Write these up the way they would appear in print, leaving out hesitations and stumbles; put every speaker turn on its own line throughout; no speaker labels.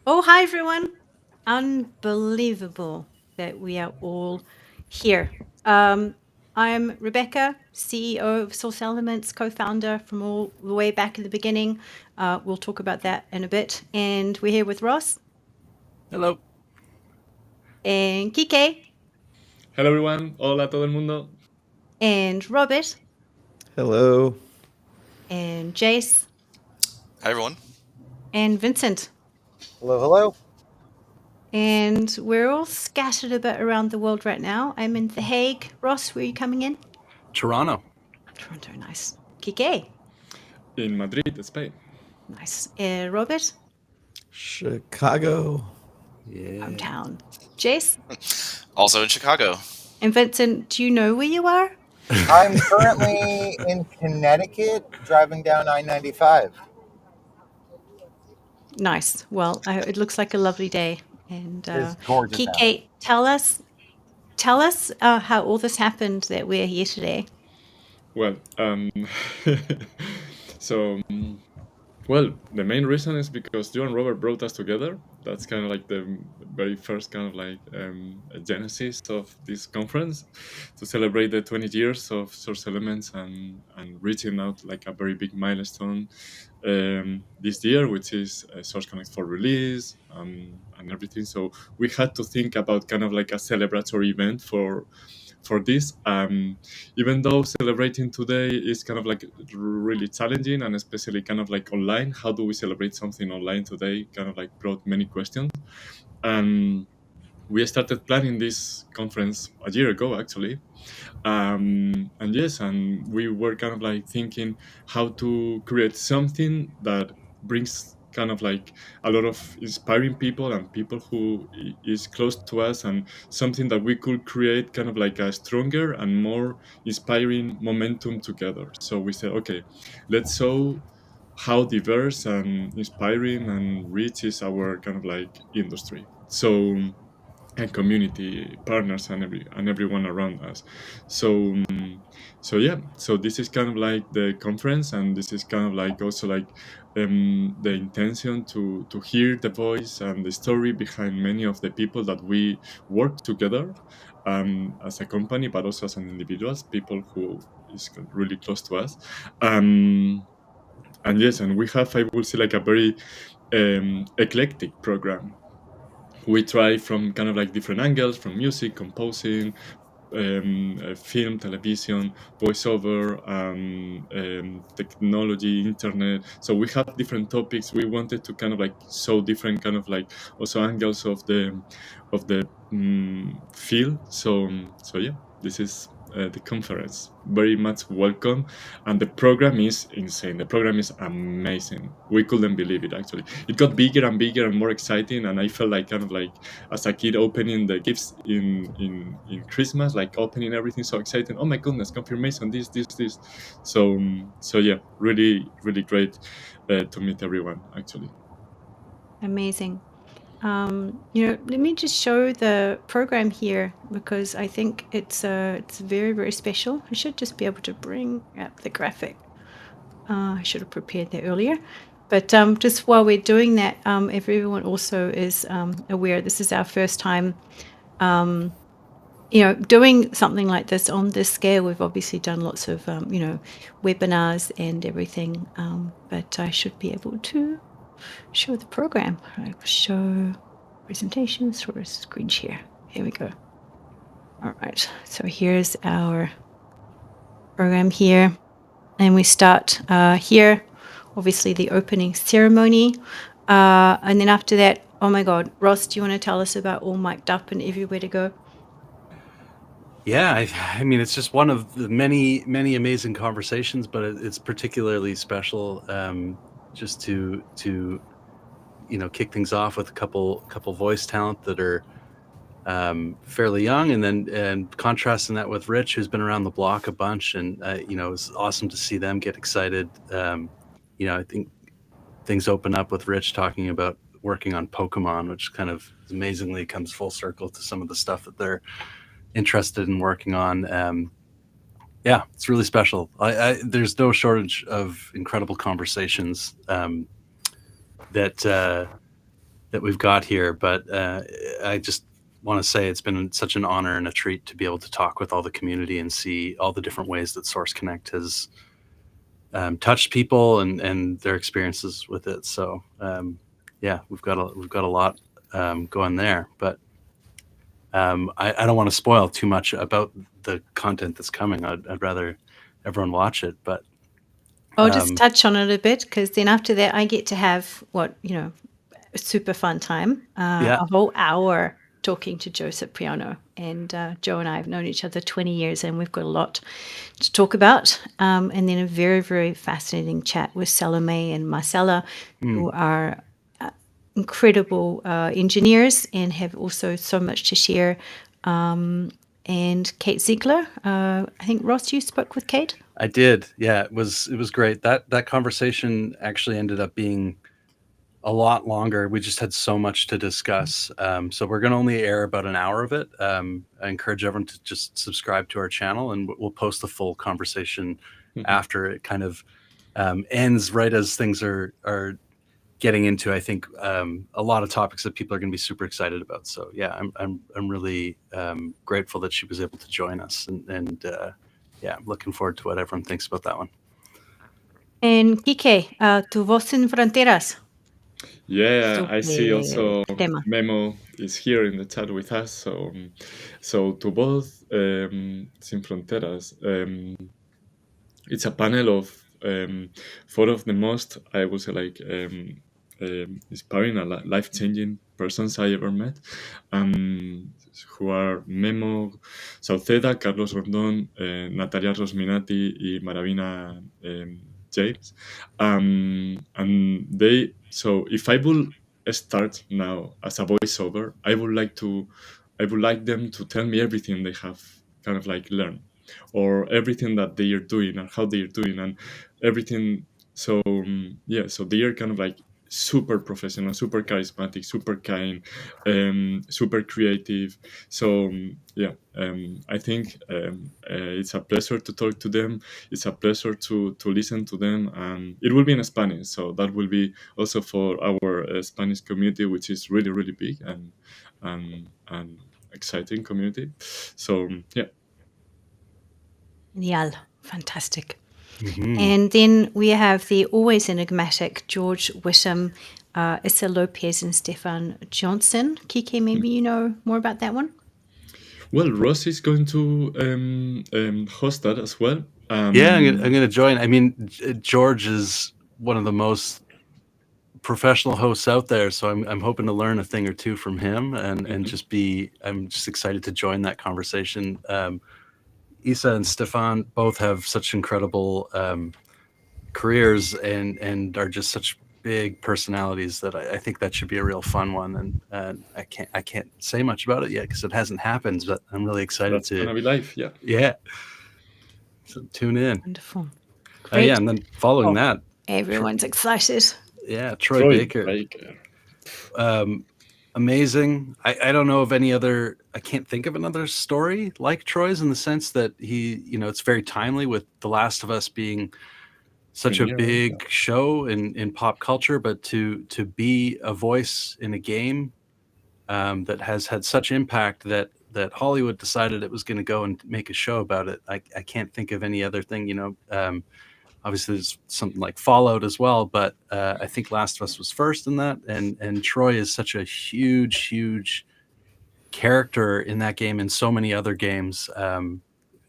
Oh, hi everyone. Unbelievable that we are all here. I'm Rebecca, CEO of Source Elements, co-founder from all the way back in the beginning. We'll talk about that in a bit. And we're here with Ross
Hello.
and Kike
Hello everyone, hola todo el mundo.
and Robert
Hello.
and Jace
Hi, everyone.
and Vincent.
Hello, hello.
And we're all scattered a bit around the world right now. I'm in The Hague. Ross, where are you coming in?
Toronto.
Toronto, nice. Kike,
In Madrid, Spain.
nice. Robert,
Chicago.
Yeah.
hometown. Jace
Also in Chicago.
and Vincent, do you know where you are?
I'm currently in Connecticut driving down I 95.
Nice. Well, it looks like a lovely day. And
It's gorgeous out.
Kike, tell us how all this happened that we're here today.
Well, so, well, the main reason is because you and Robert brought us together. That's kind of like the very first kind of like genesis of this conference to celebrate the 20 years of Source Elements and reaching out like a very big milestone this year, which is Source Connect for release and everything. So we had to think about kind of like a celebratory event for this. Even though celebrating today is kind of like really challenging and especially kind of like online, how do we celebrate something online today? Kind of like brought many questions. And we started planning this conference a year ago, actually. And yes, and we were kind of like thinking how to create something that brings kind of like a lot of inspiring people and people who is close to us, and something that we could create kind of like a stronger and more inspiring momentum together. So we said, okay, let's show how diverse and inspiring and rich is our kind of like industry. So, and community partners and everyone around us. So so yeah, so this is kind of like the conference, and this is kind of like also like the intention to hear the voice and the story behind many of the people that we work together as a company, but also as an individuals, people who is really close to us. And yes, and we have, I will say, like a very eclectic program. We try from kind of like different angles, from music, composing, film, television, voiceover, technology, internet. So we have different topics. We wanted to kind of like show different kind of like also angles of the field. So yeah, this is the conference. Very much welcome, and the program is insane. The program is amazing. We couldn't believe it. Actually, it got bigger and bigger and more exciting, and I felt like kind of like as a kid opening the gifts in Christmas, like opening everything so exciting. Oh my goodness, confirmation, this. So yeah, really great to meet everyone actually.
Amazing. Let me just show the program here because I think it's very, very special. I should just be able to bring up the graphic. I should have prepared that earlier. But just while we're doing that, if everyone also is aware, this is our first time, doing something like this on this scale. We've obviously done lots of, webinars and everything, but I should be able to show the program. I will show presentations for a screen share. Here we go. All right, so here's our program here. And we start here, obviously the opening ceremony. And then after that, oh my God, Ross, do you want to tell us about All Mic'd Up and Everywhere to Go?
Yeah, I mean, it's just one of the many amazing conversations, but it's particularly special just to kick things off with a couple voice talent that are fairly young, and contrasting that with Rich, who's been around the block a bunch, and it was awesome to see them get excited. I think things open up with Rich talking about working on Pokemon, which kind of amazingly comes full circle to some of the stuff that they're interested in working on. Yeah, it's really special. There's no shortage of incredible conversations that we've got here. But I just want to say it's been such an honor and a treat to be able to talk with all the community and see all the different ways that Source Connect has touched people and their experiences with it. So yeah, we've got a lot going there, but I don't want to spoil too much about the content that's coming. I'd rather everyone watch it, but
I'll just touch on it a bit, because then after that I get to have a super fun time,
Yeah.
a whole hour talking to Joe Cipriano. And Joe and I have known each other 20 years, and we've got a lot to talk about. And then a very, very fascinating chat with Salome and Marcella, who are incredible engineers and have also so much to share. And Kate Ziegler. I think, Ross, you spoke with Kate?
I did. Yeah, it was great. That conversation actually ended up being a lot longer. We just had so much to discuss. So we're going to only air about an hour of it. I encourage everyone to just subscribe to our channel, and we'll post the full conversation after it kind of ends right as things are getting into, I think, a lot of topics that people are going to be super excited about. So yeah, I'm really grateful that she was able to join us, and yeah, I'm looking forward to what everyone thinks about that one.
And Kike, Tu Voz Sin Fronteras.
Yeah, I see also
tema.
Memo is here in the chat with us. So Tu Voz Sin Fronteras. It's a panel of 4 of the most, I would say, like inspiring and life-changing persons I ever met, who are Memo Sauceda, Carlos Rondón, Natalia Rosminati, y Maravina James. And they, so if I will start now as a voiceover, I would like them to tell me everything they have kind of like learned, or everything that they are doing and how they are doing and everything. So yeah, so they are kind of like super professional, super charismatic, super kind, super creative. So yeah, I think it's a pleasure to talk to them. It's a pleasure to listen to them, and it will be in Spanish, so that will be also for our Spanish community, which is really, really big and exciting community. So yeah.
Genial. Fantastic.
Mhm.
And then we have the always enigmatic George Whittam, Issa Lopez, and Stefan Johnson. Kike, maybe you know more about that one?
Well, Ross is going to host that as well.
Yeah, I'm going to join. I mean, George is one of the most professional hosts out there, so I'm hoping to learn a thing or two from him, and I'm just excited to join that conversation. Issa and Stefan both have such incredible careers and are just such big personalities that I think that should be a real fun one. And I can't say much about it yet because it hasn't happened, but I'm really excited
That's gonna be live. Yeah.
Yeah. So tune in.
Wonderful.
Yeah, and then following that,
everyone's excited.
Yeah, Troy Baker. Amazing. I don't know of any other, I can't think of another story like Troy's, in the sense that he, it's very timely, with The Last of Us being such a big show in pop culture, but to be a voice in a game that has had such impact that Hollywood decided it was going to go and make a show about it. I can't think of any other thing, obviously there's something like Fallout as well, but I think Last of Us was first in that, and Troy is such a huge character in that game and so many other games.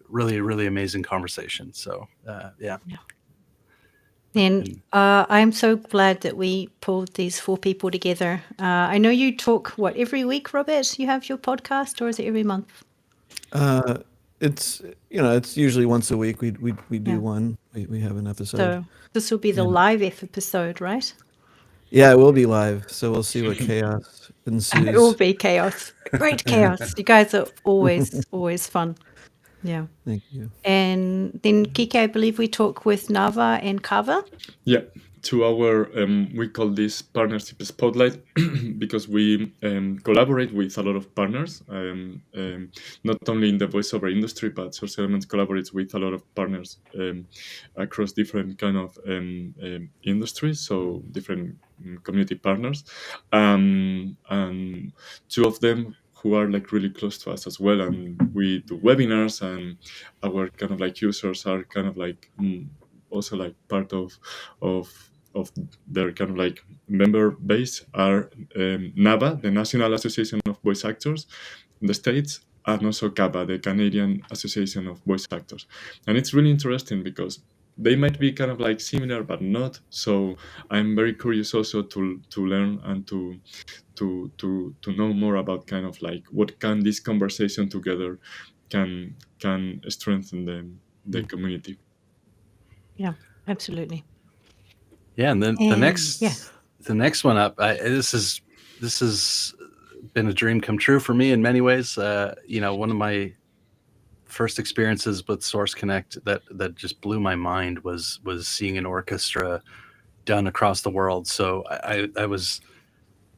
Really, really amazing conversation. So yeah.
And I'm so glad that we pulled these 4 people together. I know you talk, every week, Robert? You have your podcast, or is it every month?
It's it's usually once a week. We do one. We have an episode.
So this will be the live episode, right?
Yeah, it will be live. So we'll see what chaos ensues.
It will be chaos. Great chaos. You guys are always fun. Yeah.
Thank you.
And then Kike, I believe we talk with Nava and Kava.
Yeah, to our we call this partnership spotlight because we collaborate with a lot of partners, not only in the voiceover industry, but Source Elements collaborates with a lot of partners across different kind of industries, so different community partners, and two of them who are like really close to us as well, and we do webinars, and our kind of like users are kind of like also like part of their kind of like member base are NAVA, the National Association of Voice Actors in the States, and also CABA, the Canadian Association of Voice Actors. And it's really interesting because they might be kind of like similar but not. So I'm very curious also to learn and to know more about kind of like what can this conversation together can strengthen the community.
Yeah, absolutely.
Yeah, and then the
And,
next one up, this has been a dream come true for me in many ways. One of my first experiences with Source Connect that just blew my mind was seeing an orchestra done across the world. So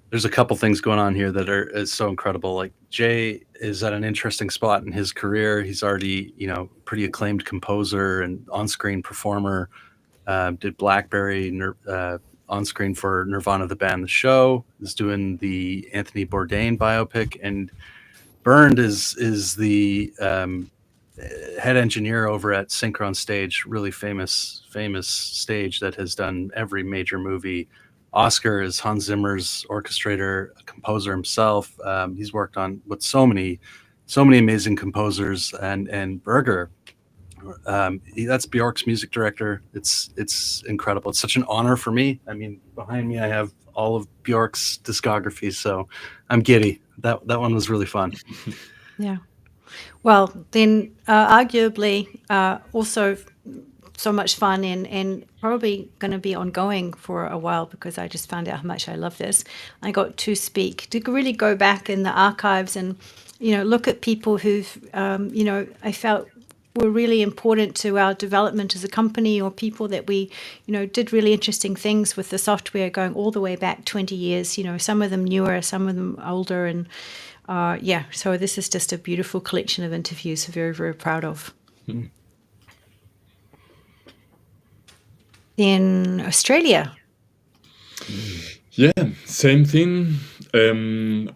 there's a couple things going on here that is so incredible. Like Jay is at an interesting spot in his career. He's already, pretty acclaimed composer and on-screen performer. Did Blackberry on-screen for Nirvana, the band, the show. Is doing the Anthony Bourdain biopic, and Bernd is the head engineer over at Synchron Stage, really famous stage that has done every major movie. Oscar is Hans Zimmer's orchestrator, composer himself. He's worked on with so many amazing composers, and Berger, that's Bjork's music director. It's incredible. It's such an honor for me. I mean, behind me I have all of Bjork's discography, so I'm giddy. That one was really fun.
Yeah. Well, then arguably also so much fun and probably going to be ongoing for a while, because I just found out how much I love this. I got to really go back in the archives and, look at people who've, I felt were really important to our development as a company, or people that we, did really interesting things with the software going all the way back 20 years, some of them newer, some of them older. And so this is just a beautiful collection of interviews. Very, very proud of. In Australia.
Yeah, same thing.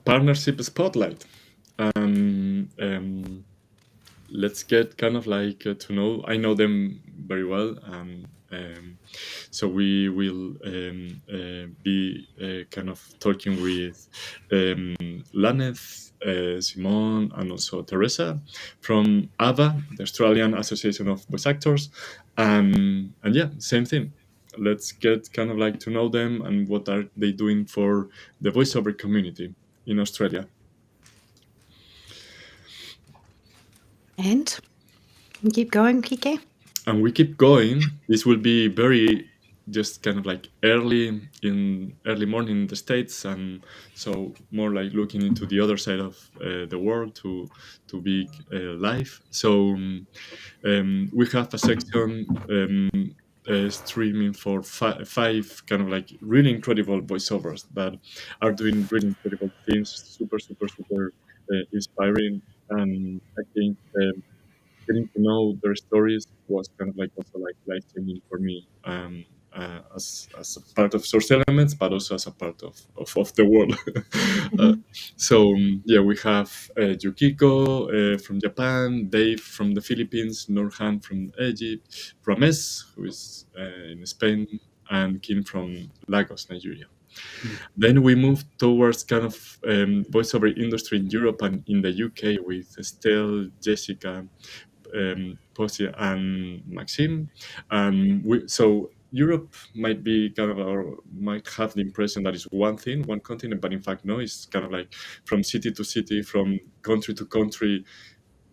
Partnership spotlight. Let's get kind of like to know. I know them very well, so we will be kind of talking with Laneth, Simone, and also Teresa from AVA, the Australian Association of Voice Actors, and yeah, same thing. Let's get kind of like to know them and what are they doing for the voiceover community in Australia.
And keep going, Kike.
And we keep going. This will be very just kind of like early morning in the States, and so more like looking into the other side of the world to be live. So we have a section streaming for five kind of like really incredible voiceovers that are doing really incredible things, super inspiring, and I think getting to know their stories was kind of like also like life-changing for me, as a part of Source Elements, but also as a part of the world. So yeah, we have Yukiko from Japan, Dave from the Philippines, Nurhan from Egypt, Rames, who is in Spain, and Kim from Lagos, Nigeria. Then we moved towards kind of voiceover industry in Europe and in the UK with Estelle, Jessica, Posia, and Maxime. So Europe might be kind of, or might have the impression that it's one thing, one continent, but in fact, no, it's kind of like from city to city, from country to country.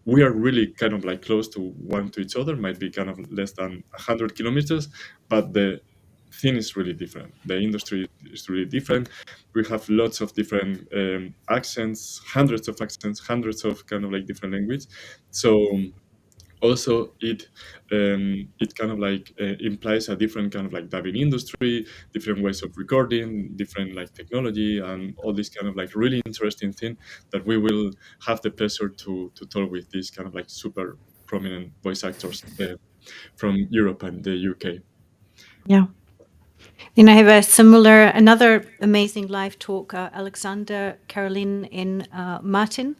We are really kind of like close to one to each other, might be kind of less than 100 kilometers, but the thing is really different. The industry is really different. We have lots of different accents, hundreds of accents, hundreds of kind of like different language. So also it kind of like implies a different kind of like dubbing industry, different ways of recording, different like technology, and all this kind of like really interesting thing that we will have the pleasure to talk with these kind of like super prominent voice actors from Europe and the UK.
Yeah. Then I have another amazing live talk, Alexander, Caroline, and Martin.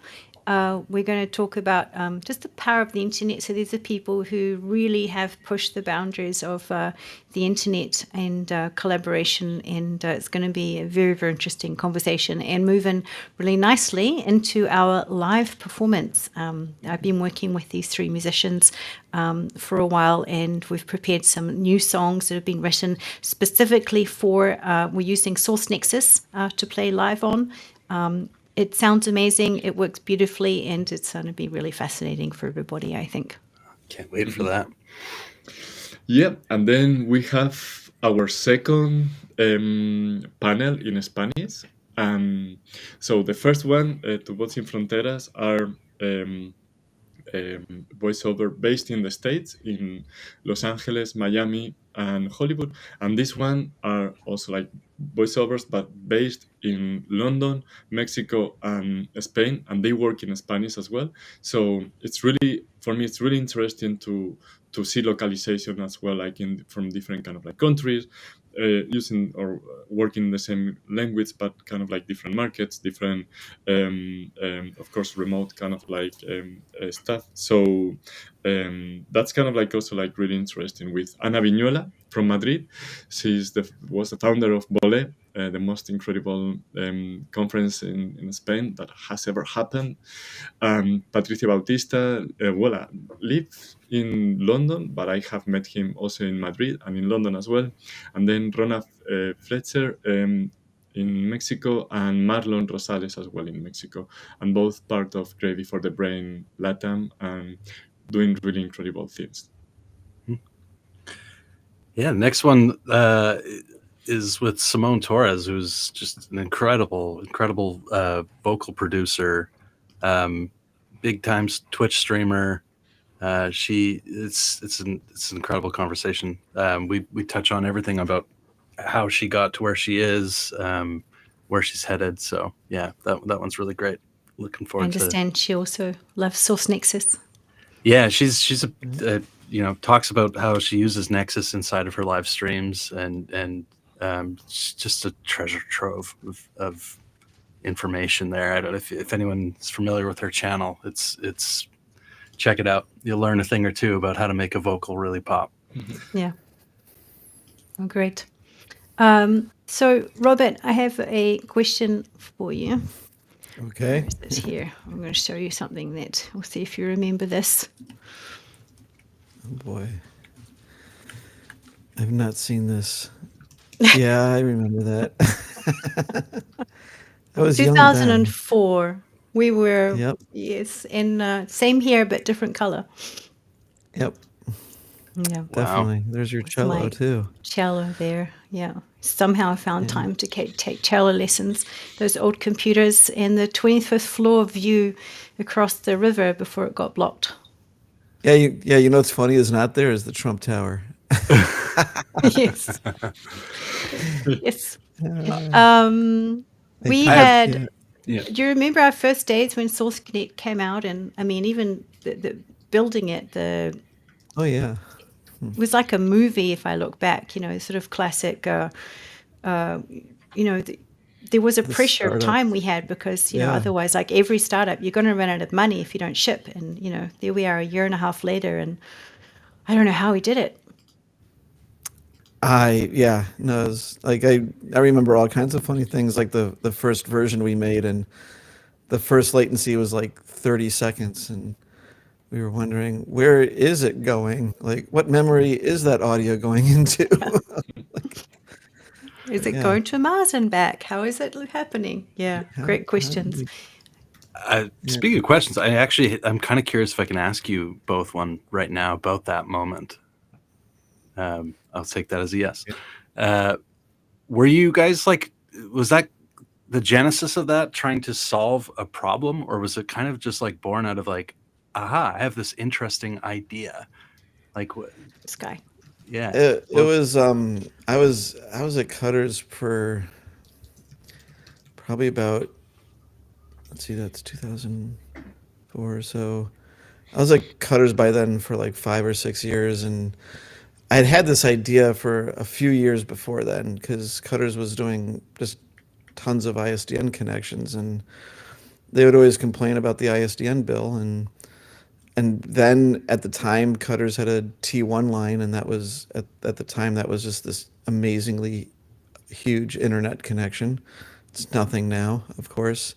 We're going to talk about just the power of the internet. So these are people who really have pushed the boundaries of the internet and collaboration, and it's going to be a very, very interesting conversation and moving really nicely into our live performance. I've been working with these three musicians for a while, and we've prepared some new songs that have been written specifically for, we're using Source Nexus to play live on. It sounds amazing, it works beautifully, and it's going to be really fascinating for everybody, I think.
Can't wait for that.
Yeah, and then we have our second panel in Spanish. So the first one, Tu Voz Sin Fronteras, are voiceover based in the States, in Los Angeles, Miami, and Hollywood. And this one are also like voiceovers, but based in London, Mexico, and Spain, and they work in Spanish as well. So it's really, for me, it's really interesting to see localization as well, like from different kind of like countries, using or working in the same language, but kind of like different markets, different, of course, remote kind of like stuff. So that's kind of like also like really interesting with Ana Viñuela from Madrid. Was the founder of Bole, the most incredible conference in Spain that has ever happened. Patricio Bautista, lives in London, but I have met him also in Madrid and in London as well. And then Rona Fletcher in Mexico, and Marlon Rosales as well in Mexico, and both part of Gravy for the Brain LATAM, and doing really incredible things.
Yeah, next one is with Simone Torres, who's just an incredible vocal producer, big time Twitch streamer. It's an incredible conversation. We touch on everything about how she got to where she is, where she's headed. So yeah, that one's really great. Looking forward
I understand she also loves Source Nexus.
Yeah, she's a talks about how she uses Nexus inside of her live streams, and it's just a treasure trove of information there. I don't know if anyone's familiar with her channel. It's check it out. You'll learn a thing or two about how to make a vocal really pop.
Yeah. Oh, great. So, Robert, I have a question for you.
Okay.
Where is this here? I'm going to show you something that we'll see if you remember this.
Oh boy. I've not seen this. Yeah, I remember that. I was young then.
2004. We were,
Yep.
yes, in same here, but different color.
Yep,
Yeah.
definitely. There's your cello
my-
too.
Cello there, yeah. Somehow I found time to take cello lessons. Those old computers and the 25th floor view across the river before it got blocked.
Yeah, you know what's funny is not there is the Trump Tower.
Yes. Yes. We
I
had.
have-
Yeah.
Do you remember our first days when Source Connect came out? And I mean, even the building it,
Oh yeah.
it was like a movie. If I look back, sort of classic. There was a pressure of
startup.
time we had because
Yeah.
otherwise, like every startup, you're going to run out of money if you don't ship. And there we are a year and a half later, and I don't know how we did it.
It was like I remember all kinds of funny things, like the first version we made, and the first latency was like 30 seconds, and we were wondering, where is it going? Like, what memory is that audio going into?
Is it
Yeah.
going to Mars and back? How is it happening? Yeah,
How-
great
how
questions.
did we-
Speaking of questions, I'm kind of curious if I can ask you both one right now about that moment. I'll take that as a yes. Were you guys was that the genesis of that, trying to solve a problem, or was it kind of just like born out of like, aha, I have this interesting idea. Like what?
Sky.
Yeah.
It
Well,
was I was at Cutters for probably about, let's see, that's 2004 or so. I was at Cutters by then for like 5 or 6 years, and I had had this idea for a few years before then because Cutters was doing just tons of ISDN connections, and they would always complain about the ISDN bill, and then at the time Cutters had a T1 line, and that was at the time that was just this amazingly huge internet connection. It's nothing now, of course.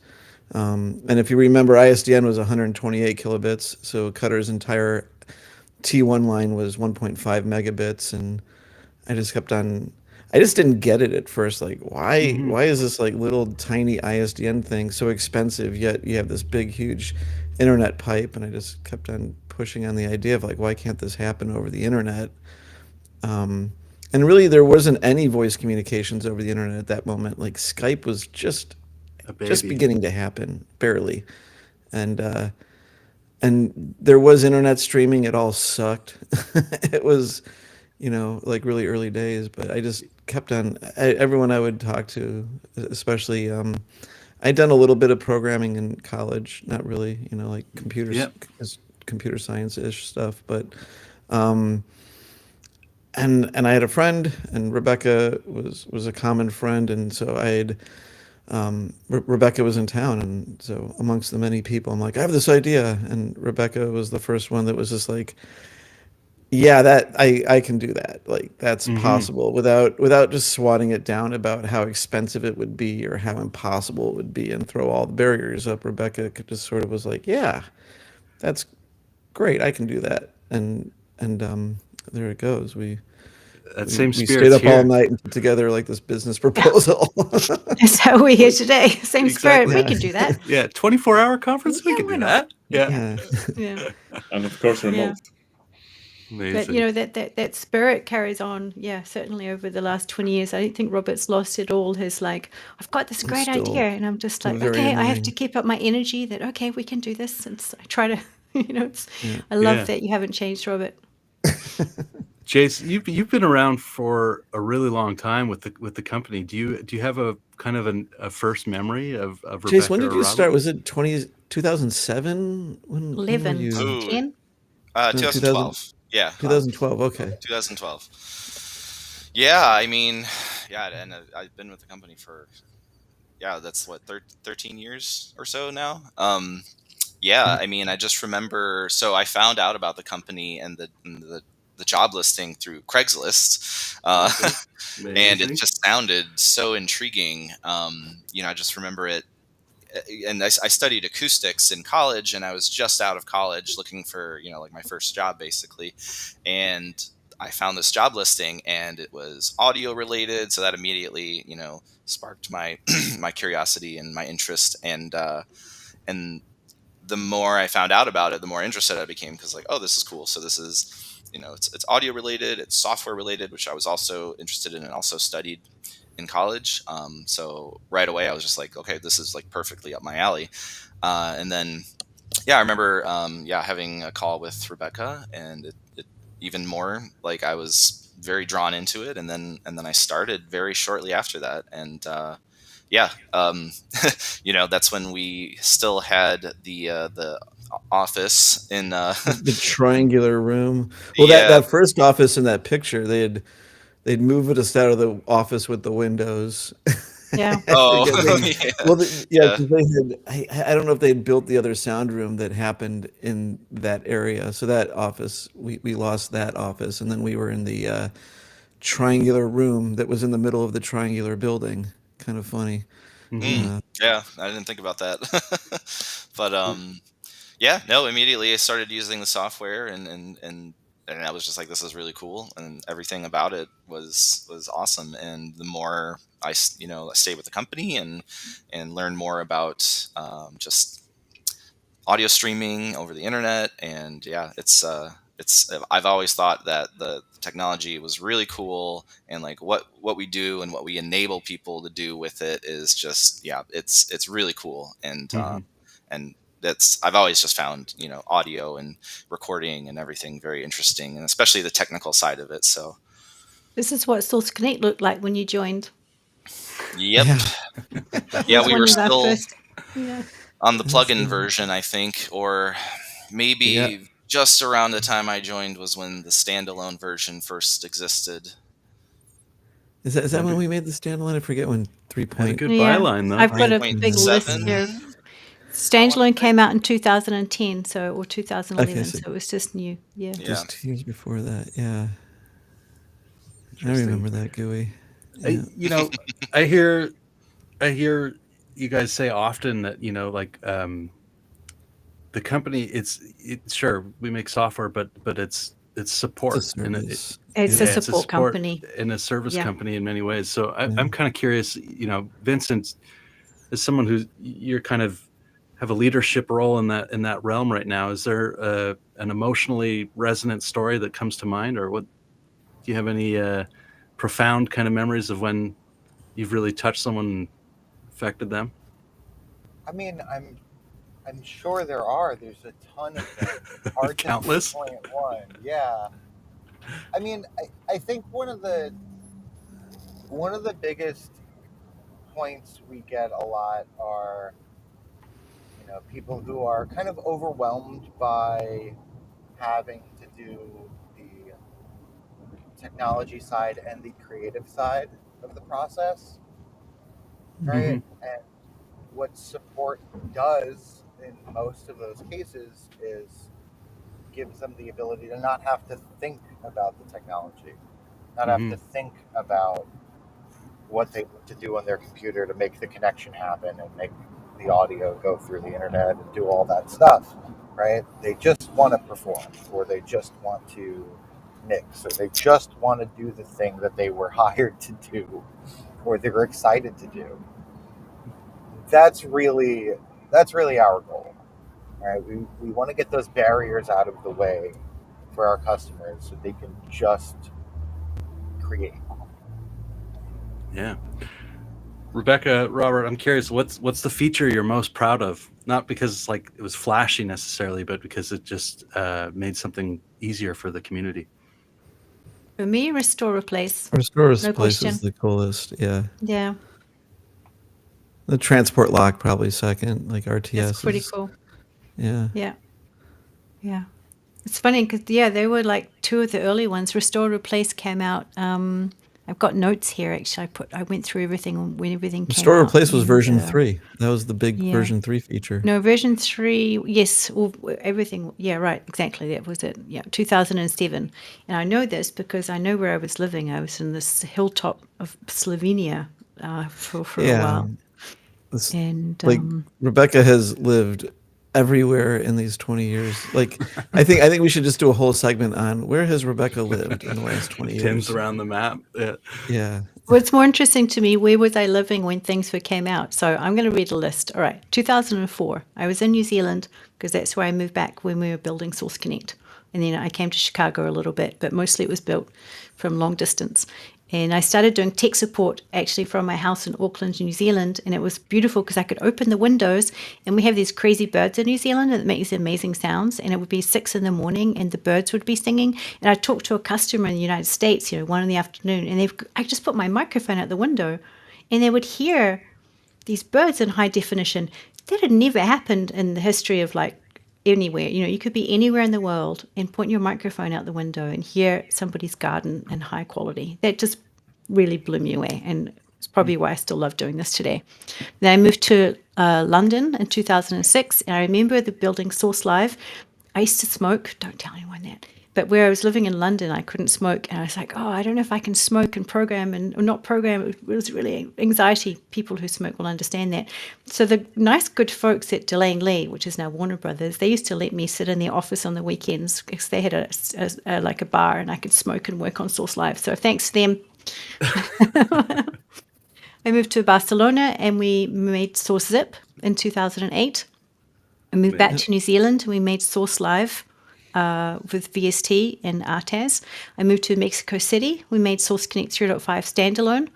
And if you remember, ISDN was 128 kilobits, so Cutter's entire T1 line was 1.5 megabits, and I just kept on. I just didn't get it at first. Like, why is this like little tiny ISDN thing so expensive? Yet you have this big, huge internet pipe, and I just kept on pushing on the idea of like, why can't this happen over the internet? And really, there wasn't any voice communications over the internet at that moment. Like Skype was just
a baby.
beginning to happen, barely, and there was internet streaming. It all sucked. It was, like really early days. But I just kept on. Everyone I would talk to, especially, I'd done a little bit of programming in college. Not really, like
Yep.
computer science-ish stuff, but. And I had a friend, and Rebecca was a common friend, and so I had Rebecca was in town, and so amongst the many people, I'm like, I have this idea, and Rebecca was the first one that was just like, yeah, that I can do that, like that's possible, without just swatting it down about how expensive it would be or how impossible it would be and throw all the barriers up. Rebecca just sort of was like, yeah, that's great, I can do that, and there it goes.
That same
We
spirit
stayed up all
here.
night and put together like this business proposal.
That's how we're here today. Same spirit.
Exactly.
We can do that.
Yeah, 24-hour conference. We
Yeah,
can do
why not?
that. Yeah.
Yeah.
Yeah.
And of course, remote.
But
Amazing.
that spirit carries on. Yeah, certainly over the last 20 years. I don't think Robert's lost it all. His like, I've got this great
Still
idea, and I'm just like,
very
okay, I have
annoying.
to keep up my energy. That okay, we can do this, and so I try to, it's.
Yeah.
I love
Yeah.
that you haven't changed, Robert.
Jace, you've been around for a really long time with the company. Do you have a kind of a first memory of Rebecca?
Jace, when did
or
you
Robert?
start? Was it 2007? When were
11,
you?
Ooh.
10.
2012. Yeah.
2012. Okay.
2012. Yeah, I mean, yeah, and I've been with the company for, that's what 13 years or so now. Yeah, I mean, I just remember. So I found out about the company and the job listing through Craigslist, and it just sounded so intriguing. I just remember it. And I studied acoustics in college, and I was just out of college looking for, like my first job basically. And I found this job listing, and it was audio related. So that immediately, sparked my, my curiosity and my interest. And the more I found out about it, the more interested I became, because like, oh, this is cool. So this is, it's audio related, it's software related, which I was also interested in and also studied in college. So right away I was just like, okay, this is like perfectly up my alley. And then, I remember, having a call with Rebecca, and it even more, like I was very drawn into it. And then I started very shortly after that. And, that's when we still had the office in
The triangular room. Well, that first office in that picture, they'd moved us out of the office with the windows.
Yeah.
Oh,
yeah. Well, because they had. I don't know if they had built the other sound room that happened in that area. So that office, we lost that office, and then we were in the triangular room that was in the middle of the triangular building. Kind of funny.
Yeah, I didn't think about that. But immediately I started using the software, and I was just like, this is really cool, and everything about it was awesome. And the more I stayed with the company and learned more about just audio streaming over the internet, and it's I've always thought that the technology was really cool, and like what we do and what we enable people to do with it is just it's really cool. And and I've always just found, audio and recording and everything very interesting, and especially the technical side of it. So,
This is what Source Connect looked like when you joined.
yep.
Yeah.
That
Yeah,
was
we
one
were
of our
still
first. Yeah.
on the
That's
plugin
the-
version, I think, or maybe
Yeah.
just around the time I joined was when the standalone version first existed.
Is that when we made the standalone? I forget when
Had a good
Yeah.
byline though.
I've got a big list
3.7.
here. Standalone came out in 2010, or 2011,
Okay, so-
so it was just new. Yeah.
Yeah.
Just 2 years before that. Yeah. I
Interesting.
remember that GUI. Yeah.
I hear you guys say often that the company it's sure we make software, but it's support
It's a
and
service.
It's
yeah,
a support company.
and a service
Yeah.
company in many ways. So
Yeah.
I'm kind of curious, Vincent, as someone who's you're kind of have a leadership role in that realm right now. Is there an emotionally resonant story that comes to mind, or what? Do you have any profound kind of memories of when you've really touched someone and affected them?
I mean, I'm sure there are. There's a ton of them. Hard to
Countless?
pinpoint one. Yeah. I mean, I think one of the biggest points we get a lot are, people who are kind of overwhelmed by having to do the technology side and the creative side of the process, right? And what support does in most of those cases is gives them the ability to not have to think about the technology, not have to think about what they need to do on their computer to make the connection happen and make the audio go through the internet and do all that stuff, right? They just want to perform, or they just want to mix, or they just want to do the thing that they were hired to do, or they were excited to do. That's really our goal, right? We want to get those barriers out of the way for our customers so they can just create.
Yeah. Rebecca, Robert, I'm curious, what's the feature you're most proud of? Not because it was flashy necessarily, but because it just made something easier for the community.
For me, restore, replace.
Restore
No
Place
question.
is the coolest. Yeah.
Yeah,
The transport lock probably second. Like RTS.
it's pretty
is-
cool.
Yeah.
Yeah. Yeah. It's funny because, they were like two of the early ones. Restore, replace came out. I've got notes here, actually. I went through everything when everything came
Restore
out.
Replace was
and,
version 3. That was the big
yeah.
version 3 feature.
No, version 3, yes, everything. Yeah, right, exactly. That was it. Yeah, 2007. And I know this because I know where I was living. I was in this hilltop of Slovenia for a while.
It's
And
like Rebecca has lived everywhere in these 20 years. Like I think we should just do a whole segment on where has Rebecca lived in the last 20 years.
Tim's around the map. Yeah.
Yeah.
what's more interesting to me, where was I living when things came out? So I'm going to read a list. All right, 2004, I was in New Zealand because that's where I moved back when we were building Source Connect. And then I came to Chicago a little bit, but mostly it was built from long distance. And I started doing tech support actually from my house in Auckland, New Zealand. And it was beautiful because I could open the windows, and we have these crazy birds in New Zealand that make these amazing sounds. And it would be 6 a.m. and the birds would be singing. And I talked to a customer in the United States, 1 in the afternoon, and I just put my microphone out the window, and they would hear these birds in high definition. That had never happened in the history of anywhere. You could be anywhere in the world and point your microphone out the window and hear somebody's garden in high quality. That just really blew me away, and it's probably why I still love doing this today. Then I moved to London in 2006, and I remember the building Source Live. I used to smoke. Don't tell anyone that. But where I was living in London, I couldn't smoke. And I was like, I don't know if I can smoke and program or not program. It was really anxiety. People who smoke will understand that. So the nice, good folks at Delane Lee, which is now Warner Brothers, they used to let me sit in their office on the weekends because they had a bar, and I could smoke and work on Source Live. So thanks to them. I moved to Barcelona, and we made Source Zip in 2008. I moved back to New Zealand, and we made Source Live with VST and Artaz. I moved to Mexico City. We made Source Connect 3.5 standalone.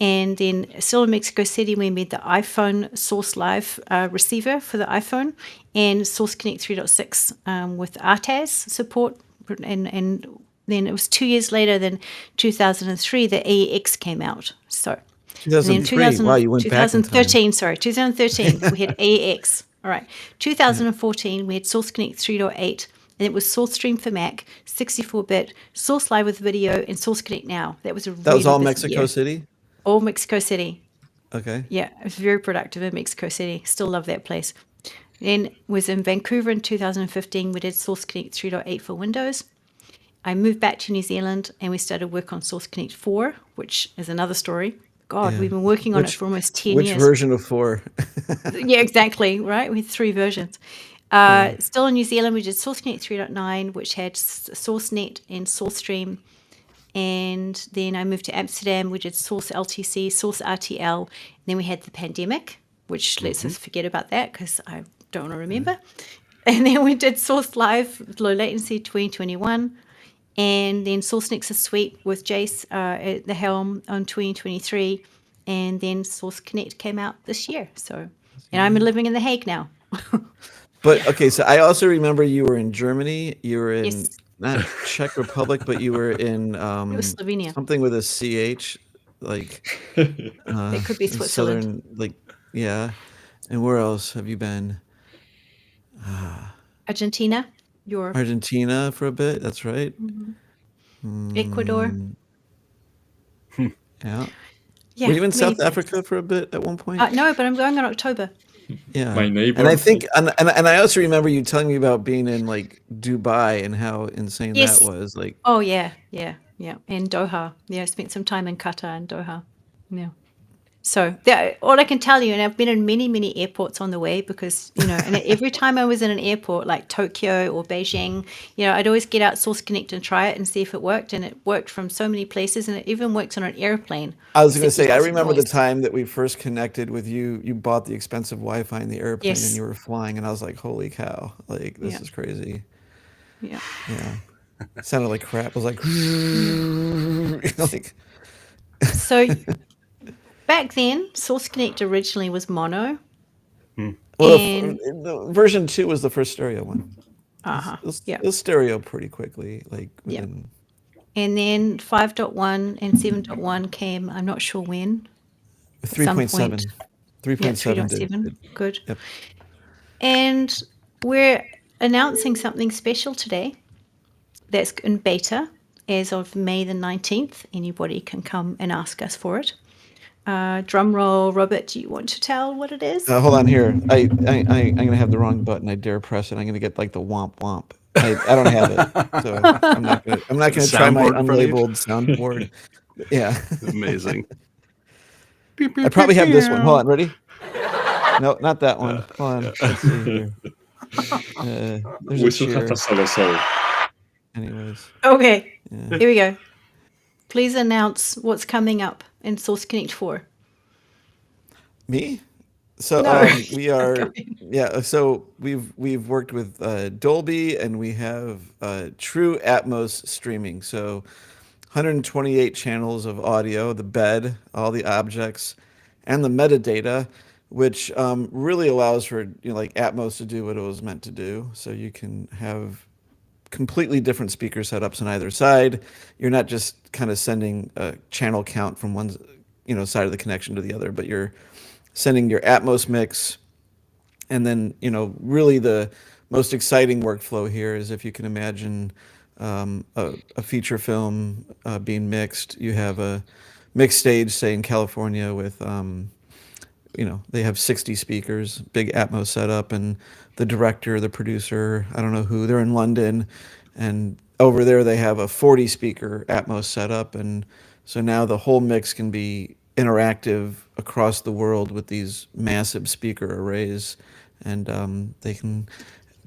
And then still in Mexico City, we made the iPhone Source Live receiver for the iPhone and Source Connect 3.6 with RTAS support. And then it was 2 years later, then 2003, the AEX came out. So, and then
2003. Wow, you went back in time.
2013, we had AEX. All right. 2014, we had Source Connect 3.8, and it was Source Stream for Mac, 64-bit, Source Live with video, and Source Connect Now. That was
That was
really
all
busy
Mexico
year.
City?
All Mexico City.
Okay.
Yeah, it was very productive in Mexico City. Still love that place. Then was in Vancouver in 2015. We did Source Connect 3.8 for Windows. I moved back to New Zealand and we started work on Source Connect 4, which is another story. God,
Yeah.
we've been working on it
Which-
for almost 10
Which
years.
version of 4?
Yeah, exactly. Right. We had 3 versions. Still in New Zealand, we did Source Connect 3.9, which had SourceNet and SourceStream. And then I moved to Amsterdam. We did Source LTC, Source RTL. And then we had the pandemic, which lets us forget about that because I don't want to remember. And then we did Source Live, Low Latency 2021. And then Source Nexus Suite with Jace at the helm on 2023. And then Source Connect came out this year. So, and I'm living in The Hague now.
But okay, so I also remember you were in Germany. You were in
Yes.
not Czech Republic, but you were in
Slovenia.
something with a CH, like
It could be
in
Switzerland.
southern, like yeah. And where else have you been?
Argentina, Europe,
Argentina for a bit. That's right.
Ecuador.
Yeah.
Yeah,
Were you in
many
South
places.
Africa for a bit at one point?
No, but I'm going in October.
Yeah.
My neighbor.
And I think, and I also remember you telling me about being in like Dubai and how insane
Yes.
that was. Like,
Oh yeah. And Doha. Yeah, I spent some time in Qatar and Doha. Yeah. So all I can tell you, and I've been in many, many airports on the way because, and every time I was in an airport like Tokyo or Beijing, I'd always get out Source Connect and try it and see if it worked. And it worked from so many places, and it even works on an airplane.
I was going to
Except
say, I
it's
remember the
noise.
time that we first connected with you. You bought the expensive Wi-Fi in the airplane
Yes.
and you were flying, and I was like, "Holy cow! Like this
Yeah.
is crazy."
Yeah.
Yeah, it sounded like crap. It was like, like
So back then, Source Connect originally was mono.
well,
And-
the version 2 was the first stereo one.
Yeah.
It was stereo pretty quickly, like
Yeah.
within
And then 5.1 and 7.1 came, I'm not sure when.
3.7.
point.
3.7
Yeah,
did.
3.7. Good.
Yep.
And we're announcing something special today that's in beta as of May the 19th. Anybody can come and ask us for it. Drum roll, Robert, do you want to tell what it is?
Hold on here. I'm gonna have the wrong button. I dare press it. I'm gonna get like the womp womp. I don't have it, so I'm not gonna try my
Soundboard in front of you?
unlabeled soundboard. Yeah,
Amazing.
I probably have this one. Hold on, ready? No, not that one. Hold on. Let's see here. There's
We
a
should have
cheer.
a solo soul.
Anyways,
Okay,
yeah.
here we go. Please announce what's coming up in Source Connect 4.
Me? So
No.
we are so we've worked with Dolby, and we have true Atmos streaming. So 128 channels of audio, the bed, all the objects, and the metadata, which really allows for like Atmos to do what it was meant to do. So you can have completely different speaker setups on either side. You're not just kind of sending a channel count from one side of the connection to the other, but you're sending your Atmos mix. And then really the most exciting workflow here is if you can imagine a feature film being mixed. You have a mixed stage, say in California, with they have 60 speakers, big Atmos setup, and the director, the producer, I don't know who, they're in London, and over there they have a 40 speaker Atmos setup, and so now the whole mix can be interactive across the world with these massive speaker arrays, and they can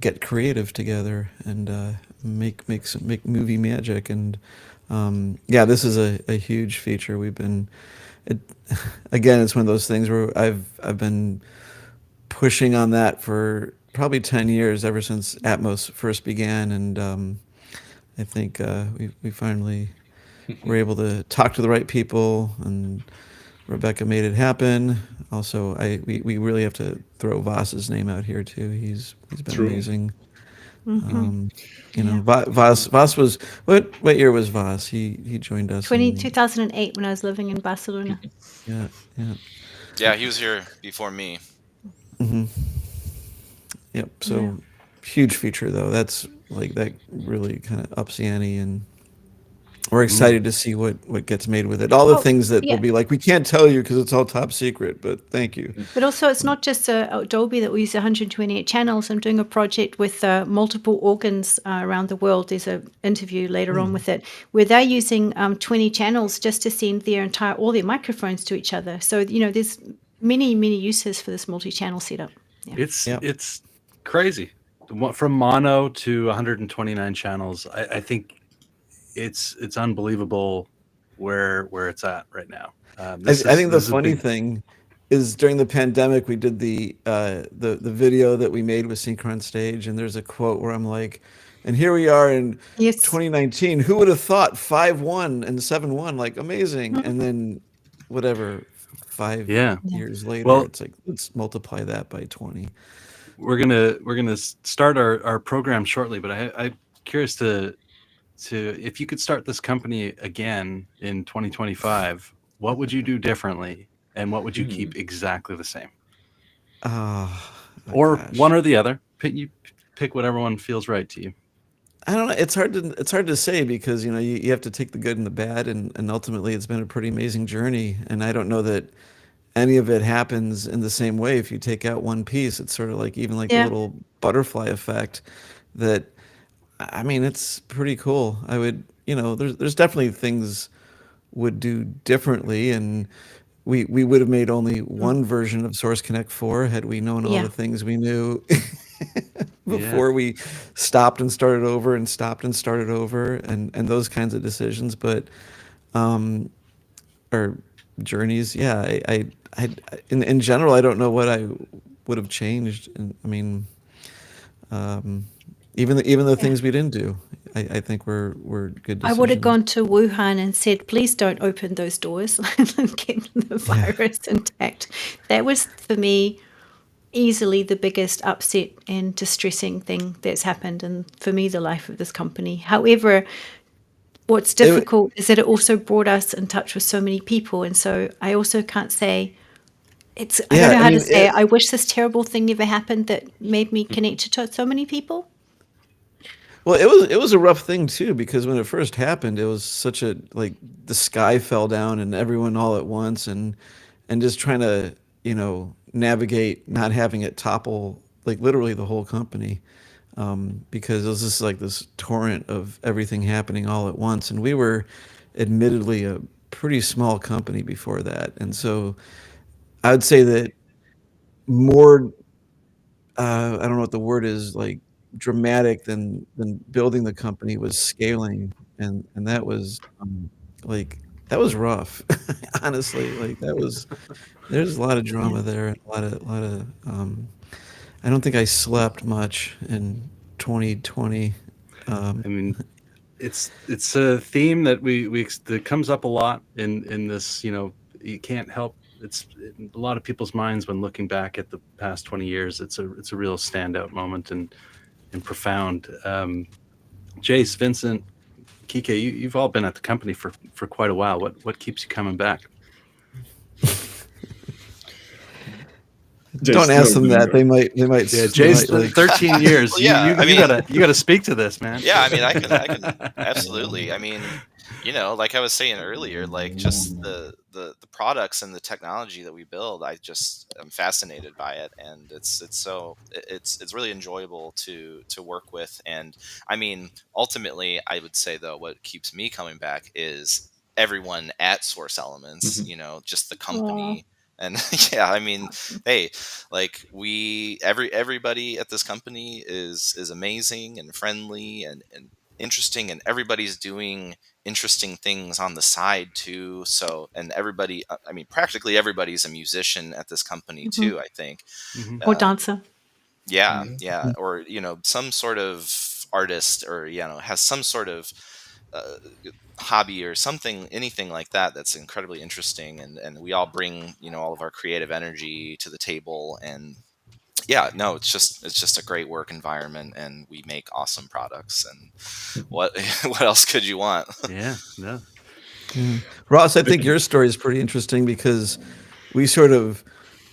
get creative together and make movie magic. And this is a huge feature. It's one of those things where I've been pushing on that for probably 10 years, ever since Atmos first began, and I think we finally were able to talk to the right people, and Rebecca made it happen. Also, we really have to throw Voss's name out here too. He's been
True.
amazing.
Mhm.
You know,
Yeah.
Voss was what year was Voss? He joined us
2008 when I was living in Barcelona.
yeah.
Yeah, he was here before me.
Yep. So huge feature though. That's like that really kind of ups the ante, and we're excited to see what gets made with it. All the
Well,
things that
yeah.
will be like, we can't tell you because it's all top secret, but thank you.
But also, it's not just Dolby that we use 128 channels. I'm doing a project with multiple organs around the world. There's an interview later on with it where they're using 20 channels just to send all their microphones to each other. So, there's many, many uses for this multi-channel setup. Yeah.
It's crazy. From mono to 129 channels. I think it's unbelievable where it's at right now.
I think the funny thing is during the pandemic we did the video that we made with Synchron Stage, and there's a quote where I'm like, and here we are in 2019. Who would have thought 5.1 and 7.1? Like amazing. And then whatever 5 years later, it's like, let's multiply that by 20.
We're gonna start our program shortly, but I'm curious to if you could start this company again in 2025, what would you do differently, and what would you keep exactly the same? Or
gosh.
one or the other. Pick whatever one feels right to you.
I don't know. It's hard to say because you have to take the good and the bad, and ultimately it's been a pretty amazing journey. And I don't know that any of it happens in the same way. If you take out one piece, it's sort of like even like the little butterfly effect. That, I mean, it's pretty cool. I would, there's definitely things would do differently, and we would have made only one version of Source Connect 4 had we known all the things we knew before we stopped and started over and stopped and started over, and those kinds of decisions. But our journeys, I in general, I don't know what I would have changed. And I mean, even the things we didn't do, I think were good decisions.
I would have gone to Wuhan and said, please don't open those doors and keep the virus intact. That was, for me, easily the biggest upset and distressing thing that's happened in, for me, the life of this company. However, what's difficult is that it also brought us in touch with so many people. And so I also can't say, I don't know how to say it. I wish this terrible thing never happened that made me connected to so many people.
Well, it was a rough thing too, because when it first happened, it was such a, like, the sky fell down and everyone all at once, and just trying to navigate not having it topple, like, literally the whole company, because it was just like this torrent of everything happening all at once, and we were admittedly a pretty small company before that, and so I would say that more I don't know what the word is, like, dramatic than building the company was scaling, and that was like, that was rough. Honestly, like, there's a lot of drama there, and a lot of I don't think I slept much in 2020.
I mean, it's a theme that that comes up a lot in this. You can't help. It's in a lot of people's minds when looking back at the past 20 years. It's a real standout moment and profound. Jace, Vincent, Kike, you've all been at the company for quite a while. What keeps you coming back?
Don't ask them that. They might.
Yeah, Jace,
like,
13 years.
Well, yeah,
you gotta speak to this, man.
Yeah, I mean, I can absolutely. I mean, like I was saying earlier, like just the products and the technology that we build, I'm fascinated by it, and it's really enjoyable to work with. And I mean, ultimately, I would say though, what keeps me coming back is everyone at Source Elements. Just the company. And yeah, I mean, hey, like everybody at this company is amazing and friendly and interesting, and everybody's doing interesting things on the side too. So, and everybody, I mean, practically everybody's a musician at this company too, I think.
Or dancer.
Yeah. Or, some sort of artist, or, has some sort of hobby or something, anything like that, that's incredibly interesting, and we all bring, you know, all of our creative energy to the table. And yeah, no, it's just a great work environment, and we make awesome products. And what else could you want?
Yeah, no.
Yeah. Ross, I think your story is pretty interesting because we sort of,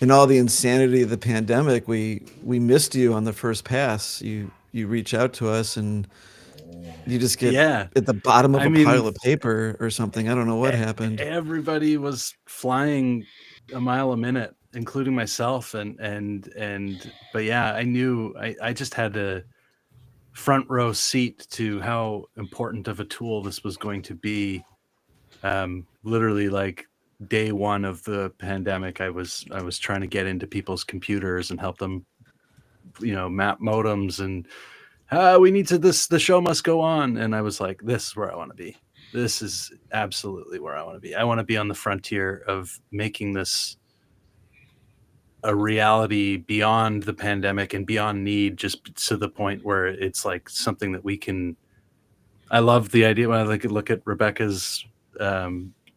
in all the insanity of the pandemic, we missed you on the first pass. You reach out to us and you just get
Yeah.
at the bottom of
I
a
mean,
pile of paper or something. I don't know what happened.
Everybody was flying a mile a minute, including myself, and but yeah, I knew I just had a front row seat to how important of a tool this was going to be. Literally, like day one of the pandemic, I was trying to get into people's computers and help them, you know, map modems and we need to the show must go on. And I was like, this is where I want to be. This is absolutely where I want to be. I want to be on the frontier of making this a reality beyond the pandemic and beyond need, just to the point where it's like something that we can. I love the idea when I look at Rebecca's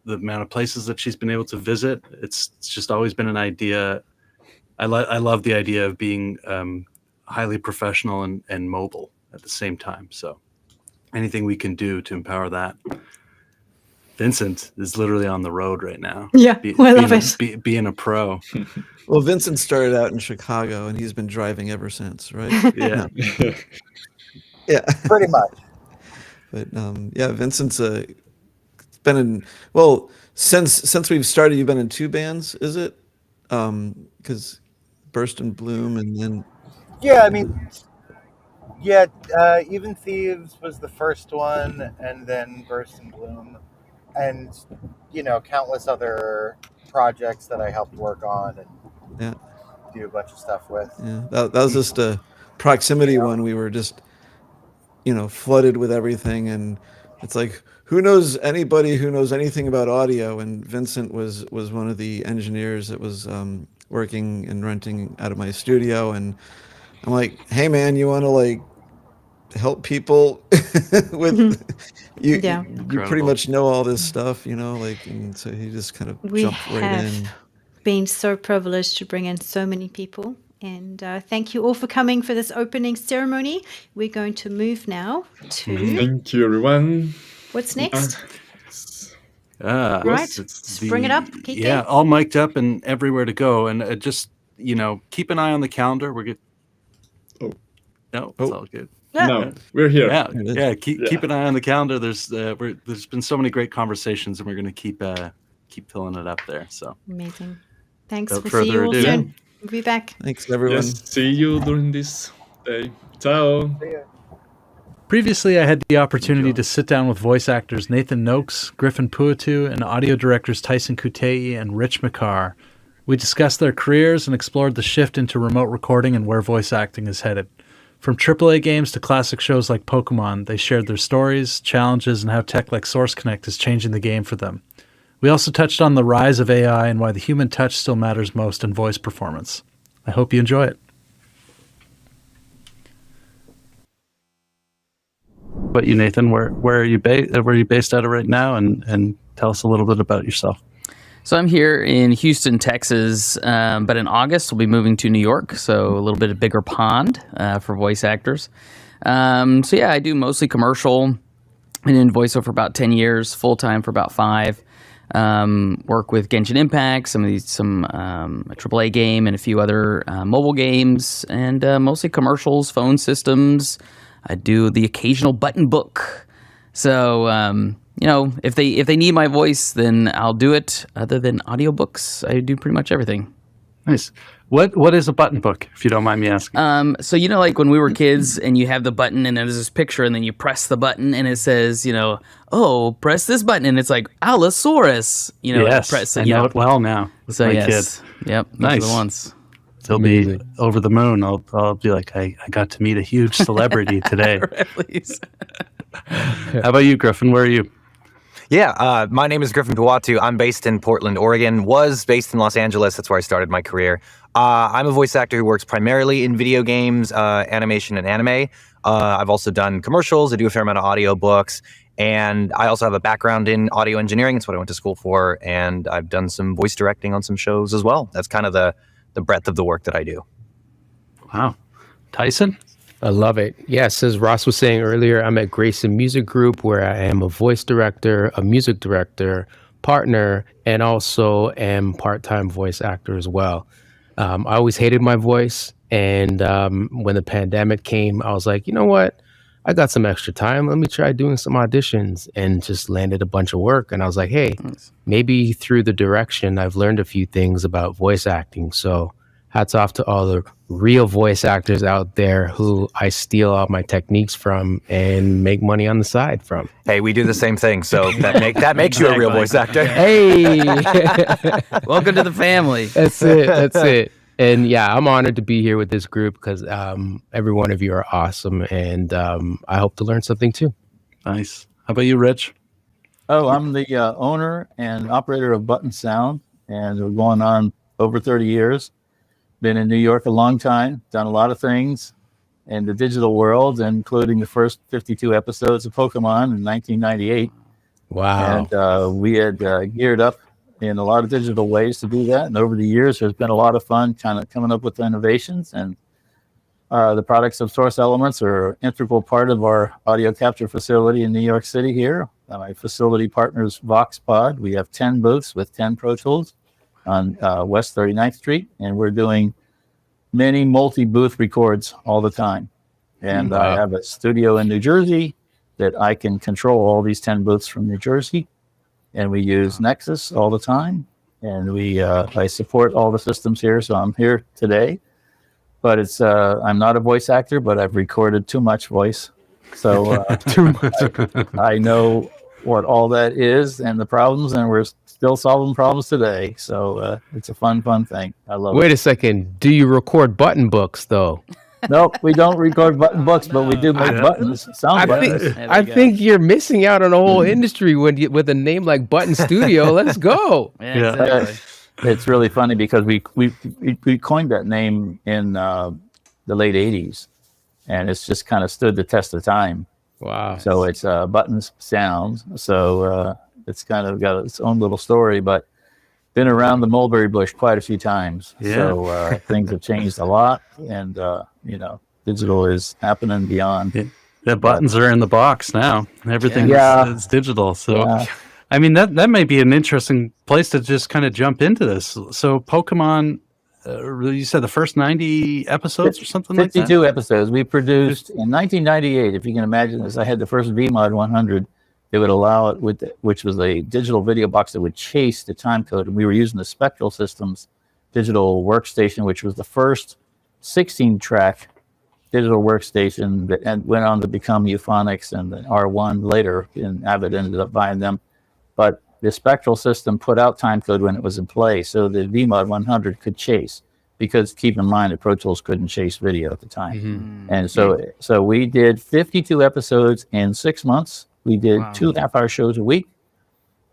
the amount of places that she's been able to visit. It's just always been an idea. I love the idea of being highly professional and mobile at the same time. So anything we can do to empower that. Vincent is literally on the road right now.
Yeah, I love it.
Being a pro.
Well, Vincent started out in Chicago and he's been driving ever since, right?
Yeah.
No. Yeah.
Pretty much.
But yeah, Vincent's been in, well, since we've started, you've been in 2 bands, is it? Because Burst and Bloom, and then
Yeah, I mean, yeah, Even Thieves was the first one, and then Burst and Bloom, and, you know, countless other projects that I helped work on and
yeah,
do a bunch of stuff with.
yeah, that was just a proximity one. We were just, you know, flooded with everything, and it's like, who knows anybody who knows anything about audio? And Vincent was one of the engineers that was working and renting out of my studio, and I'm like, hey man, you want to like help people with you?
Yeah.
You pretty much know all this stuff, you know, like, and so he just kind of jumped right in.
Been so privileged to bring in so many people, and thank you all for coming for this opening ceremony. We're going to move now to
Thank you, everyone.
what's next.
Right.
Let's bring it up.
Yeah, all mic'd up and everywhere to go. And just, you know, keep an eye on the calendar. We're good.
Oh.
No, it's all good.
No, we're here.
Yeah. Keep an eye on the calendar. There's been so many great conversations, and we're going to keep filling it up there. So
amazing. Thanks.
Without
We'll see you
further
all
ado.
soon. We'll be back.
Thanks, everyone.
Yes, see you during this day. Ciao.
Previously, I had the opportunity to sit down with voice actors Nathan Noakes, Griffin Puatu, and audio directors Tyson Kutei and Rich McCarr. We discussed their careers and explored the shift into remote recording and where voice acting is headed. From AAA games to classic shows like Pokemon, they shared their stories, challenges, and how tech like Source Connect is changing the game for them. We also touched on the rise of AI and why the human touch still matters most in voice performance. I hope you enjoy it.
But you, Nathan, where are you based? Where are you based out of right now? And tell us a little bit about yourself.
So I'm here in Houston, Texas, but in August we'll be moving to New York, so a little bit of bigger pond for voice actors. So yeah, I do mostly commercial. Been in voiceover for about 10 years, full time for about 5. Work with Genshin Impact, some a AAA game, and a few other mobile games, and mostly commercials, phone systems. I do the occasional button book. So, you know, if they need my voice, then I'll do it. Other than audiobooks, I do pretty much everything.
Nice. What is a button book, if you don't mind me asking?
So, you know, like when we were kids and you have the button and there's this picture and then you press the button and it says, you know, oh, press this button. And it's like Allosaurus, you know.
Yes,
press
I know it well now.
So,
my
yes.
kid.
Yep. Those
Nice.
are the ones.
They'll be over the moon. I'll be like, I got to meet a huge celebrity today.
Please.
How about you, Griffin? Where are you?
Yeah, my name is Griffin Puatu. I'm based in Portland, Oregon. Was based in Los Angeles. That's where I started my career. I'm a voice actor who works primarily in video games, animation, and anime. I've also done commercials. I do a fair amount of audiobooks. And I also have a background in audio engineering. It's what I went to school for. And I've done some voice directing on some shows as well. That's kind of the breadth of the work that I do.
Wow. Tyson?
I love it. Yes, as Ross was saying earlier, I'm at Grayson Music Group, where I am a voice director, a music director, partner, and also am part-time voice actor as well. I always hated my voice, and when the pandemic came, I was like, you know what? I got some extra time. Let me try doing some auditions, and just landed a bunch of work. And I was like, hey, maybe through the direction, I've learned a few things about voice acting. So hats off to all the real voice actors out there who I steal all my techniques from and make money on the side from.
Hey, we do the same thing. So that makes you a real voice actor.
Hey,
Welcome to the family.
That's it. That's it. And yeah, I'm honored to be here with this group because every one of you are awesome. And I hope to learn something too.
Nice. How about you, Rich?
Oh, I'm the owner and operator of Button Sound, and we're going on over 30 years. Been in New York a long time, done a lot of things in the digital world, including the first 52 episodes of Pokemon in 1998.
Wow.
And we had geared up in a lot of digital ways to do that. And over the years, there's been a lot of fun kind of coming up with innovations. And the products of Source Elements are an integral part of our audio capture facility in New York City here. My facility partners VoxPod. We have 10 booths with 10 Pro Tools on West 39th Street, and we're doing many multi-booth records all the time. And I have a studio in New Jersey that I can control all these 10 booths from New Jersey, and we use Nexus all the time. And I support all the systems here, so I'm here today. But it's I'm not a voice actor, but I've recorded too much voice, so
Too much.
I know what all that is and the problems, and we're still solving problems today. So it's a fun thing. I love it.
Wait a second. Do you record button books though?
Nope, we don't record button books, but we do make buttons, sound buttons.
I think you're missing out on a whole industry with a name like Button Studio. Let's go.
Yeah, exactly.
It's really funny because we coined that name in the late 80s, and it's just kind of stood the test of time.
Wow.
So it's Buttons Sounds. So it's kind of got its own little story, but been around the mulberry bush quite a few times.
Yeah.
So things have changed a lot, and digital is happening beyond.
The buttons are in the box now. Everything is digital. So,
Yeah.
I mean, that might be an interesting place to just kind of jump into this. So, Pokemon, you said the first 90 episodes or something like that?
52 episodes. We produced in 1998, if you can imagine this, I had the first VMod 100 that would allow it, which was a digital video box that would chase the time code. And we were using the Spectral Systems digital workstation, which was the first 16-track digital workstation that went on to become Euphonics and the R1 later, and Avid ended up buying them. But the Spectral system put out timecode when it was in play, so the VMod 100 could chase, because keep in mind that Pro Tools couldn't chase video at the time.
Mm-hmm.
And so we did 52 episodes in 6 months. We did 2 half-hour shows a week.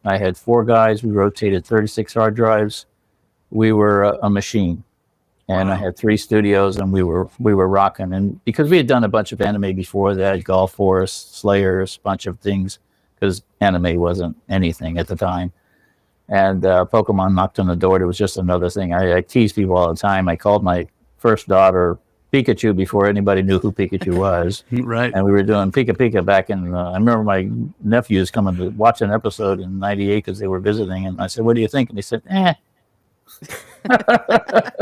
I had 4 guys. We rotated 36 hard drives. We were a machine. And I had 3 studios, and we were rocking. And because we had done a bunch of anime before that, Golf Force, Slayers, a bunch of things, because anime wasn't anything at the time. And Pokemon knocked on the door. It was just another thing. I tease people all the time. I called my first daughter Pikachu before anybody knew who Pikachu was.
Right.
And we were doing Pika Pika back in, I remember my nephews coming to watch an episode in 98 because they were visiting. And I said, what do you think? And they said,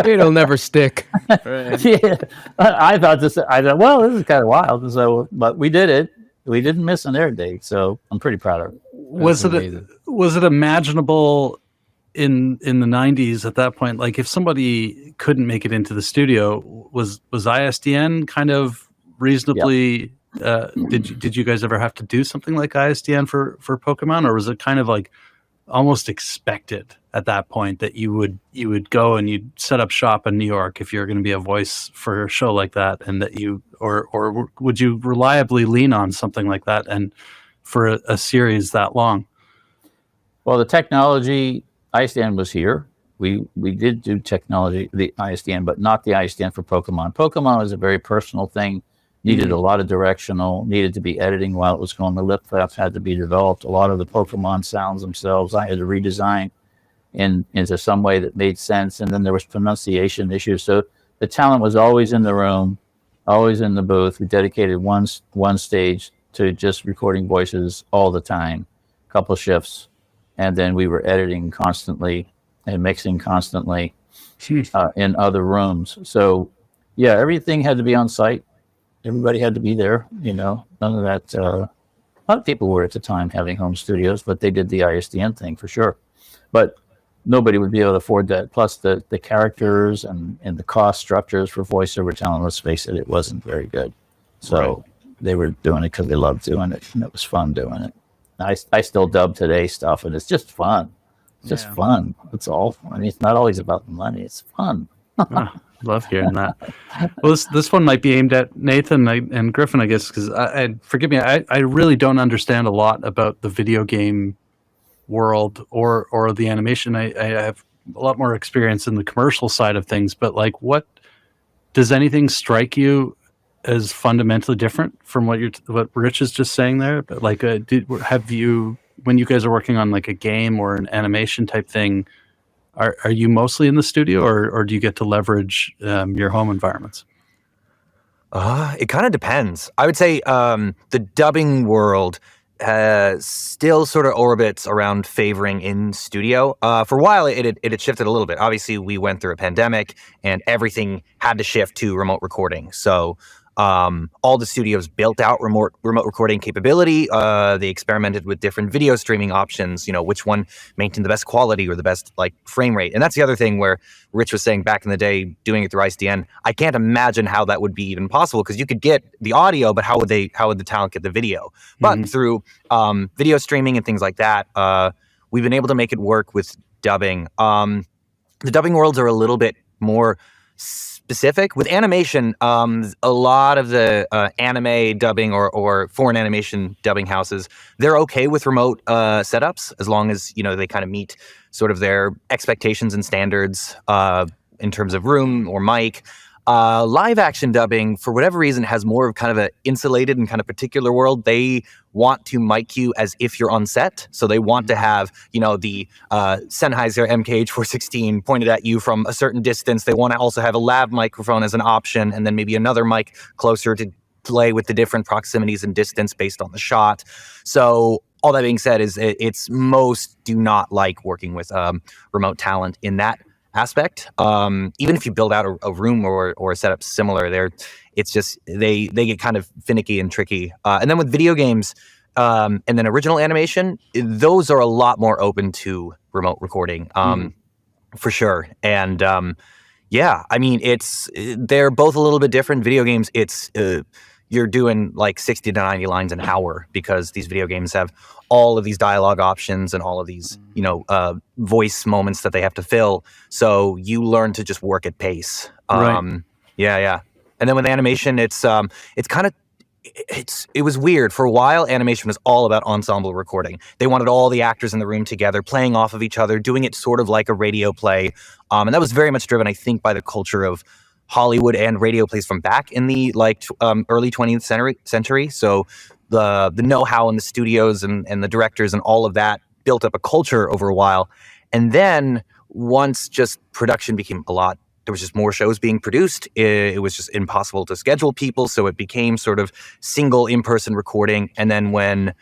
It'll never stick.
Right.
Yeah, I thought, well, this is kind of wild. And so, but we did it. We didn't miss an air date, so I'm pretty proud of it.
Was it imaginable in the 90s at that point? Like, if somebody couldn't make it into the studio, was ISDN kind of reasonably? Did you guys ever have to do something like ISDN for Pokemon, or was it kind of like almost expected at that point that you would go and you'd set up shop in New York if you're going to be a voice for a show like that, and that you or would you reliably lean on something like that and for a series that long?
Well, the technology, ISDN was here. We did do technology, the ISDN, but not the ISDN for Pokemon. Pokemon was a very personal thing. needed a lot of directional, needed to be editing while it was going. The lip flaps had to be developed. A lot of the Pokemon sounds themselves, I had to redesign into some way that made sense. And then there was pronunciation issues. So the talent was always in the room, always in the booth. We dedicated one stage to just recording voices all the time, a couple shifts. And then we were editing constantly and mixing constantly in other rooms. So yeah, everything had to be on site. Everybody had to be there, none of that. A lot of people were at the time having home studios, but they did the ISDN thing for sure. But nobody would be able to afford that. Plus the characters and the cost structures for voiceover talent, let's face it, it wasn't very good. So they were doing it because they loved doing it, and it was fun doing it. I still dub today stuff, and it's just fun. It's just fun. That's all. I mean, it's not always about the money. It's fun.
Love hearing that. Well, this one might be aimed at Nathan and Griffin, I guess, because forgive me, I really don't understand a lot about the video game world or the animation. I have a lot more experience in the commercial side of things, but like, what does anything strike you as fundamentally different from what Rich is just saying there? But like, have you, when you guys are working on like a game or an animation type thing, are you mostly in the studio, or do you get to leverage your home environments?
It kind of depends. I would say the dubbing world still sort of orbits around favoring in studio. For a while, it had shifted a little bit. Obviously, we went through a pandemic, and everything had to shift to remote recording. So all the studios built out remote recording capability. They experimented with different video streaming options, which one maintained the best quality or the best like frame rate. And that's the other thing where Rich was saying back in the day, doing it through ISDN, I can't imagine how that would be even possible, because you could get the audio, but how would the talent get the video? But through video streaming and things like that, we've been able to make it work with dubbing. The dubbing worlds are a little bit more specific. With animation, a lot of the anime dubbing or foreign animation dubbing houses, they're okay with remote setups as long as they kind of meet sort of their expectations and standards in terms of room or mic. Live action dubbing, for whatever reason, has more of kind of an insulated and kind of particular world. They want to mic you as if you're on set. So they want to have, the Sennheiser MKH416 pointed at you from a certain distance. They want to also have a lav microphone as an option, and then maybe another mic closer to play with the different proximities and distance based on the shot. So all that being said, is it's most do not like working with remote talent in that aspect. Even if you build out a room or a setup similar, it's just they get kind of finicky and tricky. And then with video games and then original animation, those are a lot more open to remote recording for sure. And yeah, I mean, they're both a little bit different. Video games, you're doing like 60 to 90 lines an hour, because these video games have all of these dialogue options and all of these, voice moments that they have to fill. So you learn to just work at pace.
Right.
Yeah. And then with animation, it was weird. For a while, animation was all about ensemble recording. They wanted all the actors in the room together, playing off of each other, doing it sort of like a radio play. And that was very much driven, I think, by the culture of Hollywood and radio plays from back in the early 20th century. So the know-how in the studios and the directors and all of that built up a culture over a while. And then once just production became there was just more shows being produced. It was just impossible to schedule people. So it became sort of single in-person recording. And then when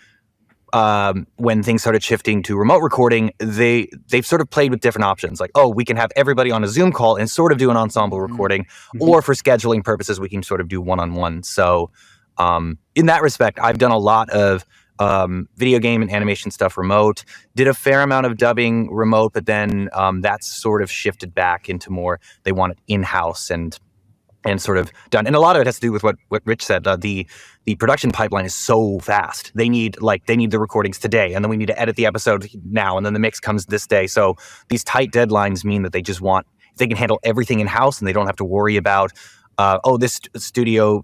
things started shifting to remote recording, they've sort of played with different options. Like, we can have everybody on a Zoom call and sort of do an ensemble recording, or for scheduling purposes, we can sort of do one-on-one. So in that respect, I've done a lot of video game and animation stuff remote, did a fair amount of dubbing remote, but then that's sort of shifted back into more, they want it in-house and sort of done. And a lot of it has to do with what Rich said. The production pipeline is so fast. They need the recordings today, and then we need to edit the episode now, and then the mix comes this day. So these tight deadlines mean that they just want, if they can handle everything in-house and they don't have to worry about this studio,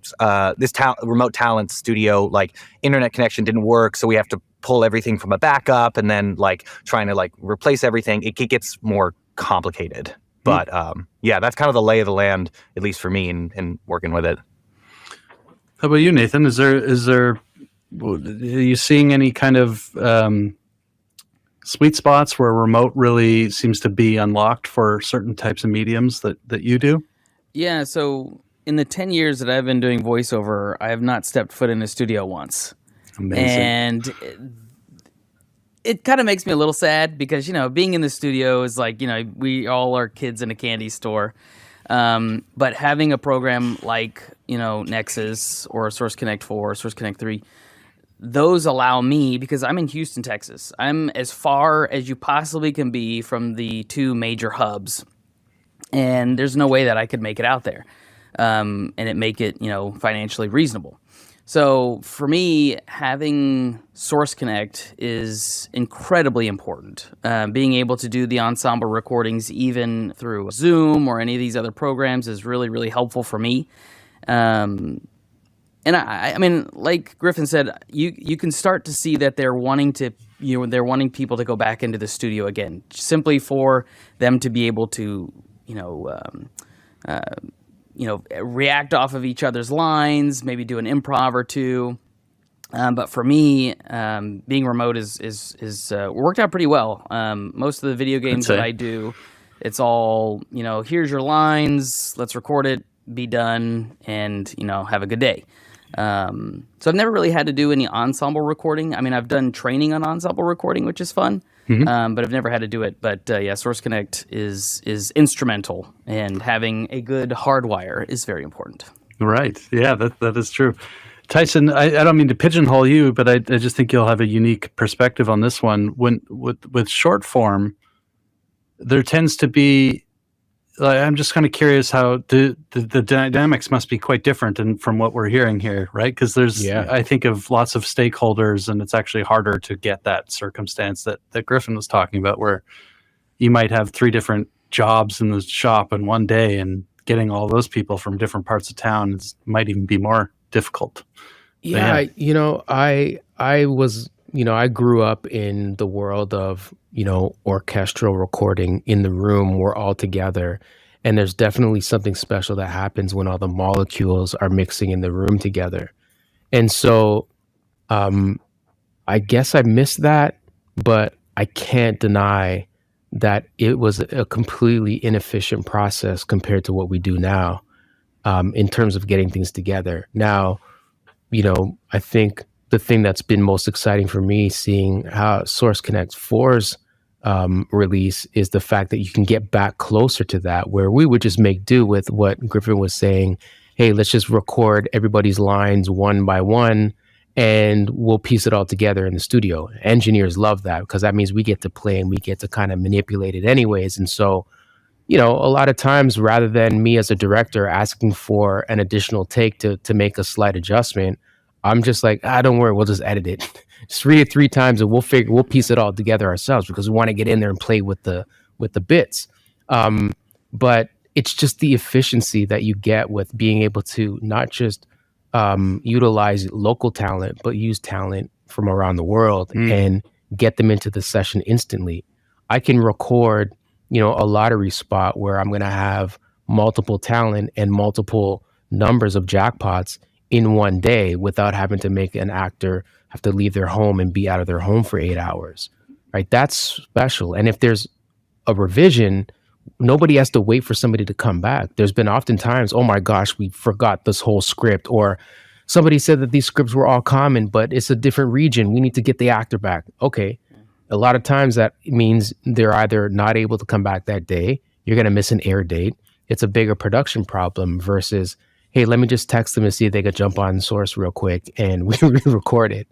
remote talent studio, like internet connection didn't work, so we have to pull everything from a backup, and then like trying to like replace everything. It gets more complicated. But yeah, that's kind of the lay of the land, at least for me, in working with it.
How about you, Nathan? Are you seeing any kind of sweet spots where remote really seems to be unlocked for certain types of mediums that you do?
Yeah, so in the 10 years that I've been doing voiceover, I have not stepped foot in a studio once.
Amazing.
And it kind of makes me a little sad because, being in the studio is like, we all are kids in a candy store. But having a program like, Nexus or Source Connect 4, Source Connect 3, those allow me, because I'm in Houston, Texas. I'm as far as you possibly can be from the two major hubs. And there's no way that I could make it out there and make it, financially reasonable. So for me, having Source Connect is incredibly important. Being able to do the ensemble recordings even through Zoom or any of these other programs is really, really helpful for me. And I mean, like Griffin said, you can start to see that they're wanting people to go back into the studio again, simply for them to be able to, react off of each other's lines, maybe do an improv or two. But for me, being remote is worked out pretty well. Most of the video games that I do, it's all, here's your lines, let's record it, be done, and, have a good day. So I've never really had to do any ensemble recording. I mean, I've done training on ensemble recording, which is fun. But I've never had to do it. But Source Connect is instrumental, and having a good hardwire is very important.
Right. Yeah, that is true. Tyson, I don't mean to pigeonhole you, but I just think you'll have a unique perspective on this one. With short form, there tends to be. I'm just kind of curious how the dynamics must be quite different from what we're hearing here, right? Because I think of lots of stakeholders, and it's actually harder to get that circumstance that Griffin was talking about, where you might have 3 different jobs in the shop in one day, and getting all those people from different parts of town might even be more difficult.
Yeah, I was, I grew up in the world of, orchestral recording in the room. We're all together. And there's definitely something special that happens when all the molecules are mixing in the room together. And so I guess I missed that, but I can't deny that it was a completely inefficient process compared to what we do now in terms of getting things together. Now, I think the thing that's been most exciting for me, seeing how Source Connect 4's release, is the fact that you can get back closer to that, where we would just make do with what Griffin was saying. Hey, let's just record everybody's lines one by one, and we'll piece it all together in the studio. Engineers love that because that means we get to play and we get to kind of manipulate it anyways. And so, a lot of times, rather than me as a director asking for an additional take to make a slight adjustment, I'm just like, don't worry, we'll just edit it. Just read it 3 times and we'll piece it all together ourselves because we want to get in there and play with the bits. But it's just the efficiency that you get with being able to not just utilize local talent, but use talent from around the world and get them into the session instantly. I can record, a lottery spot where I'm going to have multiple talent and multiple numbers of jackpots in one day without having to make an actor have to leave their home and be out of their home for 8 hours, right? That's special. And if there's a revision, nobody has to wait for somebody to come back. There's been oftentimes, oh my gosh, we forgot this whole script, or somebody said that these scripts were all common, but it's a different region. We need to get the actor back. Okay. A lot of times that means they're either not able to come back that day, you're going to miss an air date. It's a bigger production problem versus, hey, let me just text them and see if they could jump on Source real quick and we re-record it.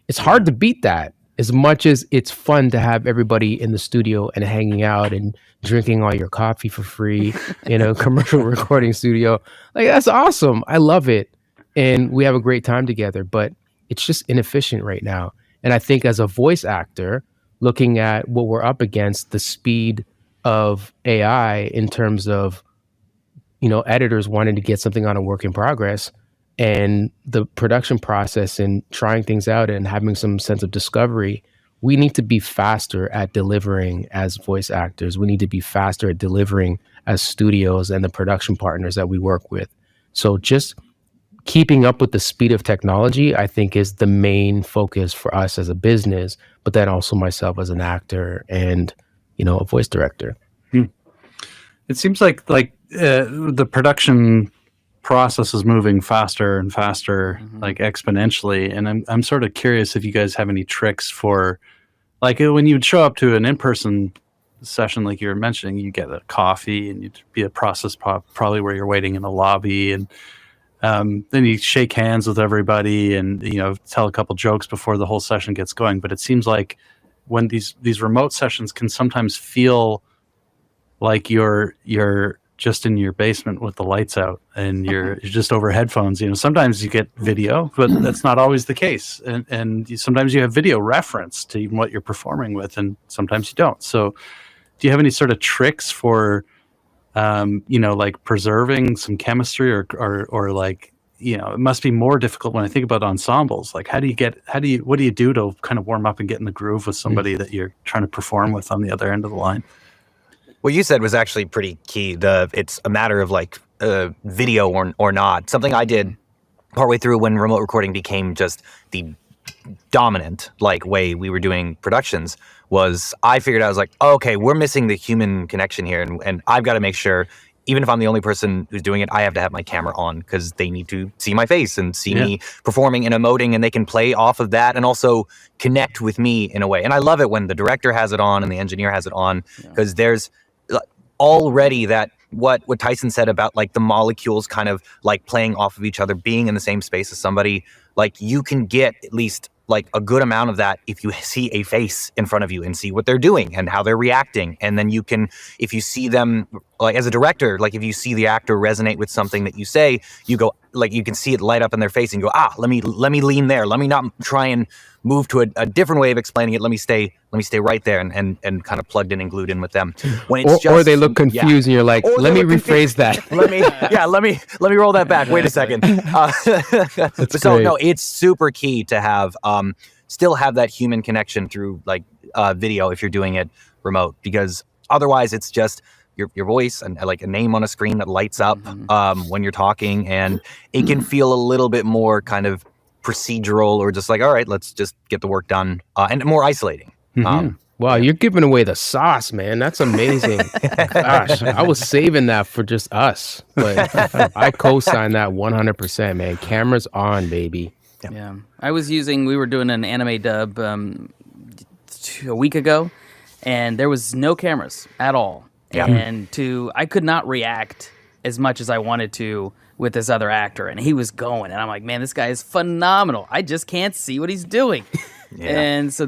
It's hard to beat that. As much as it's fun to have everybody in the studio and hanging out and drinking all your coffee for free in a commercial recording studio, like that's awesome. I love it. And we have a great time together, but it's just inefficient right now. And I think as a voice actor, looking at what we're up against, the speed of AI in terms of, editors wanting to get something on a work in progress, and the production process and trying things out and having some sense of discovery, we need to be faster at delivering as voice actors. We need to be faster at delivering as studios and the production partners that we work with. So just keeping up with the speed of technology, I think, is the main focus for us as a business, but then also myself as an actor and, a voice director.
It seems like the production process is moving faster and faster, like exponentially. And I'm sort of curious if you guys have any tricks for, like, when you would show up to an in-person session, like you were mentioning, you get a coffee and you'd be a process probably where you're waiting in a lobby, and then you shake hands with everybody and tell a couple jokes before the whole session gets going. But it seems like when these remote sessions can sometimes feel like you're just in your basement with the lights out and you're just over headphones. Sometimes you get video, but that's not always the case. And sometimes you have video reference to even what you're performing with, and sometimes you don't. So do you have any sort of tricks for like preserving some chemistry or like, it must be more difficult when I think about ensembles. Like, what do you do to kind of warm up and get in the groove with somebody that you're trying to perform with on the other end of the line?
What you said was actually pretty key. It's a matter of like video or not. Something I did partway through when remote recording became just the dominant way we were doing productions was I figured I was like, oh, okay, we're missing the human connection here, and I've got to make sure, even if I'm the only person who's doing it, I have to have my camera on because they need to see my face and see me performing and emoting, and they can play off of that and also connect with me in a way. And I love it when the director has it on and the engineer has it on, because there's already that what Tyson said about like the molecules kind of like playing off of each other, being in the same space as somebody, like you can get at least like a good amount of that if you see a face in front of you and see what they're doing and how they're reacting. And then you can, if you see them, like as a director, like if you see the actor resonate with something that you say, you go, like you can see it light up in their face and you go, let me lean there. Let me not try and move to a different way of explaining it. Let me stay right there and kind of plugged in and glued in with them. When it's
or they look confused and you're like, let me rephrase that.
let me roll that back. Wait a second. No, it's super key to have still have that human connection through like video if you're doing it remote, because otherwise it's just your voice and like a name on a screen that lights up when you're talking, and it can feel a little bit more kind of procedural or just like, all right, let's just get the work done, and more isolating.
Wow, you're giving away the sauce, man. That's amazing. Gosh, I was saving that for just us, but I co-sign that 100%, man. Cameras on, baby.
Yeah. We were doing an anime dub a week ago, and there was no cameras at all. Yeah. And I could not react as much as I wanted to with this other actor, and he was going, and I'm like, man, this guy is phenomenal. I just can't see what he's doing. And so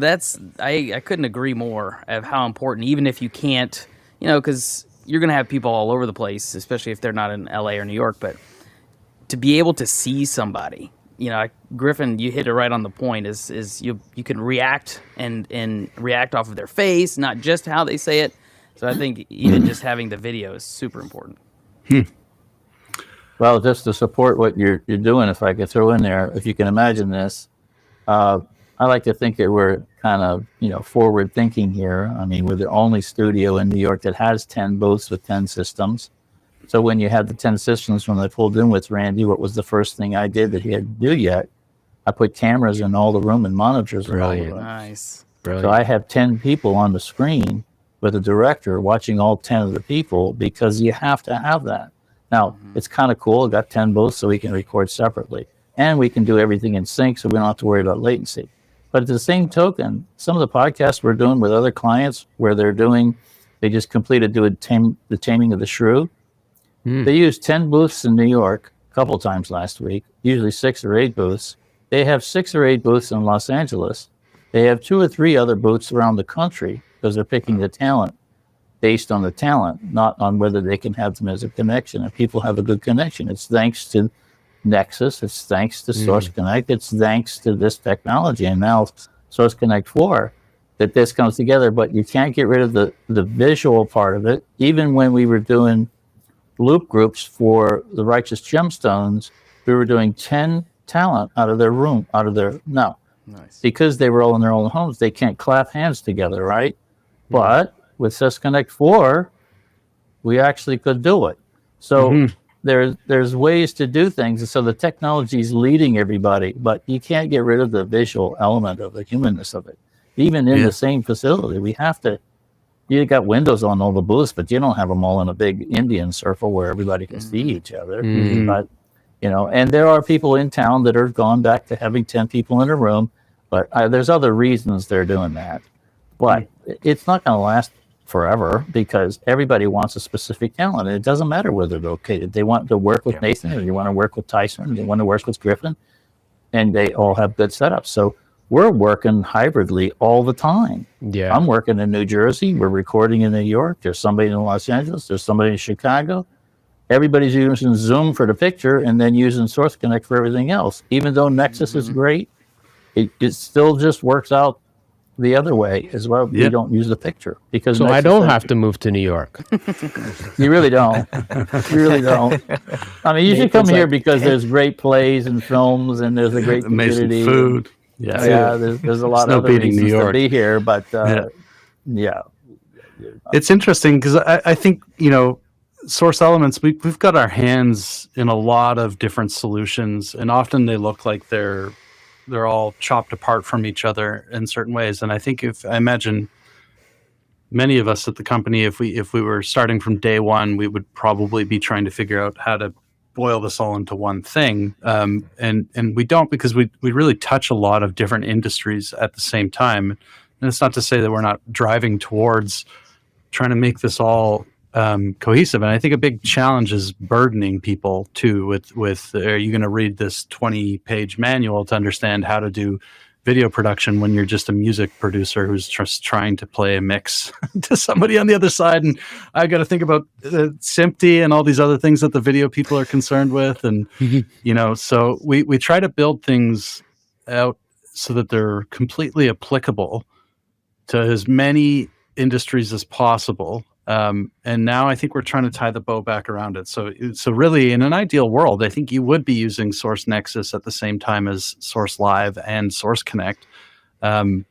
I couldn't agree more of how important, even if you can't, because you're going to have people all over the place, especially if they're not in LA or New York, but to be able to see somebody, Griffin, you hit it right on the point, is you can react and react off of their face, not just how they say it. So I think even just having the video is super important.
Well, just to support what you're doing, if I could throw in there, if you can imagine this, I like to think that we're kind of, forward thinking here. I mean, we're the only studio in New York that has 10 booths with 10 systems. So when you had the 10 systems, when I pulled in with Randy, what was the first thing I did that he hadn't do yet? I put cameras in all the room and monitors in all the room.
Nice.
So I have 10 people on the screen with a director watching all 10 of the people, because you have to have that. Now, it's kind of cool. I got 10 booths so we can record separately. And we can do everything in sync so we don't have to worry about latency. But at the same token, some of the podcasts we're doing with other clients where they just completed doing the Taming of the Shrew. They used 10 booths in New York a couple times last week, usually 6 or 8 booths. They have 6 or 8 booths in Los Angeles. They have 2 or 3 other booths around the country because they're picking the talent based on the talent, not on whether they can have them as a connection. And people have a good connection. It's thanks to Nexus. It's thanks to Source Connect. It's thanks to this technology. And now Source Connect 4, that this comes together. But you can't get rid of the visual part of it. Even when we were doing loop groups for the Righteous Gemstones, we were doing 10 talent out of their room, Nice. Because they were all in their own homes, they can't clap hands together, right? But with Source Connect 4, we actually could do it. So there's ways to do things, and so the technology is leading everybody, but you can't get rid of the visual element of the humanness of it. Even in the same facility, we have to. You got windows on all the booths, but you don't have them all in a big Indian circle where everybody can see each other. But and there are people in town that are gone back to having 10 people in a room, but there's other reasons they're doing that. But it's not going to last forever because everybody wants a specific talent, and it doesn't matter where they're located. They want to work with Nathan, or they want to work with Tyson, or they want to work with Griffin, and they all have good setups. So we're working hybridly all the time.
Yeah.
I'm working in New Jersey. We're recording in New York. There's somebody in Los Angeles. There's somebody in Chicago. Everybody's using Zoom for the picture and then using Source Connect for everything else. Even though Nexus is great, it still just works out the other way as well. You don't use the picture because
so I don't have to move to New York.
You really don't. You really don't. I mean, you should come here because there's great plays and films, and there's a great
amazing
community.
food.
Yeah, there's a lot of other reasons to be here, but
it's interesting because I think Source Elements, we've got our hands in a lot of different solutions, and often they look like they're all chopped apart from each other in certain ways. And I think I imagine many of us at the company, if we were starting from day one, we would probably be trying to figure out how to boil this all into one thing. And we don't, because we really touch a lot of different industries at the same time. And it's not to say that we're not driving towards trying to make this all cohesive. And I think a big challenge is burdening people too with are you going to read this 20-page manual to understand how to do video production when you're just a music producer who's just trying to play a mix to somebody on the other side, and I've got to think about SMPTE and all these other things that the video people are concerned with, and so we try to build things out so that they're completely applicable to as many industries as possible. And now I think we're trying to tie the bow back around it. So really, in an ideal world, I think you would be using Source Nexus at the same time as Source Live and Source Connect. I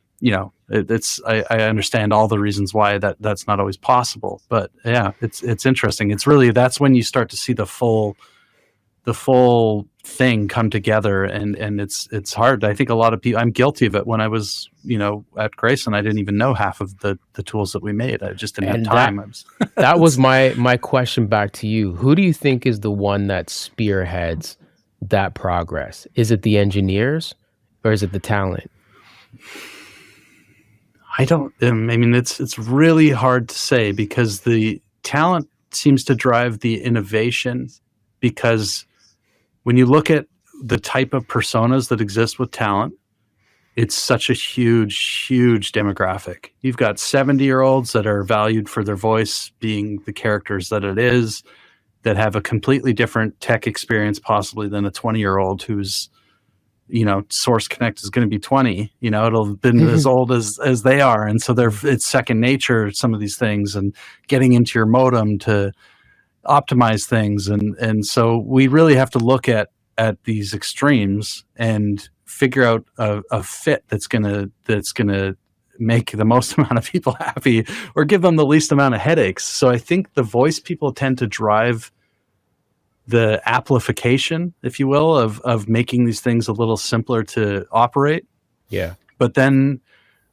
understand all the reasons why that's not always possible, but yeah, it's interesting. It's really, that's when you start to see the full thing come together, and it's hard. I think a lot of people, I'm guilty of it. When I was at Grayson, I didn't even know half of the tools that we made. I just didn't have time.
That was my question back to you. Who do you think is the one that spearheads that progress? Is it the engineers or is it the talent?
I don't. I mean, it's really hard to say because the talent seems to drive the innovation, because when you look at the type of personas that exist with talent, it's such a huge, huge demographic. You've got 70-year-olds that are valued for their voice being the characters that it is, that have a completely different tech experience possibly than a 20-year-old who's, Source Connect is going to be 20. It'll have been as old as they are. And so it's second nature, some of these things, and getting into your modem to optimize things. And so we really have to look at these extremes and figure out a fit that's gonna make the most amount of people happy or give them the least amount of headaches. So I think the voice people tend to drive the amplification, if you will, of making these things a little simpler to operate.
Yeah.
But then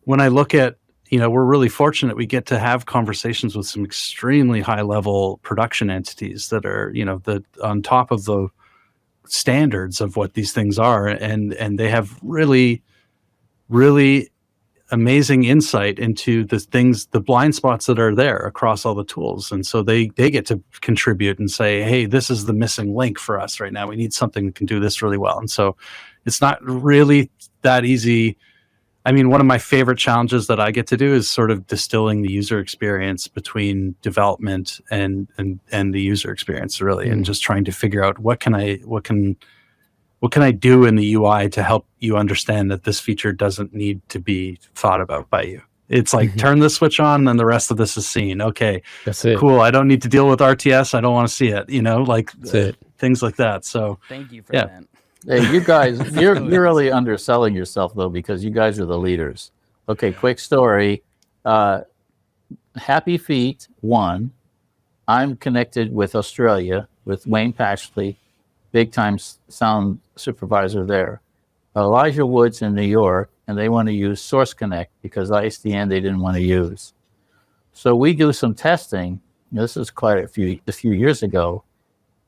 when I look at, we're really fortunate we get to have conversations with some extremely high level production entities that are, on top of the standards of what these things are, and they have really, really amazing insight into the blind spots that are there across all the tools. And so they get to contribute and say, hey, this is the missing link for us right now. We need something that can do this really well. And so it's not really that easy. I mean, one of my favorite challenges that I get to do is sort of distilling the user experience between development and the user experience, really, and just trying to figure out what can I do in the UI to help you understand that this feature doesn't need to be thought about by you. It's like turn the switch on, and the rest of this is seen. Okay,
that's it.
Cool. I don't need to deal with RTS. I don't want to see it.
That's it.
Things like that. So
thank you for that.
Hey, you guys, you're really underselling yourself though, because you guys are the leaders. Okay, quick story. Happy Feet 1. I'm connected with Australia with Wayne Patchley, big time sound supervisor there, Elijah Woods in New York, and they want to use Source Connect because ISDN they didn't want to use. So we do some testing. This is quite a few years ago,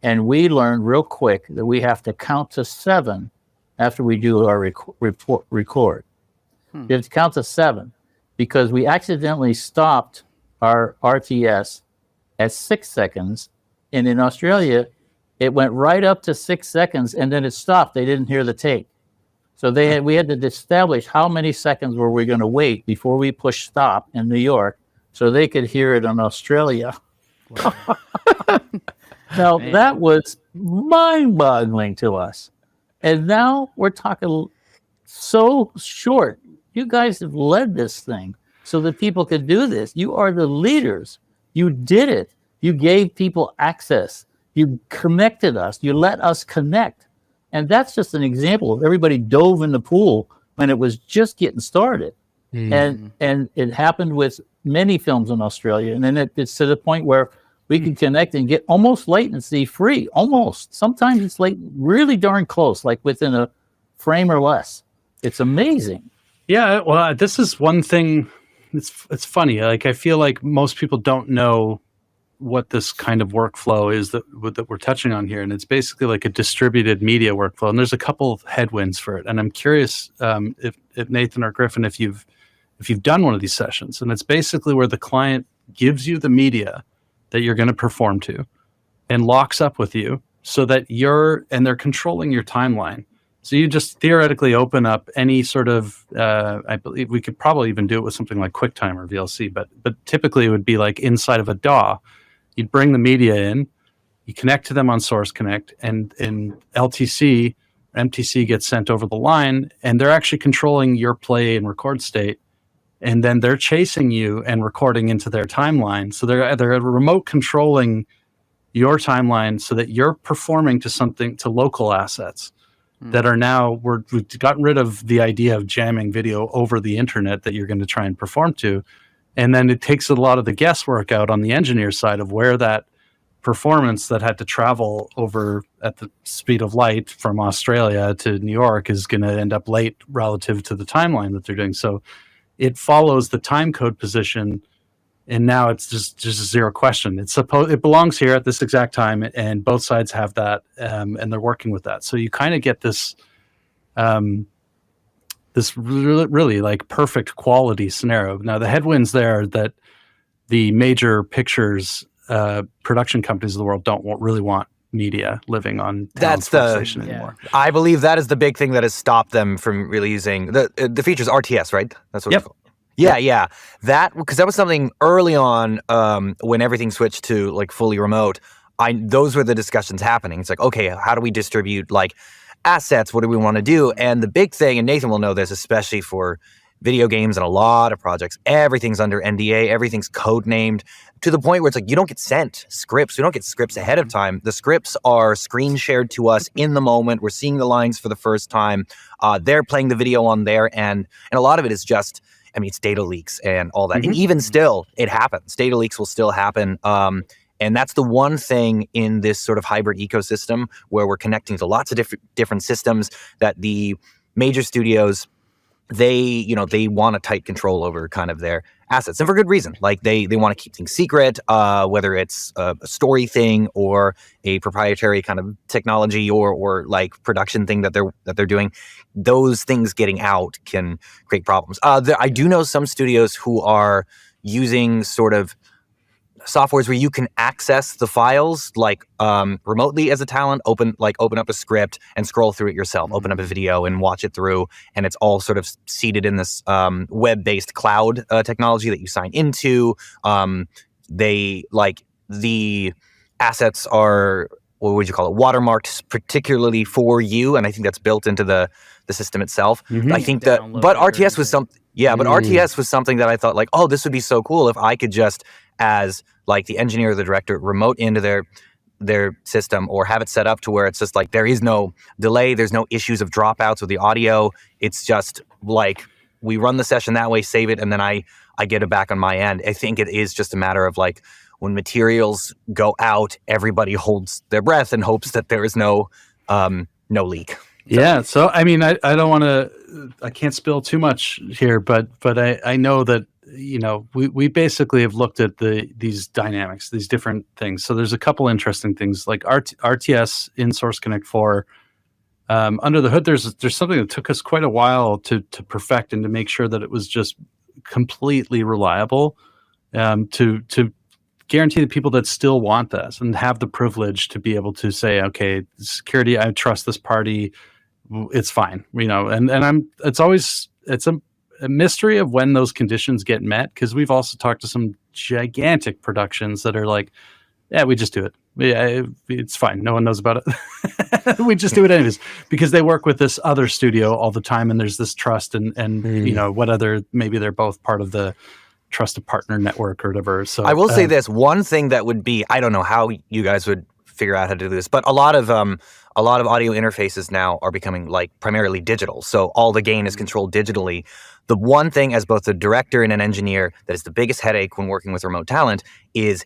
and we learned real quick that we have to count to 7 after we do our record. You have to count to 7 because we accidentally stopped our RTS at 6 seconds, and in Australia, it went right up to 6 seconds, and then it stopped. They didn't hear the tape. So we had to establish how many seconds were we going to wait before we push stop in New York so they could hear it in Australia. Wow. Now, that was mind-boggling to us. And now we're talking so short. You guys have led this thing so that people could do this. You are the leaders. You did it. You gave people access. You connected us. You let us connect. And that's just an example of everybody dove in the pool when it was just getting started. And it happened with many films in Australia. And then it's to the point where we can connect and get almost latency free. Almost. Sometimes it's like really darn close, like within a frame or less. It's amazing.
Yeah, well, this is one thing. It's funny. Like, I feel like most people don't know what this kind of workflow is that we're touching on here, and it's basically like a distributed media workflow. And there's a couple of headwinds for it. And I'm curious if Nathan or Griffin, if you've done one of these sessions, and it's basically where the client gives you the media that you're going to perform to, and locks up with you so that they're controlling your timeline. So you just theoretically open up any sort of, I believe we could probably even do it with something like QuickTime or VLC, but typically it would be like inside of a DAW. You'd bring the media in, you connect to them on Source Connect, and MTC gets sent over the line, and they're actually controlling your play and record state, and then they're chasing you and recording into their timeline. So they're remote controlling your timeline so that you're performing to local assets that are now, we've gotten rid of the idea of jamming video over the internet that you're going to try and perform to. And then it takes a lot of the guesswork out on the engineer side of where that performance that had to travel over at the speed of light from Australia to New York is going to end up late relative to the timeline that they're doing. So it follows the time code position, and now it's just zero question. It belongs here at this exact time, and both sides have that, and they're working with that. So you kind of get this this really like perfect quality scenario. Now the headwinds there are that the major pictures production companies of the world don't really want media living on station anymore.
I believe that is the big thing that has stopped them from really using the features RTS, right? That's what.
Yep.
It's called. Yeah. That, because that was something early on when everything switched to like fully remote. Those were the discussions happening. It's like, okay, how do we distribute like assets? What do we want to do? And the big thing, and Nathan will know this, especially for video games and a lot of projects, everything's under NDA, everything's code named to the point where it's like you don't get sent scripts. We don't get scripts ahead of time. The scripts are screen shared to us in the moment. We're seeing the lines for the first time. They're playing the video on their end. And a lot of it is just, I mean, it's data leaks and all that.
Mm-hmm.
And even still, it happens. Data leaks will still happen. And that's the one thing in this sort of hybrid ecosystem where we're connecting to lots of different systems that the major studios, they want a tight control over kind of their assets, and for good reason. Like they want to keep things secret, whether it's a story thing or a proprietary kind of technology or like production thing that they're doing. Those things getting out can create problems. I do know some studios who are using sort of softwares where you can access the files like remotely as a talent, open up a script and scroll through it yourself, open up a video and watch it through, and it's all sort of seated in this web-based cloud technology that you sign into. They like the assets are, what would you call it, watermarked particularly for you, and I think that's built into the system itself.
Mm-hmm.
I think that, but RTS was something. Yeah, but RTS was something that I thought like, oh, this would be so cool if I could just, as like the engineer or the director, remote into their system or have it set up to where it's just like there is no delay, there's no issues of dropouts with the audio. It's just like we run the session that way, save it, and then I get it back on my end. I think it is just a matter of like when materials go out, everybody holds their breath and hopes that there is no leak.
Yeah. So, I mean, I don't want to, I can't spill too much here, but I know that, you know, we basically have looked at these dynamics, these different things. So there's a couple interesting things like RTS in Source Connect 4. Under the hood, there's something that took us quite a while to perfect and to make sure that it was just completely reliable, to guarantee the people that still want this and have the privilege to be able to say, okay, security, I trust this party, it's fine, you know. And it's a mystery of when those conditions get met, because we've also talked to some gigantic productions that are like, yeah, we just do it. Yeah, it's fine. No one knows about it. We just do it anyways, because they work with this other studio all the time, and there's this trust and you know, maybe they're both part of the trusted partner network or whatever. So
I will say this one thing that would be, I don't know how you guys would figure out how to do this, but a lot of audio interfaces now are becoming like primarily digital. So all the gain is controlled digitally. The one thing as both a director and an engineer that is the biggest headache when working with remote talent is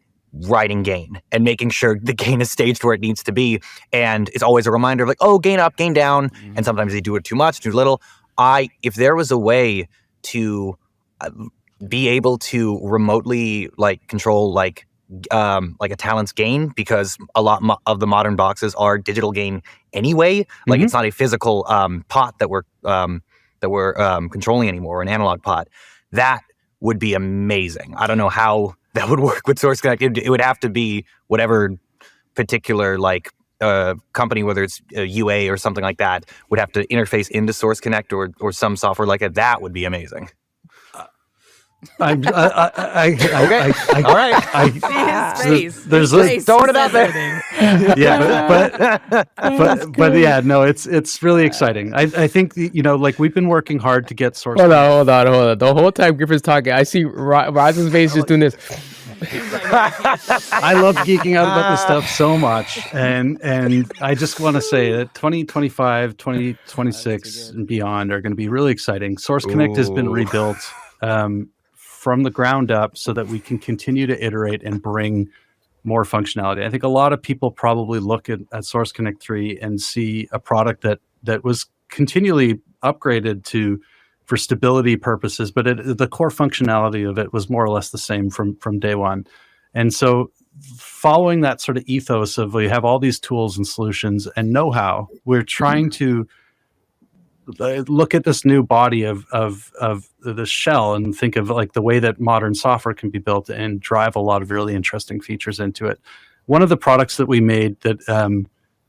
writing gain and making sure the gain is staged where it needs to be. And it's always a reminder of like, oh, gain up, gain down. And sometimes they do it too much, too little. If there was a way to be able to remotely like control like a talent's gain, because a lot of the modern boxes are digital gain anyway. Like it's not a physical pot that we're controlling anymore, or an analog pot. That would be amazing. I don't know how that would work with Source Connect. It would have to be whatever particular like company, whether it's UA or something like that, would have to interface into Source Connect or some software like that. That would be amazing.
Okay.
All right.
There's
throwing it out there.
Yeah, but yeah, no, it's really exciting. I think, you know, like we've been working hard to get Source.
Hold on. The whole time Griffin's talking, I see Rosin's face just doing this.
I love geeking out about this stuff so much, and I just want to say that 2025, 2026, and beyond are going to be really exciting. Source Connect has been rebuilt from the ground up so that we can continue to iterate and bring more functionality. I think a lot of people probably look at Source Connect 3 and see a product that was continually upgraded for stability purposes, but the core functionality of it was more or less the same from day one. And so following that sort of ethos of we have all these tools and solutions and know-how, we're trying to look at this new body of the shell and think of like the way that modern software can be built and drive a lot of really interesting features into it. One of the products that we made that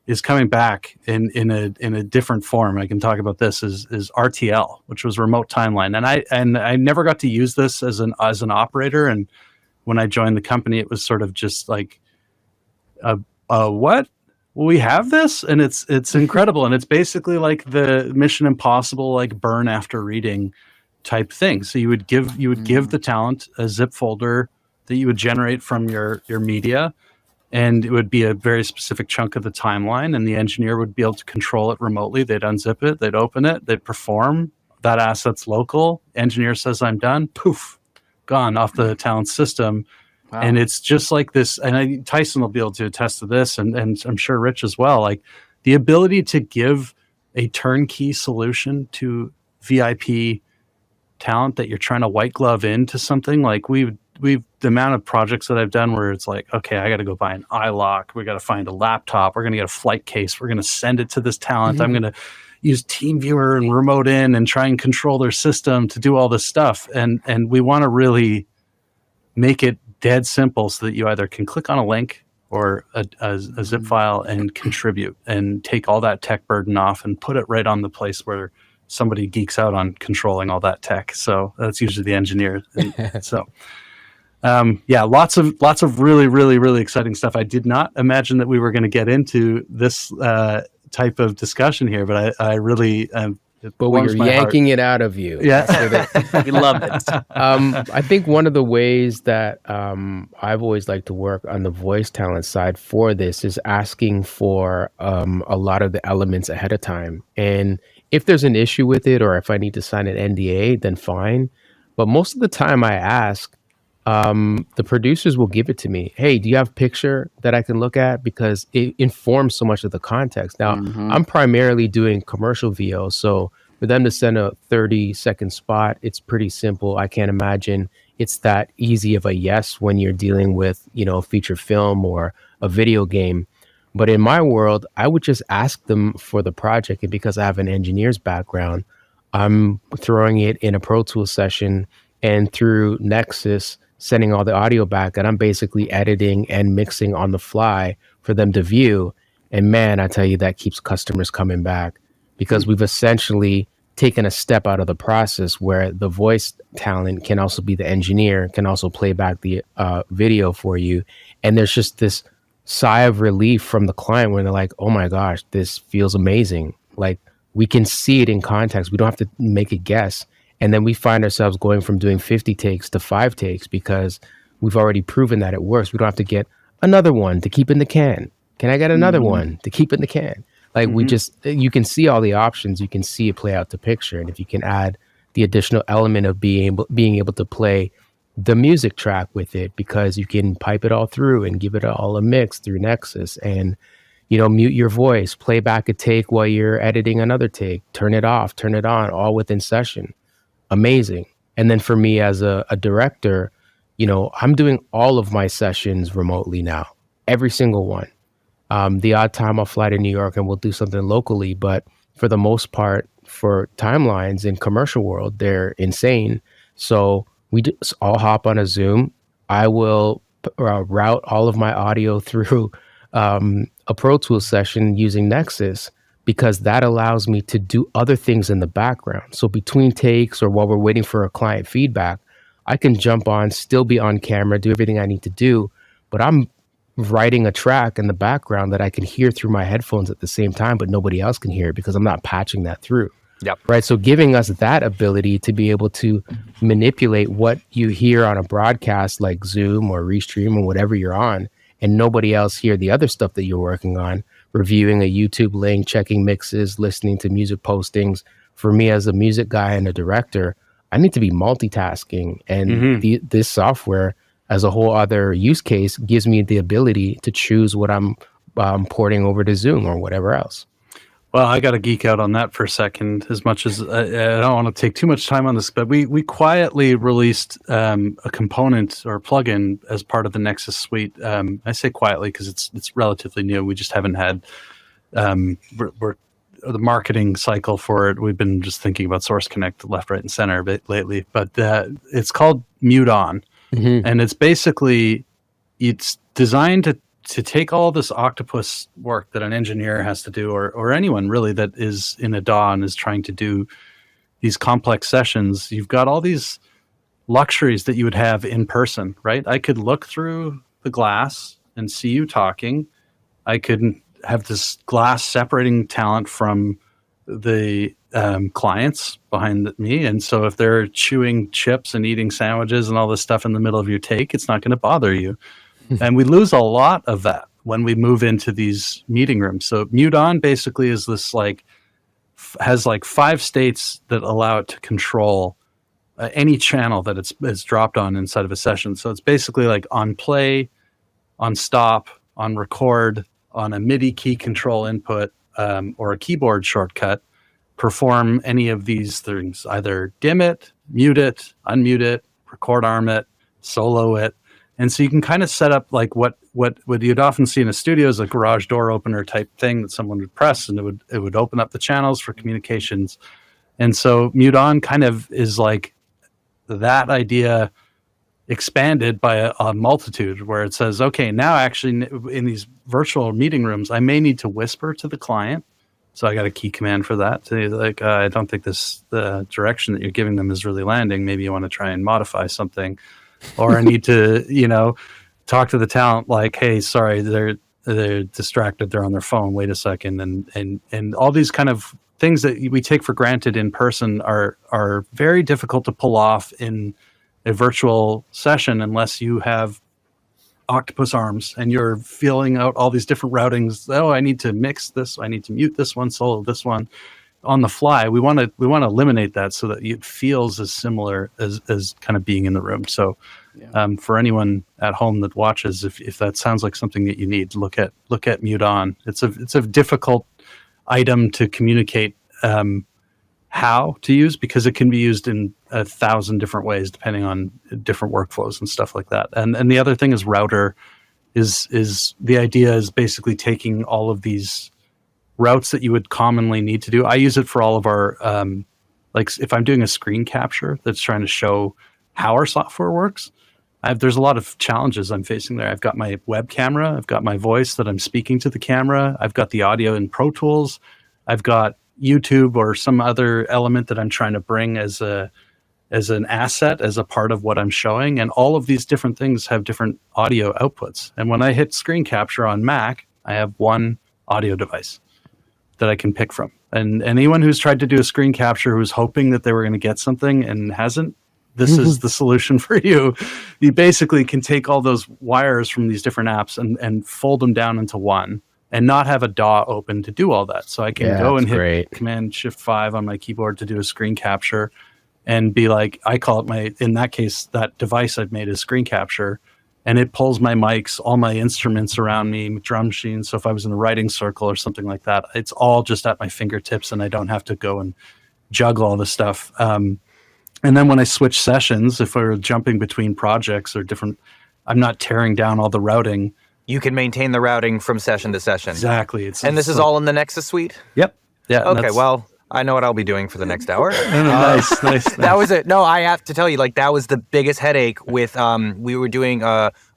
is coming back in a different form, I can talk about this, is RTL, which was Remote Timeline. And I never got to use this as an operator. And when I joined the company, it was sort of just like, what? Well, we have this, and it's incredible, and it's basically like the Mission Impossible like burn after reading type thing. So you would give the talent a zip folder that you would generate from your media, and it would be a very specific chunk of the timeline, and the engineer would be able to control it remotely. They'd unzip it, they'd open it, they'd perform. That asset's local. Engineer says, I'm done. Poof, gone off the talent system. Wow. And it's just like this, and Tyson will be able to attest to this, and I'm sure Rich as well, like the ability to give a turnkey solution to VIP talent that you're trying to white glove into something. Like we've the amount of projects that I've done where it's like, okay, I got to go buy an iLock, we got to find a laptop, we're going to get a flight case, we're going to send it to this talent, I'm going to use TeamViewer and remote in and try and control their system to do all this stuff, and we want to really make it dead simple so that you either can click on a link or a zip file and contribute and take all that tech burden off and put it right on the place where somebody geeks out on controlling all that tech. So that's usually the engineer. So lots of really, really, really exciting stuff. I did not imagine that we were going to get into this type of discussion here, but I really
but we are yanking it out of you.
Yeah.
We love it.
I think one of the ways that I've always liked to work on the voice talent side for this is asking for a lot of the elements ahead of time. And if there's an issue with it, or if I need to sign an NDA, then fine. But most of the time I ask, the producers will give it to me. Hey, do you have a picture that I can look at? Because it informs so much of the context. Now, I'm primarily doing commercial VO. So for them to send a 30-second spot, it's pretty simple. I can't imagine it's that easy of a yes when you're dealing with, a feature film or a video game. But in my world, I would just ask them for the project. And because I have an engineer's background, I'm throwing it in a Pro Tools session and through Nexus, sending all the audio back, and I'm basically editing and mixing on the fly for them to view. And man, I tell you, that keeps customers coming back because we've essentially taken a step out of the process where the voice talent can also be the engineer, can also play back the video for you. And there's just this sigh of relief from the client when they're like, oh my gosh, this feels amazing. Like we can see it in context. We don't have to make a guess. And then we find ourselves going from doing 50 takes to 5 takes because we've already proven that it works. We don't have to get another one to keep in the can. Can I get another one to keep in the can? Like you can see all the options. You can see it play out the picture. And if you can add the additional element of being able to play the music track with it, because you can pipe it all through and give it all a mix through Nexus and, mute your voice, play back a take while you're editing another take, turn it off, turn it on, all within session. Amazing. And then for me as a director, I'm doing all of my sessions remotely now, every single one. The odd time I'll fly to New York and we'll do something locally, but for the most part, for timelines in commercial world, they're insane. So we just all hop on a Zoom. I will route all of my audio through a Pro Tools session using Nexus, because that allows me to do other things in the background. So between takes or while we're waiting for a client feedback, I can jump on, still be on camera, do everything I need to do, but I'm writing a track in the background that I can hear through my headphones at the same time, but nobody else can hear it because I'm not patching that through.
Yep.
Right. So giving us that ability to be able to manipulate what you hear on a broadcast like Zoom or Restream or whatever you're on, and nobody else hear the other stuff that you're working on, reviewing a YouTube link, checking mixes, listening to music postings. For me as a music guy and a director, I need to be multitasking. And this software as a whole other use case gives me the ability to choose what I'm porting over to Zoom or whatever else.
Well, I got to geek out on that for a second, as much as I don't want to take too much time on this, but we quietly released a component or plugin as part of the Nexus suite. I say quietly because it's relatively new. We just haven't had we're the marketing cycle for it. We've been just thinking about Source Connect left, right, and center a bit lately. But it's called Mute On, and it's basically designed to take all this octopus work that an engineer has to do, or anyone really that is in a DAW and is trying to do these complex sessions. You've got all these luxuries that you would have in person, right? I could look through the glass and see you talking. I could have this glass separating talent from the clients behind me. And so if they're chewing chips and eating sandwiches and all this stuff in the middle of your take, it's not going to bother you. And we lose a lot of that when we move into these meeting rooms. So Mute On basically is this has 5 states that allow it to control any channel that it's dropped on inside of a session. So it's basically like on play, on stop, on record, on a MIDI key control input, or a keyboard shortcut, perform any of these things, either dim it, mute it, unmute it, record arm it, solo it. And so you can kind of set up like what you'd often see in a studio is a garage door opener type thing that someone would press, and it would open up the channels for communications. And so Mute On kind of is like that idea expanded by a multitude, where it says, okay, now actually in these virtual meeting rooms, I may need to whisper to the client. So I got a key command for that. To like, I don't think the direction that you're giving them is really landing. Maybe you want to try and modify something. Or I need to, talk to the talent like, hey, sorry, they're distracted, they're on their phone. Wait a second, and all these kind of things that we take for granted in person are very difficult to pull off in a virtual session unless you have octopus arms and you're feeling out all these different routings. Oh, I need to mix this. I need to mute this one, solo this one. On the fly, we want to eliminate that so that it feels as similar as kind of being in the room. So
For anyone at home that watches, if that sounds like something that you need, look at Mute On. It's a difficult item to communicate how to use, because it can be used in 1,000 different ways depending on different workflows and stuff like that. And the other thing is router is the idea is basically taking all of these routes that you would commonly need to do. I use it for all of our like if I'm doing a screen capture that's trying to show how our software works. There's a lot of challenges I'm facing there. I've got my web camera, I've got my voice that I'm speaking to the camera, I've got the audio in Pro Tools, I've got YouTube or some other element that I'm trying to bring as an asset, as a part of what I'm showing. And all of these different things have different audio outputs. And when I hit screen capture on Mac, I have one audio device that I can pick from. And anyone who's tried to do a screen capture who's hoping that they were going to get something and hasn't, this is the solution for you. You basically can take all those wires from these different apps and fold them down into one and not have a DAW open to do all that. So I can go and hit Command-Shift-5 on my keyboard to do a screen capture and be like, I call it in that case, that device I've made is screen capture, and it pulls my mics, all my instruments around me, drum machines. So if I was in a writing circle or something like that, it's all just at my fingertips and I don't have to go and juggle all this stuff. And then when I switch sessions, if we're jumping between projects or different, I'm not tearing down all the routing.
You can maintain the routing from session to session.
Exactly.
And this is all in the Nexus suite?
Yep. Yeah.
Okay, well, I know what I'll be doing for the next hour.
Nice.
That was it. No, I have to tell you, like, that was the biggest headache with, we were doing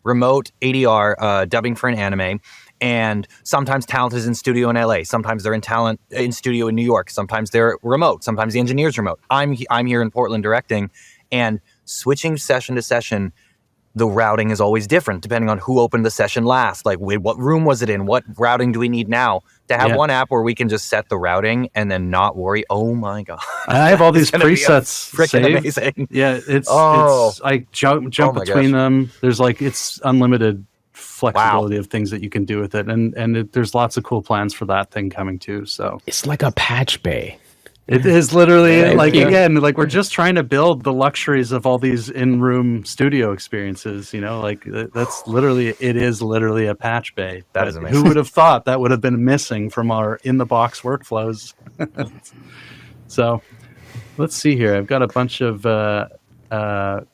remote ADR dubbing for an anime. And sometimes talent is in studio in LA. Sometimes they're in studio in New York. Sometimes they're remote. Sometimes the engineer's remote. I'm here in Portland directing, and switching session to session, the routing is always different depending on who opened the session last. Like, what room was it in? What routing do we need now? To have one app where we can just set the routing and then not worry. Oh my god!
I have all these presets.
Freaking amazing.
Yeah, it's I jump between them. There's it's unlimited flexibility of things that you can do with it, and there's lots of cool plans for that thing coming too. So
it's like a patch bay.
It is literally we're just trying to build the luxuries of all these in-room studio experiences. That's literally a patch bay.
That is amazing.
Who would have thought that would have been missing from our in-the-box workflows? So let's see here. I've got a bunch of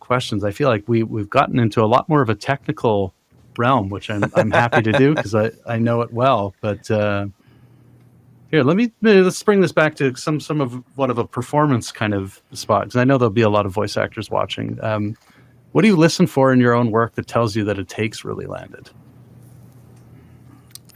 questions. I feel like we've gotten into a lot more of a technical realm, which I'm happy to do because I know it well. But here, let's bring this back to some of what of a performance kind of spot, because I know there'll be a lot of voice actors watching. What do you listen for in your own work that tells you that a take's really landed?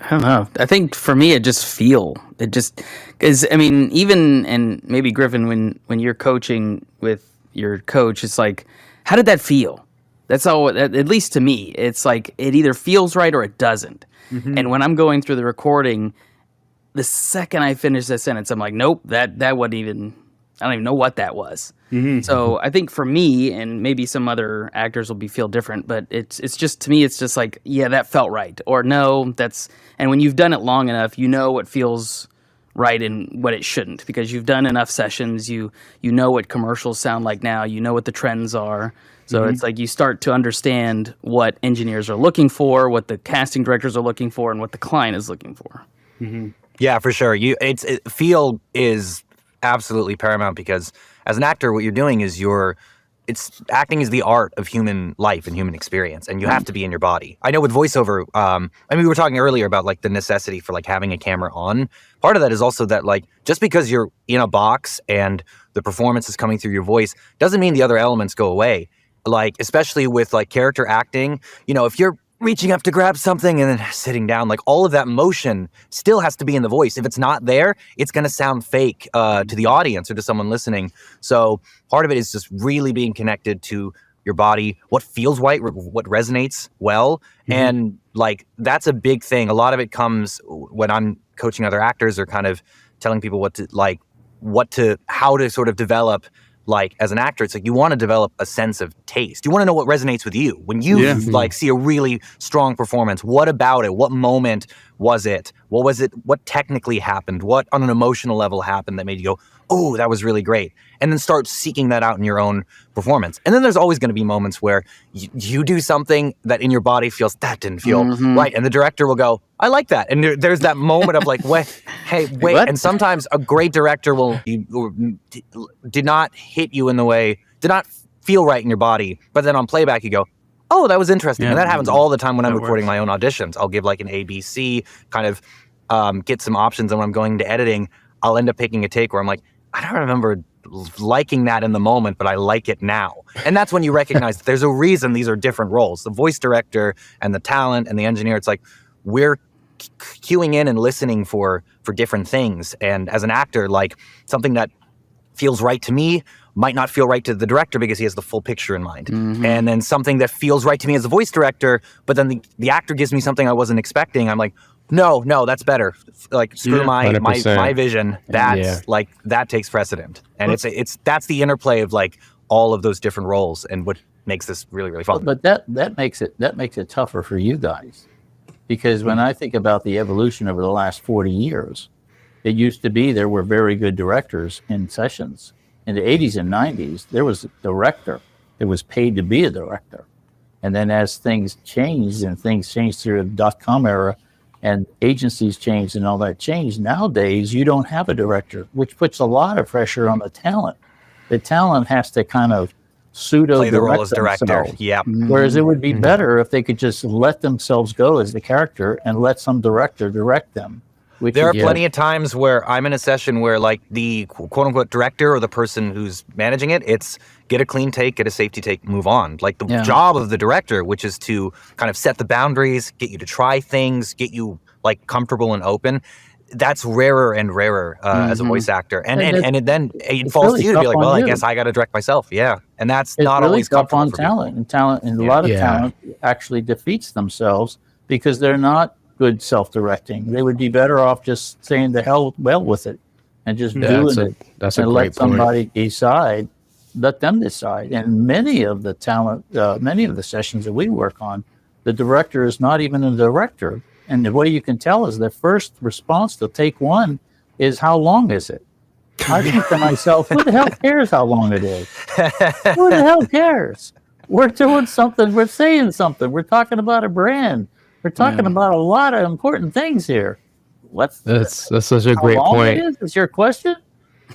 I don't know. I think for me, it just because even, and maybe Griffin, when you're coaching with your coach, it's like, how did that feel? That's all. At least to me, it's like it either feels right or it doesn't. Mm-hmm. And when I'm going through the recording, the second I finish that sentence, I'm like, nope, that wasn't even. I don't even know what that was. Mm-hmm. So I think for me, and maybe some other actors will feel different, but it's just, to me, it's just like, yeah, that felt right, or no, that's. And when you've done it long enough, you know what feels right and what it shouldn't, because you've done enough sessions. You know what commercials sound like now. You know what the trends are. So it's like you start to understand what engineers are looking for, what the casting directors are looking for, and what the client is looking for.
Mm-hmm. Yeah, for sure. Feel is absolutely paramount, because as an actor, what you're doing is acting is the art of human life and human experience, and you have to be in your body. I know with voiceover, we were talking earlier about the necessity for having a camera on. Part of that is also that just because you're in a box and the performance is coming through your voice doesn't mean the other elements go away. Especially with character acting, if you're reaching up to grab something and then sitting down, all of that motion still has to be in the voice. If it's not there, it's going to sound fake to the audience or to someone listening. So part of it is just really being connected to your body, what feels right, what resonates well. Mm-hmm. And that's a big thing. A lot of it comes when I'm coaching other actors or kind of telling people how to sort of develop. As an actor, it's you want to develop a sense of taste. You want to know what resonates with you. When you see a really strong performance, what about it? What moment was it? What was it? What technically happened? What on an emotional level happened that made you go, oh, that was really great? And then start seeking that out in your own performance. And then there's always going to be moments where you do something that in your body feels, that didn't feel right. And the director will go, I like that. And there's that moment of like, wait. And sometimes a great director did not hit you in the way, did not feel right in your body. But then on playback, you go, oh, that was interesting. And that happens all the time when I'm recording my own auditions. I'll give like an ABC, kind of get some options. And when I'm going to editing, I'll end up picking a take where I'm like, I don't remember liking that in the moment, but I like it now. And that's when you recognize that there's a reason these are different roles. The voice director and the talent and the engineer, it's like we're queuing in and listening for different things. And as an actor, like something that feels right to me might not feel right to the director because he has the full picture in mind. And then something that feels right to me as a voice director, but then the actor gives me something I wasn't expecting. I'm like, no, that's better. Like screw my vision. That's like that takes precedent. And that's the interplay of like all of those different roles and what makes this really, really fun.
But that makes it tougher for you guys, because when I think about the evolution over the last 40 years, it used to be there were very good directors in sessions. In the 80s and 90s, there was a director that was paid to be a director. And then as things changed and things changed through the .com era and agencies changed and all that changed, nowadays you don't have a director, which puts a lot of pressure on the talent. The talent has to kind of
play the role as director. Yeah.
Whereas it would be better if they could just let themselves go as the character and let some director direct them.
There are plenty of times where I'm in a session where like the quote unquote director or the person who's managing it, it's get a clean take, get a safety take, move on. Like the job of the director, which is to kind of set the boundaries, get you to try things, get you like comfortable and open. That's rarer and rarer as a voice actor. And then it falls
really
to you to be like, well, I
you.
guess I got to direct myself. Yeah. And that's
It's
not
really
always
tough
comfortable
on
for
talent. And a lot of talent actually defeats themselves because they're not good self-directing. They would be better off just saying the hell well with it and just doing it.
That's a
and
great
let somebody decide. Let them decide. And many of the sessions that we work on, the director is not even a director. And the way you can tell is the first response to take one is, how long is it? I think to myself, who the hell cares how long it is? Who the hell cares? We're doing something. We're saying something. We're talking about a brand. We're talking about a lot of important things here.
That's such a great point.
Is your question?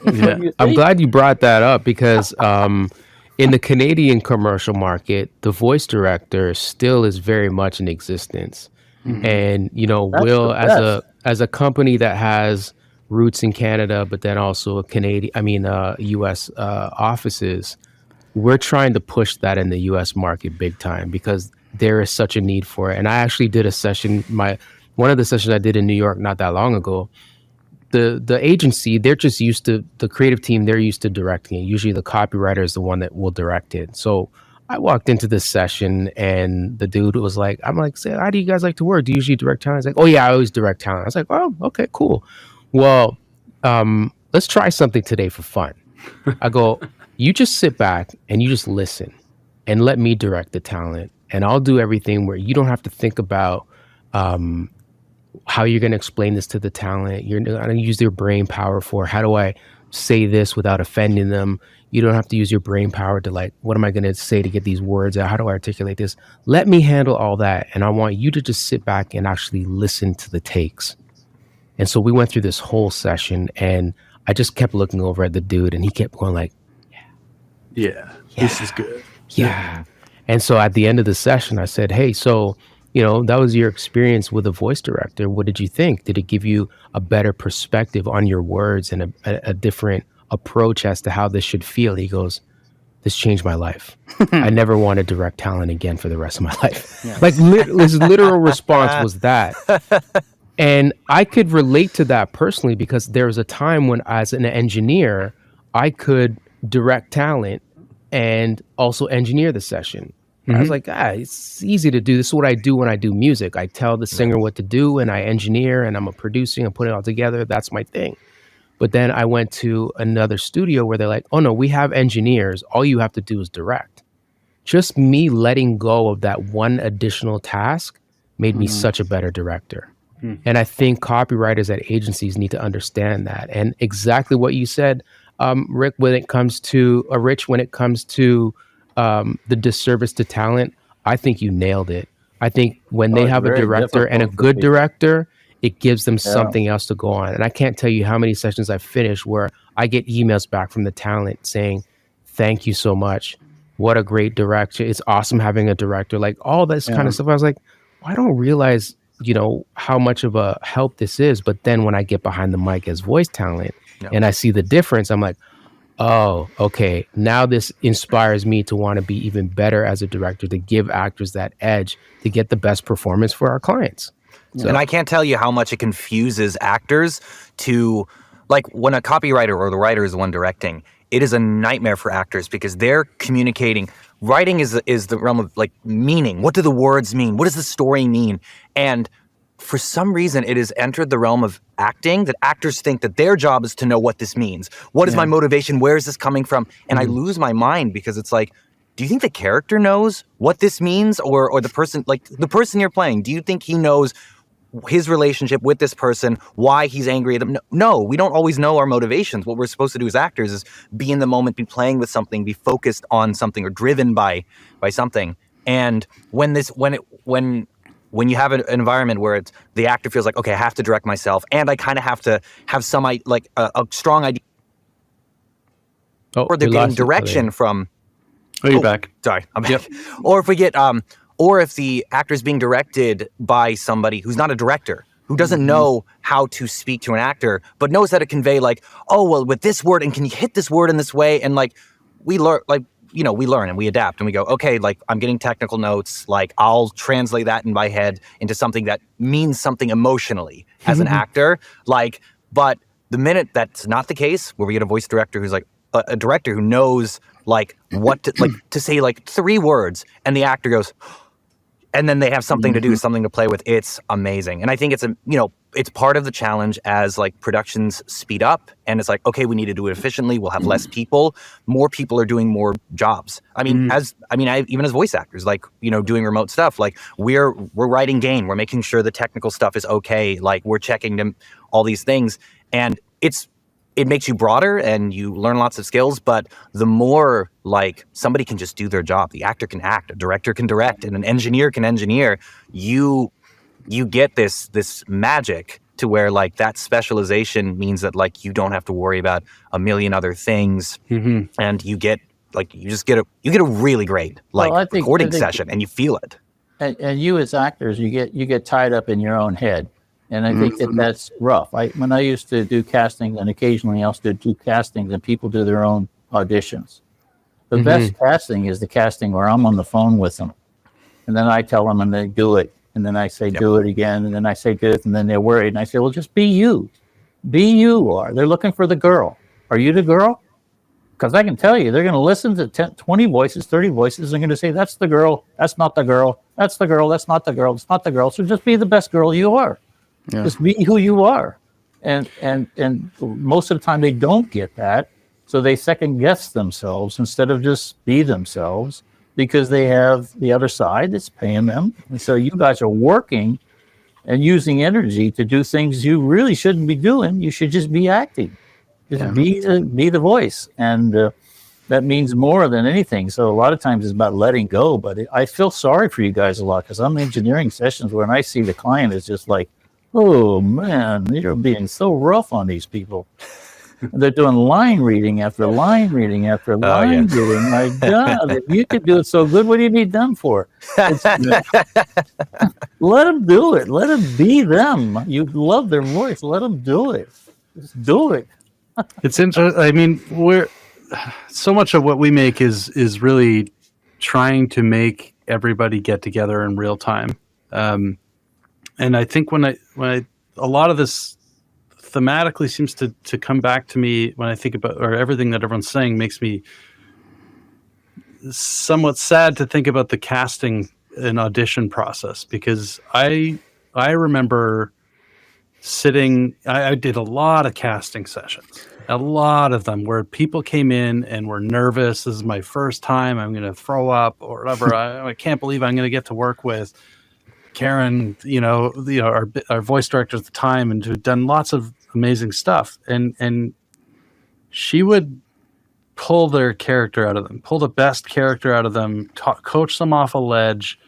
Yeah. I'm glad you brought that up because in the Canadian commercial market, the voice director still is very much in existence. And Will, as a company that has roots in Canada, but then also U.S. offices, we're trying to push that in the U.S. market big time because there is such a need for it. And I actually did a session, one of the sessions I did in New York not that long ago. The agency, they're just used to, the creative team, they're used to directing it. Usually the copywriter is the one that will direct it. So I walked into this session and the dude was like, I'm like, say, how do you guys like to work? Do you usually direct talent? He's like, oh yeah, I always direct talent. I was like, oh, okay, cool. Well, let's try something today for fun. I go, you just sit back and you just listen and let me direct the talent. And I'll do everything where you don't have to think about how you're going to explain this to the talent. You're going to use their brain power for how do I say this without offending them. You don't have to use your brain power to like, what am I going to say to get these words out? How do I articulate this? Let me handle all that. And I want you to just sit back and actually listen to the takes. And so we went through this whole session and I just kept looking over at the dude and he kept going like,
yeah, this is good.
Yeah. And so at the end of the session, I said, hey, so, that was your experience with a voice director. What did you think? Did it give you a better perspective on your words and a different approach as to how this should feel? He goes, this changed my life. I never want to direct talent again for the rest of my life. Yeah. Like his literal response was that. And I could relate to that personally because there was a time when as an engineer, I could direct talent and also engineer the session. I was like, it's easy to do. This is what I do when I do music. I tell the singer what to do and I engineer and I'm producing and putting it all together. That's my thing. But then I went to another studio where they're like, oh no, we have engineers. All you have to do is direct. Just me letting go of that one additional task made me such a better director. And I think copywriters at agencies need to understand that. And exactly what you said, Rick, when it comes to Rich, when it comes to the disservice to talent, I think you nailed it. I think when they
it's
have a
very
director and a
difficult for
good
people.
director, it gives them
Yeah.
something else to go on. And I can't tell you how many sessions I've finished where I get emails back from the talent saying, "Thank you so much. What a great director. It's awesome having a director." Like all this kind
Yeah.
of stuff. I was like, well, I don't realize, how much of a help this is. But then when I get behind the mic as voice talent
Yeah.
and I see the difference, I'm like, oh, okay. Now this inspires me to want to be even better as a director, to give actors that edge to get the best performance for our clients. So,
And I can't tell you how much it confuses actors to, like, when a copywriter or the writer is the one directing, it is a nightmare for actors because they're communicating. Writing is the realm of like meaning. What do the words mean? What does the story mean? And for some reason, it has entered the realm of acting that actors think that their job is to know what this means. What is my motivation? Where is this coming from? And I lose my mind because it's like, do you think the character knows what this means, or the person you're playing? Do you think he knows his relationship with this person, why he's angry at them? No, we don't always know our motivations. What we're supposed to do as actors is be in the moment, be playing with something, be focused on something, or driven by something. And when you have an environment where the actor feels like, okay, I have to direct myself, and I kind of have to have some a strong idea, or they're getting direction from.
Oh, you're back.
Sorry, I'm back. Or if we get, or if the actor is being directed by somebody who's not a director, who doesn't know how to speak to an actor, but knows how to convey, like, oh, well, with this word, and can you hit this word in this way? And like, we learn, we learn and we adapt and we go, okay, like, I'm getting technical notes, like, I'll translate that in my head into something that means something emotionally as an actor. Like, but the minute that's not the case, where we get a voice director who's like a director who knows like what to say, like 3 words, and the actor goes, and then they have something to do, something to play with. It's amazing. And I think it's it's part of the challenge as like productions speed up, and it's like, okay, we need to do it efficiently. We'll have less people. More people are doing more jobs. I mean, even as voice actors, like, doing remote stuff, like we're writing gain, we're making sure the technical stuff is okay. Like we're checking them, all these things. And it makes you broader and you learn lots of skills, but the more like somebody can just do their job, the actor can act, a director can direct, and an engineer can engineer, you get this magic to where like that specialization means that like you don't have to worry about a million other things, and you get a really great recording session, and you feel it.
And you as actors, you get tied up in your own head. And I think that's rough. When I used to do casting, and occasionally I also do castings, and people do their own auditions. The best casting is the casting where I'm on the phone with them, and then I tell them, and they do it, and then I say do it again, and then I say do it, and then they're worried, and I say, well, just be you. Be you are. They're looking for the girl. Are you the girl? Because I can tell you, they're going to listen to 20 voices, 30 voices, and they're going to say, that's the girl, that's not the girl, that's the girl, that's not the girl, it's not the girl. So just be the best girl you are. Yeah. Just be who you are. And most of the time they don't get that. So they second guess themselves instead of just be themselves, because they have the other side that's paying them. And so you guys are working and using energy to do things you really shouldn't be doing. You should just be acting. Just be the voice. And that means more than anything. So a lot of times it's about letting go. But I feel sorry for you guys a lot, because I'm engineering sessions where I see the client is just like, oh man, you're being so rough on these people. They're doing line reading after line reading after line reading. My God, if you could do it so good, what do you need them for? Let them do it. Let them be them. You love their voice. Let them do it. Just do it.
It's interesting. I mean, so much of what we make is really trying to make everybody get together in real time. And I think when I a lot of this thematically seems to come back to me when I think about, or everything that everyone's saying makes me somewhat sad to think about the casting and audition process, because I remember I did a lot of casting sessions, a lot of them where people came in and were nervous. This is my first time. I'm going to throw up or whatever. I can't believe I'm going to get to work with.
Karen, our voice director at the time, and who'd done lots of amazing stuff, and she would pull their character out of them, pull the best character out of them, coach them off a ledge.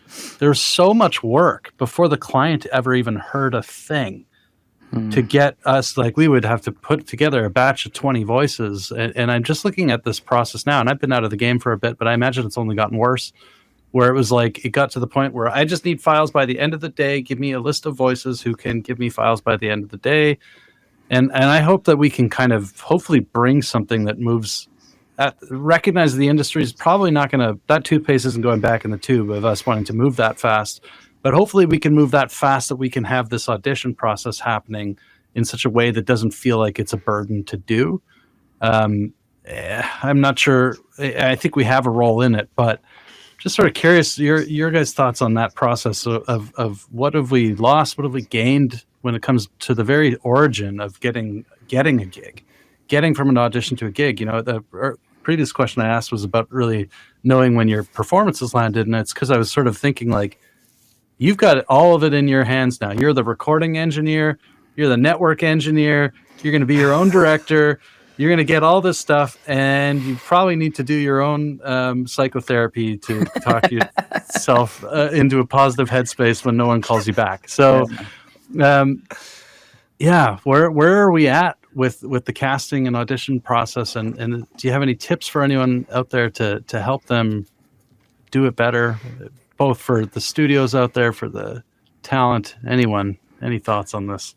There's so much work before the client ever even heard a thing to get us, like, we would have to put together a batch of 20 voices. And I'm just looking at this process now, and I've been out of the game for a bit, but I imagine it's only gotten worse, where it was like, it got to the point where I just need files by the end of the day. Give me a list of voices who can give me files by the end of the day. And I hope that we can kind of hopefully bring something that moves recognize the industry is probably not going to, that toothpaste isn't going back in the tube of us wanting to move that fast, but hopefully we can move that fast that we can have this audition process happening in such a way that doesn't feel like it's a burden to do. I'm not sure. I think we have a role in it, but just sort of curious your guys' thoughts on that process of what have we lost, what have we gained when it comes to the very origin of getting a gig, getting from an audition to a gig. The previous question I asked was about really knowing when your performances landed, and it's because I was sort of thinking, like, you've got all of it in your hands now. You're the recording engineer, you're the network engineer, you're going to be your own director, you're going to get all this stuff, and you probably need to do your own psychotherapy to talk yourself into a positive headspace when no one calls you back. So, where are we at with the casting and audition process, and do you have any tips for anyone out there to help them do it better, both for the studios out there, for the talent? Anyone, any thoughts on this?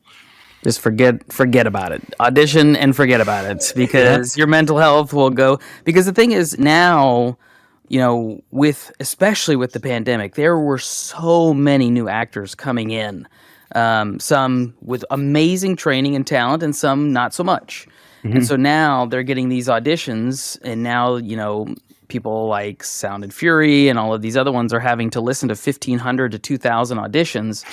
Just forget about it. Audition and forget about it, because your mental health will go. Because the thing is now, especially with the pandemic, there were so many new actors coming in. Some with amazing training and talent, and some not so much. Mm-hmm. And so now they're getting these auditions, and now, people like Sound and Fury and all of these other ones are having to listen to 1,500 to 2,000 auditions,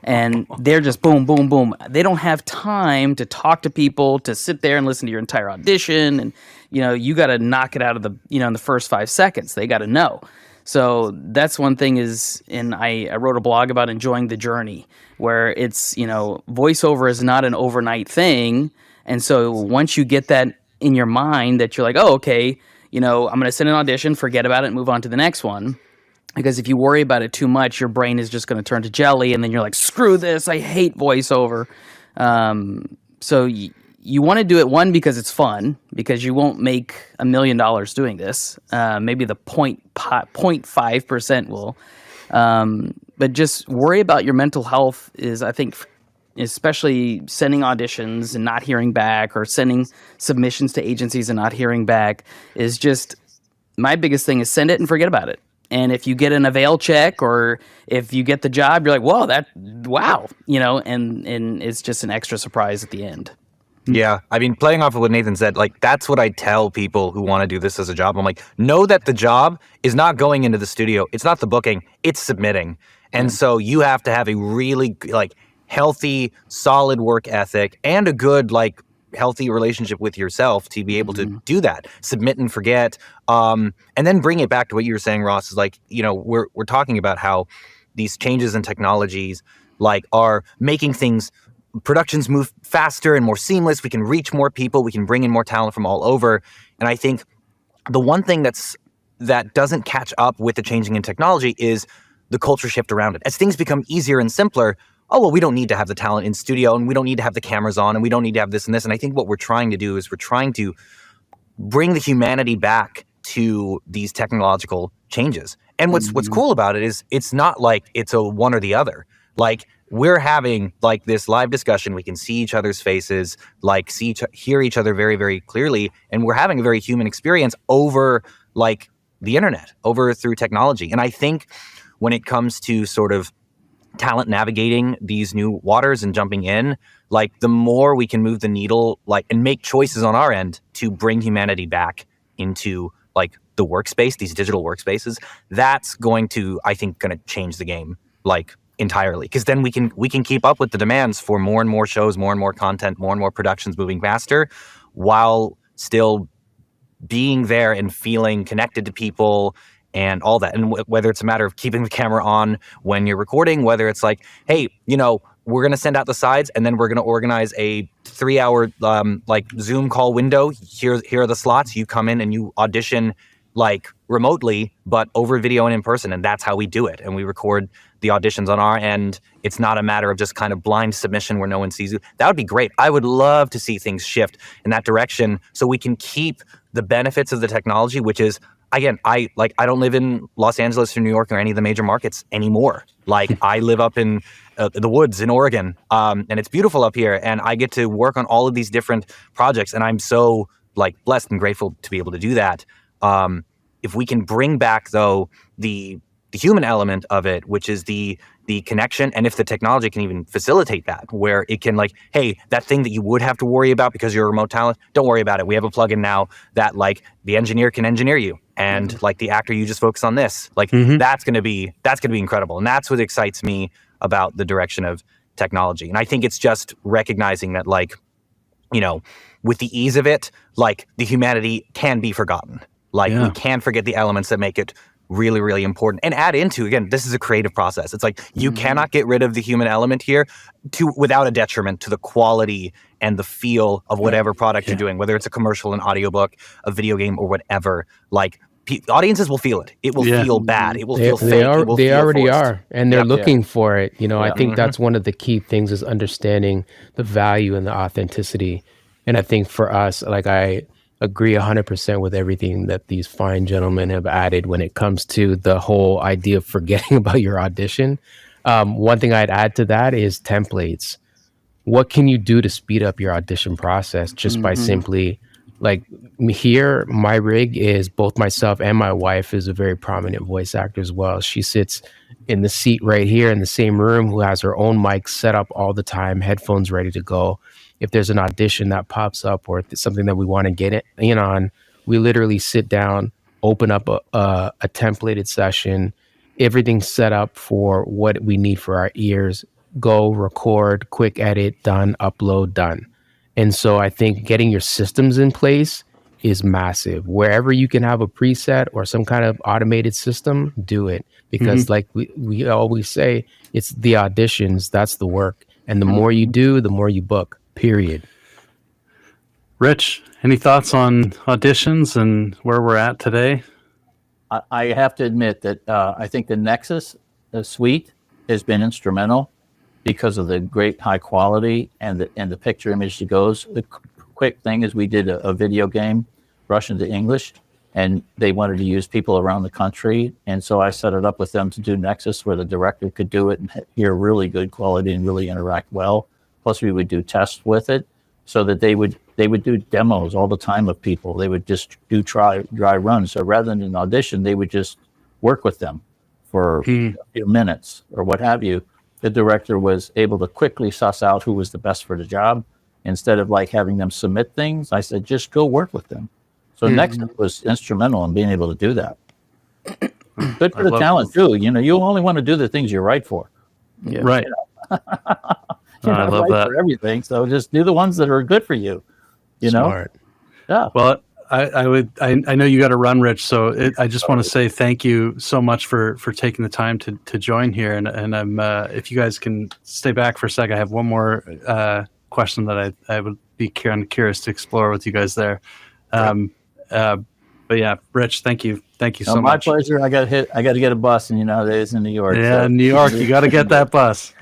and they're just boom, boom, boom. They don't have time to talk to people, to sit there and listen to your entire audition. And, you got to knock it out of the, in the first 5 seconds. They got to know. So that's one thing is, and I wrote a blog about enjoying the journey, where it's, voiceover is not an overnight thing. And so once you get that in your mind that you're like, oh, okay, I'm going to send an audition, forget about it, and move on to the next one. Because if you worry about it too much, your brain is just going to turn to jelly, and then you're like, screw this, I hate voiceover. So you want to do it, one, because it's fun, because you won't make $1 million doing this. Maybe the 0.5% will. But just worry about your mental health is, I think, especially sending auditions and not hearing back, or sending submissions to agencies and not hearing back, is just, my biggest thing is send it and forget about it. And if you get an avail check, or if you get the job, you're like, whoa, wow, and it's just an extra surprise at the end.
Yeah, I mean, playing off of what Nathan said, like, that's what I tell people who want to do this as a job. I'm like, know that the job is not going into the studio. It's not the booking, it's submitting. And so you have to have a really, healthy, solid work ethic and a good, healthy relationship with yourself to be able to do that. Submit and forget. And then bring it back to what you were saying, Ross, is we're talking about how these changes in technologies, are making productions move faster and more seamless. We can reach more people. We can bring in more talent from all over. And I think the one thing that doesn't catch up with the changing in technology is the culture shift around it. As things become easier and simpler, oh, well, we don't need to have the talent in studio, and we don't need to have the cameras on, and we don't need to have this and this. And I think what we're trying to do is we're trying to bring the humanity back to these technological changes. And what's cool about it is it's not like it's a one or the other. We're having this live discussion. We can see each other's faces, hear each other very, very clearly. And we're having a very human experience over the internet, over through technology. And I think when it comes to sort of talent navigating these new waters and jumping in, the more we can move the needle, and make choices on our end to bring humanity back into the workspace, these digital workspaces, that's going to change the game entirely. Because then we can keep up with the demands for more and more shows, more and more content, more and more productions moving faster, while still being there and feeling connected to people and all that. And whether it's a matter of keeping the camera on when you're recording, whether it's like, hey, we're going to send out the sides and then we're going to organize a 3-hour like Zoom call window. Here are the slots. You come in and you audition like remotely, but over video and in person. And that's how we do it. And we record the auditions on our end. It's not a matter of just kind of blind submission where no one sees you. That would be great. I would love to see things shift in that direction so we can keep the benefits of the technology, which is, again, I don't live in Los Angeles or New York or any of the major markets anymore. Like I live up in the woods in Oregon, and it's beautiful up here, and I get to work on all of these different projects, and I'm so like blessed and grateful to be able to do that. If we can bring back though the human element of it, which is the connection, and if the technology can even facilitate that, where it can like, hey, that thing that you would have to worry about because you're a remote talent, don't worry about it. We have a plugin now that like the engineer can engineer you, and like the actor, you just focus on this. Like that's gonna be incredible, and that's what excites me about the direction of technology. And I think it's just recognizing that, like, with the ease of it, like the humanity can be forgotten. Like we can forget the elements that make it really, really important, and add into, again, this is a creative process. It's like you cannot get rid of the human element here without a detriment to the quality and the feel of whatever product you're doing, whether it's a commercial, an audiobook, a video game, or whatever. Like audiences will feel it. It will feel bad. It will feel fake.
They already are, and they're looking for it. I think that's one of the key things is understanding the value and the authenticity. And I think for us, like I agree 100% with everything that these fine gentlemen have added when it comes to the whole idea of forgetting about your audition. One thing I'd add to that is templates. What can you do to speed up your audition process just by simply, like here, my rig is both myself and my wife is a very prominent voice actor as well. She sits in the seat right here in the same room, who has her own mic set up all the time, headphones ready to go. If there's an audition that pops up or if it's something that we want to get in on, we literally sit down, open up a templated session, everything's set up for what we need for our ears, go record, quick edit, done, upload, done. And so I think getting your systems in place is massive. Wherever you can have a preset or some kind of automated system, do it. Because like we always say, it's the auditions, that's the work. And the more you do, the more you book, period.
Rich, any thoughts on auditions and where we're at today?
I have to admit that I think the Nexus suite has been instrumental because of the great high quality and the picture image that goes. The quick thing is we did a video game, Russian to English, and they wanted to use people around the country. And so I set it up with them to do Nexus where the director could do it and hear really good quality and really interact well. Plus we would do tests with it so that they would do demos all the time of people. They would just do dry runs. So rather than an audition, they would just work with them for a few minutes or what have you. The director was able to quickly suss out who was the best for the job. Instead of like having them submit things, I said, just go work with them. So Nexus was instrumental in being able to do that. Good for the talent too. You only want to do the things you're right for.
Yeah. Right.
I love that. For everything. So just do the ones that are good for you.
Smart.
Yeah.
Well, I know you got to run, Rich. So I just want to say thank you so much for taking the time to join here. And I'm if you guys can stay back for a sec, I have one more question that I would be curious to explore with you guys there. But yeah, Rich, thank you so much.
My pleasure. I got to get a bus, and nowadays in New York.
Yeah, so. New York, you got to get that bus.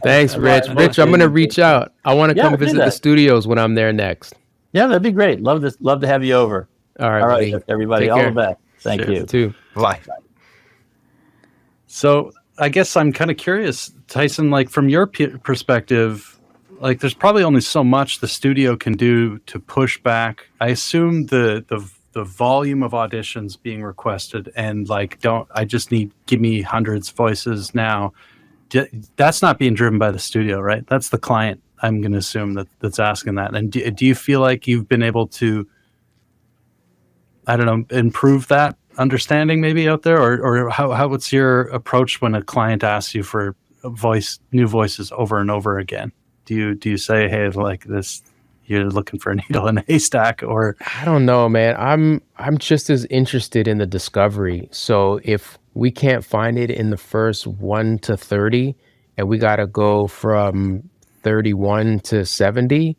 Thanks, Rich. Rich, I'm gonna reach out. I want to come visit the studios when I'm there next.
Yeah, that'd be great. Love to have you over.
All right,
everybody. All the best. Thank you
too.
Bye.
So I guess I'm kind of curious, Tyson. Like from your perspective, like there's probably only so much the studio can do to push back. I assume the volume of auditions being requested and like give me hundreds of voices now. That's not being driven by the studio, right? That's the client. I'm going to assume that's asking that. And do you feel like you've been able to, I don't know, improve that understanding maybe out there, or what's your approach when a client asks you for new voices over and over again? Do you say, hey, like this, you're looking for a needle in a haystack, or
I don't know, man. I'm just as interested in the discovery. So if we can't find it in the first 1 to 30 and we got to go from 31 to 70,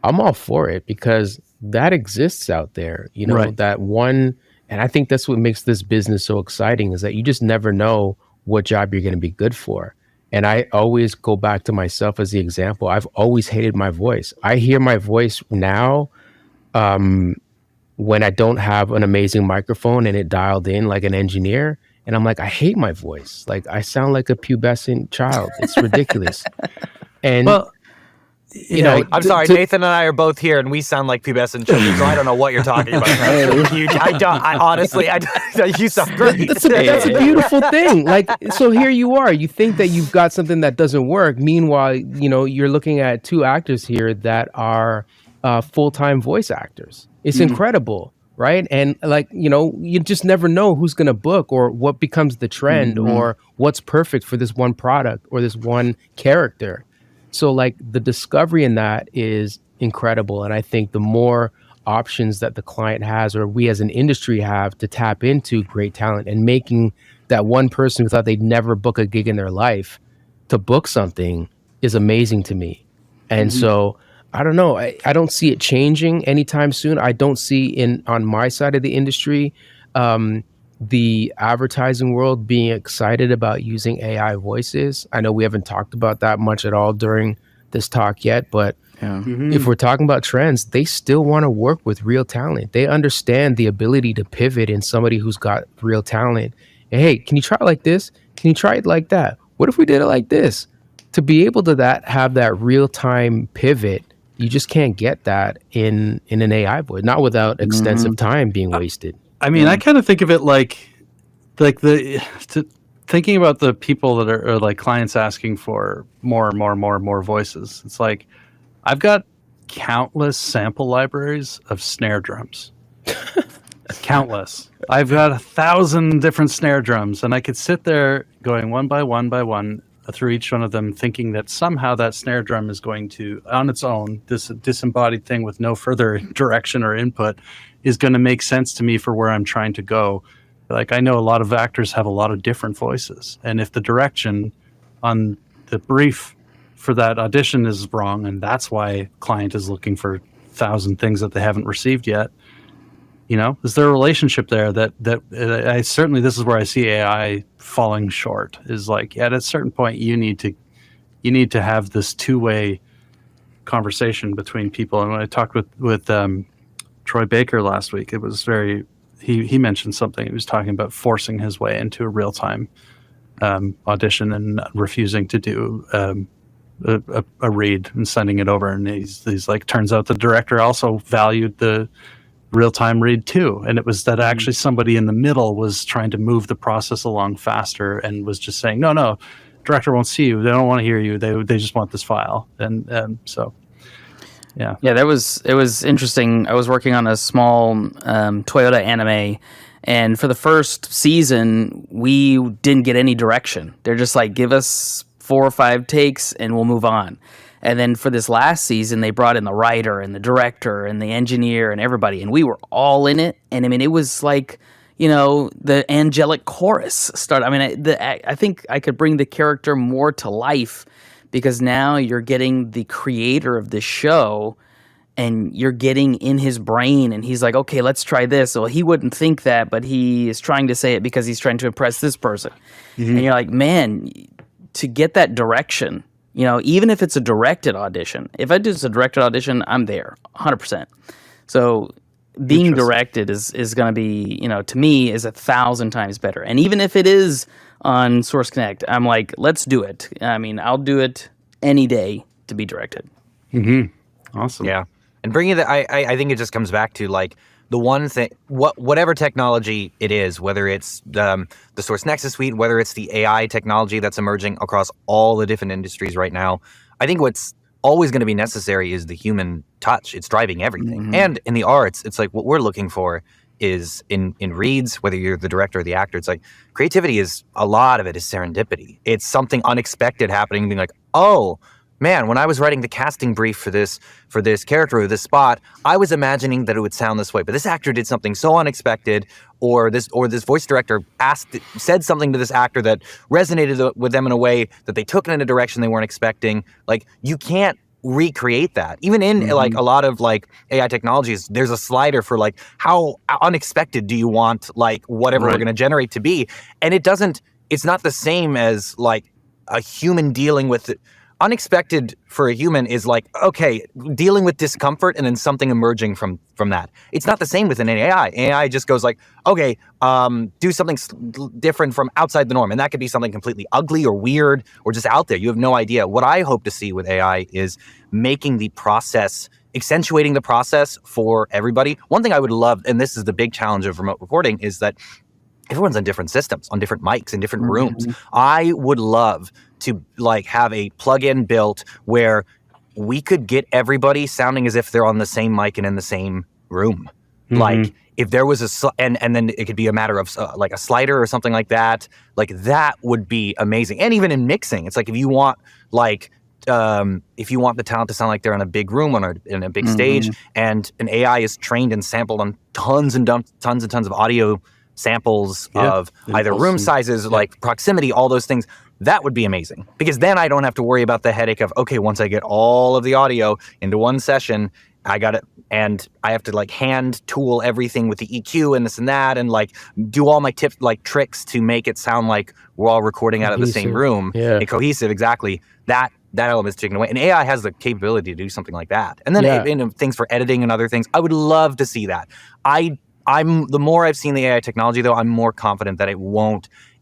I'm all for it because that exists out there, you know,
Right.
that one. And I think that's what makes this business so exciting is that you just never know what job you're going to be good for. And I always go back to myself as the example. I've always hated my voice. I hear my voice now when I don't have an amazing microphone and it dialed in like an engineer. And I'm like, I hate my voice. Like I sound like a pubescent child. It's ridiculous. And
well,
you know,
I'm sorry, Nathan and I are both here, and we sound like pubescent children, so I don't know what you're talking about. I honestly, you sound great.
That's a beautiful thing. Like, so here you are. You think that you've got something that doesn't work. Meanwhile, you know, you're looking at two actors here that are full-time voice actors. It's incredible, right? And like, you know, you just never know who's going to book or what becomes the trend or what's perfect for this one product or this one character. So like the discovery in that is incredible. And I think the more options that the client has or we as an industry have to tap into great talent and making that one person who thought they'd never book a gig in their life to book something is amazing to me. And so I don't know. I don't see it changing anytime soon. I don't see on my side of the industry, the advertising world being excited about using AI voices. I know we haven't talked about that much at all during this talk yet, but if we're talking about trends, they still want to work with real talent. They understand the ability to pivot in somebody who's got real talent. And, hey, can you try it like this? Can you try it like that? What if we did it like this? To be able to have that real-time pivot, you just can't get that in an AI voice, not without extensive time being wasted.
I mean, I kind of think of it like thinking about the people that are like clients asking for more voices. It's like I've got countless sample libraries of snare drums. Countless. I've got 1,000 different snare drums, and I could sit there going one by one through each one of them, thinking that somehow that snare drum is going to, on its own, this disembodied thing with no further direction or input, is going to make sense to me for where I'm trying to go. Like, I know a lot of actors have a lot of different voices, and if the direction on the brief for that audition is wrong, and that's why client is looking for 1,000 things that they haven't received yet, you know, is there a relationship there that I certainly, this is where I see AI falling short, is like, at a certain point you need to have this two-way conversation between people. And when I talked with Troy Baker last week, it was very, he mentioned something. He was talking about forcing his way into a real-time audition and refusing to do a read and sending it over. And he's like, turns out the director also valued the real-time read too, and it was that actually somebody in the middle was trying to move the process along faster and was just saying, no, director won't see you, they don't want to hear you, they just want this file. And so yeah, it was interesting. I was working on a small Toyota anime, and for the first season we didn't get any direction. They're just like, give us 4 or 5 takes and we'll move on. And then for this last season, they brought in the writer and the director and the engineer and everybody, and we were all in it. And I mean, it was like, you know, the angelic chorus started. I mean, I think I could bring the character more to life because now you're getting the creator of the show and you're getting in his brain, and he's like, okay, let's try this. Well, he wouldn't think that, but he is trying to say it because he's trying to impress this person. And you're like, man, to get that direction, you know, even if it's a directed audition, if I do a directed audition, I'm there 100%. So being directed is going to be, you know, to me is 1,000 times better. And even if it is on Source Connect, I'm like, let's do it. I mean, I'll do it any day to be directed. Awesome.
Yeah. And bringing that, I think it just comes back to like the one thing, whatever technology it is, whether it's the Source Nexus suite, whether it's the AI technology that's emerging across all the different industries right now, I think what's always going to be necessary is the human touch. It's driving everything. And in the arts, it's like what we're looking for is in reads, whether you're the director or the actor, it's like creativity is, a lot of it is serendipity. It's something unexpected happening, being like, oh, man, when I was writing the casting brief for this character or this spot, I was imagining that it would sound this way, but this actor did something so unexpected, or this voice director said something to this actor that resonated with them in a way that they took it in a direction they weren't expecting. Like, you can't recreate that. Even in like a lot of like AI technologies, there's a slider for like how unexpected do you want like whatever we're going to generate to be, and it's not the same as like a human dealing with it. Unexpected for a human is like, okay, dealing with discomfort and then something emerging from that. It's not the same with an AI. AI just goes like, okay, do something different from outside the norm. And that could be something completely ugly or weird or just out there. You have no idea. What I hope to see with AI is making the process, accentuating the process for everybody. One thing I would love, and this is the big challenge of remote recording, is that everyone's on different systems, on different mics, in different rooms. I would love to like have a plugin built where we could get everybody sounding as if they're on the same mic and in the same room. Like if there was and then it could be a matter of like a slider or something like that. Like that would be amazing. And even in mixing, it's like if you want like if you want the talent to sound like they're in a big room in a big stage, and an AI is trained and sampled on tons and tons of audio samples of either room sizes, like proximity, all those things, that would be amazing. Because then I don't have to worry about the headache of, okay, once I get all of the audio into one session, I got it, and I have to like hand tool everything with the EQ and this and that, and like do all my tips, like tricks to make it sound like we're all recording out of the same room. And cohesive, exactly. That element's taken away. And AI has the capability to do something like that. And then things for editing and other things. I would love to see that. I'm the more I've seen the AI technology, though, I'm more confident that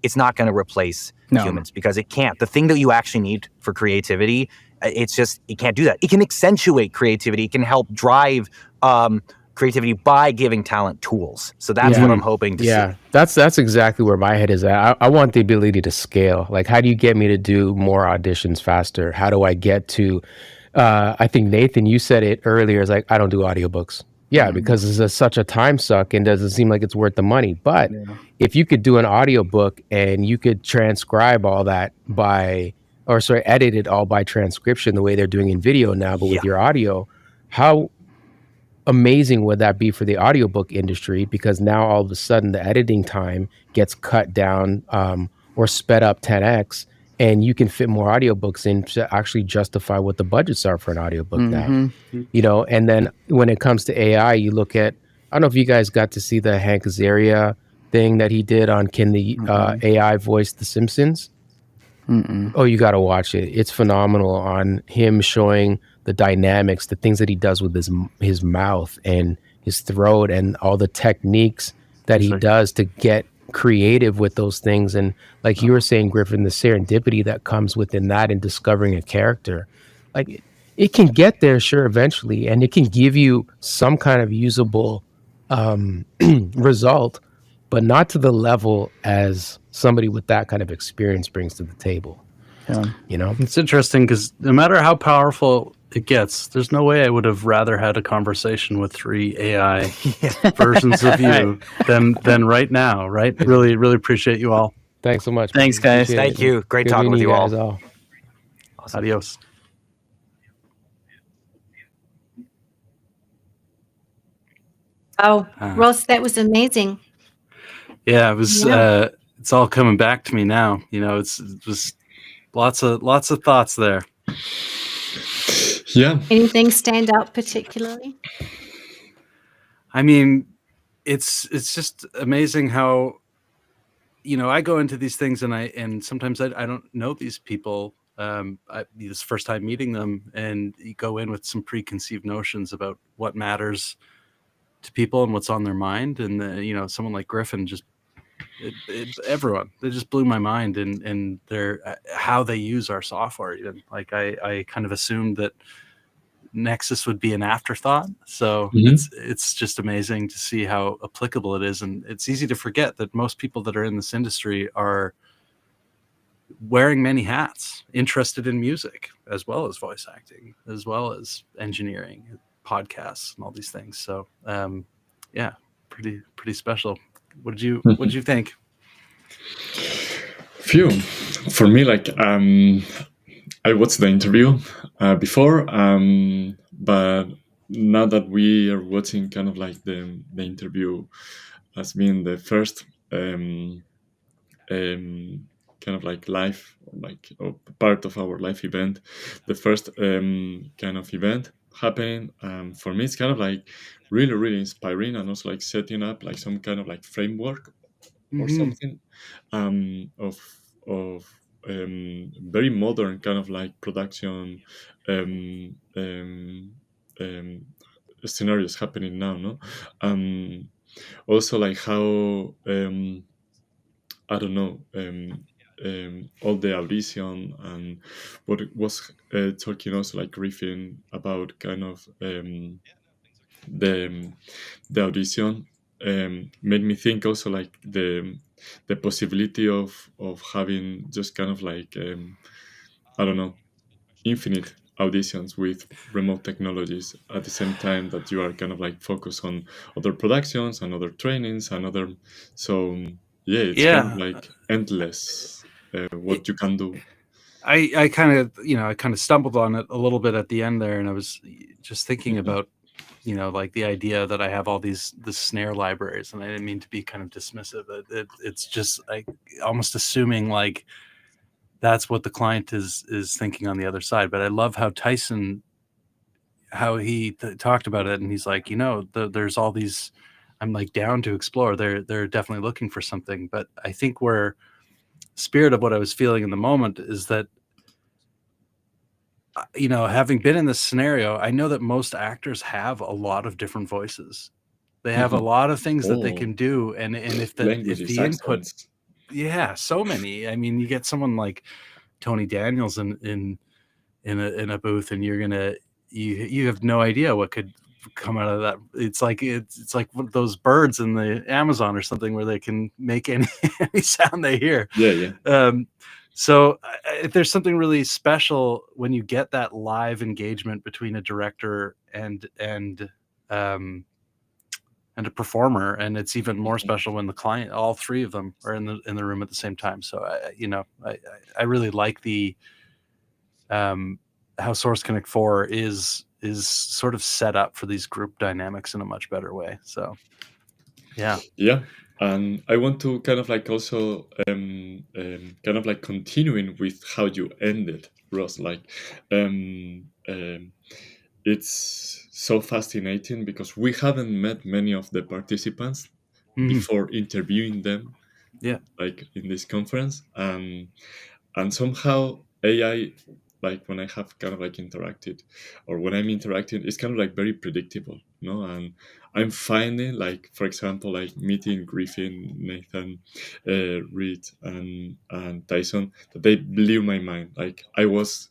it's not going to replace humans, because it can't. The thing that you actually need for creativity, it can't do that. It can accentuate creativity. It can help drive creativity by giving talent tools. So that's what I'm hoping to see.
That's exactly where my head is at. I want the ability to scale. Like, how do you get me to do more auditions faster? How do I get to, I think, Nathan, you said it earlier, is like, I don't do audiobooks. Yeah, because it's such a time suck and doesn't seem like it's worth the money. But if you could do an audiobook and you could transcribe all that edit it all by transcription the way they're doing in video now, but with your audio, how amazing would that be for the audiobook industry? Because now all of a sudden the editing time gets cut down or sped up 10x, and you can fit more audiobooks in to actually justify what the budgets are for an audiobook now. You know, and then when it comes to AI, you look at, I don't know if you guys got to see the Hank Azaria thing that he did on can the AI voice The Simpsons? Oh, you got to watch it. It's phenomenal on him showing the dynamics, the things that he does with his mouth and his throat, and all the techniques that he does to get creative with those things. And like you were saying, Griffin, the serendipity that comes within that and discovering a character, like it can get there, sure, eventually, and it can give you some kind of usable result, but not to the level as somebody with that kind of experience brings to the table. You know,
it's interesting because no matter how powerful it gets, there's no way I would have rather had a conversation with 3 AI versions of you than right now. Right? Really, really appreciate you all.
Thanks so much.
Thanks, guys.
Thank you. Great talking with you all.
Awesome. Adios.
Oh, Ross, that was amazing.
Yeah, it was. It's all coming back to me now. You know, it was lots of thoughts there.
Yeah.
Anything stand out particularly?
I mean, it's just amazing how, you know, I go into these things and sometimes I don't know these people. This is the first time meeting them, and you go in with some preconceived notions about what matters to people and what's on their mind. And you know, someone like Griffin everyone, they just blew my mind, and their how they use our software. Even like I kind of assumed that Nexus would be an afterthought. So it's just amazing to see how applicable it is. And it's easy to forget that most people that are in this industry are wearing many hats, interested in music as well as voice acting, as well as engineering, podcasts, and all these things. So yeah, pretty special. What did you think?
For me, like I watched the interview before, but now that we are watching kind of like the interview as being the first kind of like live, or part of our live event, the first kind of event happening. For me, it's kind of like really, really inspiring, and also like setting up like some kind of like framework or something of very modern kind of like production scenarios happening now, no? Also like how I don't know, all the audition and what it was talking also like Griffin about kind of the audition made me think also like the possibility of having just kind of like I don't know, infinite auditions with remote technologies at the same time that you are kind of like focused on other productions and other trainings and other, so yeah, it's kind of like endless what you can do.
I kind of stumbled on it a little bit at the end there, and I was just thinking about, like the idea that I have all the snare libraries, and I didn't mean to be kind of dismissive. It's just like almost assuming like that's what the client is thinking on the other side. But I love how Tyson, how he talked about it, and he's like, there's all these. I'm like down to explore. They're definitely looking for something, but I think where spirit of what I was feeling in the moment is that, having been in this scenario, I know that most actors have a lot of different voices. They have a lot of things that they can do, and if the input,
accents.
yeah, so many. I mean, you get someone like Tony Daniels in a booth, and you're gonna you have no idea what could come out of that. It's like one of those birds in the Amazon or something where they can make any sound they hear.
Yeah.
So there's something really special when you get that live engagement between a director and a performer, and it's even more special when the client, all three of them, are in the room at the same time. So I really like the how Source Connect 4 is sort of set up for these group dynamics in a much better way. So yeah.
And I want to kind of like also kind of like continuing with how you ended, Ross. Like it's so fascinating because we haven't met many of the participants before interviewing them.
Yeah.
Like in this conference, and somehow AI, like when I have kind of like interacted, or when I'm interacting, it's kind of like very predictable, no? And I'm finding, like, for example, like meeting Griffin, Nathan, Reed, and Tyson, that they blew my mind. Like I was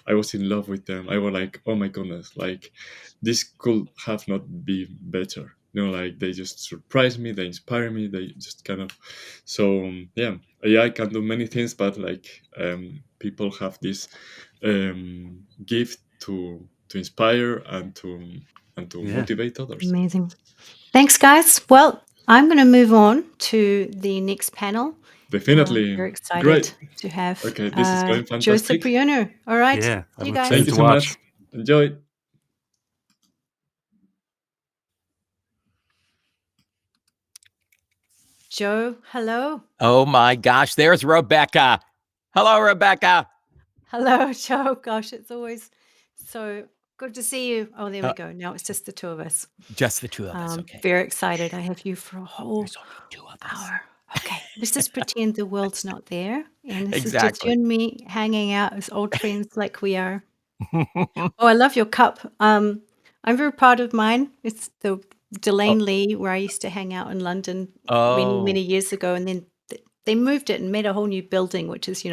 in love with them. I was like, oh my goodness, like this could have not been better. Like they just surprise me, they inspire me, they just kind of, so yeah, AI can do many things, but like people have this gift to inspire and to motivate others.
Amazing. Thanks, guys. Well, I'm going to move on to the next panel.
Definitely.
We're excited
Great.
to have
Okay, this is going
Joe
fantastic.
Cipriano. All right.
Yeah,
See you guys.
Thank you so much. Enjoy.
Joe, hello.
Oh my gosh, there's Rebecca. Hello, Rebecca.
Hello, Joe. Gosh, it's always so good to see you. Oh, there we go. Now it's just the two of us.
Just the two of us. Okay.
Very excited. I have you for a whole hour. Okay. Let's just pretend the world's not there. And this is just you and me hanging out as old friends like we are. Oh, I love your cup. I'm very proud of mine. It's the Delane Lee, where I used to hang out in London many years ago, and then they moved it and made a whole new building, which is,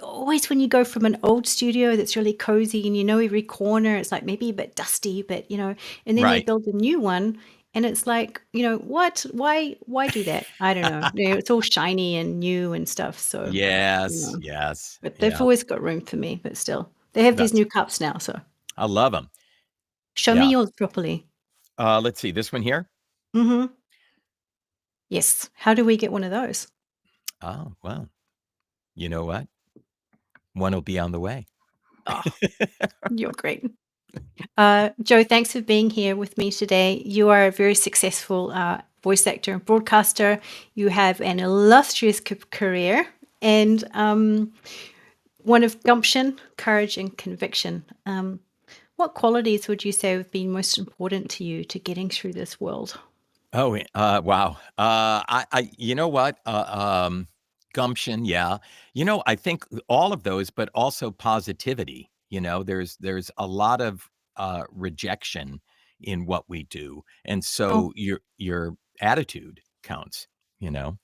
always when you go from an old studio that's really cozy and every corner, it's like maybe a bit dusty, but and then they build a new one, and it's like, what? Why do that? I don't know. It's all shiny and new and stuff. So
yes.
But they've always got room for me, but still, they have these new cups now. So
I love them.
Show me yours properly.
Let's see this one here.
Mm-hmm. Yes. How do we get one of those?
Oh, well, you know what? one will be on the way.
Oh, you're great. Joe, thanks for being here with me today. You are a very successful voice actor and broadcaster. You have an illustrious career and one of gumption, courage, and conviction. What qualities would you say have been most important to you to getting through this world?
Oh, wow. You know what? Gumption, yeah. I think all of those, but also positivity. There's a lot of rejection in what we do, and
Oh,
so your attitude counts. You know,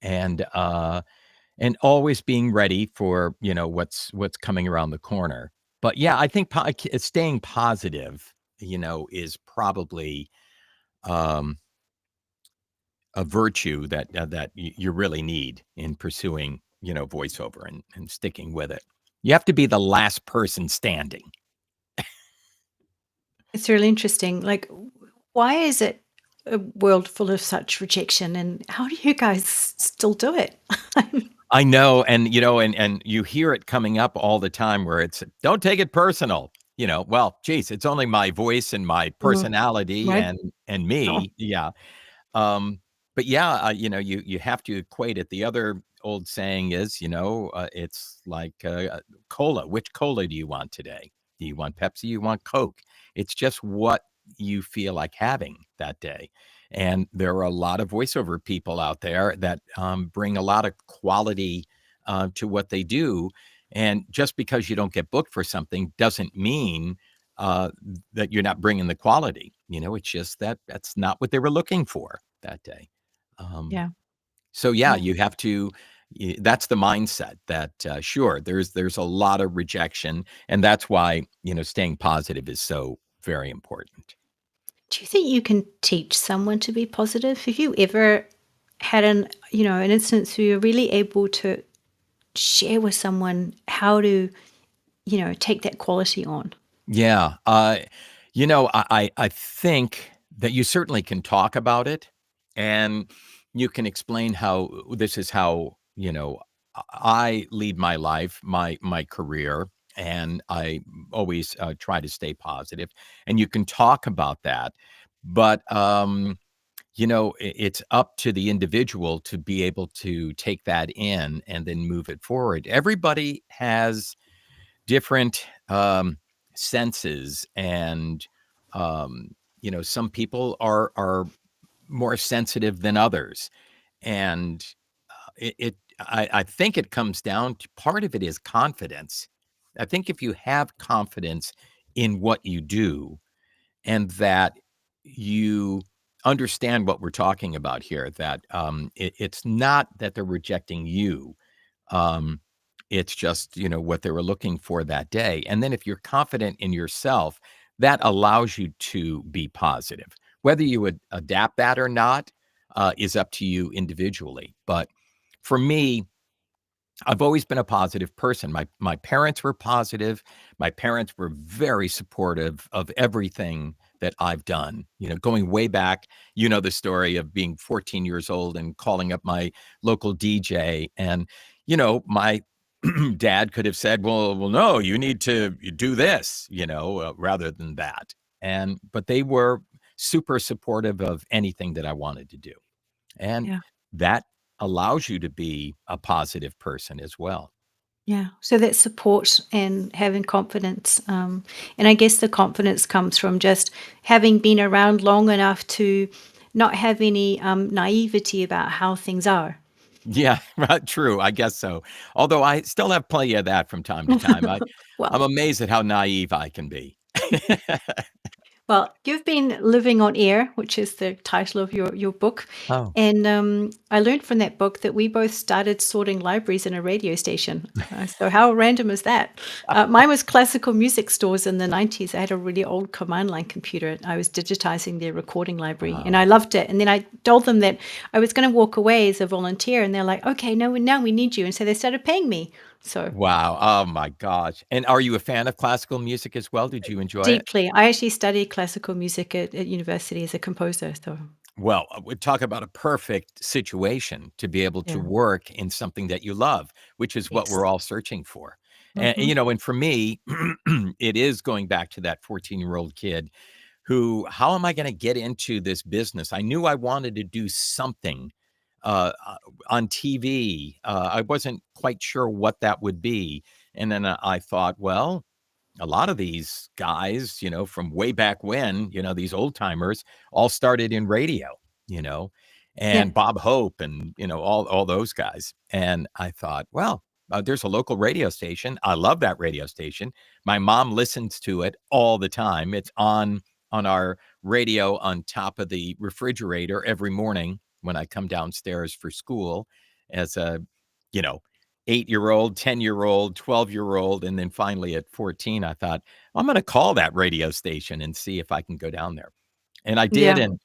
and always being ready for what's coming around the corner. But yeah, I think staying positive, is probably um, a virtue that you really need in pursuing voiceover and sticking with it. You have to be the last person standing.
it's really interesting. Like, why is it a world full of such rejection, and how do you guys still do it?
I know, and and you hear it coming up all the time where it's don't take it personal. Well, geez, it's only my voice and my personality
Right?
and
Oh,
me. Yeah. But yeah, you have to equate it. The other old saying is, it's like cola. Which cola do you want today? Do you want Pepsi? You want Coke? It's just what you feel like having that day. And there are a lot of voiceover people out there that bring a lot of quality to what they do. And just because you don't get booked for something doesn't mean that you're not bringing the quality. It's just that's not what they were looking for that day.
yeah.
So yeah,
Yeah.
you have to. That's the mindset that sure, there's a lot of rejection, and that's why staying positive is so very important.
Do you think you can teach someone to be positive? Have you ever had an instance where you're really able to share with someone how to, take that quality on?
Yeah, I think that you certainly can talk about it, and you can explain how this is how I lead my life, my career, and I always try to stay positive. And you can talk about that, but it's up to the individual to be able to take that in and then move it forward. Everybody has different senses, and some people are more sensitive than others, and I think it comes down to part of it is confidence. I think if you have confidence in what you do and that you understand what we're talking about here, that it's not that they're rejecting you. Um, it's just, what they were looking for that day. And then if you're confident in yourself, that allows you to be positive. Whether you would adapt that or not is up to you individually. But for me, I've always been a positive person. My parents were positive. My parents were very supportive of everything that I've done. Going way back, the story of being 14 years old and calling up my local DJ, and my dad could have said, well, no, you need to do this, rather than that. But they were super supportive of anything that I wanted to do. And
Yeah.
that allows you to be a positive person as well.
Yeah. So that support and having confidence. And I guess the confidence comes from just having been around long enough to not have any naivety about how things are.
Yeah, right, true. I guess so. Although I still have plenty of that from time to time. I'm
Well,
amazed at how naive I can be.
Well, you've been living on air, which is the title of your book,
Oh.
and I learned from that book that we both started sorting libraries in a radio station. So how random is that? Mine was classical music stores in the 90s. I had a really old command line computer. I was digitizing their recording library, and I loved it. And then I told them that I was going to walk away as a volunteer, and they're like, "Okay, no, now we need you." And so they started paying me. So
Wow. Oh my gosh. And are you a fan of classical music as well? Did you enjoy it?
deeply, I actually studied classical music at university as a composer. So
Well, we talk about a perfect situation to be able to
yeah,
work in something that you love, which is what
yes.
we're all searching for. And
Mhm.
and for me, it is going back to that 14-year-old kid who, how am I going to get into this business? I knew I wanted to do something on TV. I wasn't quite sure what that would be. And then I thought, well, a lot of these guys, from way back when, these old timers all started in radio, you know,
Yeah.
and Bob Hope and, all those guys. And I thought, well, there's a local radio station. I love that radio station. My mom listens to it all the time. It's on our radio on top of the refrigerator every morning when I come downstairs for school as a, you know, 8-year-old, 10-year-old, 12-year-old. And then finally at 14, I thought, I'm going to call that radio station and see if I can go down there. And I did.
Yeah.
And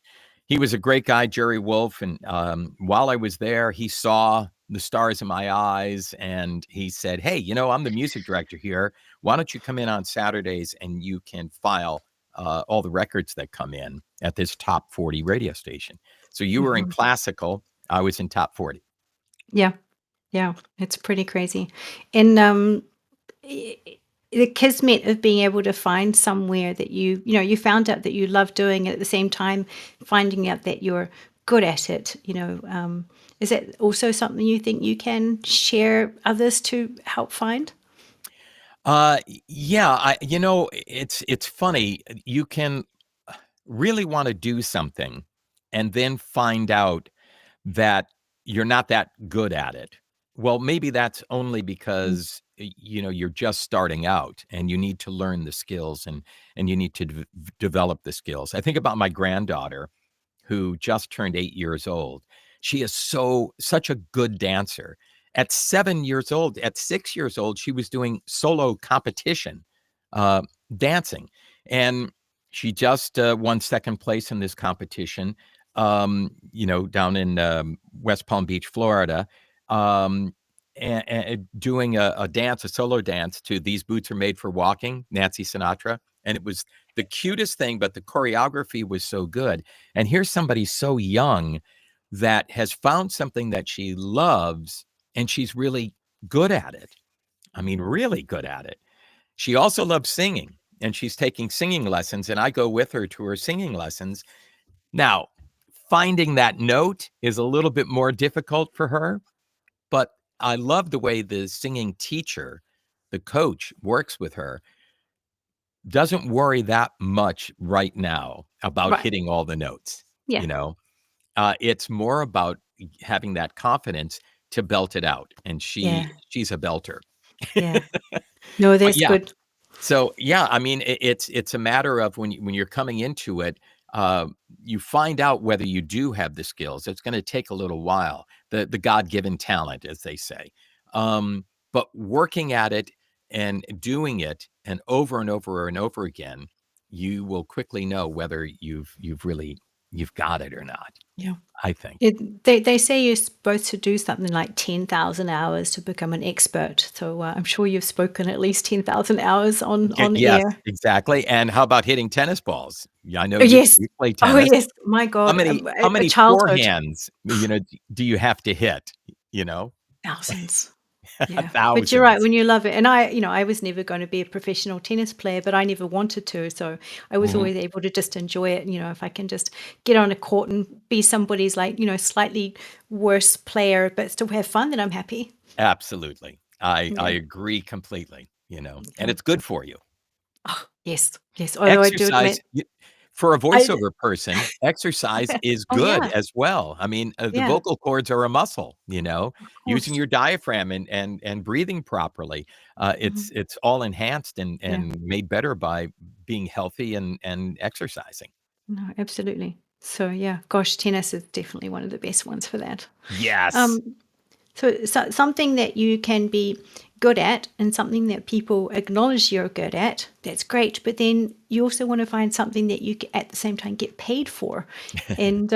he was a great guy, Jerry Wolf. And while I was there, he saw the stars in my eyes and he said, hey, I'm the music director here. Why don't you come in on Saturdays and you can file all the records that come in at this top 40 radio station. So you were in
Mhm.
classical. I was in top 40.
Yeah. Yeah. It's pretty crazy. And i- the kismet of being able to find somewhere that you found out that you love doing it at the same time, finding out that you're good at it, is that also something you think you can share others to help find?
Yeah, it's funny. You can really want to do something and then find out that you're not that good at it. Well, maybe that's only because you're just starting out and you need to learn the skills and you need to develop the skills. I think about my granddaughter who just turned 8 years old. She is such a good dancer. At 7 years old, at 6 years old, she was doing solo competition uh, dancing, and she just won second place in this competition. Down in West Palm Beach, Florida, and doing a dance, a solo dance to "These Boots Are Made for Walking," Nancy Sinatra, and it was the cutest thing. But the choreography was so good. And here's somebody so young that has found something that she loves and she's really good at it. I mean, really good at it. She also loves singing and she's taking singing lessons, and I go with her to her singing lessons. Now, finding that note is a little bit more difficult for her, but I love the way the singing teacher, the coach, works with her. Doesn't worry that much right now about
Right.
hitting all the notes.
Yeah.
It's more about having that confidence to belt it out, and
Yeah.
she's a belter.
Yeah. No,
But
that's
yeah,
good.
so yeah, I mean, it's a matter of when you're coming into it, you find out whether you do have the skills. It's going to take a little while, the God-given talent, as they say. But working at it and doing it and over and over again, you will quickly know whether you've got it or not.
Yeah.
I think.
They say you're supposed to do something like 10,000 hours to become an expert. So I'm sure you've spoken at least 10,000 hours on
Yes,
air.
exactly. And how about hitting tennis balls? Yeah, I know
Oh, yes.
you play
Oh,
tennis.
yes. My
How
God.
many
A childhood.
forehands, do you have to hit,
Thousands. Yeah. But you're right.
Thousands.
When you love it. And I was never going to be a professional tennis player, but I never wanted to. So I was
Mhm.
always able to just enjoy it. If I can just get on a court and be somebody's slightly worse player, but still have fun, then I'm happy.
Absolutely. I
Yeah.
agree completely, and
Okay.
it's good for you.
Oh, yes. Yes. Although I do
Exercise
admit,
for a
I,
voiceover person, exercise is
oh,
good
yeah.
as well. I mean, the
Yeah.
vocal cords are a muscle,
Of
using
course.
your diaphragm and breathing properly.
Mhm.
It's all enhanced
Yeah.
and made better by being healthy and exercising.
No, absolutely. So yeah, gosh, tennis is definitely one of the best ones for that.
Yes.
Um, so something that you can be good at and something that people acknowledge you're good at, that's great. But then you also want to find something that you at the same time get paid for. And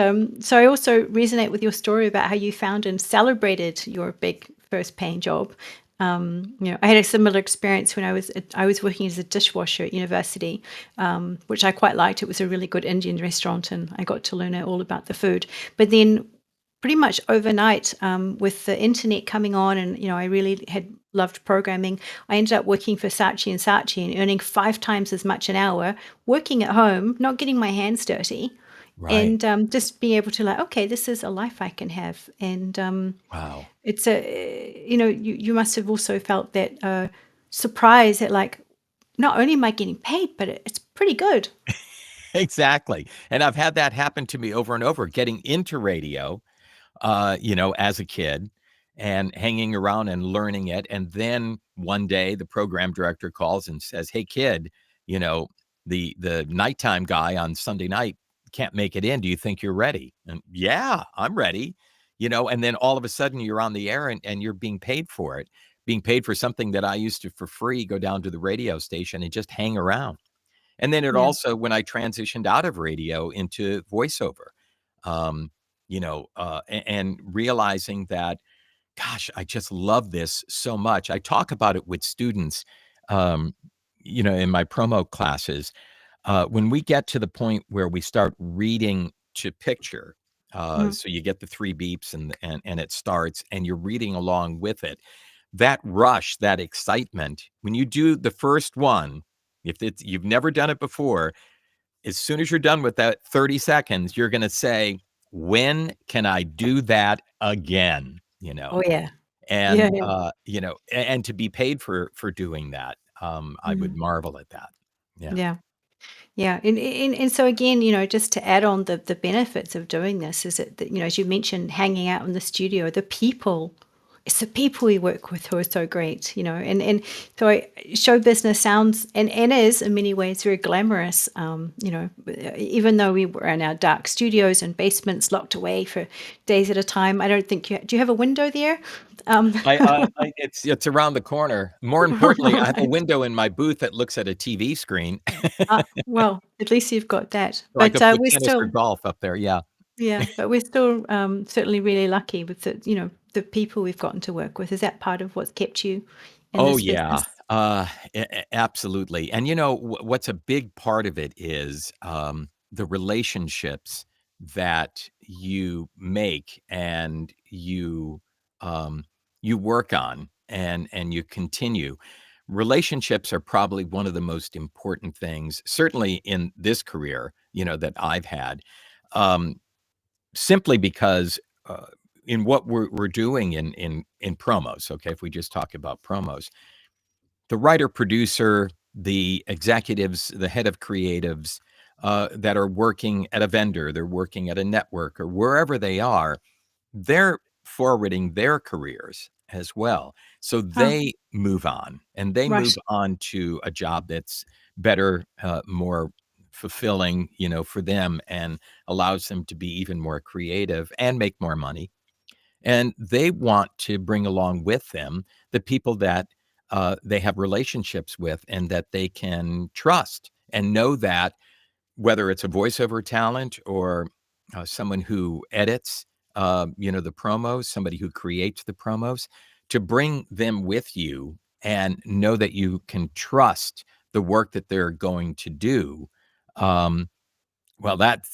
so I also resonate with your story about how you found and celebrated your big first paying job. I had a similar experience when I was working as a dishwasher at university, which I quite liked. It was a really good Indian restaurant, and I got to learn all about the food. But then pretty much overnight, with the internet coming on, and I really had loved programming. I ended up working for Saatchi and Saatchi and earning 5 times as much an hour, working at home, not getting my hands dirty,
Right.
and just being able to like, okay, this is a life I can have, and
Wow.
it's you must have also felt that surprise that like, not only am I getting paid, but it's pretty good.
Exactly. And I've had that happen to me over and over, getting into radio, as a kid and hanging around and learning it. And then one day the program director calls and says, "Hey kid, you know, the nighttime guy on Sunday night can't make it in. Do you think you're ready?" And yeah, I'm ready. And then all of a sudden you're on the air and you're being paid for it, being paid for something that I used to for free go down to the radio station and just hang around. And then it
Yeah.
also, when I transitioned out of radio into voiceover, um, and realizing that, gosh, I just love this so much. I talk about it with students, um, in my promo classes. When we get to the point where we start reading to picture,
Mhm.
so you get the 3 beeps and it starts, and you're reading along with it. That rush, that excitement, when you do the first one, if you've never done it before, as soon as you're done with that 30 seconds, you're going to say, "When can I do that again?"
Oh yeah. Yeah.
And,
Yeah.
and to be paid for doing that, I would
Mhm.
marvel at that. Yeah.
Yeah. Yeah, and so again, just to add on the benefits of doing this is that, as you mentioned, hanging out in the studio, it's the people we work with who are so great, and so show business sounds and is in many ways very glamorous, even though we were in our dark studios and basements locked away for days at a time. I don't think do you have a window there? Um,
It's around the corner. More importantly, I have a window in my booth that looks at a TV screen,
well, at least you've got that,
so I
but
could play
we're
tennis or
still.
golf up there. Yeah.
Yeah, but we're still certainly really lucky with the people we've gotten to work with. Is that part of what's kept you in
Oh,
this
yeah.
business?
Absolutely. And what's a big part of it is the relationships that you make and you work on and you continue. Relationships are probably one of the most important things, certainly in this career, that I've had. Um, Simply because in what we're doing in promos, okay, if we just talk about promos, the writer producer, the executives, the head of creatives that are working at a vendor, they're working at a network or wherever they are, they're forwarding their careers as well. So
Oh,
they move on and they
right.
move on to a job that's better, more fulfilling, for them, and allows them to be even more creative and make more money. And they want to bring along with them the people that they have relationships with and that they can trust and know that whether it's a voiceover talent or someone who edits, the promos, somebody who creates the promos, to bring them with you and know that you can trust the work that they're going to do. Um, well, that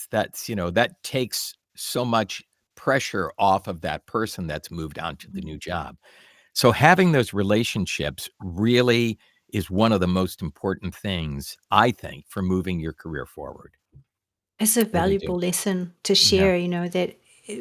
takes so much pressure off of that person that's moved on to the new job. So having those relationships really is one of the most important things, I think, for moving your career forward.
It's a
Really do.
valuable lesson to
Yeah.
share, that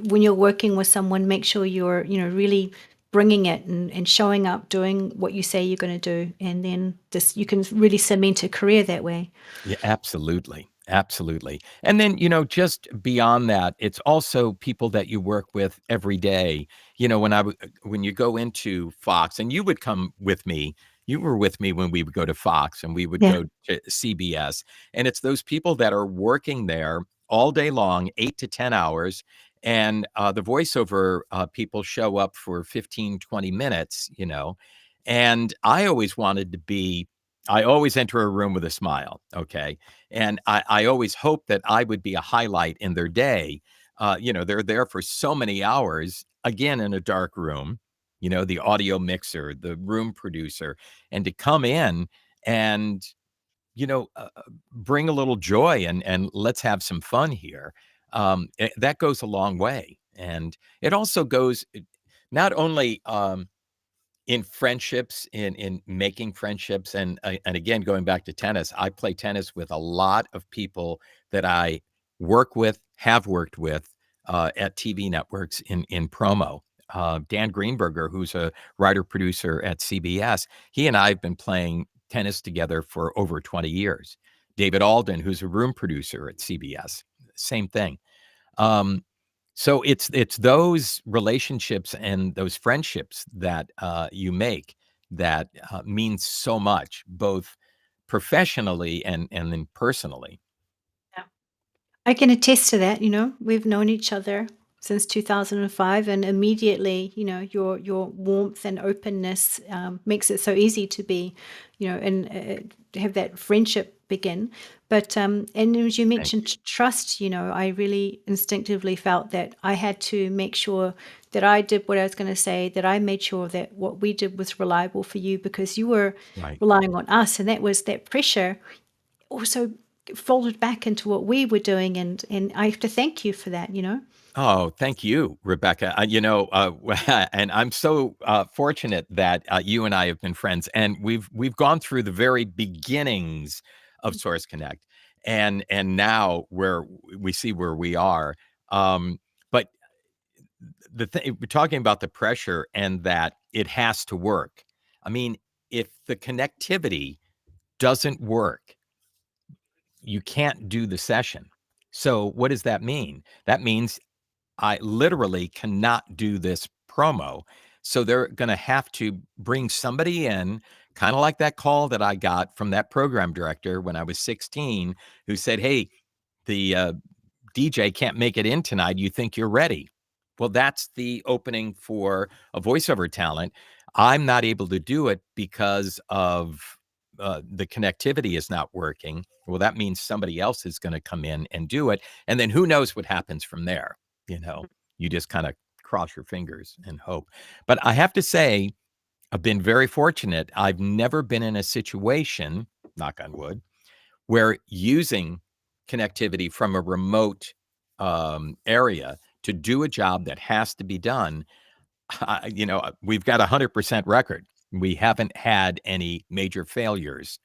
when you're working with someone, make sure you're, really bringing it and showing up, doing what you say you're going to do. And then just you can really cement a career that way.
Yeah, absolutely. Absolutely. And then, just beyond that, it's also people that you work with every day. When you go into Fox and you would come with me, you were with me when we would go to Fox and we would
Yeah.
go to CBS. And it's those people that are working there all day long, 8 to 10 hours. And the voiceover people show up for 15, 20 minutes, and I always enter a room with a smile. Okay. And I always hope that I would be a highlight in their day. They're there for so many hours, again, in a dark room, the audio mixer, the room producer, and to come in and, you know, uh, uh, bring a little joy and let's have some fun here. That goes a long way. And it also goes not only in friendships, in making friendships, and again, going back to tennis, I play tennis with a lot of people that I work with, have worked with at TV networks in promo. Dan Greenberger, who's a writer producer at CBS, he and I have been playing tennis together for over 20 years. David Alden, who's a room producer at CBS, same thing. So it's those relationships and those friendships that you make that means so much, both professionally and then personally.
Yeah. I can attest to that. We've known each other since 2005, and immediately, your warmth and openness makes it so easy to be, and have that friendship begin. But and as you mentioned trust, I really instinctively felt that I had to make sure that I did what I was going to say, that I made sure that what we did was reliable for you, because you were
Right.
relying on us, and that pressure also folded back into what we were doing, and I have to thank you for that.
Oh, thank you, Rebecca. And I'm so fortunate that you and I have been friends, and we've gone through the very beginnings of Source Connect, and now where we see where we are. But we're talking about the pressure and that it has to work. I mean, if the connectivity doesn't work, you can't do the session. So what does that mean? That means I literally cannot do this promo. So they're going to have to bring somebody in, kind of like that call that I got from that program director when I was 16, who said, "Hey, the DJ can't make it in tonight. You think you're ready?" Well, that's the opening for a voiceover talent. I'm not able to do it because of the connectivity is not working. Well, that means somebody else is going to come in and do it. And then who knows what happens from there? You just kind of cross your fingers and hope. But I have to say, I've been very fortunate. I've never been in a situation, knock on wood, where using connectivity from a remote area to do a job that has to be done, we've got 100% record. We haven't had any major failures.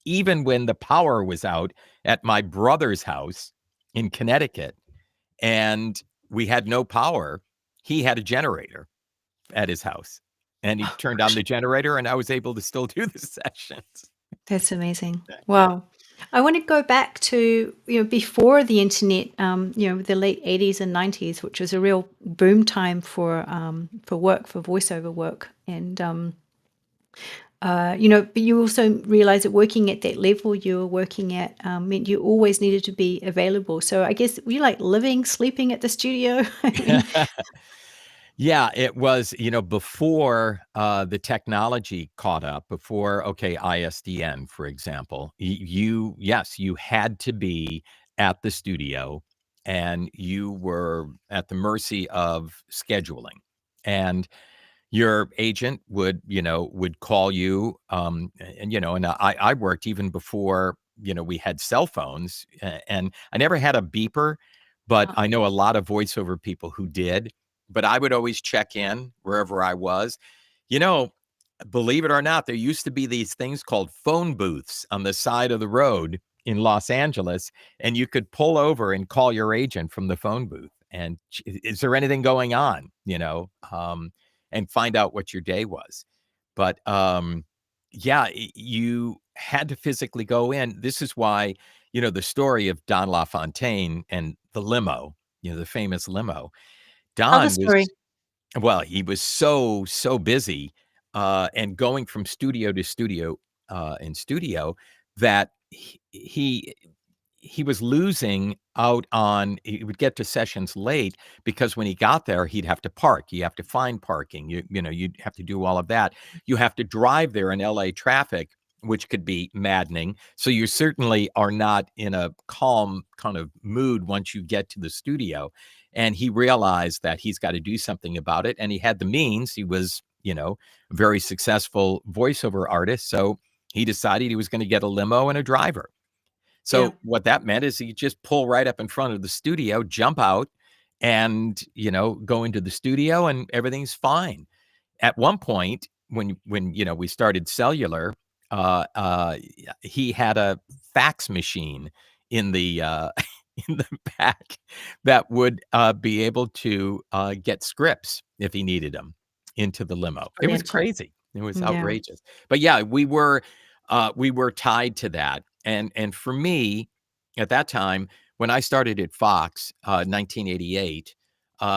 Even when the power was out at my brother's house in Connecticut and we had no power, he had a generator at his house and he turned on the generator and I was able to still do the sessions.
That's amazing. Wow. I want to go back to, before the internet, the late 80s and 90s, which was a real boom time for work, for voiceover work. And, but you also realize that working at that level you were working at meant you always needed to be available. So I guess were you like living, sleeping at the studio? I mean,
Yeah, it was, before the technology caught up, before, ISDN, for example, yes, you had to be at the studio and you were at the mercy of scheduling. And your agent would call you, and I worked even before, we had cell phones, and I never had a beeper, but I know a lot of voiceover people who did. But I would always check in wherever I was. You know, Believe it or not, there used to be these things called phone booths on the side of the road in Los Angeles, and you could pull over and call your agent from the phone booth. And is there anything going on? And find out what your day was. But yeah, you had to physically go in. This is why, the story of Don LaFontaine and the limo, the famous limo.
tell the
Don was,
story.
well, he was so busy and going from studio to studio in studio that he was losing out on. He would get to sessions late because when he got there, he'd have to park. You have to find parking. You'd have to do all of that. You have to drive there in LA traffic, which could be maddening. So you certainly are not in a calm kind of mood once you get to the studio. And he realized that he's got to do something about it. And he had the means. He was, a very successful voiceover artist. So he decided he was going to get a limo and a driver. So
Yeah.
what that meant is he just pull right up in front of the studio, jump out, and go into the studio and everything's fine. At one point, when we started cellular, he had a fax machine in the in the back that would be able to get scripts if he needed them into the limo. It was
Brilliant.
crazy. It was
Yeah.
outrageous. But yeah, we were tied to that. And for me, at that time, when I started at Fox, 1988,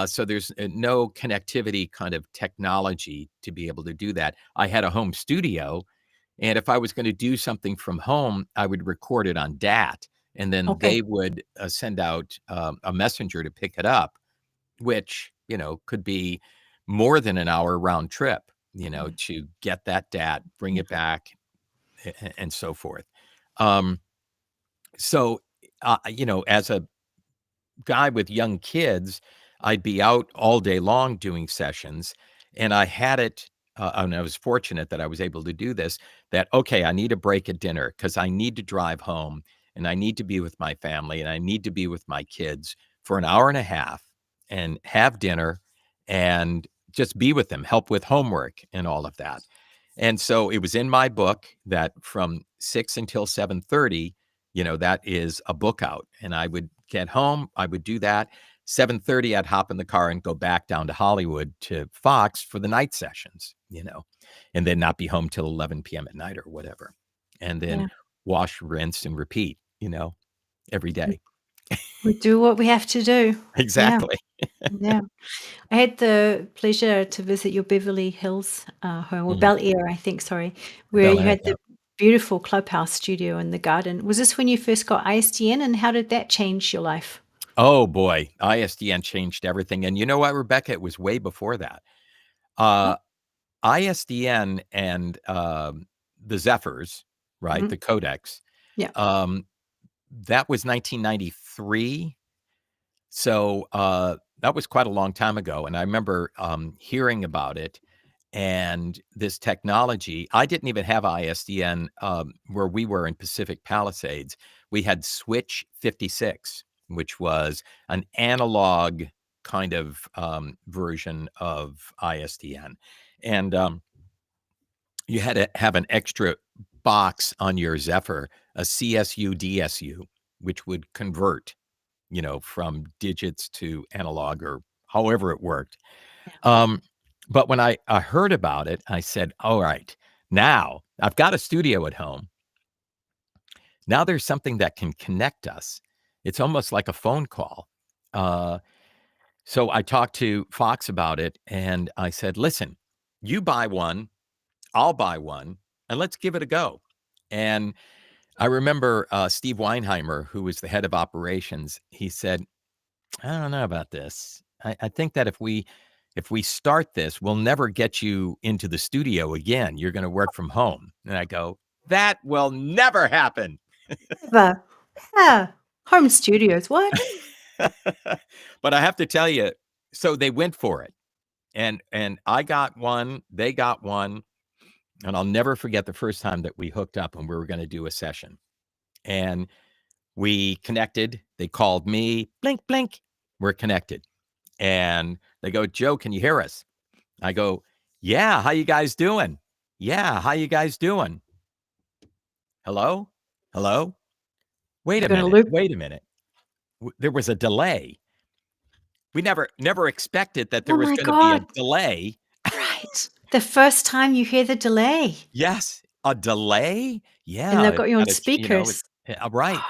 so there's no connectivity kind of technology to be able to do that. I had a home studio, and if I was going to do something from home, I would record it on DAT, and then
Okay.
they would send out a messenger to pick it up, which could be more than an hour round trip, to get that DAT, bring it back, and so forth. So, as a guy with young kids, I'd be out all day long doing sessions, and I had it, and I was fortunate that I was able to do this, that, okay, I need a break at dinner because I need to drive home and I need to be with my family and I need to be with my kids for an hour and a half and have dinner and just be with them, help with homework and all of that. And so it was in my book that from 6 until 7:30, that is a book out. And I would get home, I would do that. 7:30, I'd hop in the car and go back down to Hollywood to Fox for the night sessions, and then not be home till 11 p.m. at night or whatever. And then
Yeah.
wash, rinse, and repeat, every day.
We do what we have to do.
Exactly.
Yeah. I had the pleasure to visit your Beverly Hills home, or
Mhm.
Bel Air, I think, sorry, where
Bel
you
Air,
had
yeah.
the beautiful clubhouse studio in the garden. Was this when you first got ISDN, and how did that change your life?
Oh boy, ISDN changed everything. And you know what, Rebecca? It was way before that.
Oh.
ISDN and the Zephyrs, right?
Mhm.
The codecs.
Yeah.
That was 1993. So that was quite a long time ago. And I remember hearing about it and this technology. I didn't even have ISDN where we were in Pacific Palisades. We had Switch 56, which was an analog kind of version of ISDN. And you had to have an extra box on your Zephyr, a CSU DSU, which would convert, from digits to analog or however it worked. But when I heard about it, I said, all right, now I've got a studio at home. Now there's something that can connect us. It's almost like a phone call. So I talked to Fox about it and I said, listen, you buy one, I'll buy one, and let's give it a go. And I remember Steve Weinheimer, who was the head of operations, he said, I don't know about this. I think that if we start this, we'll never get you into the studio again. You're going to work from home. And I go, that will never happen.
Never. Yeah. Home studios. What?
But I have to tell you, so they went for it. And I got one, they got one. And I'll never forget the first time that we hooked up and we were going to do a session. And we connected. They called me, blink, blink. We're connected. And they go, Joe, can you hear us? I go, yeah, how you guys doing? Yeah, how you guys doing? Hello? Hello? Wait a
Gonna
minute.
loop.
Wait a minute. There was a delay. We never expected that there
Oh
was
my
going to be a
God.
delay.
Right. The first time you hear the delay,
Yes, a delay?
and
Yeah,
they've
it's
got you on
got a
speakers.
right.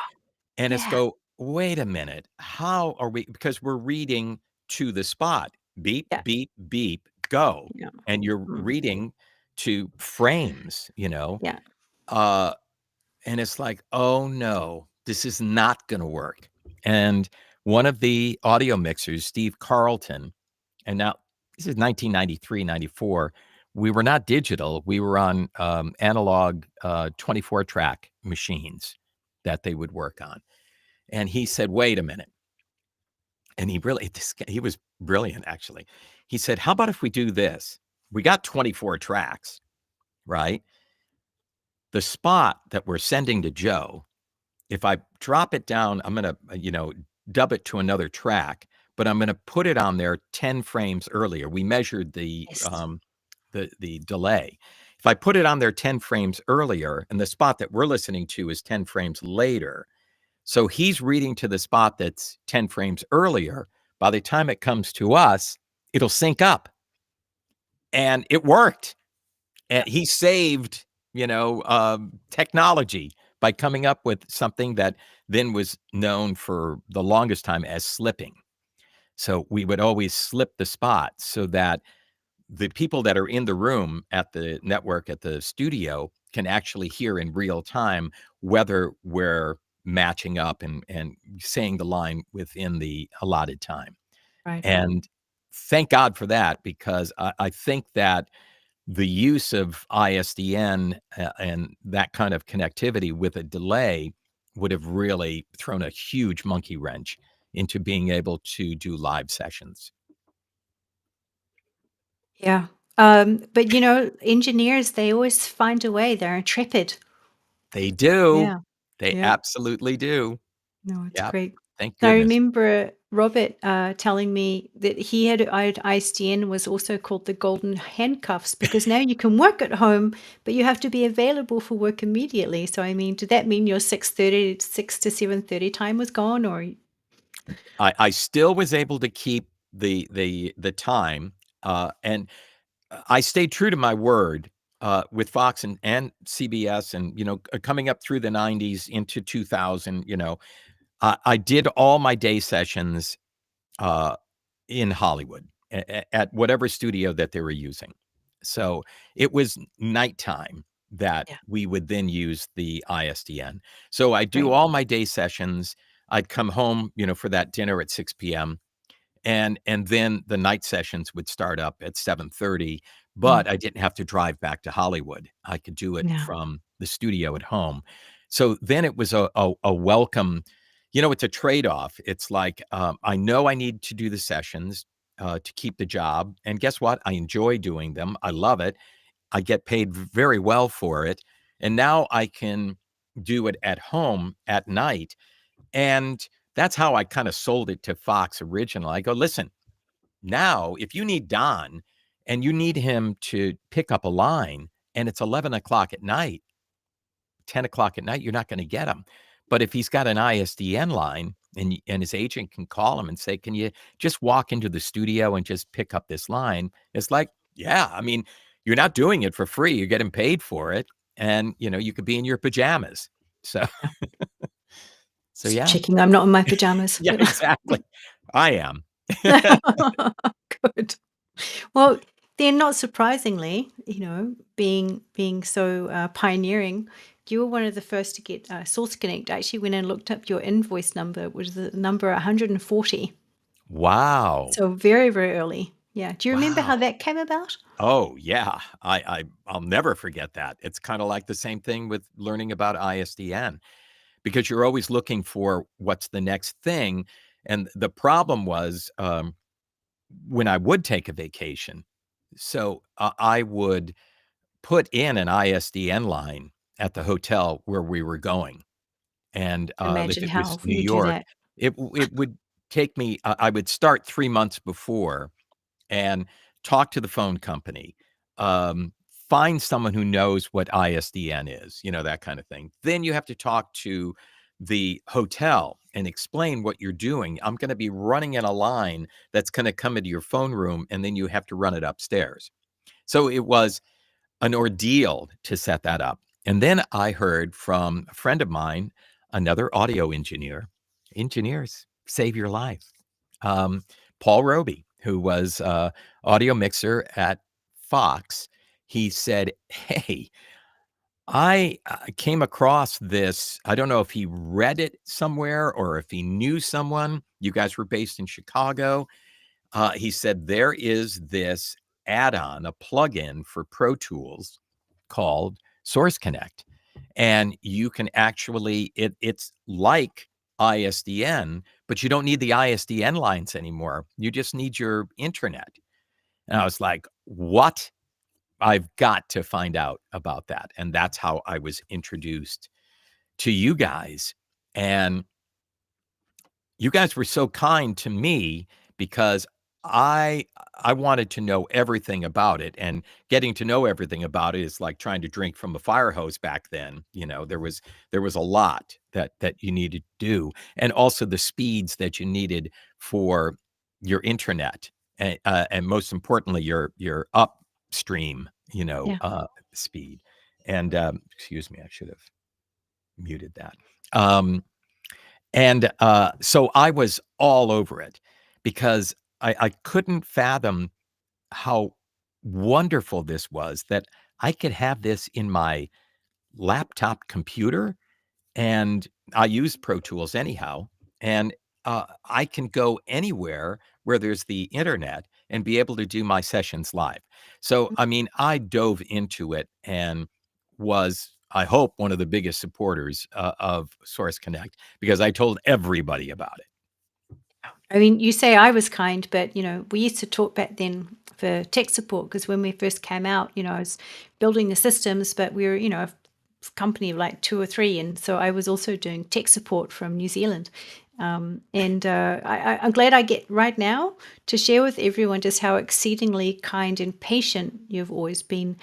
And it's
Yeah.
go, wait a minute. How are we? Because we're reading to the spot. Beep,
Yeah.
beep, beep, go.
Yeah.
And you're
Mm.
reading to frames,
Yeah.
and it's like, oh no, this is not going to work. And one of the audio mixers, Steve Carlton, and now this is 1993, 94. We were not digital. We were on analog 24 track machines that they would work on. And he said, wait a minute. And he was brilliant, actually. He said, how about if we do this? We got 24 tracks, right? The spot that we're sending to Joe, if I drop it down, I'm going to, dub it to another track. but I'm going to put it on there 10 frames earlier. We measured the
Yes.
the delay. If I put it on there 10 frames earlier, and the spot that we're listening to is 10 frames later, so he's reading to the spot that's 10 frames earlier. By the time it comes to us, it'll sync up. And it worked. And he saved, technology by coming up with something that then was known for the longest time as slipping. So we would always slip the spot so that the people that are in the room at the network, at the studio, can actually hear in real time whether we're matching up and saying the line within the allotted time.
Right.
And thank God for that, because I think that the use of ISDN and that kind of connectivity with a delay would have really thrown a huge monkey wrench into being able to do live sessions.
Yeah. But engineers, they always find a way. They're intrepid.
They do.
Yeah.
They
Yeah.
absolutely do.
No, it's
Yeah.
great.
Thank
I
goodness.
remember Robert telling me that he had ISDN was also called the golden handcuffs, because now you can work at home, but you have to be available for work immediately. So, I mean, did that mean your 6 to 7:30 time was gone, or?
I still was able to keep the time, and I stayed true to my word with Fox and CBS, and coming up through the 90s into 2000. I did all my day sessions in Hollywood at whatever studio that they were using. So it was nighttime that
Yeah.
we would then use the ISDN. So I do
Right.
all my day sessions. I'd come home, for that dinner at 6 p.m. And then the night sessions would start up at 7:30, but I didn't have to drive back to Hollywood. I could do it
No.
from the studio at home. So then it was a welcome, it's a trade-off. It's like, I know I need to do the sessions to keep the job. And guess what? I enjoy doing them. I love it. I get paid very well for it. And now I can do it at home at night. And that's how I kind of sold it to Fox originally. I go, listen, now if you need Don and you need him to pick up a line and it's 11 o'clock at night, 10 o'clock at night, you're not going to get him. But if he's got an ISDN line and his agent can call him and say, can you just walk into the studio and just pick up this line? It's like, yeah, I mean, you're not doing it for free. You're getting paid for it. And, you could be in your pajamas. So, so
Just
yeah.
checking I'm not in my pajamas.
Yeah, exactly. I am.
Good. Well, then, not surprisingly, being so pioneering, you were one of the first to get Source Connect. I actually went and looked up your invoice number. It was the number 140.
Wow.
So very, very early. Yeah. Do you remember how
Wow.
that came about?
Oh, yeah. I'll never forget that. It's kind of like the same thing with learning about ISDN, because you're always looking for what's the next thing. And the problem was when I would take a vacation, so I would put in an ISDN line at the hotel where we were going. And if
Imagine
it
how
was New
you do
York,
that.
it would take me, I would start 3 months before and talk to the phone company, find someone who knows what ISDN is, that kind of thing. Then you have to talk to the hotel and explain what you're doing. I'm going to be running in a line that's going to come into your phone room, and then you have to run it upstairs. So it was an ordeal to set that up. And then I heard from a friend of mine, another audio engineer. Engineers save your life. Paul Roby, who was audio mixer at Fox. He said, hey, I came across this. I don't know if he read it somewhere or if he knew someone. You guys were based in Chicago. He said, there is this add-on, a plugin for Pro Tools called Source Connect. And you can actually, it's like ISDN, but you don't need the ISDN lines anymore. You just need your internet. And I was like, what? I've got to find out about that. And that's how I was introduced to you guys. And you guys were so kind to me because I wanted to know everything about it, and getting to know everything about it is like trying to drink from a fire hose back then. There was a lot that you needed to do, and also the speeds that you needed for your internet, and most importantly, your upstream,
Yeah.
speed. And excuse me, I should have muted that. So I was all over it because I couldn't fathom how wonderful this was, that I could have this in my laptop computer, and I use Pro Tools anyhow, and I can go anywhere where there's the internet and be able to do my sessions live. So, I mean, I dove into it and was, I hope, one of the biggest supporters of Source Connect, because I told everybody about it.
I mean, you say I was kind, but we used to talk back then for tech support, because when we first came out, I was building the systems, but we were, a company of like 2 or 3, and so I was also doing tech support from New Zealand. And I'm glad I get right now to share with everyone just how exceedingly kind and patient you've always been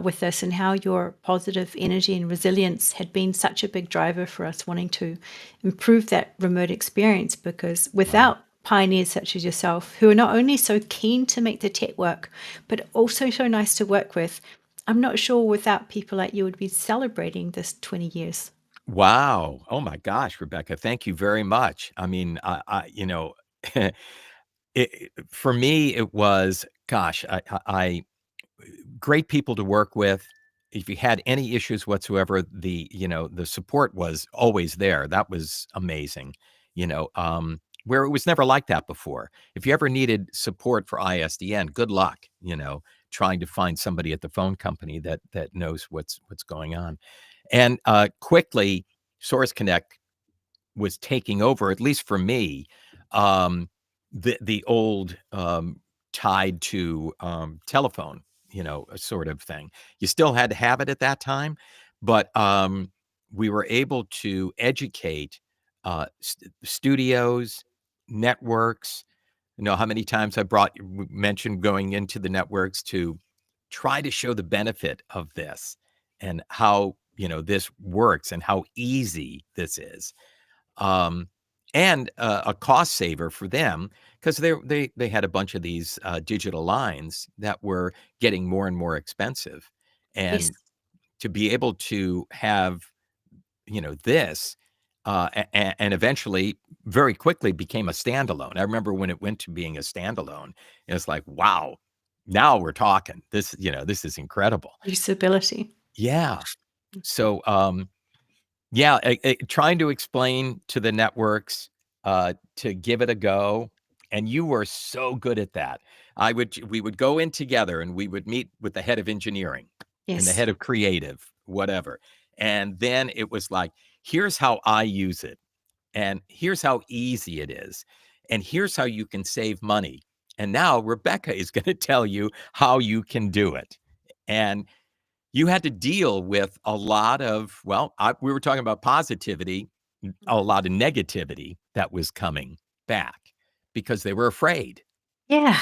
with us, and how your positive energy and resilience had been such a big driver for us wanting to improve that remote experience. Because without pioneers such as yourself, who are not only so keen to make the tech work, but also so nice to work with, I'm not sure without people like you would be celebrating this 20 years.
Wow. Oh my gosh, Rebecca, thank you very much. I mean, for me, it was, gosh, great people to work with. If you had any issues whatsoever, the support was always there. That was amazing. Where it was never like that before. If you ever needed support for ISDN, good luck, trying to find somebody at the phone company that knows what's going on. And quickly, Source Connect was taking over, at least for me, the old tied to telephone, sort of thing. You still had to have it at that time, but we were able to educate studios, networks. How many times I mentioned going into the networks to try to show the benefit of this, and how this works, and how easy this is, and a cost saver for them, because they had a bunch of these digital lines that were getting more and more expensive, and
Yes.
to be able to have this, and eventually very quickly became a standalone. I remember when it went to being a standalone, it's like, wow, now we're talking. This is incredible.
Usability.
Yeah. So, trying to explain to the networks to give it a go, and you were so good at that. We would go in together, and we would meet with the head of engineering and the
Yes.
head of creative, whatever. And then it was like, here's how I use it, and here's how easy it is, and here's how you can save money. And now Rebecca is going to tell you how you can do it. And you had to deal with a lot of, we were talking about positivity, a lot of negativity that was coming back because they were afraid.
Yeah.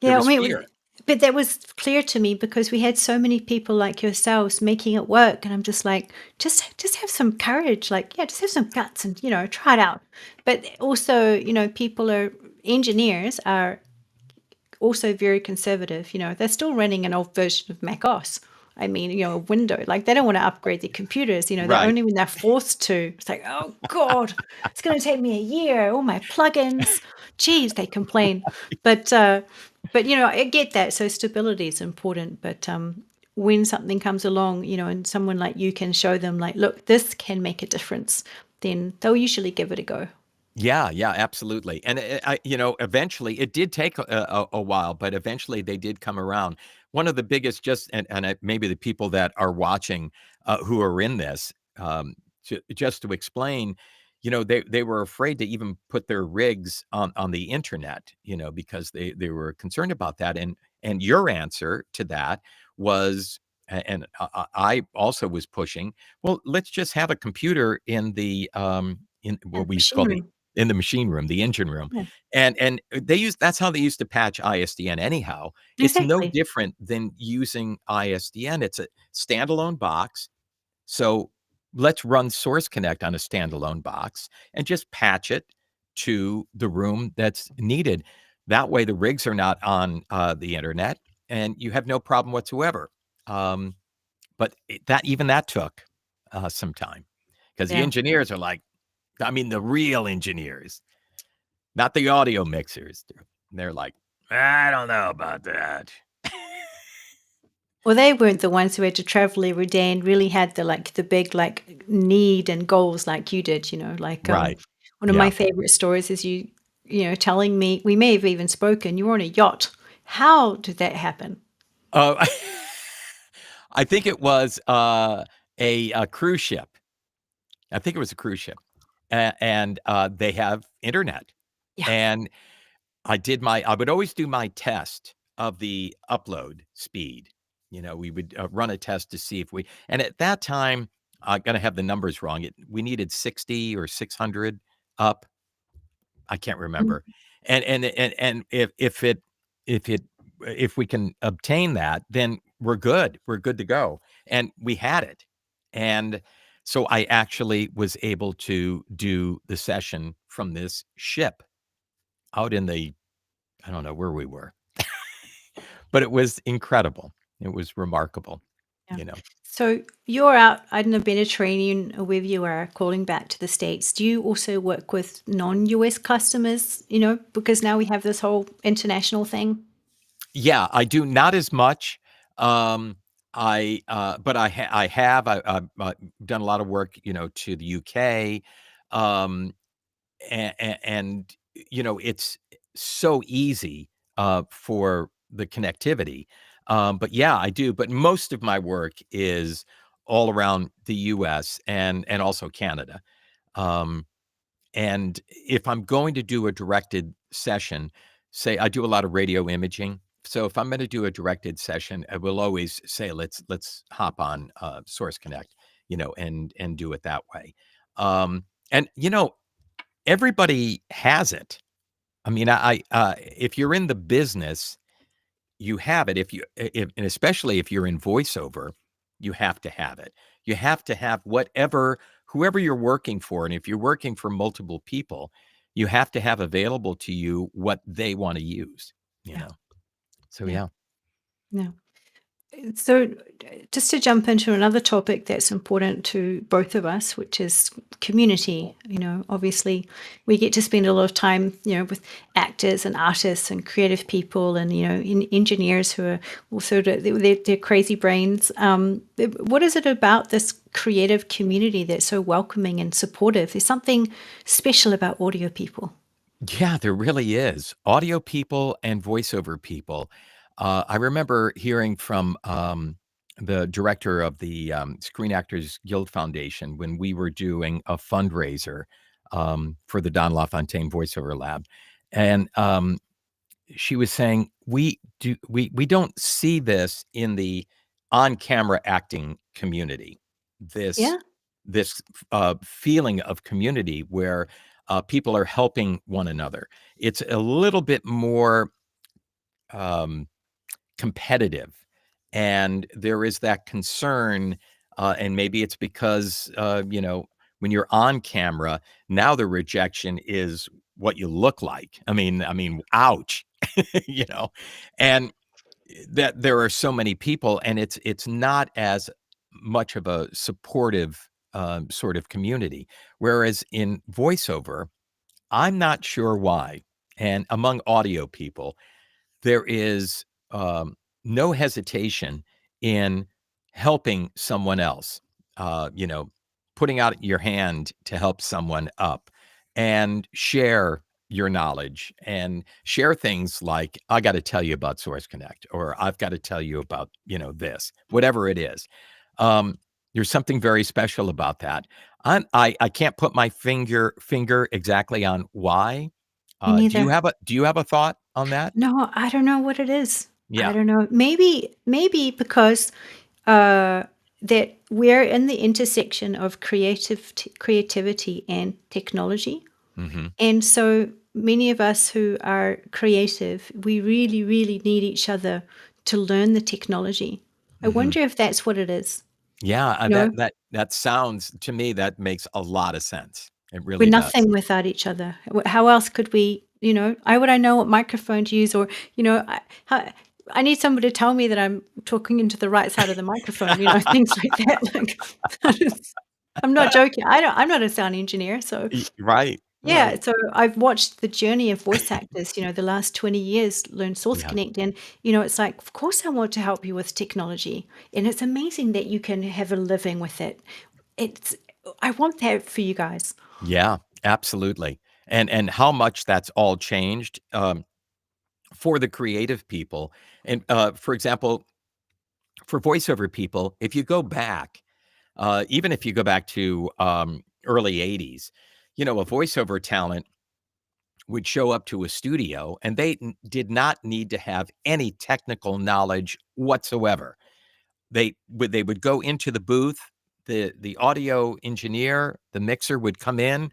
There
Yeah. I
was
mean,
fear.
but that was clear to me because we had so many people like yourselves making it work. And I'm just like, just have some courage. Like, yeah, just have some guts and, try it out. But also, engineers are also very conservative. They're still running an old version of Mac OS. I mean, a window, like they don't want to upgrade their computers, they're
Right.
only when they're forced to. It's like, oh God, it's going to take me a year. All my plugins, geez, they complain. But I get that. So stability is important. But when something comes along, and someone like you can show them like, look, this can make a difference, then they'll usually give it a go.
Yeah, absolutely. And eventually it did take a while, but eventually they did come around. One of the biggest, maybe the people that are watching who are in this, just to explain, they were afraid to even put their rigs on the internet, because they were concerned about that. And your answer to that was, and I also was pushing, well, let's just have a computer in the in what we used to call the
Machinery.
in the machine room, the engine room.
Yeah.
And that's how they used to patch ISDN anyhow. It's no
Exactly.
different than using ISDN. It's a standalone box. So let's run Source Connect on a standalone box and just patch it to the room that's needed. That way the rigs are not on the internet and you have no problem whatsoever. But that took some time because the
Yeah.
engineers are like, I mean, the real engineers, not the audio mixers. They're like, I don't know about that.
Well, they weren't the ones who had to travel every day and really had the big need and goals like you did, like
Right.
one of my
Yeah.
favorite stories is you telling me, we may have even spoken, you were on a yacht. How did that happen?
Oh, I think it was a cruise ship. I think it was a cruise ship, and they have internet.
Yeah.
And I would always do my test of the upload speed. We would run a test to see and at that time, I'm going to have the numbers wrong. We needed 60 or 600 up. I can't remember. And if we can obtain that, then we're good. We're good to go. And we had it. And so I actually was able to do the session from this ship out in I don't know where we were, but it was incredible. It was remarkable,
Yeah. So you're out in the Mediterranean, or wherever you are, calling back to the States. Do you also work with non-US customers, because now we have this whole international thing?
Yeah, I do not as much. But I have done a lot of work, to the UK, and it's so easy for the connectivity. But yeah, I do. But most of my work is all around the US and also Canada. And if I'm going to do a directed session, say I do a lot of radio imaging. So if I'm going to do a directed session, I will always say, let's hop on Source Connect, and do it that way. And everybody has it. I mean, if you're in the business, you have it. And especially if you're in voiceover, you have to have it. You have to have whoever you're working for. And if you're working for multiple people, you have to have available to you what they want to use, So, yeah.
No. So just to jump into another topic that's important to both of us, which is community. Obviously we get to spend a lot of time, with actors and artists and creative people and, engineers who are also, they're crazy brains. What is it about this creative community that's so welcoming and supportive? There's something special about audio people.
Yeah, there really is. Audio people and voiceover people. I remember hearing from the director of the Screen Actors Guild Foundation when we were doing a fundraiser for the Don LaFontaine Voiceover Lab, and she was saying we don't see this in the on-camera acting community.
Yeah.
This feeling of community where people are helping one another. It's a little bit more competitive, and there is that concern, and maybe it's because when you're on camera now, the rejection is what you look like. I mean, ouch, and that there are so many people, and it's not as much of a supportive sort of community. Whereas in voiceover, I'm not sure why, and among audio people, there is no hesitation in helping someone else, putting out your hand to help someone up and share your knowledge and share things like, I got to tell you about Source Connect, or I've got to tell you about, this, whatever it is. There's something very special about that. I can't put my finger exactly on why.
Me
Do you
neither.
have a thought on that?
No, I don't know what it is. I
Yeah.
don't know. Maybe because that we're in the intersection of creativity and technology.
Hmm.
And so many of us who are creative, we really, really need each other to learn the technology. I
Hmm.
wonder if that's what it is.
Yeah,
You know,
that sounds to me, that makes a lot of sense. It
we're
really does.
nothing without each other. How else could we, how would I know what microphone to use? Or, I need somebody to tell me that I'm talking into the right side of the microphone, things like that. Like, I'm not joking. I'm not a sound engineer. So,
Right,
yeah,
right.
so I've watched the journey of voice actors, the last 20 years learn Source
Yeah.
Connect. And, it's like, of course I want to help you with technology. And it's amazing that you can have a living with it. I want that for you guys.
Yeah, absolutely. And how much that's all changed for the creative people. And for example, for voiceover people, if you go back, even if you go back to early 80s, a voiceover talent would show up to a studio and they did not need to have any technical knowledge whatsoever. They would go into the booth, the audio engineer, the mixer would come in,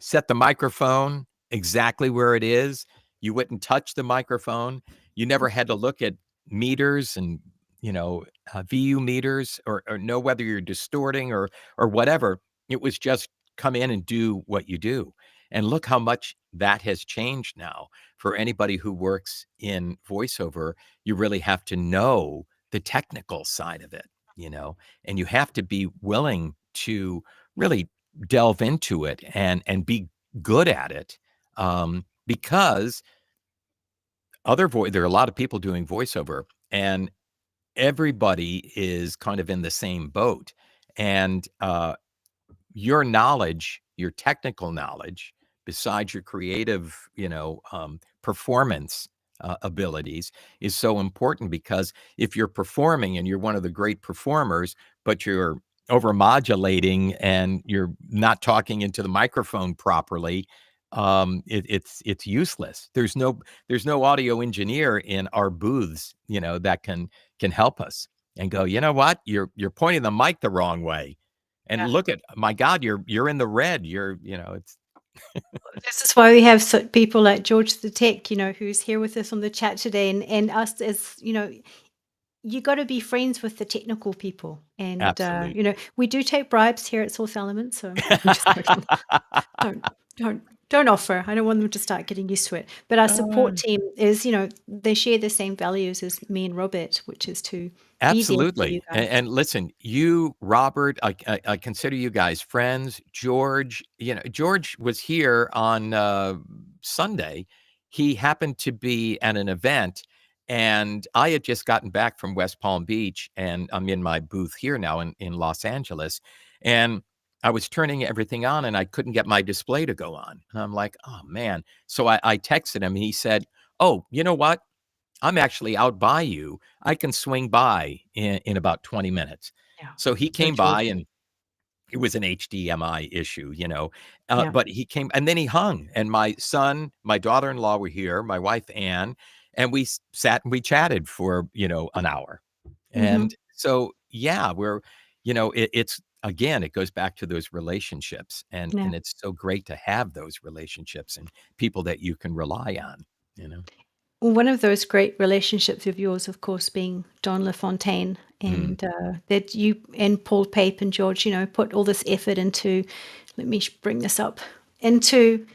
set the microphone exactly where it is. You wouldn't touch the microphone. You never had to look at meters and VU meters or know whether you're distorting or whatever. It was just come in and do what you do. And look how much that has changed now. For anybody who works in voiceover, you really have to know the technical side of it, and you have to be willing to really delve into it and be good at it, because there are a lot of people doing voiceover, and everybody is kind of in the same boat. And your knowledge, your technical knowledge, besides your creative, performance abilities, is so important, because if you're performing and you're one of the great performers, but you're overmodulating and you're not talking into the microphone properly, it's useless. There's no audio engineer in our booths, that can help us and go, you know what, you're pointing the mic the wrong way. And
Yeah.
look at, my God, you're in the red. It's
This is why we have people like George the Tech, who's here with us on the chat today, and us as, you got to be friends with the technical people. And,
absolutely.
we do take bribes here at Source Elements. So I'm just joking. Don't, don't offer. I don't want them to start getting used to it. But our support team is, they share the same values as me and Robert, which is to be there for you
Absolutely.
guys.
And listen, you, Robert, I consider you guys friends. George, George was here on Sunday. He happened to be at an event, and I had just gotten back from West Palm Beach, and I'm in my booth here now in Los Angeles. And I was turning everything on, and I couldn't get my display to go on. And I'm like, oh, man. So I texted him, and he said, oh, you know what? I'm actually out by you. I can swing by in about 20 minutes.
Yeah.
So he
So
came
George.
by, and it was an HDMI issue,
Yeah.
but he came and then he hung, and my son, my daughter-in-law were here, my wife, Ann, and we sat and we chatted for, an hour.
Mhm.
And so, yeah, it's, again, it goes back to those relationships, and
Yeah.
it's so great to have those relationships and people that you can rely on.
Well, one of those great relationships of yours, of course, being Don LaFontaine,
Mm.
and that you and Paul Pape and George, put all this effort into. Let me bring this up into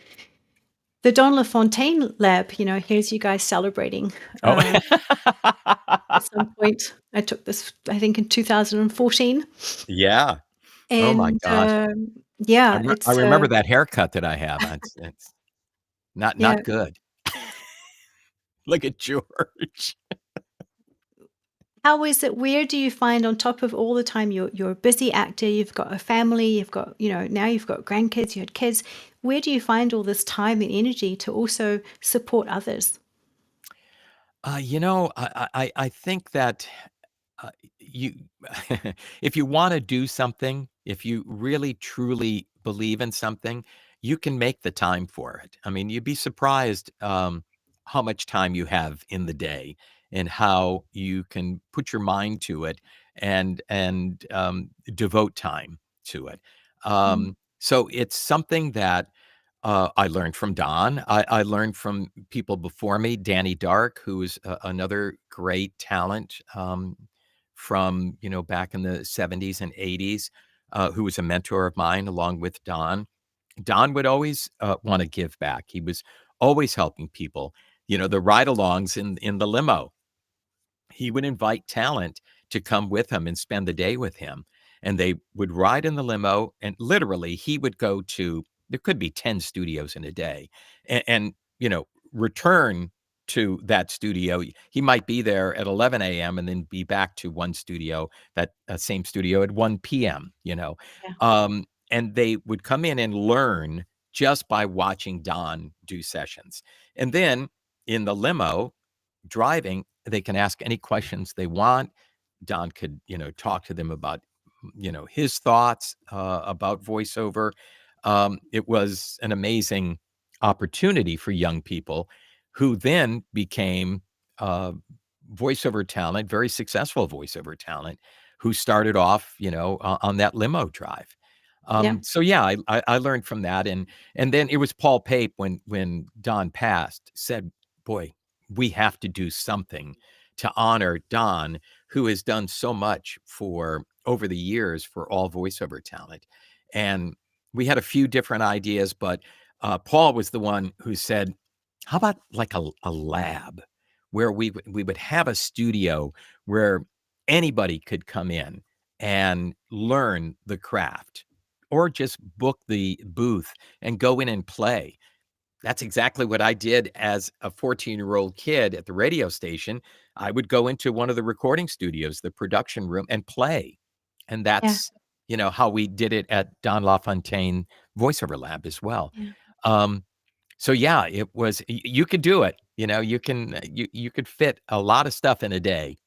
the Don LaFontaine lab. Here's you guys celebrating.
Oh.
At some point, I took this, I think, in 2014,
Yeah. Oh my
and
gosh.
yeah,
I
it's
remember that haircut that I have. It's not
yeah.
good. Look at George.
How is it? Where do you find, on top of all the time you're a busy actor, you've got a family, you've got, now you've got grandkids, you had kids. Where do you find all this time and energy to also support others?
I think that you, if you want to do something, if you really truly believe in something, you can make the time for it. I mean, you'd be surprised how much time you have in the day and how you can put your mind to it and devote time to it.
Mm.
So it's something that I learned from Don. I learned from people before me, Danny Dark, who is another great talent from back in the 70s and 80s, who was a mentor of mine along with Don. Don would always want to give back. He was always helping people. The ride-alongs in the limo. He would invite talent to come with him and spend the day with him. And they would ride in the limo, and literally he would go to, there could be 10 studios in a day, and return to that studio. He might be there at 11 a.m. and then be back to one studio, that same studio at 1 p.m.,
Yeah.
and they would come in and learn just by watching Don do sessions. And then in the limo driving, they can ask any questions they want. Don could, talk to them about, his thoughts about voiceover. It was an amazing opportunity for young people who then became voiceover talent, very successful voiceover talent, who started off, on that limo drive.
Yeah.
So yeah, I learned from that, and then it was Paul Pape when Don passed, said, "Boy, we have to do something to honor Don, who has done so much for over the years for all voiceover talent." And we had a few different ideas, but Paul was the one who said, "How about like a lab where we would have a studio where anybody could come in and learn the craft, or just book the booth and go in and play." That's exactly what I did as a 14-year-old kid at the radio station. I would go into one of the recording studios, the production room, and play. And
Yeah.
that's, how we did it at Don LaFontaine Voiceover Lab as well.
Yeah.
So yeah, it was, you could do it. You could fit a lot of stuff in a day.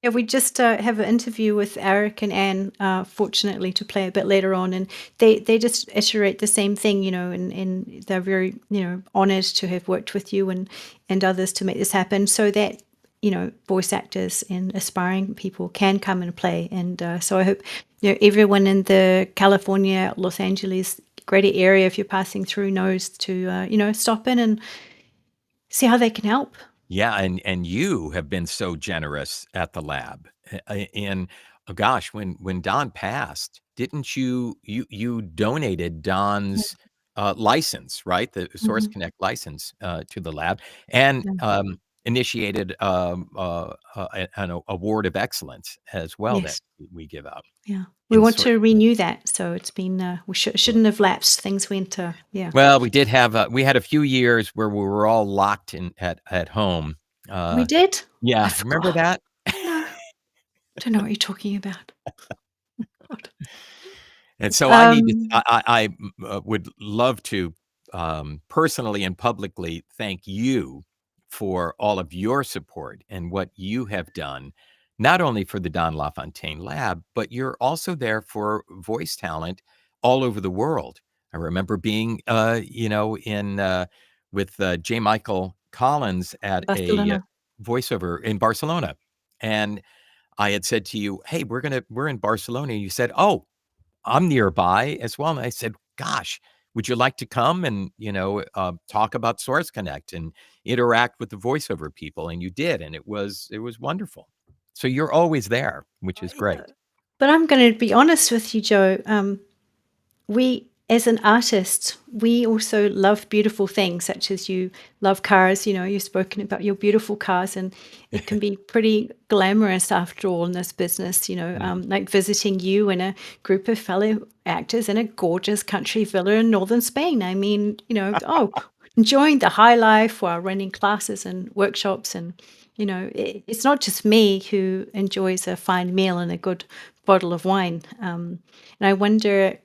Yeah, we just have an interview with Eric and Anne, fortunately, to play a bit later on, and they just iterate the same thing, and they're very, honored to have worked with you and others to make this happen, so that voice actors and aspiring people can come and play. And so I hope everyone in the California, Los Angeles greater area, if you're passing through, knows to stop in and see how they can help.
Yeah, and you have been so generous at the lab. And gosh, when Don passed, didn't you donated Don's license, right? The Source
Mhm.
Connect license to the lab, and
Yeah.
initiated an award of excellence as well that
Yes.
we give out
Yeah. We
in
want
Source.
to renew that, so it's been we shouldn't have lapsed. Things went yeah.
Well, we did have we had a few years where we were all locked in at home.
We did? I
Yeah, remember
forgot.
that?
No. Don't know what you're talking about. God.
And so I need to,
Um,
would love to personally and publicly thank you for all of your support and what you have done, not only for the Don LaFontaine Lab, but you're also there for voice talent all over the world. I remember being, in with J. Michael Collins at a
Barcelona.
voiceover in Barcelona, and I had said to you, "Hey, we're in Barcelona." You said, "Oh, I'm nearby as well." And I said, "Gosh, would you like to come and, talk about Source Connect and interact with the voiceover people?" And you did, and it was wonderful. So you're always there, which is great.
But I'm gonna be honest with you, Joe. We, as an artist, we also love beautiful things, such as you love cars. You've spoken about your beautiful cars, and it can be pretty glamorous after all in this business. Like visiting you and a group of fellow actors in a gorgeous country villa in northern Spain. I mean, enjoying the high life while running classes and workshops, and it's not just me who enjoys a fine meal and a good bottle of wine. And I wonder,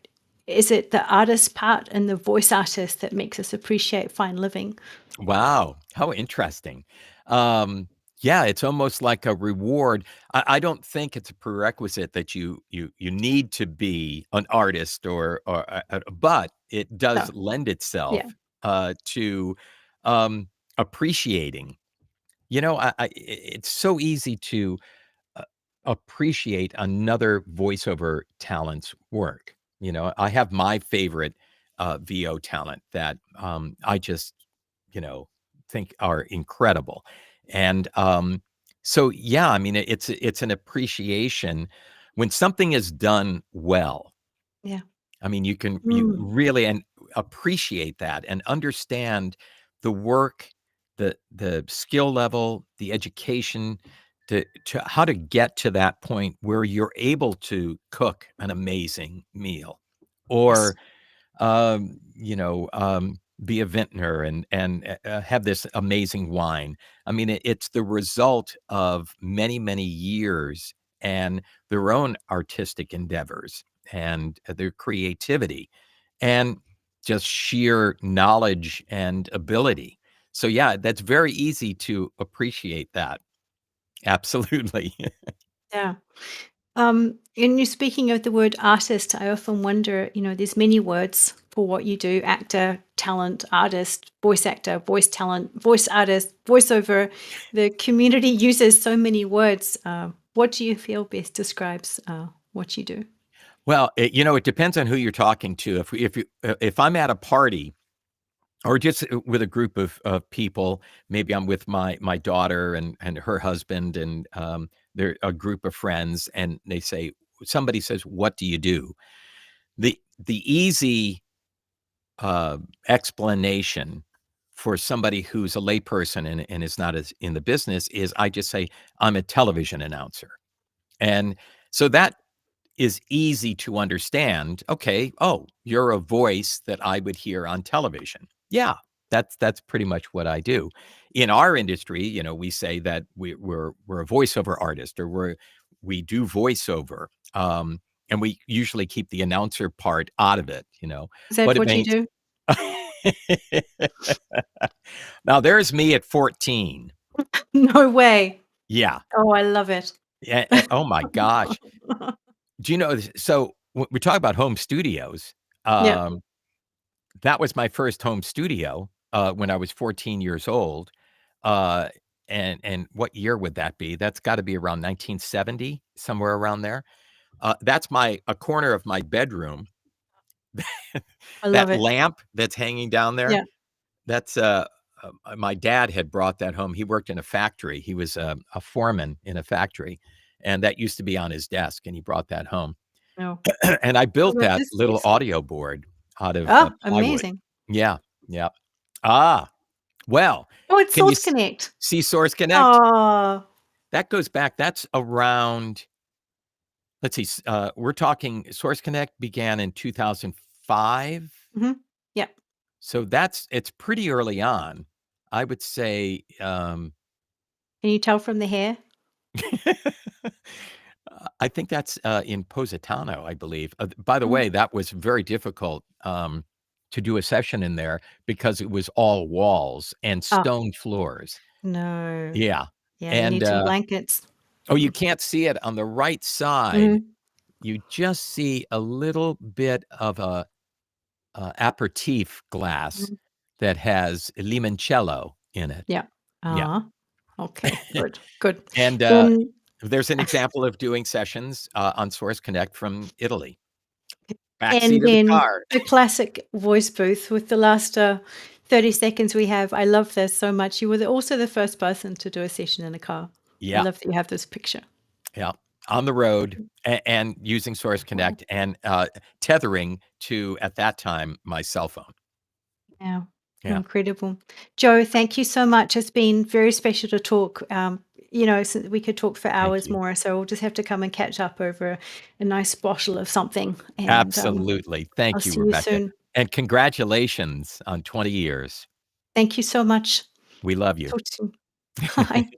is it the artist part and the voice artist that makes us appreciate fine living?
Wow, how interesting. Yeah, it's almost like a reward. I don't think it's a prerequisite that you need to be an artist but it does
No.
lend itself
Yeah.
to appreciating. It's so easy to appreciate another voiceover talent's work. I have my favorite VO talent that I just, think are incredible. And so, yeah, I mean, it's an appreciation when something is done well.
Yeah.
I mean, you
Mm.
really and appreciate that and understand the work, the skill level, the education to how to get to that point where you're able to cook an amazing meal,
Yes.
or be a vintner and have this amazing wine. I mean, it's the result of many, many years and their own artistic endeavors and their creativity and just sheer knowledge and ability. So, yeah, that's very easy to appreciate that. Absolutely.
Yeah. And you're speaking of the word artist, I often wonder, there's many words for what you do: actor, talent, artist, voice actor, voice talent, voice artist, voiceover. The community uses so many words. What do you feel best describes what you do?
Well, it depends on who you're talking to. If I'm at a party or just with a group of people, maybe I'm with my daughter and her husband, and they're a group of friends, and somebody says, "What do you do?" The easy explanation for somebody who's a layperson and is not as in the business is I just say, "I'm a television announcer," and so that is easy to understand. Okay, oh, you're a voice that I would hear on television. Yeah, that's pretty much what I do. In our industry, we say that we're a voiceover artist, or we do voiceover, and we usually keep the announcer part out of it.
Is that
But it
what you
makes
do?
now there's me at 14.
No way.
Yeah.
Oh, I love it.
Yeah. Oh my gosh. Do you know? So when we talk about home studios,
Yeah.
that was my first home studio when I was 14 years old. Uh, and what year would that be? That's got to be around 1970, somewhere around there. That's a corner of my bedroom.
I love
That
it.
lamp that's hanging down there.
Yeah.
That's my dad had brought that home. He worked in a factory. He was a foreman in a factory, and that used to be on his desk. And he brought that home.
No.
And I
What
built
about
that
this
little
piece?
audio board out of
Oh,
plywood.
amazing.
Yeah, yeah. Ah, well,
Oh, it's
can you
Source Connect.
see Source Connect?
Oh,
That goes back. That's around. Let's see. We're talking Source Connect began in 2005,
yeah.
so it's pretty early on. I would say.
Can you tell from the hair?
I think that's in Positano, I believe. By the
Mm.
way, that was very difficult to do a session in there because it was all walls and
Oh,
stone floors.
no.
Yeah.
Yeah, you
And
need some blankets.
you can't see it on the right side.
Mhm.
You just see a little bit of a aperitif glass
Mhm.
that has limoncello in it.
Yeah.
Yeah.
Okay, good, good.
And
Then
there's an example of doing sessions on Source Connect from Italy.
and
Backseat of the
then
car.
the classic voice booth with the last 30 seconds we have. I love this so much. You were also the first person to do a session in a car. I
Yeah.
love that you have this picture.
Yeah. On the road and using Source
Wow.
Connect and tethering to, at that time, my cell phone.
Yeah.
Yeah.
Incredible. Joe, thank you so much. It's been very special to talk. So we could talk for
Thank
hours
you.
more. So we'll just have to come and catch up over a nice bottle of something. And
Absolutely.
I'll
Thank you,
see you
Rebecca.
soon.
And congratulations on 20 years.
Thank you so much.
We love you.
Talk soon. Bye.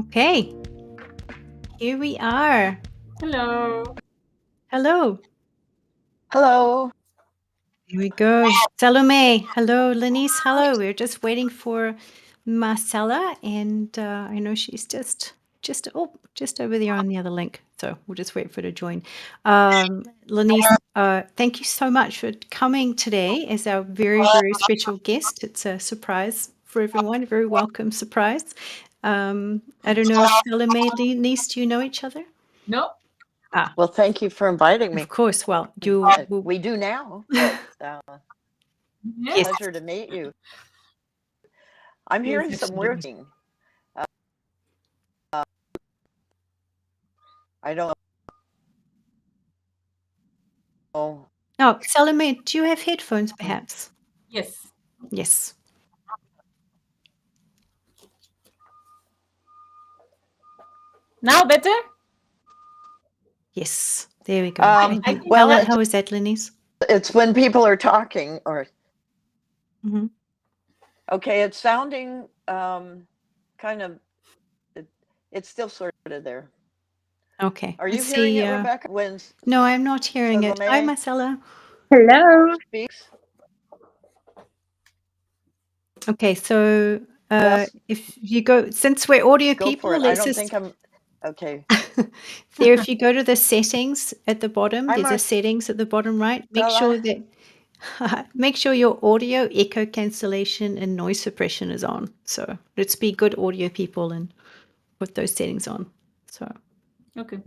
Okay. Here we are.
Hello.
Hello.
Hello.
Here we go. Salome. Hello. Lenice. Hello. We're just waiting for Marcella, and I know she's just over there on the other link. So we'll just wait for her to join. Lenice, thank you so much for coming today as our very, very special guest. It's a surprise for everyone, a very welcome surprise. I don't know if Salome, Lenice, do you know each other?
No.
Ah,
Well, thank you for inviting me.
of course. Well, you
We do now. But,
Yes.
pleasure to meet you. I'm hearing some weird thing. I don't know.
Oh, Salome, do you have headphones perhaps?
Yes.
Yes.
Now better?
Yes. There we go.
Well,
How is that, Lenice?
it's when people are talking or
Mhm.
okay, it's sounding kind of it's still sort of there.
Okay.
Are you
Let's
hearing
see,
it, Rebecca? When
No, I'm not hearing it. Hi,
Salome
Marcella.
Hello.
speaks?
Okay, so
Well,
if you go, since we're audio
go
people,
for it. I
let's
don't
just
think I'm okay.
there. If you go to the settings at the bottom,
Hi,
there's a settings at the bottom right. Make
Marcella.
sure that make sure your audio, echo cancellation, and noise suppression is on. So let's be good audio people and put those settings on. So
Okay.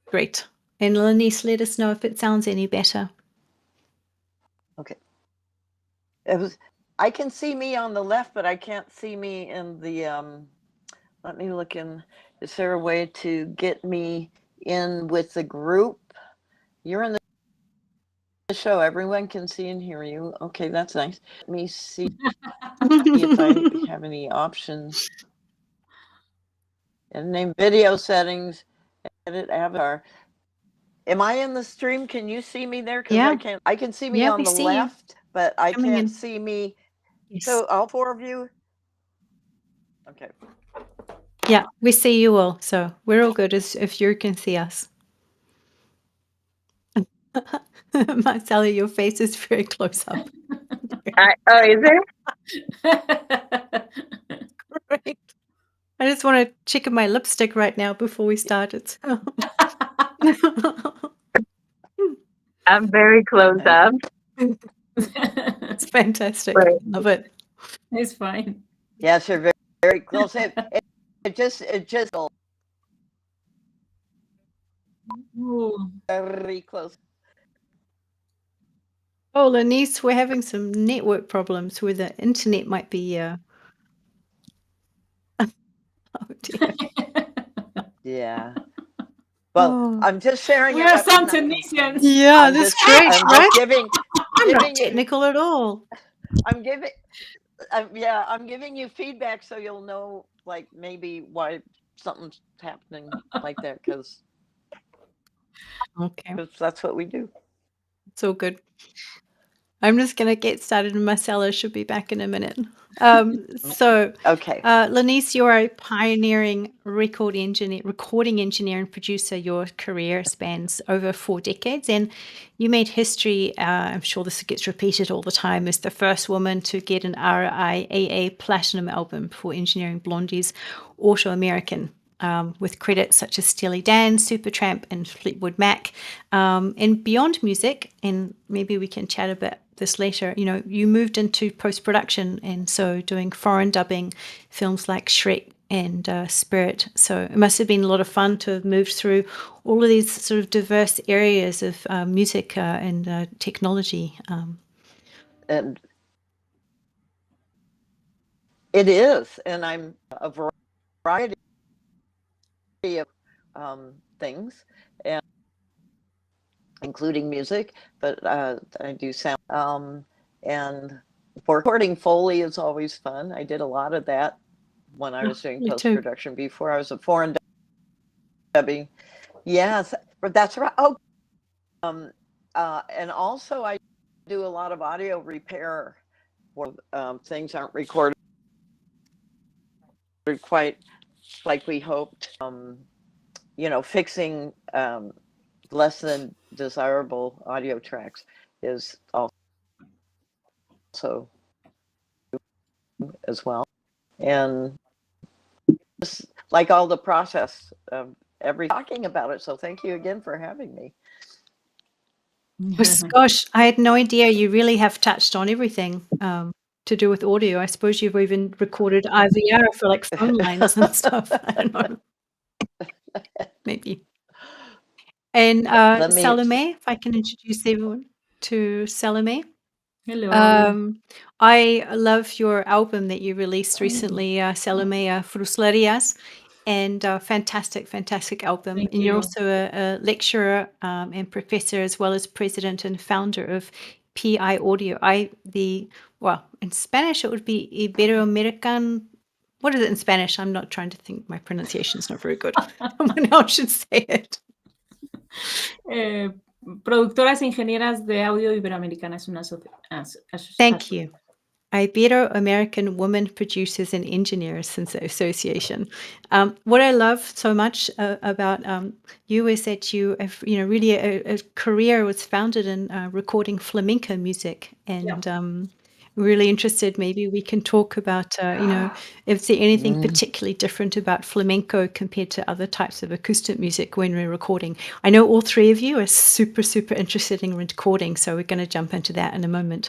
great. And Lenice, let us know if it sounds any better.
Okay. It was. I can see me on the left, but I can't see me in the. Let me look in. Is there a way to get me in with the group? You're in the show. Everyone can see and hear you. Okay, that's nice. Let me see if I have any options. And name video settings. Edit avatar. Am I in the stream? Can you see me there? Because
Yeah.
I can see me
Yeah,
on
we
the
see you.
left, but I
Coming
can't
in.
see me.
Yes.
So all four of you. Okay.
Yeah, we see you all, so we're all good as if you can see us. Marcella, your face is very close up.
Oh, is it?
Great. I just want to check my lipstick right now before we started.
I'm very close up.
It's fantastic.
Right.
Love it.
It's fine.
Yes, you're very, very close. It just
Ooh.
very close.
Oh, Lenice, we're having some network problems where the internet might be. Oh dear.
Yeah. Well,
Oh.
I'm just sharing
We
it.
are
but
some
I'm not
Tunisians.
Yeah,
I'm
that's
just,
great,
I'm
right?
just giving
I'm not
you.
technical at all.
I'm giving. Yeah, I'm giving you feedback so you'll know, like maybe why something's happening like that, because
Okay,
that's what we do.
it's all good. I'm just gonna get started, and Marcella should be back in a minute. So,
Okay.
Lenice, you're a pioneering recording engineer and producer. Your career spans over 4 decades, and you made history. I'm sure this gets repeated all the time, as the first woman to get an RIAA Platinum album for engineering Blondie's Auto American. With credits such as Steely Dan, Supertramp, and Fleetwood Mac. And beyond music, and maybe we can chat about this later, you know, you moved into post-production, and so doing foreign dubbing, films like Shrek and Spirit. So it must have been a lot of fun to have moved through all of these sort of diverse areas of music and technology.
And it is, and I'm a variety of things, and including music, but I do sound. And recording Foley is always fun. I did a lot of that when I was doing
Me too.
post-production before. I was a foreign dubbing. Yes, but that's right. Oh, and also I do a lot of audio repair where things aren't recorded quite like we hoped. Fixing less than desirable audio tracks is also as well. And just like all the process of talking about it. So thank you again for having me.
Gosh, I had no idea. You really have touched on everything to do with audio. I suppose you've even recorded IVR for like phone lines and stuff. I don't know. Maybe. And Salome, if I can introduce everyone to Salome.
Hello.
I love your album that you released recently, Salome Fruslerias, and fantastic album.
Thank
And you're
you.
also a lecturer and professor, as well as president and founder of PI Audio. In Spanish it would be Iberoamerican. What is it in Spanish? I'm not trying to think. My pronunciation is not very good. Someone else should say it.
Productoras Ingenieras de Audio Iberoamericana es una
Thank you. Ibero-American Women Producers and Engineers Association. What I love so much about you is that you have, really a career was founded in recording flamenco music, and really interested. Maybe we can talk about, if there anything particularly different about flamenco compared to other types of acoustic music when we're recording. I know all three of you are super interested in recording, so we're going to jump into that in a moment.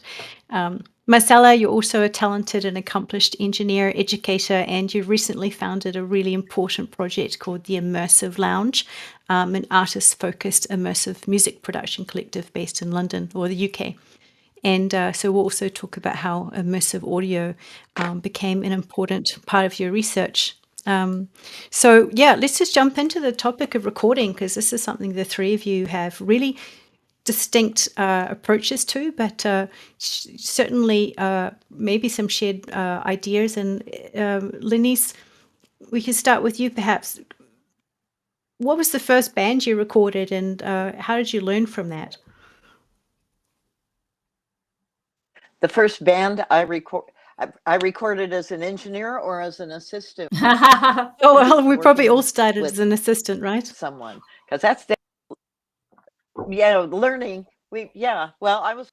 Marcela, you're also a talented and accomplished engineer, educator, and you've recently founded a really important project called the Immersive Lounge, an artist-focused immersive music production collective based in London or the UK. And so we'll also talk about how immersive audio became an important part of your research. Let's just jump into the topic of recording, because this is something the three of you have really distinct approaches to, but certainly maybe some shared ideas. And Lenice, we can start with you perhaps. What was the first band you recorded, and how did you learn from that?
The first band I recorded as an engineer or as an assistant.
Oh, well, we probably all started as an assistant, right?
Someone, because that's learning. I was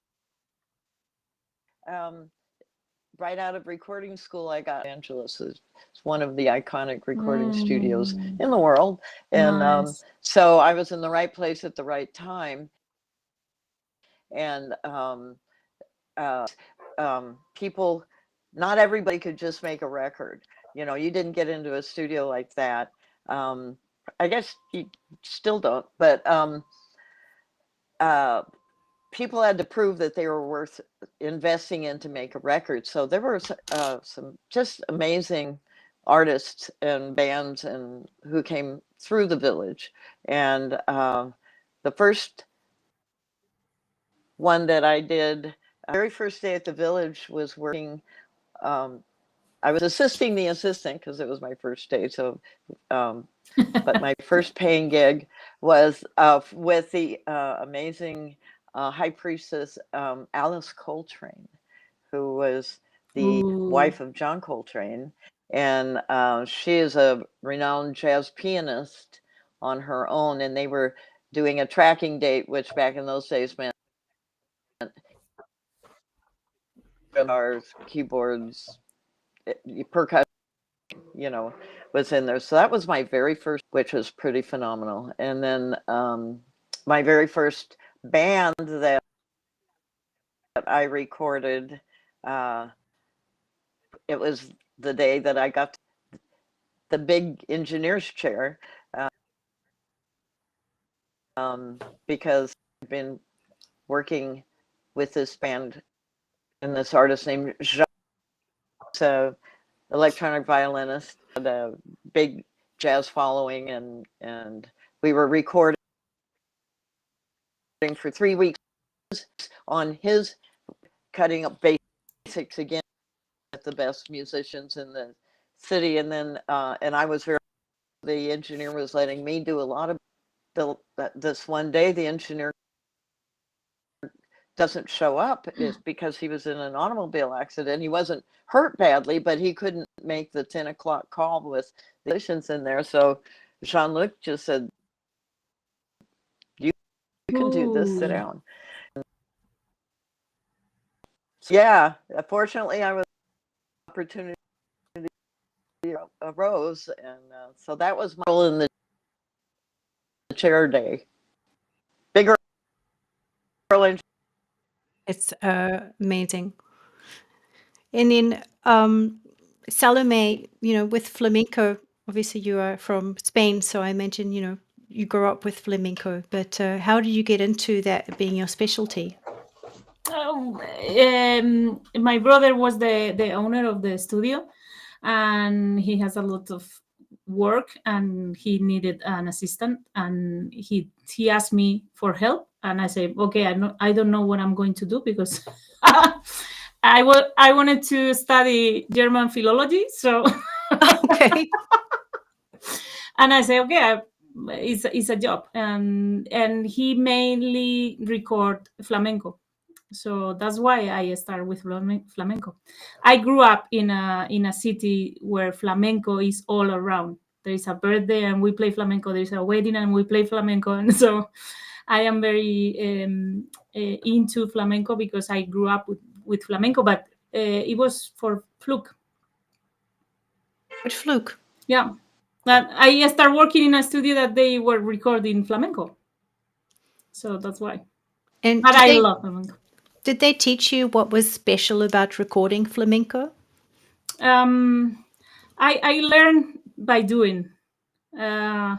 right out of recording school. I got Los Angeles. It's one of the iconic recording studios in the world, and
Nice.
so I was in the right place at the right time. And people, not everybody could just make a record. You didn't get into a studio like that. I guess you still don't, but people had to prove that they were worth investing in to make a record. So there were some just amazing artists and bands and who came through the Village. And the first one that I did, very first day at the Village, was working. I was assisting the assistant because it was my first day. So, but my first paying gig was with the amazing high priestess Alice Coltrane, who was the wife of John Coltrane, and she is a renowned jazz pianist on her own. And they were doing a tracking date, which back in those days meant guitars, keyboards, percussion, was in there. So that was my very first, which was pretty phenomenal. And then my very first band that I recorded, it was the day that I got the big engineer's chair, because I've been working with this band and this artist named Jacques, so electronic violinist, had a big jazz following, and we were recording for 3 weeks on his cutting up basics again with the best musicians in the city. And then and I was the engineer was letting me do a lot of this one day. The engineer doesn't show up is because he was in an automobile accident. He wasn't hurt badly, but he couldn't make the 10 o'clock call with the musicians in there. So Jean-Luc just said, you can do this, sit
Ooh.
down. Yeah, fortunately I was opportunity arose, and so that was my role in the chair day. Bigger.
It's amazing. And then Salome, with flamenco, obviously you are from Spain, so I imagine you grew up with flamenco. But how did you get into that being your specialty?
My brother was the owner of the studio, and he has a lot of work, and he needed an assistant, and he asked me for help, and I said, okay, I don't know what I'm going to do, because I wanted to study German philology, so
okay.
And I say, okay, it's a job, and he mainly record flamenco. So that's why I started with flamenco. I grew up in a city where flamenco is all around. There is a birthday and we play flamenco. There is a wedding and we play flamenco. And so I am very into flamenco because I grew up with flamenco, but it was for Fluke.
Which Fluke?
Yeah. I started working in a studio that they were recording flamenco. So that's why. But I love flamenco.
Did they teach you what was special about recording flamenco?
I learned by doing. The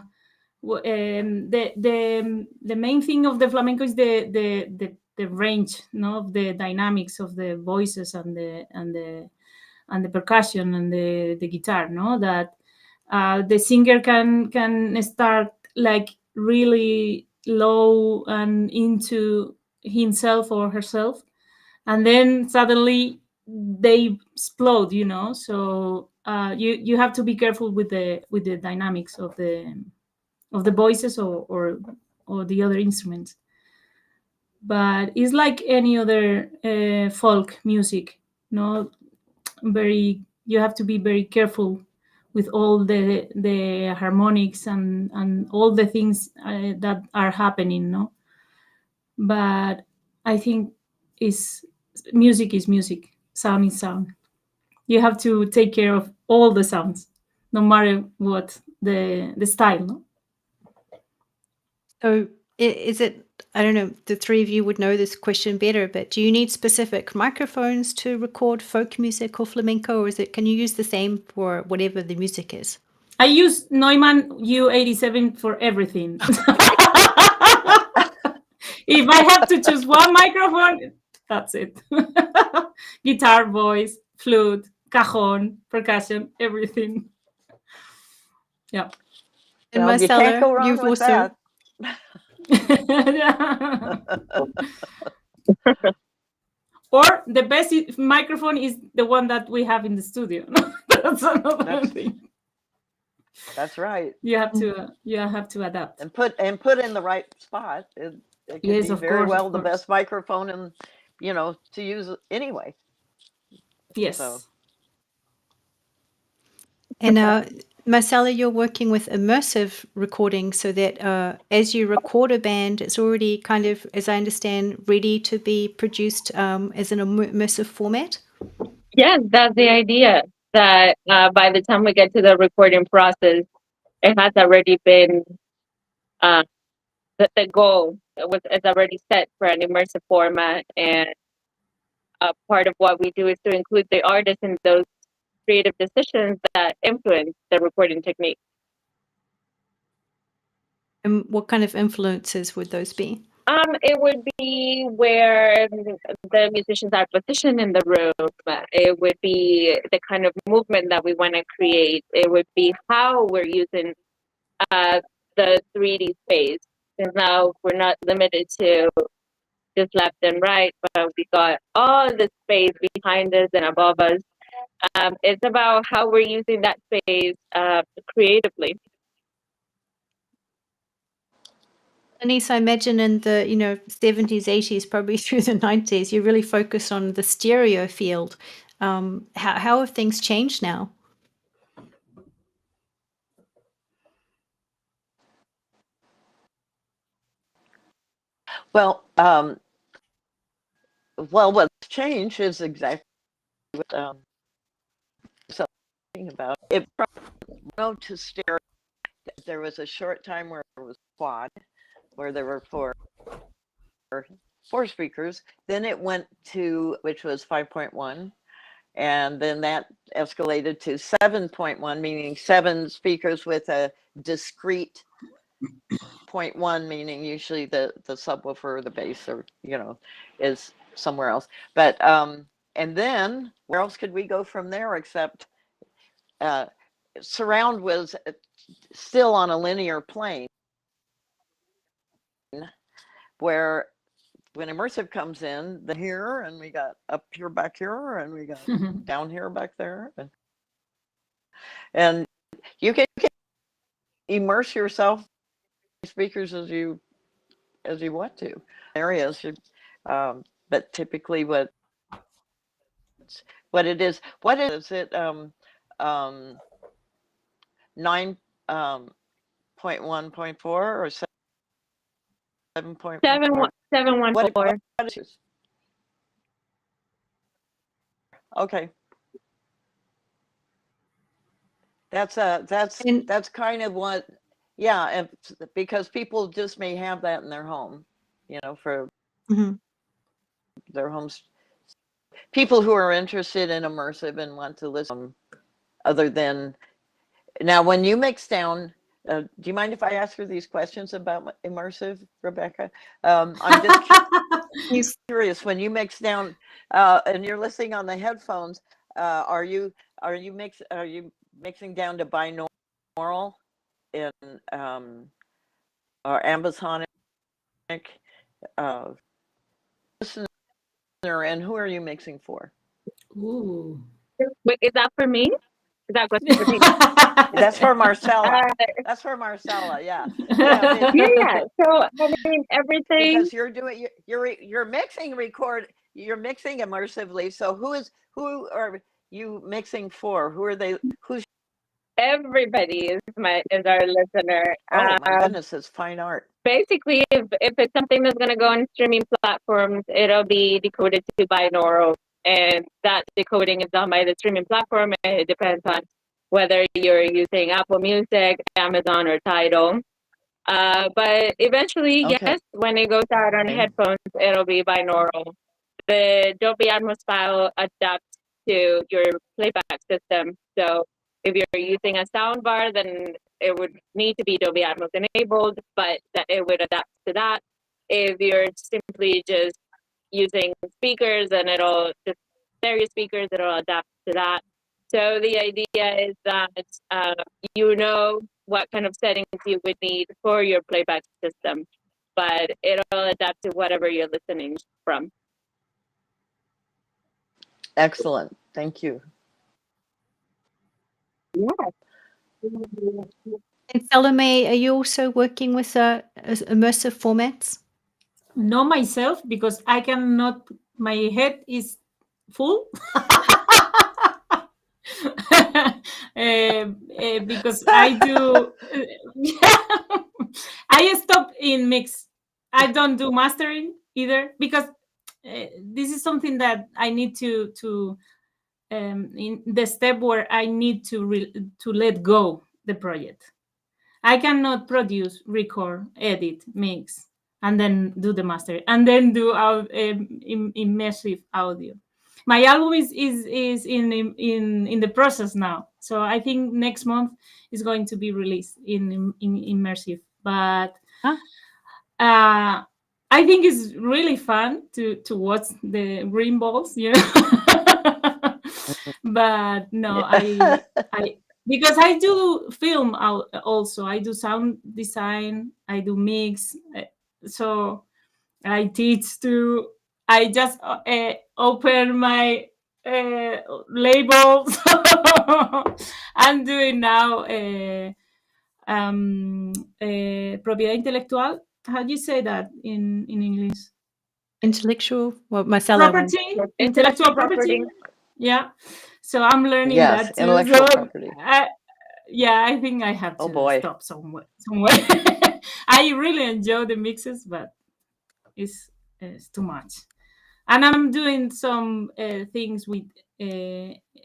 main thing of the flamenco is the range, of the dynamics of the voices and the percussion and the guitar. That the singer can start like really low and into himself or herself, and then suddenly they explode, so you have to be careful with the dynamics of the voices or the other instruments. But it's like any other folk music, you have to be very careful with all the harmonics and all the things that are happening, but I think music is music, sound is sound. You have to take care of all the sounds, no matter what the style.
So is it, I don't know, the three of you would know this question better, but do you need specific microphones to record folk music or flamenco, or can you use the same for whatever the music is?
I use Neumann U87 for everything. If I have to choose one microphone, that's it. Guitar, voice, flute, cajon, percussion, everything. Yeah.
And
Well, you can't go wrong
you've
with
also
that.
Or the best microphone is the one that we have in the studio. That's another thing.
That's right.
You have to adapt
and put in the right spot. It can
Yes,
be
of
very
course,
well
of
the
course.
best microphone, and to use anyway.
Yes.
So.
And Marcella, you're working with immersive recording, so that as you record a band, it's already kind of, as I understand, ready to be produced as an immersive format?
Yeah, that's the idea. That by the time we get to the recording process, it has already been the goal is already set for an immersive format, and part of what we do is to include the artist in those creative decisions that influence the recording technique.
And what kind of influences would those be?
It would be where the musicians are positioned in the room. It would be the kind of movement that we want to create. It would be how we're using the 3D space. Because now we're not limited to just left and right, but we got all the space behind us and above us. It's about how we're using that space creatively.
Denise, I imagine in the 70s, 80s, probably through the 90s, you really focused on the stereo field. How have things changed now?
Well, what's changed is exactly what something about it. From mono to stereo, there was a short time where it was quad, where there were four speakers. Then it went to, which was 5.1, and then that escalated to 7.1, meaning 7 speakers with a discrete 0.1, meaning usually the subwoofer or the bass, or is somewhere else. But and then where else could we go from there except surround was still on a linear plane, where when immersive comes in, the here, and we got up here, back here, and we got down here, back there, and you can immerse yourself in speakers as you want to areas. But typically, what it is, it 9.1.4 or 7.1?
7.1.4.
Okay. That's kind of what, yeah, because people just may have that in their home, for their homes. People who are interested in immersive and want to listen, other than now, when you mix down, do you mind if I ask her these questions about immersive, Rebecca? I'm just curious. When you mix down and you're listening on the headphones, are you mixing down to binaural in or ambisonic? Listener, and who are you mixing for?
Ooh.
Wait, is that for me? Is that question for me?
That's for Marcella. That's for Marcella. Yeah.
Yeah. So I mean, everything.
Because you're mixing you're mixing immersively. So who are you mixing for? Who are they? Who's
everybody is our listener.
Oh my goodness, it's fine art.
Basically, if it's something that's going to go on streaming platforms, it'll be decoded to binaural, and that decoding is done by the streaming platform. And it depends on whether you're using Apple Music, Amazon, or Tidal. But eventually, yes, when it goes out on headphones, it'll be binaural. The Dolby Atmos file adapts to your playback system. So if you're using a soundbar, then it would need to be Dolby Atmos enabled, but that it would adapt to that. If you're simply just using speakers, and it'll just stereo speakers, it'll adapt to that. So the idea is that you know what kind of settings you would need for your playback system, but it'll adapt to whatever you're listening from.
Excellent. Thank you.
Yeah.
And Salome, are you also working with immersive formats?
Not myself, because I cannot, my head is full. Because I do, I stop in mix. I don't do mastering either, because this is something that I need to in the step where I need to let go the project. I cannot produce, record, edit, mix, and then do the master, and then do immersive audio. My album is in the process now, so I think next month is going to be released in immersive. But I think it's really fun to watch the green balls, But no, I because I do film also. I do sound design. I do mix. So I teach too. I just open my label. I'm doing now propiedad intelectual. How do you say that in English?
Intellectual, well, Marcella.
Property, intellectual property. Yeah. So I'm learning that too.
Intellectual property.
I think I have to stop somewhere. I really enjoy the mixes, but is too much. And I'm doing some things with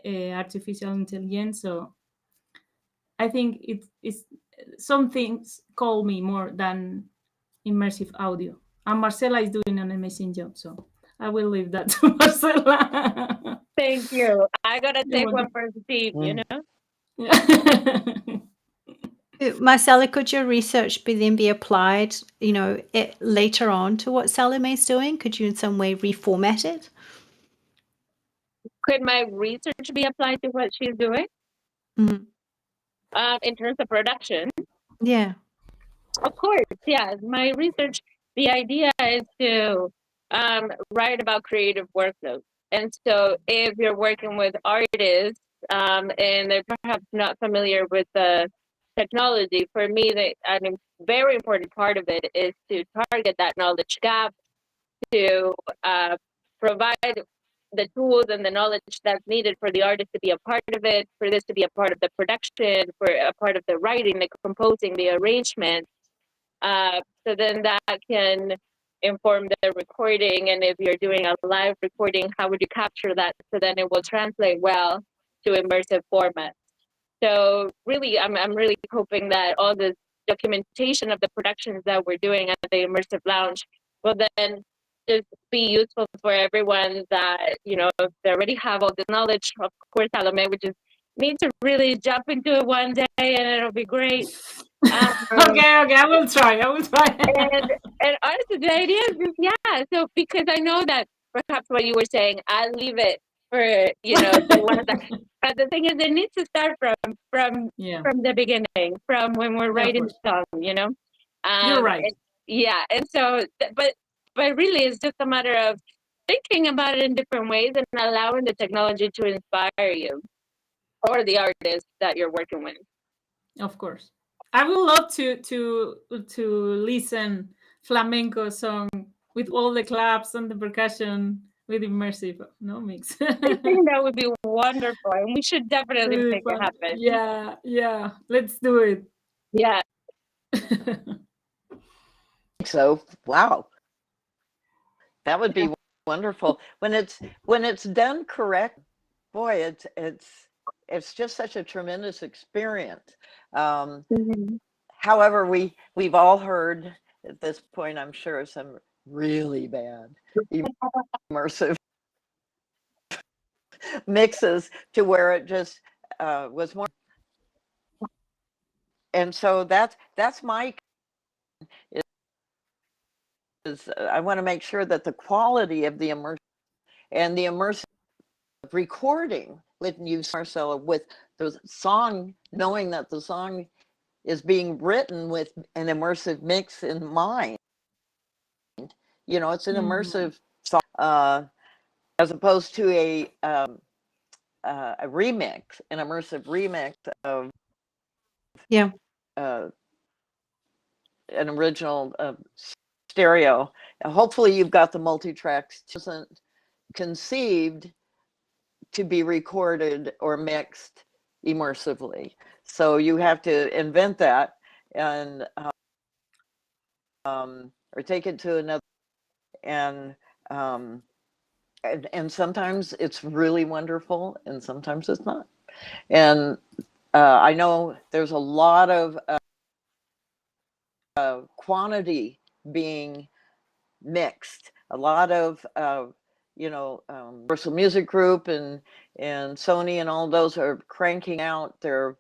artificial intelligence, so I think it's some things call me more than immersive audio. And Marcela is doing an amazing job, so I will leave that to Marcela.
Thank you. I gotta
You're
take one
welcome.
for the team, you know?
Marcela, could your research then be applied, later on to what Salome's doing? Could you in some way reformat it?
Could my research be applied to what she's doing?
Mhm.
In terms of production?
Yeah.
Of course, yeah. My research, the idea is to write about creative workflows. And so if you're working with artists and they're perhaps not familiar with the technology, for me, a very important part of it is to target that knowledge gap, to provide the tools and the knowledge that's needed for the artist to be a part of it, for this to be a part of the production, for a part of the writing, the composing, the arrangement. So then that can inform the recording. And if you're doing a live recording, how would you capture that so then it will translate well to immersive formats? So really, I'm really hoping that all the documentation of the productions that we're doing at the Immersive Lounge will then just be useful for everyone that, if they already have all this knowledge, of course, Salome, we just need to really jump into it one day and it'll be great.
Okay, I will try.
And honestly, the idea is just, so because I know that perhaps what you were saying, I'll leave it for, the ones that, but the thing is, it needs to start from the beginning, from when we're writing the song,
You're right.
And so, but really, it's just a matter of thinking about it in different ways and allowing the technology to inspire you or the artist that you're working with.
Of course. I would love to listen flamenco song with all the claps and the percussion with immersive mix.
I think that would be wonderful, and we should definitely
Really
make it
fun.
happen.
Yeah. Let's do it.
Yeah.
So, wow, that would be wonderful when it's done correct. Boy, it's just such a tremendous experience. However, we've all heard at this point, I'm sure, some really bad immersive mixes to where it just was more. And so that's my is I want to make sure that the quality of the immersive recording with you, Marcela, with the song, knowing that the song is being written with an immersive mix in mind. It's an immersive song as opposed to a remix, an immersive remix of an original stereo. Hopefully you've got the multi-tracks conceived to be recorded or mixed immersively. So you have to invent that and or take it to another and sometimes it's really wonderful and sometimes it's not. And I know there's a lot of quantity being mixed, a lot of Universal Music Group and Sony and all those are cranking out their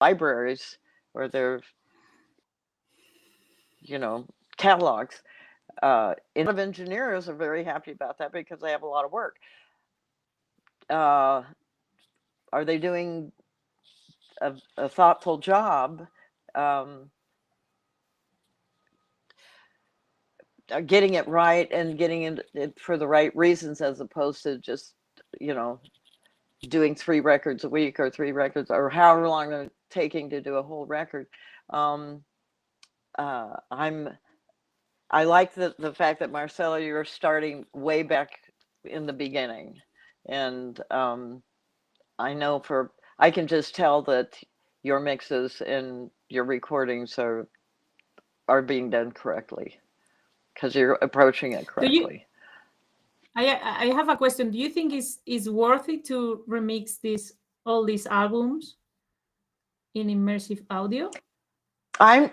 libraries or their catalogs. A lot of engineers are very happy about that because they have a lot of work. Are they doing a thoughtful job getting it right and getting it for the right reasons as opposed to just doing 3 records a week or 3 records or however long they're taking to do a whole record? I like the fact that Marcela, you're starting way back in the beginning, and I can just tell that your mixes and your recordings are being done correctly. because you're approaching it
Do you?
correctly.
I have a question. Do you think it's worth it to remix all these albums in immersive audio?
I'm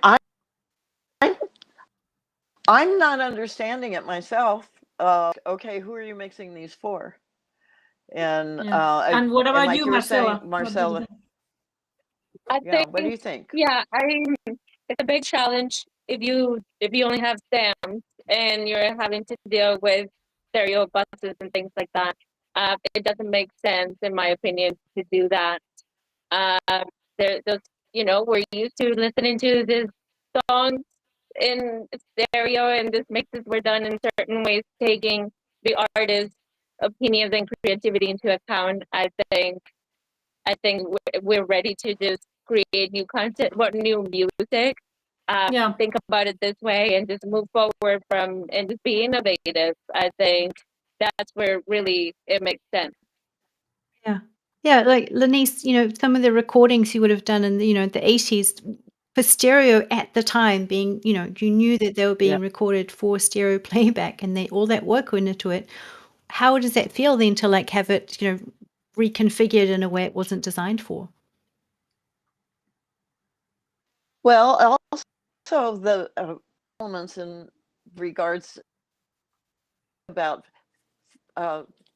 not understanding it myself. Okay, who are you mixing these for? And
Yeah. And what about
like
you,
you were saying,
Marcela? What do you
Marcela,
think?
I
yeah,
think,
what do you think?
yeah, it's a big challenge if you only have stems and you're having to deal with stereo buses and things like that. It doesn't make sense, in my opinion, to do that. Those, we're used to listening to this songs in stereo, and these mixes were done in certain ways, taking the artist's opinions and creativity into account. I think we're ready to just create new content, new music.
Yeah.
Think about it this way and just move forward and just be innovative. I think that's where really it makes sense.
Yeah. Yeah, like Lanice, some of the recordings you would have done in the 80s for stereo at the time being, you knew that they were being
Yeah.
recorded for stereo playback and all that work went into it. How does that feel then to like have it, reconfigured in a way it wasn't designed for?
Well, also the elements in regards about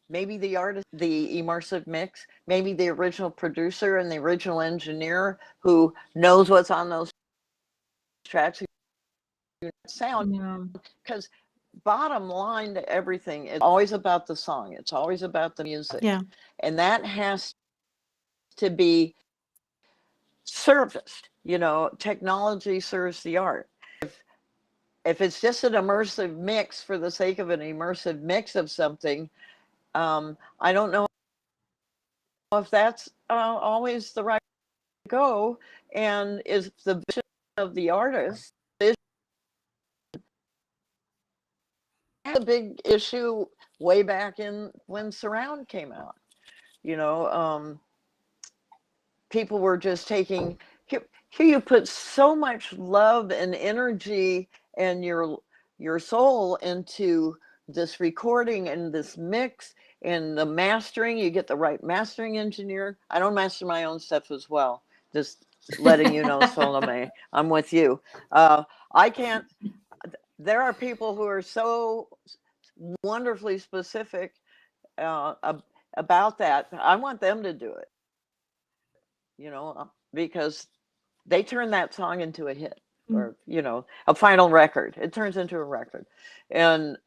maybe the artist, the immersive mix, maybe the original producer and the original engineer who knows what's on those tracks, sound, because bottom line to everything is always about the song. It's always about the music.
Yeah.
And that has to be serviced. Technology serves the art. If it's just an immersive mix for the sake of an immersive mix of something, I don't know if that's always the right go, and is the vision of the artist is a big issue way back in when surround came out. People were just taking here you put so much love and energy and your soul into this recording and this mix and the mastering. You get the right mastering engineer. I don't master my own stuff as well, just letting you know, Salome, I'm with you. I can't. There are people who are so wonderfully specific about that. I want them to do it, because they turn that song into a hit or, a final record. It turns into a record. And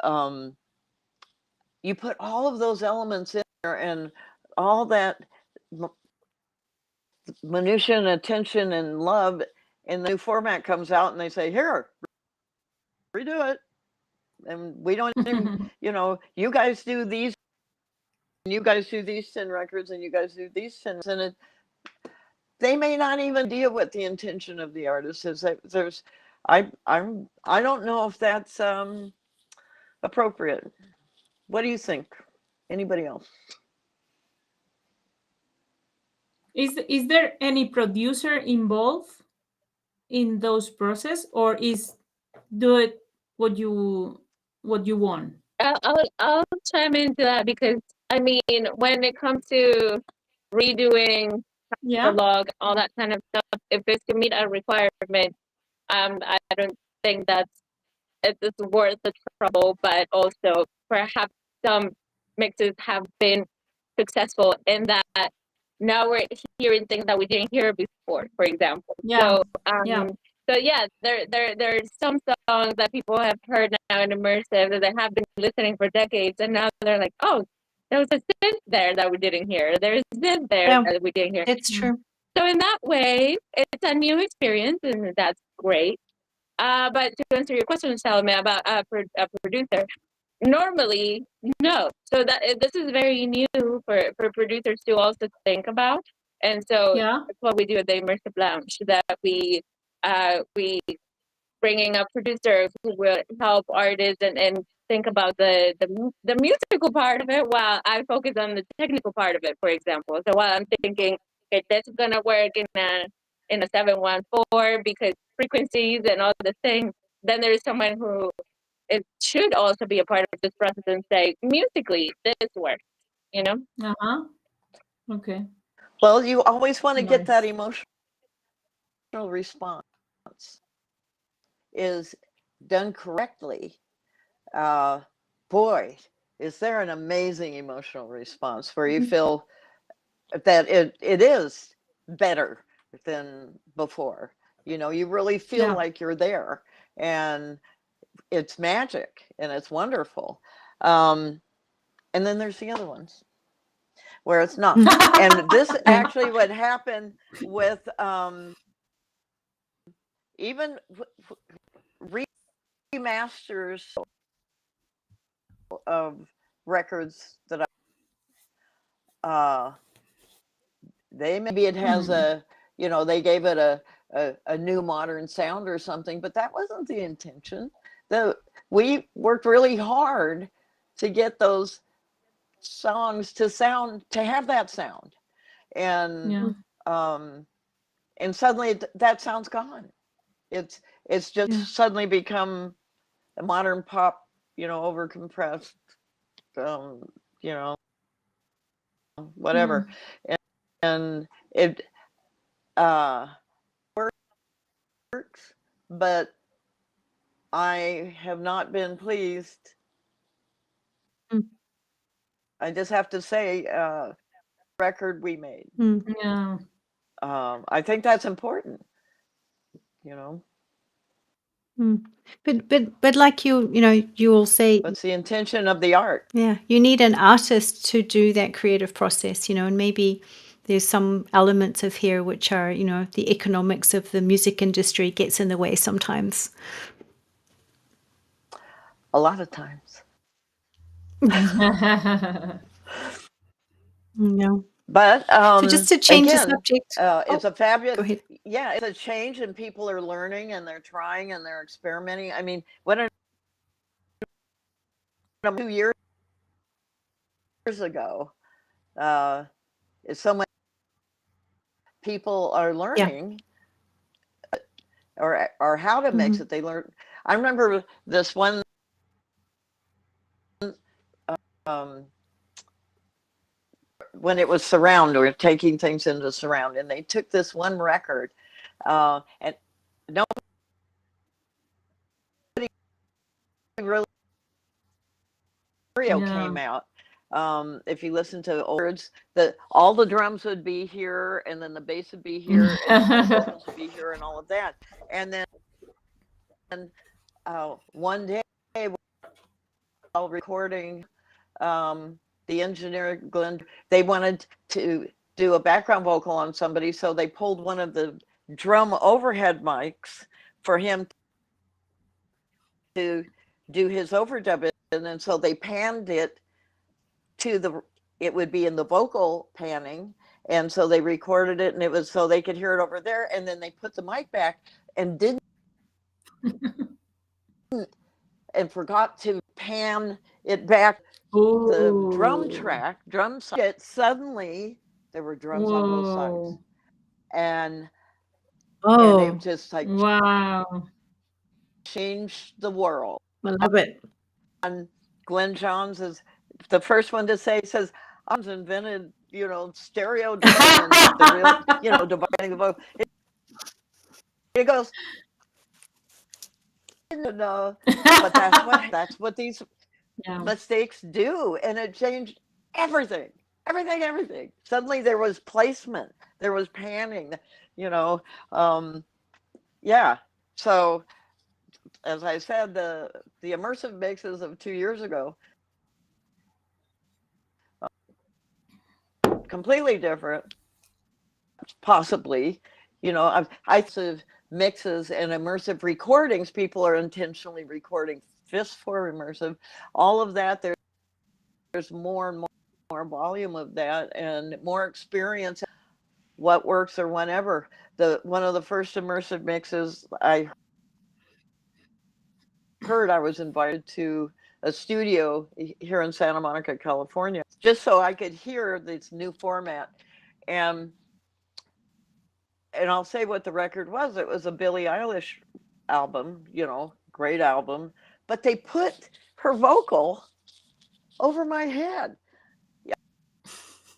you put all of those elements in there and all that minutia and attention and love, and the new format comes out and they say, here, redo it. And we don't even, you guys do these, and you guys do these 10 records, and you guys do these 10, and they may not even deal with the intention of the artist. I don't know if that's appropriate. What do you think? Anybody else?
Is there any producer involved in those process, or is do it what you want?
I'll chime into that because I mean, when it comes to redoing the log, all that kind of stuff, if it's to meet a requirement, I don't think it's worth the trouble. But also, perhaps some mixes have been successful in that now we're hearing things that we didn't hear before, for example.
Yeah.
So yeah, there's some songs that people have heard now in immersive that they have been listening for decades, and now they're like, oh, there was a synth there that we didn't hear. There's this there that we didn't hear.
It's true.
So in that way, it's a new experience, and that's great. But to answer your question, Salome, about a producer, normally no. So that this is very new for producers to also think about, and so that's what we do at the Immersive Lounge. That we bringing a producer who will help artists and think about the musical part of it, while I focus on the technical part of it. For example, so while I'm thinking, okay, this is gonna work in a 714 because frequencies and all the things, then there's someone who it should also be a part of this process and say, musically, this works, you know?
Uh-huh. Okay.
Well, you always want to get that
Nice.
emotional response is done correctly. Boy, is there an amazing emotional response where you feel that it is better than before. You know, you really feel
Yeah.
like you're there, and it's magic and it's wonderful. And then there's the other ones where it's not. And this actually would happen with even remasters of records that maybe it has a, you know, they gave it a new modern sound or something, but that wasn't the intention. We worked really hard to get those songs to have that sound, and
Yeah.
And suddenly that sound's gone. It's just suddenly become a modern pop, you know, overcompressed, you know, whatever. And it works, but I have not been pleased. I just have to say, record we made.
Yeah.
I think that's important, you know.
But like you know, you all say,
What's the intention of the art?
yeah, you need an artist to do that creative process, you know, and maybe there's some elements of here which are, you know, the economics of the music industry gets in the way sometimes.
A lot of times.
No.
But
So just to change the
again,
subject.
it's a fabulous.
Go ahead.
Yeah, it's a change, and people are learning, and they're trying, and they're experimenting. I mean, when 2 years ago, so many people are learning, or how to mix it. They learn. I remember this one. When it was surround, or taking things into surround, and they took this one record, and nobody really came out. If you listen to old words, all the drums would be here, and then the bass would be here, and the vocals would be here, and all of that. And then one day, while recording, the engineer Glenn, they wanted to do a background vocal on somebody, so they pulled one of the drum overhead mics for him to do his overdub, and then so they panned it to it would be in the vocal panning, and so they recorded it, and it was so they could hear it over there, and then they put the mic back and didn't and forgot to pan it back. The drum set, suddenly there were drums on both sides, and it just like changed the world.
I love it.
And Glenn Johns is the first one to say, says, "I've invented, you know, stereo division, the real, you know, dividing the vocal." It goes, no, but that's what these mistakes do, and it changed everything. Suddenly there was placement, there was panning, you know. Yeah. So as I said, the immersive mixes of 2 years ago, completely different, possibly, you know. I mixes and immersive recordings, people are intentionally recording just for immersive, all of that. There's more and more volume of that, and more experience, what works or whatever. One of the first immersive mixes I heard, I was invited to a studio here in Santa Monica, California, just so I could hear this new format. And I'll say what the record was. It was a Billie Eilish album, you know, great album, but they put her vocal over my head,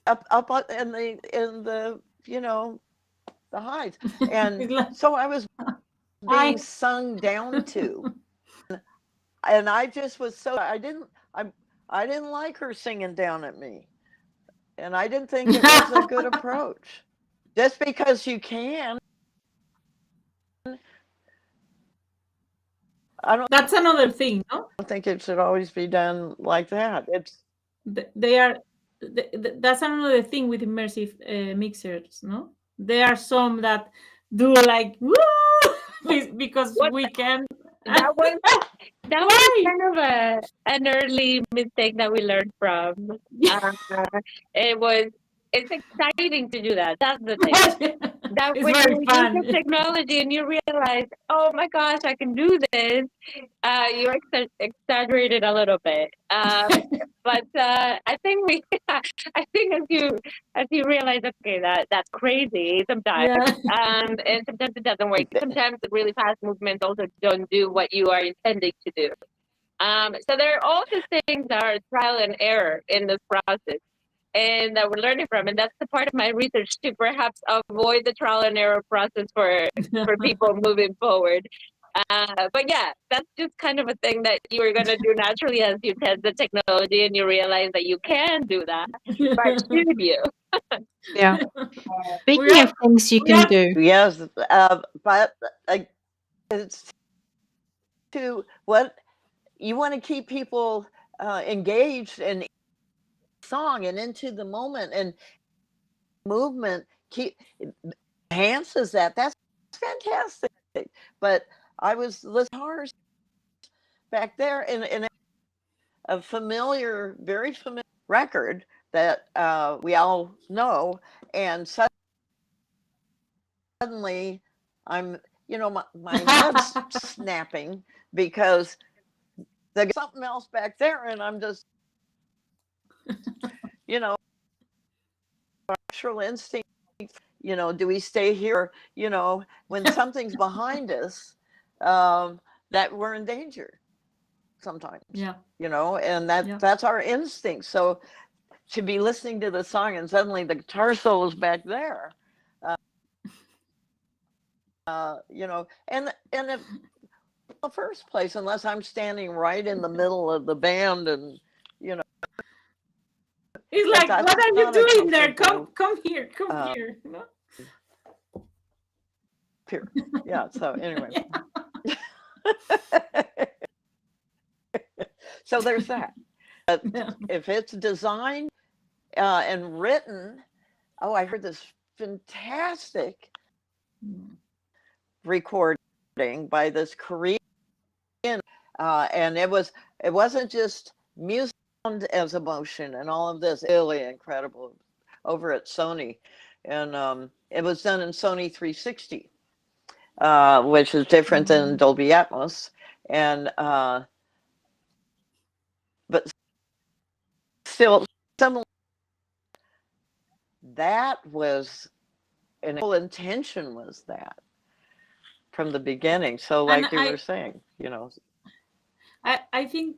up in the the highs, and so I was being sung down to, and I just was so I didn't like her singing down at me, and I didn't think it was a good approach. Just because you can,
That's another thing, no?
I don't think it should always be done like that.
That's another thing with immersive mixers, no? There are some that do like woo because we can.
That was kind of an early mistake that we learned from. It's exciting to do that. That's the thing. That
It's
when
very
you
fun.
use the technology and you realize, oh my gosh, I can do this, you exaggerate it a little bit. But I think I think as you realize, okay, that's crazy sometimes, and sometimes it doesn't work. Sometimes the really fast movements also don't do what you are intending to do. So there are all these things that are trial and error in this process, and that we're learning from, and that's the part of my research to perhaps avoid the trial and error process for people moving forward. But yeah, that's just kind of a thing that you are going to do naturally as you test the technology and you realize that you can do that. But should you?
Yeah. Speaking of things you can do.
Yes, but it's to what you want to keep people engaged and song and into the moment, and movement enhances that. That's fantastic. But I was listening back there in a familiar, very familiar record that we all know, and suddenly I'm, my head's snapping because there's something else back there, and I'm just, natural instinct, do we stay here, when something's behind us, that we're in danger sometimes. And that's our instinct. So to be listening to the song and suddenly the guitar solo is back there, and in the first place, unless I'm standing right in the middle of the band, and
it's like, what are you doing there? Come here, here.
Here. Yeah. So anyway, so there's that. If it's designed and written, I heard this fantastic recording by this Korean, and it wasn't just music as emotion and all of this, really incredible, over at Sony, and it was done in Sony 360, which is different than Dolby Atmos, and but still similar. That was an whole intention, was that from the beginning. So like you were saying,
I think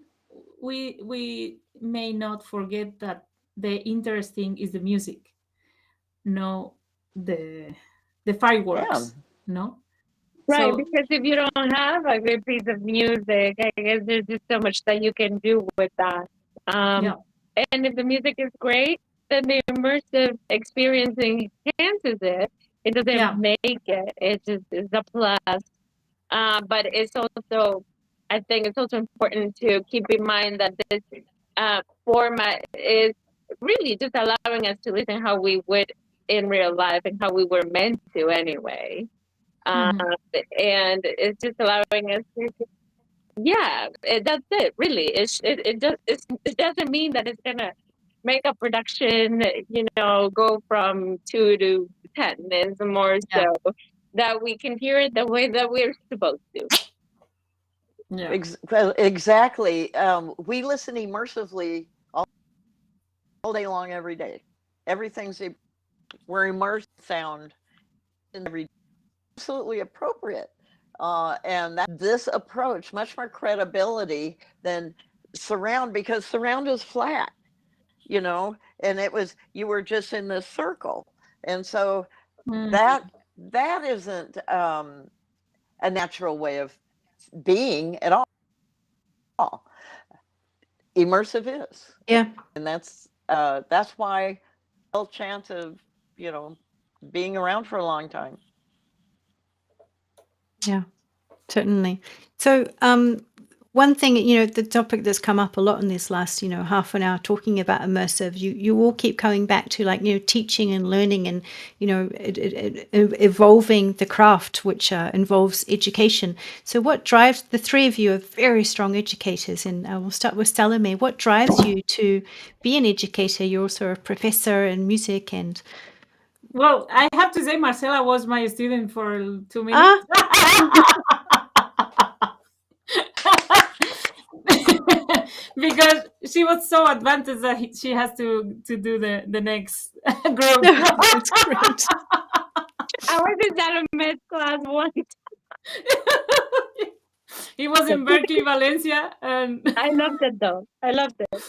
we may not forget that the interesting is the music, no the fireworks, no?
Right,
So,
because if you don't have a good piece of music, I guess there's just so much that you can do with that. And if the music is great, then the immersive experience enhances it. It doesn't make it. It just is a plus. But it's also, I think it's also important to keep in mind that this format is really just allowing us to listen how we would in real life and how we were meant to anyway. And it's just allowing us to, that's it, really. It doesn't mean that it's gonna make a production, go from 2 to 10. It's more so that we can hear it the way that we're supposed to.
Exactly. We listen immersively all day long, every day. We're immersed sound in every, absolutely appropriate. And this approach, much more credibility than surround, because surround is flat, you know, and you were just in this circle. And so that isn't a natural way of being at all. Immersive is.
Yeah.
And that's why a chance of, you know, being around for a long time.
Yeah, certainly. So, one thing, you know, the topic that's come up a lot in this last, you know, half an hour talking about immersive, you all keep coming back to, like, you know, teaching and learning and, you know, evolving the craft, which involves education. So what drives, the three of you are very strong educators, and we'll start with Salome. What drives you to be an educator? You're also a professor in music and...
Well, I have to say Marcela was my student for 2 minutes. Because she was so advanced that she has to do the next group.
That's great.
I was in that med class once.
He was in Berkeley, Valencia, and
I loved it though. I loved it.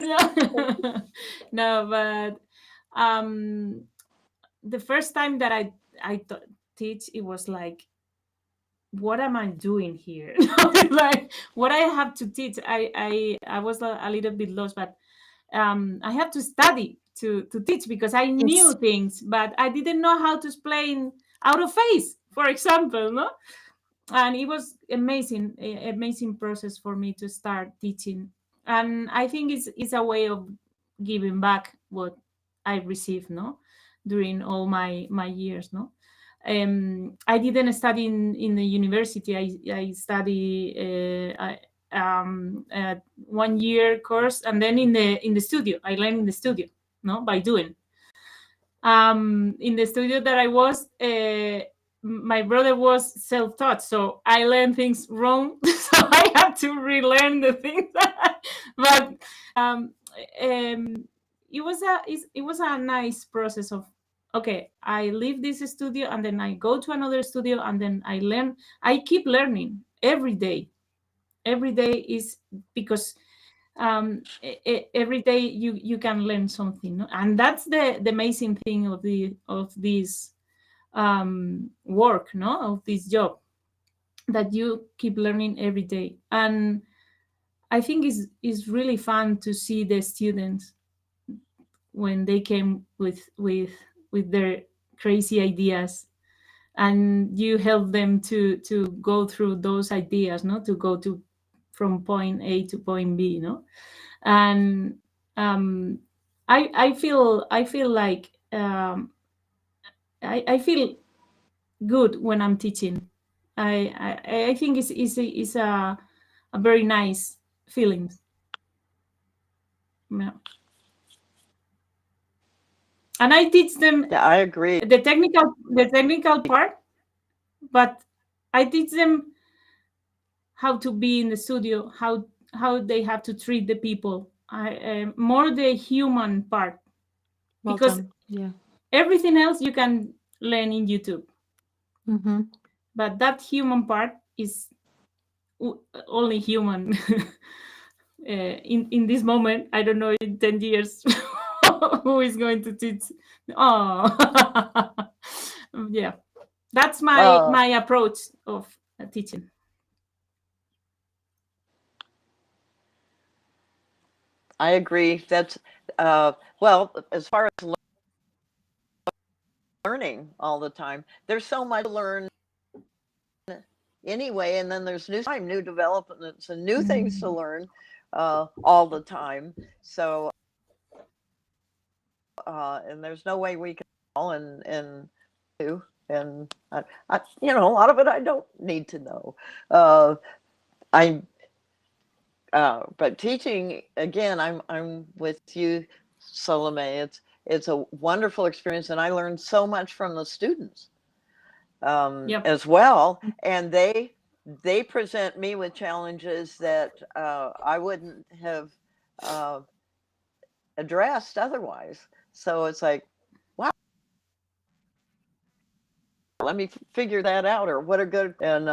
Yeah. No, but the first time that I teach, it was like, what am I doing here? Like, what I have to teach. I was a little bit lost, but I had to study to teach, because I knew things, but I didn't know how to explain out of phase, for example, no? And it was amazing process for me to start teaching. And I think it's a way of giving back what I received, no, during all my years, no. I didn't study in the university. I study 1 year course, and then in the studio. I learned in the studio, no, by doing. In the studio that I was, my brother was self-taught, so I learned things wrong, so I had to relearn the things. But it was a nice process of, okay, I leave this studio and then I go to another studio, and then I learn. I keep learning every day. Every day is, because every day you can learn something, no? And that's the amazing thing of this work, no, of this job, that you keep learning every day. And I think it's really fun to see the students when they came with their crazy ideas, and you help them to go through those ideas, no, to go from point A to point B, no. And I feel like I feel good when I'm teaching. I think it's a very nice feeling. Yeah. And I teach them.
Yeah, I agree.
The technical part, but I teach them how to be in the studio, how they have to treat the people. More the human part,
Well
because
done. Yeah.
everything else you can learn in YouTube.
Mm-hmm.
But that human part is only human. In this moment, I don't know, in 10 years who is going to teach. Oh. Yeah, that's my approach of teaching.
I agree. That's well, as far as learning all the time, there's so much to learn anyway, and then there's new developments and new things to learn all the time. So and there's no way we can all and do, and I you know, a lot of it I don't need to know. But teaching, again, I'm with you, Salome. It's a wonderful experience, and I learned so much from the students as well. And they present me with challenges that I wouldn't have addressed otherwise. So it's like, wow. let me figure that out, or what a good, and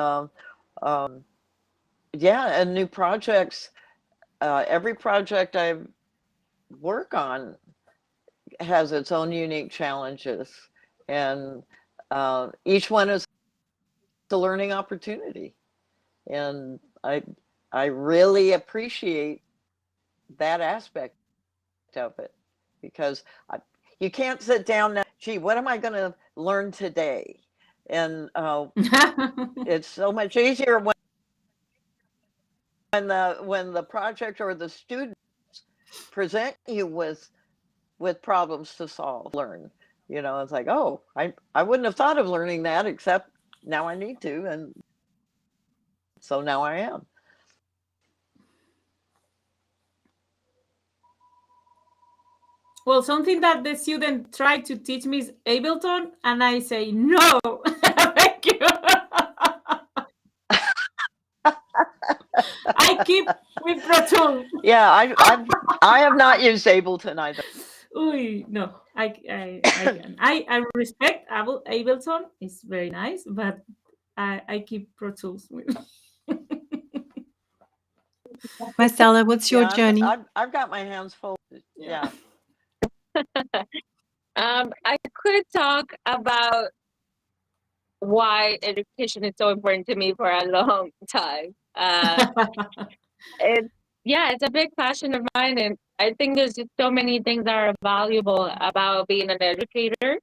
yeah, and new projects. Every project I work on has its own unique challenges, and each one is a learning opportunity, and I really appreciate that aspect of it, because you can't sit down now, gee, what am I going to learn today? And it's so much easier when the project or the students present you with problems to solve, learn. You know, it's like, oh, I wouldn't have thought of learning that, except now I need to, and so now I am.
Well, something that the student tried to teach me is Ableton, and I say no. Thank you. I keep with Pro Tools.
Yeah, I have not used Ableton either.
Uy, no, I respect Ableton. It's very nice, but I keep Pro Tools with.
Marcella, what's your journey?
I've got my hands full. Yeah.
I could talk about why education is so important to me for a long time. It's a big passion of mine, and I think there's just so many things that are valuable about being an educator.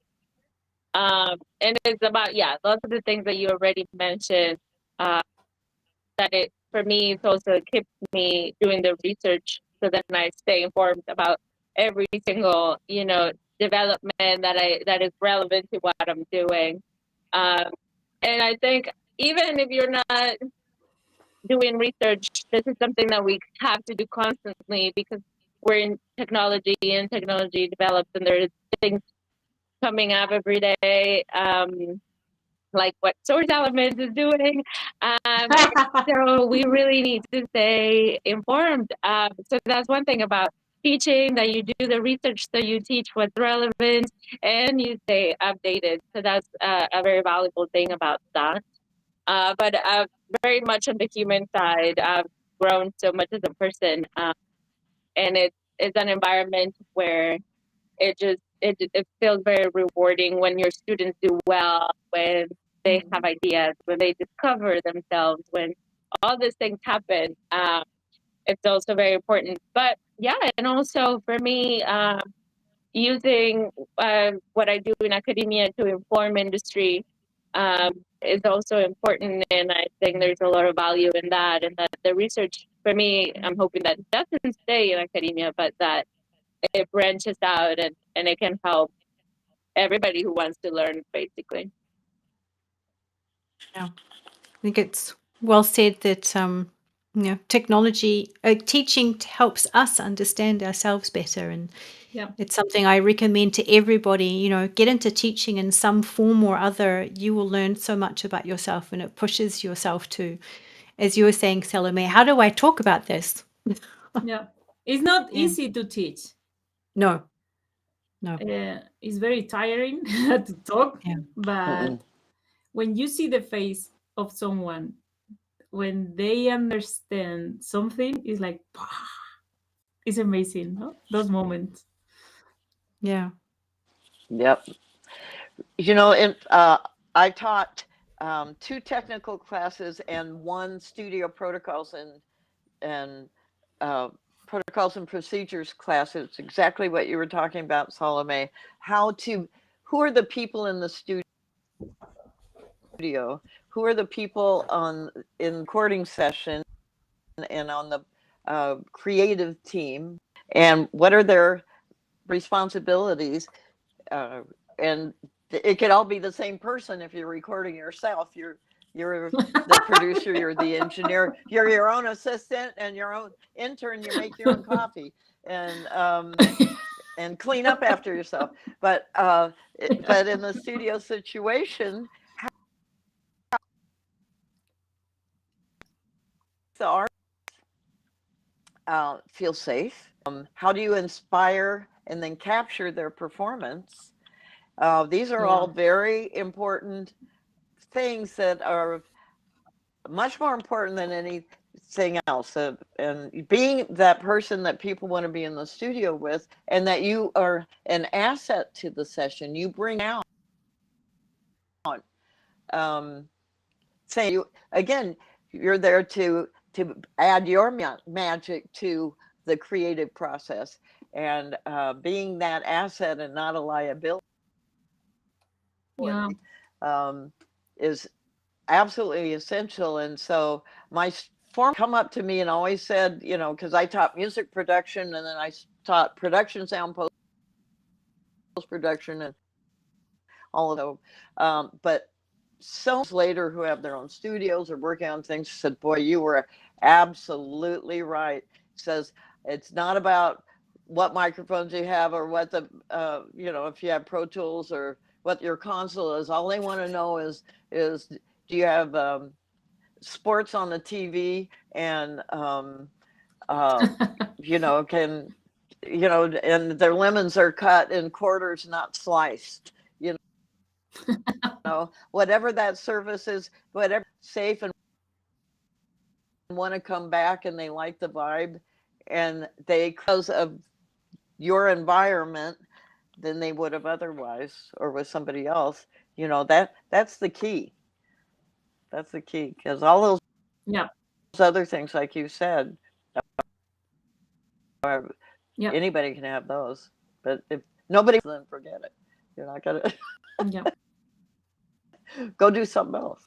And it's about, lots of the things that you already mentioned. That it, for me, it's also keeps me doing the research, so that I stay informed about every single, development that is relevant to what I'm doing. And I think even if you're not doing research, this is something that we have to do constantly, because we're in technology, and technology develops, and there's things coming up every day, like what Source Elements is doing. So we really need to stay informed. So that's one thing about teaching, that you do the research, so you teach what's relevant and you stay updated. So that's a very valuable thing about that. But very much on the human side, I've grown so much as a person, and it's an environment where it feels very rewarding when your students do well, when they have ideas, when they discover themselves, when all these things happen. It's also very important. But yeah, and also for me, using what I do in academia to inform industry is also important, and I think there's a lot of value in that. And that the research, for me, I'm hoping that it doesn't stay in academia, but that it branches out, and it can help everybody who wants to learn, basically.
Yeah, I think it's well said that technology teaching helps us understand ourselves better, and it's something I recommend to everybody. Get into teaching in some form or other. You will learn so much about yourself, and it pushes yourself to, as you were saying, Salome, how do I talk about this?
Yeah, it's not easy to teach.
No.
It's very tiring to talk, but when you see the face of someone, when they understand something, it's like, it's amazing, no? Those moments.
Yeah.
Yep. I taught 2 technical classes and 1 studio protocols and protocols and procedures class. It's exactly what you were talking about, Salome. Who are the people in the studio? Who are the people in recording session and on the creative team? And what are their responsibilities? And it could all be the same person. If you're recording yourself, you're the producer, you're the engineer, you're your own assistant and your own intern. You make your own coffee and clean up after yourself. But in the studio situation, the artists feel safe. How do you inspire and then capture their performance? These are all very important things that are much more important than anything else. And being that person that people want to be in the studio with, and that you are an asset to the session, you bring out. Saying you again, you're there to add your magic to the creative process, and being that asset and not a liability is absolutely essential. And so my form come up to me and always said, you know, because I taught music production and then I taught production, sound, post production, and all of those. But so later, who have their own studios or working on things, said, boy, you were absolutely right. Says it's not about what microphones you have or what the you know, if you have Pro Tools or what your console is. All they want to know is do you have sports on the TV, and you know, can, you know, and their lemons are cut in quarters, not sliced, you know, whatever that service is, whatever, safe and want to come back and they like the vibe, and they, because of your environment, than they would have otherwise or with somebody else. You know, that's the key. That's the key, because all those other things, like you said, anybody can have those, but if nobody, then forget it. You're not gonna go do something else.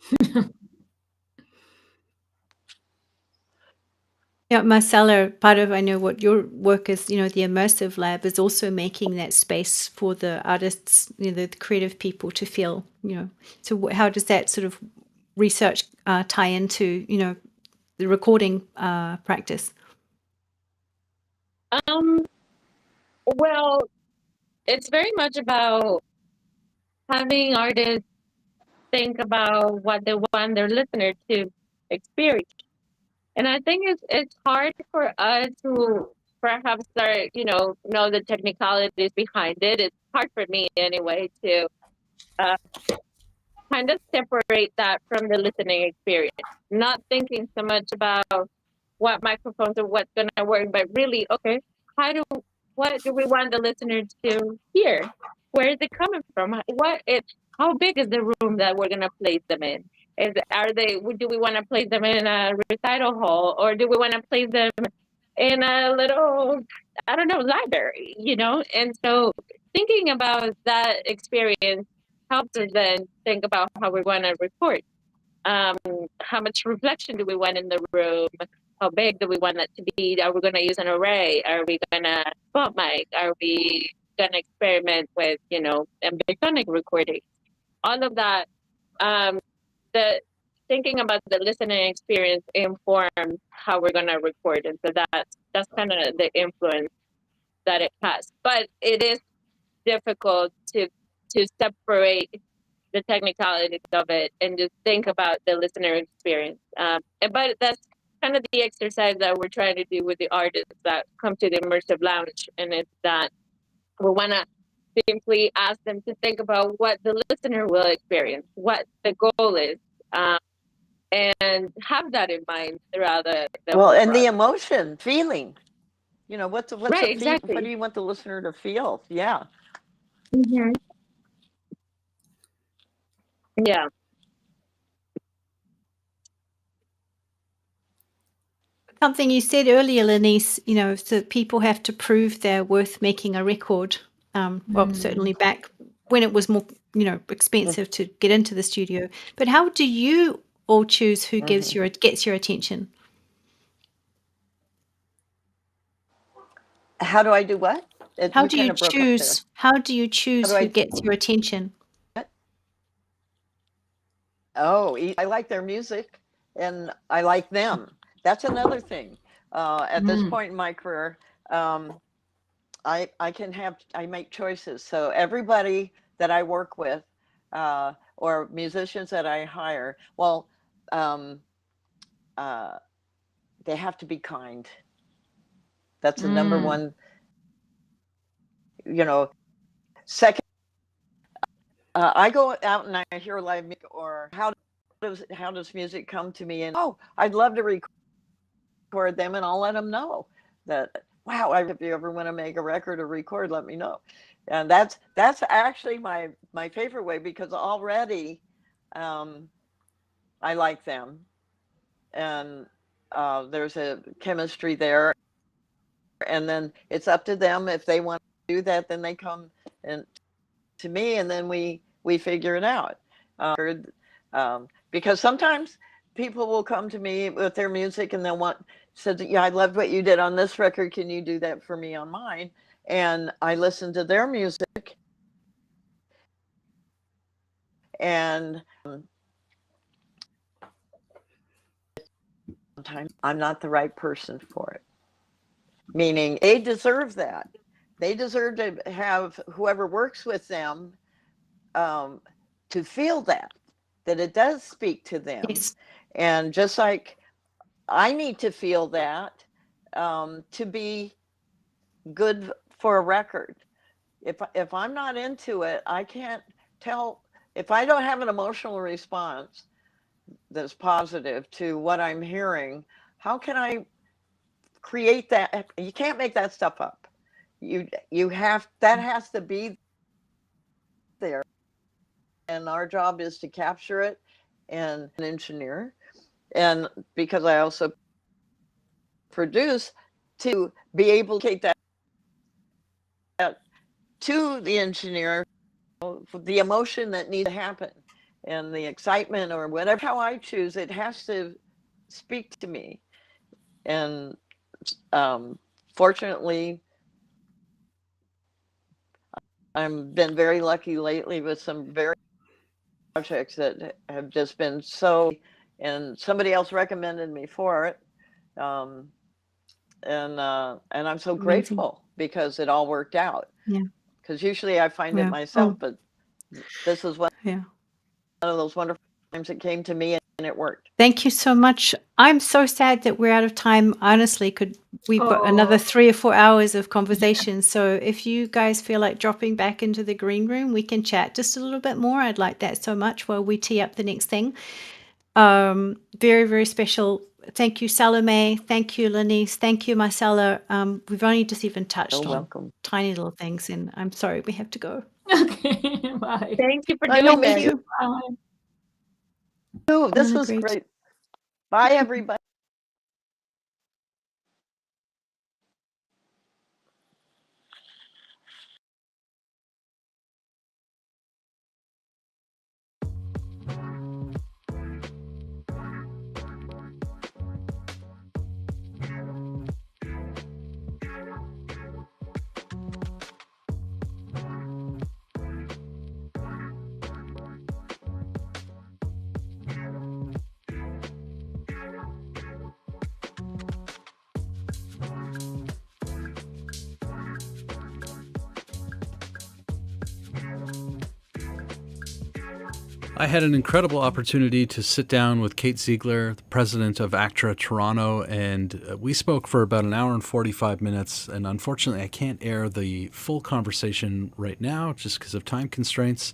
Yeah, Marcella, part of, I know what your work is, you know, the Immersive Lab is also making that space for the artists, you know, the creative people to feel, you know. So how does that sort of research tie into, you know, the recording practice?
Well, it's very much about having artists think about what they want their listener to experience. And I think it's hard for us who perhaps are, you know the technicalities behind it. It's hard for me anyway to kind of separate that from the listening experience. Not thinking so much about what microphones or what's going to work, but really, okay, what do we want the listener to hear? Where is it coming from? How big is the room that we're going to place them in? Do we want to place them in a recital hall, or do we want to place them in a little, I don't know, library, you know? And so thinking about that experience helps us then think about how we want to record. How much reflection do we want in the room? How big do we want it to be? Are we going to use an array? Are we going to bump mic? Are we going to experiment with, ambisonic recording? All of that, the thinking about the listening experience informs how we're going to record. And so that's kind of the influence that it has. But it is difficult to separate the technicalities of it and just think about the listener experience. But that's kind of the exercise that we're trying to do with the artists that come to the Immersive Lounge. And it's that we want to simply ask them to think about what the listener will experience, what the goal is, and have that in mind throughout the
well,
whole
and the
process.
emotion, feeling, what's
Right,
the
exactly.
what do you want the listener to feel? Yeah.
Mm-hmm. Yeah.
Something you said earlier, Lenise, so people have to prove they're worth making a record. Well, certainly back when it was more, expensive to get into the studio. But how do you all choose who gets your attention?
How do I do what?
How do you choose? How do you choose who gets your attention?
Oh, I like their music and I like them. That's another thing. At this point in my career, I make choices. So everybody that I work with, or musicians that I hire, well, they have to be kind. That's the number one, second, I go out and I hear live music, or how does music come to me? And I'd love to record them, and I'll let them know that, wow, if you ever want to make a record or record, let me know. And that's actually my favorite way, because already I like them, and there's a chemistry there, and then it's up to them. If they want to do that, then they come and to me, and then we figure it out. Because sometimes people will come to me with their music and they'll said, yeah, I loved what you did on this record. Can you do that for me on mine? And I listen to their music, and sometimes I'm not the right person for it. Meaning they deserve that. They deserve to have whoever works with them to feel that it does speak to them.
Yes.
And just like I need to feel that to be good for a record. If I'm not into it, I can't tell. If I don't have an emotional response that's positive to what I'm hearing, how can I create that? You can't make that stuff up. You have, that has to be there, and our job is to capture it, and an engineer, and because I also produce, to be able to take that to the engineer, the emotion that needs to happen, and the excitement, or whatever, how I choose, it has to speak to me. And fortunately, I've been very lucky lately with some very projects that have just been so, and somebody else recommended me for it. And I'm so grateful because it all worked out.
Yeah.
Because usually I find it
Yeah.
myself,
Oh.
but this is one
Yeah.
of those wonderful times it came to me and it worked.
Thank you so much. I'm so sad that we're out of time. Honestly, we've got another 3 or 4 hours of conversation. So if you guys feel like dropping back into the green room, we can chat just a little bit more. I'd like that so much while we tee up the next thing. Very, very special. Thank you, Salome. Thank you, Lanice. Thank you, Marcella. We've only just even touched
You're
on
welcome.
tiny little things, and I'm sorry we have to go.
Okay, bye.
Thank you for
I know,
doing
me
this.
too.
Bye.
Oh, this
Really
was
great.
great. Bye, everybody.
I had an incredible opportunity to sit down with Kate Ziegler, the president of ACTRA Toronto, and we spoke for about an hour and 45 minutes. And unfortunately, I can't air the full conversation right now just because of time constraints.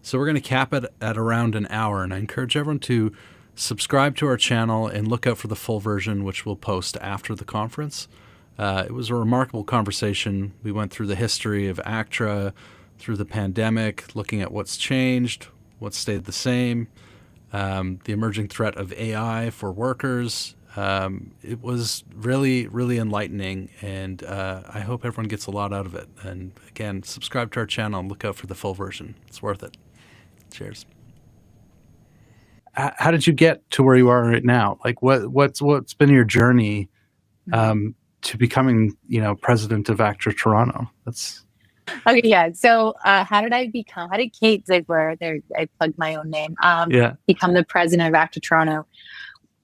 So we're going to cap it at around an hour. And I encourage everyone to subscribe to our channel and look out for the full version, which we'll post after the conference. It was a remarkable conversation. We went through the history of ACTRA, through the pandemic, looking at what's changed, what stayed the same, the emerging threat of AI for workers. It was really, really enlightening, and I hope everyone gets a lot out of it. And again, subscribe to our channel and look out for the full version. It's worth it. Cheers. How did you get to where you are right now? Like, what's been your journey to becoming, president of ACTRA Toronto?
Okay, yeah. So how did Kate Ziegler, there, I plugged my own name, become the president of ACTRA Toronto?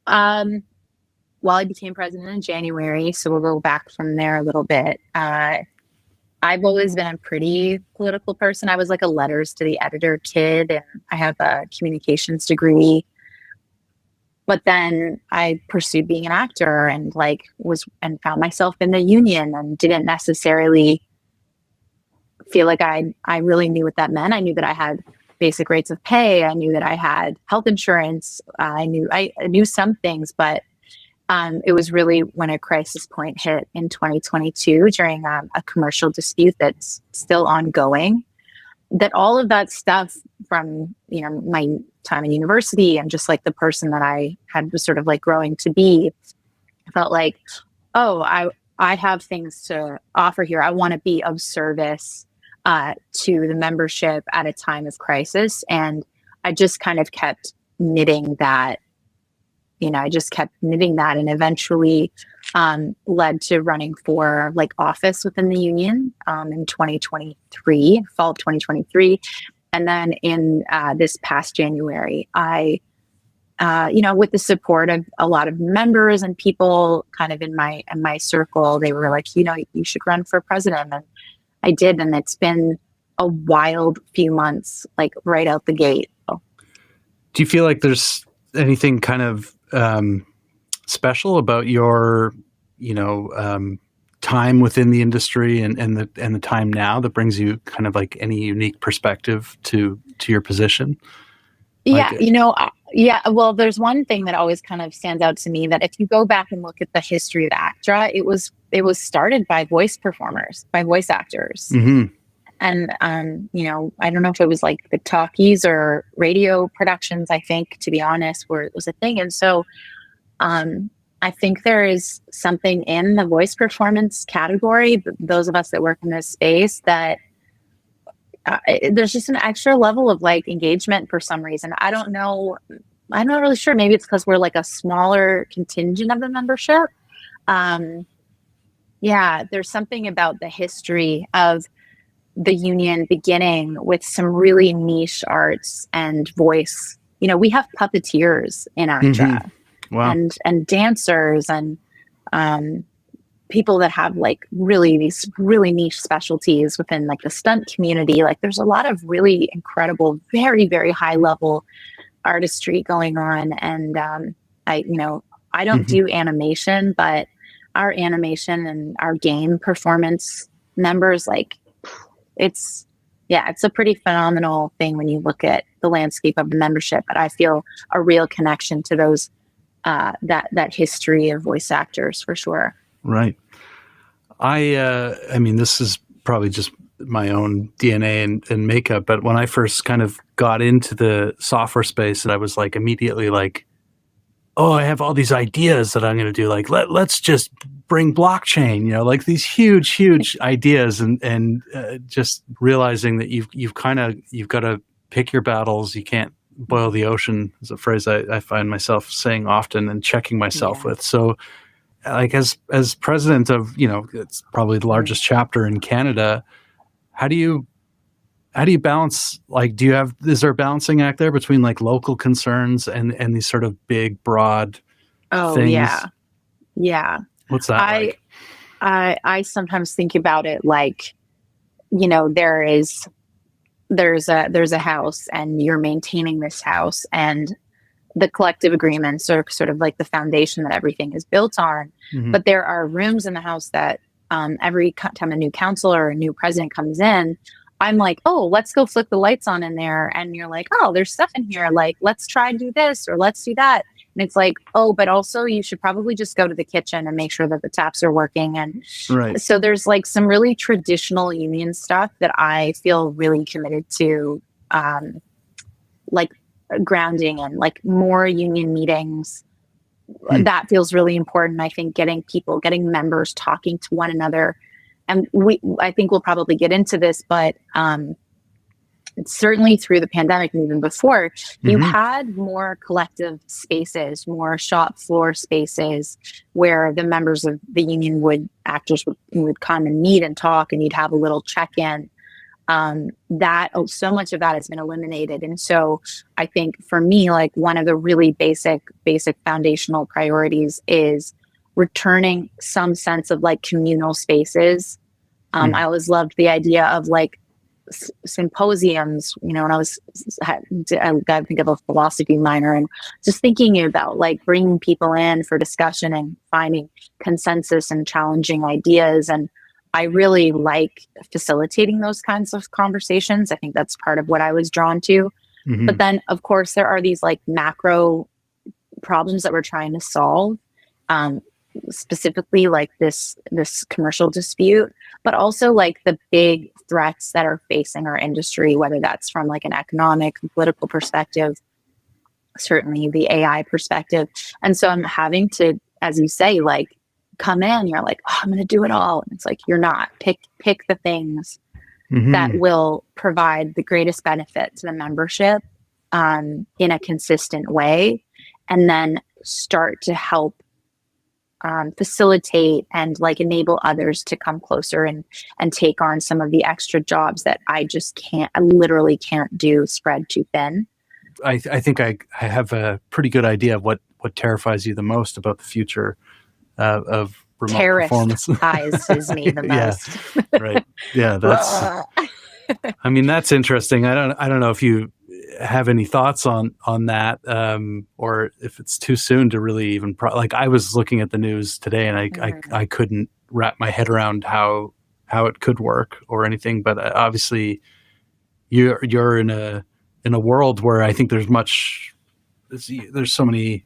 Well, I became president in January, so we'll go back from there a little bit. I've always been a pretty political person. I was like a letters to the editor kid, and I have a communications degree. But then I pursued being an actor and found myself in the union and didn't necessarily feel like I really knew what that meant. I knew that I had basic rates of pay. I knew that I had health insurance. I knew some things, but it was really when a crisis point hit in 2022 during a commercial dispute that's still ongoing, that all of that stuff from, you know, my time in university and just like the person that I had was sort of like growing to be, I felt like, oh, I have things to offer here. I want to be of service to the membership at a time of crisis. And I just kind of kept knitting that, and eventually led to running for like office within the union in 2023, fall of 2023. And then in this past January, I, with the support of a lot of members and people kind of in my circle, they were like, you should run for president. And I did. And it's been a wild few months, like right out the gate.
Do you feel like there's anything kind of special about your, time within the industry and the time now that brings you kind of like any unique perspective to your position?
Well, there's one thing that always kind of stands out to me, that if you go back and look at the history of ACTRA, it was started by voice performers, by voice actors.
Mm-hmm.
And, I don't know if it was like the talkies or radio productions, I think, to be honest, where it was a thing. And so I think there is something in the voice performance category, those of us that work in this space, that there's just an extra level of like engagement for some reason. I don't know. I'm not really sure. Maybe it's because we're like a smaller contingent of the membership. There's something about the history of the union beginning with some really niche arts and voice. We have puppeteers in ACTRA.
Mm-hmm. Wow.
and dancers and people that have like these really niche specialties within like the stunt community. Like there's a lot of really incredible, very, very high level artistry going on. And I don't do animation, but our animation and our game performance members, like it's a pretty phenomenal thing when you look at the landscape of the membership. But I feel a real connection to those that history of voice actors for sure.
Right. I mean, this is probably just my own DNA and makeup, but when I first kind of got into the software space, I was like immediately like, oh, I have all these ideas that I'm going to do. Like, let's just bring blockchain, like these huge ideas, and just realizing that you've got to pick your battles. You can't boil the ocean, is a phrase I find myself saying often and checking myself with. So like as president of, it's probably the largest chapter in Canada, how do you balance, like, is there a balancing act there between like local concerns and these sort of big, broad things?
Yeah.
What's that like?
I sometimes think about it like, there's a house and you're maintaining this house, and the collective agreements are sort of like the foundation that everything is built on.
Mm-hmm.
But there are rooms in the house that every time a new council or a new president comes in, I'm like, oh, let's go flick the lights on in there. And you're like, oh, there's stuff in here. Like, let's try and do this or let's do that. And it's like, oh, but also you should probably just go to the kitchen and make sure that the taps are working. And
right.
So there's like some really traditional union stuff that I feel really committed to, like grounding and like more union meetings. That feels really important. I think getting members talking to one another. And I think we'll probably get into this, but certainly through the pandemic and even before, you had more collective spaces, more shop floor spaces where the members of the union actors would come and meet and talk, and you'd have a little check-in. So much of that has been eliminated. And so I think for me, like one of the really basic foundational priorities is returning some sense of like communal spaces. I always loved the idea of like symposiums, when I think of a philosophy minor, and just thinking about like bringing people in for discussion and finding consensus and challenging ideas. And I really like facilitating those kinds of conversations. I think that's part of what I was drawn to.
Mhm.
But then, of course, there are these like macro problems that we're trying to solve, specifically like this commercial dispute, but also like the big threats that are facing our industry, whether that's from like an economic and political perspective, certainly the AI perspective. And so I'm having to, as you say, like come in, you're like, oh, I'm going to do it all. And it's like, you're not. Pick the things that will provide the greatest benefit to the membership in a consistent way, and then start to help facilitate and like enable others to come closer and take on some of the extra jobs that I literally can't do spread too thin.
I think I have a pretty good idea of what terrifies you the most about the future of remote performance.
Terrifies me the most.
Yeah, right. Yeah, that's. I mean, that's interesting. I don't know if you have any thoughts on that, or if it's too soon to really even like. I was looking at the news today, and I couldn't wrap my head around how it could work or anything. But obviously, you're in a world where I think there's so many,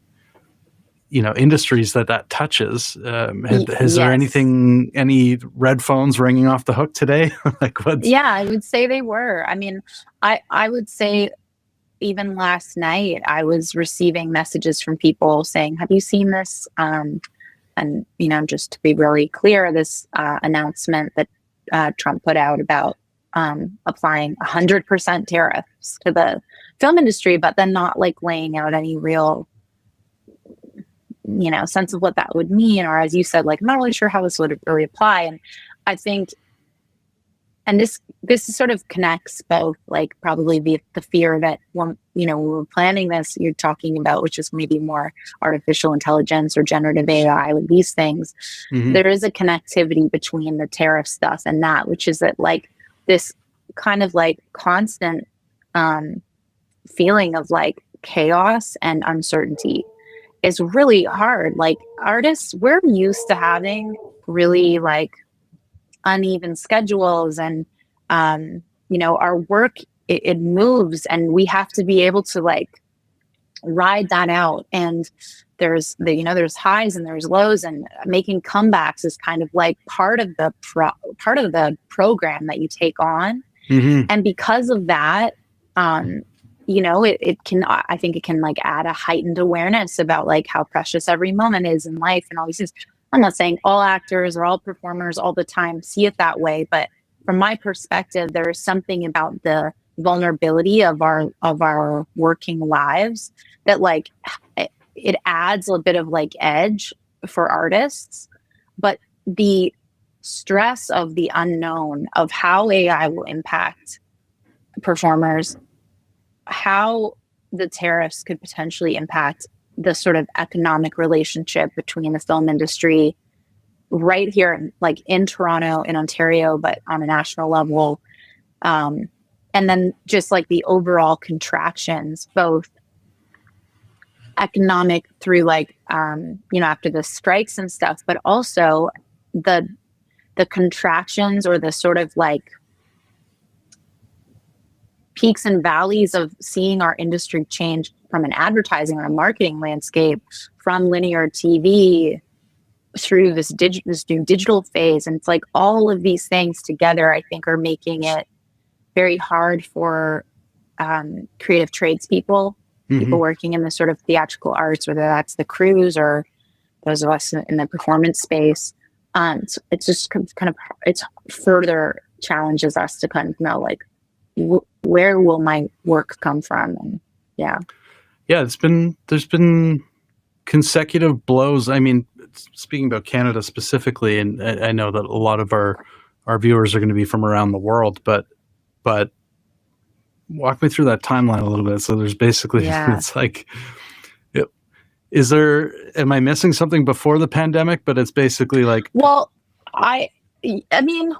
industries that touches. Has there any red phones ringing off the hook today? Like what's...
Yeah, I would say they were. I mean, I would say even last night I was receiving messages from people saying, have you seen this? And, just to be really clear, this announcement that Trump put out about applying 100% tariffs to the film industry, but then not like laying out any real sense of what that would mean, or as you said, like, I'm not really sure how this would really apply. And I think, and this sort of connects both, like probably the fear that when we were planning this, you're talking about, which is maybe more artificial intelligence or generative AI, like these things. Mm-hmm. There is a connectivity between the tariff stuff and that, which is that like this kind of like constant feeling of like chaos and uncertainty is really hard. Like artists, we're used to having really like uneven schedules, and our work it moves, and we have to be able to like ride that out. And there's there's highs and there's lows, and making comebacks is kind of like part of the program that you take on. Mm-hmm. And because of that, it can, I think it can like add a heightened awareness about like how precious every moment is in life and all these things. I'm not saying all actors or all performers all the time see it that way, but from my perspective, there is something about the vulnerability of our working lives that like it adds a bit of like edge for artists. But the stress of the unknown of how AI will impact performers, how the tariffs could potentially impact the sort of economic relationship between the film industry right here, like in Toronto, in Ontario, but on a national level. And then just like the overall contractions, both economic through like, after the strikes and stuff, but also the contractions or the sort of like peaks and valleys of seeing our industry change from an advertising or a marketing landscape, from linear TV through this new digital phase. And it's like all of these things together, I think, are making it very hard for creative tradespeople, mm-hmm. people working in the sort of theatrical arts, whether that's the crews or those of us in the performance space. It's just kind of, it's further challenges us to kind of know, like, where will my work come from? And yeah, there's been consecutive blows. I mean, speaking about Canada specifically, and I know that a lot of our viewers are going to be from around the world, but walk me through that timeline a little bit. So there's basically, it's like, am I missing something before the pandemic? But it's basically like, well, I mean,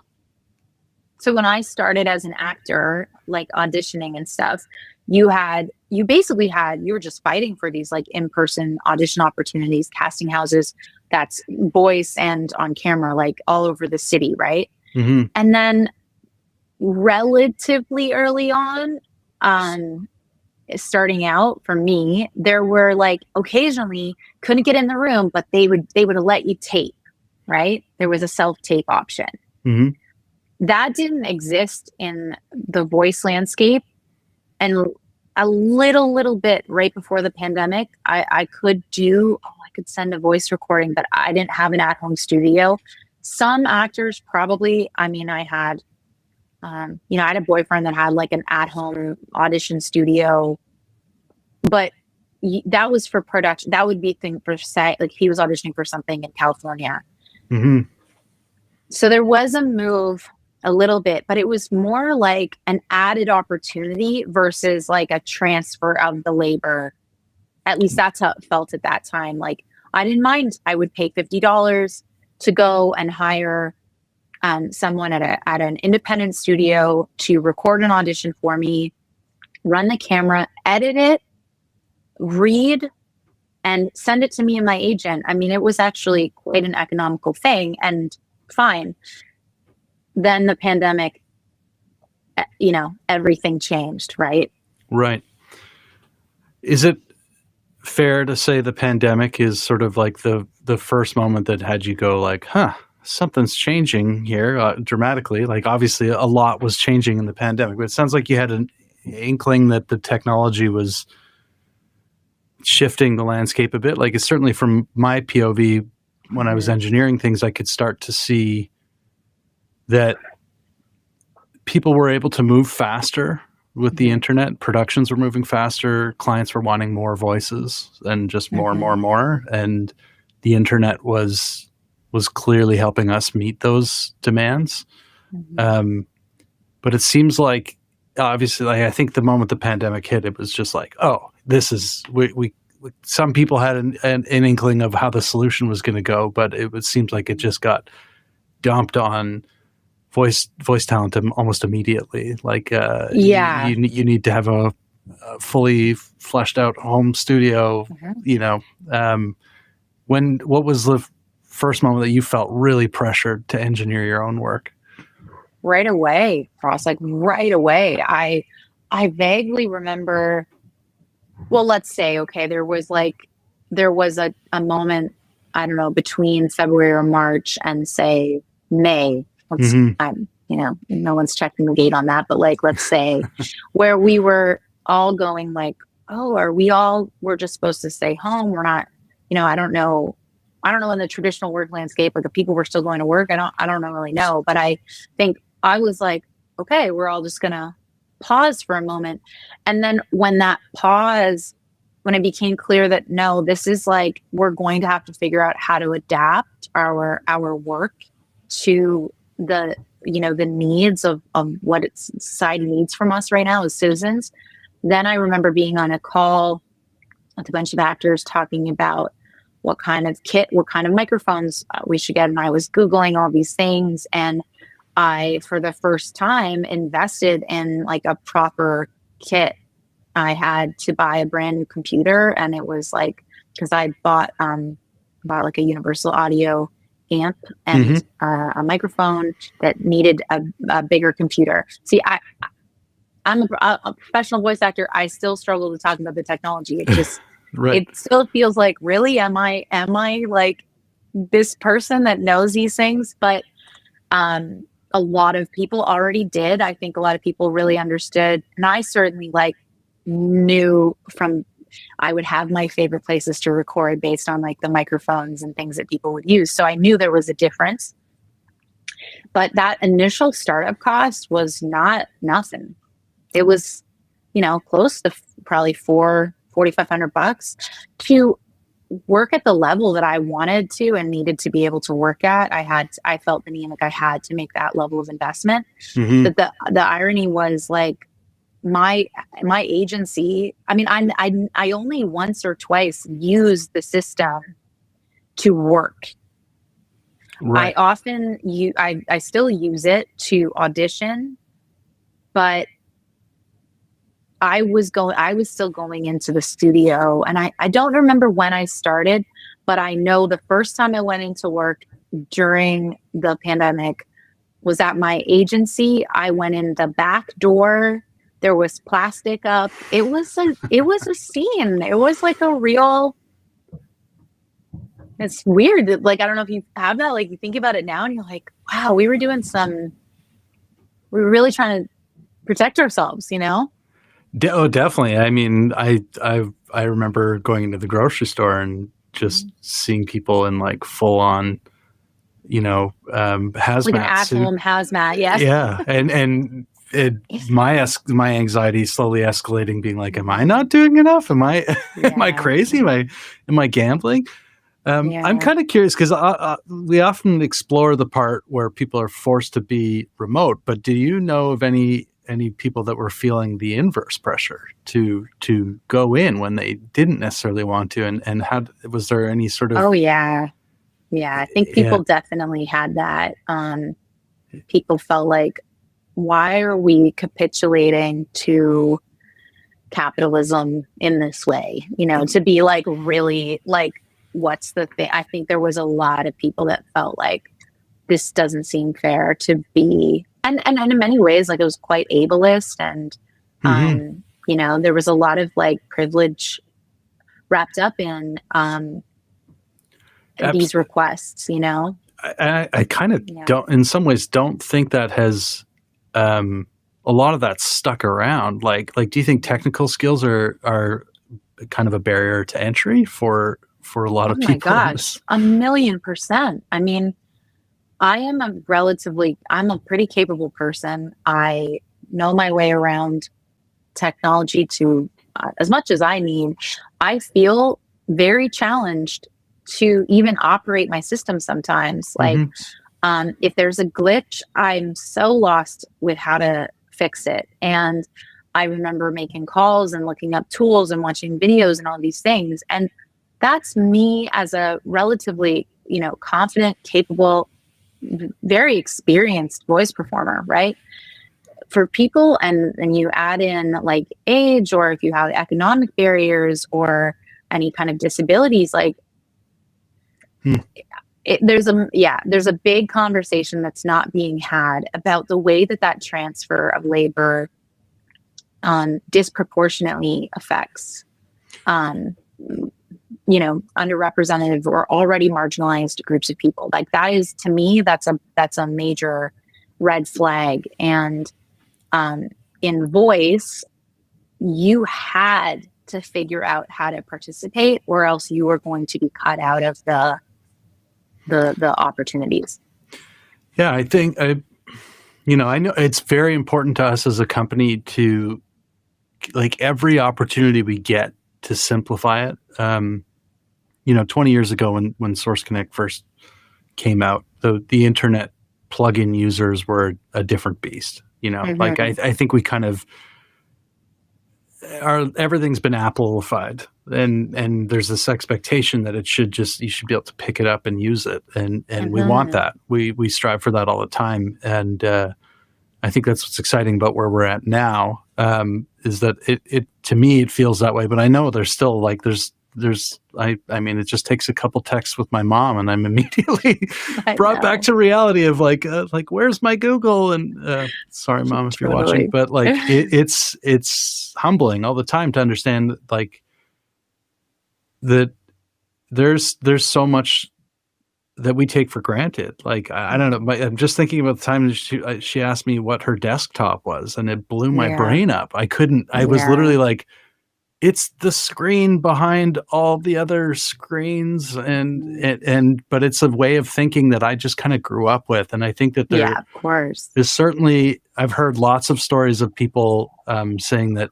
so when I started as an actor, like auditioning and stuff, you were just fighting for these like in-person audition opportunities, casting houses, that's voice and on camera, like all over the city, right?
Mm-hmm.
And then relatively early on, starting out for me, there were like occasionally couldn't get in the room, but they would let you tape, right? There was a self-tape option.
Mm-hmm.
That didn't exist in the voice landscape. And a little bit right before the pandemic, I could send a voice recording, but I didn't have an at-home studio. Some actors probably, I mean, I had I had a boyfriend that had like an at-home audition studio, but that was for production. That would be thing for say, like he was auditioning for something in California.
Mm-hmm.
So there was a move a little bit, but it was more like an added opportunity versus like a transfer of the labor. At least that's how it felt at that time. Like I didn't mind. I would pay $50 to go and hire someone at an independent studio to record an audition for me, run the camera, edit it, read, and send it to me and my agent. I mean, it was actually quite an economical thing and fine. Then the pandemic, everything changed, right?
Right. Is it fair to say the pandemic is sort of like the first moment that had you go like, something's changing here dramatically? Like obviously a lot was changing in the pandemic, but it sounds like you had an inkling that the technology was shifting the landscape a bit. Like it's certainly from my POV when I was engineering things, I could start to see that people were able to move faster with the internet. Productions were moving faster. Clients were wanting more voices and just more and more and more. And the internet was clearly helping us meet those demands. But it seems like, obviously, like I think the moment the pandemic hit, it was just like, oh, this is, we some people had an inkling of how the solution was going to go, but it seems like it just got dumped on voice talent almost immediately. Like,
Yeah.
you need to have a fully fleshed out home studio. What was the first moment that you felt really pressured to engineer your own work?
Right away, Ross, like right away. I vaguely remember, well, let's say, okay, there was a moment, I don't know, between February or March and say May. No one's checking the gate on that, but like, let's say where we were all going like, oh, we're just supposed to stay home. We're not, I don't know in the traditional work landscape, like if people were still going to work, I don't really know, but I think I was like, okay, we're all just gonna pause for a moment. And then when it became clear that no, this is like, we're going to have to figure out how to adapt our work to the needs of what society needs from us right now as citizens. Then I remember being on a call with a bunch of actors talking about what kind of kit, what kind of microphones we should get. And I was Googling all these things, and I, for the first time, invested in like a proper kit. I had to buy a brand new computer, and it was like, because I bought like a Universal Audio amp and a microphone that needed a bigger computer. See, I'm a professional voice actor. I still struggle to talk about the technology. It just,
Right.
it still feels like, really, am I like this person that knows these things? But a lot of people already did. I think a lot of people really understood, and I certainly knew I would have my favorite places to record based on like the microphones and things that people would use. So I knew there was a difference, but that initial startup cost was not nothing. It was, close to probably $4,500 to work at the level that I wanted to and needed to be able to work at. I felt the need, like I had to make that level of investment. But the irony was like my agency, I mean, I only once or twice used the system to work.
Right.
I still use it to audition, but I was still going into the studio, and I don't remember when I started, but I know the first time I went into work during the pandemic was at my agency. I went in the back door. There was plastic up. It was a scene. It was like a real. It's weird that, like, I don't know if you have that. Like, you think about it now, and you're like, wow, we were really trying to protect ourselves, you know?
Oh, definitely. I mean, I remember going into the grocery store and just seeing people in like full on, you know, hazmat
Like an at-home
suit.
hazmat, yes.
Yeah, and my anxiety slowly escalating, being like, am I not doing enough? Am I am I crazy? Am I gambling? I'm kind of curious because we often explore the part where people are forced to be remote, but do you know of any people that were feeling the inverse pressure to go in when they didn't necessarily want to, and how was there any sort of?
Oh yeah, I think people definitely had that. People felt like, why are we capitulating to capitalism in this way? You know, to be like, really, like, what's the thing? I think there was a lot of people that felt like this doesn't seem fair to be, and in many ways, like, it was quite ableist, and you know, there was a lot of like privilege wrapped up in these requests, you know.
I kind of don't, in some ways, don't think that has a lot of that stuck around. Like, do you think technical skills are kind of a barrier to entry for a lot of people?
Oh my gosh, 1,000,000%. I mean, I'm a pretty capable person. I know my way around technology to as much as I need. I feel very challenged to even operate my system sometimes. Like, if there's a glitch, I'm so lost with how to fix it. And I remember making calls and looking up tools and watching videos and all these things. And that's me as a relatively, you know, confident, capable, very experienced voice performer, right? For people, and you add in like age, or if you have economic barriers or any kind of disabilities, like there's a big conversation that's not being had about the way that transfer of labor disproportionately affects you know, underrepresented or already marginalized groups of people. Like, that is, to me, that's a major red flag. And in voice, you had to figure out how to participate, or else you were going to be cut out of the opportunities.
Yeah, I think I know it's very important to us as a company to, like, every opportunity we get to simplify it. You know, 20 years ago when Source Connect first came out, the internet plugin users were a different beast. You know, like I think we kind of everything's been Appleified, and there's this expectation that you should be able to pick it up and use it, and we want that. We strive for that all the time, and I think that's what's exciting about where we're at now. Is that it to me it feels that way, but I know there's still like I mean, it just takes a couple texts with my mom and I'm immediately brought back to reality of like where's my Google? And sorry, Mom, if you're watching, but like it's humbling all the time to understand like that there's so much that we take for granted. Like, I don't know. I'm just thinking about the time she asked me what her desktop was, and it blew my brain up. I was literally like, it's the screen behind all the other screens, but it's a way of thinking that I just kind of grew up with. And I think that
of course,
there's certainly, I've heard lots of stories of people saying that,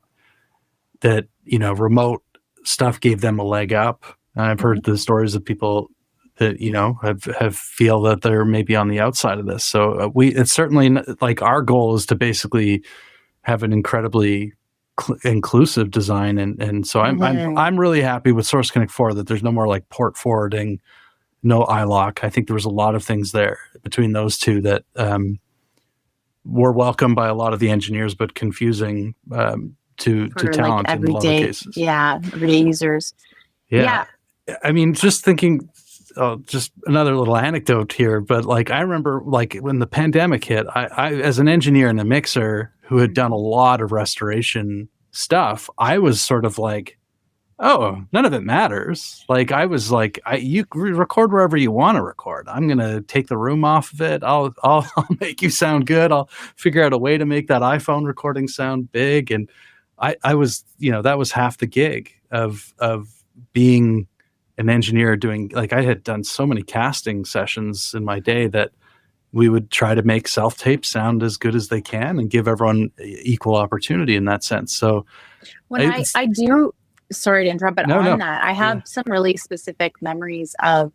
you know, remote stuff gave them a leg up. And I've heard the stories of people that, you know, have feel that they're maybe on the outside of this. So it's certainly like our goal is to basically have an incredibly inclusive design, and so I'm really happy with Source Connect 4 that there's no more like port forwarding, no iLok. I think there was a lot of things there between those two that were welcomed by a lot of the engineers, but confusing to talent
like
in a lot of cases.
Everyday users.
Yeah. I mean, just thinking just another little anecdote here, but like I remember like when the pandemic hit, I as an engineer and a mixer who had done a lot of restoration stuff, I was sort of like, oh, none of it matters. Like I was like, you record wherever you want to record. I'm gonna take the room off of it. I'll make you sound good. I'll figure out a way to make that iPhone recording sound big. And I was, that was half the gig of being an engineer doing, like I had done so many casting sessions in my day that we would try to make self-tape sound as good as they can and give everyone equal opportunity in that sense. So
when I do, sorry to interrupt, but
No.
that, I have some really specific memories of,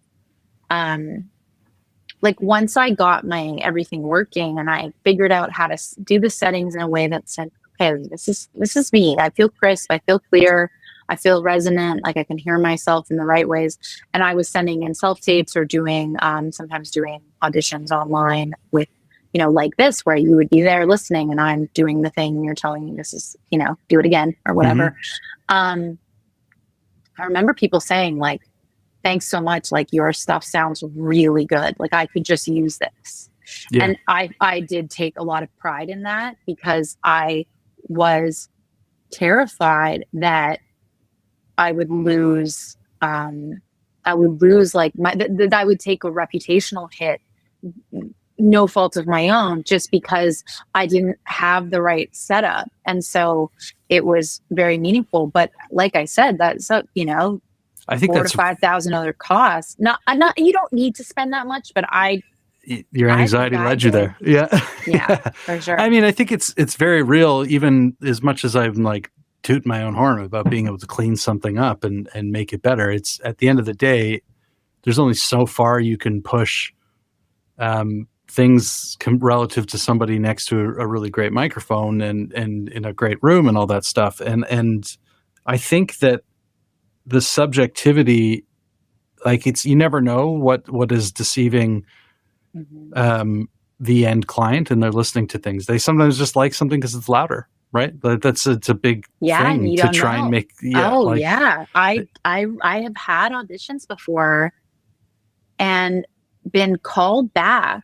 like once I got my everything working and I figured out how to do the settings in a way that said, okay, this is me. I feel crisp. I feel clear. I feel resonant. Like I can hear myself in the right ways. And I was sending in self tapes or doing, sometimes doing auditions online with, like this, where you would be there listening and I'm doing the thing and you're telling me this is, do it again or whatever. I remember people saying like, thanks so much. Like your stuff sounds really good. Like I could just use this. Yeah. And I did take a lot of pride in that because I was terrified that I would lose like that I would take a reputational hit, no fault of my own, just because I didn't have the right setup. And so it was very meaningful. But like I said, that's, I think $4,000 to $5,000 other costs. Not, you don't need to spend that much, but
your anxiety led you there. Yeah.
Yeah, for sure.
I mean, I think it's very real, even as much as I'm like toot my own horn about being able to clean something up and make it better. It's at the end of the day, there's only so far you can push things relative to somebody next to a really great microphone and in a great room and all that stuff. And I think that the subjectivity, like you never know what is deceiving the end client, and they're listening to things. They sometimes just like something because it's louder, right? But it's a big thing to try and make.
Yeah, I have had auditions before and been called back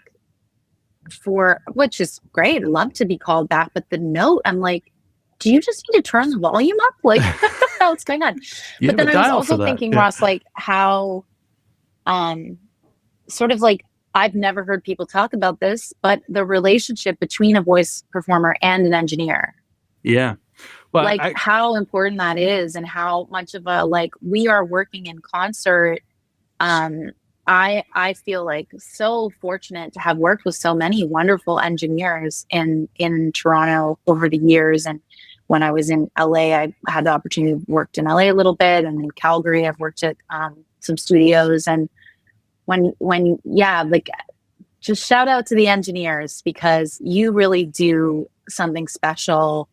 for, which is great. I'd love to be called back, but the note, I'm like, do you just need to turn the volume up? Like, what the hell's going on? But then I was also thinking, Ross, like how, sort of like, I've never heard people talk about this, but the relationship between a voice performer and an engineer.
Yeah. Well,
like how important that is and how much of a, like, we are working in concert. I feel like so fortunate to have worked with so many wonderful engineers in Toronto over the years. And when I was in LA, I had the opportunity to work in LA a little bit, and in Calgary, I've worked at some studios. And like, just shout out to the engineers, because you really do something special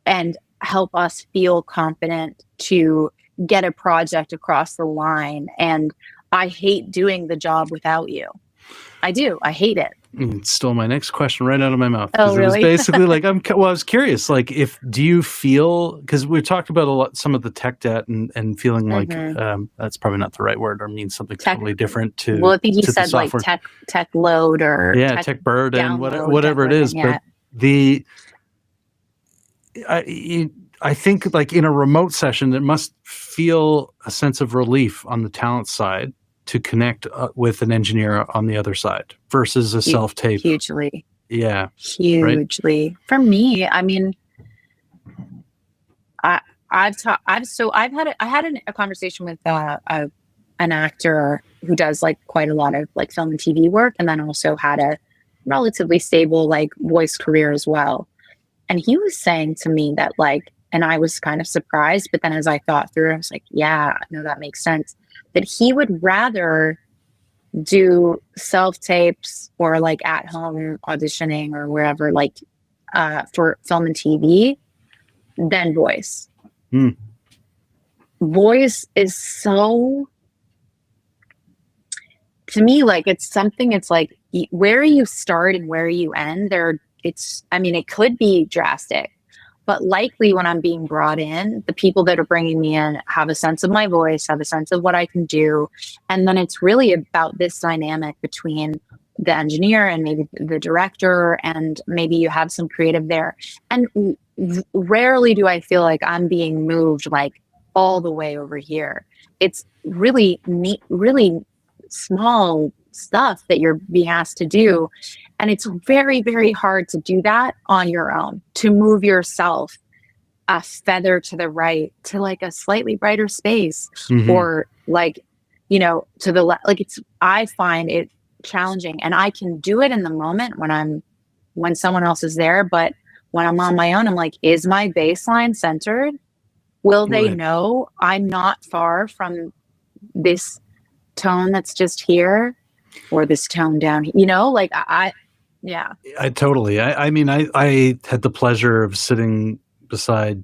and help us feel confident to get a project across the line. And I hate doing the job without you. I do. I hate it.
It stole my next question right out of my mouth.
Oh, really?
It was basically like, I was curious, like, do you feel, because we've talked about some of the tech debt and feeling like, that's probably not the right word, or means something totally different to.
Well, I think you said like tech load or
tech burden, whatever it is.
Yeah.
But I think like in a remote session, it must feel a sense of relief on the talent side to connect with an engineer on the other side versus a self-tape.
Hugely.
Yeah.
Hugely. Right? For me, I mean, I had a conversation with an actor who does like quite a lot of like film and TV work, and then also had a relatively stable like voice career as well. And he was saying to me that like, and I was kind of surprised, but then as I thought through, I was like, yeah, no, that makes sense. That he would rather do self-tapes or like at home auditioning or wherever, like for film and TV than voice. Voice is so, to me, like it's like where you start and where you end there. It could be drastic, But likely when I'm being brought in, the people that are bringing me in have a sense of my voice, have a sense of what I can do. And then it's really about this dynamic between the engineer and maybe the director, and maybe you have some creative there. And rarely do I feel like I'm being moved like all the way over here. It's really neat, really small stuff that you're being asked to do. And it's very, very hard to do that on your own, to move yourself a feather to the right to like a slightly brighter space, or like, you know, to the left. Like I find it challenging, and I can do it in the moment when someone else is there. But when I'm on my own, I'm like, is my baseline centered? Will they know I'm not far from this tone that's just here, or this tone down here? You know, like yeah.
I totally. I mean, I had the pleasure of sitting beside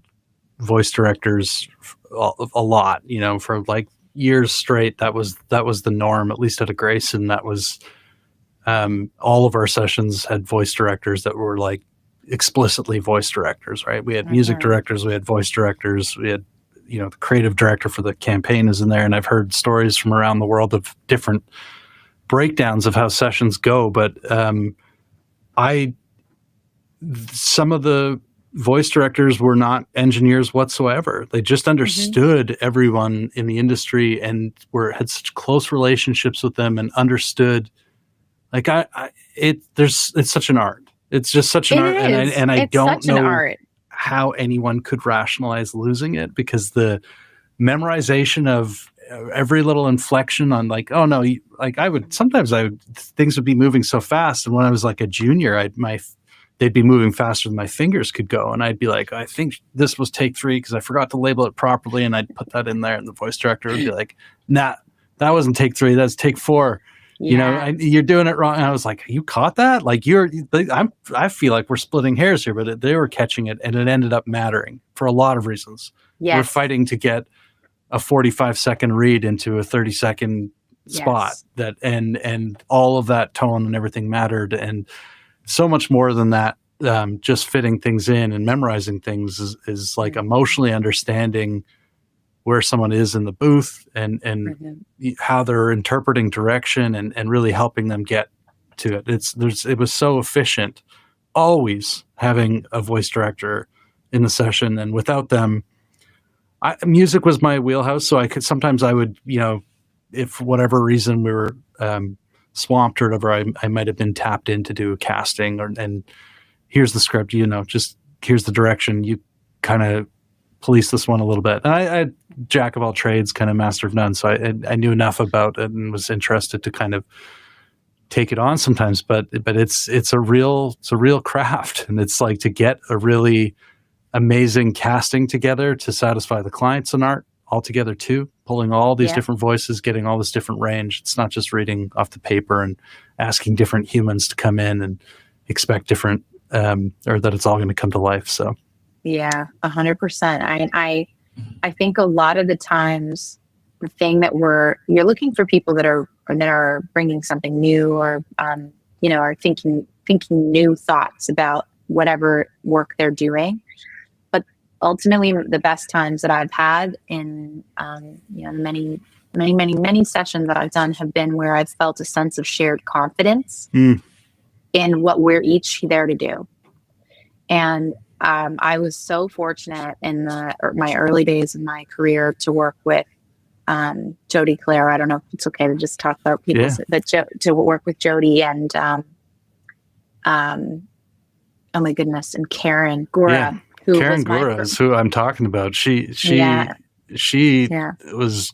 voice directors a lot, you know, for like years straight. That was the norm, at least at a Grayson. That was all of our sessions had voice directors that were like explicitly voice directors, right? We had music directors, we had voice directors, we had, you know, the creative director for the campaign is in there. And I've heard stories from around the world of different breakdowns of how sessions go. But some of the voice directors were not engineers whatsoever. They just understood everyone in the industry and had such close relationships with them, and understood, like it's such an art. It's just such an art, and I don't know how anyone could rationalize losing it, because the memorization of every little inflection on like, oh no, like things would be moving so fast, and when I was like a junior, they'd be moving faster than my fingers could go, and I'd be like, I think this was take 3 because I forgot to label it properly, and I'd put that in there, and the voice director would be like, nah, that wasn't take 3, that's take 4. You know, you're doing it wrong. And I was like, you caught that? Like I feel like we're splitting hairs here, but they were catching it, and it ended up mattering for a lot of reasons. We're fighting to get a 45-second read into a 30-second spot, that and all of that tone and everything mattered, and so much more than that. Just fitting things in and memorizing things is like emotionally understanding where someone is in the booth, and how they're interpreting direction, and really helping them get to it. It was so efficient, always having a voice director in the session, and without them, music was my wheelhouse. So sometimes I would, you know, if for whatever reason we were swamped or whatever, I might have been tapped in to do a casting, and here's the script, you know, just here's the direction, you kind of police this one a little bit. And I jack of all trades, kind of master of none. So I knew enough about it and was interested to kind of take it on sometimes, but it's a real craft. And it's like to get a really amazing casting together to satisfy the clients and art all together too, pulling all these different voices, getting all this different range. It's not just reading off the paper and asking different humans to come in and expect different, or that it's all going to come to life. So.
Yeah, 100%. I think a lot of the times the thing that you're looking for people that are bringing something new, or you know, are thinking new thoughts about whatever work they're doing. But ultimately, the best times that I've had in you know, many sessions that I've done have been where I've felt a sense of shared confidence in what we're each there to do. And I was so fortunate in my early days of my career to work with Jody Claire. I don't know if it's okay to just talk about people, but to work with Jody and oh my goodness, and Karen Gora.
Karen Gora is who I'm talking about. She was.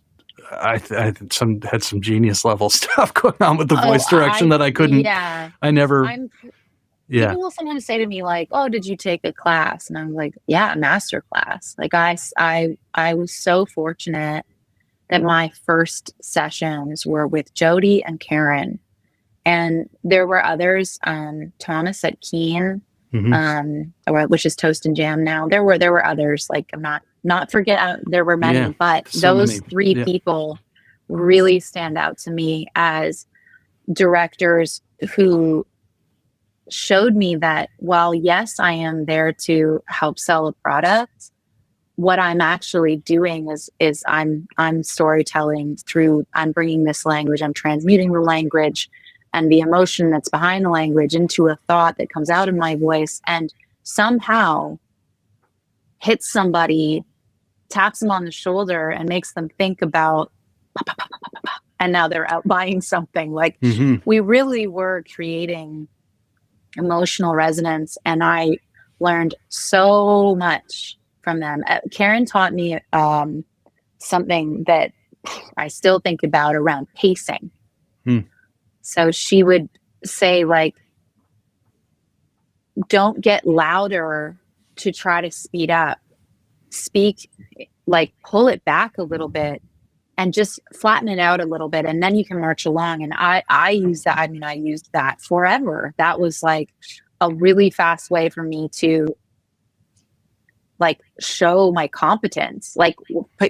I had some genius level stuff going on with the voice direction that I couldn't. I never. People will sometimes say to me like, "Oh, did you take a class?" And I'm like, "Yeah, a master class." Like I was so fortunate that my first sessions were with Jody and Karen, and there were others. Thomas at Keen, which is Toast and Jam now. There were others. Like I'm not forget. There were many, but so those three people really stand out to me as directors who
showed me that while yes, I am there to help sell a product, what I'm actually doing is I'm storytelling through, I'm bringing this language, I'm transmuting the language and the emotion that's behind the language into a thought that comes out of my voice and somehow hits somebody, taps them on the shoulder and makes them think about, and now they're out buying something. Like we really were creating emotional resonance, and I learned so much from them. Karen taught me something that I still think about around pacing. So she would say, like, don't get louder to try to speed up. Speak, like, pull it back a little bit and just flatten it out a little bit, and then you can march along. And I use that. I mean, I used that forever. That was like a really fast way for me to like show my competence. Like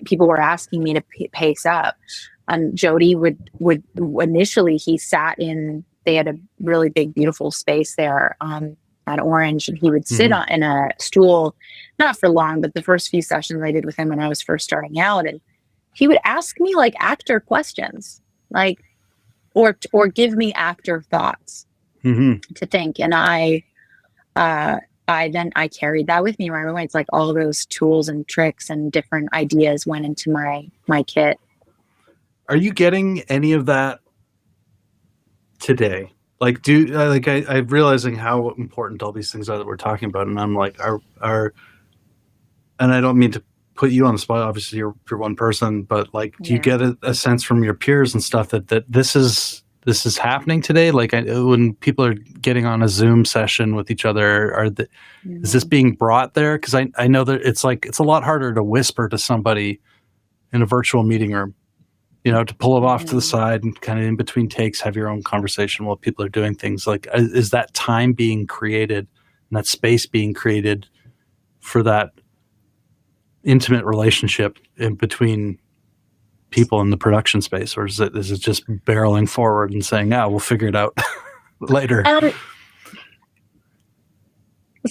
people were asking me to pace up, and Jody would initially, he sat in, they had a really big, beautiful space there at Orange, and he would sit on in a stool, not for long, but the first few sessions I did with him when I was first starting out, and he would ask me like actor questions, like, or give me actor thoughts to think. And I carried that with me right away. It's like all of those tools and tricks and different ideas went into my kit.
Are you getting any of that today? Like, I'm realizing how important all these things are that we're talking about, and I'm like, and I don't mean to put you on the spot. Obviously, you're one person, but like, do you get a sense from your peers and stuff that this is happening today? Like, when people are getting on a Zoom session with each other, is this being brought there? Because I know that it's a lot harder to whisper to somebody in a virtual meeting room, you know, to pull it off to the side and kind of in between takes, have your own conversation while people are doing things. Like, is that time being created and that space being created for that intimate relationship in between people in the production space, or is it just barreling forward and saying, we'll figure it out later?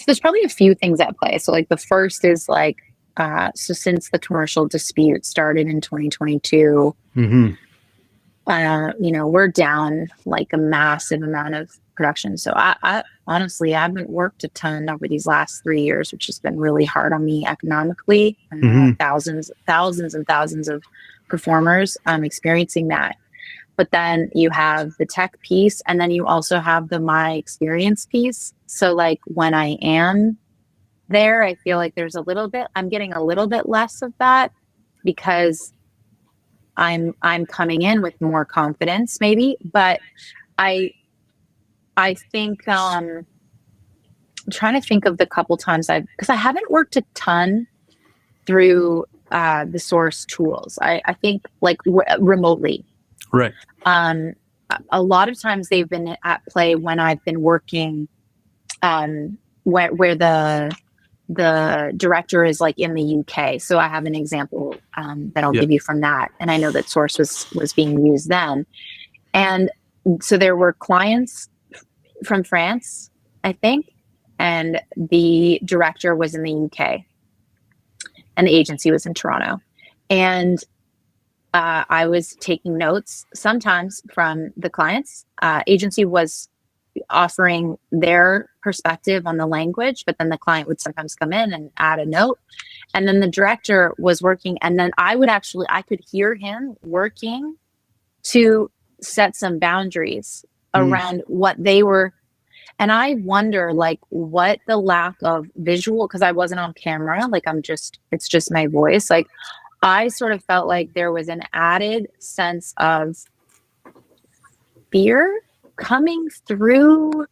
There's probably a few things at play. So like the first is like, so since the commercial dispute started in 2022, you know, we're down like a massive amount of production. So I honestly, I haven't worked a ton over these last 3 years, which has been really hard on me economically. Thousands and thousands of performers experiencing that. But then you have the tech piece, and then you also have the my experience piece. So like when I am there, I feel like I'm getting a little bit less of that because I'm coming in with more confidence maybe, but I think I'm trying to think of the couple times because I haven't worked a ton through the Source tools. I think like remotely.
Right.
A lot of times they've been at play when I've been working where the director is like in the UK. So I have an example that I'll give you from that. And I know that Source was being used then. And so there were clients from France, I think, and the director was in the UK and the agency was in Toronto. And I was taking notes sometimes from the clients. Agency was offering their perspective on the language, but then the client would sometimes come in and add a note. And then the director was working, and then I could hear him working to set some boundaries around what they were. And I wonder like what the lack of visual, because I wasn't on camera, like it's just my voice. Like I sort of felt like there was an added sense of fear coming through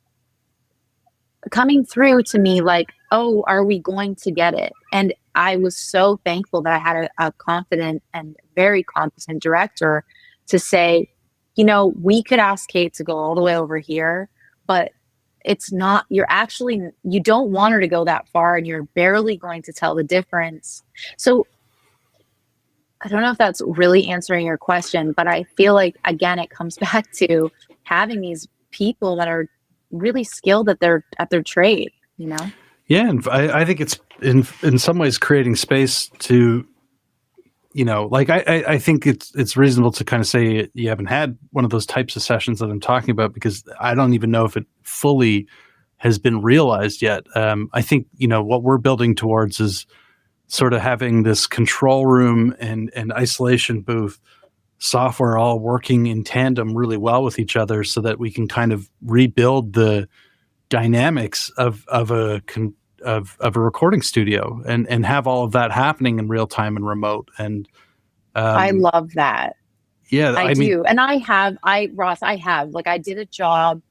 to me, like, oh, are we going to get it? And I was so thankful that I had a confident and very competent director to say, you know, we could ask Kate to go all the way over here, but it's not, you don't want her to go that far, and you're barely going to tell the difference. So I don't know if that's really answering your question, but I feel like, again, it comes back to having these people that are really skilled at their trade, you know?
Yeah, and I think it's in some ways creating space to, you know, like I think it's reasonable to kind of say you haven't had one of those types of sessions that I'm talking about, because I don't even know if it fully has been realized yet. I think, you know, what we're building towards is sort of having this control room and isolation booth software all working in tandem really well with each other, so that we can kind of rebuild the dynamics of a recording studio and have all of that happening in real time and remote. And
I love that.
Yeah,
I do.
mean,
And Ross, like, I did a job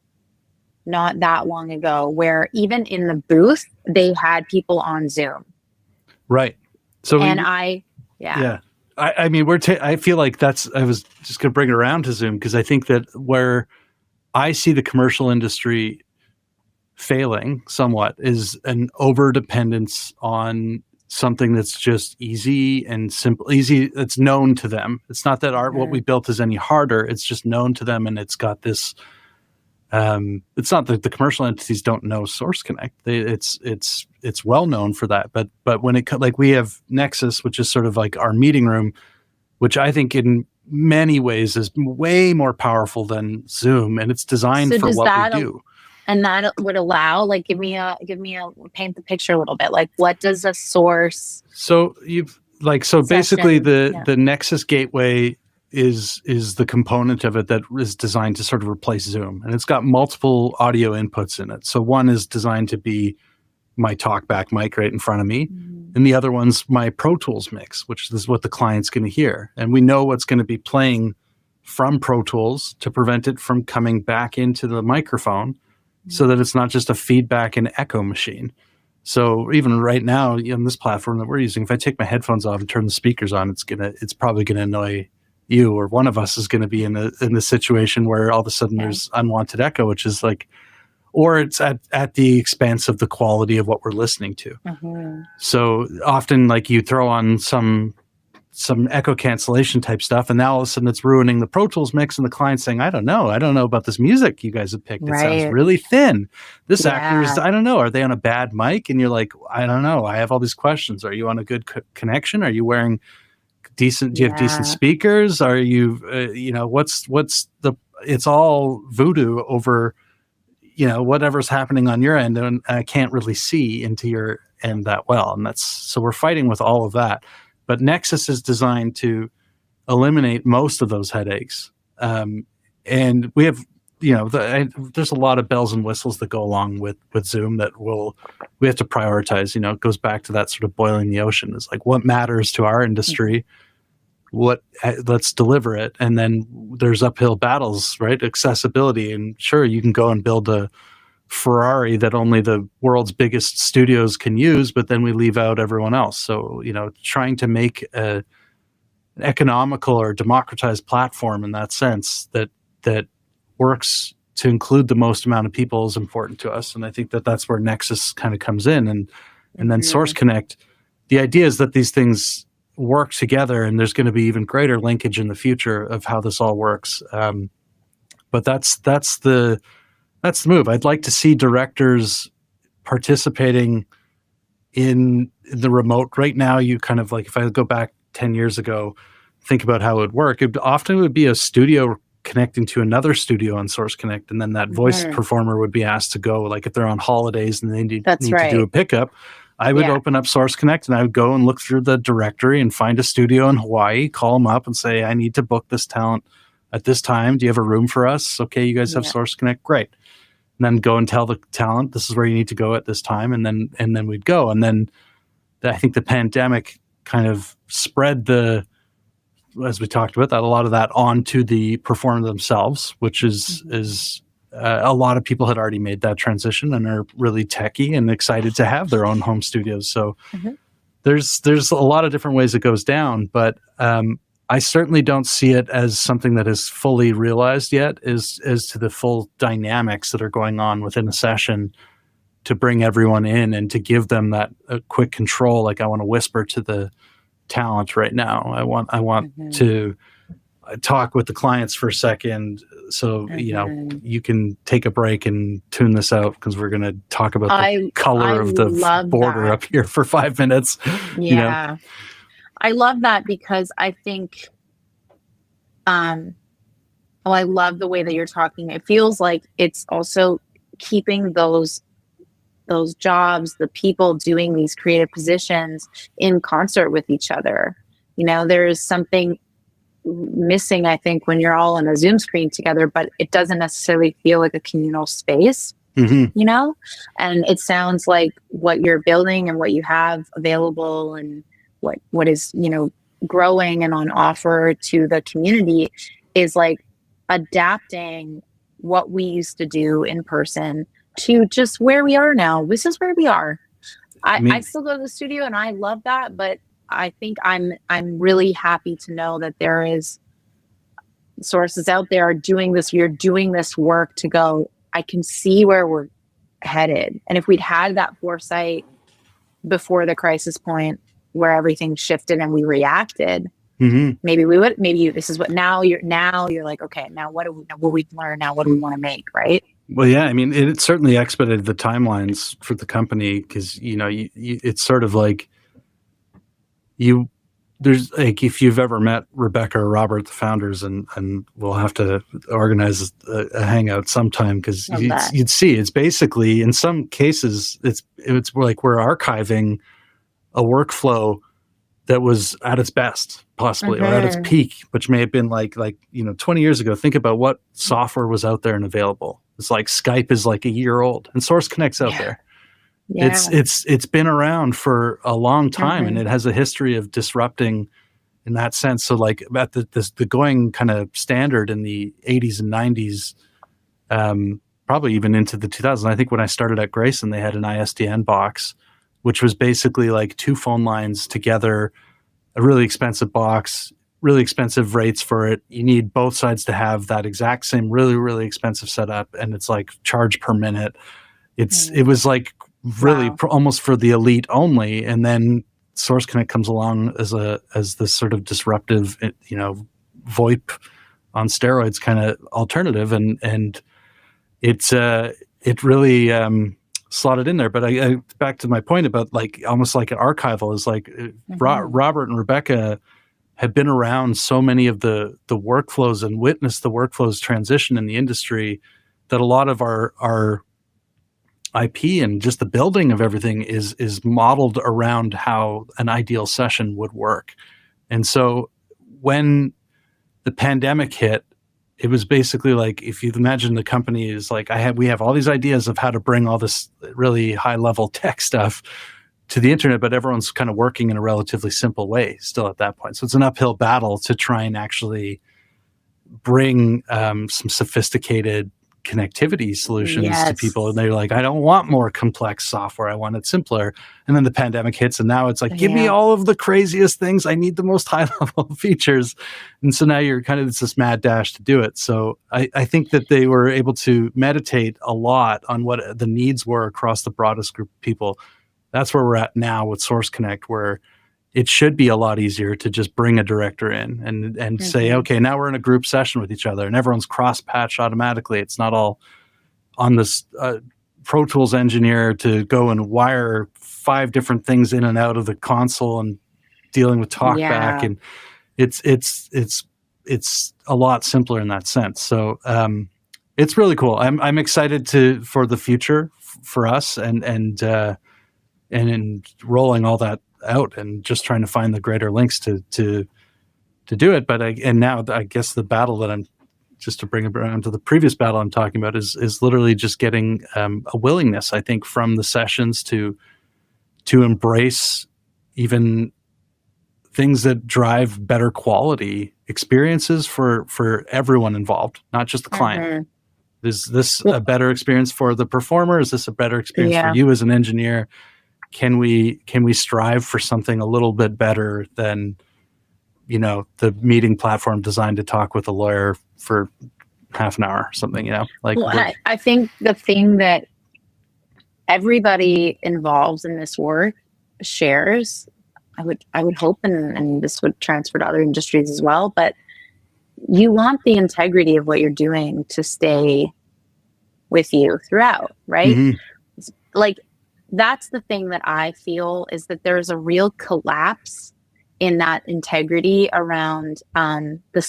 not that long ago where even in the booth, they had people on Zoom.
right. So
And
yeah. I mean, I feel like I was just going to bring it around to Zoom, because I think that where I see the commercial industry failing somewhat is an over dependence on something that's just easy and simple, it's known to them. It's not that what we built is any harder. It's just known to them. And it's got this, it's not that the commercial entities don't know Source Connect. It's well known for that. But when like we have Nexus, which is sort of like our meeting room, which I think in many ways is way more powerful than Zoom, and it's designed for what we do.
And that would allow, like, give me a paint the picture a little bit. Like, what does a Source?
So basically
session,
the Nexus gateway is the component of it that is designed to sort of replace Zoom, and it's got multiple audio inputs in it. So one is designed to be my talkback mic right in front of me, and the other one's my Pro Tools mix, which is what the client's going to hear. And we know what's going to be playing from Pro Tools to prevent it from coming back into the microphone, so that it's not just a feedback and echo machine. So even right now on this platform that we're using, if I take my headphones off and turn the speakers on, it's probably going to annoy you, or one of us is going to be in the situation where all of a sudden there's unwanted echo, which is like, or it's at the expense of the quality of what we're listening to.
Mm-hmm.
So often, like, you throw on some echo cancellation type stuff, and now all of a sudden it's ruining the Pro Tools mix, and the client's saying, I don't know about this music you guys have picked. It sounds really thin. This actor's, I don't know, are they on a bad mic? And you're like, I don't know. I have all these questions. Are you on a good connection? Are you wearing decent, do you have decent speakers? Are you, it's all voodoo over, whatever's happening on your end, and I can't really see into your end that well. And so we're fighting with all of that. But Nexus is designed to eliminate most of those headaches. And we have, there's a lot of bells and whistles that go along with Zoom that we have to prioritize. It goes back to that sort of boiling the ocean. It's like, what matters to our industry? Let's deliver it. And then there's uphill battles, right? Accessibility. And sure, you can go and build a Ferrari that only the world's biggest studios can use, but then we leave out everyone else. So, trying to make an economical or democratized platform in that sense that works to include the most amount of people is important to us. And I think that's where Nexus kind of comes in. And then Source Connect, the idea is that these things work together, and there's going to be even greater linkage in the future of how this all works. But that's the move. I'd like to see directors participating in the remote. Right now, you kind of like, if I go back 10 years ago, think about how it would work. It would be a studio connecting to another studio on Source Connect, and then that voice performer would be asked to go, like if they're on holidays and they need to do a pickup, I would open up Source Connect and I would go and look through the directory and find a studio in Hawaii, call them up and say, I need to book this talent at this time. Do you have a room for us? Okay, you guys have Source Connect. Great. And then go and tell the talent, this is where you need to go at this time. And then we'd go. And then I think the pandemic kind of spread as we talked about, that a lot of that onto the performer themselves, which is a lot of people had already made that transition and are really techie and excited to have their own home studios. So there's a lot of different ways it goes down, but I certainly don't see it as something that is fully realized yet as to the full dynamics that are going on within a session to bring everyone in and to give them that quick control. Like, I want to whisper to the talent right now. I want talk with the clients for a second, so you can take a break and tune this out because we're going to talk about the color of the border up here for 5 minutes.
Yeah. I love that because I think I love the way that you're talking. It feels like it's also keeping those jobs, the people doing these creative positions in concert with each other. There's something missing, I think, when you're all on a Zoom screen together, but it doesn't necessarily feel like a communal space, and it sounds like what you're building and what you have available and what is, growing and on offer to the community is like adapting what we used to do in person to just where we are now. This is where we are. I still go to the studio and I love that, but I think I'm really happy to know that there is sources out there doing this. You're doing this work to go, I can see where we're headed. And if we'd had that foresight before the crisis point where everything shifted and we reacted, maybe we would, this is what now you're like, okay, now what we've learned, now what do we want to make, right?
Well, yeah, I mean, it certainly expedited the timelines for the company because, it's sort of like there's like, if you've ever met Rebecca or Robert, the founders, and we'll have to organize a hangout sometime because you'd see it's basically, in some cases, it's like we're archiving a workflow that was at its best, possibly, or at its peak, which may have been like 20 years ago. Think about what software was out there and available. It's like Skype is like a year old, and Source Connect's out there. Yeah. It's been around for a long time, and it has a history of disrupting in that sense. So like at the going kind of standard in the 80s and 90s, probably even into the 2000s. I think when I started at Grayson, they had an ISDN box, which was basically like 2 phone lines together, a really expensive box, really expensive rates for it. You need both sides to have that exact same really, really expensive setup, and it's like charge per minute. It was like really almost for the elite only, and then Source Connect comes along as this sort of disruptive, VoIP on steroids kind of alternative, and it really slotted in there. But I back to my point about like almost like an archival is like Robert and Rebecca had been around so many of the workflows and witnessed the workflows transition in the industry that a lot of our IP and just the building of everything is modeled around how an ideal session would work. And so when the pandemic hit, it was basically like, if you imagine the company is like, we have all these ideas of how to bring all this really high level tech stuff to the internet, but everyone's kind of working in a relatively simple way still at that point. So it's an uphill battle to try and actually bring some sophisticated connectivity solutions to people. And they're like, I don't want more complex software. I want it simpler. And then the pandemic hits, and now it's like, give me all of the craziest things. I need the most high level features. And so now you're kind of, it's this mad dash to do it. So I think that they were able to meditate a lot on what the needs were across the broadest group of people. That's where we're at now with Source Connect, where it should be a lot easier to just bring a director in and say, okay, now we're in a group session with each other, and everyone's cross-patched automatically. It's not all on this Pro Tools engineer to go and wire 5 different things in and out of the console and dealing with talkback. And it's a lot simpler in that sense. So it's really cool. I'm excited for the future for us and in rolling all that out and just trying to find the greater links to do it. But now I guess the battle that I'm, just to bring it around to the previous battle I'm talking about, is literally just getting a willingness, I think, from the sessions to embrace even things that drive better quality experiences for everyone involved, not just the client. Is this a better experience for the performer? Is this a better experience for you as an engineer? Can we strive for something a little bit better than, the meeting platform designed to talk with a lawyer for half an hour or something, like.
Well, I think the thing that everybody involved in this work shares, I would hope, and this would transfer to other industries as well, but you want the integrity of what you're doing to stay with you throughout, right? Like, that's the thing that I feel, is that there's a real collapse in that integrity around the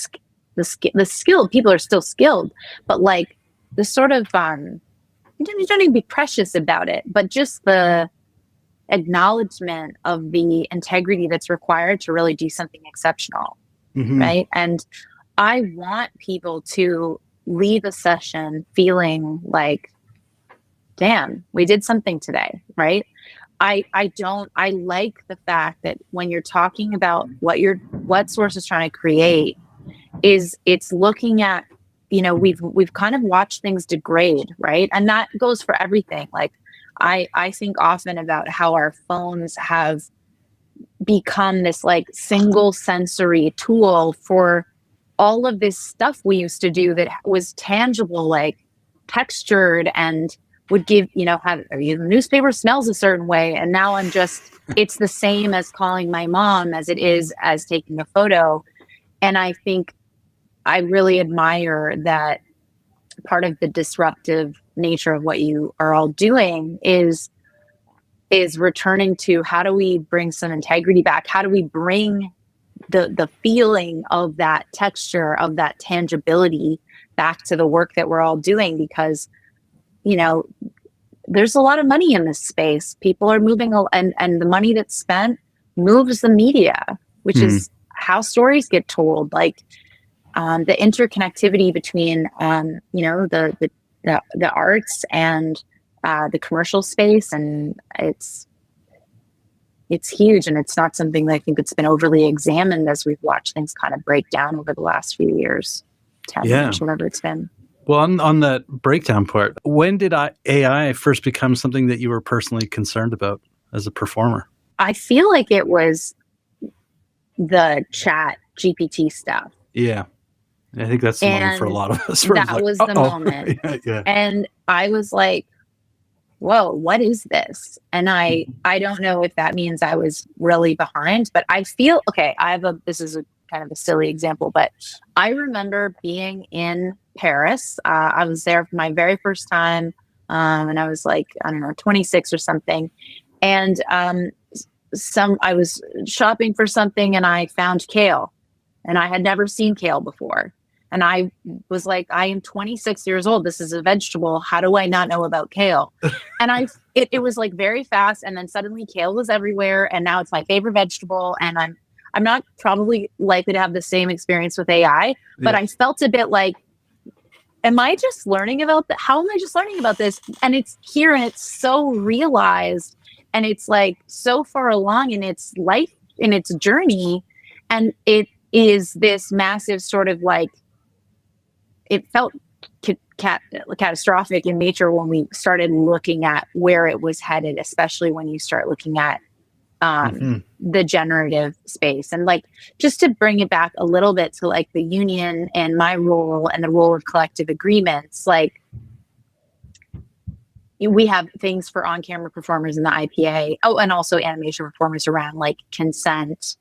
skill. People are still skilled, but like the sort of you don't even be precious about it, but just the acknowledgement of the integrity that's required to really do something exceptional, right? And I want people to leave a session feeling like, damn, we did something today, right? I like the fact that when you're talking about what Source is trying to create, is it's looking at, you know, we've kind of watched things degrade, right? And that goes for everything. Like, I think often about how our phones have become this like single sensory tool for all of this stuff we used to do that was tangible, like textured, and would give, you know, have the newspaper smells a certain way. And now it's the same as calling my mom as it is as taking a photo. And I think I really admire that part of the disruptive nature of what you are all doing is returning to, how do we bring some integrity back? How do we bring the feeling of that texture, of that tangibility back to the work that we're all doing? Because, you know, there's a lot of money in this space. People are moving, and the money that's spent moves the media, which is how stories get told. Like, the interconnectivity between, you know, the arts and the commercial space, and it's huge, and it's not something that I think it's been overly examined as we've watched things kind of break down over the last few years, 10 years, whatever it's been.
Well, on that breakdown part, when did AI first become something that you were personally concerned about as a performer?
I feel like it was the chat GPT stuff.
Yeah. I think that's the moment for a lot of us.
That was the moment.
Yeah.
And I was like, whoa, what is this? And I don't know if that means I was really behind, but I feel, okay, this is a kind of a silly example, but I remember being in Paris. I was there for my very first time. And I was like, I don't know, 26 or something. And I was shopping for something, and I found kale, and I had never seen kale before. And I was like, I am 26 years old. This is a vegetable. How do I not know about kale? And it was like very fast. And then suddenly kale was everywhere. And now it's my favorite vegetable. And I'm not probably likely to have the same experience with AI, but I felt a bit like, am I just learning about how am I just learning about this? And it's here, and it's so realized, and it's like so far along in its life, in its journey. And it is this massive sort of like, it felt catastrophic in nature when we started looking at where it was headed, especially when you start looking at the generative space. And like, just to bring it back a little bit to like the union and my role and the role of collective agreements, like we have things for on-camera performers in the IPA. Oh, and also animation performers around like consent,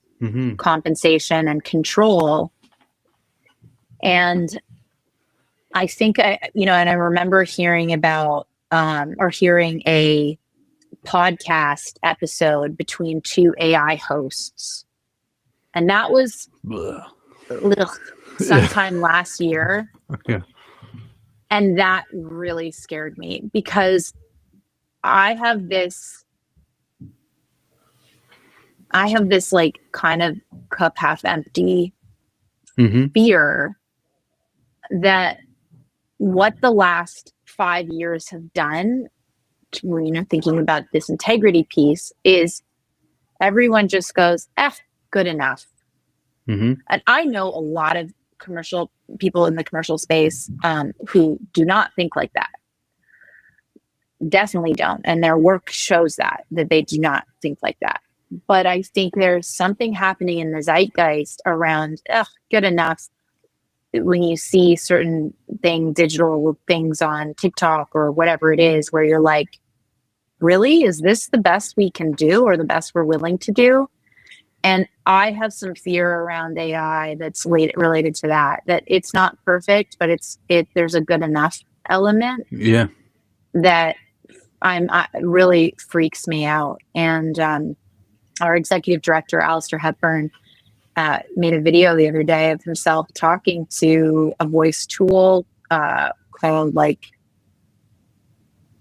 compensation, and control. And I think, and I remember hearing about, or hearing a podcast episode between two AI hosts. And that was sometime last year.
Yeah.
And that really scared me, because I have this like kind of cup half empty fear that what the last 5 years have done, thinking about this integrity piece, is everyone just goes, good enough. And I know a lot of commercial people in the commercial space who do not think like that. Definitely don't. And their work shows that they do not think like that. But I think there's something happening in the zeitgeist around good enough. When you see certain digital things on TikTok or whatever it is, where you're like, really, is this the best we can do, or the best we're willing to do? And I have some fear around AI that's related to that. That it's not perfect, but there's a good enough element
Yeah.
that really freaks me out. And our executive director, Alistair Hepburn, made a video the other day of himself talking to a voice tool called like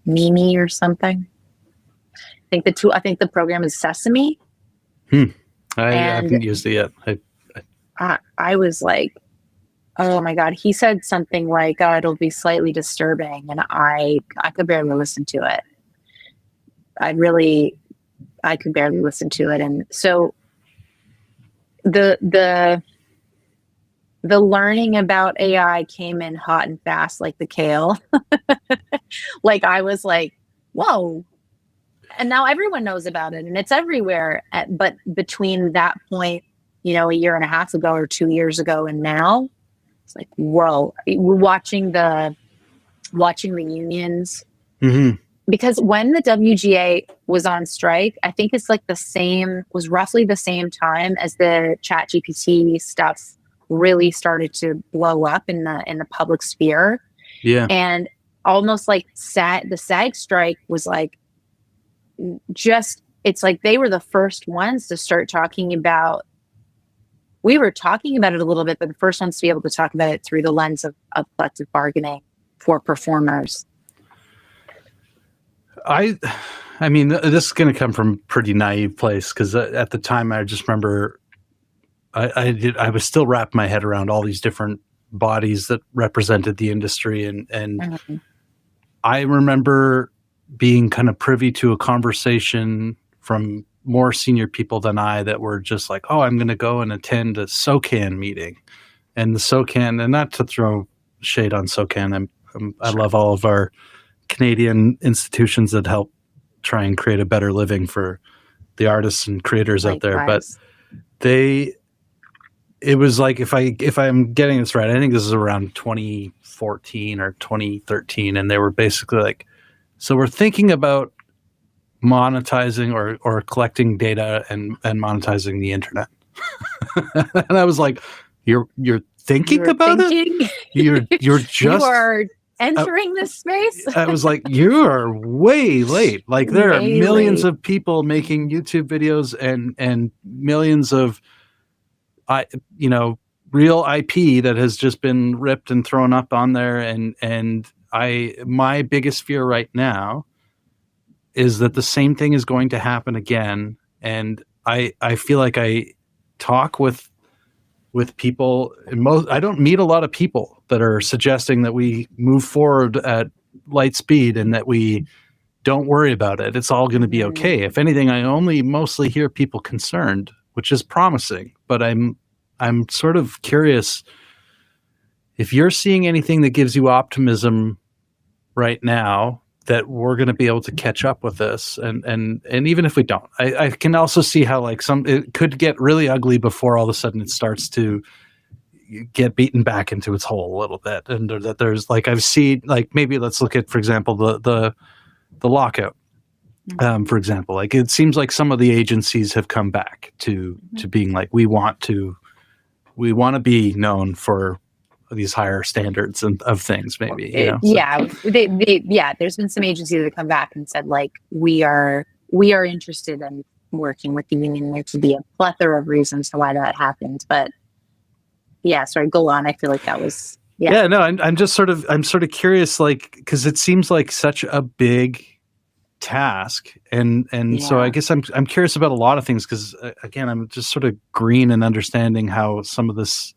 Mimi or something. I think the program is Sesame.
I haven't used it yet.
I was like, oh my God. He said something like, oh, it'll be slightly disturbing. And I could barely listen to it. I could barely listen to it. And so the learning about AI came in hot and fast, like the kale. Like I was like, whoa. And now everyone knows about it and it's everywhere. But between that point, a year and a half ago or 2 years ago and now, it's like, whoa. We're watching the unions.
Mm-hmm.
Because when the WGA was on strike, I think it's like was roughly the same time as the ChatGPT stuff really started to blow up in the public sphere.
Yeah.
And almost like the SAG strike was like, it's like they were the first ones to start talking about. We were talking about it a little bit, but the first ones to be able to talk about it through the lens of collective bargaining for performers.
I mean, this is going to come from a pretty naive place because at the time I just remember I was still wrapping my head around all these different bodies that represented the industry, and
Mm-hmm.
I remember being kind of privy to a conversation from more senior people than I that were just like, oh, I'm going to go and attend a SOCAN meeting. And the SOCAN, and not to throw shade on SOCAN, I love all of our Canadian institutions that help try and create a better living for the artists and creators out there. But it was like, if I'm getting this right, I think this is around 2014 or 2013. And they were basically like, so we're thinking about monetizing or collecting data and monetizing the internet. And I was like, you're thinking about it? You're just
you are entering this space.
I was like, you are way late. Like there are millions of people making YouTube videos and millions of real IP that has just been ripped and thrown up on there. And my biggest fear right now is that the same thing is going to happen again. And I feel like I talk with people, and I don't meet a lot of people that are suggesting that we move forward at light speed and that we don't worry about it. It's all going to be okay. If anything, I only mostly hear people concerned, which is promising, but I'm sort of curious if you're seeing anything that gives you optimism right now that we're going to be able to catch up with this. And even if we don't, I can also see how like it could get really ugly before all of a sudden it starts to get beaten back into its hole a little bit. And that there's like, I've seen, like, maybe let's look at, for example, the lockout, for example. Like it seems like some of the agencies have come back to being like, we want to be known for these higher standards of things, maybe.
There's been some agencies that have come back and said like, we are interested in working with the union. There could be a plethora of reasons to why that happened, but sorry, go on. I feel like that was
I'm sort of curious, like, because it seems like such a big task, and so I guess I'm curious about a lot of things, because again, I'm just sort of green in understanding how some of this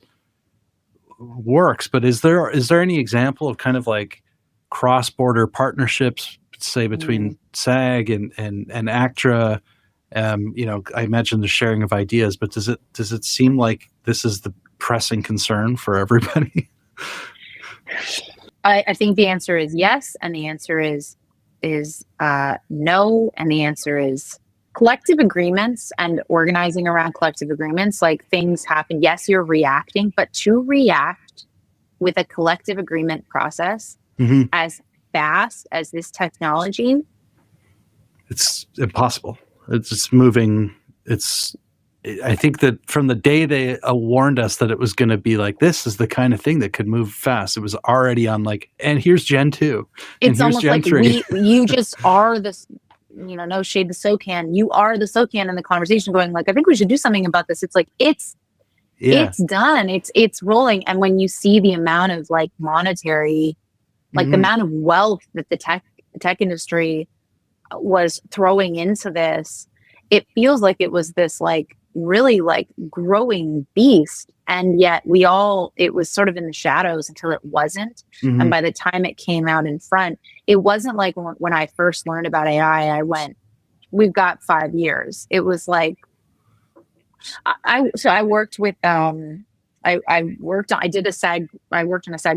works. But is there any example of kind of like cross-border partnerships, say between SAG and ACTRA? I imagine the sharing of ideas, but does it seem like this is the pressing concern for everybody?
I think the answer is yes, and the answer is no, and the answer is collective agreements and organizing around collective agreements. Like things happen, yes, you're reacting, but to react with a collective agreement process as fast as this technology,
it's impossible. It's just moving. It's I think that from the day they warned us that it was going to be like, this is the kind of thing that could move fast, it was already on like, and here's Gen 2, and
It's
here's
almost
Gen
like
3.
you just are this, no shade to SOCAN. You are the SOCAN in the conversation going like, I think we should do something about this. It's like, it's done. It's rolling. And when you see the amount of like monetary, like the amount of wealth that the tech industry was throwing into this, it feels like it was this like really like growing beast. And yet it was sort of in the shadows until it wasn't. And by the time it came out in front, it wasn't like when I first learned about AI, I went, we've got 5 years. It was like, I worked with, I worked on a SAG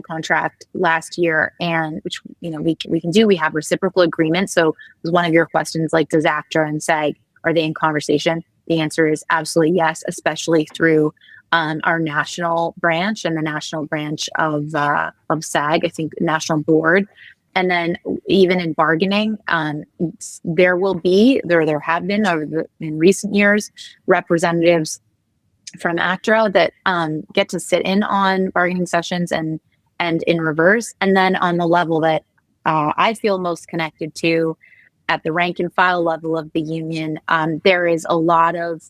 contract last year, and which, we can do, we have reciprocal agreements. So it was one of your questions, like, does ACTRA and SAG, are they in conversation? The answer is absolutely yes, especially through our national branch and the national branch of SAG, I think national board. And then even in bargaining, there have been in recent years representatives from ACTRA that get to sit in on bargaining sessions and in reverse. And then on the level that I feel most connected to, at the rank and file level of the union, there is a lot of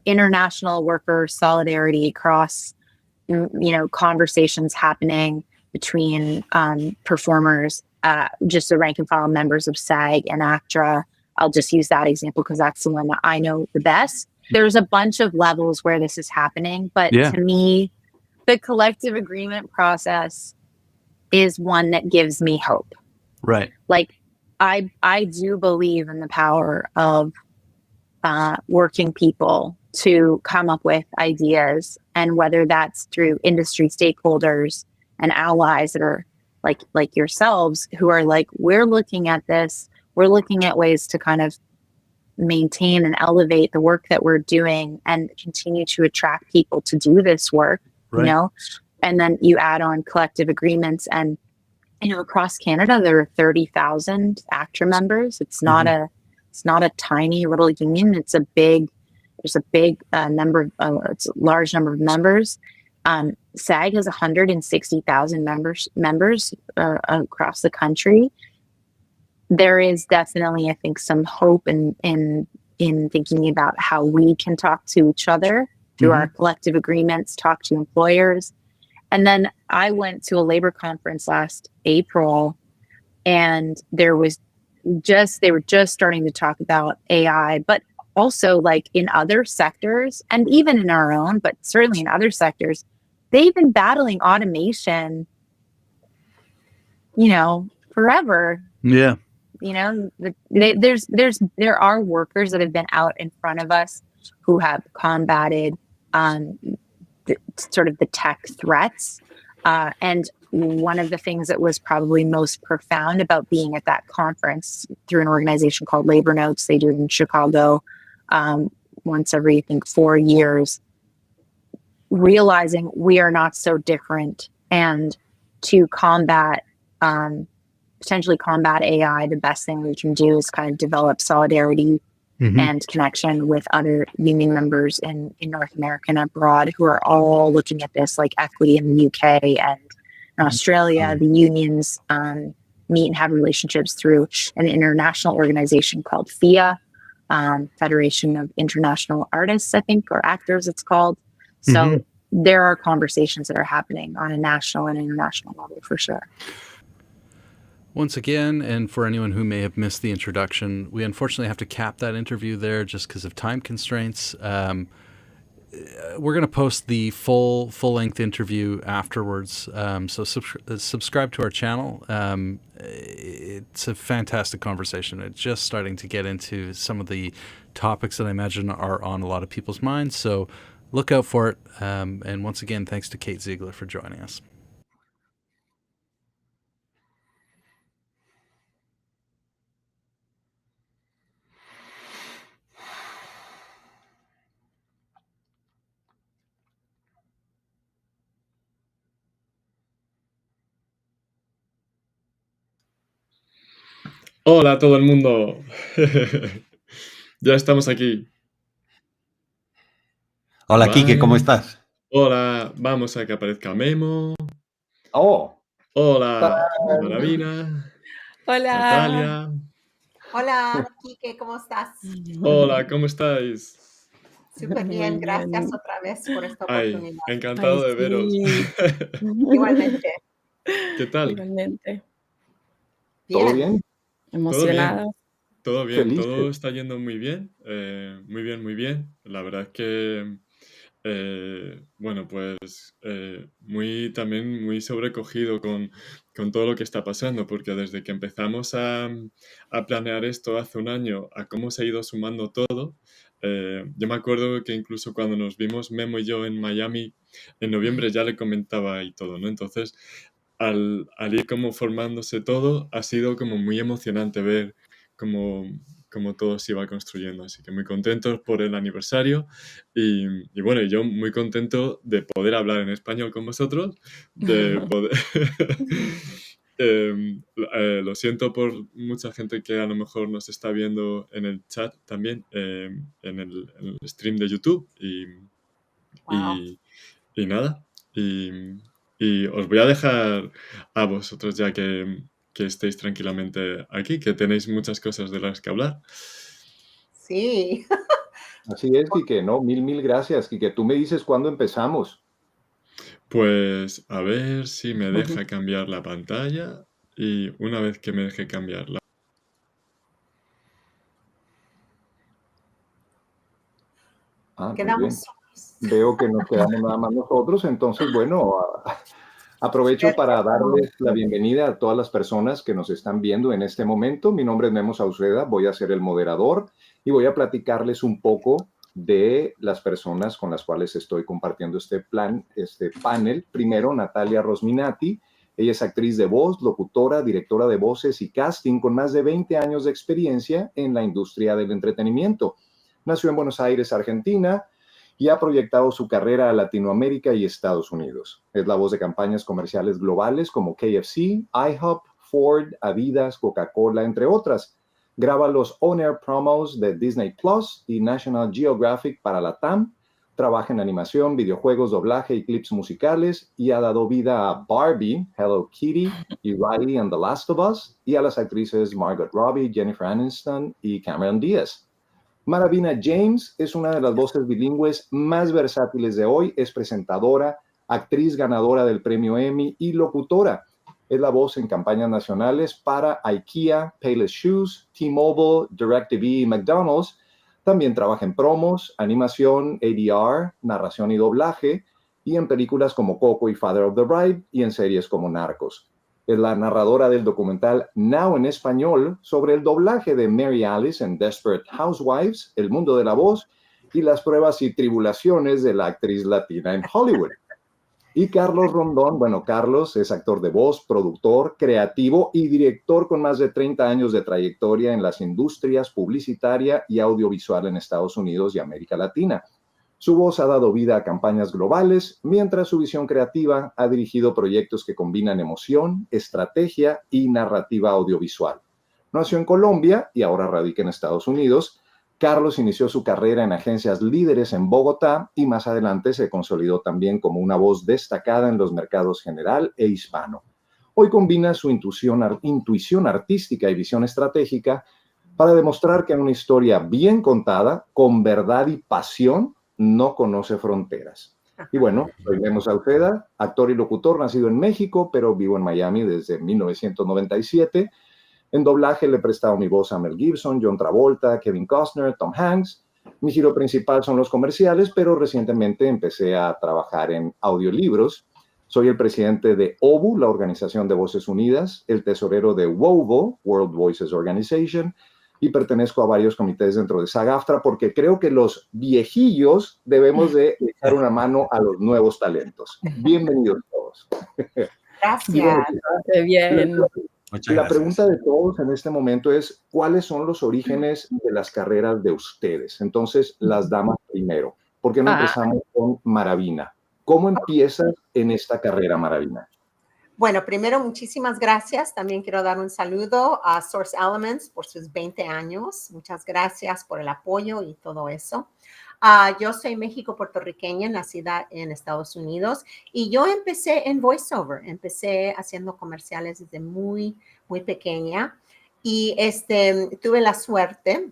international worker solidarity across conversations happening between performers, just the rank and file members of SAG and ACTRA. I'll just use that example because that's the one that I know the best. There's a bunch of levels where this is happening, but to me, the collective agreement process is one that gives me hope.
Right.
Like, I do believe in the power of working people to come up with ideas, and whether that's through industry stakeholders and allies that are like yourselves, who are like, we're looking at this, we're looking at ways to kind of maintain and elevate the work that we're doing and continue to attract people to do this work, and then you add on collective agreements, and across Canada there are 30,000 ACTRA members. It's not a tiny little union. There's a big number it's a large number of members. SAG has 160,000 members across the country. There is definitely, I think, some hope in thinking about how we can talk to each other through our collective agreements, talk to employers. And then I went to a labor conference last April, and they were just starting to talk about AI, but also like in other sectors, and even in our own, but certainly in other sectors, they've been battling automation, forever.
Yeah.
There are workers that have been out in front of us who have combated sort of the tech threats. And one of the things that was probably most profound about being at that conference through an organization called Labor Notes, they do it in Chicago once every, I think, 4 years, realizing we are not so different, and to potentially combat AI, the best thing we can do is kind of develop solidarity and connection with other union members in North America and abroad, who are all looking at this, like equity in the UK and in Australia. The unions meet and have relationships through an international organization called FIA, Federation of International Artists, I think, or Actors it's called. So there are conversations that are happening on a national and international level for sure.
Once again, and for anyone who may have missed the introduction, we unfortunately have to cap that interview there just because of time constraints. We're going to post the full-length interview afterwards, so subscribe to our channel. It's a fantastic conversation. It's just starting to get into some of the topics that I imagine are on a lot of people's minds, so look out for it. And once again, thanks to Kate Ziegler for joining us.
Hola a todo el mundo. Ya estamos aquí.
Hola, Quique, ¿cómo
Vale.
estás?
Hola, vamos a que aparezca Memo.
Oh,
Hola, Maravina.
Hola.
Natalia.
Hola, Quique, ¿cómo estás?
Hola, ¿cómo estáis?
Súper
Muy
bien, gracias
bien.
otra vez por esta
Ay,
oportunidad.
Ay,
encantado de veros.
sí.
Igualmente.
¿Qué tal?
Igualmente.
¿todo
Bien.
bien?
Todo bien,
Emocionada.
todo bien,
Felices.
todo está yendo muy bien, muy bien, muy bien. La verdad es que, bueno, pues también muy sobrecogido con todo lo que está pasando, porque desde que empezamos a planear esto hace un año, a cómo se ha ido sumando todo, yo me acuerdo que incluso cuando nos vimos Memo y yo en Miami en noviembre ya le comentaba y todo, ¿no? Entonces, al ir como formándose todo, ha sido como muy emocionante ver cómo todo se iba construyendo. Así que muy contentos por el aniversario y bueno, yo muy contento de poder hablar en español con vosotros, de poder... Lo siento por mucha gente que a lo mejor nos está viendo en el chat también, en el stream de YouTube
Wow.
y nada. Y os voy a dejar a vosotros ya que estéis tranquilamente aquí, que tenéis muchas cosas de las que hablar.
Sí.
Así es, Quique, no, mil gracias, Quique. Tú me dices cuándo empezamos.
Pues a ver si me deja cambiar la pantalla y una vez que me deje cambiarla.
Ah, muy bien.
Quedamos solos.
Veo que nos quedamos nada más nosotros, entonces, bueno, aprovecho para darles la bienvenida a todas las personas que nos están viendo en este momento. Mi nombre es Memo Sauceda, voy a ser el moderador y voy a platicarles un poco de las personas con las cuales estoy compartiendo este panel. Primero, Natalia Rosminati. Ella es actriz de voz, locutora, directora de voces y casting con más de 20 años de experiencia en la industria del entretenimiento. Nació en Buenos Aires, Argentina, y ha proyectado su carrera a Latinoamérica y Estados Unidos. Es la voz de campañas comerciales globales como KFC, IHOP, Ford, Adidas, Coca-Cola, entre otras. Graba los on-air promos de Disney Plus y National Geographic para la TAM. Trabaja en animación, videojuegos, doblaje y clips musicales y ha dado vida a Barbie, Hello Kitty y Riley and The Last of Us y a las actrices Margot Robbie, Jennifer Aniston y Cameron Diaz. Maravina James es una de las voces bilingües más versátiles de hoy. Es presentadora, actriz ganadora del premio Emmy y locutora. Es la voz en campañas nacionales para IKEA, Payless Shoes, T-Mobile, DirecTV y McDonald's. También trabaja en promos, animación, ADR, narración y doblaje, y en películas como Coco y Father of the Bride, y en series como Narcos. Es la narradora del documental Now en español sobre el doblaje de Mary Alice en Desperate Housewives, El mundo de la voz y las pruebas y tribulaciones de la actriz latina en Hollywood. Y Carlos Rondón, bueno, Carlos es actor de voz, productor, creativo y director con más de 30 años de trayectoria en las industrias publicitaria y audiovisual en Estados Unidos y América Latina. Su voz ha dado vida a campañas globales, mientras su visión creativa ha dirigido proyectos que combinan emoción, estrategia y narrativa audiovisual. Nació en Colombia y ahora radica en Estados Unidos. Carlos inició su carrera en agencias líderes en Bogotá y más adelante se consolidó también como una voz destacada en los mercados general e hispano. Hoy combina su intuición artística y visión estratégica para demostrar que una historia bien contada, con verdad y pasión, no conoce fronteras. Y bueno, soy Memo Sauceda, actor y locutor nacido en México, pero vivo en Miami desde 1997. En doblaje le he prestado mi voz a Mel Gibson, John Travolta, Kevin Costner, Tom Hanks. Mi giro principal son los comerciales, pero recientemente empecé a trabajar en audiolibros. Soy el presidente de OVU, la Organización de Voces Unidas, el tesorero de WOVO, World Voices Organization, y pertenezco a varios comités dentro de SAG-AFTRA porque creo que los viejillos debemos de echar una mano a los nuevos talentos. Bienvenidos todos.
Gracias.
Qué bien.
La pregunta de todos en este momento es, ¿cuáles son los orígenes de las carreras de ustedes? Entonces, las damas primero. ¿Por qué no empezamos con Maravina? ¿Cómo empiezas en esta carrera, Maravina?
Bueno, primero, muchísimas gracias. También quiero dar un saludo a Source Elements por sus 20 años. Muchas gracias por el apoyo y todo eso. Yo soy México-puertorriqueña, nacida en Estados Unidos, y yo empecé en voiceover. Empecé haciendo comerciales desde muy, muy pequeña, y tuve la suerte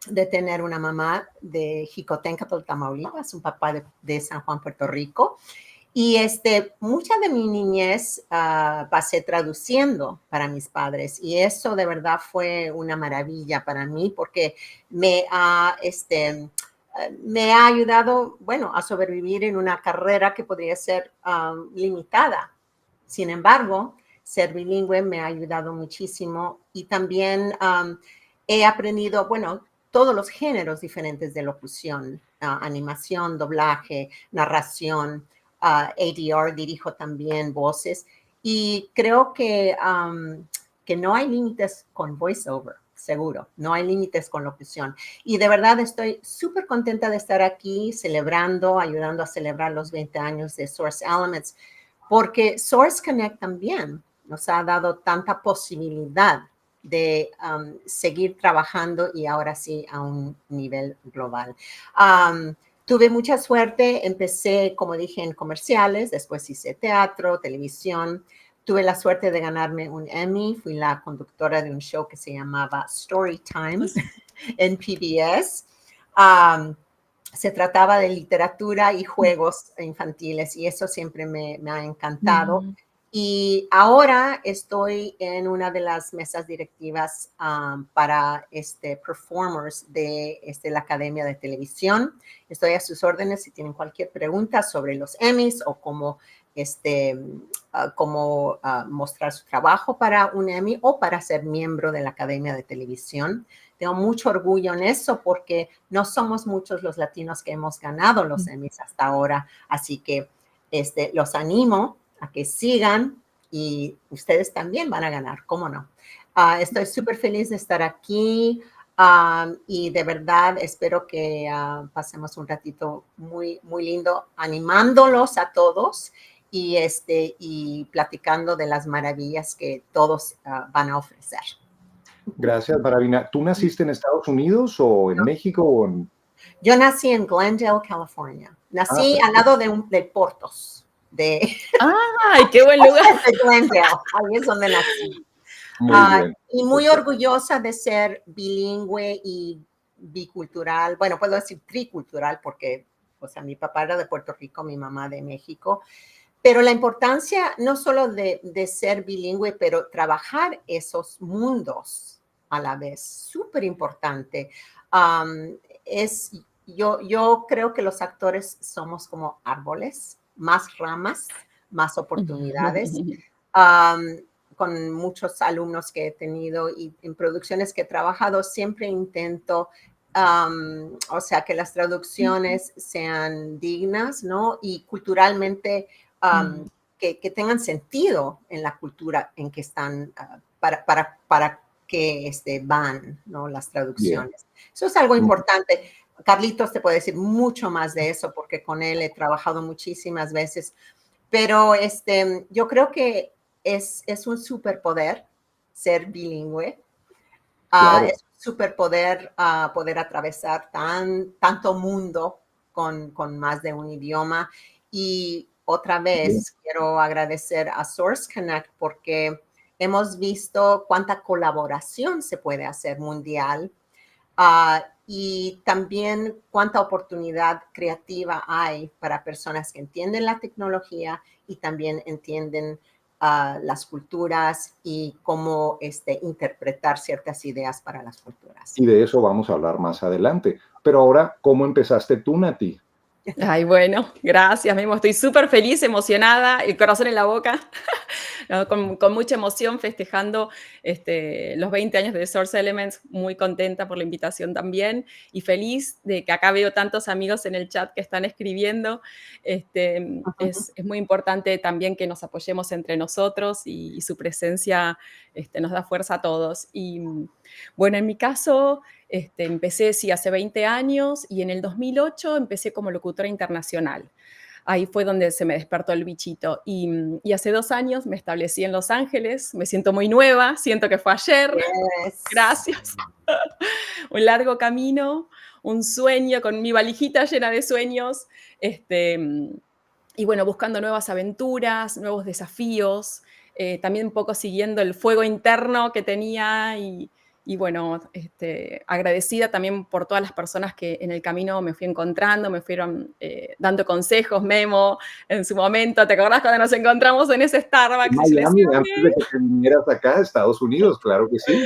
de tener una mamá de Jicotenca, Tamaulipas, un papá de San Juan, Puerto Rico. Y mucha de mi niñez pasé traduciendo para mis padres, y eso de verdad fue una maravilla para mí, porque me ha ayudado, bueno, a sobrevivir en una carrera que podría ser limitada. Sin embargo, ser bilingüe me ha ayudado muchísimo, y también he aprendido, bueno, todos los géneros diferentes de locución, animación, doblaje, narración, ADR, dirijo también voces, y creo que no hay límites con voiceover, seguro, no hay límites con locución. Y de verdad estoy súper contenta de estar aquí celebrando, ayudando a celebrar los 20 años de Source Elements, porque Source Connect también nos ha dado tanta posibilidad de seguir trabajando, y ahora sí a un nivel global. Tuve mucha suerte, empecé, como dije, en comerciales, después hice teatro, televisión. Tuve la suerte de ganarme un Emmy, fui la conductora de un show que se llamaba Story Time en PBS. Se trataba de literatura y juegos infantiles, y eso siempre me ha encantado. Y ahora estoy en una de las mesas directivas para performers de la Academia de Televisión. Estoy a sus órdenes si tienen cualquier pregunta sobre los Emmys o cómo mostrar su trabajo para un Emmy o para ser miembro de la Academia de Televisión. Tengo mucho orgullo en eso, porque no somos muchos los latinos que hemos ganado los Emmys hasta ahora. Así que los animo a que sigan, y ustedes también van a ganar, ¿cómo no? Estoy súper feliz de estar aquí, y de verdad espero que pasemos un ratito muy, muy lindo animándolos a todos, y platicando de las maravillas que todos van a ofrecer.
Gracias, Baravina. ¿Tú naciste en Estados Unidos o en México? O en...
Yo nací en Glendale, California. Nací al lado de Portos.
¡Ay, qué buen lugar!
De Glendale, ahí es donde nací.
Muy bien.
Y muy orgullosa de ser bilingüe y bicultural. Bueno, puedo decir tricultural, porque mi papá era de Puerto Rico, mi mamá de México. Pero la importancia no solo de ser bilingüe, pero trabajar esos mundos a la vez, súper importante. Yo creo que los actores somos como árboles, más ramas, más oportunidades. Con muchos alumnos que he tenido y en producciones que he trabajado, siempre intento, que las traducciones sean dignas, ¿no? Y culturalmente que tengan sentido en la cultura en que están, para que van, ¿no? Las traducciones. Eso es algo importante. Carlitos te puede decir mucho más de eso, porque con él he trabajado muchísimas veces, pero yo creo que es un superpoder ser bilingüe.
Claro.
Es un superpoder poder atravesar tanto mundo con más de un idioma. Y otra vez quiero agradecer a Source Connect, porque hemos visto cuánta colaboración se puede hacer mundial, y también cuánta oportunidad creativa hay para personas que entienden la tecnología y también entienden las culturas y cómo interpretar ciertas ideas para las culturas.
Y de eso vamos a hablar más adelante. Pero ahora, ¿cómo empezaste tú, Nati?
Ay, bueno, gracias, Memo. Estoy súper feliz, emocionada, el corazón en la boca, ¿no? Con mucha emoción, festejando los 20 años de Source Elements. Muy contenta por la invitación también, y feliz de que acá veo tantos amigos en el chat que están escribiendo. Es muy importante también que nos apoyemos entre nosotros, y su presencia nos da fuerza a todos. Y bueno, en mi caso, empecé hace 20 años, y en el 2008 empecé como locutora internacional. ahí fue donde se me despertó el bichito. Y hace 2 años me establecí en Los Ángeles, me siento muy nueva, siento que fue ayer. Gracias. Un largo camino, un sueño con mi valijita llena de sueños, y bueno, buscando nuevas aventuras, nuevos desafíos, también un poco siguiendo el fuego interno que tenía y bueno, agradecida también por todas las personas que en el camino me fui encontrando, me fueron dando consejos, Memo, en su momento. ¿Te acordás cuando nos encontramos en ese Starbucks?
Miami, antes de que te vinieras acá a Estados Unidos, claro que sí.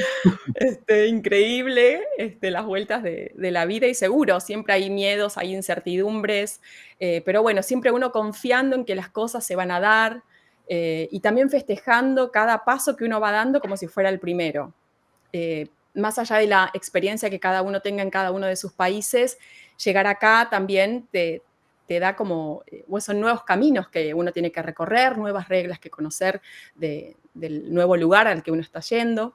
Increíble, las vueltas de la vida y seguro, siempre hay miedos, hay incertidumbres, pero bueno, siempre uno confiando en que las cosas se van a dar y también festejando cada paso que uno va dando como si fuera el primero. Más allá de la experiencia que cada uno tenga en cada uno de sus países, llegar acá también te da como, son nuevos caminos que uno tiene que recorrer, nuevas reglas que conocer del nuevo lugar al que uno está yendo.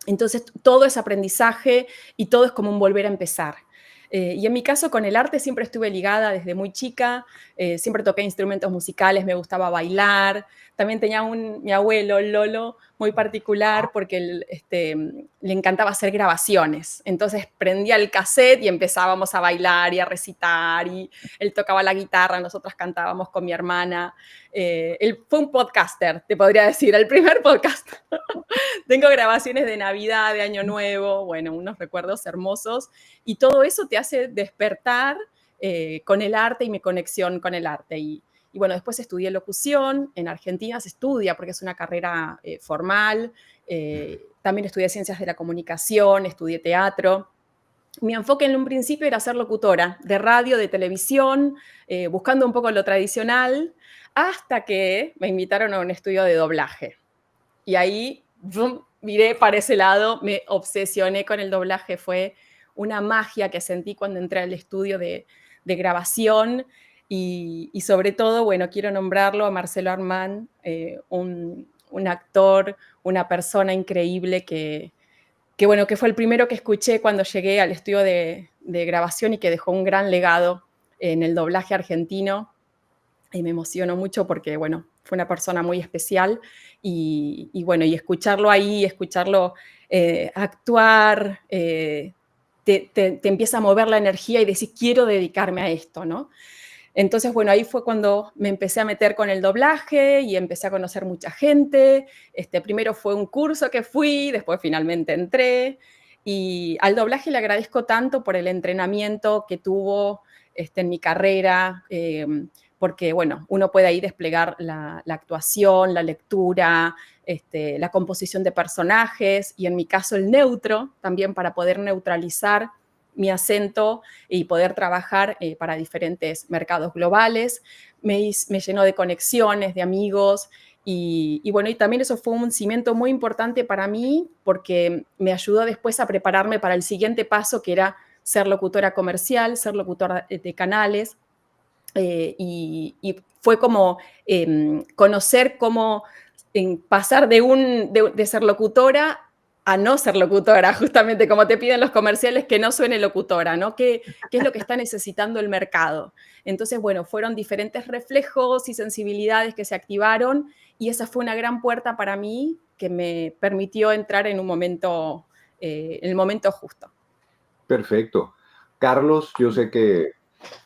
Entonces, todo es aprendizaje y todo es como un volver a empezar. Y en mi caso, con el arte siempre estuve ligada desde muy chica, siempre toqué instrumentos musicales, me gustaba bailar. También tenía mi abuelo, Lolo, muy particular porque le encantaba hacer grabaciones. Entonces prendía el cassette y empezábamos a bailar y a recitar. Y él tocaba la guitarra, nosotras cantábamos con mi hermana. Él fue un podcaster, te podría decir, el primer podcaster. Tengo grabaciones de Navidad, de Año Nuevo, bueno, unos recuerdos hermosos. Y todo eso te hace despertar con el arte y mi conexión con el arte. Y bueno, después estudié locución. En Argentina se estudia porque es una carrera formal. También estudié ciencias de la comunicación, estudié teatro. Mi enfoque en un principio era ser locutora de radio, de televisión, buscando un poco lo tradicional, hasta que me invitaron a un estudio de doblaje. Y ahí miré para ese lado, me obsesioné con el doblaje. Fue una magia que sentí cuando entré al estudio de grabación. Y sobre todo, bueno, quiero nombrarlo a Marcelo Armán, un actor, una persona increíble que fue el primero que escuché cuando llegué al estudio de grabación y que dejó un gran legado en el doblaje argentino. Y me emociono mucho porque, bueno, fue una persona muy especial y bueno, y escucharlo ahí, escucharlo actuar, te empieza a mover la energía y decís, quiero dedicarme a esto, ¿no? Entonces, bueno, ahí fue cuando me empecé a meter con el doblaje y empecé a conocer mucha gente. Primero fue un curso que fui, después finalmente entré. Y al doblaje le agradezco tanto por el entrenamiento que tuvo en mi carrera, porque, bueno, uno puede ahí desplegar la actuación, la lectura, la composición de personajes y en mi caso el neutro, también para poder neutralizar mi acento y poder trabajar para diferentes mercados globales. Me llenó de conexiones, de amigos y bueno, y también eso fue un cimiento muy importante para mí porque me ayudó después a prepararme para el siguiente paso, que era ser locutora comercial, ser locutora de canales. Y fue como conocer cómo pasar de ser locutora a no ser locutora, justamente como te piden los comerciales, que no suene locutora, ¿no? ¿Qué es lo que está necesitando el mercado? Entonces, bueno, fueron diferentes reflejos y sensibilidades que se activaron y esa fue una gran puerta para mí que me permitió entrar en un momento, en el momento justo.
Perfecto. Carlos, yo sé que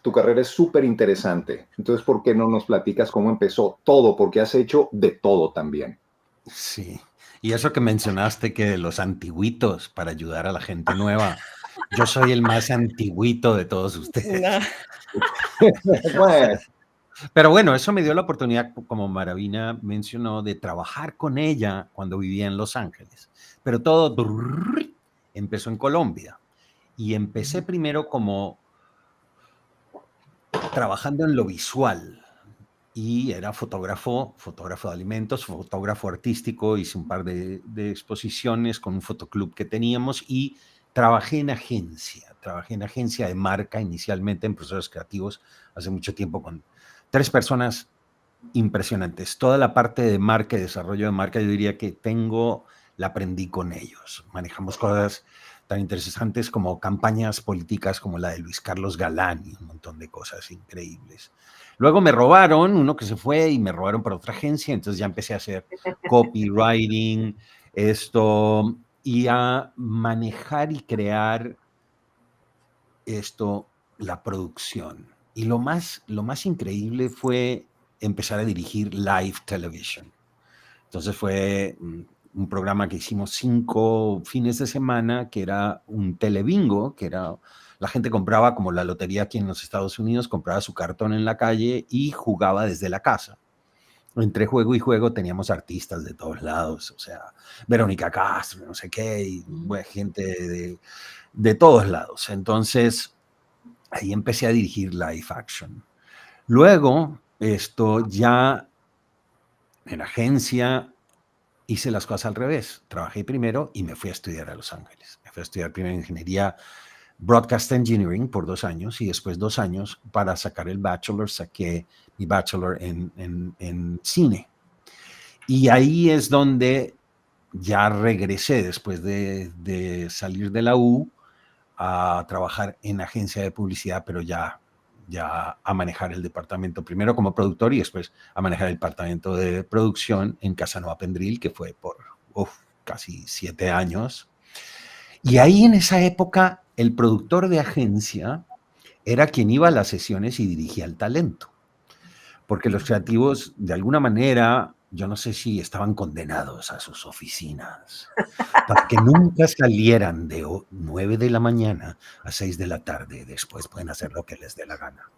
tu carrera es súper interesante. Entonces, ¿por qué no nos platicas cómo empezó todo? Porque has hecho de todo también.
Sí. Y eso que mencionaste que los antiguitos para ayudar a la gente nueva. Yo soy el más antiguito de todos ustedes.
Bueno.
Pero bueno, eso me dio la oportunidad, como Maravina mencionó, de trabajar con ella cuando vivía en Los Ángeles. Pero todo empezó en Colombia. Y empecé primero como trabajando en lo visual. Y era fotógrafo de alimentos, fotógrafo artístico, hice un par de exposiciones con un fotoclub que teníamos y trabajé en agencia de marca inicialmente en procesos creativos hace mucho tiempo con 3 personas impresionantes. Toda la parte de marca y desarrollo de marca yo diría que la aprendí con ellos. Manejamos cosas tan interesantes como campañas políticas como la de Luis Carlos Galán y un montón de cosas increíbles. Luego me robaron, uno que se fue y me robaron para otra agencia, entonces ya empecé a hacer copywriting, y a manejar y crear la producción. Y lo más increíble fue empezar a dirigir live television. Entonces fue un programa que hicimos 5 fines de semana, que era un telebingo, que era, la gente compraba como la lotería aquí en los Estados Unidos, compraba su cartón en la calle y jugaba desde la casa. Entre juego y juego teníamos artistas de todos lados, o sea, Verónica Castro, no sé qué, y gente de todos lados. Entonces, ahí empecé a dirigir live action. Luego, ya en agencia hice las cosas al revés. Trabajé primero y me fui a estudiar a Los Ángeles. Me fui a estudiar primero ingeniería Broadcast Engineering por 2 años y después 2 años para sacar el bachelor. Saqué mi bachelor en cine. Y ahí es donde ya regresé después de salir de la U a trabajar en agencia de publicidad, pero ya a manejar el departamento, primero como productor y después a manejar el departamento de producción en Casanova Pendril, que fue por casi 7 años. Y ahí en esa época el productor de agencia era quien iba a las sesiones y dirigía el talento, porque los creativos de alguna manera, yo no sé si estaban condenados a sus oficinas para que nunca salieran de 9 de la mañana a 6 de la tarde. Después pueden hacer lo que les dé la gana.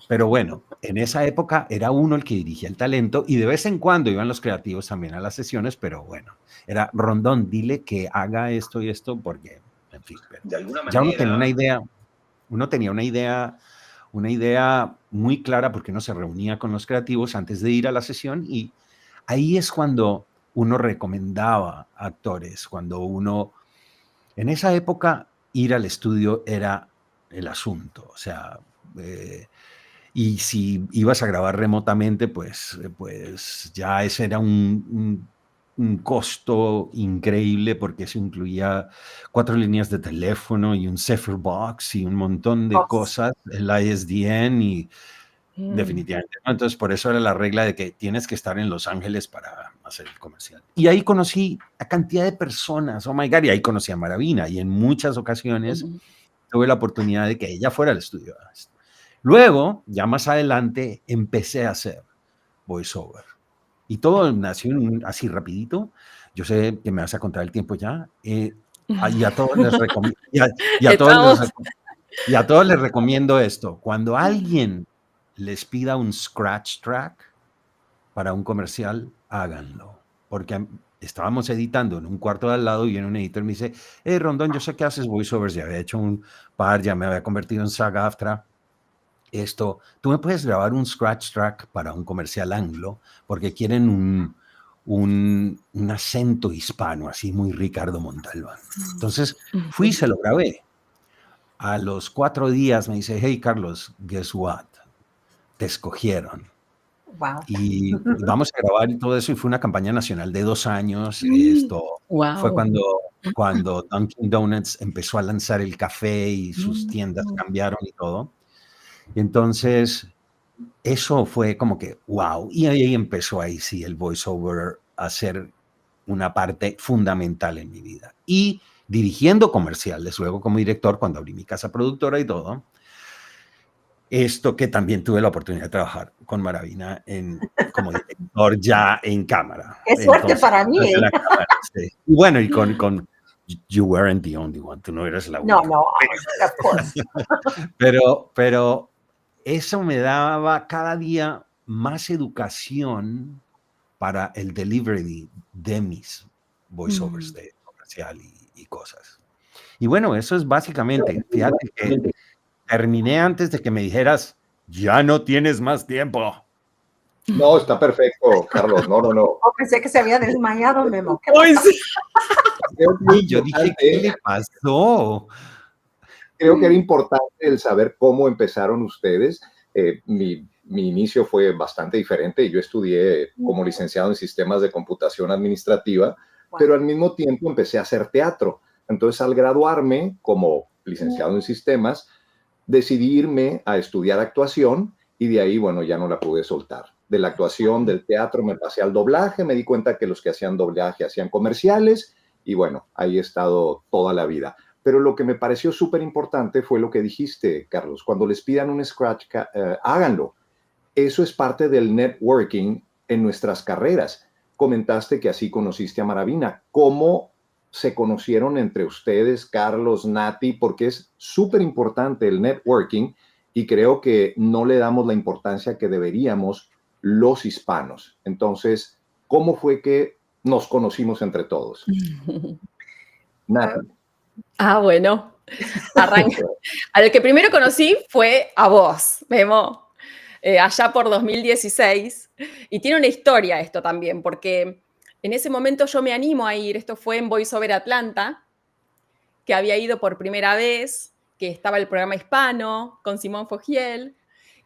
Pero bueno, en esa época era uno el que dirigía el talento y de vez en cuando iban los creativos también a las sesiones, pero bueno, era Rondón, dile que haga esto y esto porque, en fin,
De alguna
ya uno
manera.
tenía una idea muy clara porque uno se reunía con los creativos antes de ir a la sesión y ahí es cuando uno recomendaba actores, en esa época ir al estudio era el asunto, o sea, y si ibas a grabar remotamente, pues ya ese era un costo increíble porque eso incluía 4 líneas de teléfono y un Zephyr Box y un montón de cosas, el ISDN y definitivamente, ¿no? Entonces por eso era la regla de que tienes que estar en Los Ángeles para hacer el comercial. Y ahí conocí a cantidad de personas, oh my God, y ahí conocí a Maravina y en muchas ocasiones tuve la oportunidad de que ella fuera al estudio. Luego, ya más adelante, empecé a hacer voiceover. Y todo nació así rapidito. Yo sé que me vas a contar el tiempo ya. Y a todos les recomiendo, y a todos les recomiendo esto. Cuando alguien les pida un scratch track para un comercial, háganlo. Porque estábamos editando en un cuarto de al lado y en un editor me dice, Rondón, yo sé que haces voiceovers, ya había hecho un par, ya me había convertido en SAG-AFTRA. Tú me puedes grabar un scratch track para un comercial anglo porque quieren un acento hispano, así muy Ricardo Montalbán. Entonces fui y se lo grabé. A los 4 días me dice, hey Carlos, guess what? Te escogieron.
Wow.
Y vamos a grabar y todo eso, y fue una campaña nacional de 2 años.
Wow.
Fue cuando Dunkin' Donuts empezó a lanzar el café y sus tiendas cambiaron y todo. Entonces, eso fue como que, wow. Y ahí empezó sí el voiceover a ser una parte fundamental en mi vida. Y dirigiendo comerciales, luego como director, cuando abrí mi casa productora y todo, que también tuve la oportunidad de trabajar con Maravina como director ya en cámara.
¡Qué suerte para mí!
Desde la cámara, sí. Y bueno, y con You weren't the only one, tú no eres la única.
No, of course.
Pero eso me daba cada día más educación para el delivery de mis voiceovers de comercial y cosas. Y bueno, eso es básicamente, fíjate que terminé antes de que me dijeras, ya no tienes más tiempo.
No, está perfecto, Carlos, no.
Pensé que se había desmayado, Memo.
Y yo dije, ¿qué le pasó?
Creo que era importante el saber cómo empezaron ustedes. Mi inicio fue bastante diferente. Yo estudié como licenciado en sistemas de computación administrativa, pero al mismo tiempo empecé a hacer teatro. Entonces, al graduarme como licenciado en sistemas, decidí irme a estudiar actuación y de ahí, bueno, ya no la pude soltar. De la actuación, del teatro, me pasé al doblaje, me di cuenta que los que hacían doblaje hacían comerciales y bueno, ahí he estado toda la vida. Pero lo que me pareció súper importante fue lo que dijiste, Carlos. Cuando les pidan un scratch, háganlo. Eso es parte del networking en nuestras carreras. Comentaste que así conociste a Maravina. ¿Cómo se conocieron entre ustedes, Carlos, Nati? Porque es súper importante el networking y creo que no le damos la importancia que deberíamos los hispanos. Entonces, ¿cómo fue que nos conocimos entre todos? Nati.
Bueno, arranca. Al que primero conocí fue a vos, Memo, allá por 2016. Y tiene una historia esto también, porque en ese momento yo me animo a ir. Esto fue en Voice Over Atlanta, que había ido por primera vez, que estaba el programa hispano con Simón Fogiel.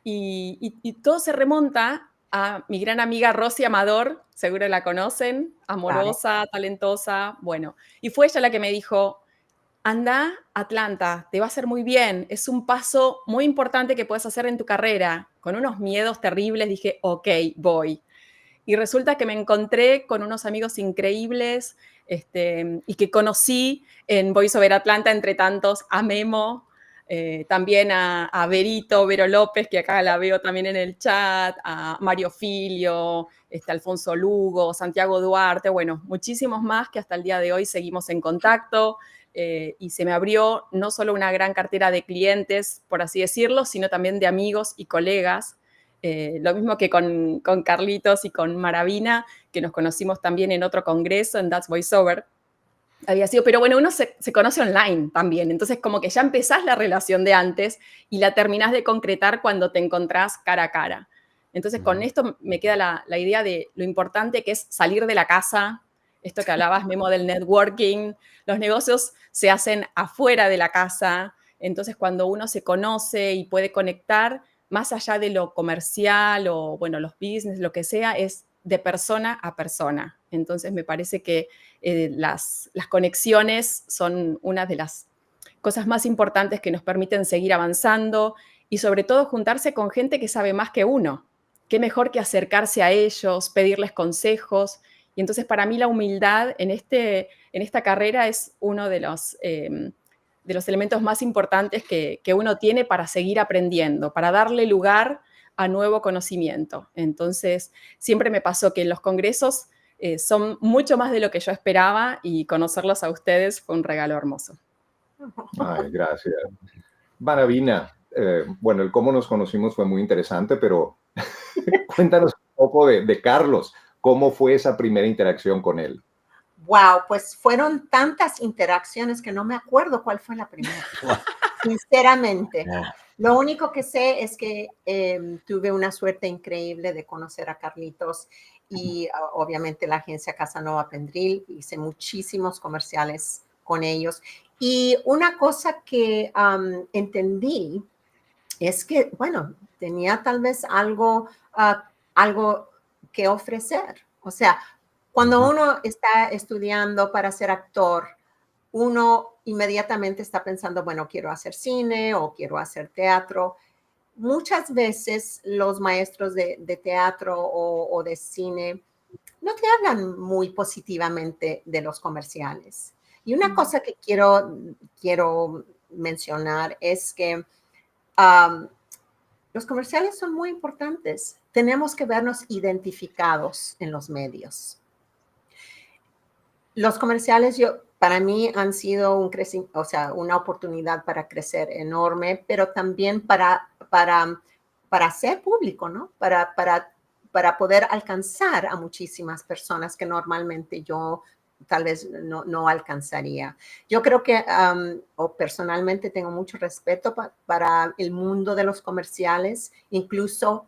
Y todo se remonta a mi gran amiga Rosy Amador, seguro la conocen, amorosa, talentosa. Bueno, y fue ella la que me dijo: anda a Atlanta, te va a hacer muy bien, es un paso muy importante que puedes hacer en tu carrera. Con unos miedos terribles dije, ok, voy. Y resulta que me encontré con unos amigos increíbles y que conocí en Voice Over Atlanta, entre tantos, a Memo, también a Vero López, que acá la veo también en el chat, a Mario Filio, Alfonso Lugo, Santiago Duarte, bueno, muchísimos más que hasta el día de hoy seguimos en contacto. Y se me abrió no solo una gran cartera de clientes, por así decirlo, sino también de amigos y colegas. Lo mismo que con Carlitos y con Maravina, que nos conocimos también en otro congreso, en That's VoiceOver. Había sido, pero bueno, uno se conoce online también, entonces como que ya empezás la relación de antes y la terminás de concretar cuando te encontrás cara a cara. Entonces con esto me queda la idea de lo importante que es salir de la casa. Esto que hablabas, Memo, del networking, los negocios se hacen afuera de la casa, entonces cuando uno se conoce y puede conectar, más allá de lo comercial o, bueno, los business, lo que sea, es de persona a persona. Entonces me parece que las conexiones son una de las cosas más importantes que nos permiten seguir avanzando y sobre todo juntarse con gente que sabe más que uno. Qué mejor que acercarse a ellos, pedirles consejos. Y entonces para mí la humildad en esta carrera es uno de los elementos más importantes que uno tiene para seguir aprendiendo, para darle lugar a nuevo conocimiento. Entonces siempre me pasó que en los congresos son mucho más de lo que yo esperaba y conocerlos a ustedes fue un regalo hermoso.
Ay, gracias. Maravina. Bueno, el cómo nos conocimos fue muy interesante, pero cuéntanos un poco de Carlos. ¿Cómo fue esa primera interacción con él?
Wow, pues fueron tantas interacciones que no me acuerdo cuál fue la primera. Sinceramente. Lo único que sé es que tuve una suerte increíble de conocer a Carlitos y obviamente la agencia Casanova Pendril. Hice muchísimos comerciales con ellos. Y una cosa que entendí es que, bueno, tenía tal vez algo que ofrecer. O sea, cuando uno está estudiando para ser actor, uno inmediatamente está pensando, bueno, quiero hacer cine o quiero hacer teatro. Muchas veces los maestros de teatro o de cine no te hablan muy positivamente de los comerciales. Y una cosa que quiero mencionar es que los comerciales son muy importantes. Tenemos que vernos identificados en los medios. Los comerciales, para mí, han sido una oportunidad para crecer enorme, pero también para ser público, ¿no? Para poder alcanzar a muchísimas personas que normalmente yo tal vez no alcanzaría. Yo creo que, personalmente tengo mucho respeto para el mundo de los comerciales, incluso,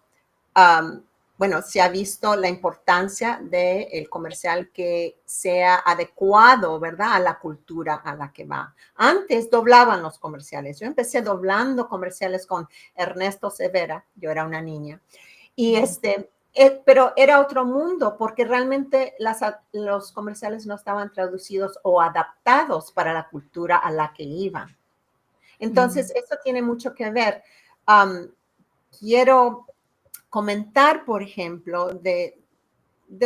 bueno, se ha visto la importancia del comercial que sea adecuado, ¿verdad?, a la cultura a la que va. Antes doblaban los comerciales. Yo empecé doblando comerciales con Ernesto Severa. Yo era una niña. Y Pero era otro mundo porque realmente los comerciales no estaban traducidos o adaptados para la cultura a la que iban. Entonces, eso tiene mucho que ver. Quiero comentar, por ejemplo, de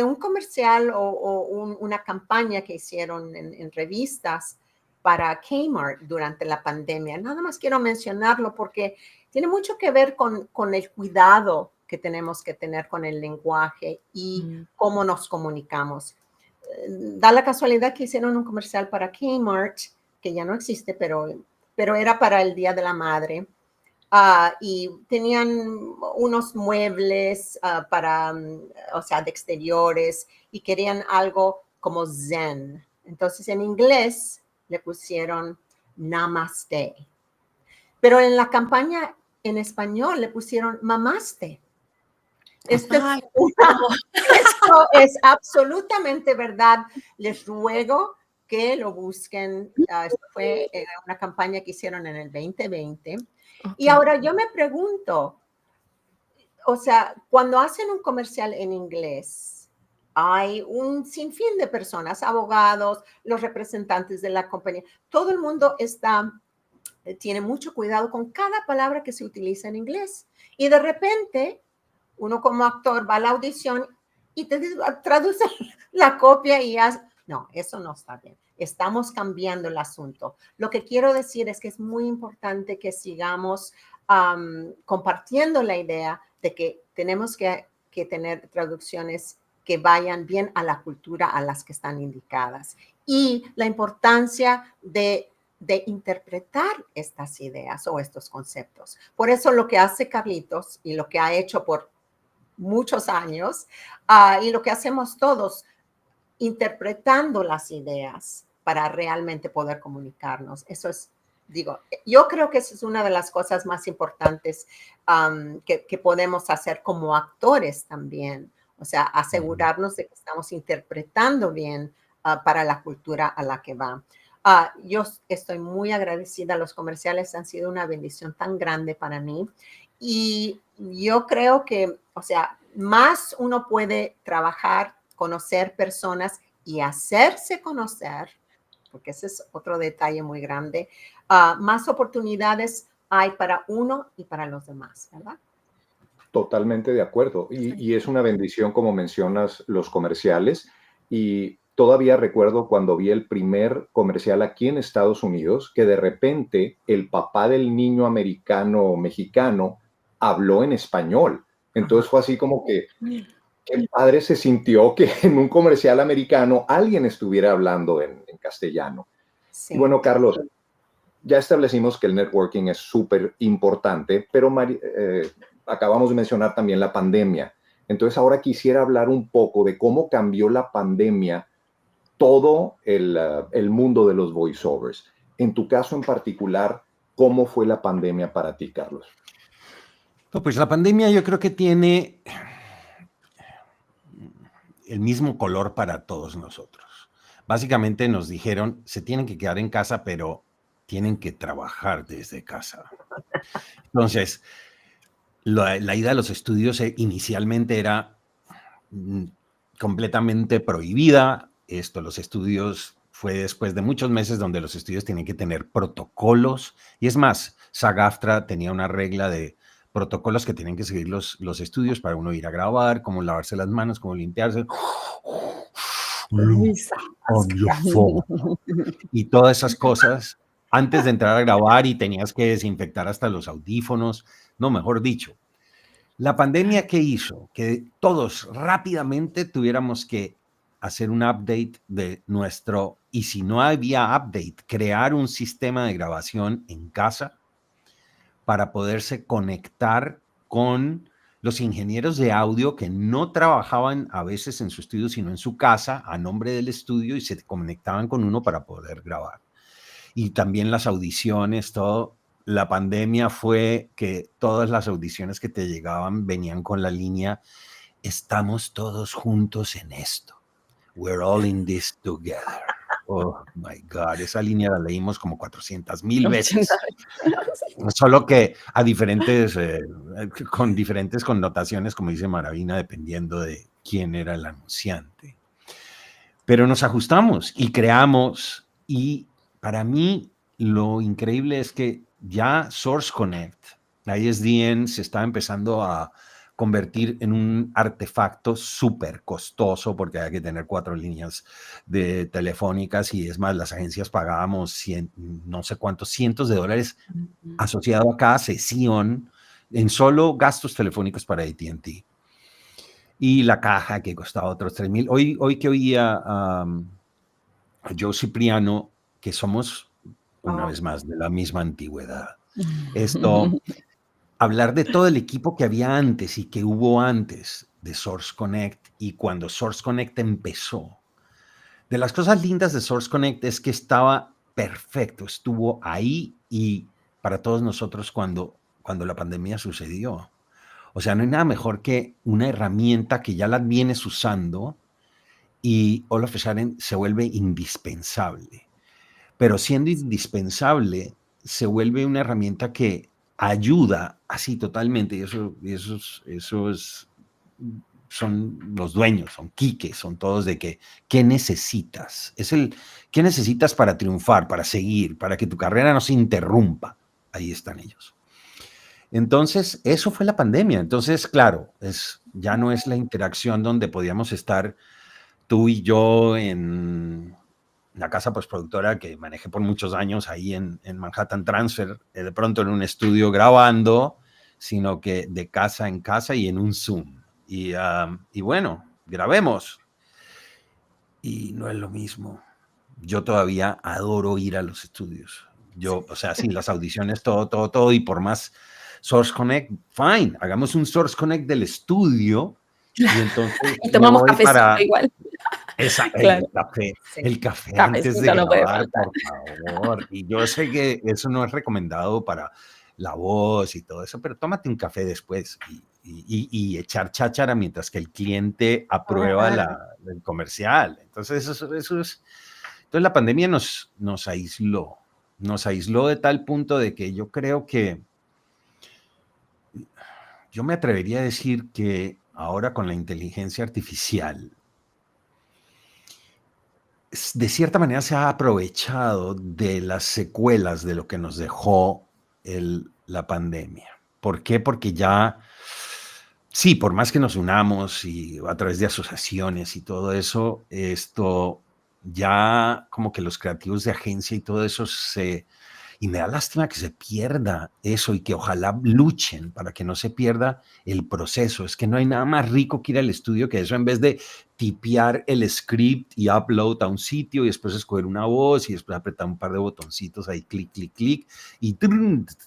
un comercial o una campaña que hicieron en revistas para Kmart durante la pandemia. Nada más quiero mencionarlo porque tiene mucho que ver con el cuidado que tenemos que tener con el lenguaje y cómo nos comunicamos. Da la casualidad que hicieron un comercial para Kmart, que ya no existe, pero era para el Día de la Madre. Y tenían unos muebles o sea, de exteriores, y querían algo como zen. Entonces, en inglés le pusieron Namaste. Pero en la campaña en español le pusieron Mamaste. Esto es absolutamente verdad. Les ruego que lo busquen. Esto fue una campaña que hicieron en el 2020. Y ahora yo me pregunto, o sea, cuando hacen un comercial en inglés, hay un sinfín de personas, abogados, los representantes de la compañía, todo el mundo tiene mucho cuidado con cada palabra que se utiliza en inglés. Y de repente, uno como actor va a la audición y te traduce la copia y no, eso no está bien. Estamos cambiando el asunto. Lo que quiero decir es que es muy importante que sigamos compartiendo la idea de que tenemos que tener traducciones que vayan bien a la cultura a las que están indicadas, y la importancia de interpretar estas ideas o estos conceptos. Por eso lo que hace Carlitos y lo que ha hecho por muchos años y lo que hacemos todos, interpretando las ideas para realmente poder comunicarnos. Eso es, yo creo que esa es una de las cosas más importantes que podemos hacer como actores también. O sea, asegurarnos de que estamos interpretando bien para la cultura a la que va. Yo estoy muy agradecida. Los comerciales han sido una bendición tan grande para mí. Y yo creo que, o sea, más uno puede trabajar, conocer personas y hacerse conocer, porque ese es otro detalle muy grande, más oportunidades hay para uno y para los demás, ¿verdad?
Totalmente de acuerdo. Y es una bendición, como mencionas, los comerciales. Y todavía recuerdo cuando vi el primer comercial aquí en Estados Unidos, que de repente el papá del niño americano o mexicano habló en español. Entonces fue así como que el padre se sintió que en un comercial americano alguien estuviera hablando en castellano.
Sí.
Y bueno, Carlos, ya establecimos que el networking es súper importante, pero acabamos de mencionar también la pandemia. Entonces ahora quisiera hablar un poco de cómo cambió la pandemia todo el mundo de los voiceovers. En tu caso en particular, ¿cómo fue la pandemia para ti, Carlos?
No, pues la pandemia yo creo que tiene el mismo color para todos nosotros. Básicamente nos dijeron, se tienen que quedar en casa, pero tienen que trabajar desde casa. Entonces, la ida a los estudios inicialmente era completamente prohibida. Los estudios fue después de muchos meses donde los estudios tienen que tener protocolos. Y es más, SAG-AFTRA tenía una regla de protocolos que tienen que seguir los estudios para uno ir a grabar, cómo lavarse las manos, cómo limpiarse. Y todas esas cosas antes de entrar a grabar, y tenías que desinfectar hasta los audífonos. No, mejor dicho, la pandemia, ¿qué hizo? Que todos rápidamente tuviéramos que hacer un update de nuestro, y si no había update, crear un sistema de grabación en casa para poderse conectar con los ingenieros de audio que no trabajaban a veces en su estudio, sino en su casa, a nombre del estudio, y se conectaban con uno para poder grabar. Y también las audiciones, todo. La pandemia fue que todas las audiciones que te llegaban venían con la línea: estamos todos juntos en esto. We're all in this together. Oh my God, esa línea la leímos como 400,000 veces.
80.
Solo que a diferentes, con diferentes connotaciones, como dice Maravina, dependiendo de quién era el anunciante. Pero nos ajustamos y creamos, y para mí lo increíble es que ya Source Connect, la ISDN, se está empezando a convertir en un artefacto súper costoso porque hay que tener 4 líneas de telefónicas, y es más, las agencias pagábamos no sé cuántos cientos de dólares asociado a cada sesión en solo gastos telefónicos para AT&T. Y la caja que costaba otros 3,000. Hoy que oía a Joe Cipriano, que somos, una vez más, de la misma antigüedad. Esto, hablar de todo el equipo que había antes y que hubo antes de Source Connect, y cuando Source Connect empezó. De las cosas lindas de Source Connect es que estaba perfecto, estuvo ahí y para todos nosotros cuando la pandemia sucedió. O sea, no hay nada mejor que una herramienta que ya la vienes usando y all of a sudden se vuelve indispensable. Pero siendo indispensable, se vuelve una herramienta que ayuda así totalmente. Y esos son los dueños, son Quique, son todos de que, ¿qué necesitas? ¿Qué necesitas para triunfar, para seguir, para que tu carrera no se interrumpa? Ahí están ellos. Entonces, eso fue la pandemia. Entonces, claro, ya no es la interacción donde podíamos estar tú y yo en la casa postproductora que manejé por muchos años ahí en Manhattan Transfer, de pronto en un estudio grabando, sino que de casa en casa y en un Zoom. Y bueno, grabemos. Y no es lo mismo. Yo todavía adoro ir a los estudios. O sea, sí, las audiciones, todo, y por más Source Connect, fine, hagamos un Source Connect del estudio y entonces
Y tomamos cafecito igual. Claro.
El café
Cafecito
antes de
no puede
grabar,
faltar.
por favor. Y yo sé que eso no es recomendado para la voz y todo eso, pero tómate un café después y echar cháchara mientras que el cliente aprueba el comercial. Entonces, eso es. Entonces, la pandemia nos aisló. Nos aisló de tal punto de que yo creo que yo me atrevería a decir que ahora con la inteligencia artificial, de cierta manera se ha aprovechado de las secuelas de lo que nos dejó la pandemia. ¿Por qué? Porque ya, sí, por más que nos unamos y a través de asociaciones y todo eso, esto ya como que los creativos de agencia y todo eso y me da lástima que se pierda eso y que ojalá luchen para que no se pierda el proceso. Es que no hay nada más rico que ir al estudio que eso, en vez de tipear el script y upload a un sitio y después escoger una voz y después apretar un par de botoncitos ahí, clic, clic, clic, y te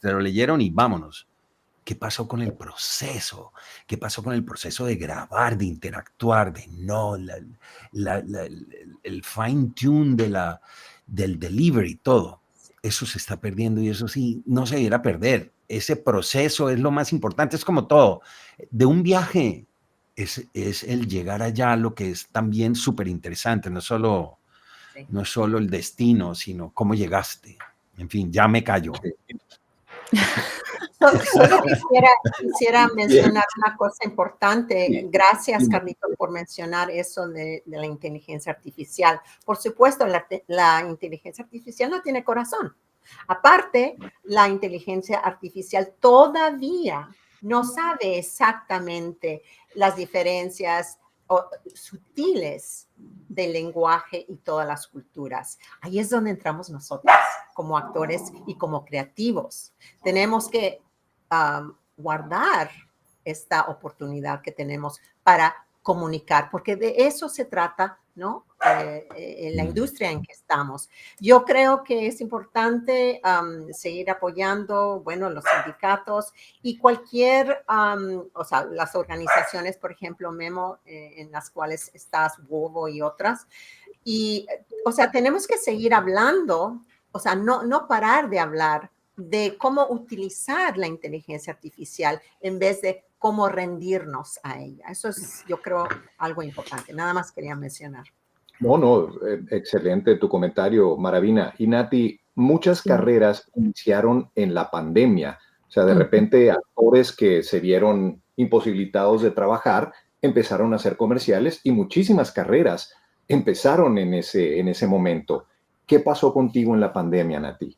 lo leyeron y vámonos. ¿Qué pasó con el proceso? ¿Qué pasó con el proceso de grabar, de interactuar, de el fine tune del delivery, todo? Eso se está perdiendo y eso sí, no se debiera perder. Ese proceso es lo más importante, es como todo. De un viaje es el llegar allá, lo que es también súper interesante, no es solo el destino, sino cómo llegaste. En fin, ya me callo.
Solo quisiera mencionar una cosa importante. Gracias, Carlito, por mencionar eso de la inteligencia artificial. Por supuesto, la inteligencia artificial no tiene corazón. Aparte, la inteligencia artificial todavía no sabe exactamente las diferencias sutiles del lenguaje y todas las culturas. Ahí es donde entramos nosotros como actores y como creativos. Tenemos que guardar esta oportunidad que tenemos para comunicar, porque de eso se trata, ¿no? La industria en que estamos. Yo creo que es importante seguir apoyando, bueno, los sindicatos y cualquier, o sea, las organizaciones, por ejemplo, Memo, en las cuales estás, Wovo y otras. Y, o sea, tenemos que seguir hablando, o sea, no parar de hablar de cómo utilizar la inteligencia artificial en vez de cómo rendirnos a ella. Eso es, yo creo, algo importante. Nada más quería mencionar.
No, excelente tu comentario, Maravina. Y Nati, muchas carreras iniciaron en la pandemia. O sea, de repente actores que se vieron imposibilitados de trabajar empezaron a hacer comerciales y muchísimas carreras empezaron en ese momento. ¿Qué pasó contigo en la pandemia, Nati?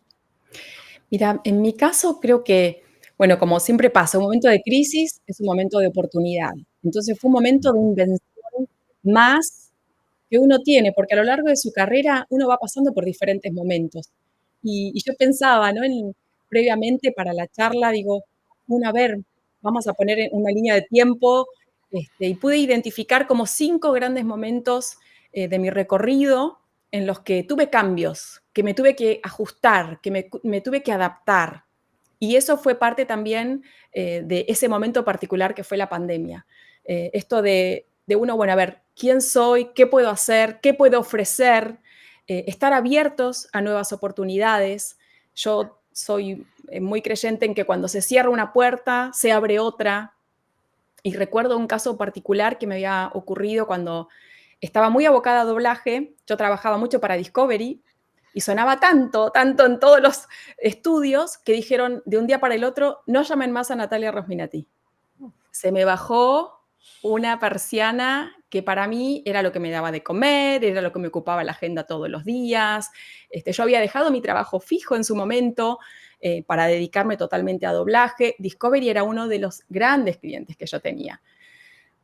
Mira, en mi caso creo que, bueno, como siempre pasa, un momento de crisis es un momento de oportunidad. Entonces fue un momento de invención más que uno tiene, porque a lo largo de su carrera uno va pasando por diferentes momentos. Y yo pensaba, ¿no? Previamente para la charla, digo, bueno, a ver, vamos a poner una línea de tiempo, y pude identificar como 5 grandes momentos de mi recorrido en los que tuve cambios, que me tuve que ajustar, que me tuve que adaptar. Y eso fue parte también de ese momento particular que fue la pandemia. Esto de uno, bueno, a ver, ¿quién soy? ¿Qué puedo hacer? ¿Qué puedo ofrecer? Estar abiertos a nuevas oportunidades. Yo soy muy creyente en que cuando se cierra una puerta, se abre otra. Y recuerdo un caso particular que me había ocurrido cuando estaba muy abocada a doblaje. Yo trabajaba mucho para Discovery y sonaba tanto en todos los estudios que dijeron de un día para el otro, no llamen más a Natalia Rosminati. Se me bajó una persiana que para mí era lo que me daba de comer, era lo que me ocupaba la agenda todos los días. Yo había dejado mi trabajo fijo en su momento para dedicarme totalmente a doblaje. Discovery era uno de los grandes clientes que yo tenía.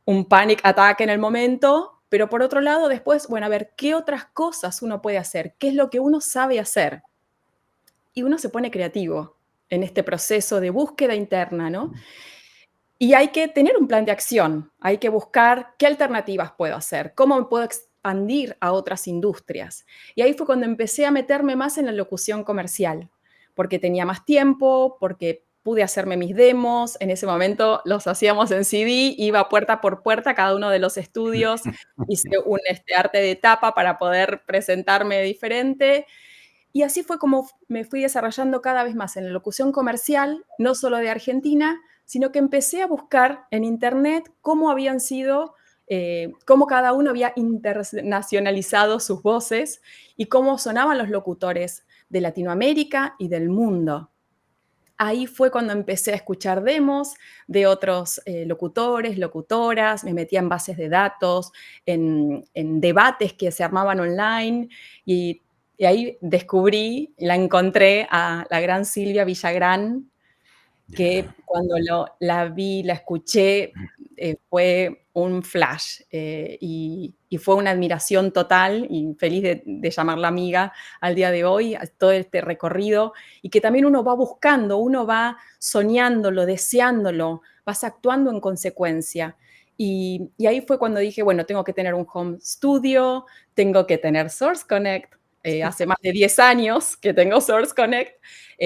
Un panic attack en el momento, pero por otro lado después, bueno, a ver, ¿qué otras cosas uno puede hacer? ¿Qué es lo que uno sabe hacer? Y uno se pone creativo en este proceso de búsqueda interna, ¿no? Y hay que tener un plan de acción, hay que buscar qué alternativas puedo hacer, cómo me puedo expandir a otras industrias. Y ahí fue cuando empecé a meterme más en la locución comercial, porque tenía más tiempo, porque pude hacerme mis demos, en ese momento los hacíamos en CD, iba puerta por puerta a cada uno de los estudios, hice un arte de tapa para poder presentarme diferente. Y así fue como me fui desarrollando cada vez más en la locución comercial, no solo de Argentina, sino que empecé a buscar en internet cómo habían sido, cómo cada uno había internacionalizado sus voces y cómo sonaban los locutores de Latinoamérica y del mundo. Ahí fue cuando empecé a escuchar demos de otros locutores, locutoras, me metía en bases de datos, en debates que se armaban online y ahí descubrí, la encontré a la gran Silvia Villagrán, que cuando la vi, la escuché, fue un flash y fue una admiración total y feliz de llamarla amiga al día de hoy, a todo este recorrido y que también uno va buscando, uno va soñándolo, deseándolo, vas actuando en consecuencia. Y ahí fue cuando dije, bueno, tengo que tener un home studio, tengo que tener Source Connect. Hace más de 10 años que tengo Source Connect.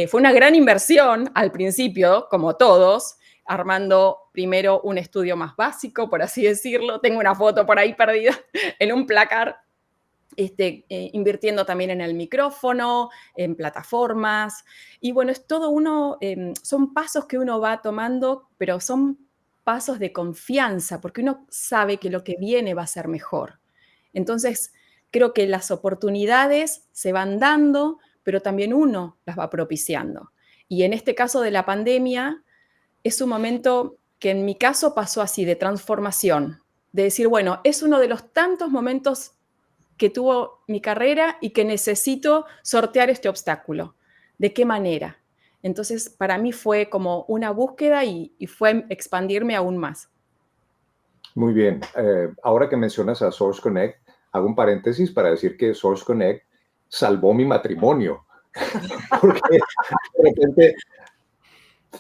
Fue una gran inversión al principio, como todos, armando primero un estudio más básico, por así decirlo. Tengo una foto por ahí perdida en un placar, invirtiendo también en el micrófono, en plataformas. Y bueno, es todo son pasos que uno va tomando, pero son pasos de confianza, porque uno sabe que lo que viene va a ser mejor. Entonces, creo que las oportunidades se van dando, pero también uno las va propiciando. Y en este caso de la pandemia, es un momento que en mi caso pasó así, de transformación, de decir, bueno, es uno de los tantos momentos que tuvo mi carrera y que necesito sortear este obstáculo. ¿De qué manera? Entonces, para mí fue como una búsqueda y fue expandirme aún más.
Muy bien. Ahora que mencionas a Source Connect, hago un paréntesis para decir que Source Connect salvó mi matrimonio. Porque de repente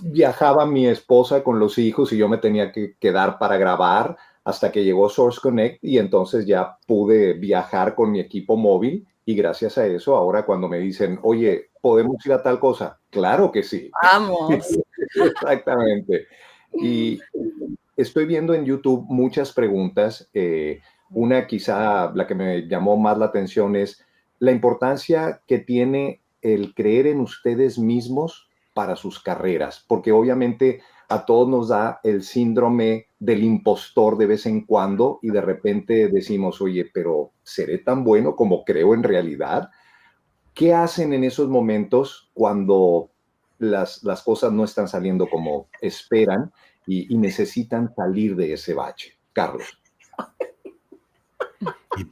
viajaba mi esposa con los hijos y yo me tenía que quedar para grabar hasta que llegó Source Connect y entonces ya pude viajar con mi equipo móvil y gracias a eso ahora cuando me dicen, oye, ¿podemos ir a tal cosa? Claro que sí.
¡Vamos!
Exactamente. Y estoy viendo en YouTube muchas preguntas. Una quizá la que me llamó más la atención es la importancia que tiene el creer en ustedes mismos para sus carreras, porque obviamente a todos nos da el síndrome del impostor de vez en cuando y de repente decimos, oye, pero ¿seré tan bueno como creo en realidad? ¿Qué hacen en esos momentos cuando las cosas no están saliendo como esperan y necesitan salir de ese bache? Carlos.
¿Y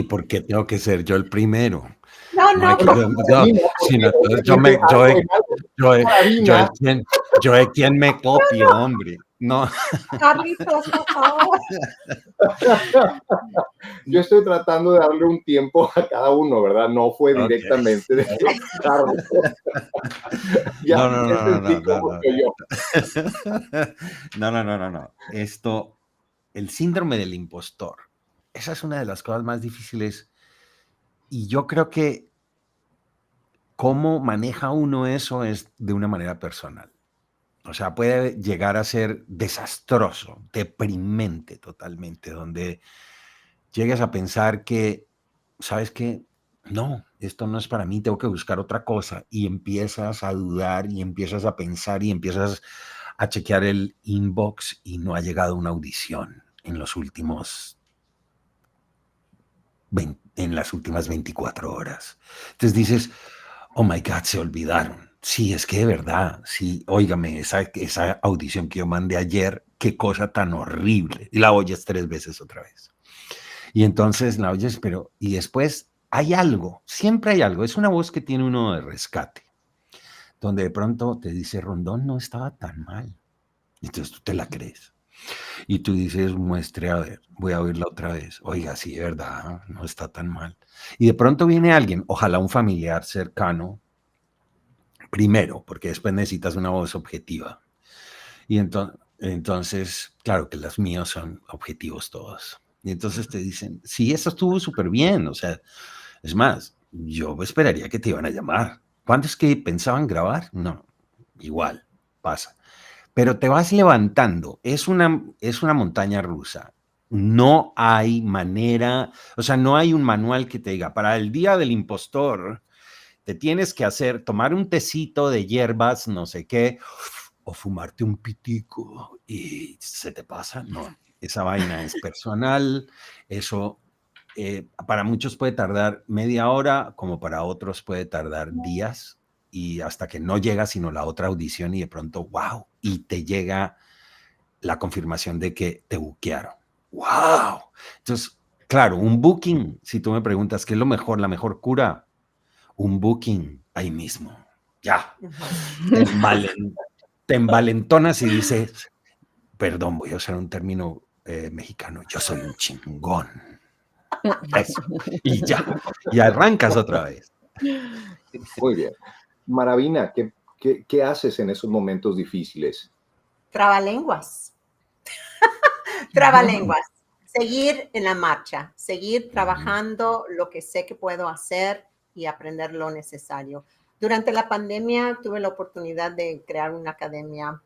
por qué tengo que ser yo el primero?
No,
No hay
no,
que,
no.
sino yo es quien me copio, hombre. No.
Carlitos, por favor.
Yo estoy tratando de darle un tiempo a cada uno, ¿verdad? No fue directamente de Carlos.
No. Esto, el síndrome del impostor. Esa es una de las cosas más difíciles. Y yo creo que cómo maneja uno eso es de una manera personal. O sea, puede llegar a ser desastroso, deprimente totalmente, donde llegues a pensar que, ¿sabes qué? No, esto no es para mí, tengo que buscar otra cosa. Y empiezas a dudar y empiezas a pensar y empiezas a chequear el inbox y no ha llegado una audición en las últimas 24 horas. Entonces dices, oh my God, se olvidaron. Sí, es que de verdad, sí, óigame, esa audición que yo mandé ayer, qué cosa tan horrible. Y la oyes 3 veces otra vez. Y entonces la oyes, pero, y después hay algo, siempre hay algo, es una voz que tiene uno de rescate, donde de pronto te dice, Rondón no estaba tan mal. Entonces tú te la crees. Y tú dices, muestre, a ver, voy a oírla otra vez. Oiga, sí, de verdad, no está tan mal. Y de pronto viene alguien, ojalá un familiar cercano, primero, porque después necesitas una voz objetiva. Y entonces, claro que los míos son objetivos todos. Y entonces te dicen, sí, eso estuvo súper bien. O sea, es más, yo esperaría que te iban a llamar. ¿Cuándo es que pensaban grabar? No, igual, pasa. Pero te vas levantando. Es una montaña rusa. No hay manera, o sea, no hay un manual que te diga, para el día del impostor, te tienes que tomar un tecito de hierbas, no sé qué, o fumarte un pitico y se te pasa. No, esa vaina es personal. Eso para muchos puede tardar media hora, como para otros puede tardar días, y hasta que no llega sino la otra audición y de pronto, wow, y te llega la confirmación de que te buquearon. ¡Wow! Entonces, claro, un booking, si tú me preguntas qué es lo mejor, la mejor cura, un booking ahí mismo. Ya. Te envalentonas y dices, perdón, voy a usar un término mexicano, yo soy un chingón. Eso. Y ya. Y arrancas otra vez.
Muy bien. Maravina, ¿qué haces en esos momentos difíciles?
Trabalenguas. Trabalenguas. Seguir en la marcha, seguir trabajando lo que sé que puedo hacer y aprender lo necesario. Durante la pandemia tuve la oportunidad de crear una academia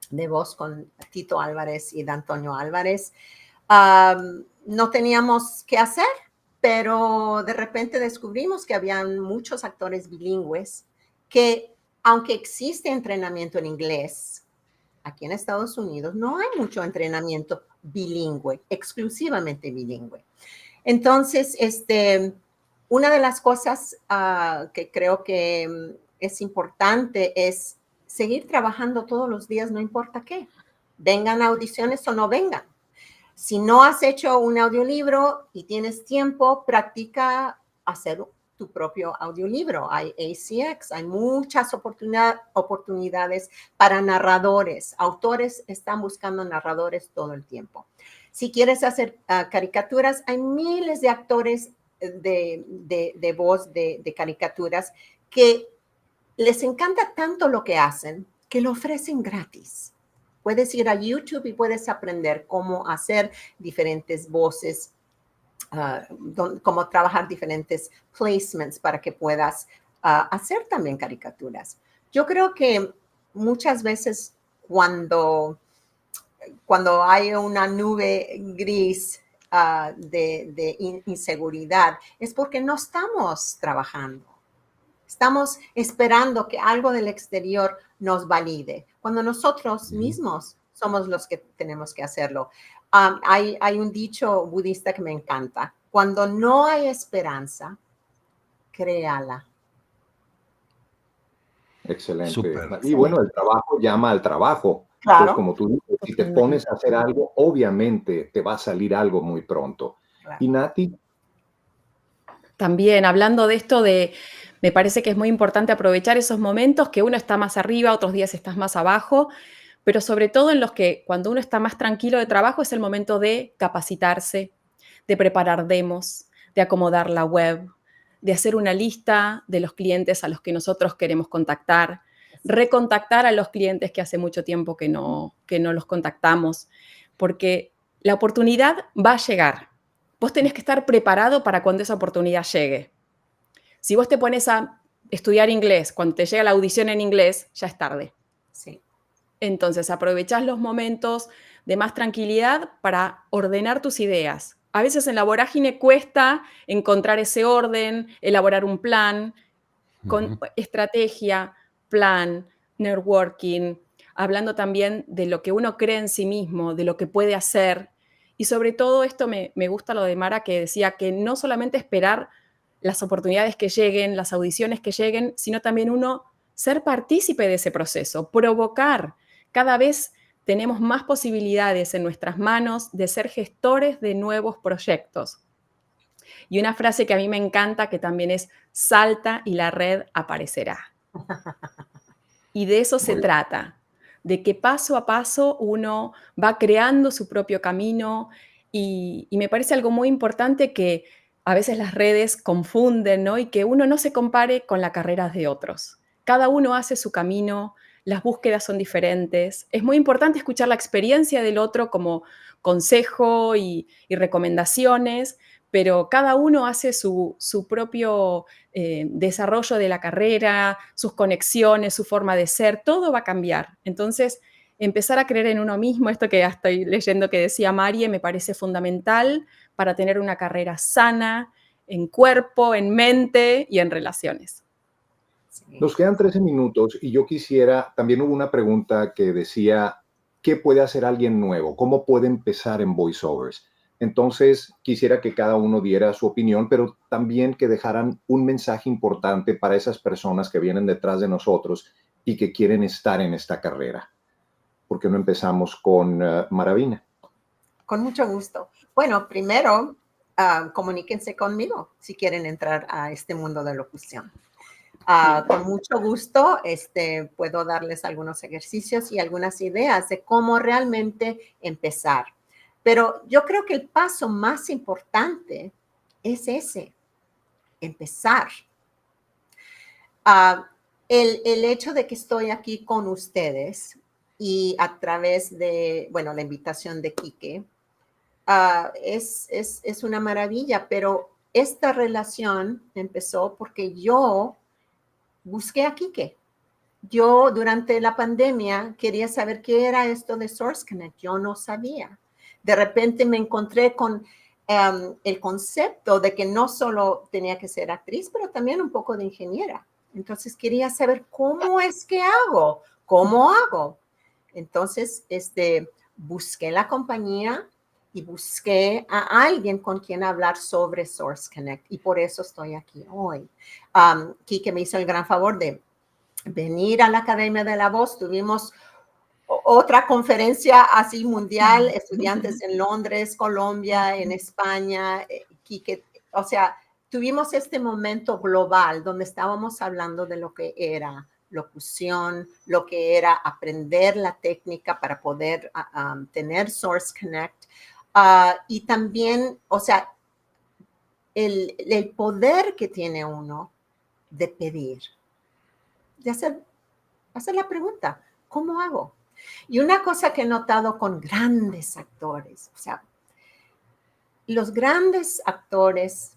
de voz con Tito Álvarez y D'Antonio Álvarez. No teníamos qué hacer, pero de repente descubrimos que habían muchos actores bilingües que, aunque existe entrenamiento en inglés, aquí en Estados Unidos no hay mucho entrenamiento bilingüe, exclusivamente bilingüe. Entonces, una de las cosas que creo que es importante es seguir trabajando todos los días, no importa qué. Vengan audiciones o no vengan. Si no has hecho un audiolibro y tienes tiempo, practica hacer tu propio audiolibro. Hay ACX, hay muchas oportunidades para narradores. Autores están buscando narradores todo el tiempo. Si quieres hacer caricaturas, hay miles de actores de voz de caricaturas que les encanta tanto lo que hacen que lo ofrecen gratis. Puedes ir a YouTube y puedes aprender cómo hacer diferentes voces, cómo trabajar diferentes placements para que puedas hacer también caricaturas. Yo creo que muchas veces cuando hay una nube gris de inseguridad es porque no estamos trabajando. Estamos esperando que algo del exterior nos valide. cuando nosotros mismos somos los que tenemos que hacerlo. Hay un dicho budista que me encanta. Cuando no hay esperanza, créala.
Excelente.
Súper.
Y bueno, el trabajo llama al trabajo.
Claro.
Entonces, como tú dices, si te pones a hacer algo, obviamente te va a salir algo muy pronto.
Claro.
Y Nati,
También hablando de esto me parece que es muy importante aprovechar esos momentos que uno está más arriba, otros días estás más abajo, pero sobre todo en los que cuando uno está más tranquilo de trabajo es el momento de capacitarse, de preparar demos, de acomodar la web, de hacer una lista de los clientes a los que nosotros queremos contactar, recontactar a los clientes que hace mucho tiempo que no los contactamos, porque la oportunidad va a llegar. Vos tenés que estar preparado para cuando esa oportunidad llegue. Si vos te pones a estudiar inglés, cuando te llega la audición en inglés, ya es tarde.
Sí.
Entonces, aprovechás los momentos de más tranquilidad para ordenar tus ideas. A veces en la vorágine cuesta encontrar ese orden, elaborar un plan con estrategia, plan, networking, hablando también de lo que uno cree en sí mismo, de lo que puede hacer. Y sobre todo esto me gusta lo de Mara, que decía que no solamente esperar las oportunidades que lleguen, las audiciones que lleguen, sino también uno ser partícipe de ese proceso, provocar. Cada vez tenemos más posibilidades en nuestras manos de ser gestores de nuevos proyectos. Y una frase que a mí me encanta, que también es: salta y la red aparecerá. Y de eso se trata, de que paso a paso uno va creando su propio camino y me parece algo muy importante que a veces las redes confunden, ¿no? Y que uno no se compare con las carreras de otros. Cada uno hace su camino, las búsquedas son diferentes. Es muy importante escuchar la experiencia del otro como consejo y recomendaciones, pero cada uno hace su propio desarrollo de la carrera, sus conexiones, su forma de ser, todo va a cambiar. Entonces, empezar a creer en uno mismo, esto que estoy leyendo que decía Marie, me parece fundamental para tener una carrera sana en cuerpo, en mente y en relaciones.
nos quedan 13 minutos y yo quisiera, también hubo una pregunta que decía, ¿qué puede hacer alguien nuevo? ¿Cómo puede empezar en voiceovers? Entonces, quisiera que cada uno diera su opinión, pero también que dejaran un mensaje importante para esas personas que vienen detrás de nosotros y que quieren estar en esta carrera. ¿Por qué no empezamos con Maravina?
Con mucho gusto. Bueno, primero, comuníquense conmigo si quieren entrar a este mundo de locución. Con mucho gusto puedo darles algunos ejercicios y algunas ideas de cómo realmente empezar. Pero yo creo que el paso más importante es ese, empezar. El hecho de que estoy aquí con ustedes y a través de, bueno, la invitación de Quique, es una maravilla, pero esta relación empezó porque yo busqué a Quique. Yo durante la pandemia quería saber qué era esto de Source Connect. Yo no sabía. De repente me encontré con el concepto de que no solo tenía que ser actriz, pero también un poco de ingeniera. Entonces quería saber cómo es que hago, cómo hago. Entonces busqué la compañía y busqué a alguien con quien hablar sobre Source Connect y por eso estoy aquí hoy. Quique me hizo el gran favor de venir a la Academia de la Voz. Tuvimos otra conferencia así mundial, estudiantes en Londres, Colombia, en España, Quique, o sea, tuvimos este momento global donde estábamos hablando de lo que era locución, lo que era aprender la técnica para poder tener Source Connect. Y también, o sea, el poder que tiene uno de pedir, de hacer la pregunta, ¿cómo hago? Y una cosa que he notado con grandes actores, o sea, los grandes actores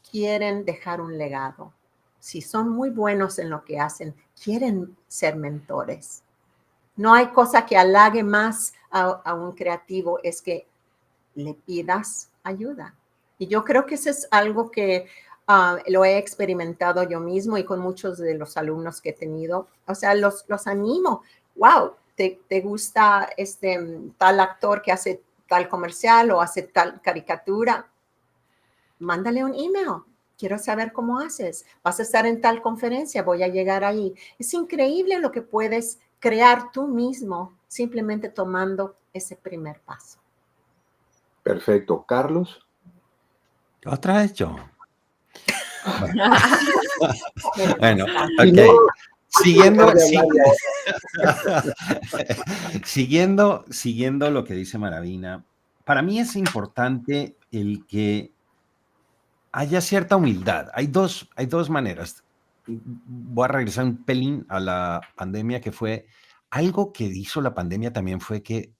quieren dejar un legado. Si son muy buenos en lo que hacen, quieren ser mentores. No hay cosa que halague más a un creativo, es que le pidas ayuda. Y yo creo que eso es algo que lo he experimentado yo mismo y con muchos de los alumnos que he tenido. O sea, los animo. wow, ¿te gusta tal actor que hace tal comercial o hace tal caricatura? Mándale un email. Quiero saber cómo haces. Vas a estar en tal conferencia, voy a llegar ahí. Es increíble lo que puedes crear tú mismo simplemente tomando ese primer paso.
Perfecto. Carlos.
Otra vez yo. Bueno,
Y no,
ok. Siguiendo, siguiendo lo que dice Maravina, para mí es importante el que haya cierta humildad. Hay dos maneras. Voy a regresar un pelín a la pandemia, que fue algo que hizo la pandemia también fue que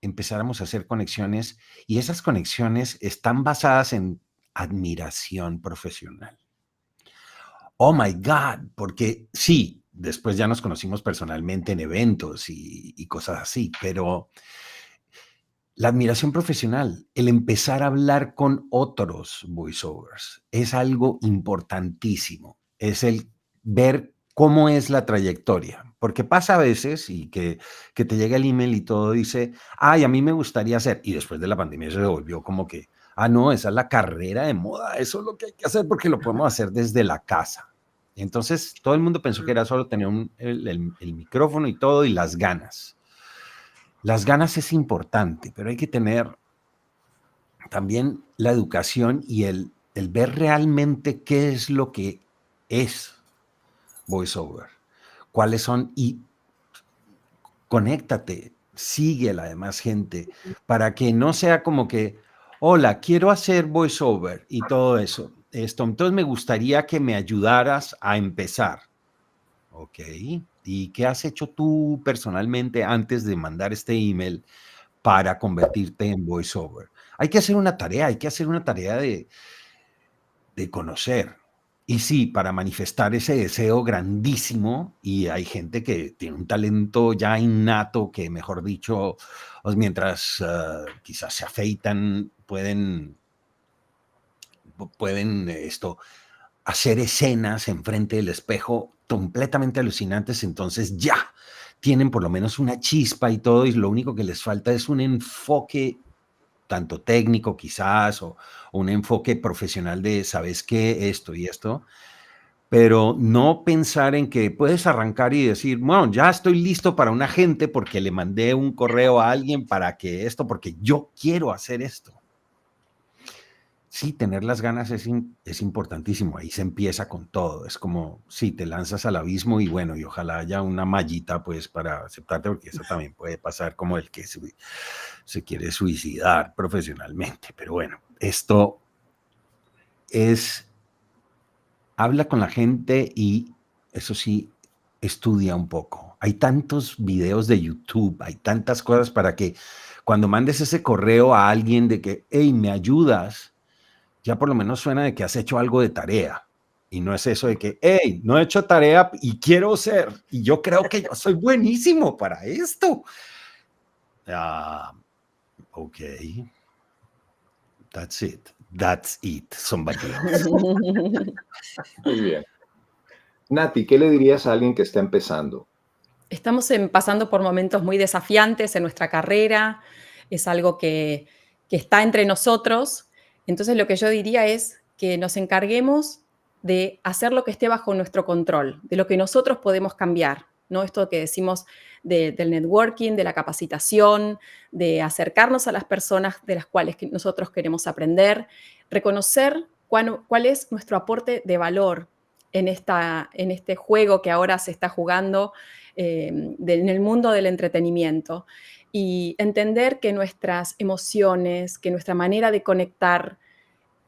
empezáramos a hacer conexiones, y esas conexiones están basadas en admiración profesional. Oh my God, porque sí, después ya nos conocimos personalmente en eventos y cosas así, pero la admiración profesional, el empezar a hablar con otros voiceovers, es algo importantísimo. Es el ver cómo es la trayectoria. Porque pasa a veces y que te llega el email y todo dice, ay, a mí me gustaría hacer. Y después de la pandemia se volvió como que, no, esa es la carrera de moda. Eso es lo que hay que hacer porque lo podemos hacer desde la casa. Entonces todo el mundo pensó que era solo tener el micrófono y todo y las ganas. Las ganas es importante, pero hay que tener también la educación y el ver realmente qué es lo que es voiceover, cuáles son, y conéctate, sigue a la demás gente, para que no sea como que, hola, quiero hacer voiceover y todo eso. Entonces me gustaría que me ayudaras a empezar. Ok, ¿y qué has hecho tú personalmente antes de mandar este email para convertirte en voiceover? Hay que hacer una tarea, de conocer. Y sí, para manifestar ese deseo grandísimo, y hay gente que tiene un talento ya innato que, mejor dicho, mientras quizás se afeitan, pueden hacer escenas enfrente del espejo completamente alucinantes, entonces ya tienen por lo menos una chispa y todo, y lo único que les falta es un enfoque tanto técnico quizás, o un enfoque profesional de, ¿sabes qué? Esto y esto, pero no pensar en que puedes arrancar y decir, bueno, ya estoy listo para un agente porque le mandé un correo a alguien para que esto, porque yo quiero hacer esto. Sí, tener las ganas es importantísimo, ahí se empieza con todo, es como, sí, te lanzas al abismo y bueno, y ojalá haya una mallita pues para aceptarte, porque eso también puede pasar como el que se quiere suicidar profesionalmente, pero bueno, esto es, habla con la gente y eso sí, estudia un poco. Hay tantos videos de YouTube, hay tantas cosas para que cuando mandes ese correo a alguien de que, hey, ¿me ayudas? Ya por lo menos suena de que has hecho algo de tarea. Y no es eso de que, hey, no he hecho tarea y quiero ser. Y yo creo que yo soy buenísimo para esto. Ok. That's it. That's it. Somebody else.
Muy bien. Nati, ¿qué le dirías a alguien que está empezando?
Estamos pasando por momentos muy desafiantes en nuestra carrera. Es algo que está entre nosotros. Entonces lo que yo diría es que nos encarguemos de hacer lo que esté bajo nuestro control, de lo que nosotros podemos cambiar, ¿no? Esto que decimos del networking, de la capacitación, de acercarnos a las personas de las cuales nosotros queremos aprender, reconocer cuál es nuestro aporte de valor en este juego que ahora se está jugando en el mundo del entretenimiento. Y entender que nuestras emociones, que nuestra manera de conectar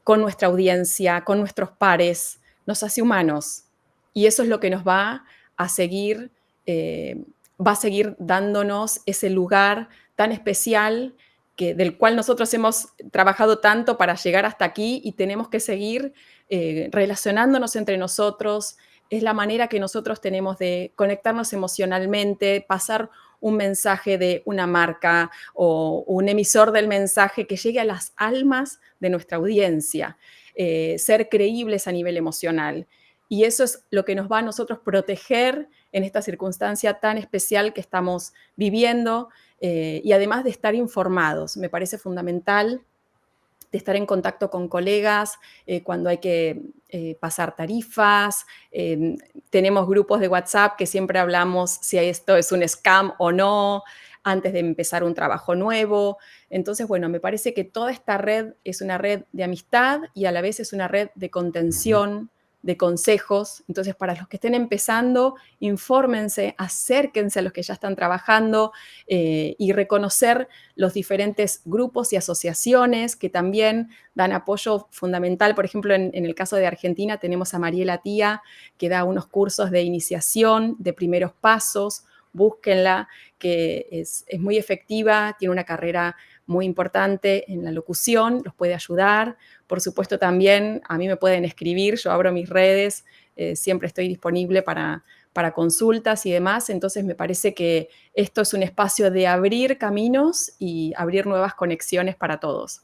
con nuestra audiencia, con nuestros pares, nos hace humanos. Y eso es lo que nos va a seguir dándonos ese lugar tan especial del cual nosotros hemos trabajado tanto para llegar hasta aquí, y tenemos que seguir relacionándonos entre nosotros. Es la manera que nosotros tenemos de conectarnos emocionalmente, pasar un mensaje de una marca o un emisor del mensaje que llegue a las almas de nuestra audiencia, ser creíbles a nivel emocional. Y eso es lo que nos va a nosotros proteger en esta circunstancia tan especial que estamos viviendo y además de estar informados. Me parece fundamental de estar en contacto con colegas cuando hay que pasar tarifas. Tenemos grupos de WhatsApp que siempre hablamos si esto es un scam o no, antes de empezar un trabajo nuevo. Entonces, bueno, me parece que toda esta red es una red de amistad y a la vez es una red de contención, de consejos. Entonces, para los que estén empezando, infórmense, acérquense a los que ya están trabajando y reconocer los diferentes grupos y asociaciones que también dan apoyo fundamental. Por ejemplo, en el caso de Argentina tenemos a Mariela Tía, que da unos cursos de iniciación, de primeros pasos. Búsquenla, que es muy efectiva, tiene una carrera muy importante en la locución, los puede ayudar. Por supuesto, también a mí me pueden escribir, yo abro mis redes, siempre estoy disponible para consultas y demás. Entonces, me parece que esto es un espacio de abrir caminos y abrir nuevas conexiones para todos.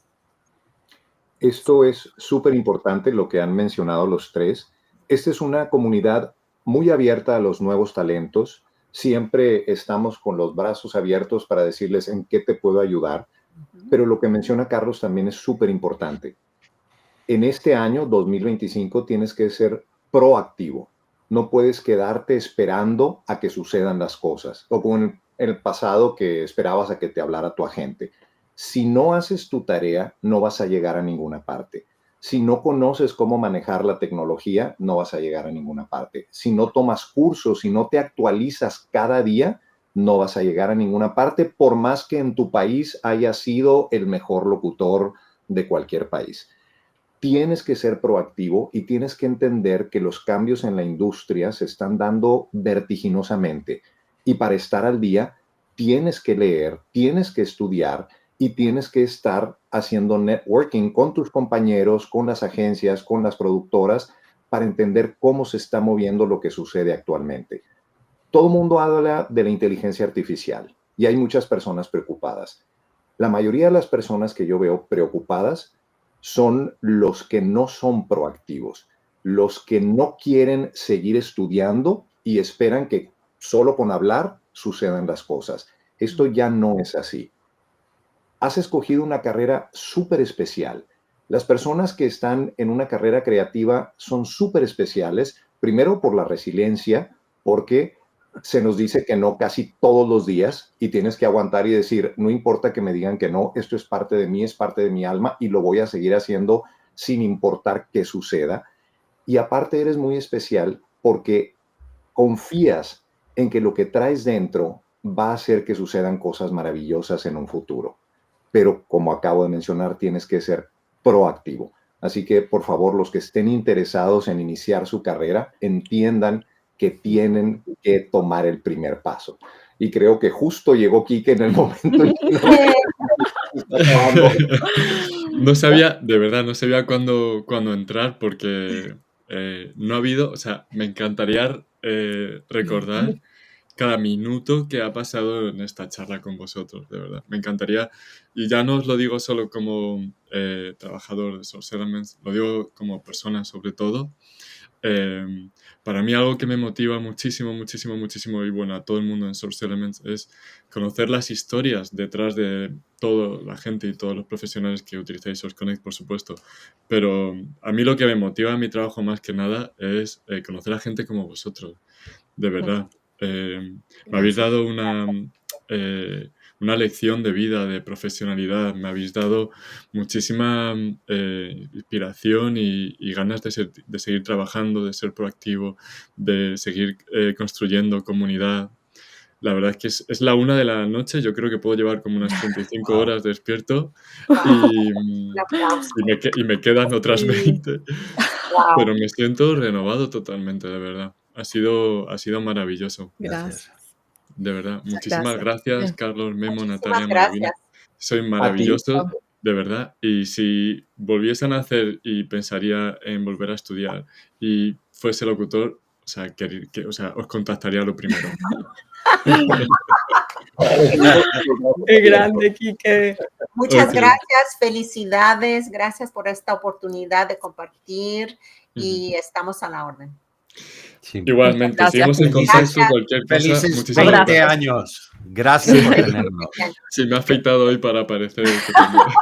Esto es súper importante lo que han mencionado los tres. Esta es una comunidad muy abierta a los nuevos talentos. Siempre estamos con los brazos abiertos para decirles en qué te puedo ayudar. Pero lo que menciona Carlos también es súper importante. En este año 2025 tienes que ser proactivo. No puedes quedarte esperando a que sucedan las cosas. O como en el pasado que esperabas a que te hablara tu agente. Si no haces tu tarea, no vas a llegar a ninguna parte. Si no conoces cómo manejar la tecnología, no vas a llegar a ninguna parte. Si no tomas cursos, si no te actualizas cada día, no vas a llegar a ninguna parte, por más que en tu país haya sido el mejor locutor de cualquier país. Tienes que ser proactivo y tienes que entender que los cambios en la industria se están dando vertiginosamente. Y para estar al día, tienes que leer, tienes que estudiar y tienes que estar haciendo networking con tus compañeros, con las agencias, con las productoras, para entender cómo se está moviendo lo que sucede actualmente. Todo el mundo habla de la inteligencia artificial y hay muchas personas preocupadas. La mayoría de las personas que yo veo preocupadas son los que no son proactivos, los que no quieren seguir estudiando y esperan que solo con hablar sucedan las cosas. Esto ya no es así. Has escogido una carrera súper especial. Las personas que están en una carrera creativa son súper especiales, primero por la resiliencia, porque se nos dice que no casi todos los días y tienes que aguantar y decir, no importa que me digan que no, esto es parte de mí, es parte de mi alma y lo voy a seguir haciendo sin importar qué suceda. Y aparte eres muy especial porque confías en que lo que traes dentro va a hacer que sucedan cosas maravillosas en un futuro. Pero como acabo de mencionar, tienes que ser proactivo. Así que, por favor, los que estén interesados en iniciar su carrera, entiendan que tienen que tomar el primer paso. Y creo que justo llegó Quique en el momento en que
no sabía, de verdad, no sabía cuándo entrar porque no ha habido, o sea, me encantaría recordar cada minuto que ha pasado en esta charla con vosotros, de verdad. Me encantaría, y ya no os lo digo solo como trabajador de Source Elements, lo digo como persona sobre todo. Para mí algo que me motiva muchísimo, muchísimo, muchísimo y bueno, a todo el mundo en Source Elements es conocer las historias detrás de toda la gente y todos los profesionales que utilizáis Source Connect, por supuesto. Pero a mí lo que me motiva en mi trabajo más que nada es conocer a gente como vosotros, de verdad. Me habéis dado una lección de vida, de profesionalidad, me habéis dado muchísima inspiración y ganas de seguir trabajando, de ser proactivo, de seguir construyendo comunidad. La verdad es que es la 1 de la noche, yo creo que puedo llevar como unas 35 horas despierto y me quedan otras 20, pero me siento renovado totalmente, de verdad. Ha sido maravilloso.
Gracias.
De verdad, muchísimas gracias, Carlos, Memo, Natalia,
gracias.
Malvina. Soy maravilloso, de verdad. Y si volviesen a hacer y pensaría en volver a estudiar y fuese locutor, o sea, os contactaría lo primero.
Qué grande, Quique.
Muchas
Ok.
gracias, felicidades, gracias por esta oportunidad de compartir y estamos a la orden.
Sí.
Igualmente,
Muchas
seguimos en
gracias.
contacto,
Gracias.
cualquier cosa.
Felices
Muchísimas
20
gracias.
años. Gracias por tenernos.
Sí, me ha afeitado hoy para aparecer este tema.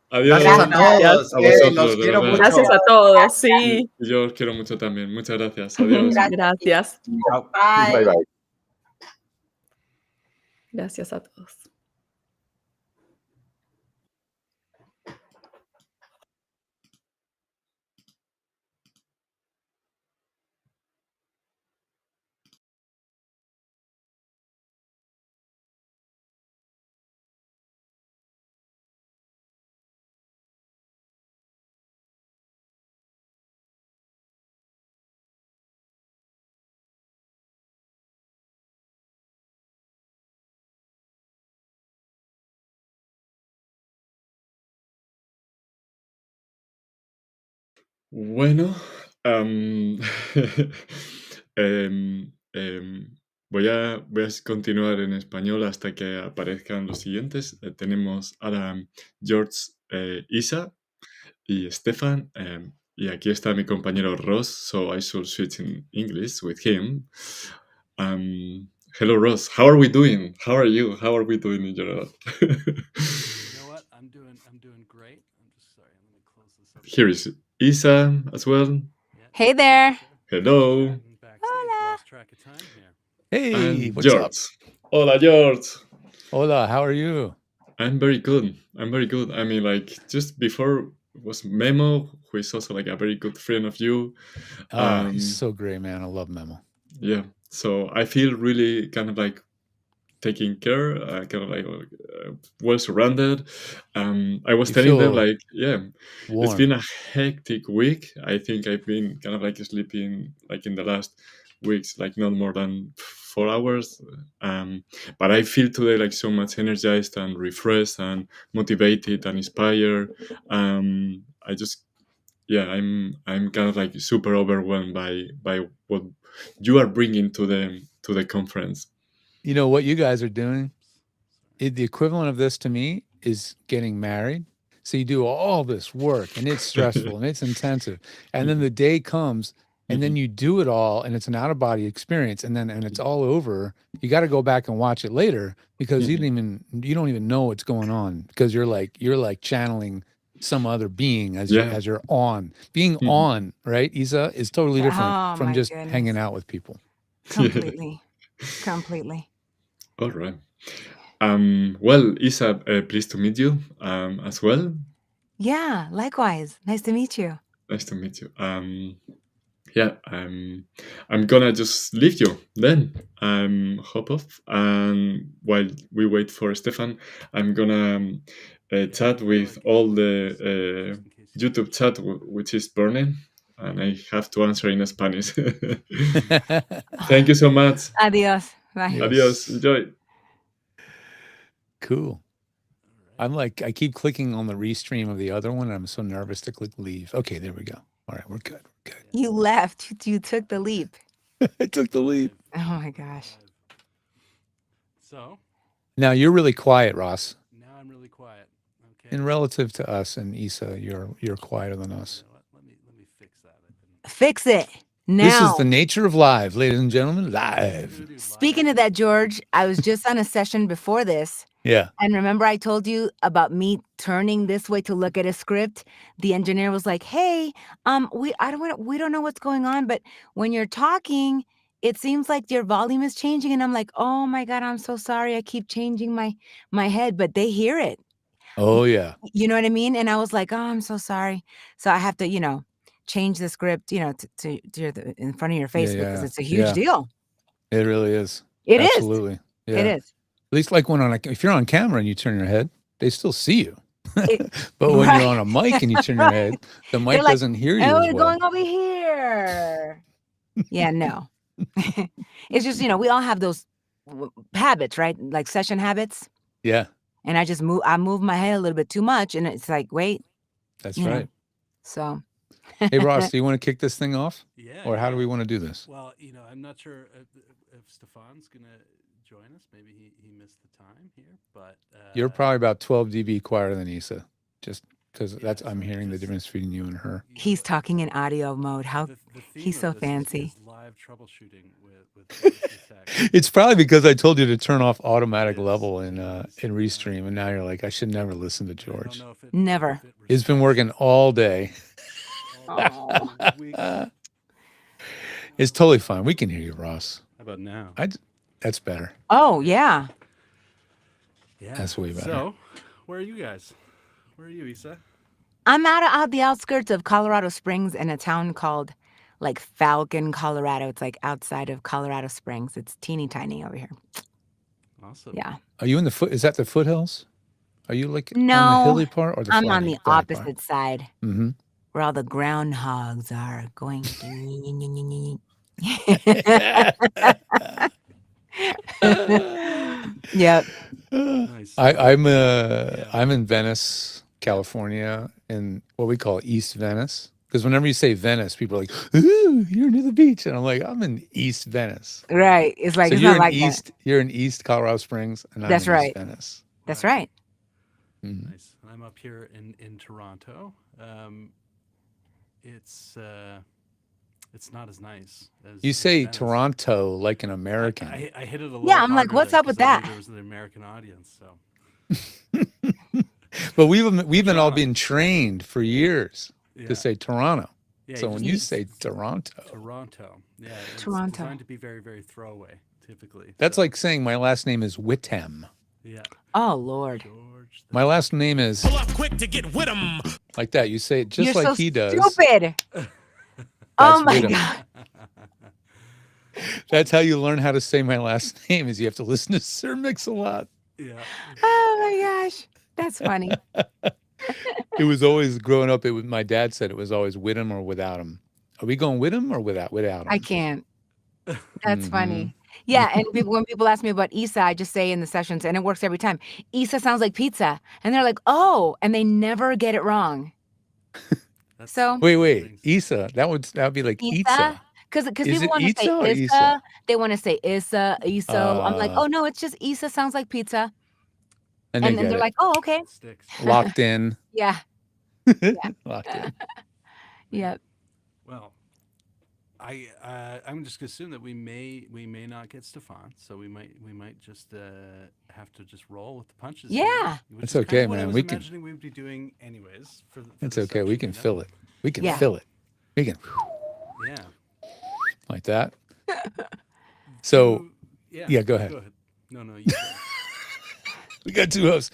Adiós.
Gracias a
Gracias.
todos.
A vosotros,
Los
de
quiero
verdad.
mucho.
Gracias a todos,
Gracias.
sí.
Y yo os quiero mucho también. Muchas gracias. Adiós.
Gracias.
Chao.
Bye.
Bye bye.
Gracias a todos.
Bueno, em, voy a continuar en español hasta que aparezcan los siguientes. Tenemos ahora George, Isa y Stefan. Y aquí está mi compañero Ross, so I should switch in English with him. Hello, Ross. How are we doing? How are you? How are we doing in general?
You know what? I'm doing great. I'm just sorry. I'm going to close this up.
Here is Isa as well.
Hey there.
Hello.
Hola.
Track of time here.
Hey,
And
what's
George.
up?
Hola, George.
Hola, how are you?
I'm very good. I'm very good. I mean, like, just before was Memo, who is also like a very good friend of you.
Oh, he's so great, man. I love Memo.
Yeah. So I feel really kind of like taken care, kind of like well surrounded. I was
You
telling them
feel
like, yeah, it's
warm.
been a hectic week. I think I've been kind of like sleeping like in the last weeks, like not more than 4 hours. But I feel today like so much energized and refreshed and motivated and inspired. I just yeah, I'm kind of like super overwhelmed by what you are bringing to the conference.
You know what you guys are doing? The equivalent of this to me is getting married. So you do all this work and it's stressful and it's intensive. And then the day comes and then you do it all and it's an out of body experience and it's all over. You got to go back and watch it later because you don't even know what's going on because you're like channeling some other being as you're on. Being on, right, Isa, is totally different
Oh,
from
my
just
goodness.
hanging out with people.
Completely. Completely.
All right. Well, Isa, pleased to meet you as well.
Yeah, likewise. Nice to meet you.
Nice to meet you. Yeah, I'm gonna just leave you then. Hop off, and while we wait for Stefan, I'm gonna chat with all the YouTube chat which is burning, and I have to answer in Spanish. Thank you so much.
Adios. Bye.
Adios. Enjoy.
Cool. I'm like, I keep clicking on the restream of the other one. And I'm so nervous to click leave. Okay, there we go. All right, we're good.
You left. You took the leap.
I took the leap.
Oh my gosh.
So
Now you're really quiet, Ross.
now I'm really quiet. Okay.
And relative to us and Isa, you're quieter than us.
Let me fix that.
Fix it. Now.
This is the nature of live, ladies and gentlemen. Live.
Speaking of that, George, I was just on a session before this.
Yeah.
And remember I told you about me turning this way to look at a script? The engineer was like, "Hey, we don't know what's going on, but when you're talking, it seems like your volume is changing." And I'm like, "Oh my God, I'm so sorry. I keep changing my head," but they hear it.
Oh yeah.
You know what I mean? And I was like, "Oh, I'm so sorry." So I have to, change the script, to in front of your face because it's a huge deal.
It really is.
It is.
Absolutely. Yeah.
It is.
At least like if you're on camera and you turn your head, they still see you. But when you're on a mic and you turn your head, the mic doesn't hear you
"Oh,
as
we're
well.
going over here." Yeah, no. It's just, we all have those habits, right? Like session habits.
Yeah,
And I move my head a little bit too much and it's like, wait.
that's
you know,
right.
So.
Hey Ross, do you want to kick this thing off?
Yeah.
Or how do we want to do this?
Well, I'm not sure if Stefan's gonna join us. Maybe he missed the time here, but
You're probably about 12 dB quieter than Isa. Just
because that's I'm hearing the difference between you and her.
He's talking in audio mode. How he's so fancy.
Live troubleshooting with tech.
It's probably because I told you to turn off automatic level in Restream, and now you're like, I should never listen to George.
Never.
It's been working all day. It's totally fine. We can hear you, Ross.
How about now?
That's better.
Oh yeah.
Yeah,
That's way better.
So, where are you guys? Where are you, Isa?
I'm out the outskirts of Colorado Springs in a town called like Falcon, Colorado. It's like outside of Colorado Springs. It's teeny tiny over here.
Awesome.
Yeah.
Are you in the foot? Is that the foothills? Are you like on
No,
the hilly part or the
I'm on
flatty-
the
flat part?
opposite side
Mm-hmm.
where all the groundhogs are going. Yep.
I'm in Venice, California, in what we call East Venice. Because whenever you say Venice, people are like, "Ooh, you're near the beach," and I'm like, "I'm in East Venice."
Right. It's like
So
it's
you're
not
in
like
East.
that.
You're in East Colorado Springs, and I'm
That's
in
right.
East Venice.
That's right.
Mhm.
Nice. I'm up here in Toronto. It's not as nice as
You say
Venice.
Toronto like an American.
I hit it a little
Yeah, I'm like,
harder
what's
there
up with
'cause I knew
that?
There was an American audience, so
But we've been all being trained for years
Yeah.
to say Toronto.
Yeah,
So
you
when
just-
you say Toronto,
Toronto. Yeah, it's
Toronto.
designed to be very, very throwaway, typically.
that's like saying my last name is Whittem.
Yeah.
Oh Lord.
My last name is
quick to get with 'em.
like that. You say it just
You're
like
so
he does.
stupid.
That's
Oh my
Whittem.
God.
That's how you learn how to say my last name. Is you have to listen to Sir Mix-a-Lot.
Yeah.
Oh my gosh. That's funny.
It was always growing up. It was my dad said it was always with him or without him. Are we going with him or without him?
I can't. That's
Mhm.
funny. Yeah, and when people ask me about Isa, I just say in the sessions, and it works every time. Isa sounds like pizza, and they're like, "Oh," and they never get it wrong. So
Wait, Isa. That would be like
Isa,
Itza.
because
Is
people
it
want to
Itza or
say
Isa?
Isa, they want to say Isa, Iso. I'm like,
Uh.
oh no, it's just Isa sounds like pizza,
And
and
they
then
get
they're
it.
like, oh okay,
Locked in.
yeah,
Locked in.
yep.
Well, I'm just gonna assume that we may not get Stefan, so we might just have to just roll with the punches. here,
Yeah.
which
That's
is kind
okay,
of what I
man.
was
We can-
imagining we'd be doing anyways. For
It's
this
okay. We
section,
can
you know?
fill it. We can
Yeah.
fill it. We can
Yeah.
like that. So
Yeah.
go ahead.
Go ahead. No, you. go.
We got two hosts.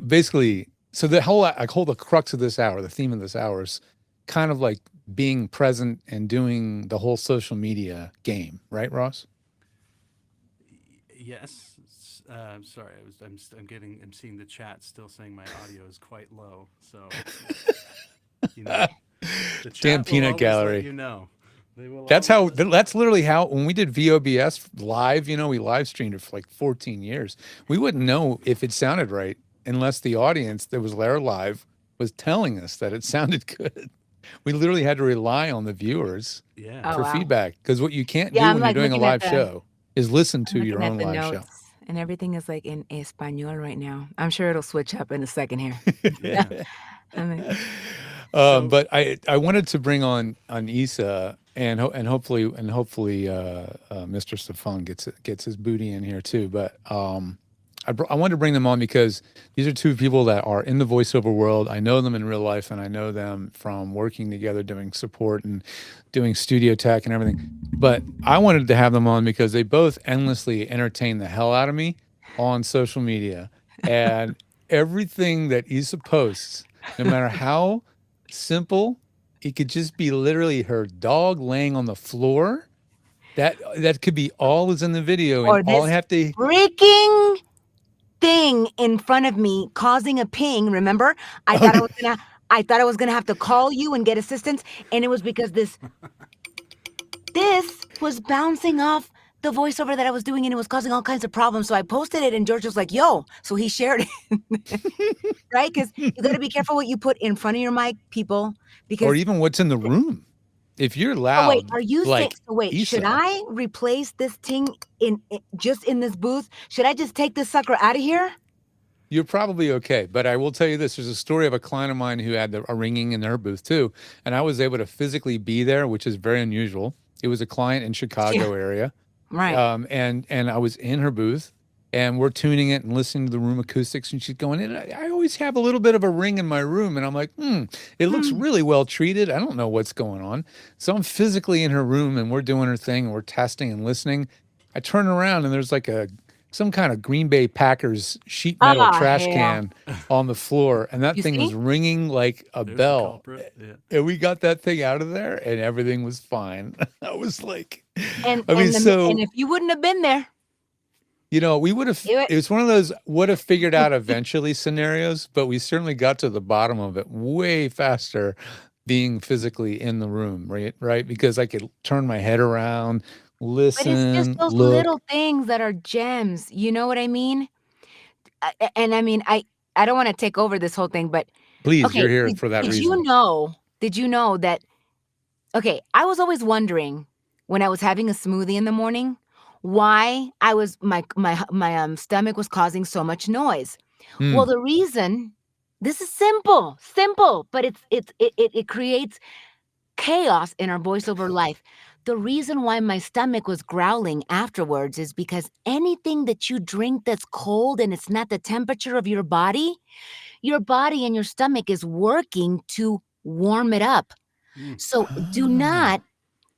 Basically, so the the crux of this hour, the theme of this hour is kind of like being present and doing the whole social media game, right, Ross?
Yes. I'm sorry. I'm seeing the chat still saying my audio is quite low. So, you know, the chat
Damn
will
peanut
always
gallery.
Let you know. They will
That's
always
how. That's literally how. When we did VOBS live, we live streamed it for like 14 years. We wouldn't know if it sounded right unless the audience that was there live was telling us that it sounded good. We literally had to rely on the viewers
Yeah.
Oh,
for
wow.
feedback, because what you can't
Yeah,
do
I'm
when
like
you're doing a
looking at
live
the-
show is listen to
I'm
your
looking
own
at the
live show.
notes, and everything is like in Espanol right now. I'm sure it'll switch up in a second here.
Yeah.
I mean,
But I wanted to bring on Isa and hopefully Mr. Stefan gets his booty in here too. But I wanted to bring them on because these are two people that are in the voiceover world. I know them in real life, and I know them from working together, doing support and doing studio tech and everything. But I wanted to have them on because they both endlessly entertain the hell out of me on social media, and everything that Isa posts, no matter how simple, it could just be literally her dog laying on the floor. That could be all is in the video,
or
and all I
this
have to
freaking thing in front of me causing a ping. Remember, I thought I was gonna have to call you and get assistance, and it was because this was bouncing off the voiceover that I was doing, and it was causing all kinds of problems. So I posted it, and George was like, "Yo!" So he shared it, right? Because you got to be careful what you put in front of your mic, people. Because
or even what's in the room. If you're loud,
oh, wait, are you
like
saying? So wait, should
Isa,
I replace this thing just in this booth? Should I just take this sucker out of here?
you're probably okay. But I will tell you this: there's a story of a client of mine who had a ringing in their booth too, and I was able to physically be there, which is very unusual. It was a client in Chicago area,
Right.
and I was in her booth, and we're tuning it and listening to the room acoustics, and she's going, and I always have a little bit of a ring in my room, and I'm like, it looks really well treated. I don't know what's going on. So I'm physically in her room, and we're doing her thing, and we're testing and listening. I turn around, and there's like some kind of Green Bay Packers sheet metal trash can on the floor, and that
You
thing
see?
was ringing like a
There's the
bell.
culprit. Yeah.
And we got that thing out of there, and everything was fine. I was like,
And
I mean,
and
so
if you wouldn't have been there,
we would have.
it,
It's one of those would have figured out eventually scenarios, but we certainly got to the bottom of it way faster being physically in the room, right? Because I could turn my head around,
but it's just
listen,
those
look.
little things that are gems. You know what I mean? And I mean, I don't want to take over this whole thing, but
Please,
okay,
you're here for that
did you
reason.
know? Did you know that? Okay, I was always wondering when I was having a smoothie in the morning why I was my stomach was causing so much noise. Well,
Mm.
the reason, this is simple, but it creates chaos in our voiceover life. The reason why my stomach was growling afterwards is because anything that you drink that's cold and it's not the temperature of your body and your stomach is working to warm it up. So do not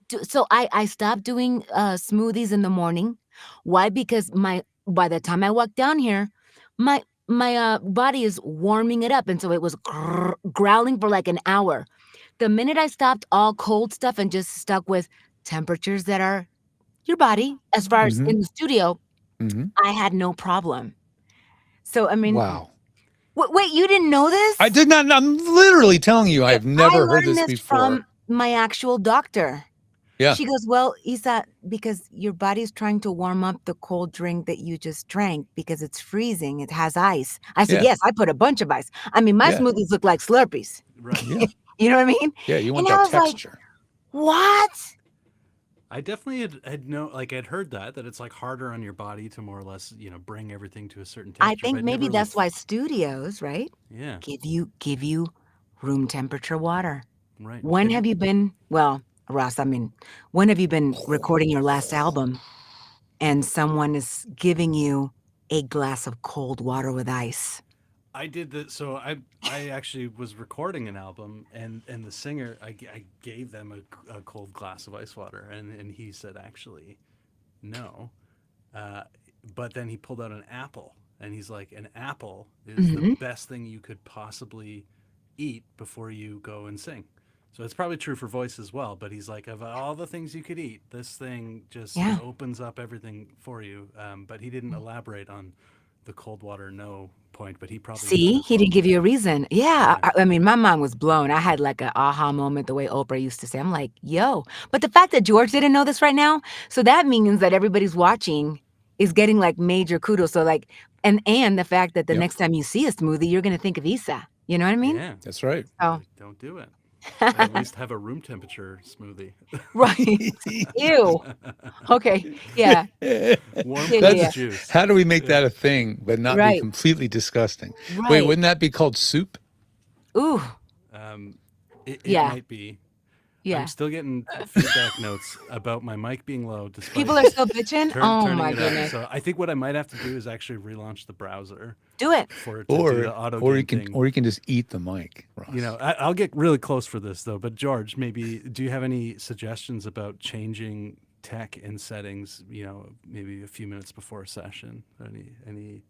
do. So I stopped doing smoothies in the morning. Why? Because by the time I walked down here, my body is warming it up, and so it was growling for like an hour. The minute I stopped all cold stuff and just stuck with temperatures that are your body, as far as
Mhm.
in the studio,
Mhm.
I had no problem. So I mean,
Wow.
wait, you didn't know this?
I did not. I'm literally telling you, I've
I
never heard
learned
this
this
before.
from my actual doctor.
Yeah.
She goes, "Well, Isa, because your body's trying to warm up the cold drink that you just drank because it's freezing. It has ice." I said,
Yeah.
"Yes, I put a bunch of ice. I mean, my
Yeah.
smoothies look like Slurpees."
Right.
Yeah.
You know what I mean?
Yeah. You want
And I
that
was like,
texture.
"What?"
I definitely I'd heard that it's like harder on your body to more or less, bring everything to a certain
I
temperature.
think
But
maybe
never
that's
with,
why studios, right,
yeah,
give you room temperature water.
right.
When have you been, well, Ross, I mean, when have you been recording your last album and someone is giving you a glass of cold water with ice?
I did that. So I actually was recording an album, and the singer, I gave them a cold glass of ice water, and he said actually no, but then he pulled out an apple, and he's like, an apple is the
Mhm.
best thing you could possibly eat before you go and sing. So it's probably true for voice as well, but he's like, of all the things you could eat, this thing just
Yeah.
opens up everything for you. But he didn't elaborate on the cold water no point, but he probably
See,
knows as
he
well.
didn't give you a reason. Yeah,
Yeah.
I mean, my mind was blown. I had like an aha moment, the way Oprah used to say. I'm like, yo. But the fact that George didn't know this right now, so that means that everybody's watching is getting like major kudos. So like, and the fact that the
Yep.
next time you see a smoothie, you're gonna think of Isa. You know what I mean?
Yeah,
That's right.
So
don't do it. At least have a room temperature smoothie.
right. Ew. Okay. Yeah.
Warm
Yeah,
cookie
yeah.
juice.
How do we make
Yeah.
that a thing but not be
Right.
completely disgusting? Wait,
Right.
wouldn't that be called soup?
Ooh.
It
Yeah.
might be.
Yeah.
I'm still getting feedback notes about my mic being low despite
People are still bitching. Oh
turning
my
it up.
goodness.
So I think what I might have to do is actually relaunch the browser
Do it.
for it to do the auto
Or you
gain
can
thing.
or you can just eat the mic, Ross.
I'll get really close for this though. But George, maybe do you have any suggestions about changing tech in settings? Maybe a few minutes before a session. Any?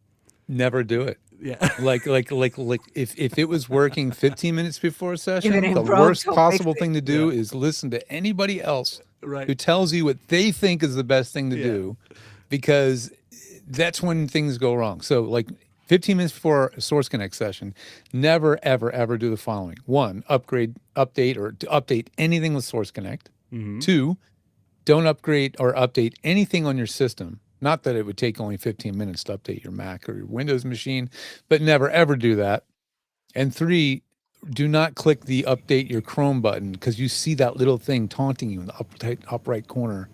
Never do it.
Yeah.
Like if it was working 15 minutes before a
If it
session,
ain't
the
broke,
worst
don't fix
possible
it.
thing to do is listen to anybody else
Right.
who tells you what they think is the best thing to
Yeah.
do, because that's when things go wrong. So like 15 minutes before a Source Connect session, never, ever, ever do the following. 1, update or to update anything with Source Connect.
Mhm.
2, don't upgrade or update anything on your system. Not that it would take only 15 minutes to update your Mac or your Windows machine, but never, ever do that. And 3, do not click the update your Chrome button, because you see that little thing taunting you in the up right corner.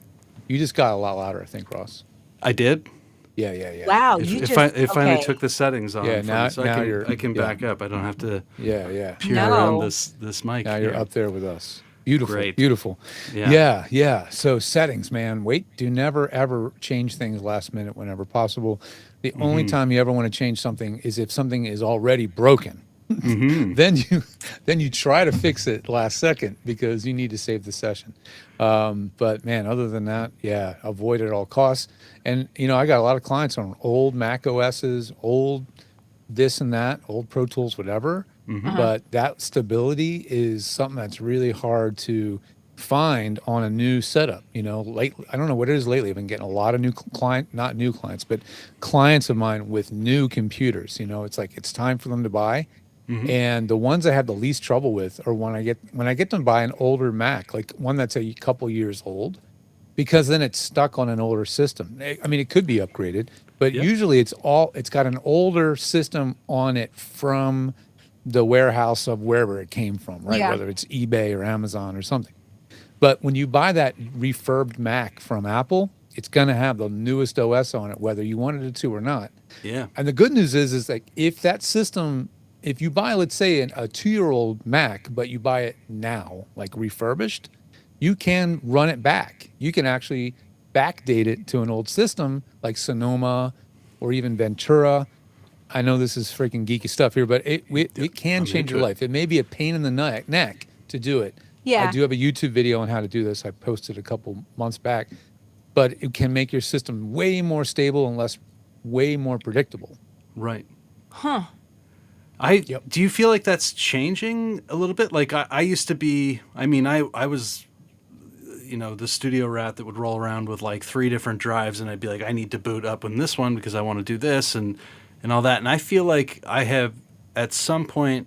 You just got a lot louder, I think, Ross.
I did.
Yeah.
Wow,
It,
you
it,
just
it finally
okay.
took the settings on
Yeah,
for
now
me, so
now
I can
yeah.
back up. I don't have to
Yeah.
peer around
No.
this mic
Now you're
here.
up there with us. Beautiful,
Great.
beautiful.
Yeah.
Yeah. So settings, man. Do never ever change things last minute whenever possible. The only
Mhm.
time you ever want to change something is if something is already broken.
Mhm.
then you try to fix it last second because you need to save the session. But man, other than that, yeah, avoid at all costs. And I got a lot of clients on old Mac OSs, old this and that, old Pro Tools, whatever.
Mhm.
But that stability is something that's really hard to find on a new setup. Lately, I don't know what it is lately. I've been getting a lot of not new clients, but clients of mine with new computers. It's like it's time for them to buy.
Mhm.
And the ones I have the least trouble with are when I get them to buy an older Mac, like one that's a couple years old, because then it's stuck on an older system. I mean, it could be upgraded, but
Yep.
usually it's got an older system on it from the warehouse of wherever it came from, right?
Yeah.
Whether it's eBay or Amazon or something. But when you buy that refurbed Mac from Apple, it's going to have the newest OS on it, whether you wanted it to or not.
Yeah.
And the good news is like if that system, if you buy, let's say, a 2-year-old Mac, but you buy it now, like refurbished, you can run it back. You can actually backdate it to an old system like Sonoma or even Ventura. I know this is freaking geeky stuff here, but it can
I'm
change your
into it.
life. It may be a pain in the neck to do it. I
Yeah.
do have a YouTube video on how to do this. I posted a couple months back, but it can make your system way more stable and way more predictable.
Right.
Huh.
Do you feel like that's changing a little bit? Like I used to be, I mean, I was, the studio rat that would roll around with like 3 different drives, and I'd be like, I need to boot up on this one because I want to do this and all that. And I feel like I have at some point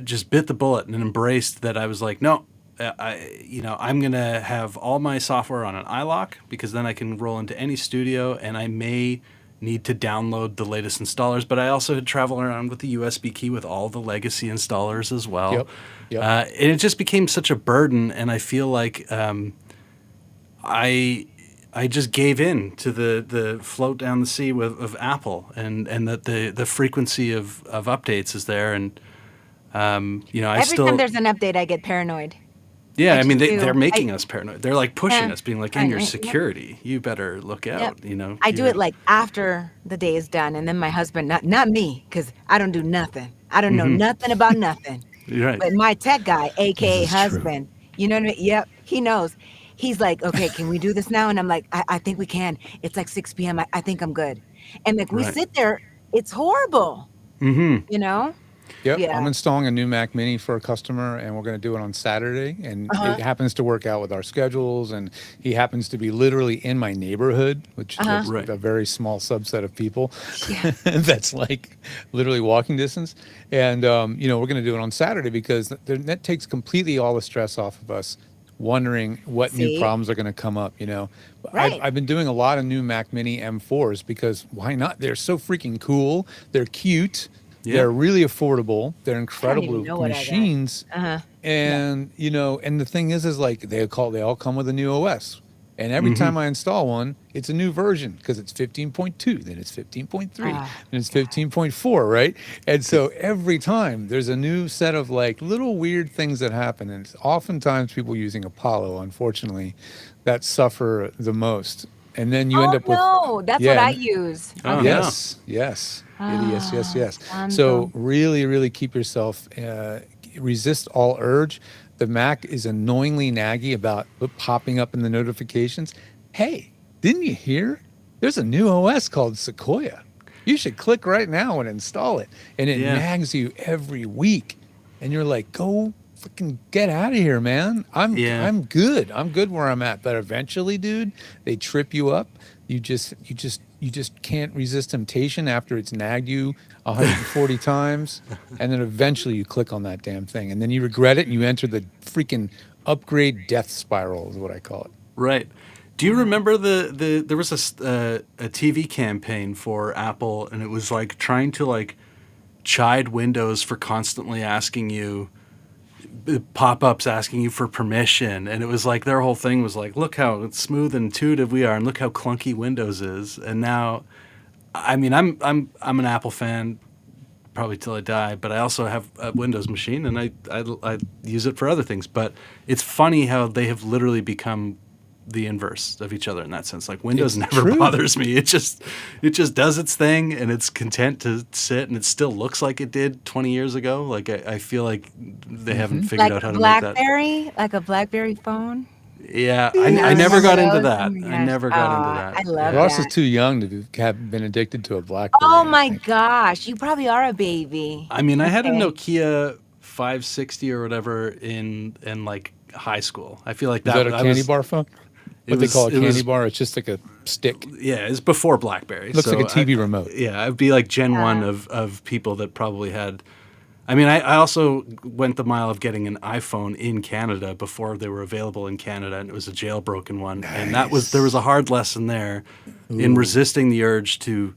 just bit the bullet and embraced that. I was like, no, I'm going to have all my software on an iLock because then I can roll into any studio, and I may need to download the latest installers, but I also had traveled around with the USB key with all the legacy installers as well.
Yep.
And it just became such a burden, and I feel like I just gave in to the float down the sea of Apple, and that the frequency of updates is there, and I
Every
still.
time there's an update, I get paranoid.
Yeah, I mean,
just do.
they're making us paranoid. They're like pushing
Yeah.
us, being like,
I-
in your
I-
security, you better look out,
I do
you're-
it like after the day is done, and then my husband, not me, because I don't do nothing. I don't know
Mhm.
nothing about nothing.
You're right.
But my tech guy, aka
This is true.
husband, you know what I mean? Yep, he knows. He's like, okay, can we do this now? And I'm like, I think we can. It's like 6 p.m. I think I'm good. And like we
Right.
sit there, it's horrible,
Mhm.
you know?
Yep,
Yeah.
I'm installing a new Mac Mini for a customer, and we're going to do it on Saturday. And
Uh-huh.
it happens to work out with our schedules. And he happens to be literally in my neighborhood, which
Uh-huh.
is
Right.
a very small subset of people.
Yeah.
That's like literally walking distance. And we're going to do it on Saturday because that takes completely all the stress off of us, wondering what new
See?
problems are going to come up.
Right.
I've been doing a lot of new Mac Mini M4s because why not? They're so freaking cool. They're cute.
Yeah.
They're really affordable. They're
even
incredible
know what I got.
machines.
Uh-huh.
And and the thing is like they all come with a new OS. And every
Mhm.
time I install one, it's a new version because it's 15.2, then it's 15.3,
Ah,
and it's 15.4, right? And so every time there's a new set of like little weird things that happen. And it's oftentimes people using Apollo, unfortunately, that suffer the most. And then you end up with
no, that's what
yeah,
I
and-
use.
Oh,
Okay.
Yes. Yes. Yes.
Ah,
So
santo.
really keep yourself, resist all urge. The Mac is annoyingly naggy about popping up in the notifications. Hey, didn't you hear? There's a new OS called Sequoia. You should click right now and install it. And it
Yeah.
nags you every week. And you're like, go freaking get out of here, man.
Yeah.
I'm good. I'm good where I'm at. But eventually, dude, they trip you up. You just can't resist temptation after it's nagged you 140 times, and then eventually you click on that damn thing, and then you regret it, and you enter the freaking upgrade death spiral, is what I call it.
Right. Do you remember there was a TV campaign for Apple, and it was like trying to like chide Windows for constantly asking you pop-ups asking you for permission, and it was like their whole thing was like, look how smooth and intuitive we are, and look how clunky Windows is. And now, I mean, I'm an Apple fan probably till I die, but I also have a Windows machine, and I use it for other things. But it's funny how they have literally become the inverse of each other in that sense. Like Windows
It's
never
true.
bothers me. It just does its thing, and it's content to sit, and it still looks like it did 20 years ago. Like I feel like they haven't figured
Like
out how to make that.
BlackBerry, like a BlackBerry phone.
Yeah,
You
I never
remember
got into
those?
that.
Oh my
I
gosh.
never got into
Aw,
that.
I love
Ross is
that.
too young to have been addicted to a BlackBerry.
Oh my gosh, you probably are a baby.
I mean, I had a
Okay.
Nokia 560 or whatever in like high school. I feel like
Is that a
I
candy
was,
bar phone?
it
What they
was-
call a
it
candy
was-
bar? It's just like a stick.
Yeah, it's before BlackBerry.
Looks like a
so
TV
I-
remote.
Yeah, I'd be like Gen 1 of people that probably had. I mean, I also went the mile of getting an iPhone in Canada before they were available in Canada, and it was a jailbroken one. And there was a hard lesson there in
Ooh.
resisting the urge to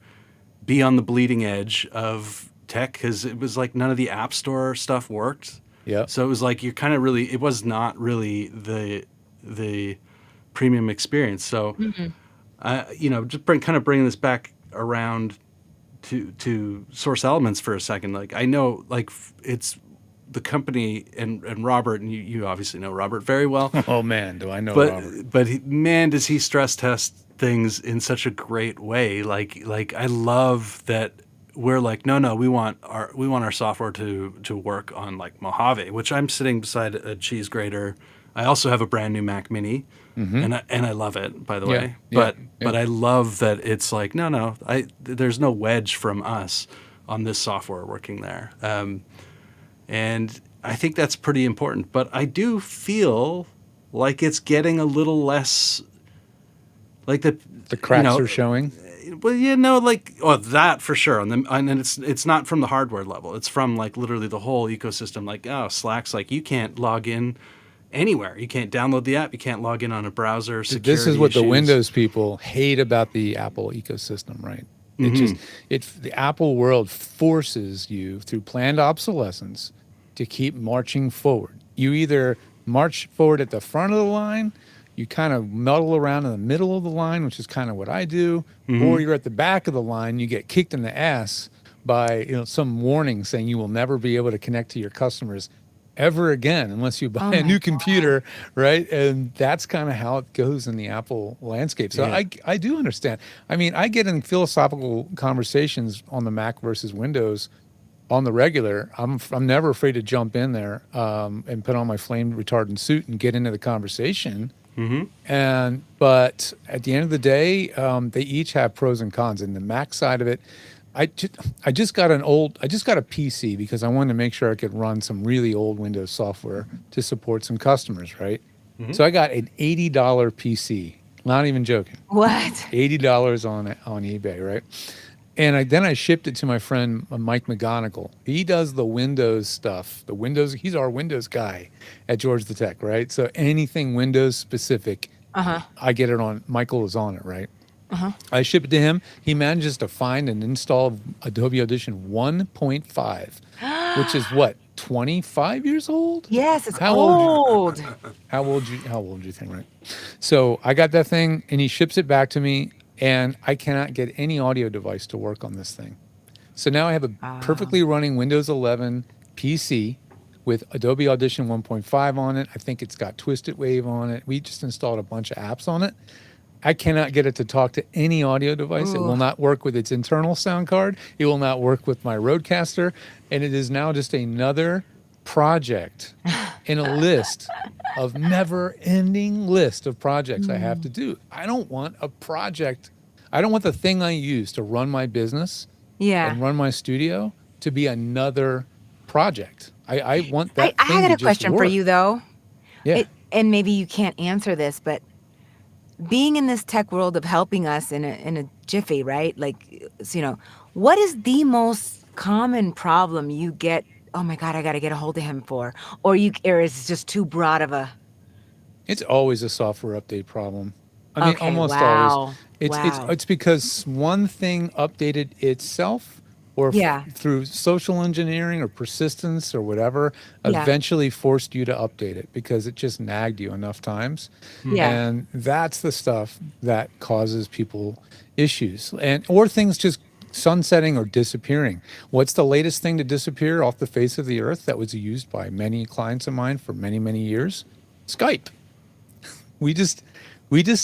be on the bleeding edge of tech, because it was like none of the App Store stuff worked.
Yeah.
So it was like you're kind of really. It was not really the premium experience. So, just bringing this back around to Source Elements for a second. Like I know, like it's the company and Robert, and you obviously know Robert very well.
Oh man, do I know Robert?
But man, does he stress test things in such a great way. Like I love that we're like, no, we want our software to work on like Mojave, which I'm sitting beside a cheese grater. I also have a brand new Mac Mini, and I love it, by the way. But I love that it's like, no, there's no wedge from us on this software working there. And I think that's pretty important. But I do feel like it's getting a little less like the
cracks are showing.
Well, that for sure. And it's not from the hardware level. It's from like literally the whole ecosystem. Like, Slack's like you can't log in anywhere. You can't download the app. You can't log in on a browser.
This is what the
issues.
Windows people hate about the Apple ecosystem, right? The Apple world forces you through planned obsolescence to keep marching forward. You either march forward at the front of the line, you kind of muddle around in the middle of the line, which is kind of what I do, or you're at the back of the line, you get kicked in the ass by some warning saying you will never be able to connect to your customers ever again unless you buy a new computer, right? And that's kind of how it goes in the Apple landscape. So I do understand. I mean, I get in philosophical conversations on the Mac versus Windows on the regular. I'm never afraid to jump in there and put on my flame retardant suit and get into the conversation. But at the end of the day, they each have pros and cons. And the Mac side of it, I just got a PC because I wanted to make sure I could run some really old Windows software to support some customers, right? So I got an $80 PC. Not even joking.
What?
$80 on eBay, right? And then I shipped it to my friend Mike McGonigal. He does the Windows stuff. He's our Windows guy at Georgia Tech, right? So anything Windows specific, I get it on. Michael is on it, right? I ship it to him. He manages to find and install Adobe Audition 1.5, which is what, 25 years old?
Yes, it's
How
old.
How old do you think, right? So I got that thing, and he ships it back to me, and I cannot get any audio device to work on this thing. So now I have a perfectly running Windows 11 PC with Adobe Audition 1.5 on it. I think it's got Twisted Wave on it. We just installed a bunch of apps on it. I cannot get it to talk to any audio device. It will not work with its internal sound card. It will not work with my Rodecaster. And it is now just another project in a list of never-ending list of projects I have to do. I don't want a project. I don't want the thing I use to run my business and run my studio to be another project. I want that
I
thing
got
to
a
just
question for
work.
you though.
Yeah.
And maybe you can't answer this, but being in this tech world of helping us in a jiffy, right? Like, what is the most common problem you get? Oh my God, I got to get a hold of him for, or is it just too broad of a?
It's always a software update problem. I mean,
Okay,
almost
wow.
always.
Wow.
It's because one thing updated itself or
Yeah.
through social engineering or persistence or whatever,
Yeah.
eventually forced you to update it because it just nagged you enough times.
Yeah.
And that's the stuff that causes people issues, and or things just sunsetting or disappearing. What's the latest thing to disappear off the face of the earth that was used by many clients of mine for many, many years? Skype. We just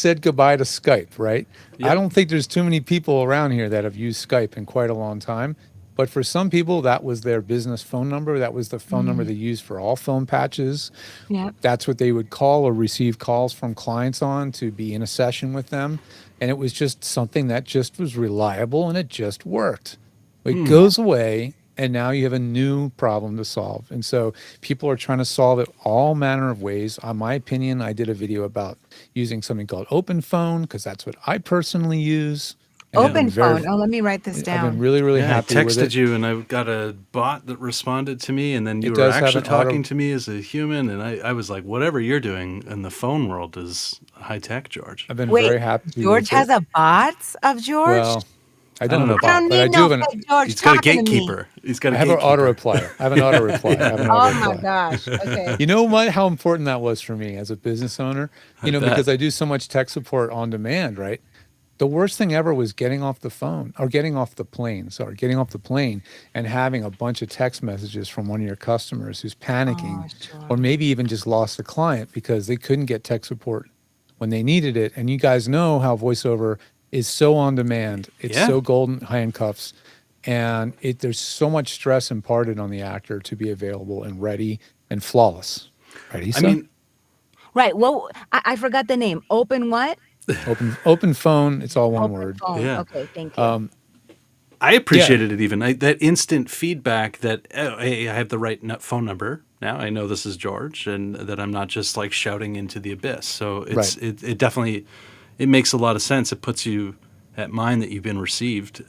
said goodbye to Skype, right? I don't think there's too many people around here that have used Skype in quite a long time. But for some people, that was their business phone number. That was the phone number they used for all phone patches.
Yeah.
That's what they would call or receive calls from clients on to be in a session with them. And it was just something that just was reliable and it just worked. It goes away, and now you have a new problem to solve. And so people are trying to solve it all manner of ways. On my opinion, I did a video about using something called OpenPhone because that's what I personally use. And I've been
Open
very-
phone. Oh, let me write this
I've
down.
been really, really
Yeah,
happy
I
with
texted
it.
you, and I got a bot that responded to me, and then you
It
were
does have
actually
an auto-
talking to me as a human, and I was like, whatever you're doing in the phone world is high tech, George.
I've been
Wait,
very happy
George
with
has
it.
a bot of George?
Well, I don't
don't
have a
know.
I
bot,
don't
but I
need
do
no
have an.
fake George
He's got a
talking to me.
gatekeeper. He's got a
I have an
gatekeeper.
auto replier. I have an auto replier. I have an
Oh
auto
my
replier.
gosh. Okay.
You know what? How important that was for me as a business owner.
I
You know,
bet.
because I do so much tech support on demand, right? The worst thing ever was getting off the phone or getting off the plane. Sorry, getting off the plane and having a bunch of text messages from one of your customers who's panicking, or maybe even just lost a client because they couldn't get tech support when they needed it. And you guys know how voiceover is so on demand. It's
Yeah.
so golden handcuffs, and there's so much stress imparted on the actor to be available and ready and flawless. Right,
I
Issa?
mean,
Right. Well, I forgot the name. Open what?
open phone. It's all one
Open
word.
phone.
Yeah.
Okay. Thank you.
I appreciated it even. That instant feedback that, oh, hey, I have the right phone number now. I know this is George, and that I'm not just like shouting into the abyss. So it's it definitely it makes a lot of sense. It puts you at mind that you've been received.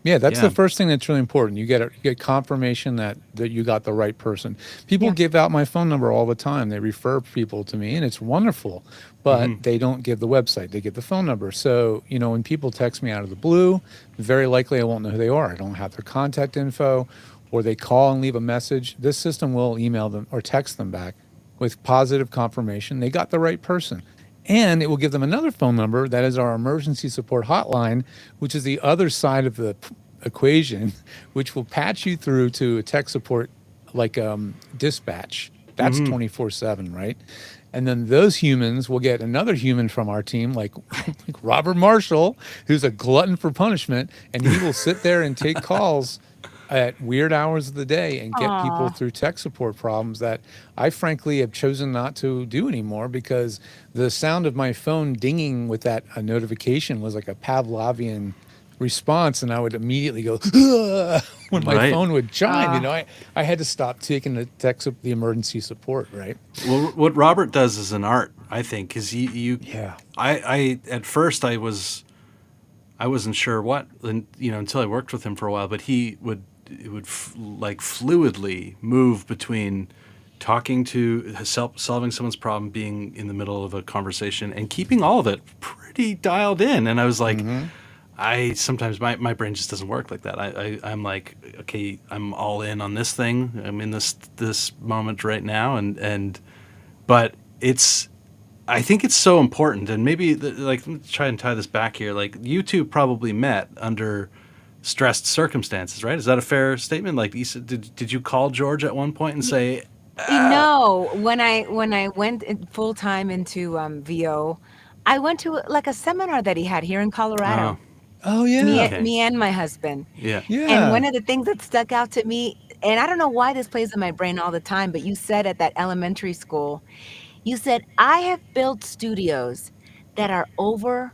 Yeah, that's
Yeah.
the first thing that's really important. You get confirmation that you got the right person. People give out my phone number all the time. They refer people to me, and it's wonderful. But they don't give the website. They give the phone number. So, you know, when people text me out of the blue, very likely I won't know who they are. I don't have their contact info, or they call and leave a message. This system will email them or text them back with positive confirmation they got the right person. And it will give them another phone number that is our emergency support hotline, which is the other side of the equation, which will patch you through to a tech support like dispatch. That's 24/7, right? And then those humans will get another human from our team, like Robert Marshall, who's a glutton for punishment, and he will sit there and take calls at weird hours of the day and get people
Aw.
through tech support problems that I frankly have chosen not to do anymore because the sound of my phone dinging with that notification was like a Pavlovian response, and I would immediately go when my
Right.
phone would chime. You know, I had to stop taking the emergency support. Right.
Well, what Robert does is an art, I think, because I at first I wasn't sure what, and until I worked with him for a while, but it would like fluidly move between talking to solving someone's problem, being in the middle of a conversation, and keeping all of it pretty dialed in. And I was like, sometimes my brain just doesn't work like that. I'm like, okay, I'm all in on this thing. I'm in this moment right now, but I think it's so important, and maybe like let's try and tie this back here. Like you two probably met under stressed circumstances, right? Is that a fair statement? Like, did you call George at one point and say,
No, when I went full time into VO, I went to like a seminar that he had here in Colorado.
Oh yeah.
Me and my husband.
Yeah.
And one of the things that stuck out to me, and I don't know why this plays in my brain all the time, but you said at that elementary school, you said, I have built studios that are over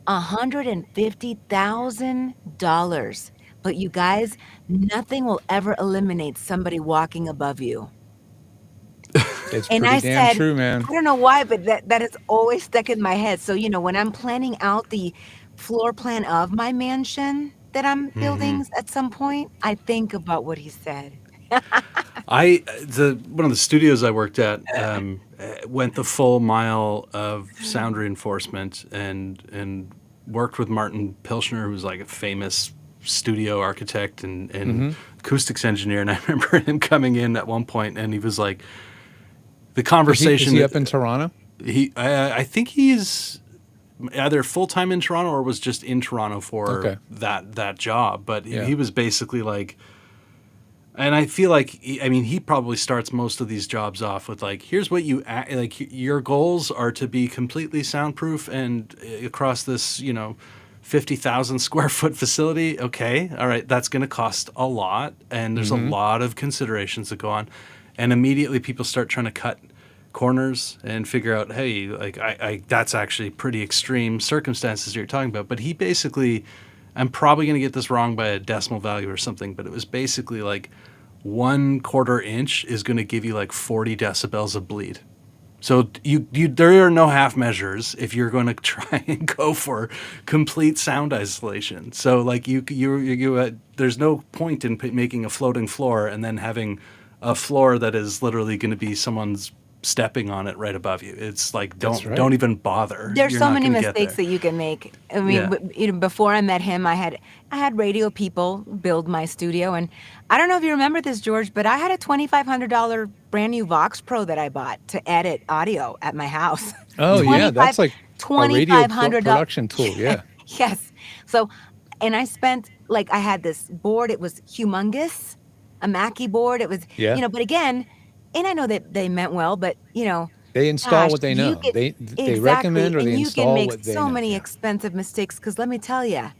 $150,000. But you guys, nothing will ever eliminate somebody walking above you.
It's
And
pretty
I
damn
said,
true, man.
I don't know why, but that has always stuck in my head. So, when I'm planning out the floor plan of my mansion that I'm building at some point, I think about what he said.
one of the studios I worked at went the full mile of sound reinforcement and worked with Martin Pilchner, who's like a famous studio architect and
Mhm.
acoustics engineer, and I remember him coming in at one point, and he was like, the
Is
conversation.
he up in Toronto?
I think he's either full time in Toronto or was just in Toronto for
Okay.
that job. But
Yeah.
he was basically like, and I feel like he probably starts most of these jobs off with like, here's what your goals are to be completely soundproof and across this 50,000 square foot facility. Okay, all right, that's going to cost a lot, and there's a
Mhm.
lot of considerations that go on, and immediately people start trying to cut corners and figure out, hey, like I that's actually pretty extreme circumstances you're talking about. But he basically, I'm probably going to get this wrong by a decimal value or something, but it was basically like 1/4 inch is going to give you like 40 decibels of bleed. So you there are no half measures if you're going to try and go for complete sound isolation. So like you there's no point in making a floating floor and then having a floor that is literally going to be someone's stepping on it right above you. It's like
That's right.
don't even bother.
There's
You're
so
not
many
gonna get
mistakes
there.
that you can make. I mean,
Yeah.
before I met him, I had radio people build my studio, and I don't know if you remember this, George, but I had a $2,500 brand new Vox Pro that I bought to edit audio at my house.
Oh yeah, that's like a radio
$2,500
production tool. Yeah.
Yes. So, and I spent I had this board. It was humongous, a Mackie board. It was,
Yeah.
but again, and I know that they meant well, but
They install
gosh,
what they
you
know.
can-
They
exactly,
recommend or
and
they
you
install
can make
what they
so
know.
many
Yeah.
expensive mistakes. Because let me tell you,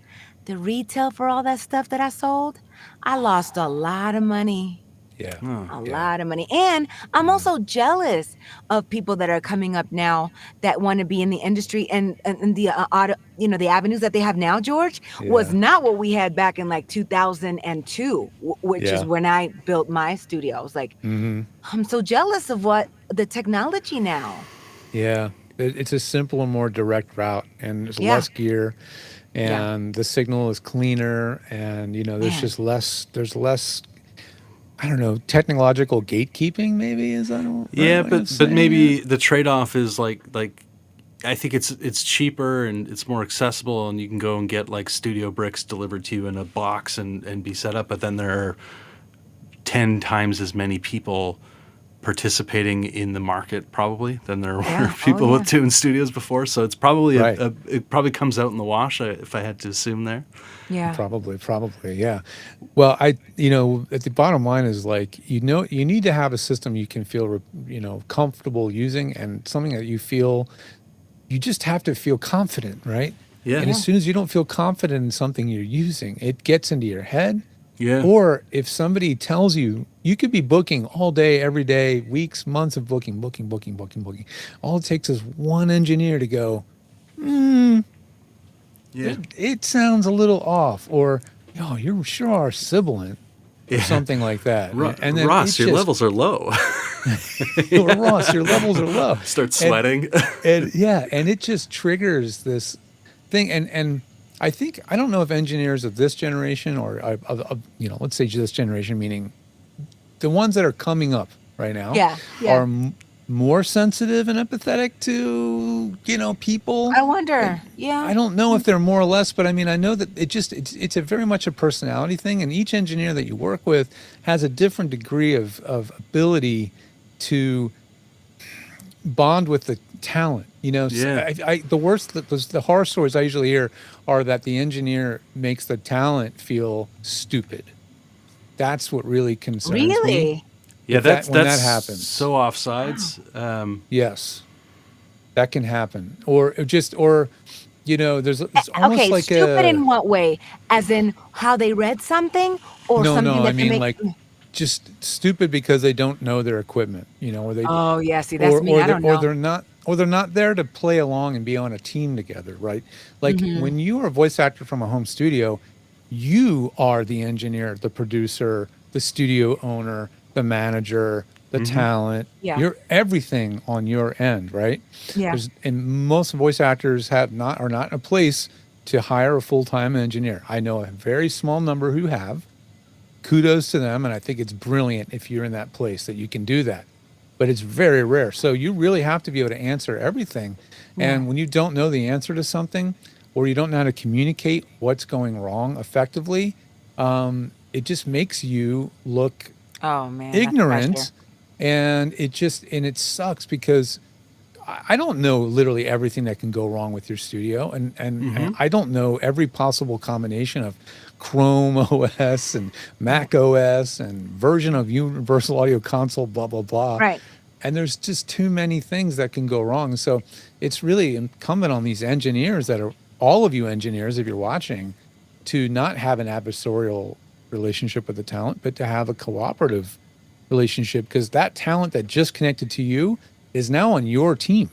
the retail for all that stuff that I sold, I lost a lot of money.
Yeah.
A lot of money. And I'm also jealous of people that are coming up now that want to be in the industry and the auto, the avenues that they have now, George, was
Yeah.
not what we had back in like 2002, which
Yeah.
is when I built my studio. I was like,
Mm-hmm.
I'm so jealous of what the technology now.
Yeah. It's a simpler, more direct route, and there's
Yeah.
less gear,
Yeah.
and the signal is cleaner, and there's
Man.
just less. There's less. I don't know, technological gatekeeping. Maybe is that a right
Yeah,
way of
but
saying
maybe
it?
the trade-off is like I think it's cheaper and it's more accessible, and you can go and get like studio bricks delivered to you in a box and be set up. But then there are 10 times as many people participating in the market probably than there were
Yeah. Oh,
people
yeah.
with doing studios before. So it's probably
Right.
it probably comes out in the wash if I had to assume there.
Yeah.
Probably, yeah. Well, at the bottom line is you need to have a system you can feel, comfortable using, and something that you just have to feel confident, right?
Yeah.
And as soon as you don't feel confident in something you're using, it gets into your head.
Yeah.
Or if somebody tells you, you could be booking all day, every day, weeks, months of booking. All it takes is one engineer to go,
Yeah.
it sounds a little off, or you sure are sibilant, or something like that. And then
Ross,
it
your
just-
levels are low.
Ross, your levels are low.
Start
And-
sweating.
and it just triggers this thing. And I think, I don't know if engineers of this generation or let's say this generation, meaning the ones that are coming up right now,
Yeah, yeah.
are more sensitive and empathetic to people.
I wonder. Yeah.
I don't know if they're more or less, but I mean, I know that it's a very much a personality thing, and each engineer that you work with has a different degree of ability to bond with the talent.
Yeah.
The horror stories I usually hear are that the engineer makes the talent feel stupid. That's what really concerns me.
Really?
Yeah,
If
that's
when that happens.
so offsides.
Yes, that can happen, or there's it's almost
Okay,
like
stupid
a
in what way? As in how they read something, or something that
I
can
mean
make.
like just stupid because they don't know their equipment, or they
Oh yeah, see that's me. I don't know.
or they're not there to play along and be on a team together, right? Like
Mhm.
when you are a voice actor from a home studio, you are the engineer, the producer, the studio owner, the manager, the
Mhm.
talent.
Yeah.
You're everything on your end, right?
Yeah.
And most voice actors are not in a place to hire a full-time engineer. I know a very small number who have. Kudos to them, and I think it's brilliant if you're in that place that you can do that. But it's very rare. So you really have to be able to answer everything.
Yeah.
And when you don't know the answer to something, or you don't know how to communicate what's going wrong effectively, it just makes you look
Oh man, that's pressure.
ignorant, and it sucks because I don't know literally everything that can go wrong with your studio, and I don't know every possible combination of Chrome OS and Mac OS and version of Universal Audio Console, blah blah blah.
Right.
And there's just too many things that can go wrong. So it's really incumbent on these engineers that are all of you engineers, if you're watching, to not have an adversarial relationship with the talent, but to have a cooperative relationship, because that talent that just connected to you is now on your team.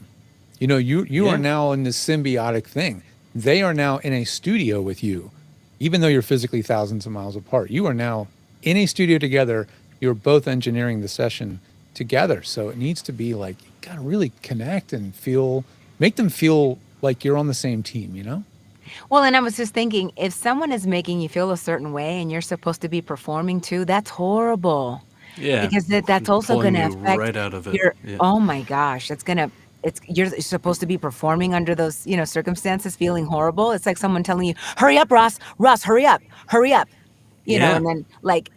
You know, you
Yeah.
are now in this symbiotic thing. They are now in a studio with you, even though you're physically thousands of miles apart. You are now in a studio together. You're both engineering the session together. So it needs to be like, you gotta really connect and make them feel like you're on the same team, you know?
Well, and I was just thinking, if someone is making you feel a certain way and you're supposed to be performing too, that's horrible.
Yeah.
Because that's also
Pulling
going to
you
affect
right out of it.
your.
Yeah.
Oh my gosh, you're supposed to be performing under those circumstances, feeling horrible. It's like someone telling you, "Hurry up, Ross, hurry up, hurry up,"
Yeah.
and then like,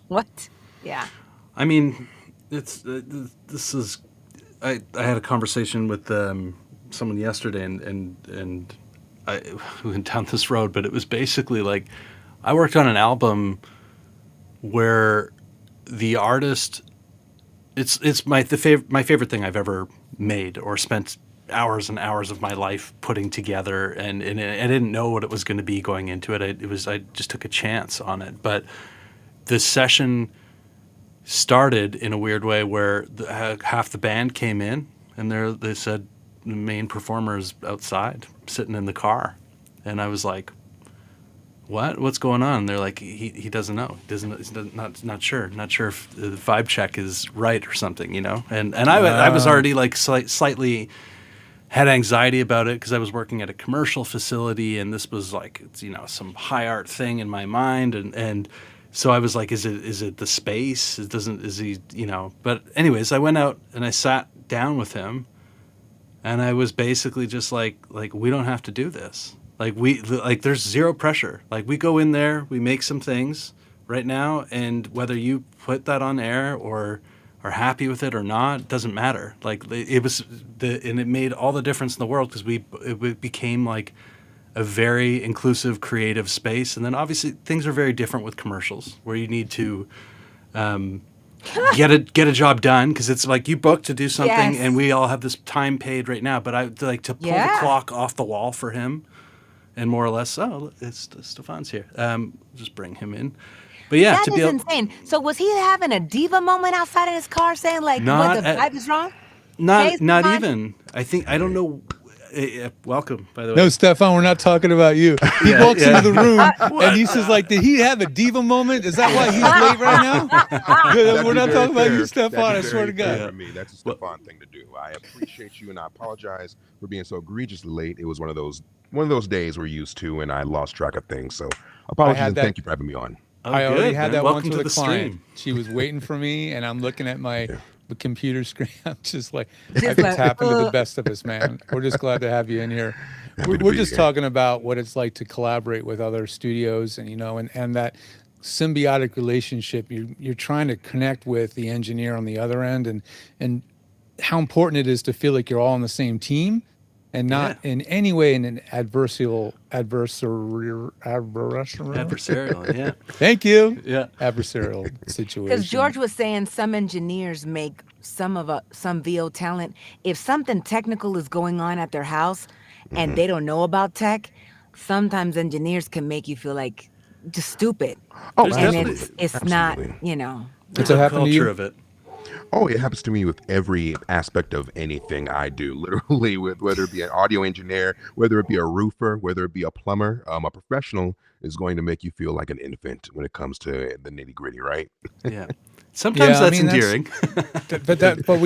what? Yeah.
I mean, it's this is. I had a conversation with someone yesterday, and we went down this road, but it was basically like I worked on an album where the artist, it's my favorite thing I've ever made or spent hours and hours of my life putting together, and I didn't know what it was going to be going into it. I just took a chance on it, but the session started in a weird way where half the band came in, and they said the main performer is outside sitting in the car, and I was like, what's going on? And they're like, he doesn't know. He's not sure if the vibe check is right or something, you know? And I was already like slightly had anxiety about it because I was working at a commercial facility, and this was like, some high art thing in my mind. And so I was like, is it the space? Is he, but anyways, I went out and I sat down with him, and I was basically just like, we don't have to do this. There's zero pressure. Like, we go in there, we make some things right now, and whether you put that on air or are happy with it or not, doesn't matter. Like, it was and it made all the difference in the world because it became like a very inclusive, creative space. And then obviously things are very different with commercials where you need to get a job done because it's like you booked to do something,
Yes.
and we all have this time paid right now. But I like to pull the clock off the wall for him. And more or less, it's Stefan's here. Just bring him in. But yeah,
That
to be
is
able,
insane. So was he having a diva moment outside of his car, saying like,
Not
"What the
at-
vibe is wrong"?
not
Hey,
not
Stefan.
even. I don't know. Welcome, by the way.
No, Stefan, we're not talking about you. He
Yeah,
walks
yeah.
into the room and he's just like, did he have a diva moment? Is that why he's late right now? We're not talking about you, Stefan, I swear to God.
For me, that's a Stefan thing to do. I appreciate you, and I apologize for being so egregiously late. It was one of those days we're used to, and I lost track of things. So apologies,
had
and
that-
thank you for having me on.
I already had that
Welcome
once
to
with a
the
client.
stream.
She was waiting for me, and I'm looking at my computer screen. I'm just like,
Just
I can
like,
tap into the best of us, man. We're just glad to have you in here.
Happy to
We're
be
just
here.
talking about what it's like to collaborate with other studios, and and that symbiotic relationship. You're trying to connect with the engineer on the other end, and how important it is to feel like you're all on the same team, and not in any way in an adversarial.
Adversarial, yeah.
Thank you.
Yeah.
Adversarial situation.
Because George was saying some engineers make some VO talent. If something technical is going on at their house and they don't know about tech, sometimes engineers can make you feel like just stupid.
Oh,
and
absolutely.
it's not,
That's what happened to you?
culture of it.
Oh, it happens to me with every aspect of anything I do, literally, with whether it be an audio engineer, whether it be a roofer, whether it be a plumber. A professional is going to make you feel like an infant when it comes to the nitty gritty, right?
Yeah. Sometimes
Yeah, I
that's
mean,
endearing.
but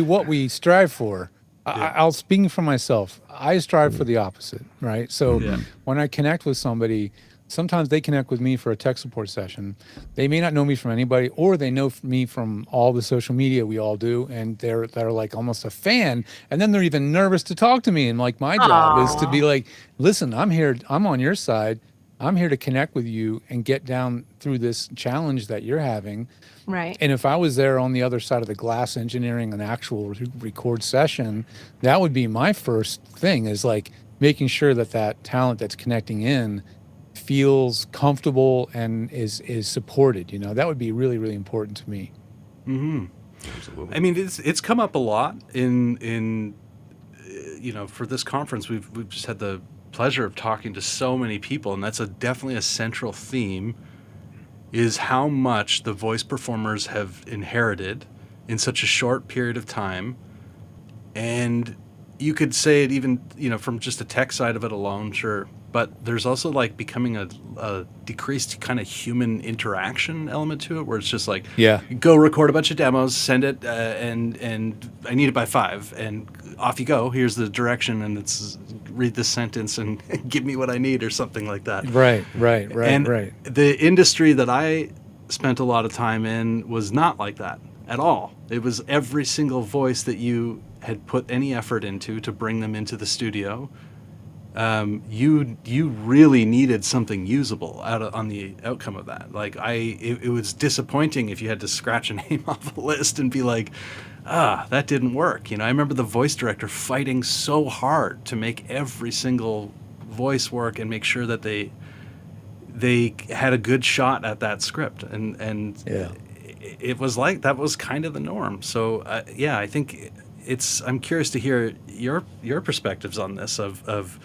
what we strive for. I'll speak for myself. I strive for the opposite, right? So
Yeah.
when I connect with somebody, sometimes they connect with me for a tech support session. They may not know me from anybody, or they know me from all the social media we all do, and they're like almost a fan, and then they're even nervous to talk to me. And like my job is to be like, listen, I'm here, I'm on your side. I'm here to connect with you and get down through this challenge that you're having.
Right.
And if I was there on the other side of the glass engineering an actual record session, that would be my first thing, is like making sure that that talent that's connecting in feels comfortable and is supported. You know, that would be really, really important to me.
Mm-hmm. I mean, it's come up a lot in for this conference. We've just had the pleasure of talking to so many people, and that's definitely a central theme, is how much the voice performers have inherited in such a short period of time. And you could say it even, from just the tech side of it alone, sure. But there's also like becoming a decreased kind of human interaction element to it, where it's just like, go record a bunch of demos, send it, and I need it by 5, and off you go. Here's the direction, and it's read this sentence and give me what I need, or something like that.
Right.
And the industry that I spent a lot of time in was not like that at all. It was every single voice that you had put any effort into to bring them into the studio. You really needed something usable on the outcome of that. Like it was disappointing if you had to scratch a name off a list and be like, that didn't work. I remember the voice director fighting so hard to make every single voice work and make sure that they had a good shot at that script. And it was like, that was kind of the norm. So I think I'm curious to hear your perspectives on this of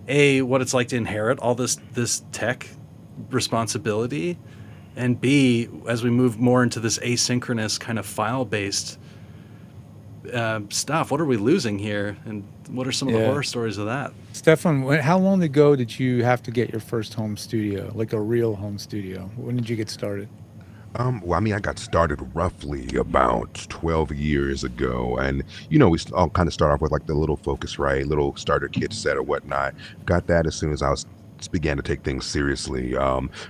A, what it's like to inherit all this tech responsibility, and B, as we move more into this asynchronous kind of file-based stuff, what are we losing here, and what are some of the horror stories of that?
Stefan, how long ago did you have to get your first home studio, like a real home studio? When did you get started?
Well, I mean, I got started roughly about 12 years ago, and we all kind of start off with like the little Focusrite, little starter kit set or whatnot. Got that as soon as I began to take things seriously.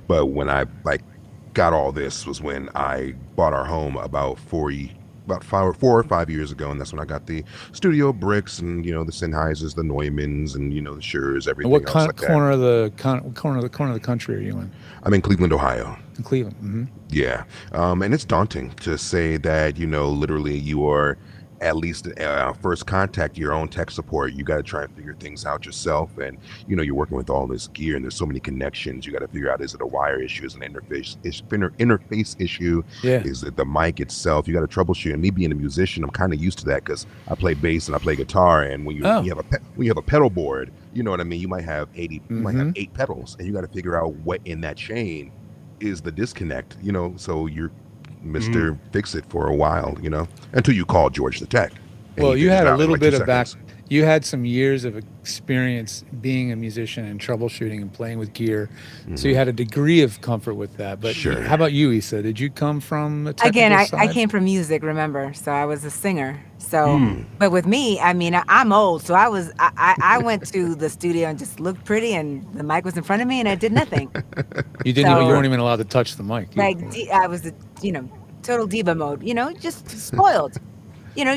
But when I got all this was when I bought our home about 4 or 5 years ago, and that's when I got the studio bricks and the Sennheisers, the Neumanns, and the Sures, everything.
And what
else like
corner of the country are you in?
I'm in Cleveland, Ohio.
In Cleveland. Mm-hmm.
Yeah. And it's daunting to say that, literally you are at least first contact your own tech support. You got to try and figure things out yourself. And, you're working with all this gear and there's so many connections. You got to figure out, is it a wire issue? Is it an interface issue?
Yeah.
Is it the mic itself? You got to troubleshoot. And me being a musician, I'm kind of used to that because I play bass and I play guitar. And when you have a pedal board, you know what I mean? You might have 8 pedals, and you got to figure out what in that chain is the disconnect, so you're Mr. Fix It for a while, until you call George the Tech.
Well, you had a little bit of you had some years of experience being a musician and troubleshooting and playing with gear. So you had a degree of comfort with that. But
Sure.
How about you, Issa? Did you come from a technical
Again, I
side?
came from music, remember? So I was a singer. So, but with me, I mean, I'm old. So I went to the studio and just looked pretty, and the mic was in front of me, and I did nothing.
You didn't.
So-
You weren't even allowed to touch the mic.
I was, total diva mode, just spoiled.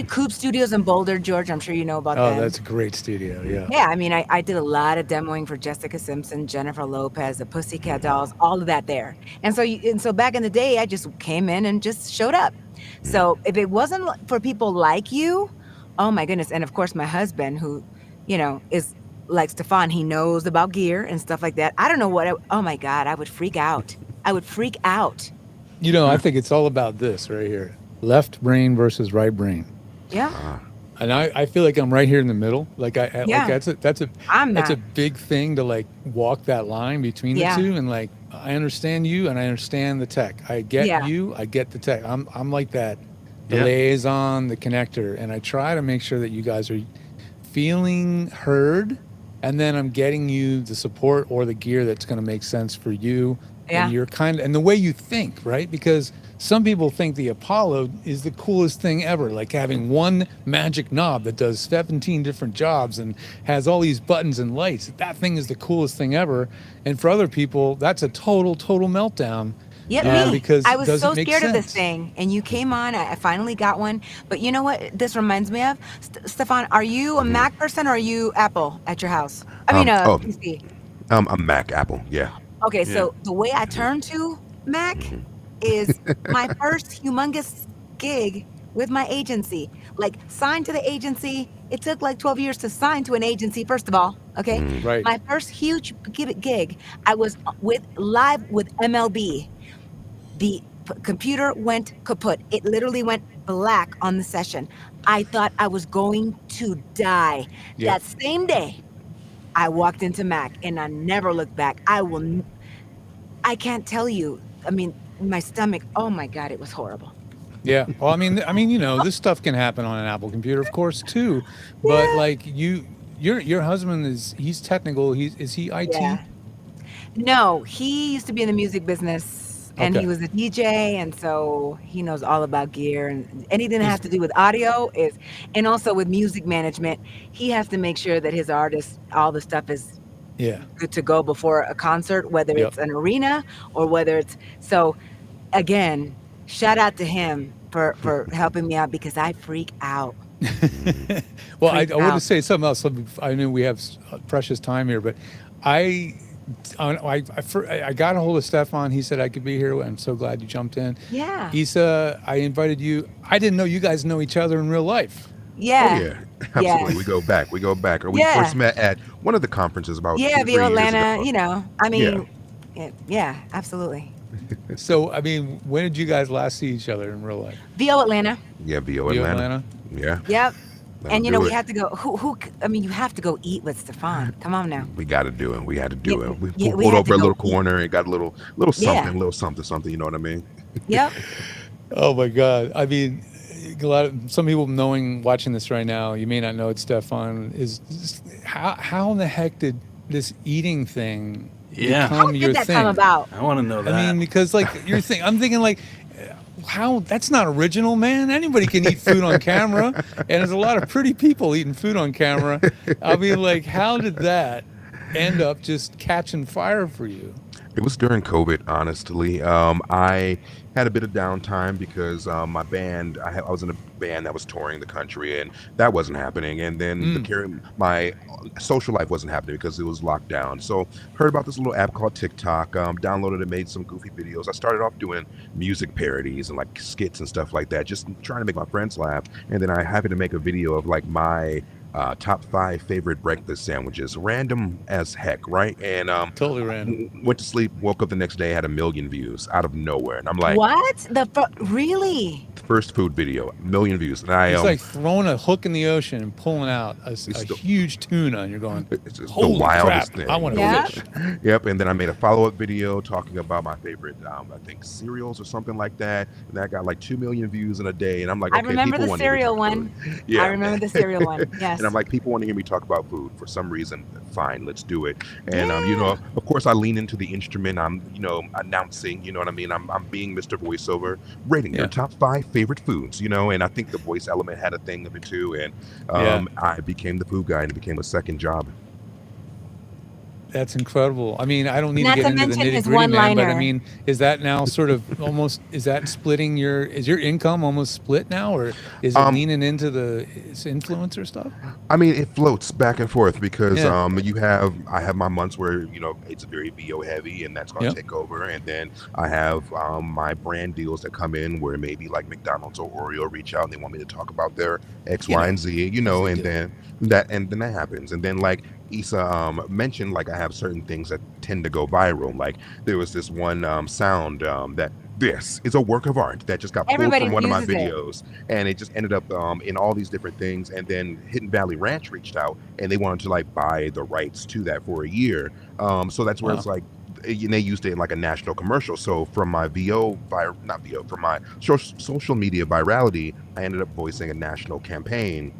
Coop Studios in Boulder, George, I'm sure you know about
Oh,
them.
that's a great studio. Yeah.
Yeah, I mean, I did a lot of demoing for Jessica Simpson, Jennifer Lopez, the Pussycat Dolls, all of that there. And so back in the day, I just came in and just showed up. So if it wasn't for people like you, oh my goodness. And of course, my husband, who, is like Stefan, he knows about gear and stuff like that. I don't know oh my God, I would freak out. I
I think it's all about this right here: left brain versus right brain.
Yeah.
And I feel like I'm right here in the middle. Like
Yeah.
that's
I'm
a
not.
big thing to walk that line between
Yeah.
the two. And I understand you and I understand the tech. I get
Yeah.
you. I get the tech. I'm like that, the
Yeah.
liaison, the connector, and I try to make sure that you guys are feeling heard. And then I'm getting you the support or the gear that's going to make sense for you
Yeah.
and you're and the way you think, right? Because some people think the Apollo is the coolest thing ever, like having one magic knob that does 17 different jobs and has all these buttons and lights. That thing is the coolest thing ever. And for other people, that's a total meltdown.
Yeah, me.
Because
I
it
was
doesn't
so
make
scared of this
sense.
thing, and you came on. I finally got one. But you know what this reminds me of? Stefan, are you a Mac person or are you Apple at your house? I mean, PC.
I'm Mac, Apple, yeah.
Okay, so the way I turned to Mac is my first humongous gig with my agency. Like, signed to the agency. It took like 12 years to sign to an agency, first of all. Okay.
Right.
My first huge gig, I was live with MLB. The computer went kaput. It literally went black on the session. I thought I was going to die.
Yep.
That same day, I walked into Mac and I never looked back. I can't tell you. I mean, my stomach, oh my God, it was horrible.
Yeah. Well, I mean, this stuff can happen on an Apple computer, of course, too. But like your husband he's technical. Is he IT?
Yeah. No, he used to be in the music business and
Okay.
he was a DJ, and so he knows all about gear and anything that has to do with audio and also with music management. He has to make sure that his artists, all the stuff is good to go before a concert, whether
Yep.
it's an arena or whether it's so. Again, shout out to him for helping me out because I freak out.
Well, I
Freaked
want to
out.
say something else. I know we have precious time here, but I got a hold of Stefan. He said I could be here. I'm so glad you jumped in.
Yeah.
Isa, I invited you. I didn't know you guys know each other in real life.
Yeah.
Oh, yeah, absolutely.
Yeah.
We go back. Or we
Yeah.
first met at one of the conferences about
Yeah,
2-3
Via
years
Atlanta,
ago.
you know. I mean, yeah, absolutely.
So, I mean, when did you guys last see each other in real life?
VO Atlanta.
Yeah, VO
VO
Atlanta. Yeah.
Yep.
That'll
And you
do
know, we
it.
have to go. I mean, you have to go eat with Stefan. Come on now.
We got to do it. We had to do it. We
we
pulled
had
over
to
a
go
little
eat.
corner and got a little
Yeah.
something. You know what I mean?
Yep.
Oh my God! I mean, some people watching this right now, you may not know it's Stefan. How in the heck did this eating thing
Yeah.
become
How did
your
that
thing?
come about?
I want to know that.
I mean, because like I'm thinking like, how that's not original, man. Anybody can eat food on camera, and there's a lot of pretty people eating food on camera. I mean, like, how did that end up just catching fire for you?
It was during COVID, honestly. I had a bit of downtime because my band, I was in a band that was touring the country, and that wasn't happening. And then my social life wasn't happening because it was locked down. So heard about this little app called TikTok, downloaded it, made some goofy videos. I started off doing music parodies and like skits and stuff like that, just trying to make my friends laugh. And then I happened to make a video of like my top 5 favorite breakfast sandwiches, random as heck, right? And
totally random.
Went to sleep, woke up the next day, had 1 million views out of nowhere, and I'm like,
What? Really?
first food video, 1 million views, and I
It's like throwing a hook in the ocean and pulling out a huge tuna, and you're going,
it's just
holy
the wildest
crap,
thing.
I want to
Yeah.
fish.
Yep, and then I made a follow-up video talking about my favorite, I think cereals or something like that, and that got like 2 million views in a day, and I'm like,
I
okay,
remember
people
the
want to hear me
cereal
talk
one.
food. Yeah,
I remember the cereal one. Yes.
and I'm like, people want to hear me talk about food for some reason. Fine, let's do it. And you know, of course, I lean into the instrument. I'm, announcing. You know what I mean? I'm being Mr. Voiceover, rating your top 5 favorite foods. And I think the voice element had a thing of it too. And I became the food guy, and it became a second job.
That's incredible. I mean, I don't need
Not
to get
to
into the
mention
nitty
his
gritty, man, but I
one-liner.
mean, is that now sort of almost, is that splitting is your income almost split now, or is it leaning into the influencer stuff?
I mean, it floats back and forth because
Yeah.
I have my months where it's very VO heavy, and that's going to
Yep.
take over, and then I have my brand deals that come in where maybe like McDonald's or Oreo reach out and they want me to talk about their X, Y, and Z, and then that happens, and then like Isa mentioned, like I have certain things that tend to go viral. Like there was this one sound that this is a work of art that just got pulled
Everybody
from one of my
uses it.
videos, and it just ended up in all these different things. And then Hidden Valley Ranch reached out and they wanted to like buy the rights to that for a year. So that's where it's like they used it in like a national commercial. So from my from my social media virality, I ended up voicing a national campaign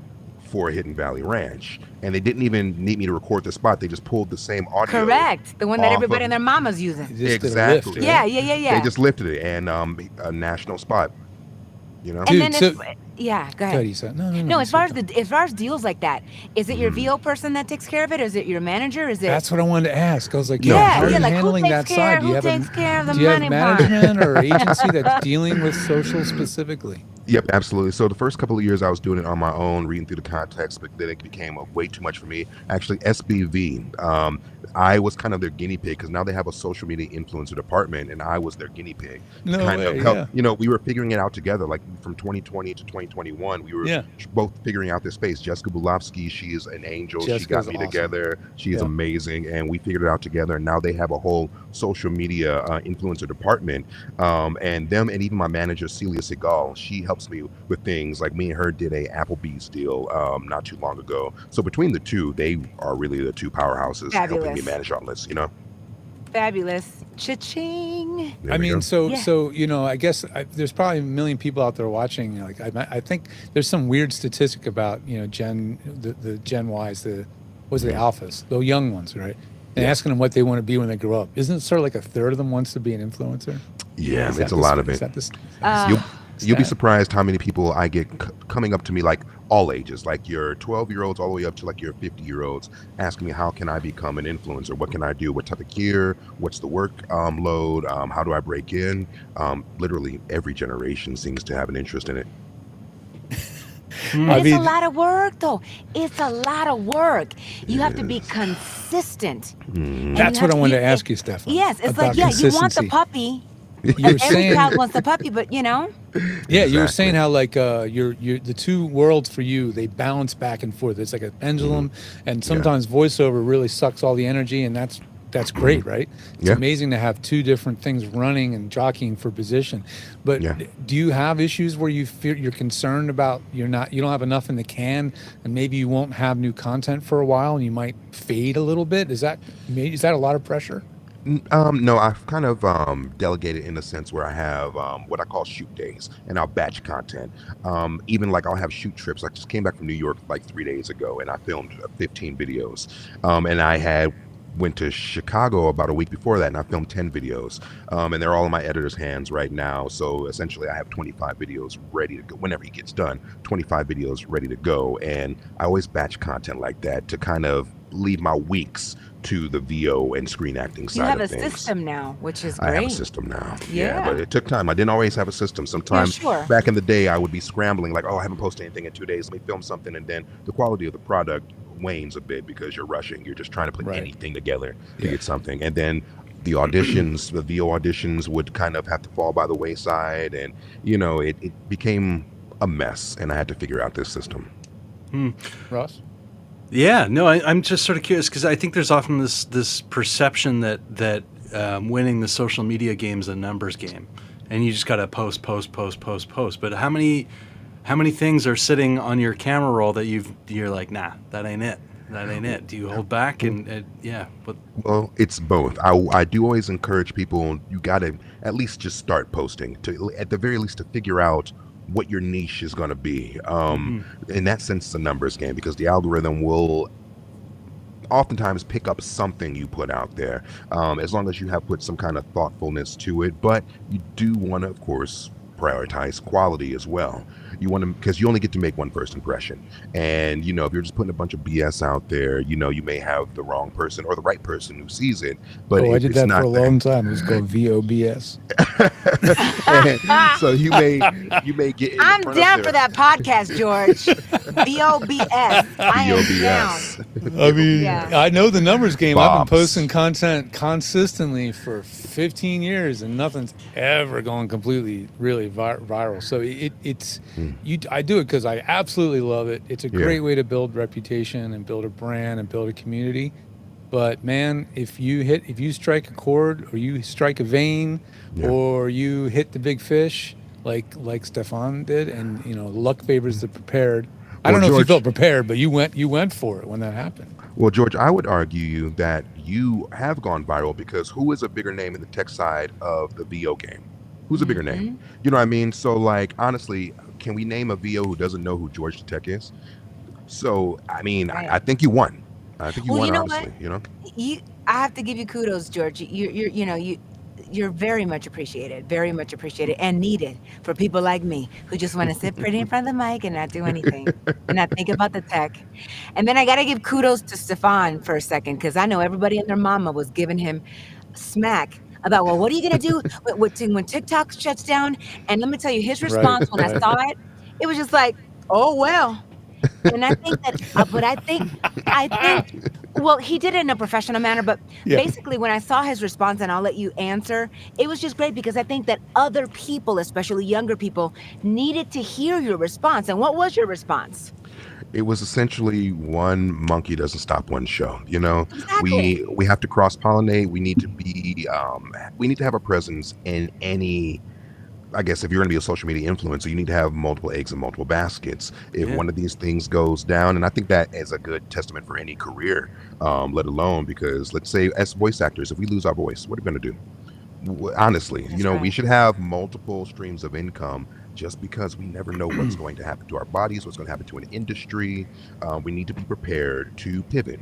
before Hidden Valley Ranch, and they didn't even need me to record the spot. They just pulled the same audio.
Correct. The one that
off
everybody
of-
and their mama's using.
Just did a lift,
Exactly.
right?
Yeah, yeah, yeah, yeah.
They just lifted it, and a national spot. You know.
And
Dude,
then
so-
yeah, go
Go
ahead.
ahead, Issa. No,
No, as far as deals like that, is it your VO person that takes care of it? Or is it your manager? Is it?
That's what I wanted to ask. I was like,
No.
how are
Yeah,
you
like
handling
who
that
takes care?
side? Do you
Who
have
takes care of the
do you have
money part?
management or agency that's dealing with social specifically?
Yep, absolutely. So the first couple of years I was doing it on my own, reading through the context, but then it became way too much for me. Actually, SBV, I was kind of their guinea pig because now they have a social media influencer department, and I was their guinea pig.
No
kind
way,
of help,
yeah.
you know, we were figuring it out together. Like from 2020 to 2021, we were
Yeah.
both figuring out this space. Jessica Bulovsky, she is an angel. She
Jessica's
got me
awesome.
together. She is
Yeah.
amazing, and we figured it out together. And now they have a whole social media influencer department, and them, and even my manager Celia Segal, she helps me with things like me and her did a Applebee's deal not too long ago. So between the two, they are really the two powerhouses helping me
Fabulous.
manage all this. You know.
Fabulous. Cha-ching.
There
I
we
mean,
go.
so
Yeah.
so you know, I guess there's probably a million people out there watching. Like, I think there's some weird statistic about the Gen Ys, the alphas, the young ones, right? And asking them what they want to be when they grow up. Isn't it sort of like a third of them wants to be an influencer?
Yeah,
Is
it's
that
a lot of
is
it.
that this-
You'll be
stat?
surprised how many people I get coming up to me, like all ages, like your 12-year-olds all the way up to like your 50-year-olds, asking me how can I become an influencer? What can I do? What type of gear? What's the work load? How do I break in? Literally every generation seems to have an interest in it.
But it's a lot of work, though. It's a lot of work. You have to be consistent.
Mhm.
That's what I wanted to ask you, Stefan.
Yes, it's
about
like, yeah, you want the
consistency.
puppy.
You were
Every
saying,
child wants the puppy, but
yeah, you were
Exactly.
saying how like your the two worlds for you, they balance back and forth. It's like a pendulum, and sometimes voiceover really sucks all the energy, and that's great, right? It's
Yeah.
amazing to have two different things running and jockeying for position. But
Yeah.
do you have issues where you feel you're concerned about you don't have enough in the can, and maybe you won't have new content for a while, and you might fade a little bit? Is that a lot of pressure?
No, I've kind of delegated in a sense where I have what I call shoot days, and I'll batch content. Even like I'll have shoot trips. I just came back from New York like 3 days ago, and I filmed 15 videos. And I went to Chicago about a week before that, and I filmed 10 videos. And they're all in my editor's hands right now. So essentially, I have 25 videos ready to go. Whenever he gets done, 25 videos ready to go. And I always batch content like that to kind of leave my weeks to the VO and screen acting
you
side
have a
of things.
system now, which is
I
great.
have a system now.
Yeah.
But it took time. I didn't always have a system. Sometimes
sure.
back in the day, I would be scrambling like, oh, I haven't posted anything in 2 days. Let me film something. And then the quality of the product wanes a bit because you're rushing. You're just trying to put anything together to get something. And then the auditions, the VO auditions would kind of have to fall by the wayside. And, it became a mess. And I had to figure out this system.
Ross?
Yeah, no, I'm just sort of curious because I think there's often this perception that winning the social media game is a numbers game, and you just got to post. But how many things are sitting on your camera roll that you're like, nah, that ain't it. Do you hold back and yeah? But
Well, it's both. I do always encourage people, you got to at least just start posting, to at the very least to figure out what your niche is going to be. In that sense, it's a numbers game because the algorithm will oftentimes pick up something you put out there, as long as you have put some kind of thoughtfulness to it. But you do want to, of course, prioritize quality as well. You want to, because you only get to make one first impression. And, if you're just putting a bunch of BS out there, you may have the wrong person or the right person who sees it. But
I
if
did
it's
that
not
for a long time. It was called VOBS.
so you may get in the
I'm
front of
down
their-
for that podcast, George. VOBS. I am down.
VOBS.
I mean,
Yeah.
I know the numbers game. I've been
Bobs.
posting content consistently for 15 years, and nothing's ever gone completely really viral. So I do it because I absolutely love it. It's a
Yeah.
great way to build reputation and build a brand and build a community. But man, if you strike a chord or you strike a vein or you hit the big fish like Stefan did, and luck favors the prepared. I
Well,
don't know if you
George-
felt prepared, but you went for it when that happened.
Well, George, I would argue that you have gone viral because who is a bigger name in the tech side of the VO game? Who's a bigger name? You know what I mean? So, like, honestly, can we name a VO who doesn't know who George the Tech is? So I mean,
Right.
I think you won. I think you
Well,
won,
you know what?
honestly. You know.
I have to give you kudos, George. You're very much appreciated and needed for people like me who just want to sit pretty in front of the mic and not do anything and not think about the tech. And then I got to give kudos to Stefan for a second, because I know everybody and their mama was giving him smack about, well, what are you going to do when TikTok shuts down? And let me tell you, his
Right,
response when I
right.
saw it, it was just like, oh, well. And I think that, but I think, well, he did it in a professional manner, but
Yeah.
basically when I saw his response, and I'll let you answer, it was just great because I think that other people, especially younger people, needed to hear your response. And what was your response?
It was essentially one monkey doesn't stop one show. You know,
Exactly.
we have to cross pollinate. We need to be we need to have a presence in any. I guess if you're going to be a social media influencer, you need to have multiple eggs in multiple baskets. If
Yeah.
one of these things goes down, and I think that is a good testament for any career, let alone because let's say as voice actors, if we lose our voice, what are we going to do? Honestly,
That's
we
right.
should have multiple streams of income just because we never know what's going to happen to our bodies, what's going to happen to an industry. We need to be prepared to pivot.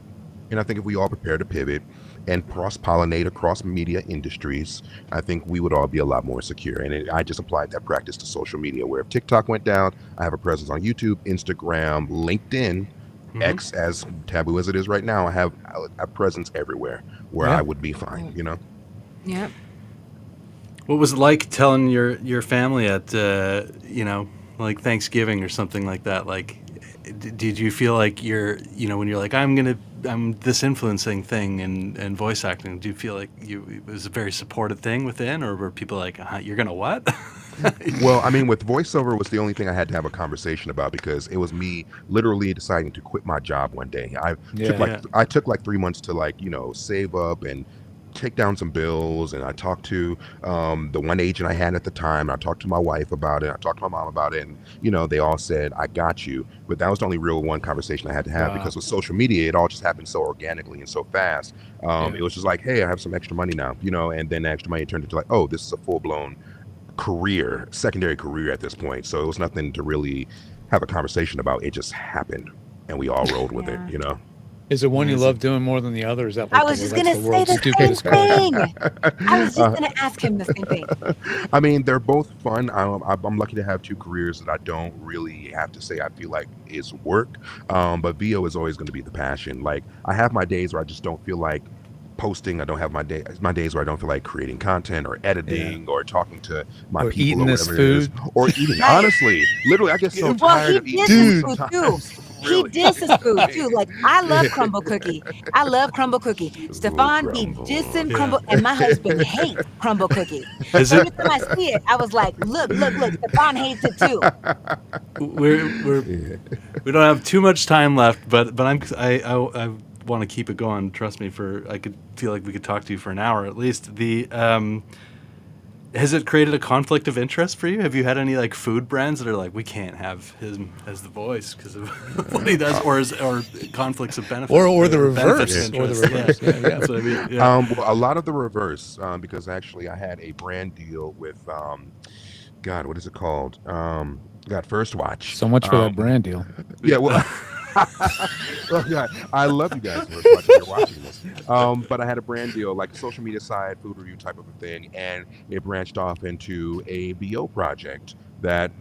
And I think if we all prepare to pivot and cross-pollinate across media industries, I think we would all be a lot more secure. And I just applied that practice to social media, where if TikTok went down, I have a presence on YouTube, Instagram, LinkedIn,
Mhm.
X, as taboo as it is right now. I have a presence everywhere where
Yeah.
I would be fine, you know?
Yeah.
What was it like telling your family at like Thanksgiving or something like that? Like, did you feel like when you're like I'm this influencing thing and voice acting? Do you feel like it was a very supportive thing within, or were people like, you're gonna what?
Well, I mean, with voiceover was the only thing I had to have a conversation about because it was me literally deciding to quit my job one day.
Yeah.
I took like 3 months to save up and take down some bills, and I talked to the one agent I had at the time. I talked to my wife about it. I talked to my mom about it, and they all said, "I got you." But that was the only real one conversation I had to have
Wow.
because with social media, it all just happened so organically and so fast.
Yeah.
It was just like, "Hey, I have some extra money now," and then the extra money turned into like, "Oh, this is a full blown secondary career at this point." So it was nothing to really have a conversation about. It just happened, and we all rolled with
Yeah.
it.
Is it one you
Amazing.
love doing more than the other? Is that
I
like
was just
that's
going
the
to say
world's
the same
stupidest question?
thing. I was just going to ask him the same thing.
I mean, they're both fun. I'm lucky to have two careers that I don't really have to say I feel like is work. But VO is always going to be the passion. Like I have my days where I just don't feel like posting. I don't have my days where I don't feel like creating content or editing or talking to my
Or
people
eating
or
this
whatever it is.
food.
Or eating. Honestly, literally, I get so
Well,
tired
he
of eating
disses
food
food
sometimes.
too.
Really.
He disses food too. Like I love Crumble Cookie. I love Crumble Cookie. Stefan be
Crumble.
dissing
Yeah.
Crumble, and my husband hates Crumble Cookie.
Is
So
it?
every time I see it, I was like, look, Stefan hates it too.
We don't have too much time left, but I want to keep it going. Trust me, I could feel like we could talk to you for an hour at least. Has it created a conflict of interest for you? Have you had any like food brands that are like, we can't have him as the voice because of what he does, or conflicts of benefit,
Or the
benefits
reverse.
of
Or the
interest?
reverse. Yeah, yeah.
That's what I mean. Yeah.
Well, a lot of the reverse, because actually I had a brand deal with, God, what is it called? First Watch.
So much for that brand deal.
Yeah, well, well, yeah, I love you guys for watching, you're watching this. But I had a brand deal, like a social media side, food review type of a thing, and it branched off into a BO project that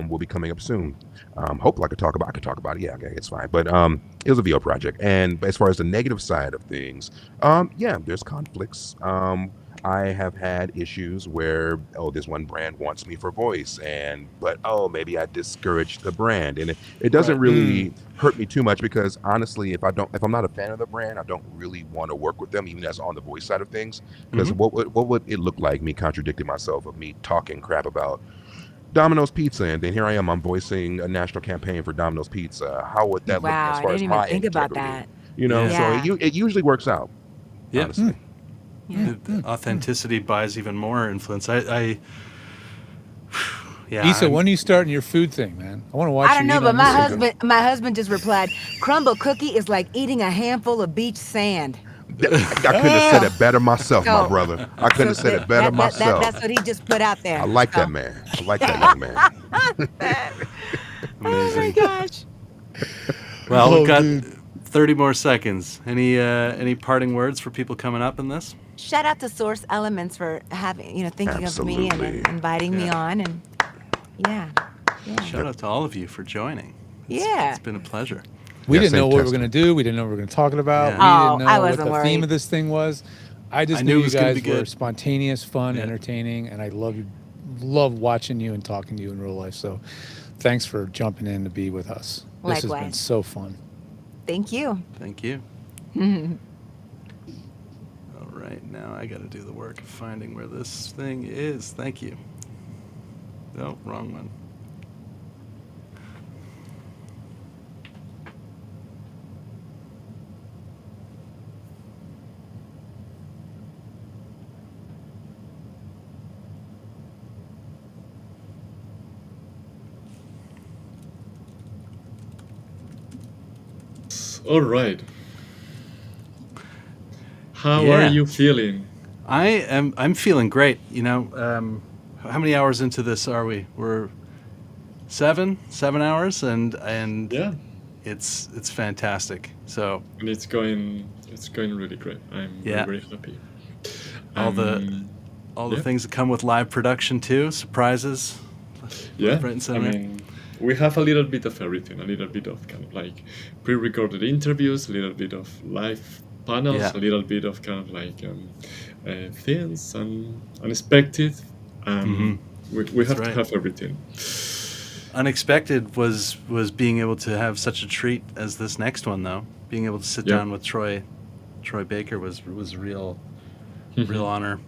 will be coming up soon. Hopefully I could talk about it. Yeah, okay, it's fine. But it was a VO project. And as far as the negative side of things, yeah, there's conflicts. I have had issues where, this one brand wants me for voice, but maybe I discouraged the brand, and it doesn't
Right.
really hurt me too much because honestly, if I'm not a fan of the brand, I don't really want to work with them, even as on the voice side of things. Because what would it look like me contradicting myself, of me talking crap about Domino's Pizza, and then here I am, I'm voicing a national campaign for Domino's Pizza. How would that look
Wow,
as
I
far as
didn't even
my
think about
integrity?
that. Yeah.
So it usually works out.
Yeah.
Honestly.
The authenticity buys even more influence. Yeah.
Issa, when are you starting your food thing, man? I want to watch
I don't
you
know,
eat
but
on this
my husband just replied, Crumble Cookie is like eating a handful of beach sand.
I couldn't have said it better myself, my
So-
brother. I couldn't have said it better myself.
That's what he just put out there.
I like that man. I like that young man.
Oh my gosh.
Well,
Oh,
we've got
dude.
30 more seconds. Any parting words for people coming up in this?
Shout out to Source Elements for thinking of me and inviting me on, and yeah.
Shout out to all of you for joining.
Yeah.
It's been a pleasure.
We
Yeah,
didn't know
same
what we were
testament.
going to do. We didn't know what we were going to talk about.
Yeah.
We
Oh,
didn't know
I
what
wasn't
the theme
worried.
of this thing was. I just
I
knew
knew it
you
was gonna
guys
be
were
good.
spontaneous, fun,
Yeah.
entertaining, and I love watching you and talking to you in real life. So thanks for jumping in to be with us. This has been
Likewise.
so fun.
Thank you.
Thank you. All right, now I got to do the work of finding where this thing is. Thank you. No, wrong one.
All right. How
Yeah.
are you feeling?
I'm feeling great. How many hours into this are we? We're 7 hours, and
Yeah.
it's fantastic. So
And it's going really great. I'm
Yeah.
very happy.
all the
yeah.
things that come with live production too, surprises.
Yeah,
left, right, and
I
center.
mean, we have a little bit of everything, a little bit of kind of like pre-recorded interviews, a little bit of live panels,
Yeah.
a little bit of kind of like things and unexpected. We
That's
have
right.
to have everything.
Unexpected was being able to have such a treat as this next one, though. Being able to sit
Yeah.
down with Troy Baker was a real honor.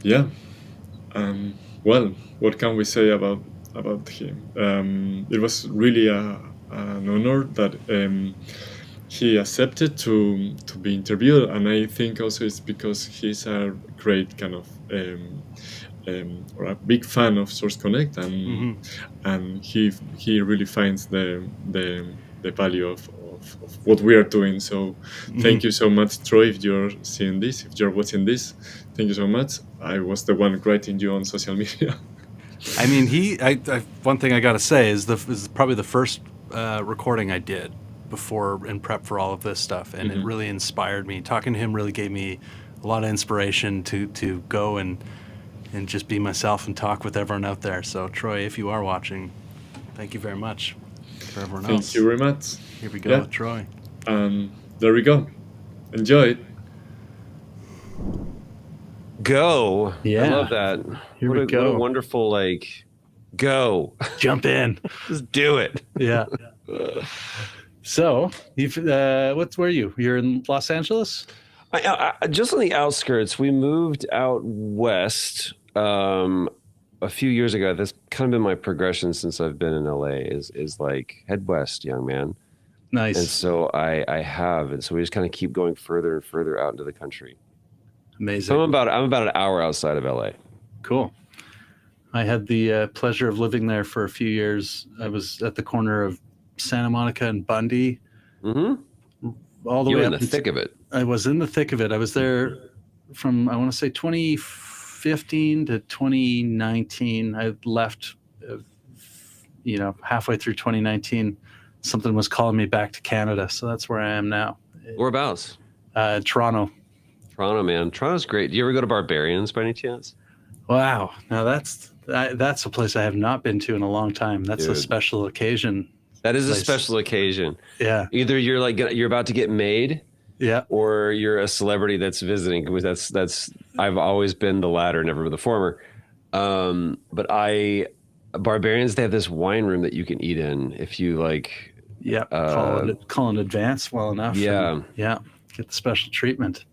Yeah. Well, what can we say about him? It was really an honor that he accepted to be interviewed, and I think also it's because he's a great kind of or a big fan of Source Connect, and he really finds the value of what we are doing. So thank you so much, Troy, if you're seeing this, if you're watching this. Thank you so much. I was the one writing you on social media.
I mean, one thing I got to say is this is probably the first recording I did before in prep for all of this stuff, and it really inspired me. Talking to him really gave me a lot of inspiration to go and just be myself and talk with everyone out there. So Troy, if you are watching, thank you very much. For everyone else,
Thank you very much.
Here we go
Yeah.
with Troy.
There we go. Enjoy it.
Go.
Yeah.
I love that.
Here
what
we
a,
go.
What a wonderful, go.
Jump in.
Just do it.
Yeah. So, where are you? You're in Los Angeles?
I just on the outskirts. We moved out west a few years ago. That's kind of been my progression since I've been in LA. Is like head west, young man.
Nice.
And so I have, and so we just kind of keep going further and further out into the country.
Amazing.
So I'm about an hour outside of LA.
Cool. I had the pleasure of living there for a few years. I was at the corner of Santa Monica and Bundy. All the
You
way
were
up
in the thick of it.
I was in the thick of it. I was there from, I want to say 2015 to 2019. I left, halfway through 2019. Something was calling me back to Canada. So that's where I am now.
Whereabouts?
Toronto.
Toronto, man. Toronto's great. Do you ever go to Barbarians by any chance?
Wow. Now that's a place I have not been to in a long time. That's a
Dude.
special occasion.
That is a
place.
special occasion.
Yeah.
Either you're about to get made,
yeah,
or you're a celebrity that's visiting. That's I've always been the latter, never the former. But Barbarians, they have this wine room that you can eat in if you like.
Yeah. Call in advance well enough.
Yeah.
and, yeah. Get the special treatment.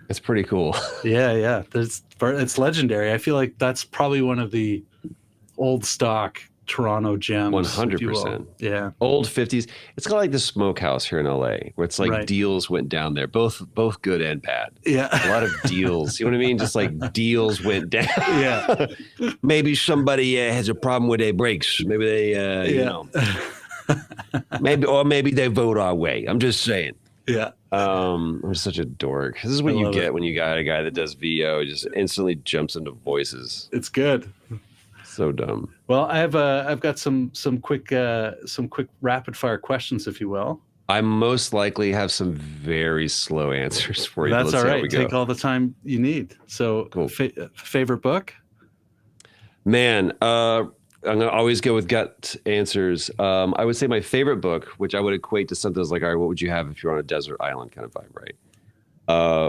It's pretty cool.
Yeah. It's legendary. I feel like that's probably one of the old stock Toronto gems.
100%.
Yeah.
Old 50s. It's kind of like the Smokehouse here in LA, where it's like
Right.
deals went down there, both good and bad.
Yeah.
A lot of deals. You know what I mean? Just like deals went down.
Yeah.
Maybe somebody has a problem with their brakes. Maybe they, maybe they vote our way. I'm just saying.
Yeah.
I'm just such a dork. This is what
I
you
love
get
it.
when you got a guy that does VO, just instantly jumps into voices.
It's good.
So dumb.
Well, I've got some quick rapid fire questions, if you will.
I most likely have some very slow answers for you.
That's
Let's
all
see how
right.
we go.
Take all the time you need. So,
Cool.
Favorite book?
Man, I'm gonna always go with gut answers. I would say my favorite book, which I would equate to something that's like, all right, what would you have if you're on a desert island kind of vibe, right?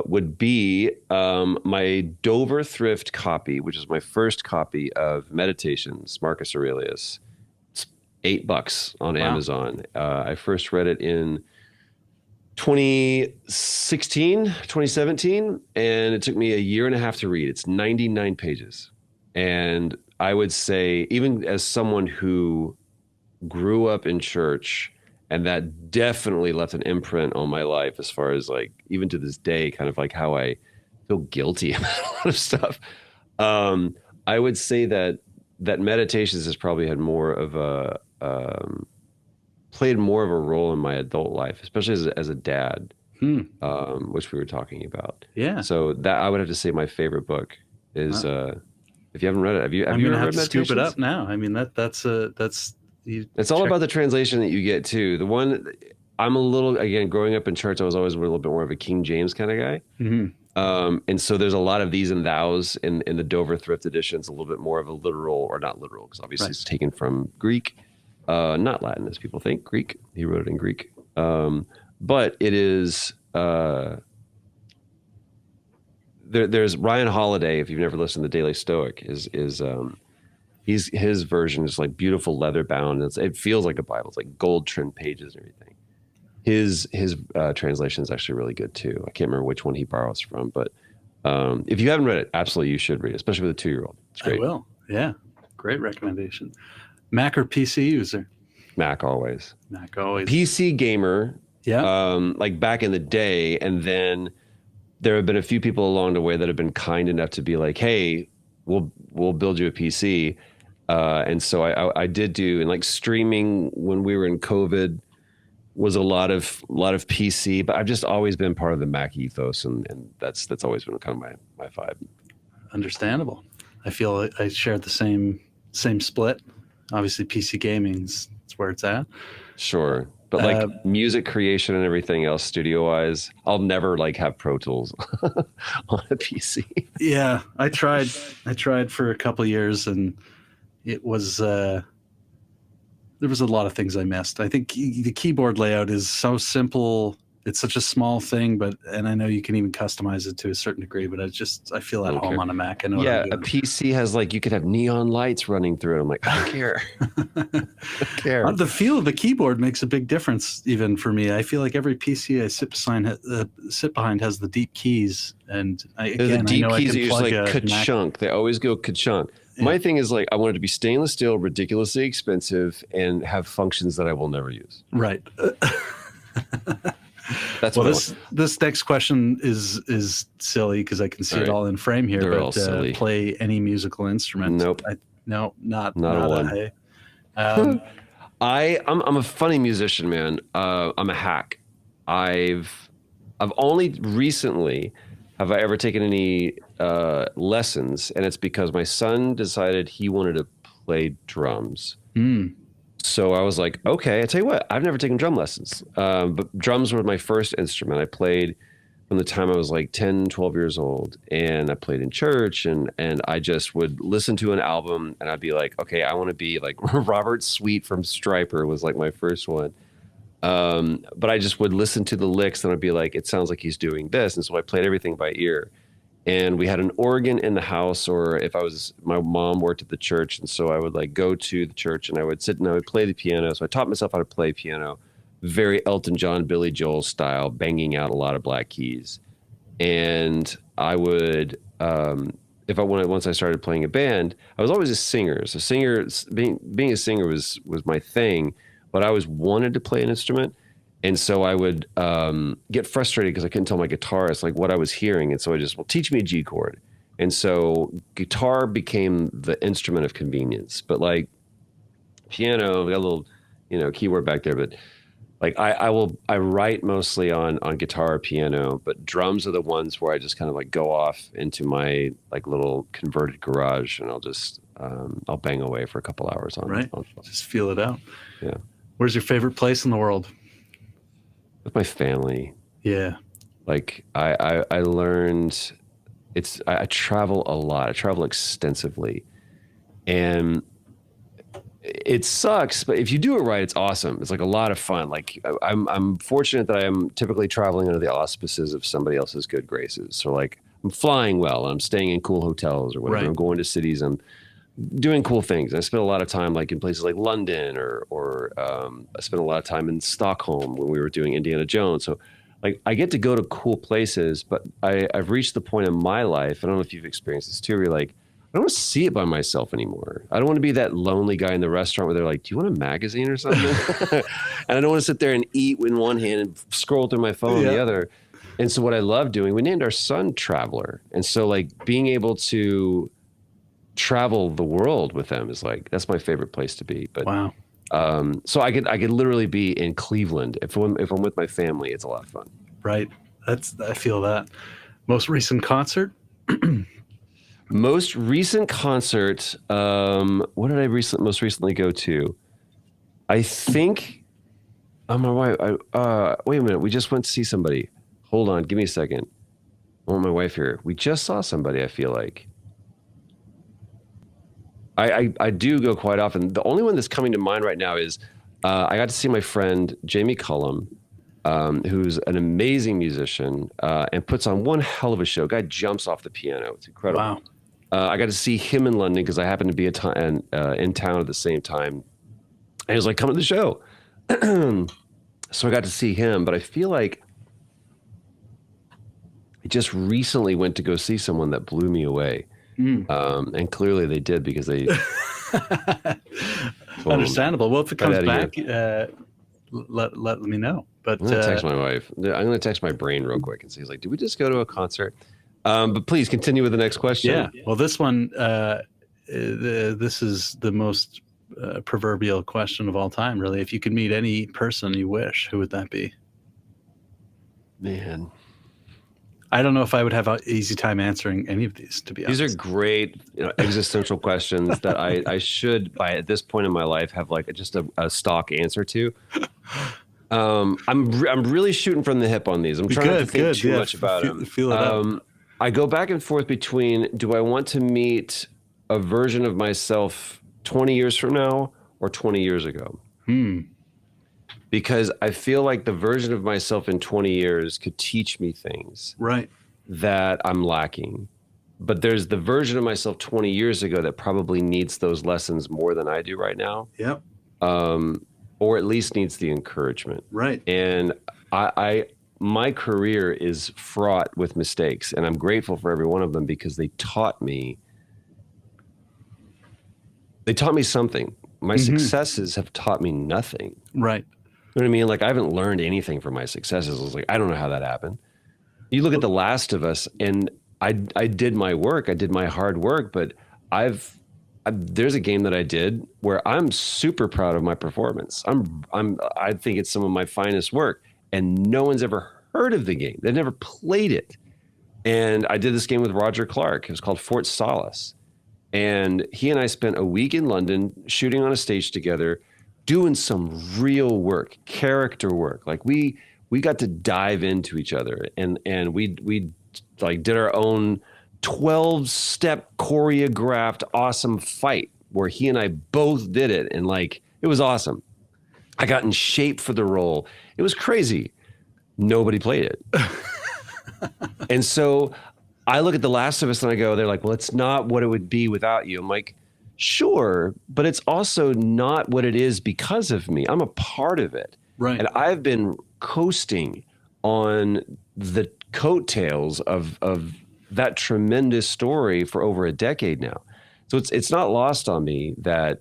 Would be my Dover Thrift copy, which is my first copy of Meditations, Marcus Aurelius. It's $8 on Amazon. I first read it in 2017, and it took me a year and a half to read. It's 99 pages. And I would say, even as someone who grew up in church, and that definitely left an imprint on my life as far as like, even to this day, kind of like how I feel guilty about a lot of stuff. I would say that Meditations has probably had more of a, played more of a role in my adult life, especially as a dad, which we were talking about.
Yeah.
So that I would have to say my favorite book is, if you haven't read it, have you
I'm
ever
gonna have
read
to scoop it
Meditations?
up now. I mean, that's
It's all about the translation that you get too. The one I'm a little, again, growing up in church, I was always a little bit more of a King James kind of guy. And so there's a lot of these and thous in the Dover Thrift editions, a little bit more of a literal, or not literal, because obviously it's taken from Greek, not Latin as people think, Greek. He wrote it in Greek. But it is, there's Ryan Holiday, if you've never listened to Daily Stoic, his version is like beautiful leather bound. It feels like a Bible. It's like gold trimmed pages and everything. His translation is actually really good too. I can't remember which one he borrows from, but if you haven't read it, absolutely you should read it, especially with a 2-year-old. It's great.
I will. Yeah, great recommendation. Mac or PC user?
Mac always.
Mac always.
PC gamer.
Yeah.
Like back in the day, and then there have been a few people along the way that have been kind enough to be like, hey, we'll build you a PC. And so I did do, and like streaming when we were in COVID was a lot of PC, but I've just always been part of the Mac ethos, and that's always been kind of my vibe.
Understandable. I feel I share the same split. Obviously, PC gaming's where it's at.
Sure. But like music creation and everything else, studio wise, I'll never like have Pro Tools on a PC.
Yeah, I tried for a couple of years, and it was there was a lot of things I missed. I think the keyboard layout is so simple. It's such a small thing, and I know you can even customize it to a certain degree, but I feel at home on a Mac. I know what I'm
a
doing.
PC has like, you could have neon lights running through it. I'm like, I don't care. I don't care.
The feel of the keyboard makes a big difference even for me. I feel like every PC I sit behind has the deep keys, and
The deep keys are usually like ka-chunk. They always go ka-chunk. My thing is like, I want it to be stainless steel, ridiculously expensive, and have functions that I will never use.
Right.
That's
well,
what
this next question is silly because I can see it all in frame here.
They're
but
all silly.
Play any musical instrument?
Nope.
No, not
a one.
Hey.
I'm a funny musician, man. I'm a hack. I've only recently have I ever taken any lessons, and it's because my son decided he wanted to play drums. So I was like, okay, I tell you what, I've never taken drum lessons, but drums were my first instrument. I played from the time I was like 10, 12 years old, and I played in church, and I just would listen to an album, and I'd be like, okay, I want to be like Robert Sweet from Stryper was like my first one. But I just would listen to the licks, and I'd be like, it sounds like he's doing this. And so I played everything by ear. And we had an organ in the house, or if my mom worked at the church, and so I would like go to the church and I would sit and I would play the piano. So I taught myself how to play piano, very Elton John, Billy Joel style, banging out a lot of black keys. And I would, once I started playing a band, I was always a singer. So being a singer was my thing, but I always wanted to play an instrument. And so I would get frustrated because I couldn't tell my guitarist like what I was hearing. And so I just, teach me a G chord. And so guitar became the instrument of convenience. But like piano, we got a little, keyboard back there. But like I write mostly on guitar or piano, but drums are the ones where I just kind of like go off into my like little converted garage, and I'll bang away for a couple hours on
Right.
on-
Just feel it out.
Yeah.
Where's your favorite place in the world?
With my family.
Yeah.
Like I learned I travel a lot. I travel extensively, and it sucks, but if you do it right, it's awesome. It's like a lot of fun. Like I'm fortunate that I am typically traveling under the auspices of somebody else's good graces. So like I'm flying well, I'm staying in cool hotels or whatever.
Right.
I'm going to cities, I'm doing cool things. I spent a lot of time like in places like London or I spent a lot of time in Stockholm when we were doing Indiana Jones. So like I get to go to cool places, but I've reached the point in my life, I don't know if you've experienced this too, where you're like, I don't want to see it by myself anymore. I don't want to be that lonely guy in the restaurant where they're like, do you want a magazine or something? And I don't want to sit there and eat in one hand and scroll through my phone in the other. And so what I love doing, we named our son Traveler. And so like being able to travel the world with them is like, that's my favorite place to be. But
wow.
So I could literally be in Cleveland. If I'm with my family, it's a lot of fun.
Right. I feel that. Most recent concert?
Most recent concert, what did I most recently go to? I think, my wife, wait a minute, we just went to see somebody. Hold on, give me a second. I want my wife here. We just saw somebody, I feel like. I do go quite often. The only one that's coming to mind right now is I got to see my friend Jamie Cullum, who's an amazing musician and puts on one hell of a show. Guy jumps off the piano. It's incredible.
Wow.
I got to see him in London because I happened to be in town at the same time. And he was like, come to the show. So I got to see him, but I feel like I just recently went to go see someone that blew me away. And clearly they did because they...
Understandable. Well, if it comes
Right outta
back, let me know. But
I'm going to text my wife. I'm going to text my brain real quick and see. He's like, did we just go to a concert? But please continue with the next question.
yeah. Well, this one, this is the most proverbial question of all time, really. If you could meet any person you wish, who would that be?
Man.
I don't know if I would have an easy time answering any of these, to be honest.
These are great existential questions that I should, by at this point in my life, have like just a stock answer to. I'm really shooting from the hip on these. I'm trying not to think too much about them.
Feel it out.
I go back and forth between, do I want to meet a version of myself 20 years from now or 20 years ago? Because I feel like the version of myself in 20 years could teach me things that I'm lacking. But there's the version of myself 20 years ago that probably needs those lessons more than I do right now.
Yep.
Or at least needs the encouragement.
Right.
And my career is fraught with mistakes, and I'm grateful for every one of them because they taught me something. My successes have taught me nothing.
Right.
You know what I mean? Like, I haven't learned anything from my successes. I was like, I don't know how that happened. You look at The Last of Us, and I did my work. I did my hard work, but there's a game that I did where I'm super proud of my performance. I think it's some of my finest work, and no one's ever heard of the game. They've never played it. And I did this game with Roger Clark. It was called Fort Solace. And he and I spent a week in London shooting on a stage together, doing some real work, character work. Like we got to dive into each other, and we like did our own 12-step choreographed awesome fight where he and I both did it, and like it was awesome. I got in shape for the role. It was crazy. Nobody played it. And so I look at The Last of Us and I go, they're like, well, it's not what it would be without you. I'm like, sure, but it's also not what it is because of me. I'm a part of it.
Right.
And I've been coasting on the coattails of that tremendous story for over a decade now. So it's not lost on me that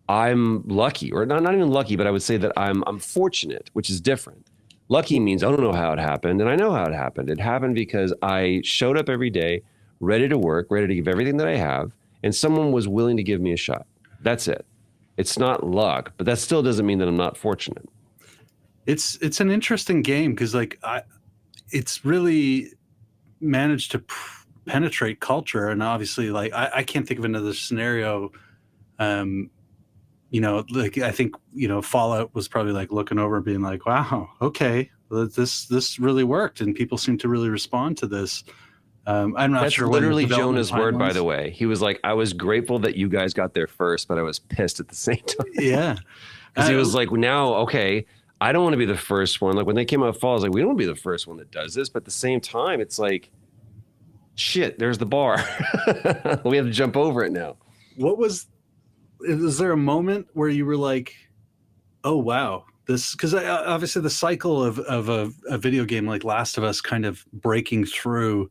I'm lucky, or not even lucky, but I would say that I'm fortunate, which is different. Lucky means I don't know how it happened, and I know how it happened. It happened because I showed up every day, ready to work, ready to give everything that I have, and someone was willing to give me a shot. That's it. It's not luck, but that still doesn't mean that I'm not fortunate.
It's an interesting game because like it's really managed to penetrate culture. And obviously, like I can't think of another scenario. You know, like I think, you know, Fallout was probably like looking over and being like, wow, okay, this really worked, and people seem to really respond to this. I'm not
That's
sure. What
literally
the development
Jonah's word, by
timelines-
the way. He was like, I was grateful that you guys got there first, but I was pissed at the same time.
Yeah.
Because he was like, now, okay, I don't want to be the first one. Like when they came out of Fall, I was like, we don't want to be the first one that does this. But at the same time, it's like, shit, there's the bar. We have to jump over it now.
What was there a moment where you were like, oh wow, this, because obviously the cycle of a video game like Last of Us kind of breaking through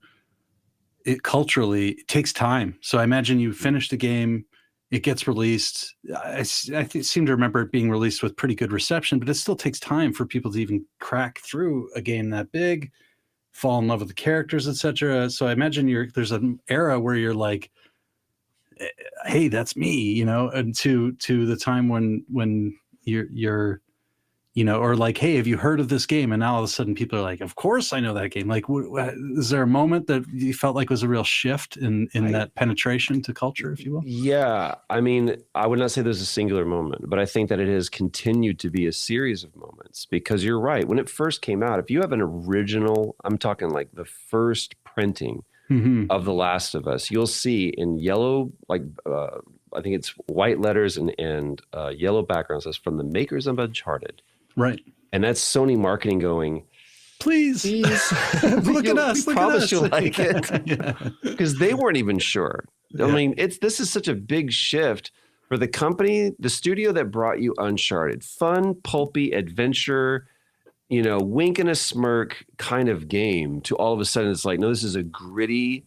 it culturally, it takes time. So I imagine you finish the game, it gets released. I seem to remember it being released with pretty good reception, but it still takes time for people to even crack through a game that big, fall in love with the characters, etc. So I imagine there's an era where you're like, hey, that's me, you know, and to the time when you're you know, or like, hey, have you heard of this game? And now all of a sudden people are like, of course I know that game. Like, is there a moment that you felt like was a real shift in that penetration to culture, if you will?
Yeah. I mean, I would not say there's a singular moment, but I think that it has continued to be a series of moments, because you're right. When it first came out, if you have an original, I'm talking like the first printing of The Last of Us, you'll see in yellow, like I think it's white letters and yellow backgrounds, says from the makers of Uncharted.
Right.
And that's Sony marketing going,
please look at us.
We
look
promise
at us.
you'll like it. Because they weren't even sure. I mean, this is such a big shift for the company, the studio that brought you Uncharted. Fun, pulpy, adventure, you know, wink and a smirk kind of game, to all of a sudden it's like, no, this is a gritty,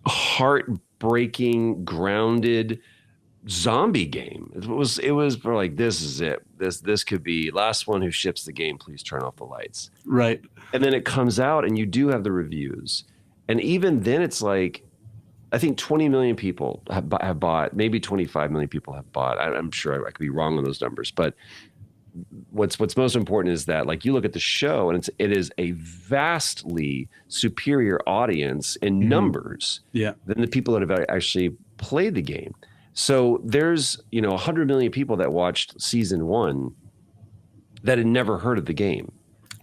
heartbreaking, grounded zombie game. It was for like, this is it. This could be last one who ships the game, please turn off the lights.
Right.
And then it comes out and you do have the reviews. And even then it's like, I think 20 million people have bought, maybe 25 million people have bought. I'm sure I could be wrong on those numbers, but what's most important is that, like, you look at the show and it is a vastly superior audience in numbers than the people that have actually played the game. So there's, you know, 100 million people that watched season 1 that had never heard of the game.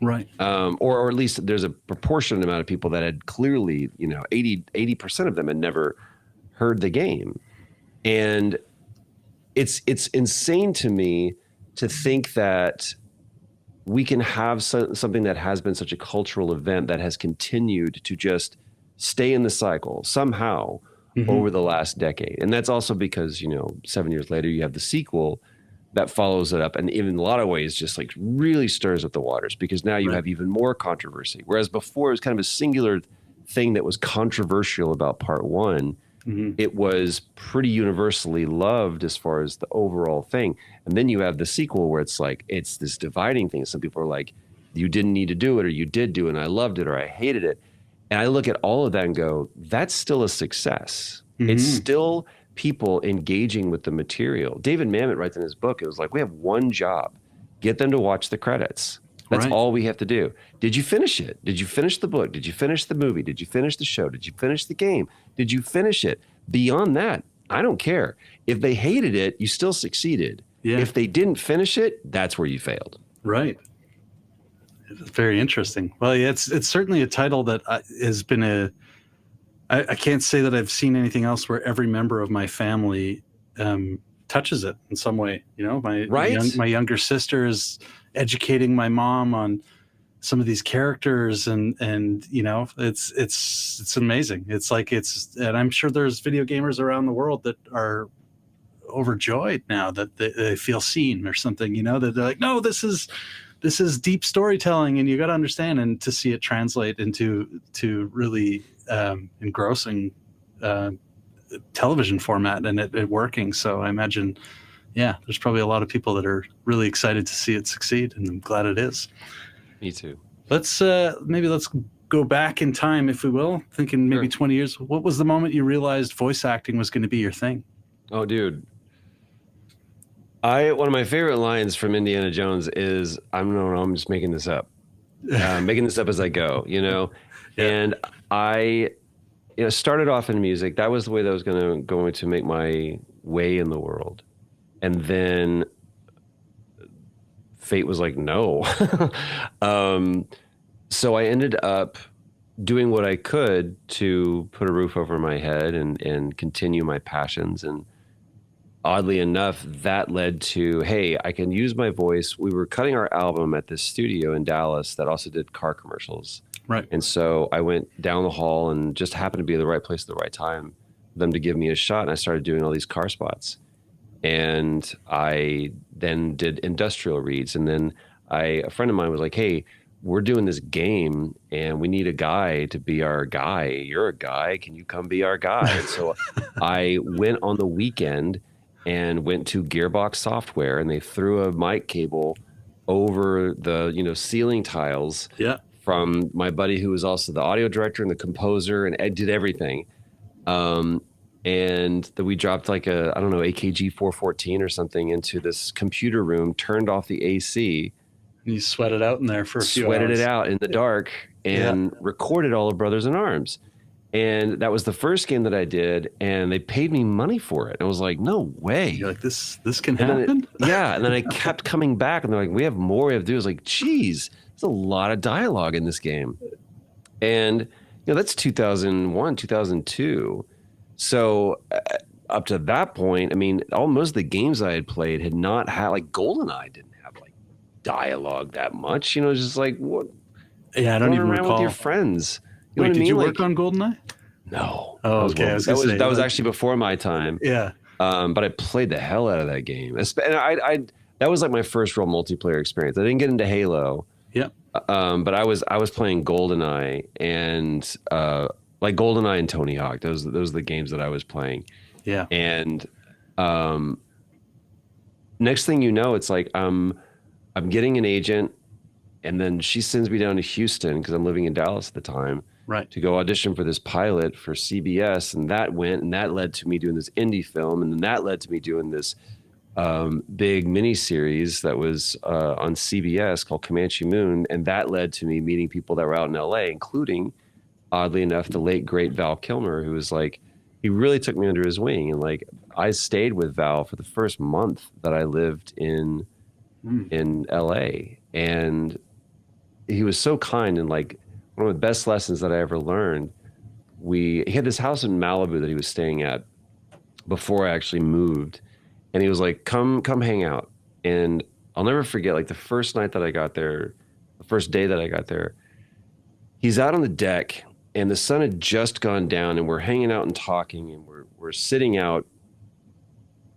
Right.
Or at least there's a proportionate amount of people that had clearly, you know, 80% of them had never heard the game. And it's insane to me to think that we can have something that has been such a cultural event that has continued to just stay in the cycle somehow over the last decade. And that's also because, you know, 7 years later, you have the sequel that follows it up, and in a lot of ways just like really stirs up the waters, because now you have even more controversy. Whereas before it was kind of a singular thing that was controversial about part 1. It was pretty universally loved as far as the overall thing. And then you have the sequel where it's like, it's this dividing thing. Some people are like, you didn't need to do it, or you did do it and I loved it, or I hated it. And I look at all of that and go, that's still a success. It's still people engaging with the material. David Mamet writes in his book, it was like, we have one job, get them to watch the credits. That's all we have to do. Did you finish it? Did you finish the book? Did you finish the movie? Did you finish the show? Did you finish the game? Did you finish it? Beyond that, I don't care. If they hated it, you still succeeded. If they didn't finish it, that's where you failed.
Right. It's very interesting. Well, yeah, it's certainly a title that has been I can't say that I've seen anything else where every member of my family touches it in some way. You know, my younger sister is educating my mom on some of these characters, and you know, it's amazing. It's like and I'm sure there's video gamers around the world that are overjoyed now that they feel seen or something. You know, that they're like, no, this is deep storytelling, and you got to understand, and to see it translate into really engrossing television format and it working. So I imagine, yeah, there's probably a lot of people that are really excited to see it succeed, and I'm glad it is.
Me too.
Let's go back in time, if we will, thinking maybe 20 years. What was the moment you realized voice acting was going to be your thing?
Oh, dude. One of my favorite lines from Indiana Jones is, I'm just making this up. Making this up as I go, you know? And started off in music. That was the way that I was going to make my way in the world. And then fate was like, no. So I ended up doing what I could to put a roof over my head and continue my passions. And oddly enough, that led to, hey, I can use my voice. We were cutting our album at this studio in Dallas that also did car commercials.
Right.
And so I went down the hall and just happened to be at the right place at the right time for them to give me a shot. And I started doing all these car spots. And I then did industrial reads. And then a friend of mine was like, hey, we're doing this game and we need a guy to be our guy. You're a guy. Can you come be our guy? And so I went on the weekend and went to Gearbox Software, and they threw a mic cable over the, ceiling tiles from my buddy who was also the audio director and the composer and did everything. And then we dropped like AKG 414 or something into this computer room, turned off the AC.
You sweated out in there for a few hours.
Sweated it out in the dark and recorded all of Brothers in Arms. And that was the first game that I did, and they paid me money for it. I was like, no way.
You're like, this can
And then
happen?
and then I kept coming back, and they're like, we have more we have to do. I was like, geez, there's a lot of dialogue in this game. And, that's 2001, 2002. So up to that point, most of the games I had played had not had, like GoldenEye didn't have like dialogue that much, just like what?
Yeah, I don't even
around
recall.
with your friends. You
Wait,
know what I
did
mean?
you
Like,
work on GoldenEye?
No.
Oh, okay.
That was actually before my time.
Yeah.
But I played the hell out of that game. And that was like my first real multiplayer experience. I didn't get into Halo.
Yeah.
But I was playing GoldenEye and like GoldenEye and Tony Hawk. Those are the games that I was playing.
Yeah.
And next thing you know, it's like I'm getting an agent, and then she sends me down to Houston because I'm living in Dallas at the time.
Right.
To go audition for this pilot for CBS, and that led to me doing this indie film, and then that led to me doing this big miniseries that was on CBS called Comanche Moon, and that led to me meeting people that were out in LA, including, oddly enough, the late great Val Kilmer, who was like, he really took me under his wing, and like I stayed with Val for the first month that I lived in LA, and he was so kind, and like one of the best lessons that I ever learned. He had this house in Malibu that he was staying at before I actually moved. And he was like, come hang out. And I'll never forget, like the first night that I got there, the first day that I got there, he's out on the deck and the sun had just gone down and we're hanging out and talking and we're sitting out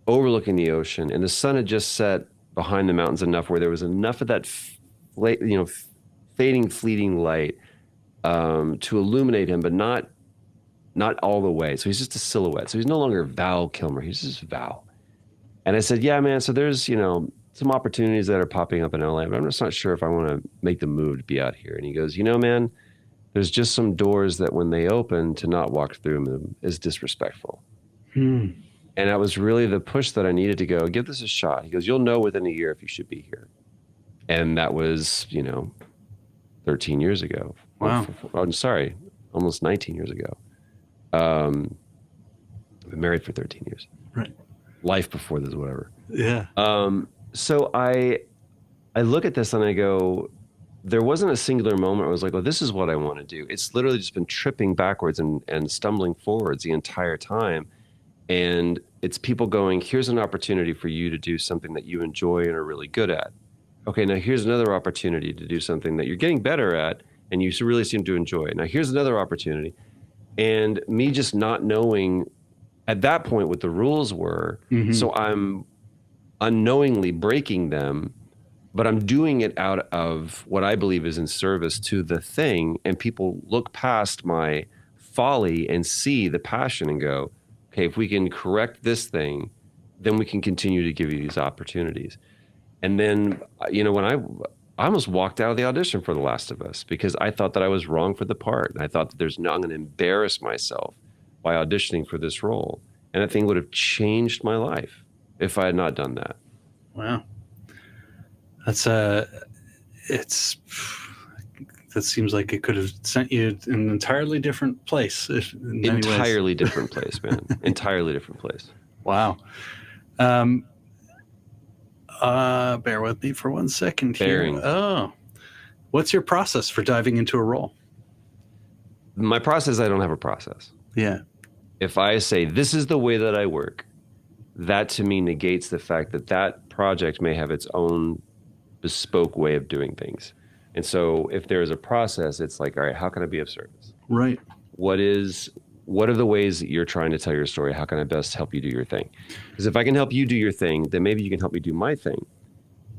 overlooking the ocean, and the sun had just set behind the mountains enough where there was enough of that, fading, fleeting light to illuminate him, but not all the way. So he's just a silhouette. So he's no longer Val Kilmer. He's just Val. And I said, yeah, man, so there's, some opportunities that are popping up in LA, but I'm just not sure if I want to make the move to be out here. And he goes, man, there's just some doors that when they open, to not walk through them is disrespectful. And that was really the push that I needed to go, give this a shot. He goes, you'll know within a year if you should be here. And that was, 13 years ago.
Wow.
I'm sorry, almost 19 years ago. I've been married for 13 years.
Right.
Life before this, whatever.
Yeah.
So I look at this and I go, there wasn't a singular moment where I was like, well, this is what I want to do. It's literally just been tripping backwards and stumbling forwards the entire time. And it's people going, here's an opportunity for you to do something that you enjoy and are really good at. Okay, now here's another opportunity to do something that you're getting better at and you really seem to enjoy it. Now here's another opportunity. And me just not knowing at that point what the rules were. So I'm unknowingly breaking them, but I'm doing it out of what I believe is in service to the thing. And people look past my folly and see the passion and go, okay, if we can correct this thing, then we can continue to give you these opportunities. And then, when I almost walked out of the audition for The Last of Us because I thought that I was wrong for the part. And I thought that I'm going to embarrass myself by auditioning for this role. And that thing would have changed my life if I had not done that.
Wow. That's it's that seems like it could have sent you in an entirely different place. In many ways.
Entirely different place, man. Entirely different place.
Wow. Bear with me for 1 second here.
Bearing.
Oh, what's your process for diving into a role?
My process, I don't have a process.
Yeah.
If I say, this is the way that I work, that to me negates the fact that that project may have its own bespoke way of doing things. And so if there is a process, it's like, all right, how can I be of service?
Right.
What are the ways that you're trying to tell your story? How can I best help you do your thing? Because if I can help you do your thing, then maybe you can help me do my thing.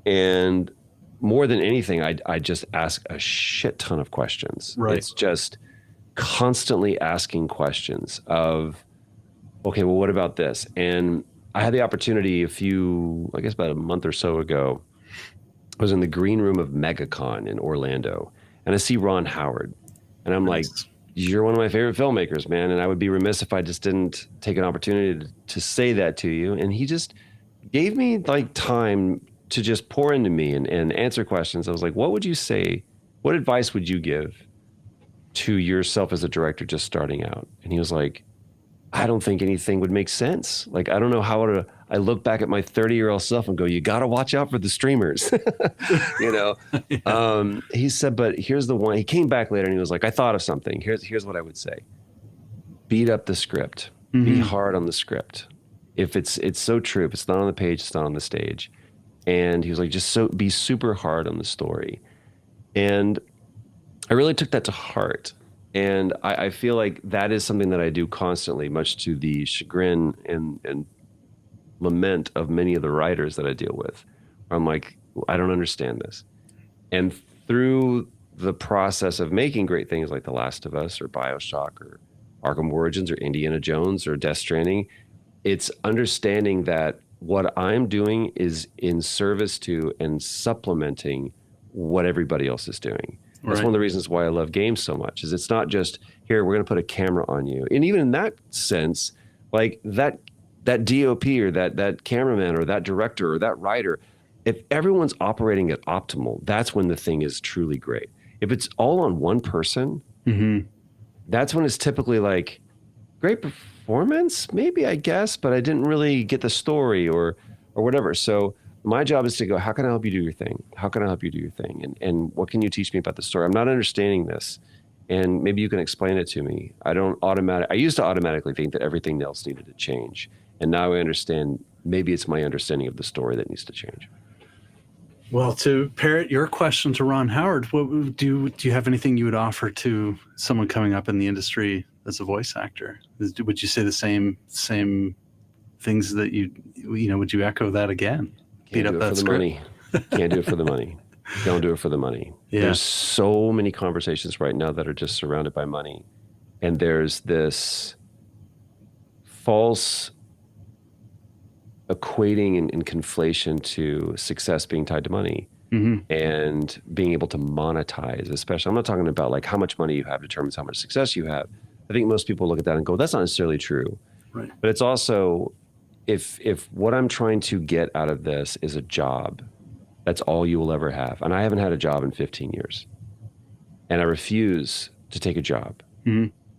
And more than anything, I just ask a shit ton of questions.
Right.
It's just constantly asking questions of, okay, well, what about this? And I had the opportunity about a month or so ago, I was in the green room of MegaCon in Orlando, and I see Ron Howard, and I'm like, you're one of my favorite filmmakers, man, and I would be remiss if I just didn't take an opportunity to say that to you. And he just gave me like time to just pour into me and answer questions. I was like, what would you say? What advice would you give to yourself as a director just starting out? And he was like, I don't think anything would make sense. Like, I don't know how to, I look back at my 30-year-old self and go, you got to watch out for the streamers, you know? Yeah. He said, but here's the one, he came back later and he was like, I thought of something. Here's what I would say. Beat up the script, be hard on the script. If it's so true, if it's not on the page, it's not on the stage. And he was like, be super hard on the story. And I really took that to heart. And I feel like that is something that I do constantly, much to the chagrin and lament of many of the writers that I deal with. I'm like, I don't understand this. And through the process of making great things like The Last of Us or BioShock or Arkham Origins or Indiana Jones or Death Stranding, it's understanding that what I'm doing is in service to and supplementing what everybody else is doing. That's one of the reasons why I love games so much, is it's not just, here, we're going to put a camera on you. And even in that sense, like that DOP or that cameraman or that director or that writer, if everyone's operating at optimal, that's when the thing is truly great. If it's all on one person, that's when it's typically like, great performance, maybe, I guess, but I didn't really get the story or whatever. So my job is to go, how can I help you do your thing? How can I help you do your thing? And what can you teach me about the story? I'm not understanding this. And maybe you can explain it to me. I used to automatically think that everything else needed to change. And now I understand, maybe it's my understanding of the story that needs to change.
Well, to parrot your question to Ron Howard, what do you have anything you would offer to someone coming up in the industry as a voice actor? Would you say the same things that would you echo that again? Beat up that script.
Money. Can't do it for the money. Don't do it for the money. Yeah. There's so many conversations right now that are just surrounded by money. And there's this false equating and conflation to success being tied to money and being able to monetize, especially. I'm not talking about like how much money you have determines how much success you have. I think most people look at that and go, that's not necessarily true.
Right.
But it's also, if what I'm trying to get out of this is a job, that's all you will ever have. And I haven't had a job in 15 years. And I refuse to take a job.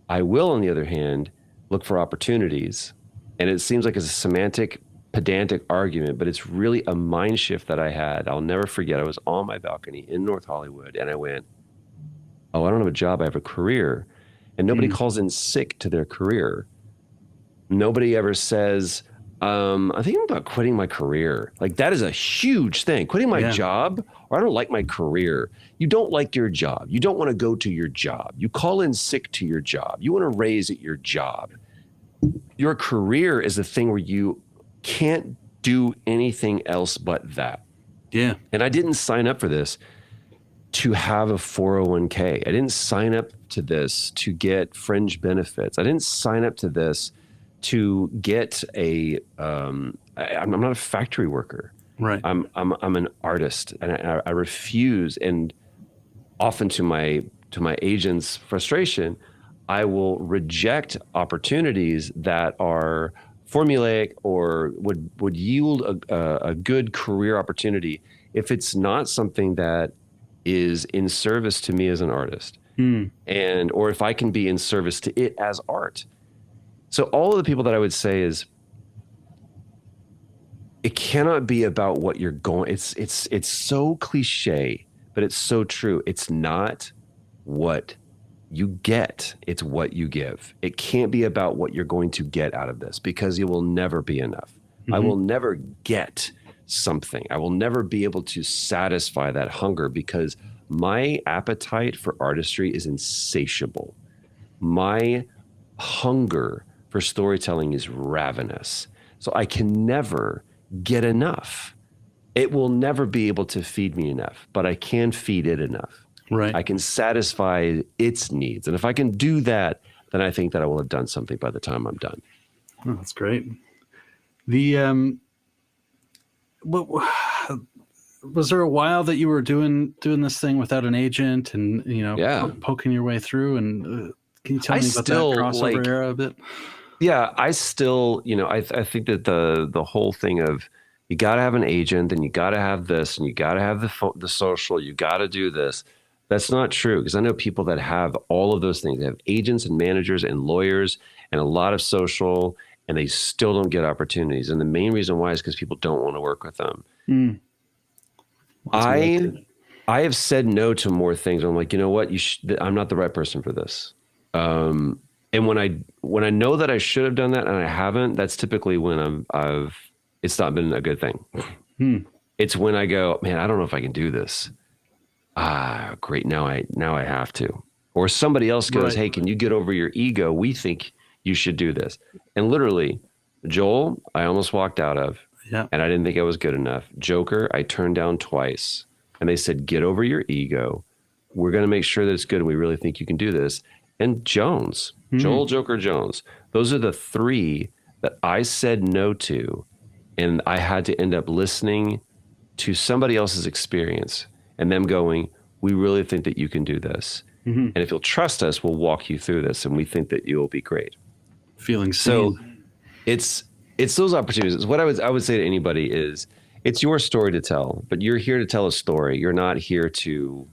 I will, on the other hand, look for opportunities. And it seems like it's a semantic, pedantic argument, but it's really a mind shift that I had. I'll never forget. I was on my balcony in North Hollywood and I went, oh, I don't have a job. I have a career. And nobody calls in sick to their career. Nobody ever says, I think I'm about quitting my career. Like, that is a huge thing. Quitting my job, or I don't like my career. You don't like your job. You don't want to go to your job. You call in sick to your job. You want to raise at your job. Your career is the thing where you can't do anything else but that.
Yeah.
And I didn't sign up for this to have a 401k. I didn't sign up to this to get fringe benefits. I didn't sign up to this to get I'm not a factory worker.
Right.
I'm an artist, and I refuse. And often to my agent's frustration, I will reject opportunities that are formulaic or would yield a good career opportunity if it's not something that is in service to me as an artist, or if I can be in service to it as art. So all of the people that I would say is, it cannot be about what you're going. It's so cliche, but it's so true. It's not what you get, it's what you give. It can't be about what you're going to get out of this, because it will never be enough. I will never get something. I will never be able to satisfy that hunger, because my appetite for artistry is insatiable. My hunger for storytelling is ravenous. So I can never get enough. It will never be able to feed me enough, but I can feed it enough.
Right.
I can satisfy its needs. And if I can do that, then I think that I will have done something by the time I'm done.
Oh, that's great. The was there a while that you were doing this thing without an agent, and poking your way through? And can you tell me about that crossover era a bit?
Yeah, I still, I think that the whole thing of, you got to have an agent, and you got to have this, and you got to have the social, you got to do this. That's not true, because I know people that have all of those things. They have agents and managers and lawyers and a lot of social, and they still don't get opportunities. And the main reason why is because people don't want to work with them. I have said no to more things. I'm like, you know what? I'm not the right person for this. And when I know that I should have done that and I haven't, that's typically when it's not been a good thing. It's when I go, man, I don't know if I can do this. Great. Now I have to. Or somebody else goes, hey, can you get over your ego? We think you should do this. And literally, Joel, I almost walked out of, and I didn't think I was good enough. Joker, I turned down twice, and they said, get over your ego. We're going to make sure that it's good, and we really think you can do this. And Jones, Joel, Joker, Jones, those are the three that I said no to, and I had to end up listening to somebody else's experience and them going, we really think that you can do this. And if you'll trust us, we'll walk you through this, and we think that you'll be great.
Feeling
so it's those opportunities. What I would say to anybody is, it's your story to tell, but you're here to tell a story. You're not here to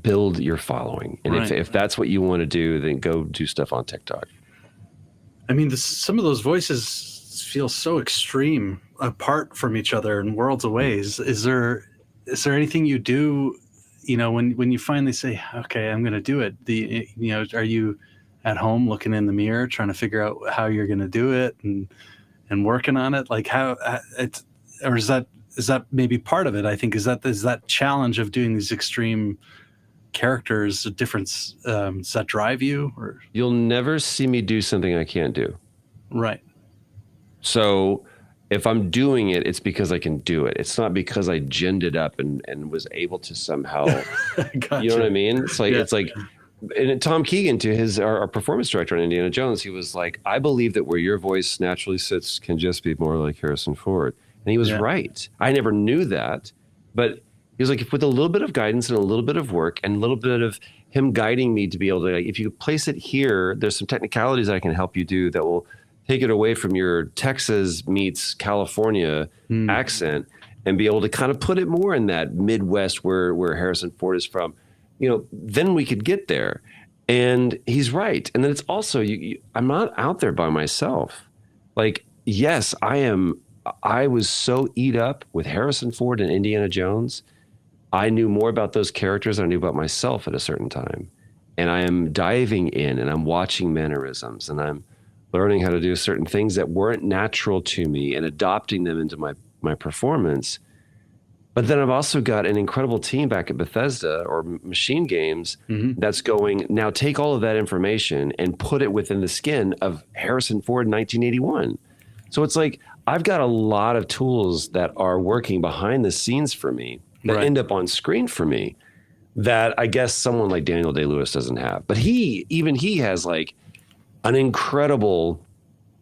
build your following. And if that's what you want to do, then go do stuff on TikTok.
I mean, some of those voices feel so extreme, apart from each other and worlds away. Is there anything you do, when you finally say, okay, I'm going to do it? Are you at home looking in the mirror, trying to figure out how you're going to do it and working on it? Like or is that maybe part of it? I think is that challenge of doing these extreme characters a difference? Does that drive you? Or
you'll never see me do something I can't do. Right. So if I'm doing it, it's because I can do it. It's not because I ginned it up and was able to somehow,
Gotcha.
You know what I mean? It's like, and Tom Keegan, to our performance director on Indiana Jones, he was like, I believe that where your voice naturally sits can just be more like Harrison Ford. And he was right. I never knew that, but he was like, with a little bit of guidance and a little bit of work and a little bit of him guiding me to be able to, like, if you place it here, there's some technicalities I can help you do that will take it away from your Texas meets California accent and be able to kind of put it more in that Midwest where Harrison Ford is from. Then we could get there. And he's right. And then it's also, I'm not out there by myself. Like, yes, I was so eat up with Harrison Ford and Indiana Jones. I knew more about those characters than I knew about myself at a certain time. And I am diving in, and I'm watching mannerisms, and I'm learning how to do certain things that weren't natural to me and adopting them into my performance. But then I've also got an incredible team back at Bethesda or Machine Games that's going, now take all of that information and put it within the skin of Harrison Ford in 1981. So it's like, I've got a lot of tools that are working behind the scenes for me that end up on screen for me that I guess someone like Daniel Day-Lewis doesn't have. But he has like an incredible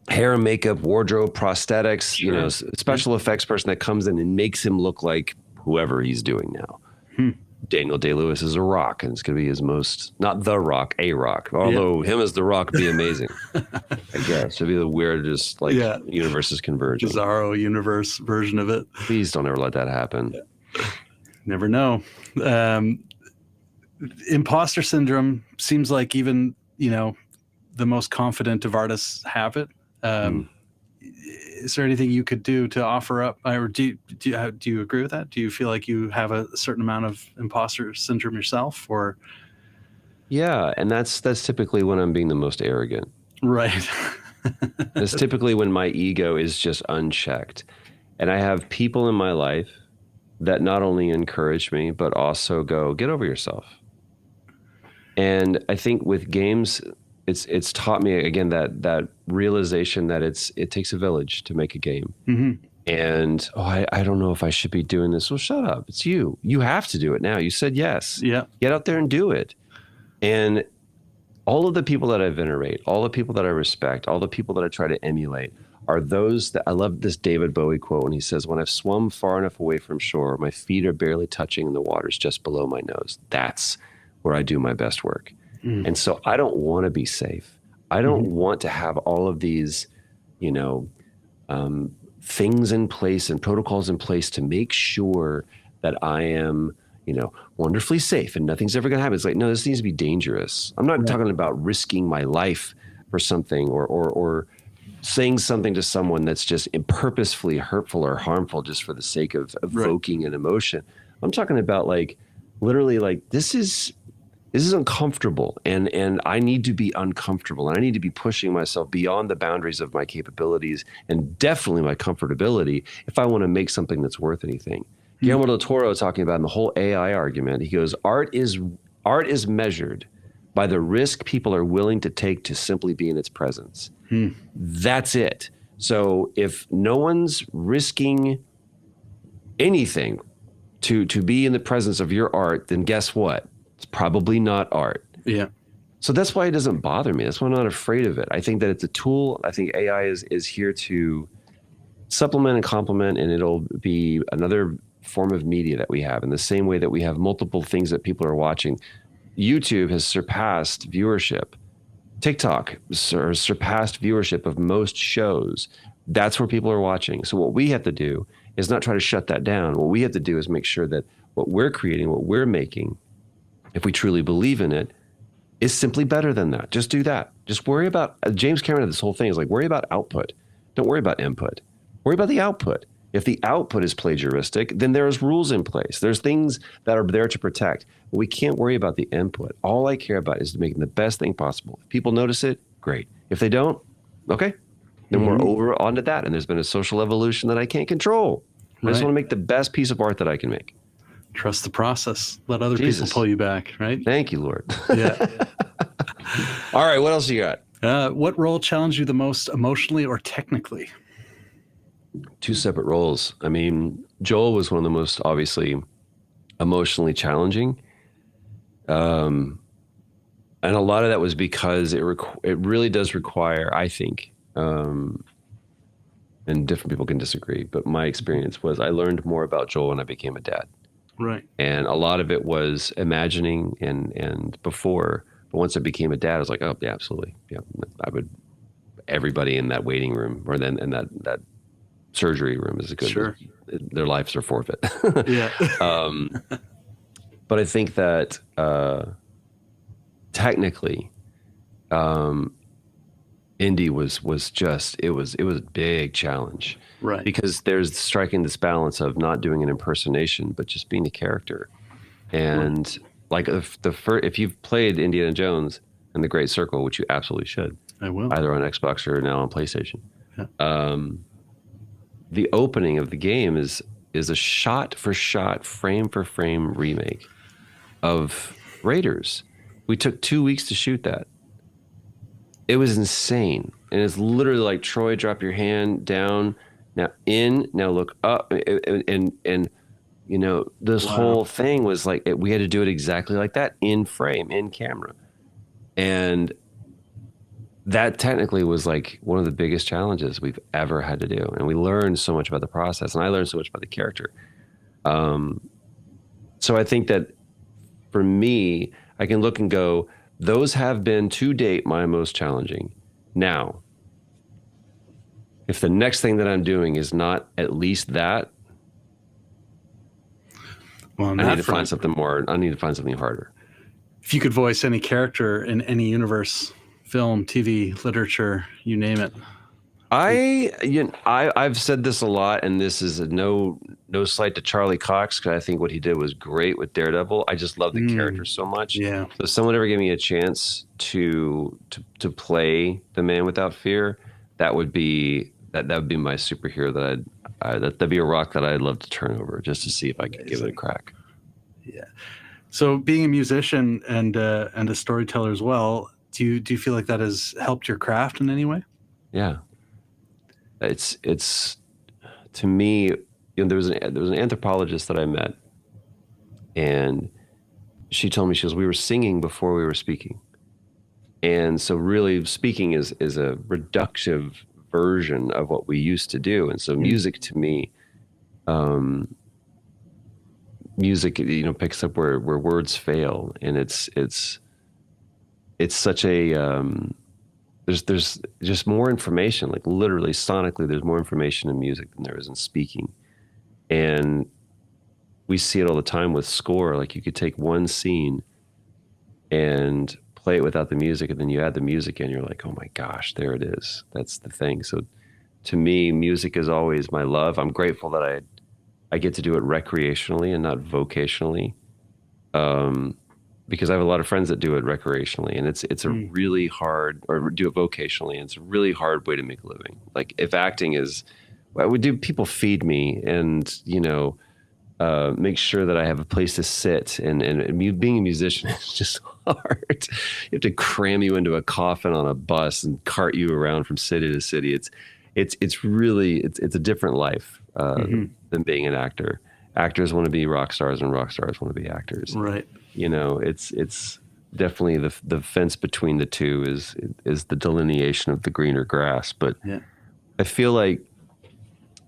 hair and makeup, wardrobe, prosthetics, special effects person that comes in and makes him look like whoever he's doing now. Daniel Day-Lewis is a Rock, and it's going to be his not the Rock, a Rock. Although him as the Rock would be amazing. I guess it'd be the weirdest universes converging.
Bizarro universe version of it.
Please don't ever let that happen.
Never know. Imposter syndrome seems like even, the most confident of artists have it. Is there anything you could do to offer up, or do you agree with that? Do you feel like you have a certain amount of imposter syndrome yourself, or?
Yeah, and that's typically when I'm being the most arrogant.
Right.
It's typically when my ego is just unchecked. And I have people in my life that not only encourage me, but also go, get over yourself. And I think with games, it's taught me, again, that realization that it takes a village to make a game.
Mm-hmm.
And, I don't know if I should be doing this. Well, shut up. It's you. You have to do it now. You said yes.
Yeah.
Get out there and do it. And all of the people that I venerate, all the people that I respect, all the people that I try to emulate are those that I love this David Bowie quote when he says, when I've swum far enough away from shore, my feet are barely touching the waters just below my nose. That's where I do my best work. And so I don't want to be safe. I don't want to have all of these, things in place and protocols in place to make sure that I am, wonderfully safe and nothing's ever going to happen. It's like, no, this needs to be dangerous. I'm not talking about risking my life for something or saying something to someone that's just purposefully hurtful or harmful just for the sake of evoking an emotion. I'm talking about literally this is uncomfortable and I need to be uncomfortable and I need to be pushing myself beyond the boundaries of my capabilities and definitely my comfortability if I want to make something that's worth anything. Guillermo del Toro talking about in the whole AI argument, he goes, art is measured by the risk people are willing to take to simply be in its presence. That's it. So if no one's risking anything to be in the presence of your art, then guess what? It's probably not art.
Yeah.
So that's why it doesn't bother me. That's why I'm not afraid of it. I think that it's a tool. I think AI is here to supplement and complement, and it'll be another form of media that we have in the same way that we have multiple things that people are watching. YouTube has surpassed viewership. TikTok has surpassed viewership of most shows. That's where people are watching. So what we have to do is not try to shut that down. What we have to do is make sure that what we're creating, what we're making, if we truly believe in it, is simply better than that. Just do that. Just worry about, James Cameron had this whole thing, is worry about output. Don't worry about input. Worry about the output. If the output is plagiaristic, then there's rules in place. There's things that are there to protect. But we can't worry about the input. All I care about is making the best thing possible. If people notice it, great. If they don't, okay. Then we're over onto that. And there's been a social evolution that I can't control. I just want to make the best piece of art that I can make.
Trust the process. Let other people pull you back, right?
Thank you, Lord.
Yeah.
All right, what else you got?
What role challenged you the most emotionally or technically?
Two separate roles. I mean, Joel was one of the most obviously emotionally challenging. And a lot of that was because it really does require, I think, and different people can disagree, but my experience was I learned more about Joel when I became a dad.
Right.
And a lot of it was imagining and before, but once I became a dad, I was like, oh, yeah, absolutely. Yeah, everybody in that waiting room or then in that surgery room is a good,
sure.
Their lives are forfeit.
Yeah.
But I think that technically, indie was just it was a big challenge,
right?
Because there's striking this balance of not doing an impersonation but just being a character, and if you've played Indiana Jones and the Great Circle, which you absolutely should,
I will,
either on Xbox or now on PlayStation.
Yeah.
The opening of the game is a shot for shot, frame for frame remake of Raiders. We took 2 weeks to shoot that. It was insane. And it's literally like, Troy, drop your hand down, now in, now look up. And you know, this whole thing was like, we had to do it exactly like that, in frame, in camera. And that technically was like one of the biggest challenges we've ever had to do. And we learned so much about the process, and I learned so much about the character. So I think that for me, I can look and go, those have been to date my most challenging. Now, if the next thing that I'm doing is not at least that,
Well, on
I need
that
to
front,
find something more. I need to find something harder.
if you could voice any character in any universe, film, TV, literature, you name it.
I've said this a lot, and this is no slight to Charlie Cox, because I think what he did was great with Daredevil. I just love the character so much.
Yeah.
So if someone ever gave me a chance to play the Man Without Fear, that would be my superhero. That'd be a rock that I'd love to turn over just to see if I could give it a crack.
Yeah. So being a musician and a storyteller as well, do you feel like that has helped your craft in any way?
Yeah. It's to me, there was an anthropologist that I met, and she told me, we were singing before we were speaking. And so really speaking is a reductive version of what we used to do. And so music to me, music, picks up where words fail. And it's such a, there's just more information, like literally sonically, there's more information in music than there is in speaking. And we see it all the time with score. Like you could take one scene and play it without the music, and then you add the music in, you're like, oh my gosh, there it is. That's the thing. So to me, music is always my love. I'm grateful that I get to do it recreationally and not vocationally. Because I have a lot of friends that do it recreationally, and it's a really hard, or do it vocationally, and it's a really hard way to make a living. Like if acting is, people feed me and, make sure that I have a place to sit, and being a musician is just hard. You have to cram you into a coffin on a bus and cart you around from city to city. It's really a different life than being an actor. Actors want to be rock stars, and rock stars want to be actors.
Right.
It's definitely the fence between the two is the delineation of the greener grass. But
yeah.
I feel like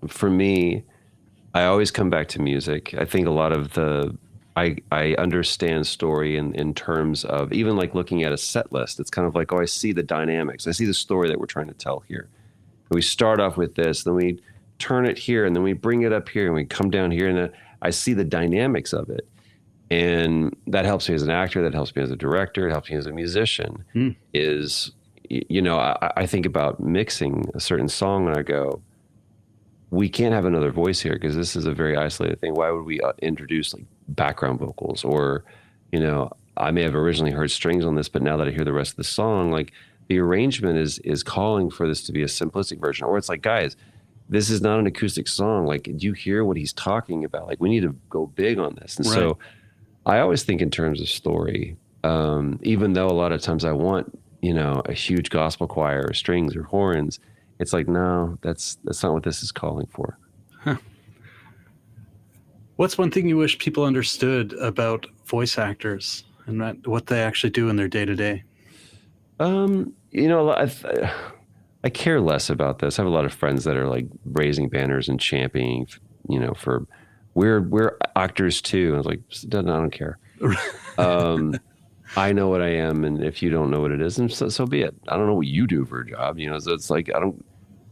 for me, I always come back to music. I think a lot of I understand story in terms of even like looking at a set list. It's kind of like, I see the dynamics. I see the story that we're trying to tell here. And we start off with this, then we turn it here, and then we bring it up here, and we come down here, and then I see the dynamics of it. And that helps me as an actor, that helps me as a director, it helps me as a musician. I think about mixing a certain song, and I go, we can't have another voice here because this is a very isolated thing. Why would we introduce like background vocals? Or, I may have originally heard strings on this, but now that I hear the rest of the song, like the arrangement is calling for this to be a simplistic version. Or it's like, guys, this is not an acoustic song. Like, do you hear what he's talking about? Like, we need to go big on this. And so I always think in terms of story, even though a lot of times I want, a huge gospel choir or strings or horns. It's like, no, that's not what this is calling for.
Huh. What's one thing you wish people understood about voice actors and what they actually do in their day to day?
I care less about this. I have a lot of friends that are like raising banners and championing, for we're actors too. I was like, I don't care. I know what I am, and if you don't know what it is, then so be it. I don't know what you do for a job, so it's like,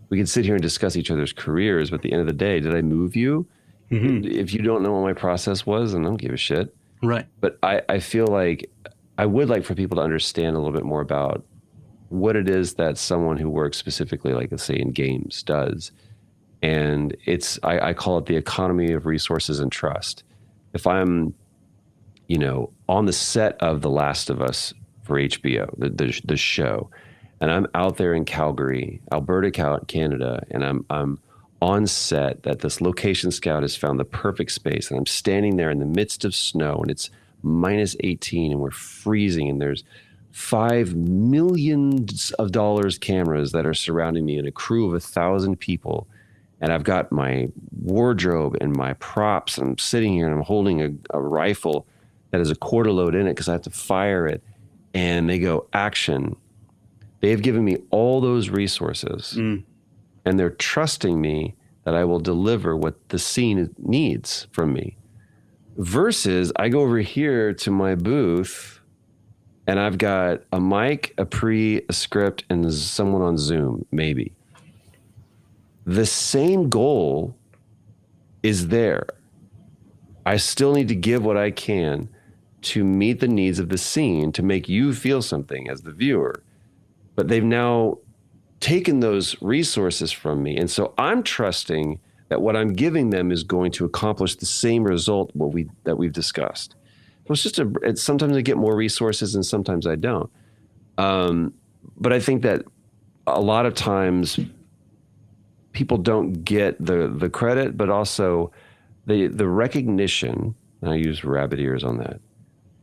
we can sit here and discuss each other's careers, but at the end of the day, did I move you? Mm-hmm. If you don't know what my process was, then I don't give a shit.
Right.
But I feel like I would like for people to understand a little bit more about what it is that someone who works specifically, like let's say in games, does. And I call it the economy of resources and trust. If I'm on the set of The Last of Us for HBO, the show, and I'm out there in Calgary, Alberta, Canada, and I'm on set that this location scout has found the perfect space, and I'm standing there in the midst of snow, and it's minus 18, and we're freezing, and there's $5 million cameras that are surrounding me, and a crew of 1,000 people, and I've got my wardrobe and my props, and I'm sitting here, and I'm holding a rifle that has a quarter load in it because I have to fire it, and they go, action. They've given me all those resources, and they're trusting me that I will deliver what the scene needs from me. Versus I go over here to my booth, and I've got a mic, a script, and someone on Zoom, maybe. The same goal is there. I still need to give what I can to meet the needs of the scene, to make you feel something as the viewer. But they've now taken those resources from me. And so I'm trusting that what I'm giving them is going to accomplish the same result that we've discussed. So it's sometimes I get more resources and sometimes I don't. But I think that a lot of times people don't get the credit, but also the recognition, and I use rabbit ears on that,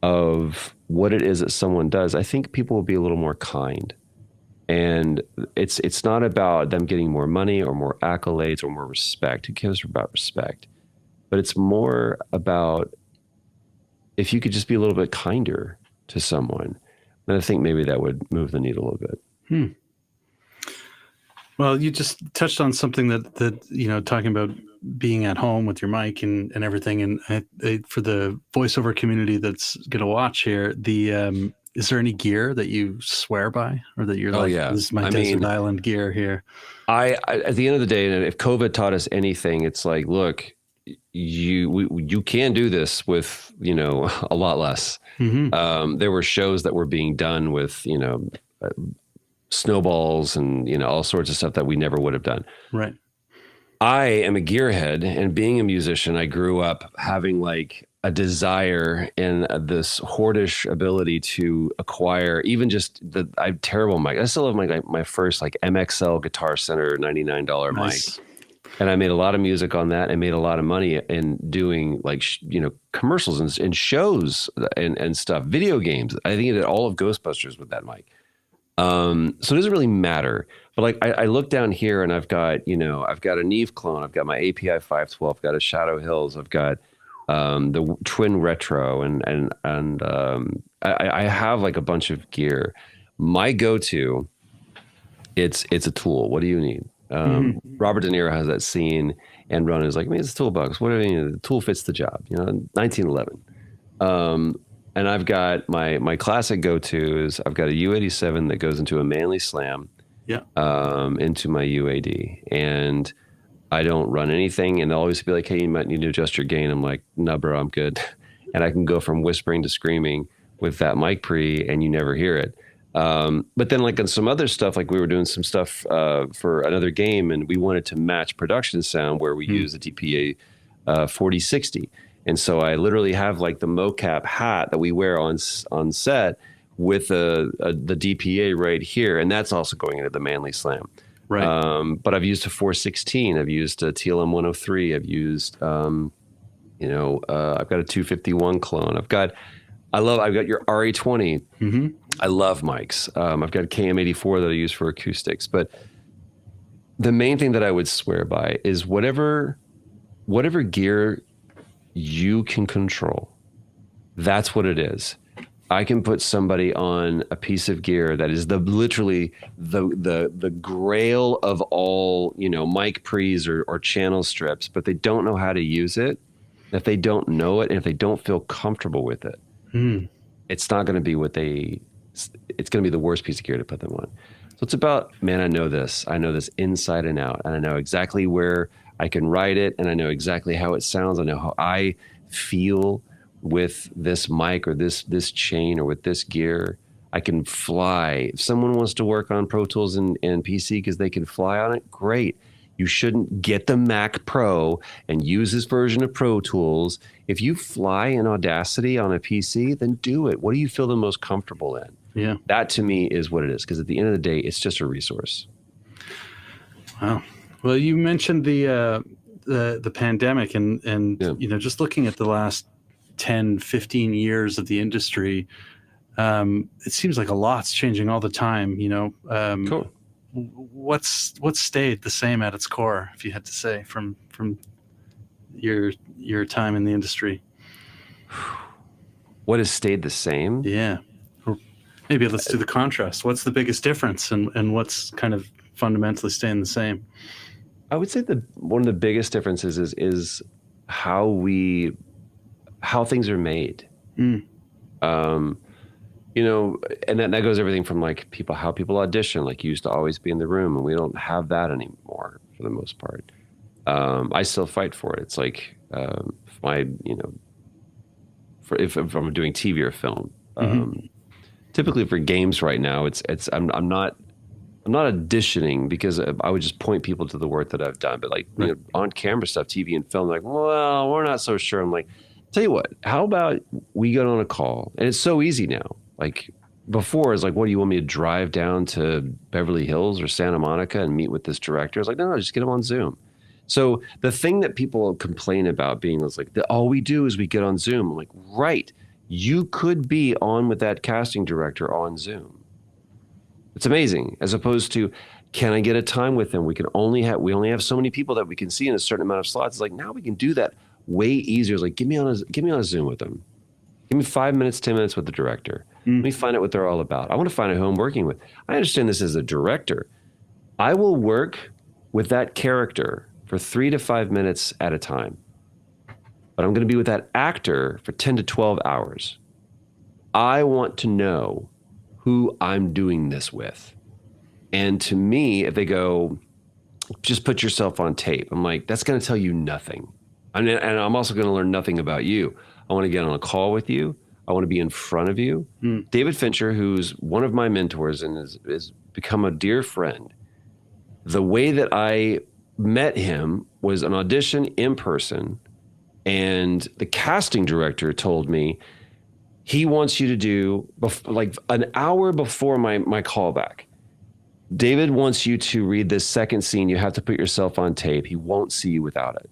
of what it is that someone does. I think people will be a little more kind. And it's not about them getting more money or more accolades or more respect. Who cares about respect? But it's more about if you could just be a little bit kinder to someone, then I think maybe that would move the needle a little bit.
Well, you just touched on something that talking about being at home with your mic and everything. And for the voiceover community that's going to watch here, is there any gear that you swear by, or that you're this is my desert island gear here?
I at the end of the day, and if COVID taught us anything, it's like, look, you can do this with a lot less.
Mm-hmm.
There were shows that were being done with snowballs and all sorts of stuff that we never would have done.
Right.
I am a gearhead, and being a musician, I grew up having like a desire and this hoardish ability to acquire even just I'm terrible mic. I still have my first like MXL Guitar Center $99
Nice.
mic. And I made a lot of music on that and made a lot of money in doing like, commercials and shows and stuff, video games. I think I did all of Ghostbusters with that mic. So it doesn't really matter. But like I look down here and I've got a Neve clone. I've got my API 512. I've got a Shadow Hills. I've got the Twin Retro and I have like a bunch of gear. My go-to, it's a tool. What do you need? Robert De Niro has that scene, and Ron is like, it's a toolbox. Whatever you need, the tool fits the job. 1911. And I've got my classic go-tos. I've got a U87 that goes into a Manley Slam.
Yeah.
Into my UAD, and I don't run anything. And they'll always be like, "Hey, you might need to adjust your gain." I'm like, "No, bro, I'm good." And I can go from whispering to screaming with that mic pre, and you never hear it. But then like on some other stuff, like we were doing some stuff for another game, and we wanted to match production sound where we use the DPA 4060. And so I literally have like the mocap hat that we wear on set with the DPA right here, and that's also going into the Manley Slam.
Right.
But I've used a 416. I've used a TLM 103. I've used I've got a 251 clone. I've got your RA20.
Mm-hmm.
I love mics. I've got a KM84 that I use for acoustics. But the main thing that I would swear by is whatever gear you can control, that's what it is. I can put somebody on a piece of gear that is literally the grail of all, mic pre's or channel strips, but they don't know how to use it. If they don't know it, and if they don't feel comfortable with it, it's not going to be it's going to be the worst piece of gear to put them on. So it's about, man, I know this inside and out, and I know exactly where I can write it, and I know exactly how it sounds. I know how I feel with this mic or this chain or with this gear. I can fly. If someone wants to work on Pro Tools and PC because they can fly on it, great. You shouldn't get the Mac Pro and use this version of Pro Tools. If you fly in Audacity on a PC, then do it. What do you feel the most comfortable in?
Yeah.
That to me is what it is, because at the end of the day, it's just a resource.
Wow. Well, you mentioned the pandemic and just looking at the last 10, 15 years of the industry, it seems like a lot's changing all the time.
Cool.
What's stayed the same at its core, if you had to say, from your time in the industry?
What has stayed the same?
Yeah. Or maybe let's do the contrast. What's the biggest difference, and what's kind of fundamentally staying the same?
I would say one of the biggest differences is how things are made. And that goes everything from like how people audition, like you used to always be in the room, and we don't have that anymore for the most part. I still fight for it. It's like my, for if I'm doing TV or film. Typically for games right now, I'm not auditioning because I would just point people to the work that I've done. But like on camera stuff, TV and film, like, well, we're not so sure. I'm like, tell you what, how about we get on a call? And it's so easy now. Like before, it's like, what do you want me to drive down to Beverly Hills or Santa Monica and meet with this director? It's like, no, just get him on Zoom. So the thing that people complain about being is like, all we do is we get on Zoom. I'm like, right. You could be on with that casting director on Zoom. It's amazing. As opposed to, can I get a time with them? We only have so many people that we can see in a certain amount of slots. It's like, now we can do that way easier. It's like, get me on a Zoom with them. Give me 5 minutes, 10 minutes with the director. Let me find out what they're all about. I want to find out who I'm working with. I understand this as a director. I will work with that character for 3 to 5 minutes at a time. But I'm going to be with that actor for 10 to 12 hours. I want to know who I'm doing this with. And to me, if they go, just put yourself on tape, I'm like, that's going to tell you nothing. And I'm also going to learn nothing about you. I want to get on a call with you. I want to be in front of you. David Fincher, who's one of my mentors and has become a dear friend, the way that I met him was an audition in person. And the casting director told me he wants you to do like an hour before my callback. David wants you to read this second scene. You have to put yourself on tape. He won't see you without it.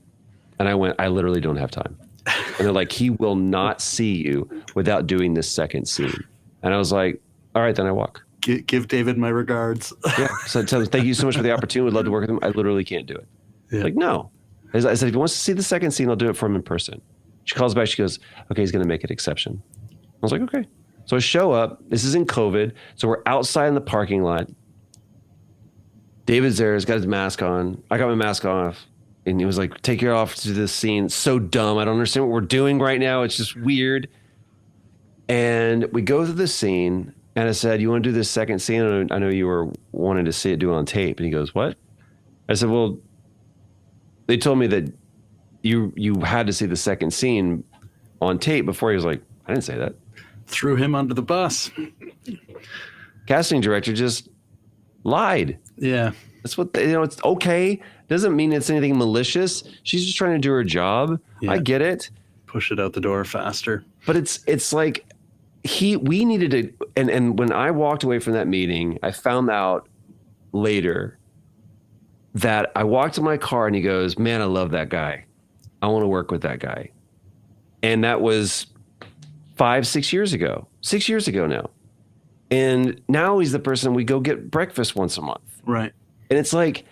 And I went, I literally don't have time. And they're like, he will not see you without doing this second scene. And I was like, all right, then I walk.
Give David my regards.
Yeah. So tell him, thank you so much for the opportunity. Would love to work with him. I literally can't do it. Yeah. Like, no. I said, if he wants to see the second scene, I'll do it for him in person. She calls back. She goes, okay, he's going to make an exception. I was like, okay. So I show up. This is in COVID. So we're outside in the parking lot. David's there. He's got his mask on. I got my mask off. And he was like, take your off to this scene. It's so dumb. I don't understand what we're doing right now. It's just weird. And we go through the scene. And I said, you want to do this second scene? I know you were wanting to see it do it on tape. And he goes, what? I said, well, they told me that you had to see the second scene on tape before. He was like, I didn't say that.
Threw him under the bus.
Casting director just lied.
Yeah.
That's what, it's okay. Doesn't mean it's anything malicious. She's just trying to do her job. Yeah. I get it.
Push it out the door faster.
But it's like we needed to, and when I walked away from that meeting, I found out later that I walked to my car and he goes, man, I love that guy. I want to work with that guy. And that was 6 years ago. 6 years ago now. And now he's the person we go get breakfast once a month.
Right.
And it's like,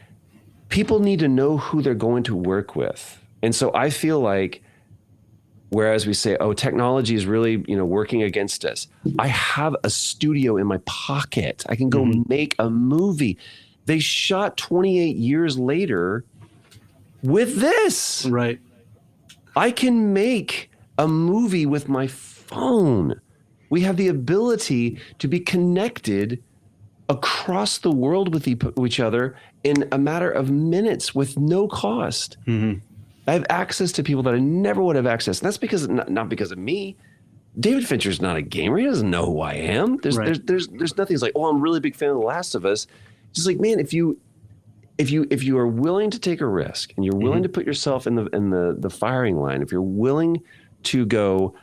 people need to know who they're going to work with. And so I feel like, whereas we say, oh, technology is really, working against us. I have a studio in my pocket. I can go make a movie. They shot 28 years later with this.
Right.
I can make a movie with my phone. We have the ability to be connected across the world with each other in a matter of minutes with no cost. I have access to people that I never would have access. And that's because not because of me. David Fincher's not a gamer. He doesn't know who I am. There's nothing. He's like, oh, I'm a really big fan of The Last of Us. Just like, man, if you are willing to take a risk and you're willing to put yourself in the firing line, if you're willing to go,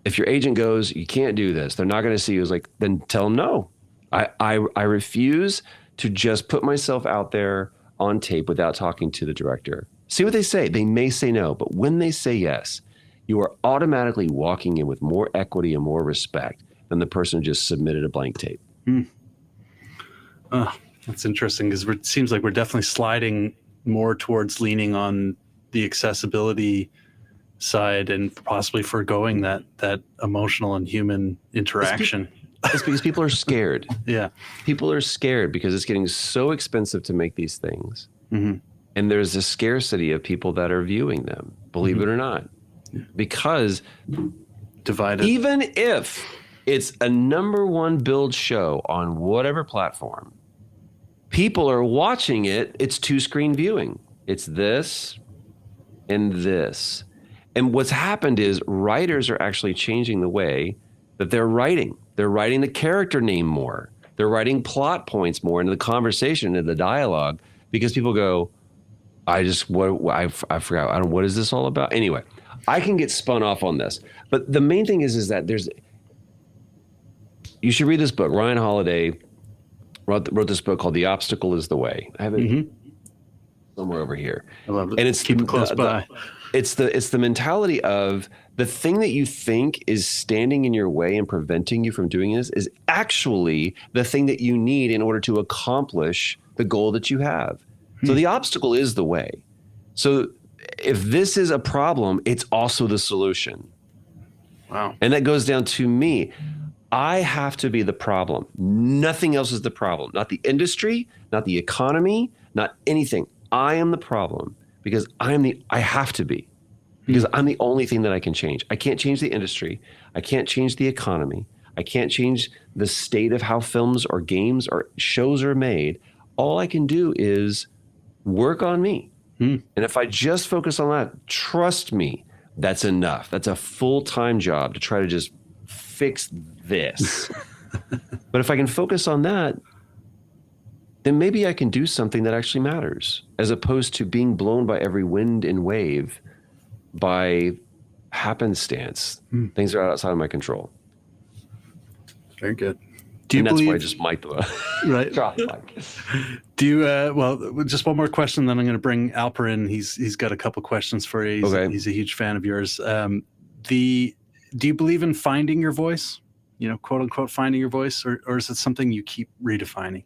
if your agent goes, you can't do this, they're not going to see you. It's like, then tell them no. I refuse to just put myself out there on tape without talking to the director. See what they say. They may say no, but when they say yes, you are automatically walking in with more equity and more respect than the person who just submitted a blank tape.
That's interesting because it seems like we're definitely sliding more towards leaning on the accessibility side and possibly forgoing that emotional and human interaction.
It's because people are scared.
Yeah.
People are scared because it's getting so expensive to make these things. And there's a scarcity of people that are viewing them, believe it or not. Because
divided.
Even if it's a #1 build show on whatever platform, people are watching it. It's 2-screen viewing. It's this and this. And what's happened is writers are actually changing the way that they're writing. They're writing the character name more. They're writing plot points more into the conversation, into the dialogue, because people go, I forgot. What is this all about? Anyway, I can get spun off on this. But the main thing is that you should read this book. Ryan Holiday wrote this book called The Obstacle is the Way. I have it somewhere over here.
I love it.
And it's
Keep it close by.
It's the mentality of the thing that you think is standing in your way and preventing you from doing this is actually the thing that you need in order to accomplish the goal that you have. So the obstacle is the way. So if this is a problem, it's also the solution.
Wow.
And that goes down to me. I have to be the problem. Nothing else is the problem. Not the industry, not the economy, not anything. I am the problem because I have to be. Because I'm the only thing that I can change. I can't change the industry. I can't change the economy. I can't change the state of how films or games or shows are made. All I can do is work on me. And if I just focus on that, trust me, that's enough. That's a full-time job to try to just fix this. But if I can focus on that, then maybe I can do something that actually matters, as opposed to being blown by every wind and wave by happenstance. Things are outside of my control.
Very good.
And that's why I just mic the
right.
drop the mic.
Do you well, just one more question, then I'm going to bring Alper in. He's got a couple questions for you. He's a huge fan of yours. Do you believe in finding your voice? You know, quote unquote, finding your voice, or is it something you keep redefining?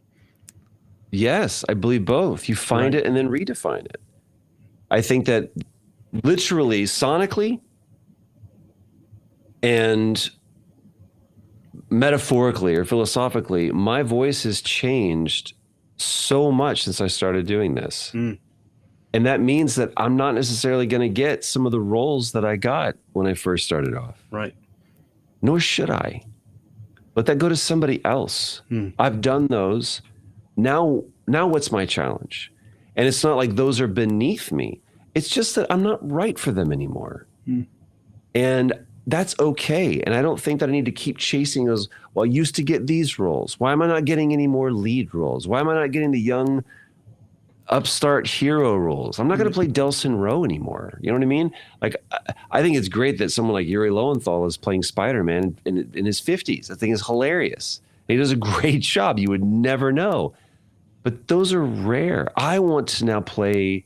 Yes, I believe both. You find it and then redefine it. I think that literally, sonically, and metaphorically or philosophically, my voice has changed so much since I started doing this. And that means that I'm not necessarily going to get some of the roles that I got when I first started off.
Right.
Nor should I. Let that go to somebody else. I've done those. Now what's my challenge? And it's not like those are beneath me. It's just that I'm not right for them anymore. And that's okay. And I don't think that I need to keep chasing those. Well, I used to get these roles. Why am I not getting any more lead roles? Why am I not getting the young upstart hero roles? I'm not going to play Delson Rowe anymore. You know what I mean? Like, I think it's great that someone like Yuri Lowenthal is playing Spider-Man in his 50s. I think it's hilarious. And he does a great job. You would never know. But those are rare. I want to now play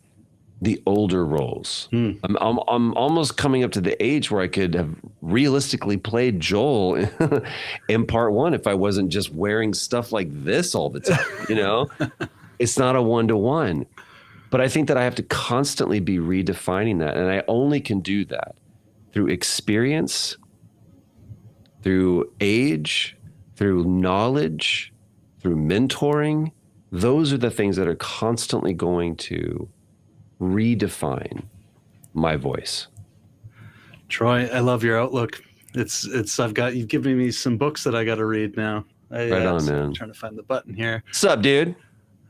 the older roles. I'm almost coming up to the age where I could have realistically played Joel in part one if I wasn't just wearing stuff like this all the time, you know? It's not a one-to-one. But I think that I have to constantly be redefining that. And I only can do that through experience, through age, through knowledge, through mentoring. Those are the things that are constantly going to redefine my voice.
Troy, I love your outlook. You've given me some books that I got to read now.
Right on, man.
I'm trying to find the button here.
What's up, dude?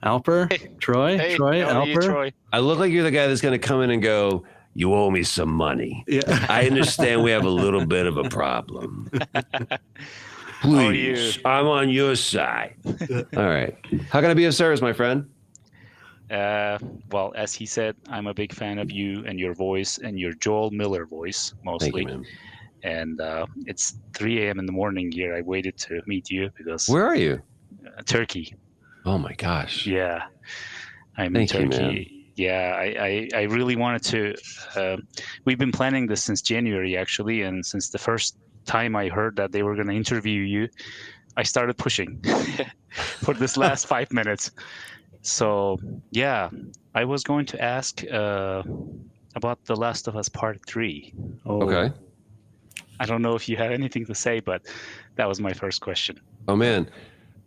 Alper, Troy, Alper.
I look like you're the guy that's going to come in and go, you owe me some money. Yeah. I understand we have a little bit of a problem. Please, I'm on your side. All right. How can I be of service, my friend?
Well, as he said, I'm a big fan of you and your voice and your Joel Miller voice, mostly.
Thank you, man.
And it's 3 a.m. in the morning here. I waited to meet you because...
Where are you?
Turkey.
Oh, my gosh.
Yeah. I'm
Thank
in
you,
Turkey.
man.
Yeah, I really wanted to... we've been planning this since January, actually, and since the first time I heard that they were going to interview you, I started pushing for this last 5 minutes. So, yeah, I was going to ask about The Last of Us Part 3.
Okay.
I don't know if you had anything to say, but that was my first question.
Oh, man.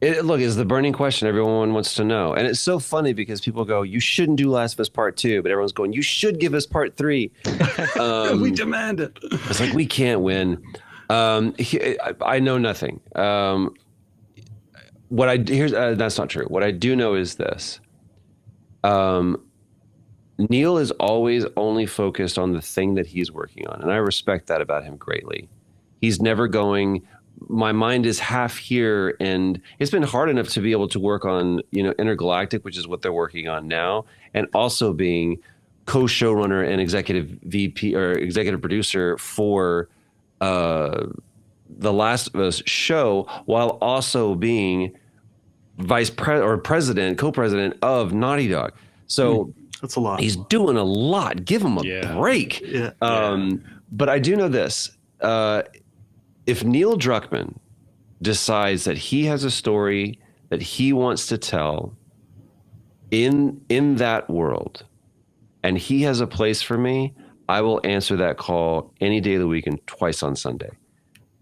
Look, it's the burning question everyone wants to know. And it's so funny because people go, you shouldn't do Last of Us Part 2, but everyone's going, you should give us Part 3.
We demand it.
It's like, we can't win. I know nothing. That's not true. What I do know is this. Neil is always only focused on the thing that he's working on, and I respect that about him greatly. He's never going, my mind is half here, and it's been hard enough to be able to work on, Intergalactic, which is what they're working on now, and also being co-showrunner and executive VP or executive producer for The Last of Us show, while also being co-president of Naughty Dog. So
that's a lot.
He's doing a lot. Give him a break.
Yeah.
But I do know this. If Neil Druckmann decides that he has a story that he wants to tell in that world, and he has a place for me, I will answer that call any day of the week and twice on Sunday.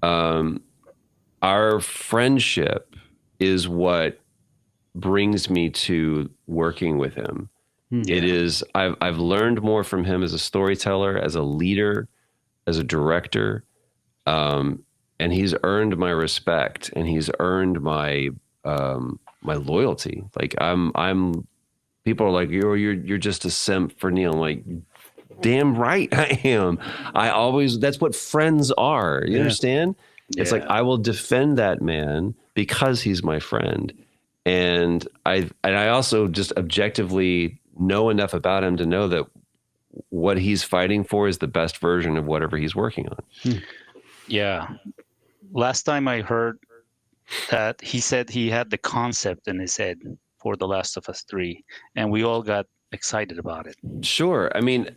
Our friendship is what brings me to working with him. It is, I've learned more from him as a storyteller, as a leader, as a director, and he's earned my respect, and he's earned my my loyalty. Like people are like, you're just a simp for Neil. I'm like, damn right I am. That's what friends are. You understand? It's like, I will defend that man because he's my friend. And I also just objectively know enough about him to know that what he's fighting for is the best version of whatever he's working on.
Yeah. Last time I heard that, he said he had the concept in his head for The Last of Us 3, and we all got excited about it.
Sure. I mean,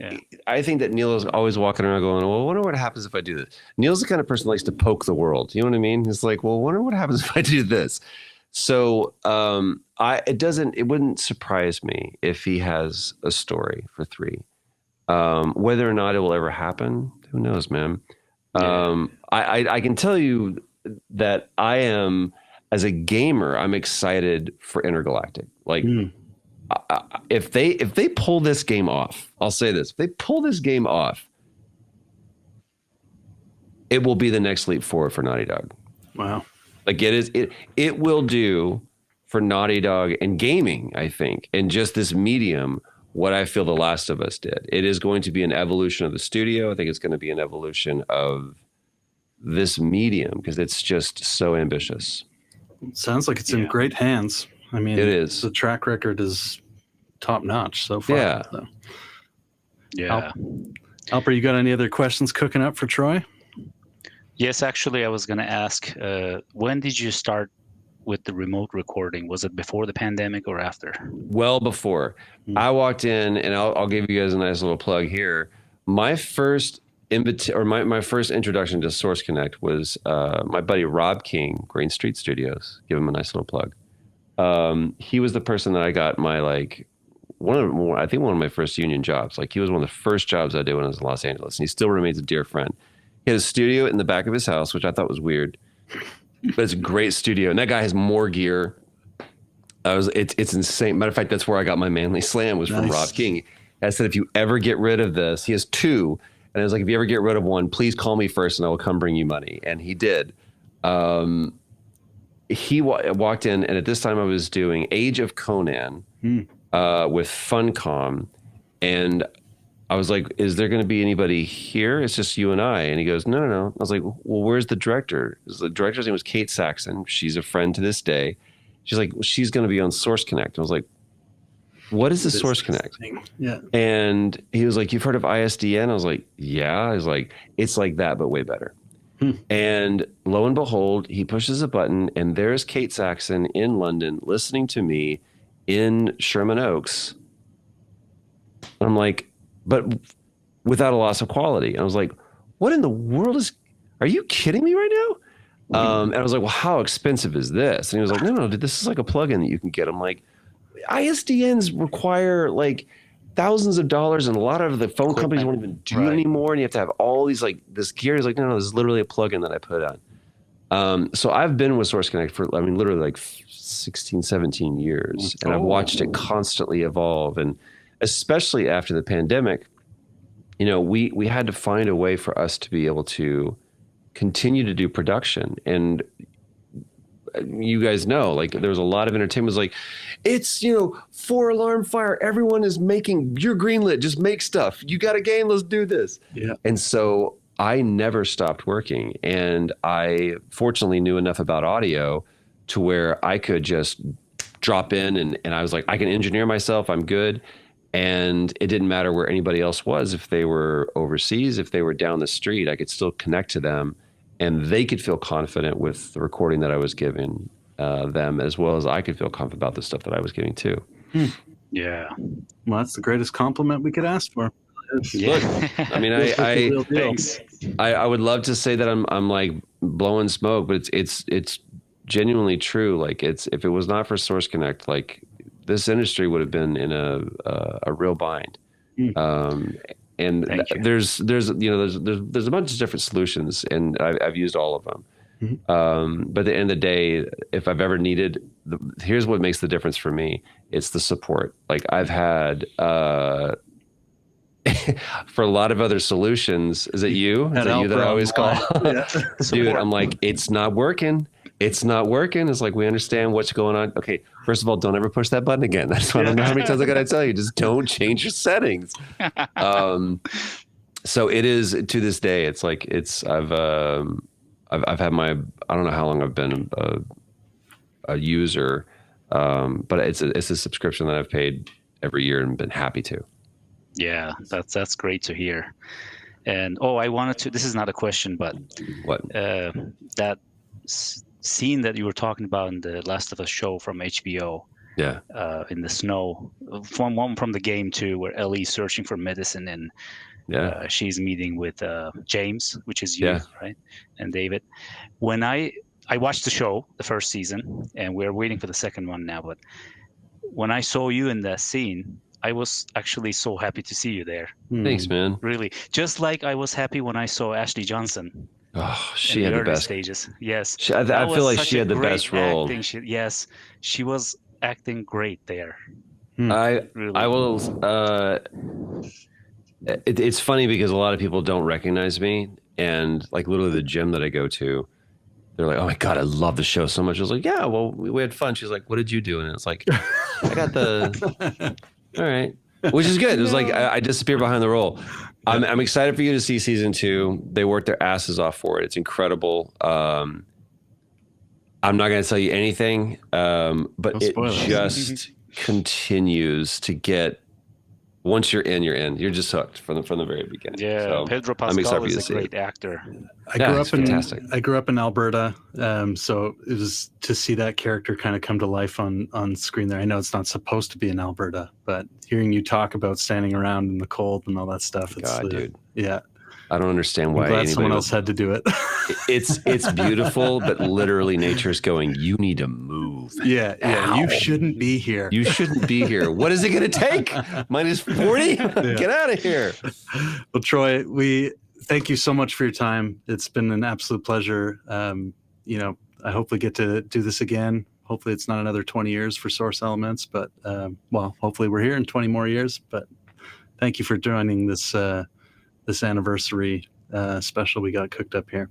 I think that Neil is always walking around going, well, I wonder what happens if I do this. Neil's the kind of person who likes to poke the world. You know what I mean? He's like, well, I wonder what happens if I do this. So it wouldn't surprise me if he has a story for 3. Whether or not it will ever happen, who knows, man. I can tell you that I am, as a gamer, I'm excited for Intergalactic. Like, if they pull this game off, I'll say this: if they pull this game off, it will be the next leap forward for Naughty Dog.
Wow.
Like it will do for Naughty Dog and gaming, I think, and just this medium, what I feel The Last of Us did. It is going to be an evolution of the studio. I think it's going to be an evolution of this medium because it's just so ambitious.
Sounds like it's in great hands. I mean,
it is.
The track record is top notch so far.
Yeah.
So.
Yeah.
Alper, you got any other questions cooking up for Troy?
Yes, actually, I was going to ask, when did you start with the remote recording? Was it before the pandemic or after?
Well before. I walked in, and I'll give you guys a nice little plug here. My first my first introduction to Source Connect was my buddy Rob King, Green Street Studios. Give him a nice little plug. He was the person that I got my one of my first union jobs. Like, he was one of the first jobs I did when I was in Los Angeles, and he still remains a dear friend. He had a studio in the back of his house, which I thought was weird, but it's a great studio. And that guy has more gear. It's insane. Matter of fact, that's where I got my Manly Slam, was from Rob King. I said, if you ever get rid of this, he has 2. And I was like, if you ever get rid of one, please call me first and I will come bring you money. And he did. He walked in, and at this time I was doing Age of Conan with Funcom. And I was like, is there going to be anybody here? It's just you and I. And he goes, no. I was like, well, where's the director? The director's name was Kate Saxon. She's a friend to this day. She's like, well, she's going to be on Source Connect. I was like, what is the Source Connect?
Yeah.
And he was like, you've heard of ISDN? I was like, yeah. I was like, it's like that, but way better. And lo and behold, he pushes a button, and there's Kate Saxon in London listening to me in Sherman Oaks. And I'm like, but without a loss of quality. I was like, what in the world are you kidding me right now? And I was like, well, how expensive is this? And he was like, no, dude, this is like a plugin that you can get. I'm like, ISDNs require like thousands of dollars, and a lot of the phone companies won't even do it anymore. And you have to have all these this gear. He's like, no, this is literally a plugin that I put on. So I've been with Source Connect for, literally like 16, 17 years. And I've watched it constantly evolve. And especially after the pandemic, we had to find a way for us to be able to continue to do production. And you guys know, like there was a lot of entertainment. It was like, it's 4 alarm fire. Everyone is you're greenlit. Just make stuff. You got a game. Let's do this.
Yeah.
And so I never stopped working, and I fortunately knew enough about audio to where I could just drop in and I was like, I can engineer myself. I'm good. And it didn't matter where anybody else was. If they were overseas, if they were down the street, I could still connect to them, and they could feel confident with the recording that I was giving them, as well as I could feel confident about the stuff that I was giving too.
Yeah.
Well, that's the greatest compliment we could ask for.
Look, I mean, I would love to say that I'm like blowing smoke, but it's genuinely true. Like if it was not for Source Connect, like this industry would have been in a real bind. And there's a bunch of different solutions, and I've used all of them. But at the end of the day, if I've ever needed, here's what makes the difference for me. It's the support. Like I've had, for a lot of other solutions, is it you? Is it you that I always call? Dude, I'm like, it's not working. It's not working. It's like, we understand what's going on. Okay, first of all, don't ever push that button again. That's why I don't know how many times I gotta tell you. Just don't change your settings. So it is, to this day, it's like I've had my, I don't know how long I've been a user, but it's a subscription that I've paid every year and been happy to.
Yeah, that's great to hear. And I wanted to. This is not a question, but
what
that scene that you were talking about in the Last of Us show from HBO.
Yeah.
In the snow, from the game too, where Ellie's searching for medicine and she's meeting with James, which is you, right, and David. When I watched the show, the first season, and we're waiting for the second one now, but when I saw you in that scene, I was actually so happy to see you there.
Thanks, man.
Really, just like I was happy when I saw Ashley Johnson.
Oh, she
in
had the
early
best
stages. Yes,
I
That
feel
was
like
such
she
a
had the
great
best role.
acting. She was acting great there.
I will. It's funny because a lot of people don't recognize me, and like literally the gym that I go to, they're like, "Oh my god, I love the show so much." I was like, "Yeah, well, we had fun." She's like, "What did you do?" And it's like, "I got the." All right, which is good. It was like I disappear behind the role. I'm excited for you to see season 2. They worked their asses off for it. It's incredible. I'm not going to tell you anything, but it just continues to get. Once you're in, you're just hooked from the very beginning.
Yeah,
so
Pedro
I'm excited
Pascal
for you to
is
see
a
it.
great actor.
I grew up in Alberta, so it was to see that character kind of come to life on screen there. I know it's not supposed to be in Alberta, but hearing you talk about standing around in the cold and all that stuff,
dude.
Yeah.
I don't understand why
I'm glad
anybody
someone else had to do it.
It's beautiful, but literally nature's going, you need to move.
Yeah. You shouldn't be here.
You shouldn't be here. What is it going to take? -40? Get out of here.
Well, Troy, we thank you so much for your time. It's been an absolute pleasure. I hope we get to do this again. Hopefully it's not another 20 years for Source Elements, but hopefully we're here in 20 more years. But thank you for joining this anniversary special we got cooked up here.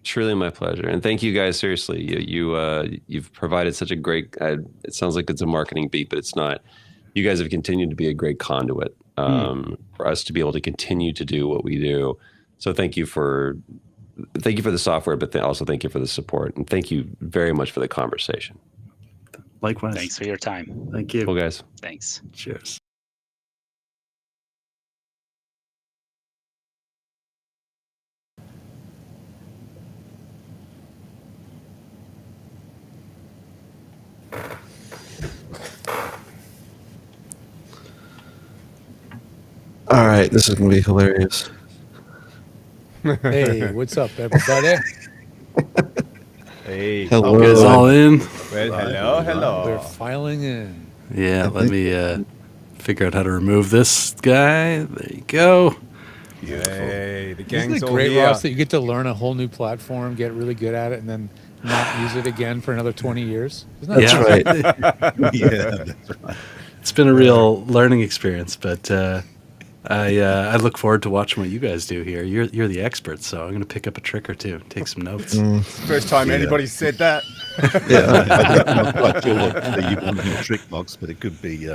Truly my pleasure, and thank you guys. Seriously, you've provided such a great. It sounds like it's a marketing beat, but it's not. You guys have continued to be a great conduit for us to be able to continue to do what we do. So thank you for the software, but also thank you for the support, and thank you very much for the conversation.
Likewise.
Thanks for your time.
Thank you.
Cool, guys.
Thanks.
Cheers.
All right, this is gonna be hilarious.
Hey, what's up, everybody?
Hey,
Hello. You guys all in?
Well, hello.
They're filing in.
Yeah, let me figure out how to remove this guy. There you go.
Hey, the
Isn't
gang's
it
all
great,
here.
Ross, that you get to learn a whole new platform, get really good at it, and then not use it again for another 20 years? Isn't that
That's right.
Yeah, that's right. It's been a real learning experience, but I look forward to watching what you guys do here. You're the experts, so I'm going to pick up a trick or two, take some notes.
First time
Yeah.
anybody said that.
I'm not quite sure what you want in your trick box, but it could be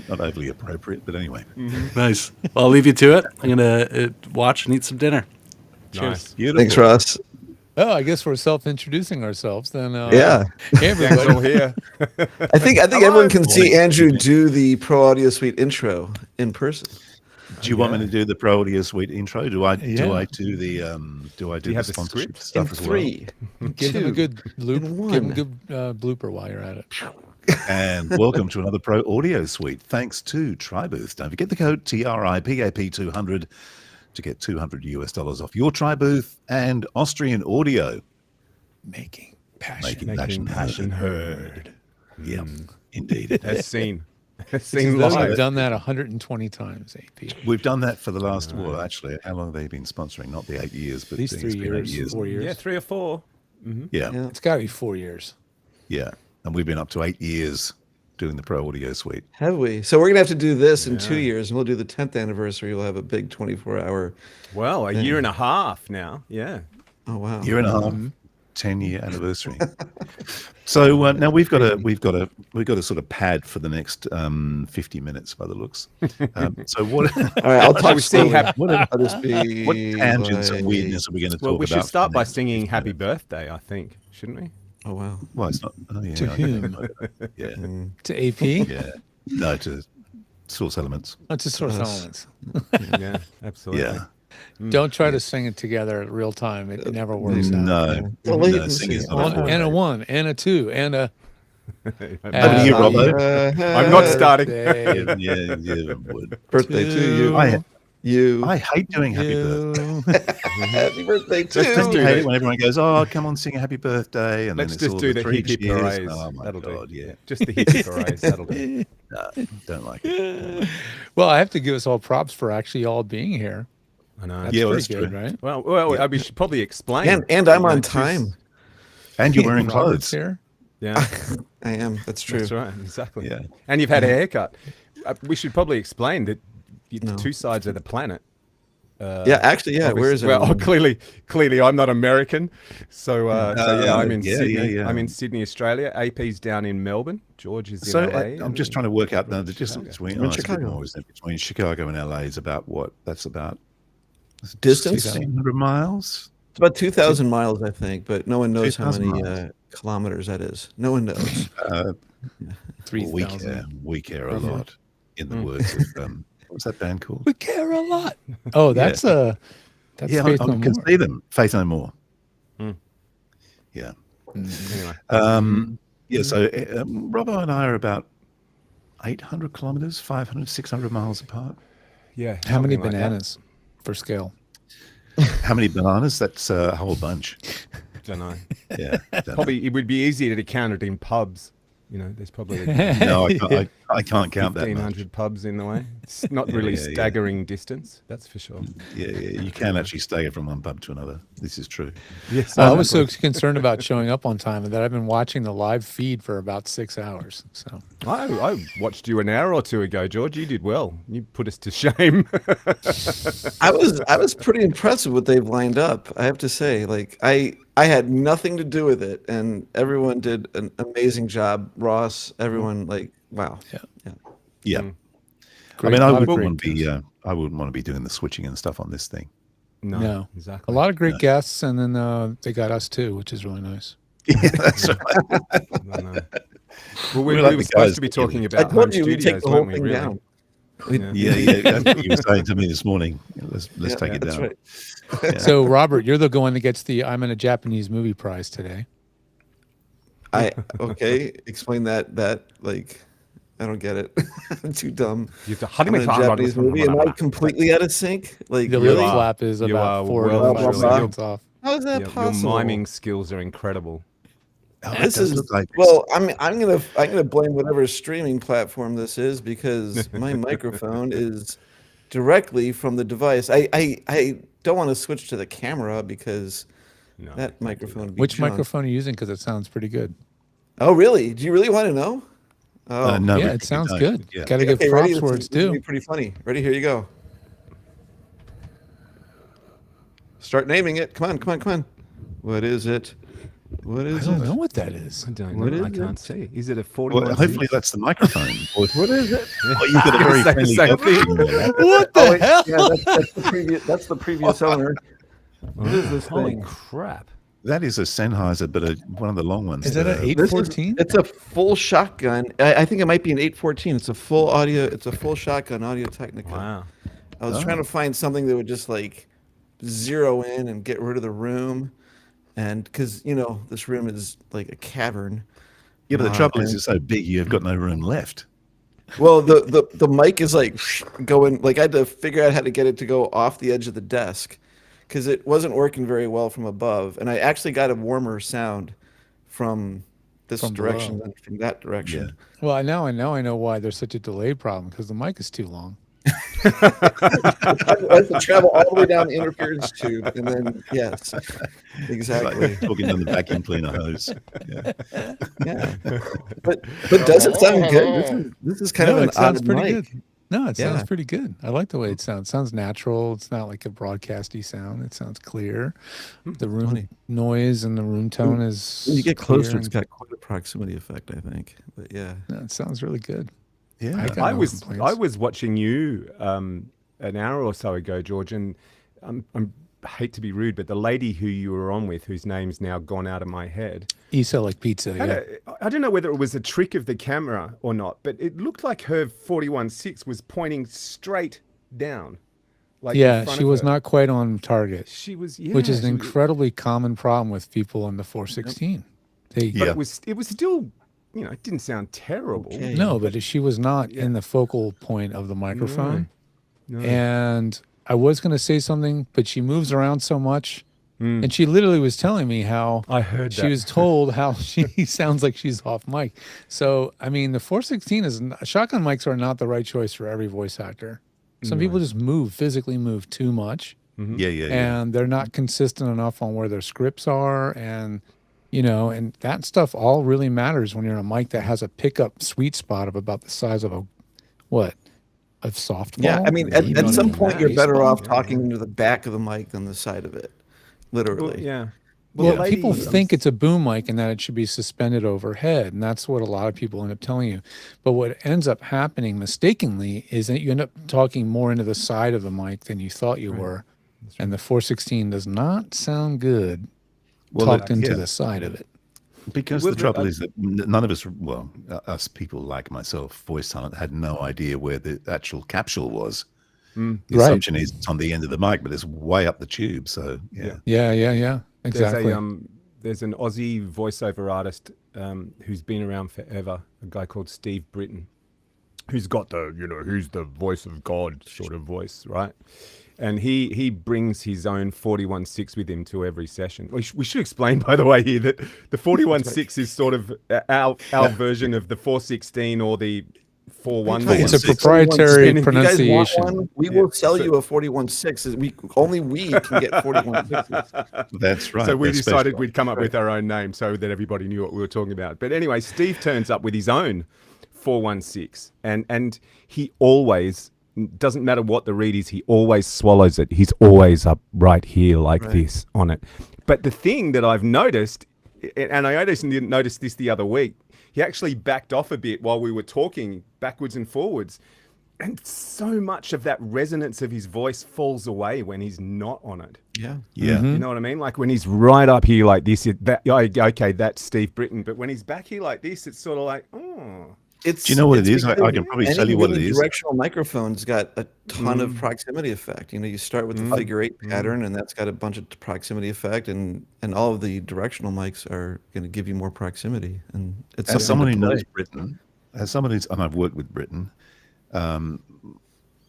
not overly appropriate. But anyway,
Nice. Well, I'll leave you to it. I'm going to watch and eat some dinner.
Nice.
Cheers.
Thanks, Ross.
Oh, I guess we're self-introducing ourselves then.
Yeah.
Hey,
Gang's
everybody.
all here. I think everyone can see Andrew do the Pro Audio Suite intro in person.
do you want me to do the Pro Audio Suite intro? Do I do
Yeah.
the
have the
sponsorship
script?
stuff
In
as well?
3,
Give them a
2,
good loop.
and
Give them a
1.
good blooper while you're at it.
And welcome to another Pro Audio Suite. Thanks to TriBooth. Don't forget the code TRIPAP200 to get $200 off your TriBooth and Austrian Audio.
Making passion.
Making passion heard.
Yeah, indeed.
As seen. As
It's
seen
as though
live.
you've done that 120 times, AP.
We've done that for the last, well, actually, how long have they been sponsoring? Not the 8 years, but
At least
it's
3
been 8
years, 4 years.
Yeah, 3 or 4. Mm-hmm.
Yeah.
It's got to be 4 years.
Yeah. And we've been up to 8 years doing the Pro Audio Suite.
Have we? So we're gonna have to do this in 2 years, and we'll do the 10th anniversary. We'll have a big 24-hour.
Well, a year and a half now. Yeah.
Oh wow.
Year and a half, 10-year anniversary. So now we've got a sort of pad for the next 50 minutes by the looks. So what?
All right, I'll talk slowly.
What
I'll just be
what tangents and
like-
weirdness are we going to talk
Well,
about?
we should
for
start
the
by
next
singing
50
Happy
minutes?
Birthday, I think, shouldn't we?
Oh wow.
Well, it's not. Oh, yeah,
To
okay.
whom?
Yeah.
To AP?
Yeah. No, to Source Elements.
Oh, to Source
Us.
Elements.
Yeah, absolutely.
Yeah.
Don't try to sing it together at real time. It never works out.
No.
Well,
no,
latency
singing's
is
not
One,
a
and a
forte.
1, and a 2, and a.
Over to you, Robbo.
I'm not starting.
Birthday
Yeah, would.
Birthday to you.
I hate doing happy birthday.
Happy birthday to
Just
do
hate
the-
it when everyone goes, "Oh, come on, sing a happy birthday," and
Let's
then it's
just
all
do the
three
hip hip
cheers.
hoorays.
Oh my
That'll
god,
do.
yeah.
Just the hip hip hoorays. That'll do.
No, don't like it.
Well, I have to give us all props for actually all being here.
I know.
That's
Yeah, well,
pretty
that's
good,
true.
right?
Well, we should probably explain.
And I'm
You know,
on
two-
time.
And you're wearing
Robert's
clothes.
here.
Yeah,
I am. That's true.
that's right. Exactly.
Yeah.
And you've had a haircut. We should probably explain that it's
No.
two sides of the planet.
Yeah, actually, yeah. Where is
Well,
everyone?
clearly, I'm not American, so yeah, I'm in
yeah,
Sydney.
yeah.
I'm in Sydney, Australia. AP's down in Melbourne. George is in
So
LA.
I'm just trying to work out now the distance between
We're in
it's a bit
Chicago.
more, isn't it? Between Chicago and LA is about what? That's about
Distance?
1,600 miles.
It's about 2,000 miles, I think, but no one knows how
2,000
many
miles.
kilometers that is. No one knows.
We
3,000.
care. We care a
Mhm.
lot. In the words of what's that band called?
We care a lot. Oh, that's that's
Yeah,
Faith
I
No
can
More.
see them. Faith No More.
Mm.
Yeah.
Anyway.
Yeah. So Robbo and I are about 800 kilometers, 500, 600 miles apart.
Yeah.
How many
something like that.
bananas for scale?
How many bananas? That's a whole bunch.
Don't know.
Yeah. don't know.
Probably it would be easier to count it in pubs. You know, there's probably
No, I can't count that much.
1,500 pubs in the way. It's not really
Yeah, yeah.
staggering distance, that's for sure.
Yeah, you can actually stagger from one pub to another. This is true.
Yes,
I was so concerned about showing up on time that I've been watching the live feed for about 6 hours. So
I watched you an hour or two ago, George. You did well. You put us to shame.
I was pretty impressed with what they've lined up. I have to say, like I had nothing to do with it, and everyone did an amazing job. Ross, everyone, like wow.
Yeah.
Mm.
I mean,
a
I
lot of
wouldn't
great
want to be. I wouldn't want to be doing the switching and stuff on this thing.
no,
exactly.
a lot of great guests, and then they got us too, which is really nice.
Yeah, that's right.
Well, we
We're like
were
the
supposed
guys
to be
that really-
talking
I
about home
told you we
studios,
take the whole
weren't we,
thing
really?
down.
Yeah. That's what you were saying to me this morning. Let's
Yeah,
take it
that's
down.
right.
Yeah.
So Robert, you're the one that gets the I'm in a Japanese movie prize today.
Okay, explain that like I don't get it. I'm too dumb.
You have to
I'm in a Japanese movie. Am I completely out of sync? Like
The
really?
lip flap is
You
about
are
4 to
well
5
and truly-
seconds off.
How is that
Your
possible?
miming skills are incredible.
Oh,
This
it does
is
look like
well. I'm gonna blame whatever streaming platform this is because my microphone is directly from the device. I don't want to switch to the camera because
No,
that microphone would be
Which
junk.
microphone are you using? Because it sounds pretty good.
Oh really? Do you really want to know? Oh,
no,
yeah,
we
it sounds
don't.
good.
Yeah.
Got to give
okay,
props
ready?
where
This
it's
is gonna
due.
be pretty funny. Ready? Here you go. Start naming it. Come on. What is it? What
I
is
don't
it?
know what that is.
I don't
What
know.
is
I can't
it?
see. Is it a
Well,
41?
hopefully that's the microphone. Or,
What is it?
well, you've got a very
Say the
friendly
same
dog
thing.
thing there.
What the
Oh, wait,
hell?
yeah, that's the previous. That's the previous owner. What is this
Holy
thing?
crap.
That is a Sennheiser, but one of the long ones.
Is that an
This is
814?
it's a full shotgun. I think it might be an 814. It's a full audio. It's a full shotgun Audio Technica.
Wow.
I was trying to find something that would just like zero in and get rid of the room, and because this room is like a cavern.
Yeah, but the trouble is
and-
it's so big you've got no room left.
Well, the mic is like going. Like I had to figure out how to get it to go off the edge of the desk, because it wasn't working very well from above, and I actually got a warmer sound from this
From
direction
below.
than from that direction.
Well, now I know why there's such a delay problem, because the mic is too long.
I have to travel all the way down the interference tube, and then yes, exactly.
Like talking on the vacuum cleaner hose. Yeah.
Yeah, but does it sound good? This is kind
No,
of an
it sounds
odd
pretty
mic.
good. No, it sounds
Yeah.
pretty good. I like the way it sounds. Sounds natural. It's not like a broadcasty sound. It sounds clear. The room
funny.
noise and the room tone is.
When you get closer,
clear
it's
and-
got quite a proximity effect, I think. But yeah,
No, it sounds really good.
Yeah.
I got
I
no
was
complaints.
watching you an hour or so ago, George, and I hate to be rude, but the lady who you were on with, whose name's now gone out of my head,
You sell like pizza.
had
Yeah.
I don't know whether it was a trick of the camera or not, but it looked like her 41.6 was pointing straight down. Like in
Yeah,
front
she
of
was
her.
not quite on target.
She was,
Which is
yeah,
an
she was-
incredibly common problem with people in the 416. They
But it was still, it didn't sound terrible.
Okay.
No, but she was not in the focal point of the microphone.
No.
And I was going to say something, but she moves around so much. And she literally was telling me how
I heard
she
that.
was told how she sounds like she's off mic. So, I mean, the 416 is shotgun mics are not the right choice for every voice actor. Some people just physically move too much.
Yeah, yeah.
And they're not consistent enough on where their scripts are. And, and that stuff all really matters when you're on a mic that has a pickup sweet spot of about the size of a softball.
yeah. I mean,
You know
at
what I
some
mean?
point, you're better
Baseball.
off talking into the back of the mic than the side of it. Literally.
Well, yeah.
Well,
the
people
lady-
think it's a boom mic and that it should be suspended overhead, and that's what a lot of people end up telling you. But what ends up happening mistakenly is that you end up talking more into the side of the mic than you thought you were, and the 416 does not sound good tucked into the side of it.
Because
Well,
the trouble is that none of us, us people like myself, voice talent, had no idea where the actual capsule was. The
Right.
assumption is it's on the end of the mic, but it's way up the tube. So yeah.
Yeah. Exactly.
There's an Aussie voiceover artist who's been around forever, a guy called Steve Britton, who's got who's the voice of God sort of voice, right? And he brings his own 41.6 with him to every session. We should explain, by the way, here that the 41.6 is sort of our version of the 416 or the 4.1.
It's a proprietary
If you guys want
pronunciation.
one, we will sell you a 41.6. Only we can get 41.6s.
That's right.
So we
That's
decided
special.
we'd come up with our own name so that everybody knew what we were talking about. But anyway, Steve turns up with his own 4.16, and he always, doesn't matter what the read is, he always swallows it. He's always up right here like this on it. But the thing that I've noticed, and I didn't notice this the other week, he actually backed off a bit while we were talking backwards and forwards. And so much of that resonance of his voice falls away when he's not on it.
Yeah.
Yeah.
You know what I mean? Like when he's right up here like this, okay, that's Steve Britton. But when he's back here like this, it's sort of like, oh.
Do you know what it is? I can probably tell you what it is.
Directional microphone's got a ton of proximity effect. You start with the figure eight pattern, and that's got a bunch of proximity effect, and all of the directional mics are going to give you more proximity. And it's
As someone who
something to
knows
play.
Britain, as someone who's, and I've worked with Britain, and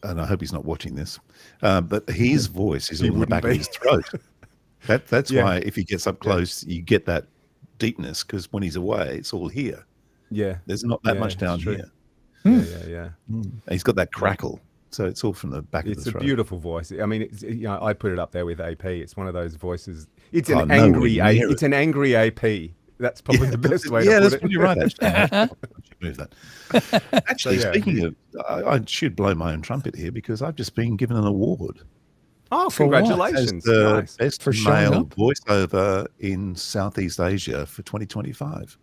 I hope he's not watching this, but his voice is
He
on the back of
wouldn't
his throat. That's
Yeah.
why if he gets up close, you get that deepness, because when he's away, it's all here.
Yeah.
There's not that
Yeah,
much down
it's true.
here.
Yeah.
And he's got that crackle, so it's all from the back of
It's
the
a
throat.
beautiful voice. I mean, I put it up there with AP. It's one of those voices. It's an
nowhere near
It's an angry AP. That's probably the best way
Yeah,
to
that's
put it.
pretty right, actually. move that. Actually,
yeah.
speaking of, I should blow my own trumpet here because I've just been given an award.
Oh,
For what?
As
congratulations!
the
Nice.
best
For showing
male
up?
voiceover in Southeast Asia for 2025.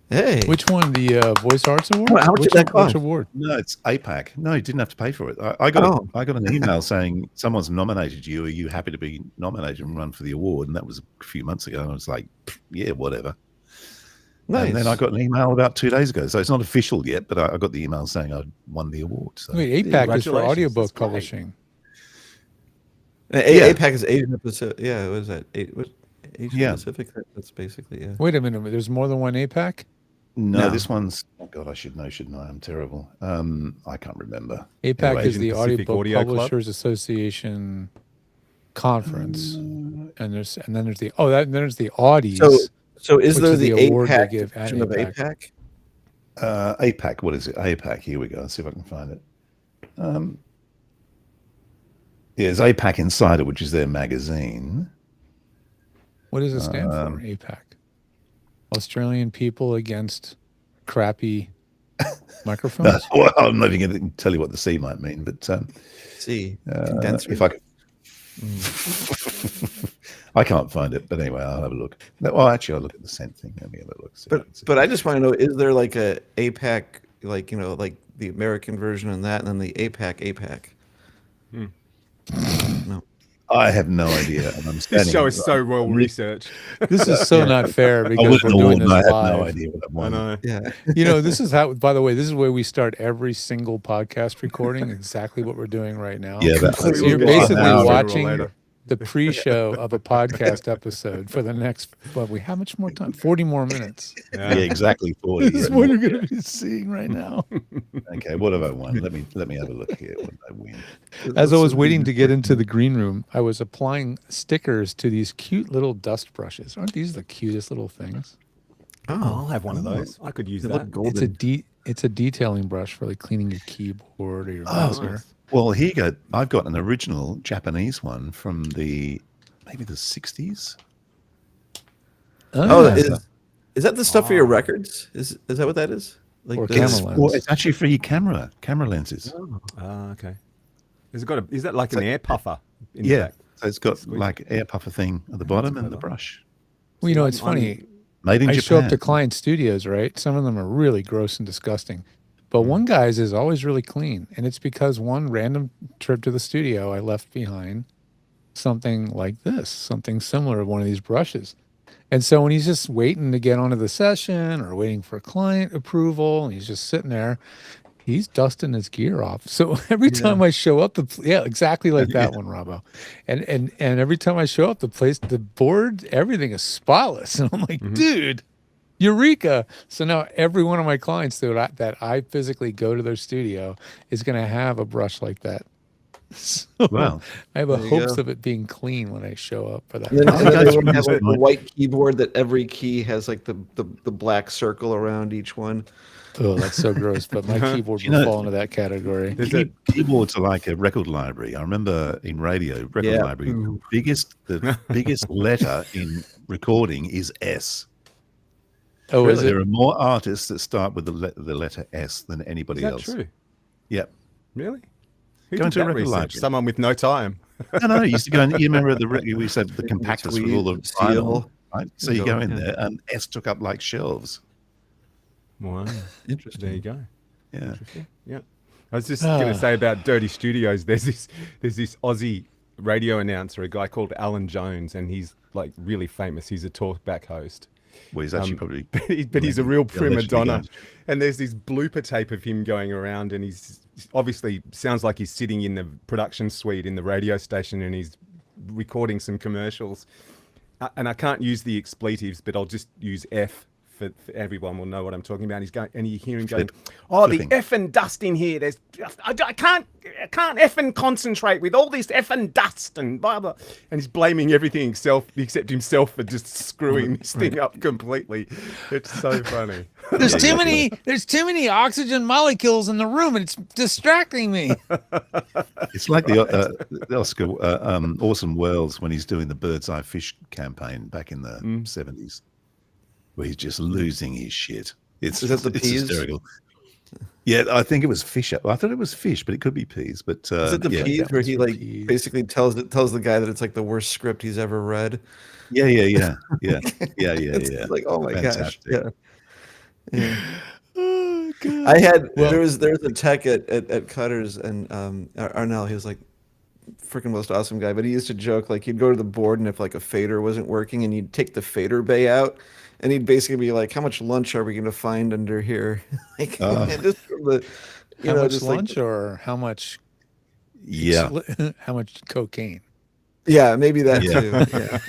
Hey,
Which one? The Voice Arts Award?
How much did that
Which
cost?
award?
No, it's APAC. No, you didn't have to pay for it. I got
Oh.
I got an email saying someone's nominated you. Are you happy to be nominated and run for the award? And that was a few months ago. And I was like, yeah, whatever.
Nice.
And then I got an email about 2 days ago. So it's not official yet, but I got the email saying I won the award. So
Wait, APAC is for
Congratulations,
audiobook
that's great.
publishing.
Yeah.
APAC is Asian Pacific. Yeah, what is that? Asian
Yeah.
Pacific. That's basically
Wait a minute. There's more than one APAC?
no,
No.
this one's, oh God, I should know, shouldn't I? I'm terrible. I can't remember.
APAC
Anyway,
is
Asian
the
Pacific
Audiobook
Audio Club?
Publishers Association conference, and then there's the then there's the Audies.
So is
which
there
is
the
the award they
APAC
give at
version of
APAC?
APAC?
APAC, what is it? APAC, here we go. Let's see if I can find it. Yeah, it's APAC Insider, which is their magazine.
What does it stand for? APAC. Australian People Against Crappy Microphones.
Well, I'm not even going to tell you what the C might mean, but
See, condenser.
if I could, I can't find it. But anyway, I'll have a look. No, well, actually, I'll look at the sent thing. Let me have a look. See if I can see.
But I just want to know: is there like a APAC, like like the American version and that, and then the APAC? No.
I have no idea. And I'm
This
standing
show is so well researched.
This is so not fair
I
because
wasn't
we're doing
awarded,
this
I have no
live.
idea what I
I
won.
know.
Yeah.
This is how. By the way, this is where we start every single podcast recording. Exactly what we're doing right now.
Yeah, that's
So you're
We'll get
basically
an hour
watching
later.
the pre-show of a podcast episode for the next. How much more time? 40 more minutes.
Yeah, exactly 40.
This is
yeah.
what you're going to be seeing right now.
Okay, what have I won? Let me have a look here. What did I win?
As I was waiting to get into the green room, I was applying stickers to these cute little dust brushes. Aren't these the cutest little things?
Oh, I'll have one of those. I could use
They
that.
look golden.
It's a detailing brush for like cleaning your keyboard or your mouse.
Oh, well, here you go. I've got an original Japanese one from maybe the 60s.
Oh,
yeah.
is that the stuff for your records? Is that what that is? Like
Or
the-
camera
It's,
lens.
well, it's actually for your camera lenses.
Okay. Is that like an air puffer? In
Yeah,
fact?
so it's got
Sweet.
like air puffer thing at the bottom and the brush.
Well, it's funny.
Made in
I show up
Japan.
to client studios, right? Some of them are really gross and disgusting. But one guy's is always really clean. And it's because one random trip to the studio, I left behind something like this, something similar to one of these brushes. And so when he's just waiting to get onto the session or waiting for client approval, and he's just sitting there, he's dusting his gear off. So every time I show up, exactly like that one, Robbo. And every time I show up, the board, everything is spotless. And I'm like, dude, eureka. So now every one of my clients that I physically go to their studio is going to have a brush like that. So
Wow.
I have a
There you
hopes
go.
of it being clean when I show up for that.
And then,
Oh,
and then
guys,
they want to have like
remember
a white keyboard that every key has like the black circle around each one.
Oh, that's so gross. But my keyboard
You
will
know,
fall into that category.
Keyboards are like a record library. I remember in radio, record
Yeah.
library, the biggest letter in recording is S.
Oh, is
There
it?
are more artists that start with the letter S than anybody
Is that
else.
true?
Yep.
Really? Who
Go
did
into a
that
record
research?
library.
Someone with no time.
No, you used to go and you remember we said the compactors with all the
Seal.
vinyl, right? So you go in
Yeah.
there and S took up like shelves.
Wow.
Interesting.
There you go.
Yeah.
Yeah. I was just going to say about Dirty Studios. There's this Aussie radio announcer, a guy called Alan Jones, and he's like really famous. He's a talkback host.
Well, he's actually probably,
but he's a real
Yeah,
prima
allegedly
donna.
goes.
And there's this blooper tape of him going around, and he's obviously sounds like he's sitting in the production suite in the radio station, and he's recording some commercials. And I can't use the expletives, but I'll just use F. For everyone will know what I'm talking about. He's going, and you hear him going, "Oh,
Flipping.
the effing dust in here. There's, I can't effing concentrate with all this effing dust and blah blah." And he's blaming everything except himself for just screwing this thing up completely. It's so funny.
There's too many oxygen molecules in the room, and it's distracting me.
It's like the Oscar Orson Welles when he's doing the Bird's Eye Fish campaign back in the 70s, where he's just losing his shit. It's
Is that the
it's
peas?
hysterical. Yeah, I think it was fish. I thought it was fish, but it could be peas. But
Is it the
yeah,
peas where he like basically tells the guy that it's like the worst script he's ever read?
yeah.
It's like, oh my
Fantastic.
gosh, yeah.
Oh, God.
I had
Well-
there was a tech at Cutters and Arnell. He was like freaking most awesome guy, but he used to joke like he'd go to the board and if like a fader wasn't working and you'd take the fader bay out and he'd basically be like, how much lunch are we going to find under here? Like just from the
How much
just
lunch
like,
or how much?
Yeah.
How much cocaine?
yeah, maybe that
Yeah.
too. Yeah.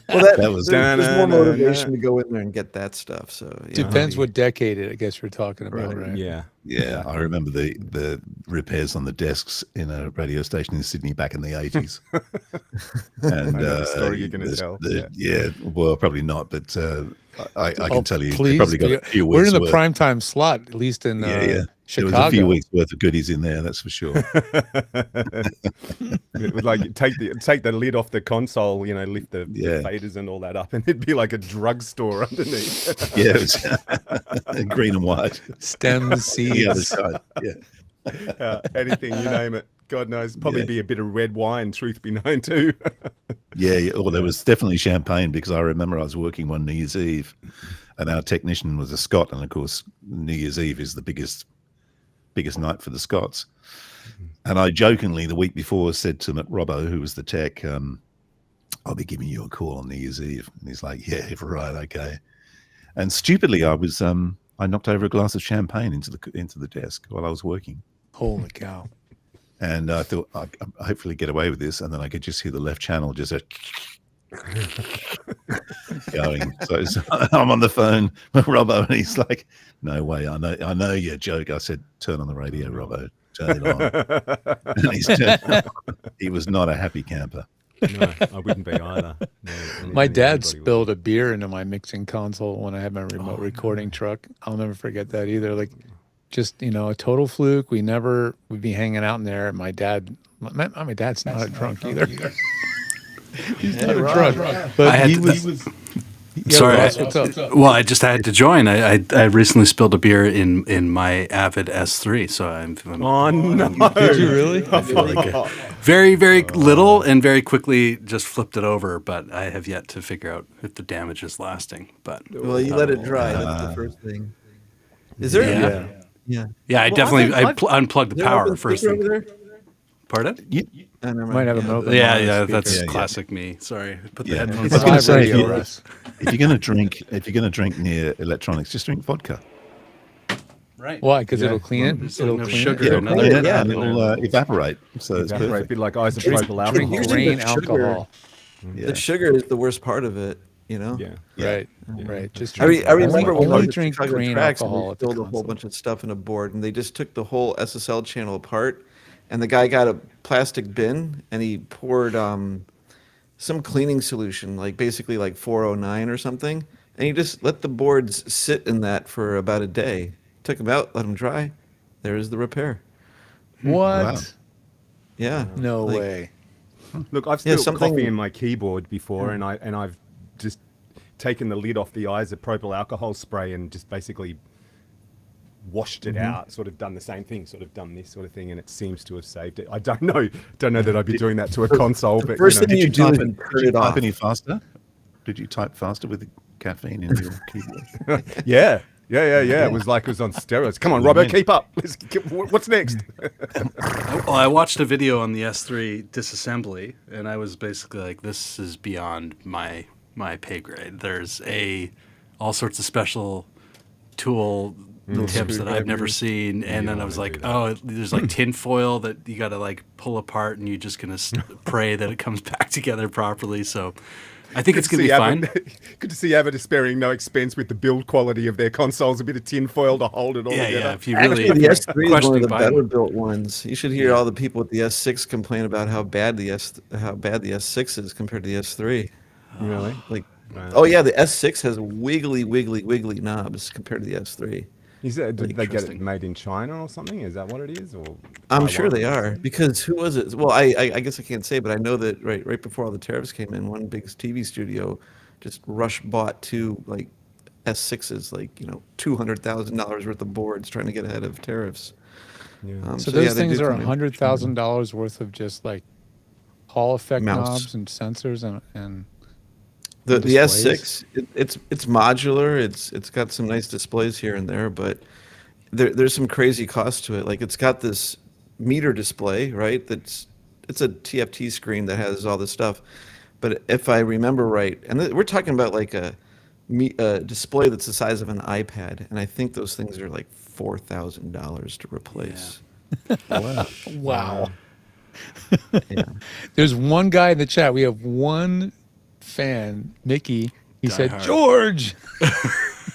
Well,
That was-
there's more motivation to go in there and get that stuff. So you know,
Depends what decade I guess we're talking about, right?
Yeah.
Yeah, I remember the repairs on the desks in a radio station in Sydney back in the 80s. And
I know the story you're gonna
there's
tell,
yeah, well, probably not, but I
Oh,
can tell you, they
please,
probably got a few
we're
weeks
in the
worth.
prime time slot, at least in
Yeah, yeah. There
Chicago.
was a few weeks worth of goodies in there, that's for sure.
It would like take the lid off the console, you know, lift the
Yeah.
faders and all that up, and it'd be like a drugstore underneath.
Yeah, it was green and white.
Stems,
The other
seeds.
side, yeah.
Anything, you name it. God knows. Probably
Yeah.
be a bit of red wine, truth be known too.
Yeah, well, there was definitely champagne because I remember I was working one New Year's Eve, and our technician was a Scot, and of course, New Year's Eve is the biggest night for the Scots. And I jokingly the week before said to Robbo, who was the tech, "I'll be giving you a call on New Year's Eve," and he's like, "Yeah, right, okay." And stupidly, I knocked over a glass of champagne into the desk while I was working.
Holy cow!
And I thought I hopefully get away with this, and then I could just hear the left channel just going. So I'm on the phone with Robbo, and he's like, "No way, I know you're a joke." I said, "Turn on the radio, Robbo. Turn it on." And he's he was not a happy camper.
No, I wouldn't be either. No,
My dad
anybody would.
spilled a beer into my mixing console when I had my remote recording truck. I'll never forget that either. Like, just a total fluke. We'd be hanging out in there. And my dad's not a drunk either. He's not a drunk, but he was. Yeah,
Sorry,
Ross, what's up?
well, I just had to join. I recently spilled a beer in my Avid S3, so I'm feeling.
Oh no!
Did you really?
I feel like very, very little, and very quickly just flipped it over. But I have yet to figure out if the damage is lasting. But
well, you let it dry. That's the first thing. Is there? Yeah.
Yeah, I
Well,
definitely
unplug-
unplugged the
Is there an
power
open
first
speaker
thing.
over there?
Pardon?
Never mind.
Might have an open
Yeah,
mic
yeah,
speaker.
that's
Yeah, yeah.
classic me. Sorry, put the
Yeah,
headphones
I was
on.
going to say,
Radio, Russ.
if you're going to drink near electronics, just drink vodka.
Right.
Why? Because
Yeah.
it'll clean it.
There's
It'll
no
clean
sugar.
it.
It'll
another-
clean it,
yeah.
and it'll evaporate. So it's
Evaporate, a
perfect.
bit like
Drink,
isopropyl alcohol.
Usually
grain
the sugar-
alcohol.
Yeah.
The sugar is the worst part of it. You know.
Yeah.
Right. Right. Just
I remember when I
only
was
drink
at Chicago
grain
Tracks and
alcohol
we
at the
filled a whole
console.
bunch of stuff in a board, and they just took the whole SSL channel apart, and the guy got a plastic bin and he poured some cleaning solution, like basically like 409 or something, and he just let the boards sit in that for about a day. Took them out, let them dry. There's the repair.
What?
Wow.
Yeah.
No
Like,
way.
Look, I've
Yeah,
spilled
something-
coffee in my keyboard before, and I've just taken the lid off the isopropyl alcohol spray and just basically washed it out. Sort of done the same thing, sort of done this sort of thing, and it seems to have saved it. I don't know that I'd be doing that to a console, but
first
you know.
thing you
Did
do
you
is
type
you
it-
turn
did you
it
type
off.
any faster? Did you type faster with the caffeine in your keyboard?
Yeah. It was like it was on steroids. Come on, Robbo, keep up. What's next?
Well, I watched a video on the S3 disassembly, and I was basically like, "This is beyond my pay grade." There's all sorts of special tool tips that I've never seen, and then I was like, "Oh, there's like tin foil that you got to like pull apart, and you're just gonna pray that it comes back together properly." So, I think it's gonna be fine.
Good to see Avid is sparing no expense with the build quality of their consoles. A bit of tin foil to hold it all
Yeah,
together.
yeah. If you
Actually,
really
the S3 is one
questioning
of the
buying
better
one.
built ones. You should hear all the people with the S6 complain about how bad the S6 is compared to the S3.
Really?
Like,
Right.
oh yeah, the S6 has wiggly knobs compared to the S3.
Is that, did
Like,
they get it
interesting.
made in China or something? Is that what it is? Or
I'm sure
Taiwan
they
or
are
something?
because who was it? Well, I guess I can't say, but I know that right before all the tariffs came in, one big TV studio just rush bought two like S6s, like $200,000 worth of boards, trying to get ahead of tariffs.
So those
they
things
do
are
come in.
$100,000 worth of just like Hall effect
Mouse.
knobs and sensors and
The
displays?
S6, it's modular. It's got some nice displays here and there, but there's some crazy cost to it. Like it's got this meter display, right? It's a TFT screen that has all this stuff. But if I remember right, and we're talking about like a display that's the size of an iPad, and I think those things are like $4,000 to replace.
Wow. There's one guy in the chat. We have one fan, Mickey. He said,
hard.
George.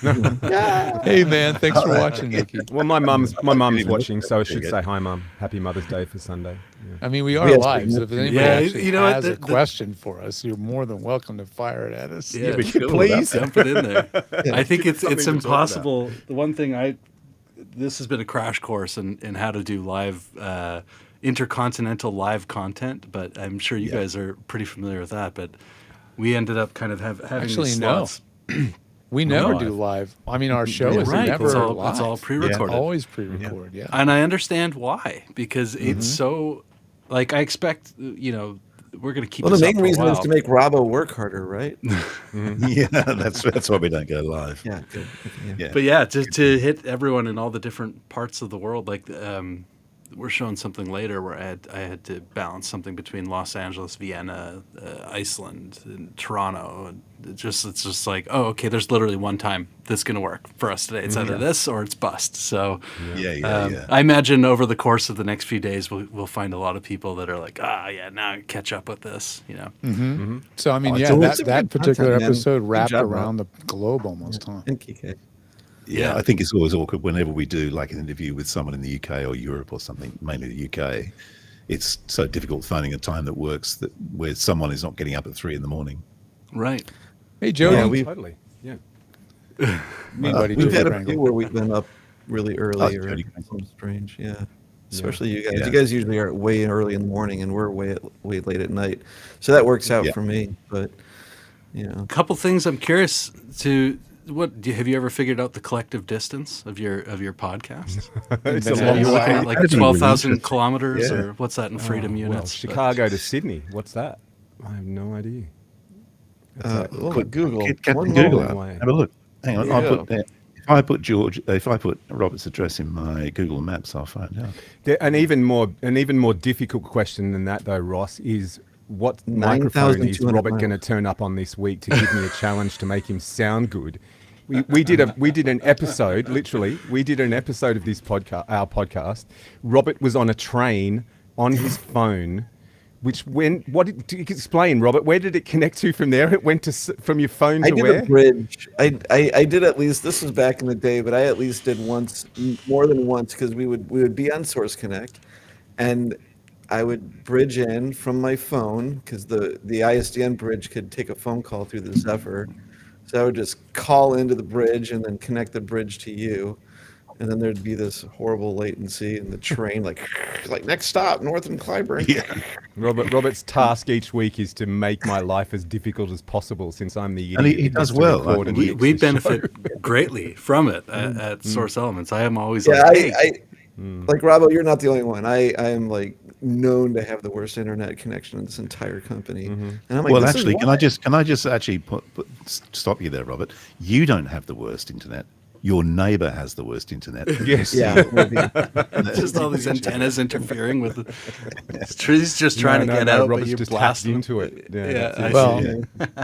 Hey man, thanks for watching, Mickey.
Well, my mum's watching, so I should say hi, Mum. Happy Mother's Day for Sunday. Yeah.
I mean, we are
Yes,
live, so if anybody
Yeah,
actually
you know what,
has a
the-
question for us, you're more than welcome to fire it at us.
Yeah,
be cool
please
about
dump it in there.
Yeah.
I think
Give
it's
something to talk about.
impossible. The one thing this has been a crash course in how to do live intercontinental live content, but I'm sure you guys are pretty familiar with that. But we ended up kind of having
Actually,
these
no.
slots.
We
No.
never do live. I mean, our show is
Right,
never
it's all,
live.
It's all pre-recorded.
Always pre-recorded, yeah.
And I understand why, because it's so, like, I expect, we're going to keep
Well,
this
the
up
main
for a
reason is
while.
to make Robbo work harder, right?
Yeah, that's why we don't go live.
Yeah, good.
Yeah.
But yeah, to hit everyone in all the different parts of the world, like we're showing something later where I had to balance something between Los Angeles, Vienna, Iceland, and Toronto, and it's just like, oh, okay, there's literally one time that's going to work for us today. It's either this or it's bust. So
Yeah.
I imagine over the course of the next few days, we'll find a lot of people that are like, now catch up with this,
So I mean,
Oh,
yeah,
so
that,
it's a
that
good
particular
content, man.
episode
Good
wrapped
job,
around the globe almost, huh?
Thank you, Kay.
Yeah, I think it's always awkward whenever we do like an interview with someone in the UK or Europe or something, mainly the UK. It's so difficult finding a time that works where someone is not getting up at 3 a.m.
Right.
Hey, Jody.
Yeah, we've
Totally. Yeah.
Anybody
had a
Prangle.
few where we've been up really early or
Jody.
something strange. Yeah. Especially you guys.
Yeah.
You guys usually are way early in the morning, and we're way late at night. So that works out for me. But
A couple things I'm curious to. Have you ever figured out the collective distance of your podcast?
It's a
Are
long
you looking
way.
at like
That'd be
12,000
really
kilometers,
Yeah.
or what's that in freedom
Well,
units?
Chicago to Sydney. What's that? I have no idea.
Google.
Get
One
Google
moment.
it.
way.
Have a look. Hang on.
Yeah.
If I put Robert's address in my Google Maps, I'll find out.
An even more difficult question than that, though, Ross, is what microphone is
9,200
Robert
miles.
going to turn up on this week to give me a challenge to make him sound good? We did an episode, literally. We did an episode of this podcast, our podcast. Robert was on a train on his phone. Explain, Robert? Where did it connect to from there? It went from your phone to
I did
where?
a bridge. I did at least, this was back in the day, but I at least did more than once, because we would be on Source Connect, and I would bridge in from my phone, because the ISDN bridge could take a phone call through the Zephyr. So I would just call into the bridge and then connect the bridge to you. And then there'd be this horrible latency in the train, like next stop, Northern Clyburn.
Yeah.
Robert's task each week is to make my life as difficult as possible, since I'm the
And
idiot.
he
that
does
gets to
well.
record and
We
mix the show.
benefit greatly from it at Source Elements. I am always
Yeah,
like, hey,
like Robbo, you're not the only one. I am like known to have the worst internet connection in this entire company. And I'm like,
Well,
this is
actually,
why.
can I just actually stop you there, Robert? You don't have the worst internet. Your neighbor has the worst internet.
Yes.
Yeah, maybe.
it's just all these antennas interfering with it. He's just trying to get out, but
Robert's
you
just
blast
tapped into it.
Yeah, I
Well,
see.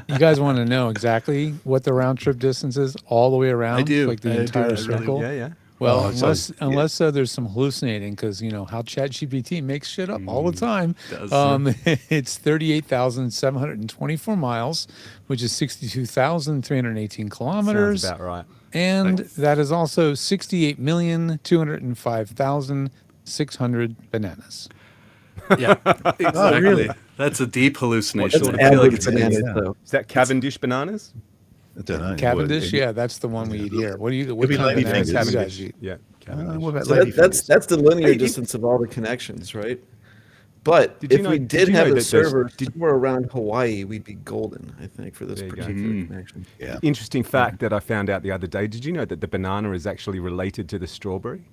you guys want to know exactly what the round trip distance is all the way around?
I do.
Like the
I do.
entire
I really-
circle?
Yeah.
Well,
Oh,
unless there's some hallucinating, because you know how ChatGPT makes shit up all the time.
does.
It's 38,724 miles, which is 62,318 kilometers.
Sounds about right.
And that is also 68,205,600 bananas.
Yeah, exactly.
really?
That's a deep hallucination.
That's
I feel like
average bananas, though.
Is that Cavendish bananas?
I don't know.
Cavendish, yeah, that's the one we eat here. What kind
be
of
lady
bananas do
fingers.
you guys eat?
Yeah.
What about
So
lady
that's
fingers?
the linear
Hey,
distance of all the connections, right? But
Did you
if
know-
we
did
did
you
have
know
a
that there's-
server somewhere around Hawaii, we'd be golden, I think, for this
There you go.
particular connection.
Yeah.
Interesting fact that I found out the other day. Did you know that the banana is actually related to the strawberry?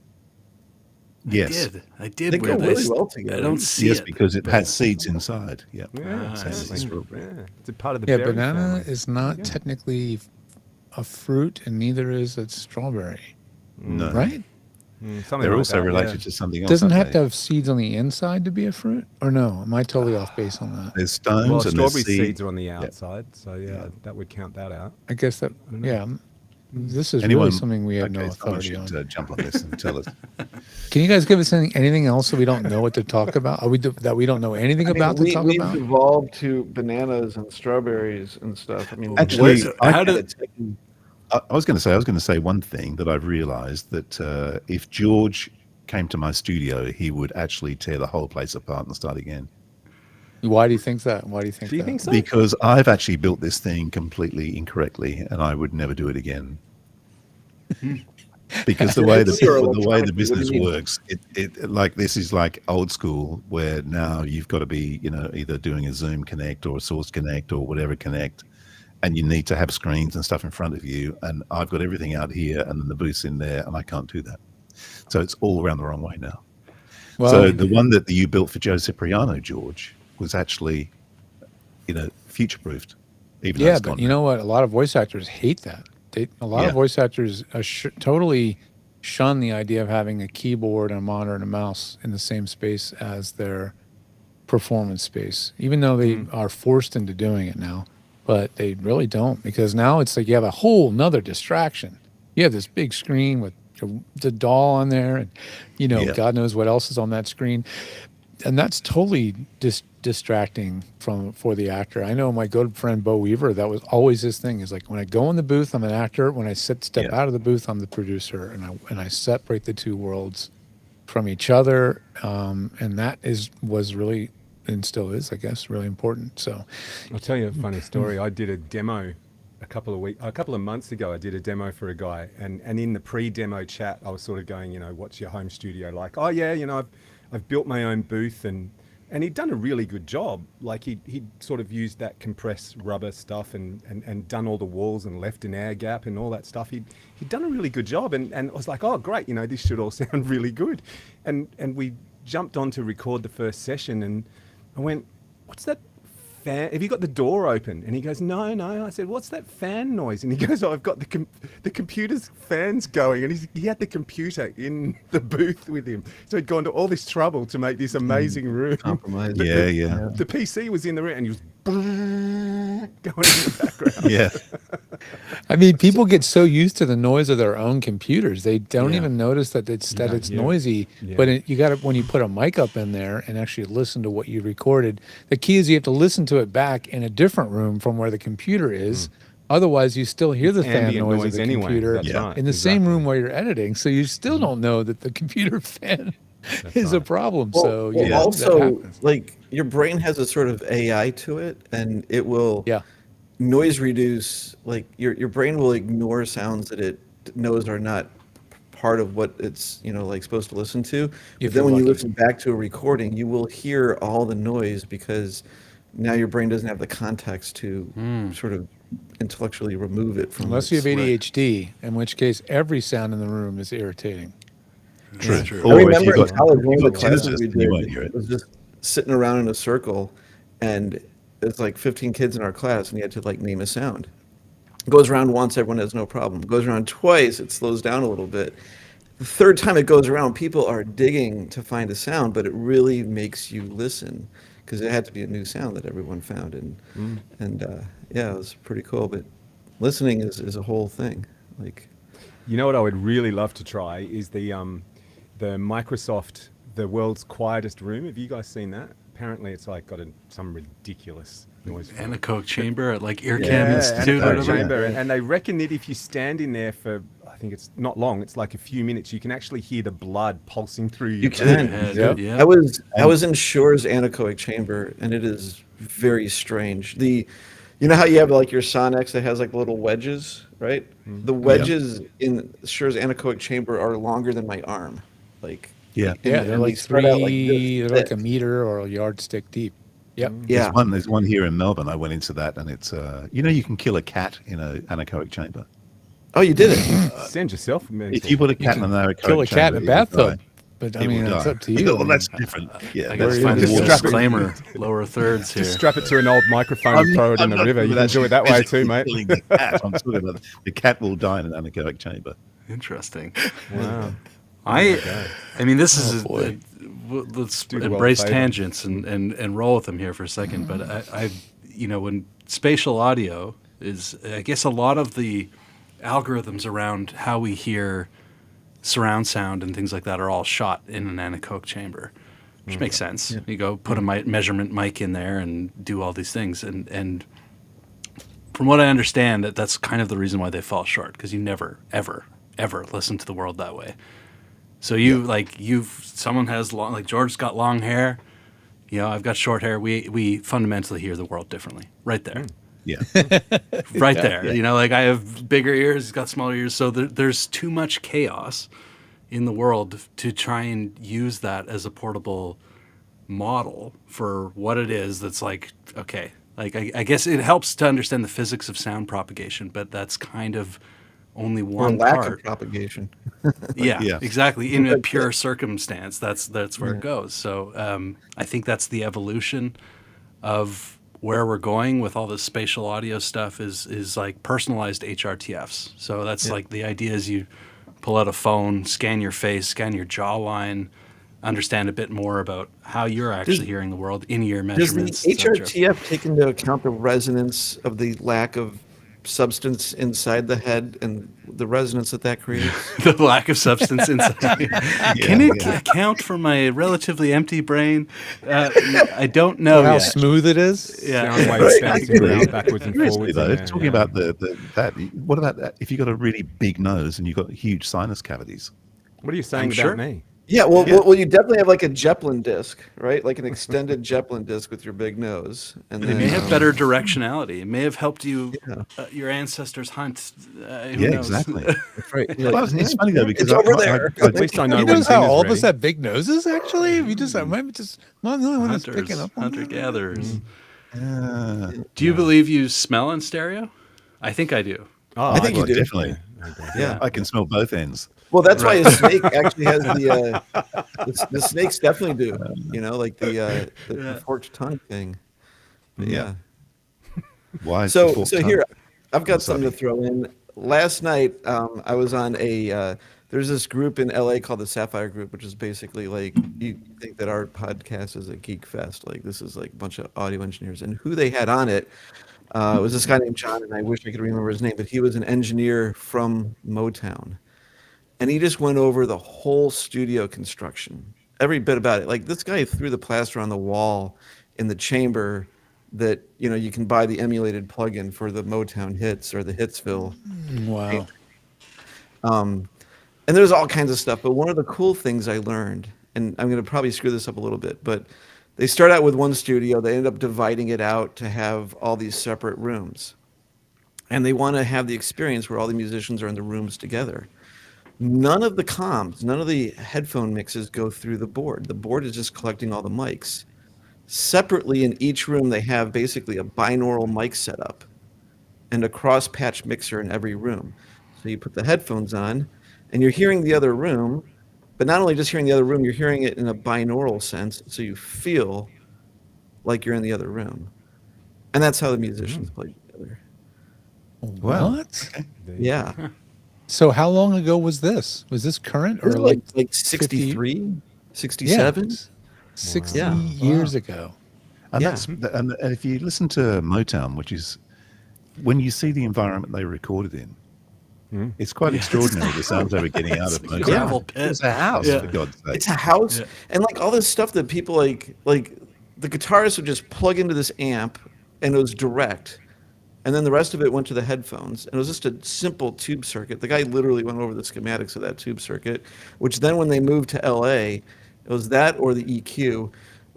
Yes.
I did.
They go
but I
really
s-
well
I
together.
don't see
Yes,
it.
because it has seeds inside. Yeah.
Yeah,
Ah, I see.
exactly. Yeah, it's a part of the
Yeah,
berry
banana
family.
is not
Yeah.
technically a fruit, and neither is a strawberry,
No.
right?
Something
They're
like
also
that,
related
yeah.
to something else.
Doesn't
aren't
have
they?
to have seeds on the inside to be a fruit, or no? Am I totally off base on that?
There's stones
Well,
and
strawberry
there's
seeds are on the
Yeah.
outside, so yeah, that would count that out.
I guess that.
I don't know.
Yeah, this is
Anyone,
really something we have no
okay, someone
authority
should
on.
jump on this and tell us.
Can you guys give us anything else that we don't know what to talk about? Are we that we don't know anything
I mean,
about to talk
we've
about?
evolved to bananas and strawberries and stuff. I mean,
Actually,
how did-
I was going to say one thing that I've realised that if George came to my studio, he would actually tear the whole place apart and start again.
Why do you think that? Why do you think
Do you
that?
think so?
Because I've actually built this thing completely incorrectly, and I would never do it again. Because the way
Electrically or
the
electronically? What do you
business
mean?
works, it like this is like old school, where now you've got to be either doing a Zoom Connect or a Source Connect or whatever Connect, and you need to have screens and stuff in front of you. And I've got everything out here, and then the booth's in there, and I can't do that. So it's all around the wrong way now.
Well,
So the one that you built for Joe Cipriano, George, was actually, future-proofed. Even though
Yeah,
it's
but
gone
you
now.
know what? A lot of voice actors hate that. A lot
Yeah.
of voice actors totally shun the idea of having a keyboard, a monitor, and a mouse in the same space as their performance space, even though they are forced into doing it now. But they really don't, because now it's like you have a whole nother distraction. You have this big screen with the doll on there, and
Yeah.
God knows what else is on that screen, and that's totally distracting for the actor. I know my good friend Bo Weaver, that was always his thing. Is like, when I go in the booth, I'm an actor. When I step
Yeah.
out of the booth, I'm the producer, and I separate the two worlds from each other. And that was really, and still is, I guess, really important. So
I'll tell you a funny story. I did a demo a couple of months ago. I did a demo for a guy, and in the pre-demo chat, I was sort of going, what's your home studio like? Oh yeah, I've built my own booth, and he'd done a really good job. Like he'd sort of used that compressed rubber stuff and done all the walls and left an air gap and all that stuff. He'd done a really good job, and I was like, oh great, this should all sound really good. And we jumped on to record the first session, and I went, what's that fan? Have you got the door open? And he goes, no. I said, what's that fan noise? And he goes, oh, I've got the computer's fans going. And he had the computer in the booth with him. So he'd gone to all this trouble to make this amazing room.
Compromise.
But
Yeah.
The PC was in the room, and he was going in the background.
Yeah.
I mean, people get so used to the noise of their own computers, they don't
Yeah.
even notice that it's
Yeah.
noisy.
Yeah.
But you got to, when you put a mic up in there and actually listen to what you recorded, the key is you have to listen to it back in a different room from where the computer is. Otherwise, you still hear the fan
Ambient
noise
noise
of the
anyway,
computer
that's
Yeah.
right,
in the same
exactly.
room where you're editing. So you still don't know that the computer fan is a
right.
problem.
Well,
so
well,
that
also,
happens.
like, your brain has a sort of AI to it, and it will noise reduce. Like, your brain will ignore sounds that it knows are not part of what it's like supposed to listen to. But
If
then
you're
when you
lucky.
listen back to a recording, you will hear all the noise because now your brain doesn't have the context to sort of intellectually remove it from.
Unless you have
its-
ADHD, in which case every sound in the room is irritating.
True.
I
Or if
remember
you've
in
got-
college,
if
one of
you've
the
got
classes
tinnitus,
we
you won't
did
hear it.
was just sitting around in a circle, and it's like 15 kids in our class, and you had to like name a sound. Goes around once, everyone has no problem. Goes around twice, it slows down a little bit. The third time it goes around, people are digging to find a sound, but it really makes you listen because it had to be a new sound that everyone found, and yeah, it was pretty cool. But listening is a whole thing, like.
You know what I would really love to try is the Microsoft, the world's quietest room. Have you guys seen that? Apparently, it's like got some ridiculous noise.
Anechoic chamber at like Ear
Yeah,
Cam Institute or
anechoic
whatever.
chamber, and they reckon that if you stand in there for, I think it's not long, it's like a few minutes, you can actually hear the blood pulsing through your
You can.
brain.
I was in Shore's anechoic chamber, and it is very strange. You know how you have like your Sonex that has like little wedges, right? The wedges in Shore's anechoic chamber are longer than my arm. Like
Yeah, they're
and
like
they start out like this
they're like a
thick.
meter or a yardstick deep. Yep.
Yeah.
There's one here in Melbourne. I went into that, and it's you can kill a cat in an anechoic chamber.
Oh, you did it.
Send yourself a message.
If you put a cat in an anechoic
Kill a cat in a
chamber, it will
bathtub.
die.
But I
It will
mean, it's
die.
up to you.
Well, that's different. Yeah,
I
that's
gotta find a
fine.
disclaimer, lower thirds here.
Just strap it to an old microphone and throw it in the river. You can do it that way too, mate.
Killing the cat. I'm talking about the cat will die in an anechoic chamber.
Interesting.
Wow.
I mean, this is
boy.
let's
Do the world
embrace
a favor.
tangents and roll with them here for a second. But I when spatial audio is, I guess a lot of the algorithms around how we hear surround sound and things like that are all shot in an anechoic chamber, which makes sense.
Yeah.
You go put a measurement mic in there and do all these things, and from what I understand, that's kind of the reason why they fall short, because you never ever listen to the world that way. So someone has long, like George's got long hair, I've got short hair. We fundamentally hear the world differently, right there.
Yeah.
Right there.
Yeah.
Like I have bigger ears, he's got smaller ears. So there's too much chaos in the world to try and use that as a portable model for what it is. That's like, okay, like I guess it helps to understand the physics of sound propagation, but that's kind of only
Or
one
lack
part.
of propagation.
Yeah,
Yeah.
exactly. In a pure circumstance, that's where it goes. So I think that's the evolution of where we're going with all this spatial audio stuff is like personalized HRTFs. So that's like the idea is you pull out a phone, scan your face, scan your jawline, understand a bit more about how you're actually hearing the world in ear
Does the
measurements. et cetera.
HRTF take into account the resonance of the lack of substance inside the head and the resonance that creates?
The lack of substance inside. Can it account for my relatively empty brain? I don't know
How
yet.
smooth it is.
Yeah.
Sound waves bouncing around backwards and
Seriously
forwards.
though,
in there,
talking about what about that? If you've got a really big nose and you've got huge sinus cavities,
What are you saying
I'm
about
sure.
me?
Yeah, well, you definitely have like a Zeppelin disc, right? Like an extended Zeppelin disc with your big nose, and
It
then
may have better directionality. It may have helped you, your ancestors hunt. Who
yeah,
knows?
exactly.
right.
Well, it's funny though because
It's over there.
At least I know
You
when
notice how
dinner's
all of us
ready.
have big noses, actually? We just, maybe just, not the only one that's
Hunters,
picking up on that.
hunter-gatherers.
Uh,
Do you believe you smell in stereo? I think I do.
Oh,
I think you do.
definitely.
Yeah.
I can smell both ends.
Well, that's why a snake actually has the snakes definitely do. Like the forked tongue thing. But
Yeah. Why? is the
So
forked
so
tongue?
here, I've got
Sorry.
something to throw in. Last night, I was on there's this group in LA called the Sapphire Group, which is basically like, you think that our podcast is a geek fest. Like this is like a bunch of audio engineers, and who they had on it was this guy named John, and I wish I could remember his name, but he was an engineer from Motown. And he just went over the whole studio construction, every bit about it. Like this guy threw the plaster on the wall in the chamber that, you can buy the emulated plugin for the Motown hits or the Hitsville.
Wow.
And there's all kinds of stuff. But one of the cool things I learned, and I'm going to probably screw this up a little bit, but they start out with one studio. They end up dividing it out to have all these separate rooms. And they want to have the experience where all the musicians are in the rooms together. None of the comms, none of the headphone mixes go through the board. The board is just collecting all the mics. Separately in each room, they have basically a binaural mic setup and a cross-patch mixer in every room. So you put the headphones on, and you're hearing the other room, but not only just hearing the other room, you're hearing it in a binaural sense, so you feel like you're in the other room. And that's how the musicians play together.
What?
Yeah.
So how long ago was this? Was this current or
This is
like
like
50
63, 67?
60
Yeah.
years ago?
And
Yeah.
and if you listen to Motown, which is when you see the environment they recorded in, it's quite extraordinary the sounds they were getting out of
It's a
Motown.
gravel pit.
It's a house,
Yeah.
for God's sake.
It's a house,
Yeah.
and like all this stuff that people like the guitarist would just plug into this amp, and it was direct, and then the rest of it went to the headphones, and it was just a simple tube circuit. The guy literally went over the schematics of that tube circuit, which then when they moved to LA, it was that or the EQ.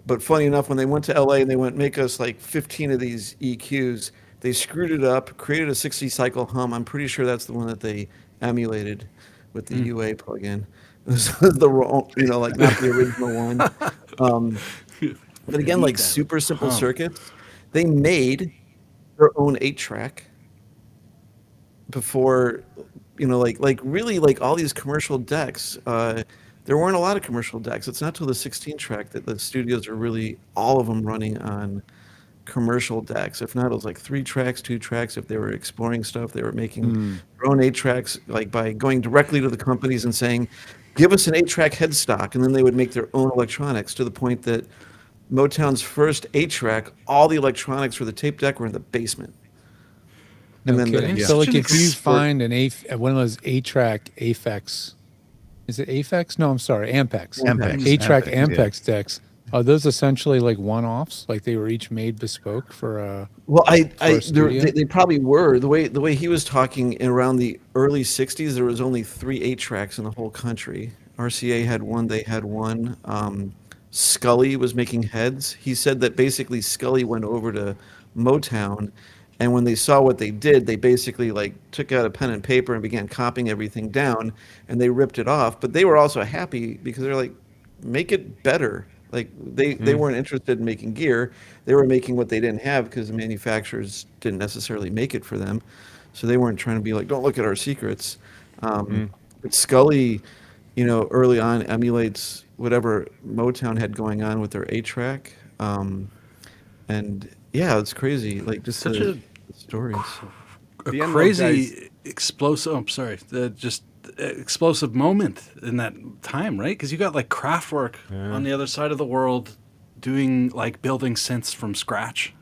But funny enough, when they went to LA and they went make us like 15 of these EQs, they screwed it up, created a 60 cycle hum. I'm pretty sure that's the one that they emulated with the UA plugin. This was the wrong, like not the original one. But again, like super simple circuits. They made their own 8-track before, like really like all these commercial decks. There weren't a lot of commercial decks. It's not till the 16-track that the studios are really all of them running on commercial decks. If not, it was like 3 tracks, 2 tracks. If they were exploring stuff, they were making their own 8-tracks, like by going directly to the companies and saying, give us an 8-track headstock, and then they would make their own electronics, to the point that Motown's first 8-track, all the electronics for the tape deck were in the basement.
No
And then
kidding.
the
So like if you
export-
find one of those 8-track Aphex, is it Aphex? No, I'm sorry, Ampex.
Ampex.
8-track
Ampex, yeah.
Ampex decks. Are those essentially like one-offs? Like they were each made bespoke for a
Well,
for a studio?
they probably were. The way he was talking around the early '60s, there was only 3 8-tracks in the whole country. RCA had one. They had one. Scully was making heads. He said that basically Scully went over to Motown, and when they saw what they did, they basically like took out a pen and paper and began copying everything down, and they ripped it off. But they were also happy because they're like, make it better. Like they weren't interested in making gear. They were making what they didn't have because the manufacturers didn't necessarily make it for them. So they weren't trying to be like, don't look at our secrets. But Scully, early on emulates whatever Motown had going on with their 8-track. And yeah, it's crazy. Like just
Such
the stories.
a
The Enron
crazy explosive. Oh, sorry, just explosive moment in that time, right? Because you got like Kraftwerk on the other side of the world doing like building synths from scratch.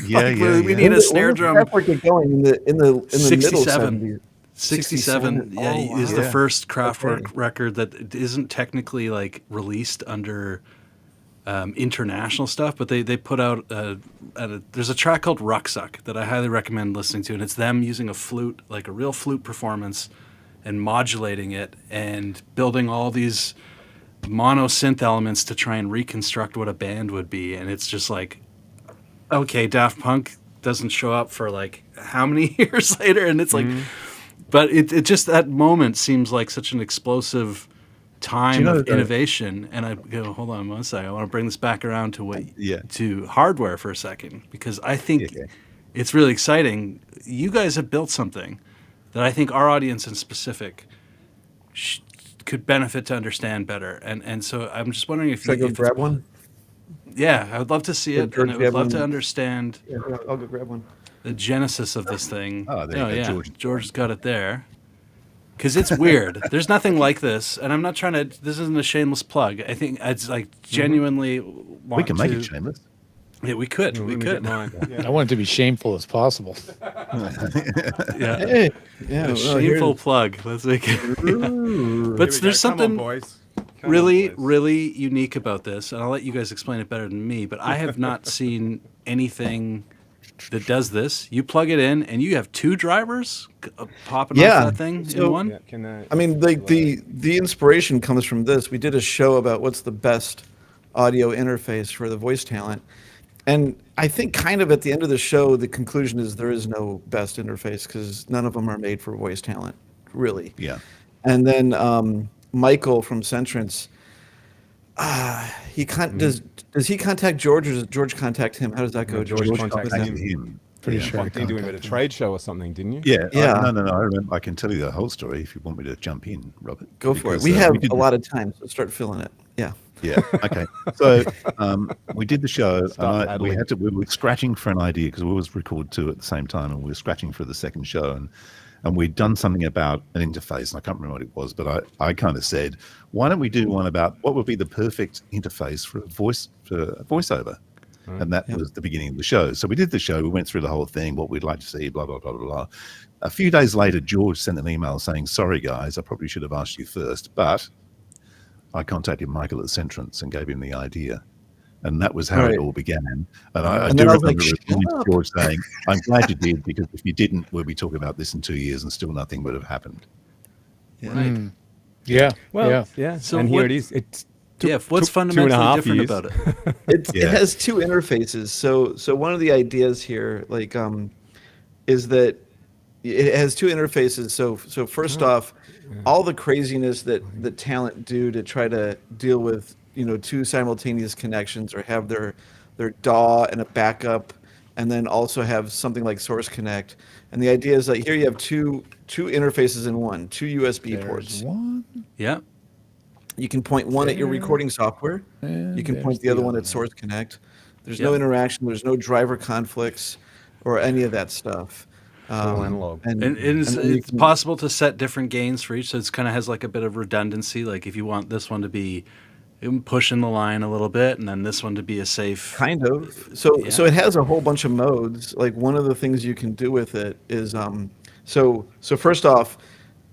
Yeah,
We need a snare
When did
drum.
Kraftwerk get going in the middle
67.
70s?
67, yeah,
Oh,
is
wow.
the first Kraftwerk
Okay.
record that isn't technically like released under international stuff, but they put out there's a track called Rucksack that I highly recommend listening to, and it's them using a flute, like a real flute performance, and modulating it and building all these mono synth elements to try and reconstruct what a band would be. And it's just like, okay, Daft Punk doesn't show up for like how many years later, and it's like, but it just, that moment seems like such an explosive time of innovation. And I go, hold on one second, I want to bring this back around to to hardware for a second, because I think it's really exciting. You guys have built something that I think our audience in specific could benefit to understand better. And so I'm just wondering if
Should I go grab one?
Yeah, I would love to see
Yeah,
it,
George,
and I
you
would
have
love to
one?
understand
Yeah, I'll go grab one.
the genesis of this thing.
Oh, there you go, George.
George's got it there. Because it's weird. There's nothing like this, and I'm not trying to. This isn't a shameless plug. I think it's like genuinely.
We can make it shameless.
Yeah, we could. We could.
I want it to be shameful as possible.
Yeah.
Hey, yeah,
A
well,
shameful
here's-
plug. Let's make it.
Here
But
we
there's
go. Come on,
something
boys. Come
really,
on, boys.
really unique about this, and I'll let you guys explain it better than me. But I have not seen anything that does this. You plug it in, and you have 2 drivers popping off that thing in one.
Yeah, can I-
I mean, the inspiration comes from this. We did a show about what's the best audio interface for the voice talent, and I think kind of at the end of the show, the conclusion is there is no best interface because none of them are made for voice talent, really.
Yeah.
And then Michael from Centrance, he does he contact George, or does George contact him? How does that go?
No, George contacted
him.
Pretty
Yeah.
sure. I
You're doing a trade show or something, didn't you?
Yeah.
Yeah.
No. I remember. I can tell you the whole story if you want me to jump in, Robert.
Go for it.
Because,
We have
did
a lot of time, so start filling it. Yeah.
Yeah. Okay. So we did the show.
Start
And we
battling.
we were scratching for an idea because we always record 2 at the same time, and we were scratching for the second show, and we'd done something about an interface, and I can't remember what it was, but I kind of said, why don't we do one about what would be the perfect interface for a voiceover? And that was the beginning of the show. So we did the show. We went through the whole thing, what we'd like to see, blah, blah, blah, blah, blah. A few days later, George sent an email saying, sorry, guys, I probably should have asked you first. But I contacted Michael at Centrance and gave him the idea. And that was how
Right.
it all began. And I
And
do
then I was
remember
like,
responding
"Shut
to George saying, I'm glad you did, because if you didn't, we'll be talking about this in 2 years and still nothing would have happened.
Right.
Yeah.
Well,
yeah.
yeah.
So
and
what-
here it is. It's
What's fundamentally different about it?
It has 2 interfaces. So one of the ideas here, like, is that it has 2 interfaces. So first off, all the craziness that the talent do to try to deal with, you know, two simultaneous connections or have their DAW and a backup, and then also have something like Source Connect. And the idea is like here you have two interfaces in one, two USB ports.
One.
Yeah.
You can point one at your recording software.
And
You can
there's
point the other one at Source Connect. There's no
Yep.
interaction. There's no driver conflicts or any of that stuff.
analog.
And it's possible to set different gains for each, so it's kind of has like a bit of redundancy. Like if you want this one to be pushing the line a little bit, and then this one to be a safe.
Kind of. So
Yeah.
so it has a whole bunch of modes. Like one of the things you can do with it is so first off,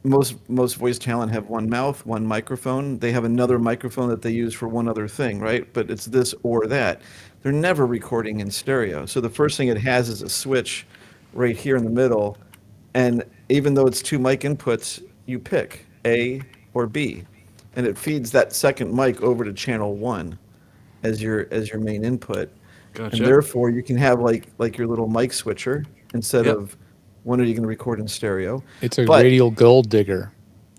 most voice talent have one mouth, one microphone. They have another microphone that they use for one other thing, right? But it's this or that. They're never recording in stereo. So the first thing it has is a switch right here in the middle, and even though it's two mic inputs, you pick A or B, and it feeds that second mic over to channel 1 as your main input.
Gotcha.
And therefore you can have like your little mic switcher instead
Yep.
of when are you going to record in stereo.
It's a
But-
radial gold digger.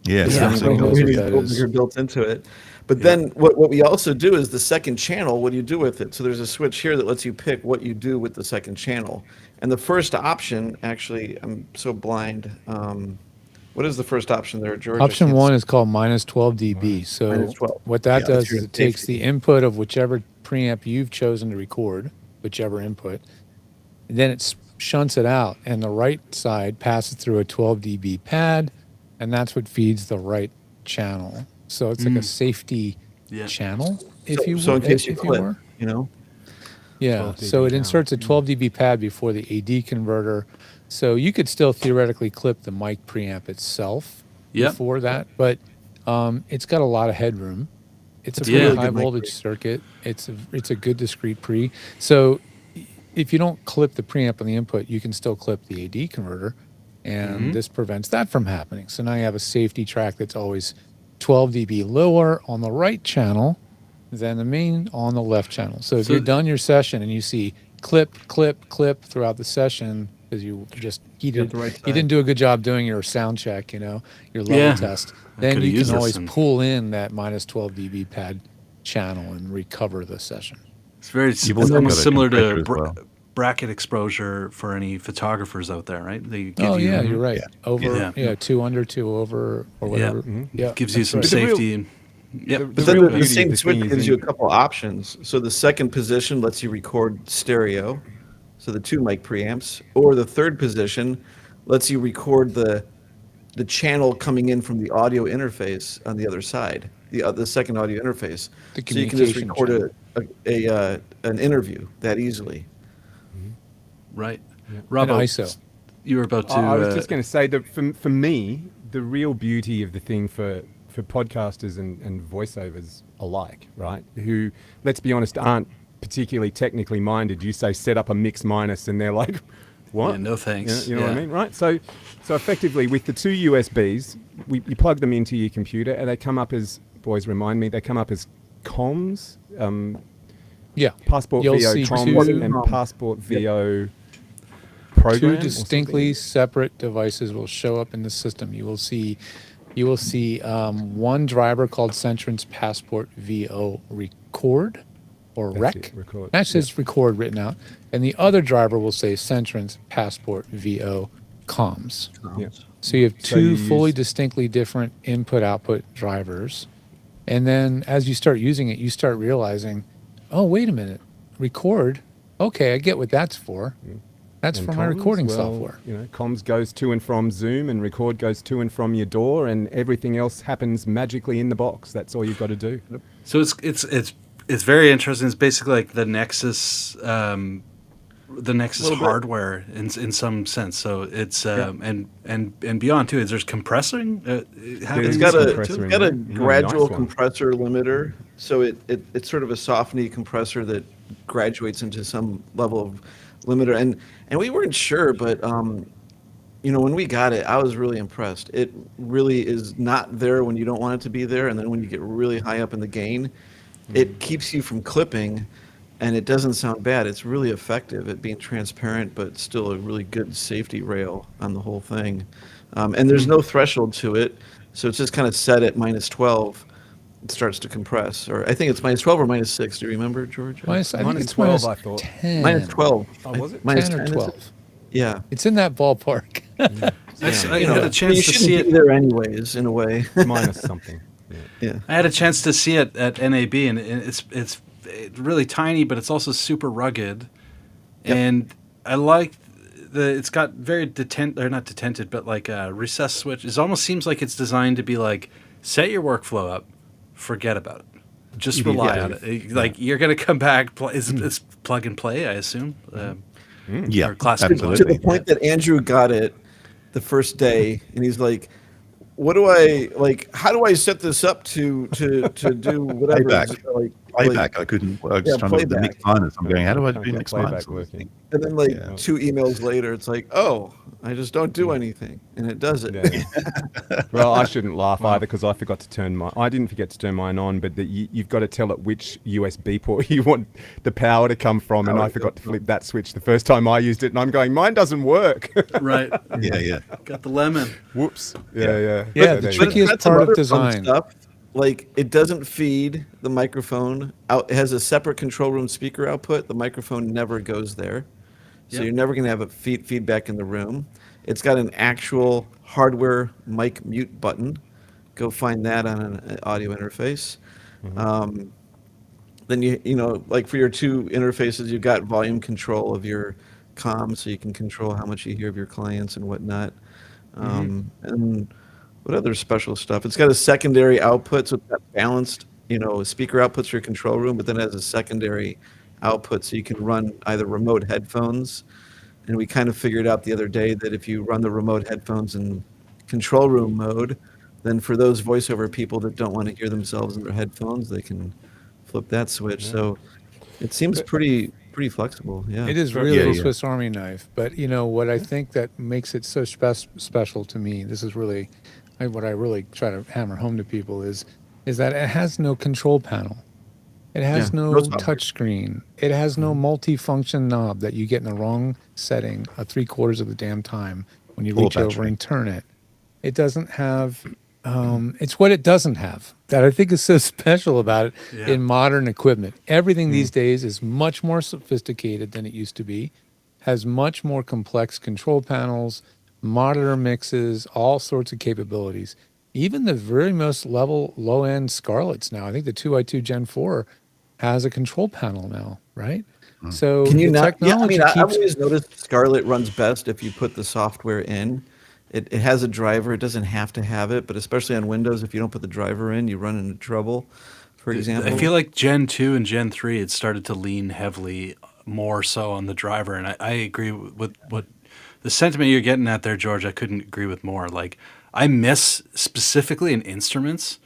Yes,
yeah,
absolutely.
knows what
radio
that
gold
is.
digger built into it. But then what we also do is the second channel, what do you do with it? So there's a switch here that lets you pick what you do with the second channel. And the first option, actually, I'm so blind. What is the first option there, George? I
Option
can't
one
see.
is called minus 12 dB. So
Minus 12.
what that
Yeah,
does
that's
is
your
it takes
safety.
the input of whichever preamp you've chosen to record, whichever input, and then it shunts it out, and the right side passes through a 12 dB pad, and that's what feeds the right channel. So it's like a safety
Yeah.
channel, if
So-
you
so in
will,
case you
if
clip,
were.
you know?
Yeah,
12
so
dB
it
down.
inserts a 12 dB pad before the AD converter. So you could still theoretically clip the mic preamp itself
Yep.
before that, but it's got a lot of headroom. It's a
It's a
pretty
really
high
good mic
voltage
pre.
circuit. It's a good discrete pre. So if you don't clip the preamp on the input, you can still clip the AD converter, and this prevents that from happening. So now you have a safety track that's always 12 dB lower on the right channel than the main on the left channel. So if
So-
you're done your session and you see clip, clip, clip throughout the session because you didn't do a good job doing your sound check, you know, your level
Yeah.
test,
I
then
coulda
you
used
can
this
always
and-
pull in that minus 12 dB pad channel and recover the session.
It's very
You've
it's
also
almost
got a
similar to
compressor as well.
bracket exposure for any photographers out there, right? They give
Oh
you,
yeah, you're right.
Yeah.
Over,
Yeah.
2 under, 2 over, or whatever. Yeah,
gives you
that's
some
right.
But the real-
safety. And, yep.
the
But then
real
the
beauty of
same
the
switch
thing is
gives
in-
you a couple options. So the second position lets you record stereo, so the two mic preamps, or the third position lets you record the channel coming in from the audio interface on the other side, the second audio interface.
The
So you can just
communication
record an interview that easily.
Right.
And
Robbo,
ISO.
you were about to.
I was just going to say that for me, the real beauty of the thing for podcasters and voiceovers alike, right? Who, let's be honest, aren't particularly technically minded. You say set up a mix minus, and they're like, "What?
Yeah, no thanks."
You know what I
Yeah.
mean, right? So effectively, with the two USBs, you plug them into your computer, and they come up as, boys remind me, they come up as comms.
Yeah.
Passport
You'll
VO
see
comms
two-
and Passport VO program.
Two
or
distinctly separate devices will show up in the system. You will see one driver called Centrance Passport VO Record or
That's
Rec.
it, record,
That says record written out, and the other driver will say Centrance Passport VO Comms.
Yeah.
So you have
So
two
you
fully
use-
distinctly different input-output drivers, and then as you start using it, you start realizing, oh wait a minute, record. Okay, I get what that's for. That's
And
for my
comms,
recording
well,
software.
You know, comms goes to and from Zoom, and record goes to and from your door, and everything else happens magically in the box. That's all you've got to do.
So it's very interesting. It's basically like the Nexus
Little bit.
hardware in some sense. So it's and beyond too. Is there's compressing?
It's
There's
got a
compressor in
got a
there. Really
gradual
nice one.
compressor limiter, so it's sort of a soft knee compressor that graduates into some level of limiter, and we weren't sure, but when we got it, I was really impressed. It really is not there when you don't want it to be there, and then when you get really high up in the gain, it keeps you from clipping, and it doesn't sound bad. It's really effective at being transparent, but still a really good safety rail on the whole thing. And there's no threshold to it. So it's just kind of set at -12. It starts to compress, or I think it's -12 or -6. Do you remember, George?
I think
Minus
it's
12, I thought.
-10.
-12.
Oh, was it?
Minus
10 or
10, is it?
12.
Yeah.
It's in that ballpark.
I
You
had
know,
a chance
you
to
shouldn't
see
be
it.
there anyways, in a way.
Minus something.
Yeah.
I had a chance to see it at NAB, and it's really tiny, but it's also super rugged. And I like it's got very not detented, but like a recess switch. It almost seems like it's designed to be like, set your workflow up, forget about it, just rely on it. Like you're gonna come back. It's plug and play, I assume.
Yeah,
or classic plug.
To the point that Andrew got it the first day, and he's like, "What do I like? How do I set this up to do whatever?"
Playback. Playback. I couldn't. I was trying to do the mix minus. I'm going. How do I do mix minus?
working?
And then like 2 emails later, it's like, "Oh, I just don't do anything," and it does it.
Well, I shouldn't laugh either because I forgot to turn I didn't forget to turn mine on, but you've got to tell it which USB port you want the power to come from, and I forgot to flip that switch the first time I used it, and I'm going, mine doesn't work.
Right.
Yeah.
Got the lemon.
Whoops.
Yeah,
So
the
there you
trickiest
That's some
part of
other fun
design.
stuff. Like it doesn't feed the microphone out. It has a separate control room speaker output. The microphone never goes there, so
Yep.
you're never going to have a feedback in the room. It's got an actual hardware mic mute button. Go find that on an audio interface. Then you know, like for your 2 interfaces, you've got volume control of your comm, so you can control how much you hear of your clients and whatnot. And what other special stuff? It's got a secondary output, so it's got balanced, you know, speaker outputs for your control room, but then it has a secondary output, so you can run either remote headphones. And we kind of figured out the other day that if you run the remote headphones in control room mode, then for those voiceover people that don't want to hear themselves in their headphones, they can flip that switch. So it seems pretty flexible. Yeah.
It is really a Swiss Army knife. But you know what I think that makes it so special to me. This is really what I really try to hammer home to people is that it has no control panel. It has no touch screen. It has no multi-function knob that you get in the wrong setting 3/4 of the damn time when you reach over and turn it. It doesn't have. It's what it doesn't have that I think is so special about it in modern equipment. Everything these days is much more sophisticated than it used to be, has much more complex control panels, monitor mixes, all sorts of capabilities. Even the very most low-end Scarletts now, I think the 2i2 Gen 4 has a control panel now, right? So
Can you
the
not? Yeah, I
technology
mean, I've
keeps
always noticed Scarlett runs best if you put the software in. It has a driver. It doesn't have to have it, but especially on Windows, if you don't put the driver in, you run into trouble. For example,
I feel like Gen 2 and Gen 3, it started to lean heavily more so on the driver. And I agree with what the sentiment you're getting at there, George. I couldn't agree with more. Like, I miss specifically in instruments,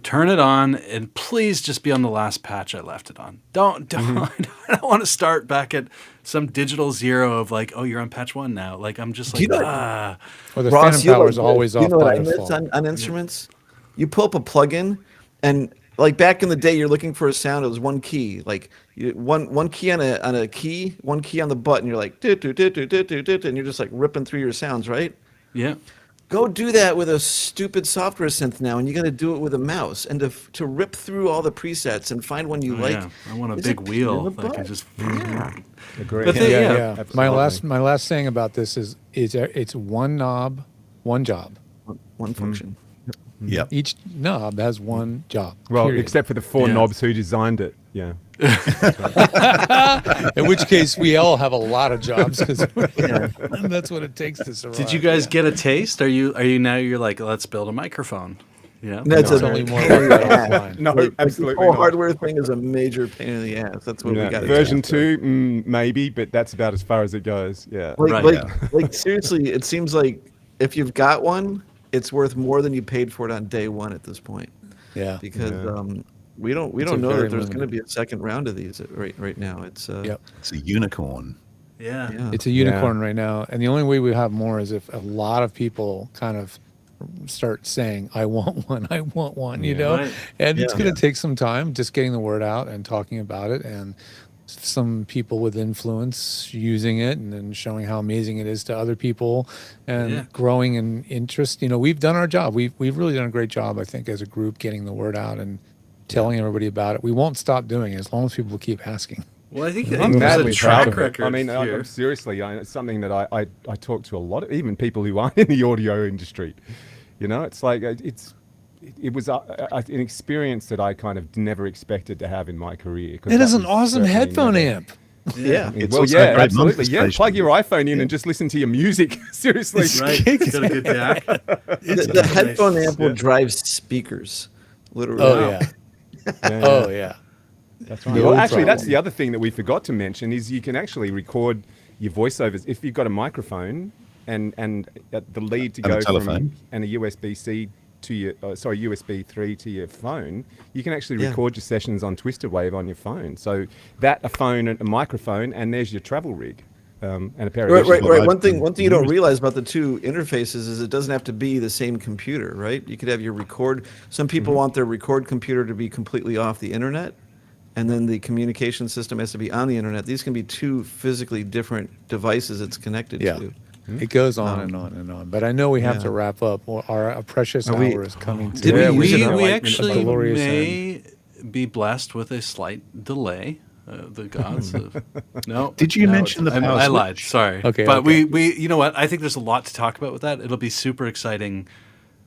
turn it on and please just be on the last patch I left it on. Don't I don't want to start back at some digital 0 of like, oh, you're on patch 1 now. Like, I'm just like,
Or the
Ross,
phantom power is always off
you know what
by
I miss
default.
on instruments? You pull up a plugin, and like back in the day, you're looking for a sound. It was one key, like one key on a key, one key on the button. You're like, and you're just like ripping through your sounds, right?
Yeah.
Go do that with a stupid software synth now, and you got to do it with a mouse. And to rip through all the presets and find one you like.
Yeah. I want a
is
big
pain in
wheel
the
that can
butt.
just.
Agree.
But they,
My last thing about this is it's one knob, one job,
one function.
Yeah.
Each knob has one job.
Well,
period.
except for the 4 knobs who designed it. Yeah.
In which case, we all have a lot of jobs because that's what it takes to survive.
Did you guys get a taste? Are you now? You're like, let's build a microphone. Yeah.
That's
only more about that offline.
No,
Like,
absolutely
The whole
not.
hardware thing is a major pain in the ass. That's what we got.
Version 2, maybe, but that's about as far as it goes. Yeah.
Like seriously, it seems like if you've got one, it's worth more than you paid for it on day one at this point.
Yeah.
Because we don't
It's a
know
very
that there's going to
limited-
be a second round of these right now. It's
It's a unicorn.
Yeah.
It's a unicorn right now, and the only way we have more is if a lot of people kind of start saying, "I want one, I want one," you know.
Right.
And it's
Yeah.
going to take some time, just getting the word out and talking about it, and some people with influence using it and then showing how amazing it is to other people and
Yeah.
growing in interest. You know, we've done our job. We've really done a great job, I think, as a group, getting the word out and telling everybody about it. We won't stop doing it as long as people keep asking.
Well, I think
I'm
there's
madly
a
proud
track
of it.
record
I mean,
here.
seriously, it's something that I talk to a lot of, even people who aren't in the audio industry. You know, it's like it was an experience that I kind of never expected to have in my career. 'cause
It
that
is an
was
awesome
certainly
headphone
never-
amp.
Yeah.
It's
Well,
also
yeah,
a great
absolutely. Yeah,
manifestation.
plug your iPhone in and just listen to your music. Seriously,
Right. It's got a good jack.
The headphone amp will drive speakers, literally.
Oh, yeah. Oh, yeah.
That's right.
No
Well, actually, that's
problem.
the other thing that we forgot to mention is you can actually record your voiceovers if you've got a microphone and the lead to
And a
go
telephone.
from and a USB-C to your USB 3 to your phone. You can actually
Yeah.
record your sessions on Twisted Wave on your phone. So a phone, and a microphone, and there's your travel rig. And a pair of
Right.
headphones.
One thing you don't realize about the two interfaces is it doesn't have to be the same computer, right? You could have your record. Some people want their record computer to be completely off the internet, and then the communication system has to be on the internet. These can be two physically different devices it's connected
Yeah.
to.
It goes on and on and on. But I know we have
Yeah.
to wrap up. Well, our precious
Are we-
hour is coming to
Did we
an
use it
end.
on
we
like
actually
glorious
may be blessed with a slight delay. The gods of no.
Did you
no,
mention the
I
power
lied.
switch?
Sorry.
Okay,
but
okay.
we you know what? I think there's a lot to talk about with that. It'll be super exciting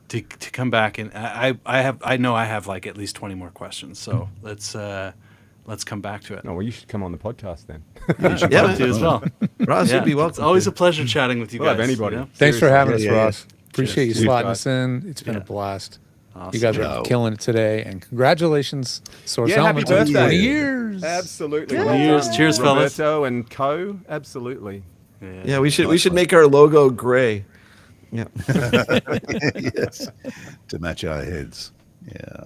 to come back, and I know I have like at least 20 more questions. So let's come back to it.
No, well, you should come on the podcast then.
Yeah,
Love to as well.
Ross, you'd be
It's
welcome.
always a pleasure chatting with you
We'll
guys.
have anybody.
you know?
Thanks for
Seriously.
having us,
Yeah, yeah,
Ross. Appreciate you
Cheers,
slotting
guys.
us in. It's been a
Yeah.
blast.
Awesome.
You guys are
Wow.
killing it today, and congratulations, Source
Yeah, happy
Elements on
birthday.
20 years.
Absolutely.
Yeah.
Well
Cheers.
done,
Cheers, fellas.
Roberto and co. Absolutely.
Yeah, we should make our logo gray. Yeah.
Yes, to match our heads. Yeah.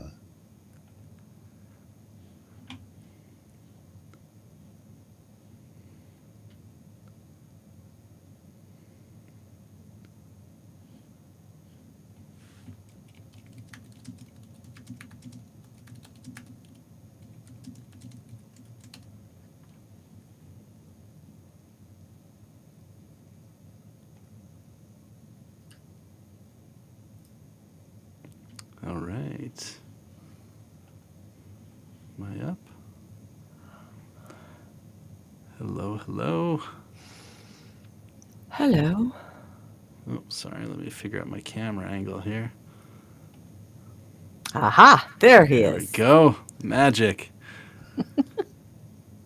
All right. Am I up? Hello, hello.
Hello.
Oh, sorry. Let me figure out my camera angle here.
Aha, there he
There we
is.
go. Magic.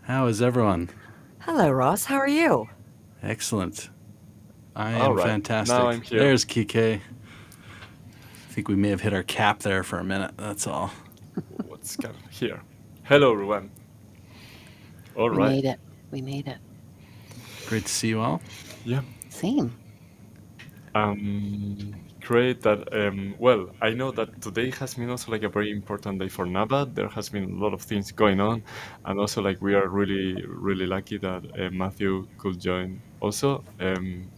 How is everyone?
Hello, Ross. How are you?
Excellent. I
All
am
right,
fantastic.
now I'm here.
There's Kike. I think we may have hit our cap there for a minute. That's all.
What's kind of here? Hello, everyone. All
We
right.
made it. We made it.
Great to see you all.
Yeah.
Same.
Great that, well, I know that today has been also like a very important day for NAVA. There has been a lot of things going on. And also like we are really, really lucky that Matthew could join also. And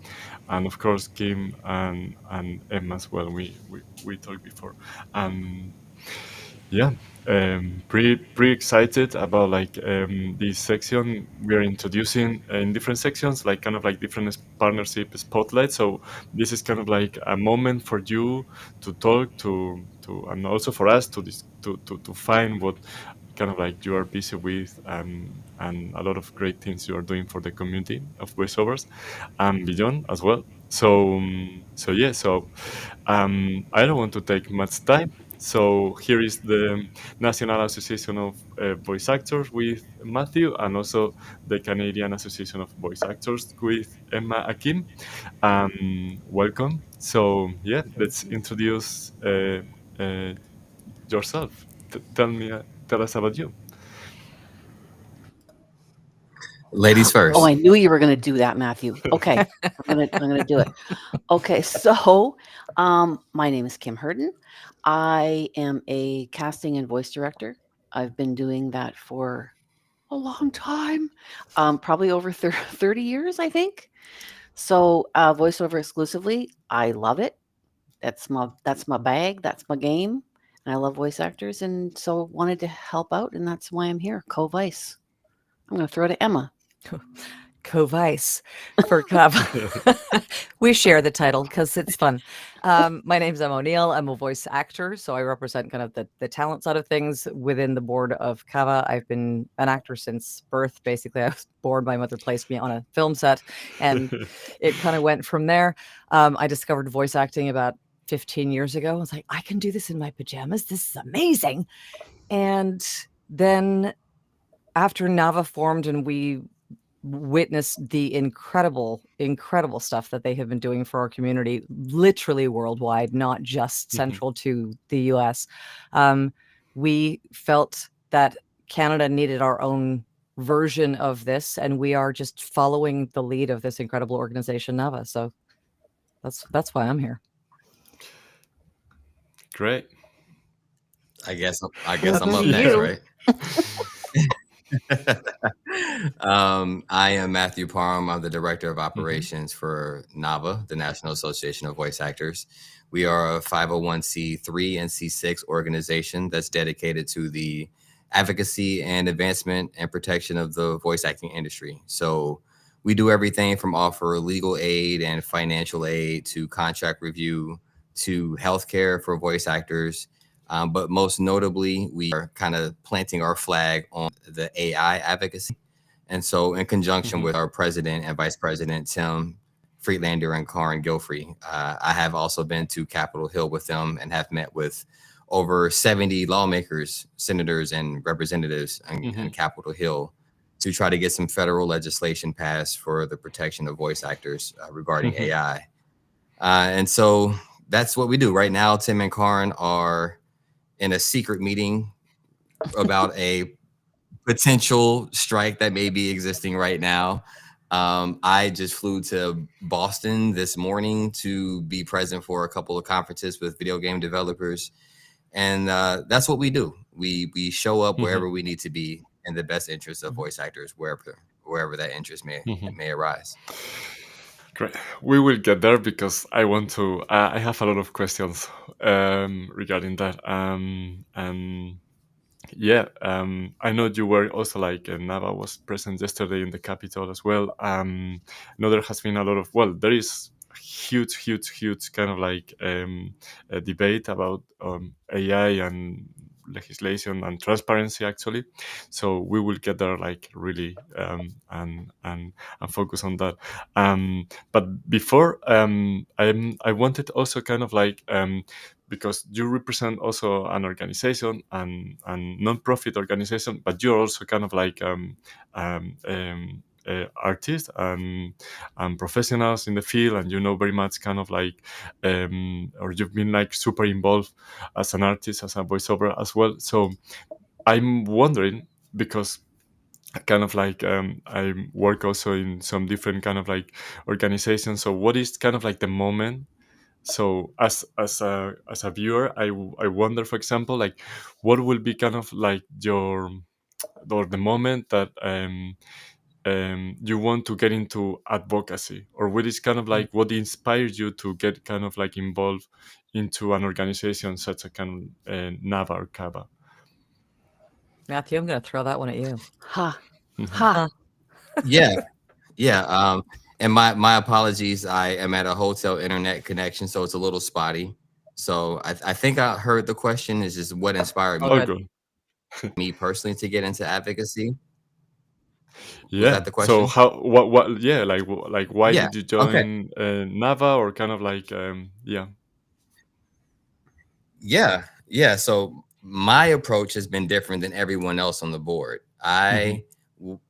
of course, Kim and Emma as well. We talked before. Yeah, pretty excited about like this section we are introducing in different sections, like kind of like different partnership spotlights. So this is kind of like a moment for you to talk to and also for us to find what kind of like you are busy with and a lot of great things you are doing for the community of voiceovers and beyond as well. So I don't want to take much time. So here is the National Association of Voice Actors with Matthew, and also the Canadian Association of Voice Actors with Emma Akim. Welcome. So yeah, let's introduce yourself. Tell us about you.
Ladies first.
Oh, I knew you were going to do that, Matthew. Okay, I'm gonna do it. Okay, so my name is Kim Hurden. I am a casting and voice director. I've been doing that for a long time, probably over 30 years, I think. So voiceover exclusively, I love it. That's my bag. That's my game. And I love voice actors, and so wanted to help out, and that's why I'm here. Co-Vice. I'm going to throw to Emma.
Co-vice for Kava. We share the title because it's fun. My name's Emma O'Neill. I'm a voice actor, so I represent kind of the talent side of things within the board of Kava. I've been an actor since birth. Basically, I was born. My mother placed me on a film set, and it kind of went from there. I discovered voice acting about 15 years ago. I was like, I can do this in my pajamas. This is amazing. And then after Nava formed and we witnessed the incredible stuff that they have been doing for our community, literally worldwide, not just central to the US. We felt that Canada needed our own version of this, and we are just following the lead of this incredible organization, Nava. So that's why I'm here.
Great.
I guess I'm up next, right? I am Matthew Parham. I'm the Director of Operations for NAVA, the National Association of Voice Actors. We are a 501c3 and C6 organization that's dedicated to the advocacy and advancement and protection of the voice acting industry. So we do everything from offer legal aid and financial aid to contract review to healthcare for voice actors. But most notably, we are kind of planting our flag on the AI advocacy. And so in conjunction with our president and vice president, Tim Friedlander and Karin Gilfrey, I have also been to Capitol Hill with them and have met with over 70 lawmakers, senators, and representatives in Capitol Hill to try to get some federal legislation passed for the protection of voice actors regarding AI. And so that's what we do. Right now, Tim and Karin are in a secret meeting about a potential strike that may be existing right now. I just flew to Boston this morning to be present for a couple of conferences with video game developers. And that's what we do. We show up wherever we need to be in the best interest of voice actors, wherever that interest may arise.
Great. We will get there because I want to. I have a lot of questions regarding that. I know you were also Nava was present yesterday in the Capitol as well. I know there has been a lot of. Well, there is huge kind of a debate about AI and legislation and transparency actually, so we will get there really and focus on that. But before I wanted also kind of because you represent also an organization and non-profit organization, but you're also kind of artists and professionals in the field, and you know very much kind of or you've been super involved as an artist, as a voiceover as well. So I'm wondering, because kind of I work also in some different kind of organizations. So what is kind of the moment? So as a viewer, I wonder, for example, what will be kind of the moment that you want to get into advocacy, or what is kind of what inspires you to get kind of involved into an organization such as kind of NAVA or Kava?
Matthew, I'm going to throw that one at you.
Yeah. And my apologies. I am at a hotel internet connection, so it's a little spotty. So I think I heard the question is just what inspired me personally to get into advocacy.
Yeah.
Was that the question?
So what? Yeah. Why did you join NAVA, or kind of
Yeah. So my approach has been different than everyone else on the board. I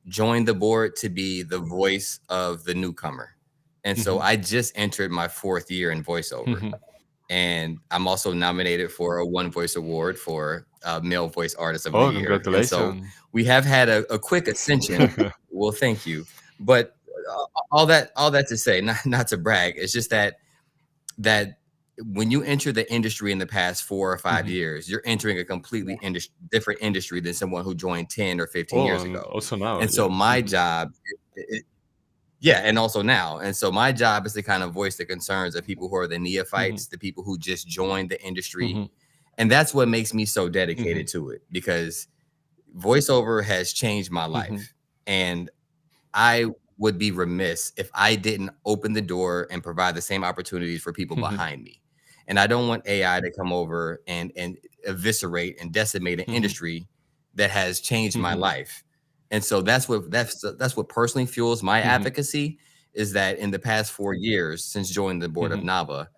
joined the board to be the voice of the newcomer. And so I just entered my 4th year in voiceover. And I'm also nominated for a One Voice Award for Male Voice Artist of the Year.
Congratulations.
And so we have had a quick ascension. Well, thank you. But all that to say, not to brag, it's just that when you enter the industry in the past 4 or 5 years, you're entering a completely different industry than someone who joined 10 or 15 years ago.
Also now.
And so my job, and also now. And so my job is to kind of voice the concerns of people who are the neophytes, the people who just joined the industry. And that's what makes me so dedicated to it, because voiceover has changed my life. And I would be remiss if I didn't open the door and provide the same opportunities for people behind me. And I don't want AI to come over and eviscerate and decimate an industry that has changed my life. And so that's what personally fuels my advocacy, is that in the past 4 years since joining the board of NAVA,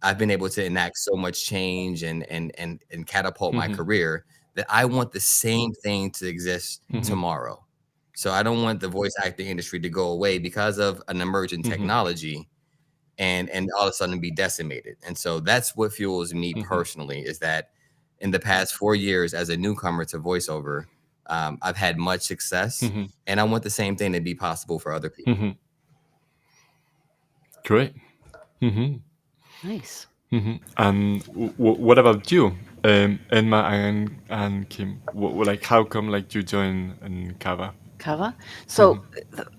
I've been able to enact so much change and catapult my career that I want the same thing to exist tomorrow. So I don't want the voice acting industry to go away because of an emerging technology and all of a sudden be decimated. And so that's what fuels me personally, is that in the past 4 years as a newcomer to voiceover, I've had much success, and I want the same thing to be possible for other people.
Great.
Nice.
And what about you, Emma and Kim? Like, how come like you joined Kava?
Kava. So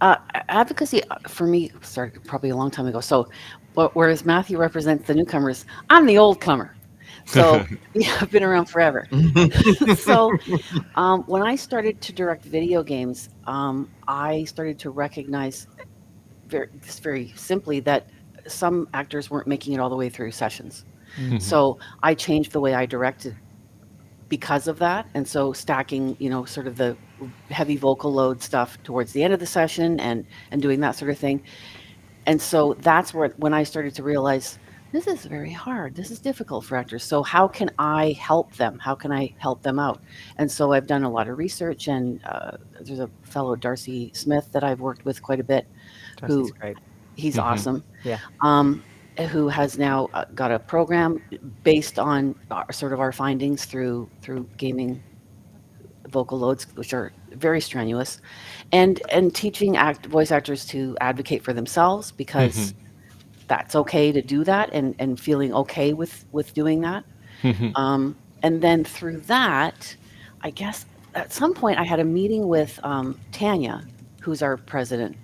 advocacy for me started probably a long time ago. So whereas Matthew represents the newcomers, I'm the old comer. So yeah, I've been around forever. So when I started to direct video games, I started to recognize very simply that some actors weren't making it all the way through sessions. So I changed the way I directed because of that. And so stacking, sort of the heavy vocal load stuff towards the end of the session and doing that sort of thing. And so that's when I started to realize this is very hard. This is difficult for actors. So how can I help them? How can I help them out? And so I've done a lot of research, and there's a fellow, Darcy Smith, that I've worked with quite a bit.
Darcy's great.
He's awesome.
Yeah.
Who has now got a program based on our findings through gaming vocal loads, which are very strenuous, and teaching voice actors to advocate for themselves, because that's okay to do that, and feeling okay with doing that. And then through that, I guess at some point I had a meeting with Tanya, who's our president,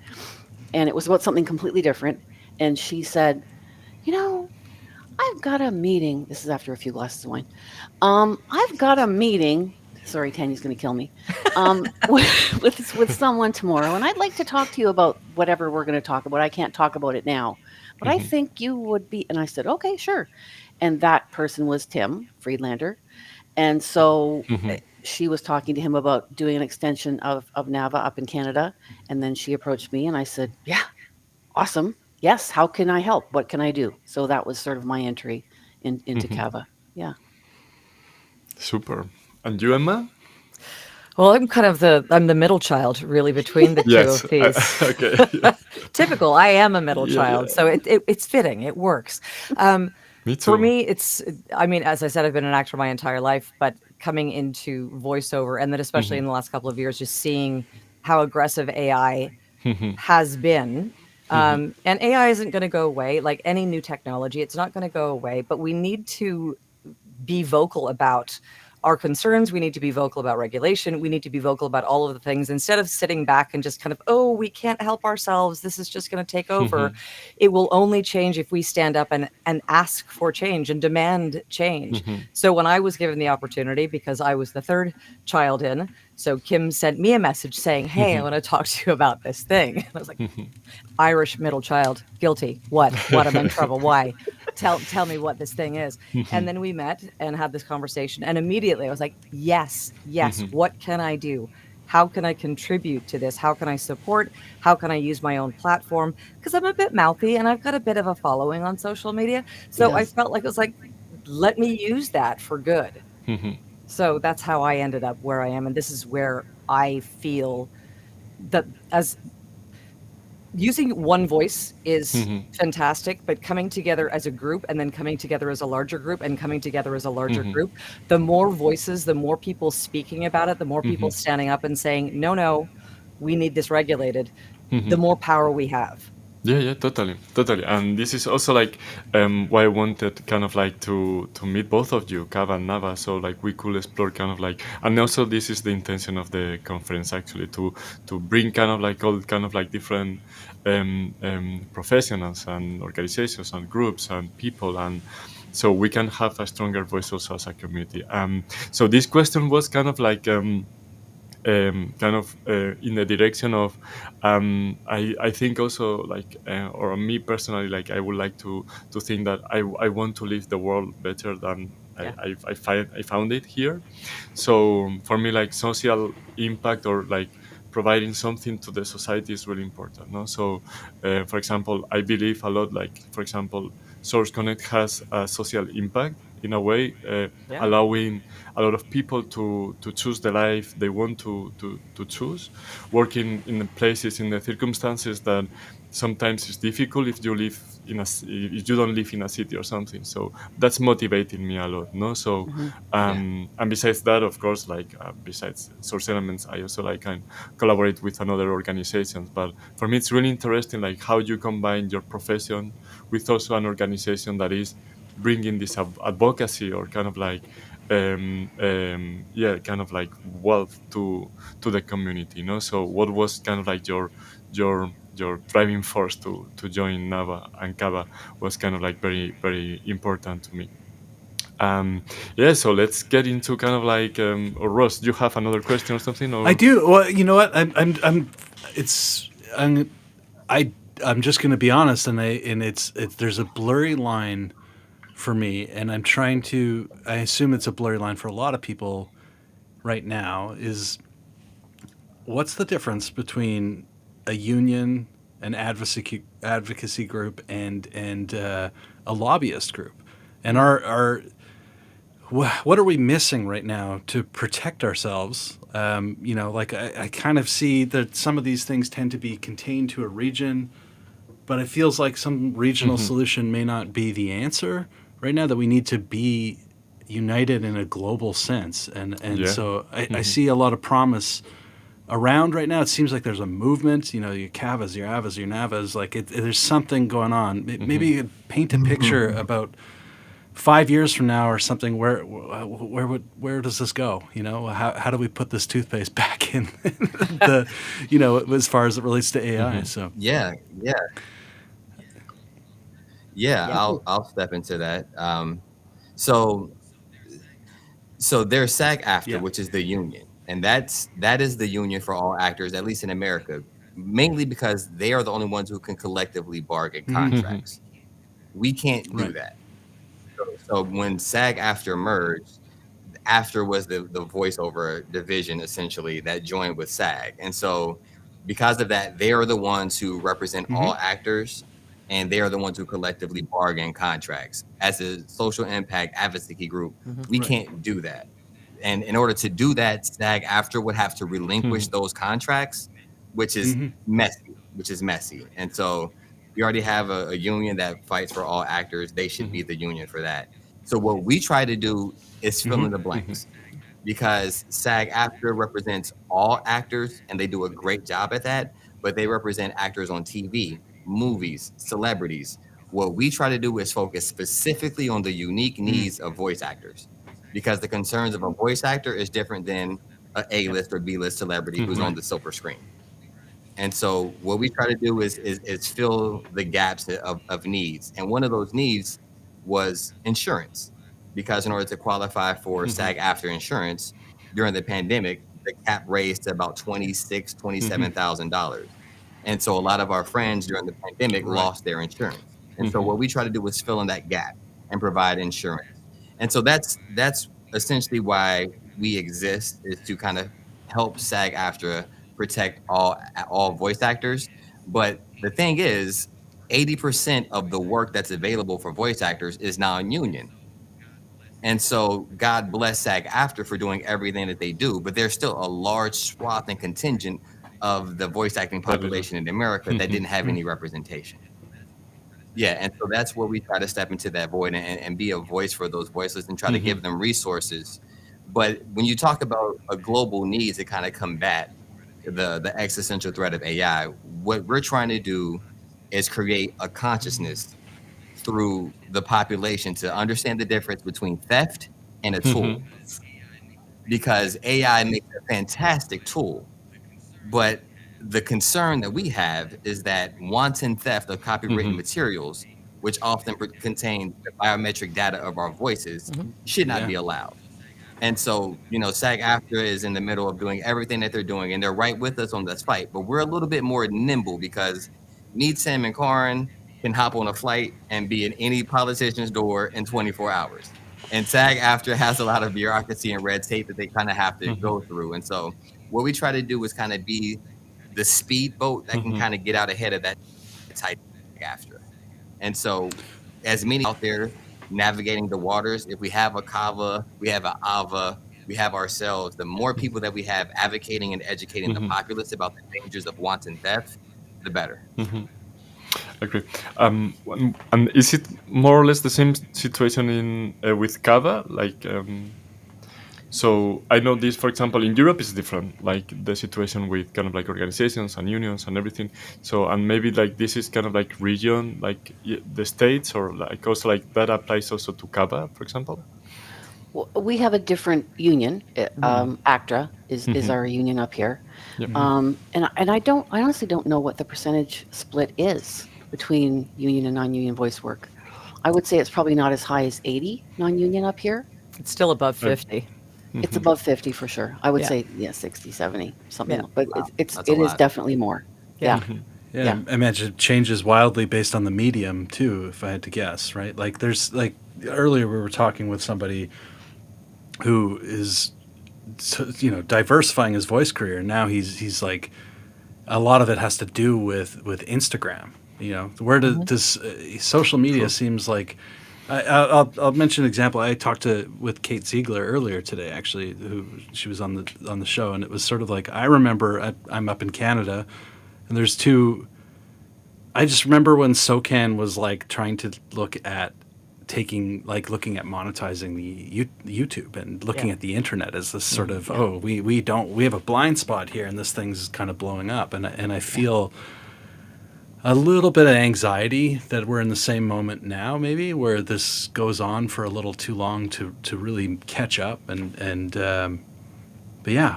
and it was about something completely different. And she said, I've got a meeting. This is after a few glasses of wine. I've got a meeting. Sorry, Tanya's going to kill me. With someone tomorrow, and I'd like to talk to you about whatever we're going to talk about. I can't talk about it now, but I think you would be. And I said, okay, sure. And that person was Tim Friedlander. And so she was talking to him about doing an extension of NAVA up in Canada. And then she approached me, and I said, yeah, awesome. Yes, how can I help? What can I do? So that was sort of my entry into Kava. Yeah.
Super. And you, Emma?
Well, I'm the middle child, really, between the two of these.
Okay.
Typical. I am a middle child, so it's fitting. It works.
Me too.
For me, as I said, I've been an actor my entire life, but coming into voiceover, and then especially in the last couple of years, just seeing how aggressive AI has been. And AI isn't going to go away. Like any new technology, it's not going to go away, but we need to be vocal about our concerns. We need to be vocal about regulation. We need to be vocal about all of the things, instead of sitting back and just kind of, oh, we can't help ourselves, this is just going to take over. It will only change if we stand up and ask for change and demand change. So when I was given the opportunity, because I was the third child in, so Kim sent me a message saying, hey, I want to talk to you about this thing. And I was like, Irish middle child, guilty. What am I in trouble? Why? Tell me what this thing is. And then we met and had this conversation. And immediately I was like, yes. What can I do? How can I contribute to this? How can I support? How can I use my own platform? Because I'm a bit mouthy and I've got a bit of a following on social media. So I felt like it was like, let me use that for good. So that's how I ended up where I am. And this is where I feel that as using one voice is fantastic, but coming together as a group, and then coming together as a larger group, and coming together as a larger group, the more voices, the more people speaking about it, the more people standing up and saying, no, we need this regulated, the more power we have.
Yeah, totally. And this is also like why I wanted kind of like to meet both of you, Kava and Nava, so like we could explore kind of like, and also this is the intention of the conference actually, to bring kind of like all kind of like different professionals and organizations and groups and people, and so we can have a stronger voice also as a community. So this question was kind of like kind of in the direction of I think also like or me personally, like I would like to think that I want to leave the world better than I found it here. So for me, like social impact or like providing something to the society is really important. No, so for example, I believe a lot. Like for example, Source Connect has a social impact in a way, allowing a lot of people to choose the life they want to choose, working in the places, in the circumstances that sometimes it's difficult if you live if you don't live in a city or something. So that's motivating me a lot, no? So and besides that, of course, like besides Source Elements, I also like can collaborate with another organizations. But for me, it's really interesting, like how you combine your profession with also an organization that is bringing this advocacy or kind of like kind of like wealth to the community, you know. So what was kind of like your driving force to join NAVA and CAVA was kind of like very, very important to me. So let's get into kind of like or Ross, do you have another question or something? Or?
I do. Well, you know what? I'm just going to be honest, and it's there's a blurry line for me, and I'm trying to. I assume it's a blurry line for a lot of people right now. Is what's the difference between a union, an advocacy group, and a lobbyist group, and what are we missing right now to protect ourselves? Like I kind of see that some of these things tend to be contained to a region, but it feels like some regional solution may not be the answer right now, that we need to be united in a global sense. So I see a lot of promise around right now. It seems like there's a movement, your CAVAs, your AVAs, your NAVAs, like there's something going on. Maybe you could paint a picture about 5 years from now or something, where does this go? How do we put this toothpaste back in as far as it relates to AI? So
I'll step into that. So there's SAG-AFTRA, which is the union, and that is the union for all actors, at least in America, mainly because they are the only ones who can collectively bargain contracts. We can't do that. So when SAG-AFTRA merged, AFTRA was the voiceover division, essentially, that joined with SAG. And so because of that, they are the ones who represent all actors, and they are the ones who collectively bargain contracts. As a social impact advocacy group, we can't do that. And in order to do that, SAG-AFTRA would have to relinquish those contracts, which is messy. And so we already have a union that fights for all actors. They should be the union for that. So what we try to do is fill in the blanks, because SAG-AFTRA represents all actors, and they do a great job at that, but they represent actors on TV, movies, celebrities. What we try to do is focus specifically on the unique needs of voice actors, because the concerns of a voice actor is different than an A-list or B-list celebrity who's on the silver screen. And so what we try to do is fill the gaps of needs. And one of those needs was insurance, because in order to qualify for SAG-AFTRA insurance during the pandemic, the cap raised to about $26,000, $27,000. And so a lot of our friends during the pandemic lost their insurance. And so what we try to do is fill in that gap and provide insurance. And so that's essentially why we exist, is to kind of help SAG-AFTRA protect all voice actors. But the thing is, 80% of the work that's available for voice actors is non-union. And so God bless SAG-AFTRA for doing everything that they do, but there's still a large swath and contingent of the voice acting population in America that didn't have any representation. And so that's where we try to step into that void and be a voice for those voiceless and try to give them resources. But when you talk about a global need to kind of combat the existential threat of AI, what we're trying to do is create a consciousness through the population to understand the difference between theft and a tool. Because AI makes a fantastic tool, but the concern that we have is that wanton theft of copywritten materials, which often contain the biometric data of our voices, should not be allowed. And so, SAG-AFTRA is in the middle of doing everything that they're doing, and they're right with us on this fight. But we're a little bit more nimble because me, Tim, and Karin can hop on a flight and be in any politician's door in 24 hours. And SAG-AFTRA has a lot of bureaucracy and red tape that they kind of have to go through. And so what we try to do is kind of be the speedboat that can kind of get out ahead of that type SAG-AFTRA. And so as many out there navigating the waters, if we have a Kava, we have an Ava, we have ourselves, the more people that we have advocating and educating the populace about the dangers of wanton theft, the better.
Agree. And is it more or less the same situation in with Kava? Like, so I know this, for example, in Europe is different, like the situation with kind of like organizations and unions and everything. So, and maybe like this is kind of like region, like the states, or like also like that applies also to Kava, for example?
Well, we have a different union. ACTRA is our union up here.
Yep.
And I honestly don't know what the percentage split is between union and non-union voice work. I would say it's probably not as high as 80 non-union up here.
It's still above 50.
It's above 50 for sure. I would say 60, 70, something.
Yeah.
But it is definitely more. Yeah.
Yeah, I imagine it changes wildly based on the medium too, if I had to guess, right? Like there's like earlier we were talking with somebody who is diversifying his voice career. Now he's like, a lot of it has to do with Instagram. Where does social media seems like, I'll mention an example. I talked with Kate Ziegler earlier today, actually, she was on the show, and it was sort of like, I remember I'm up in Canada, and there's two. I just remember when SOCAN was like trying to look at looking at monetizing the YouTube and looking at the internet as this sort of we have a blind spot here, and this thing's kind of blowing up, and I feel a little bit of anxiety that we're in the same moment now, maybe, where this goes on for a little too long to really catch up. But yeah,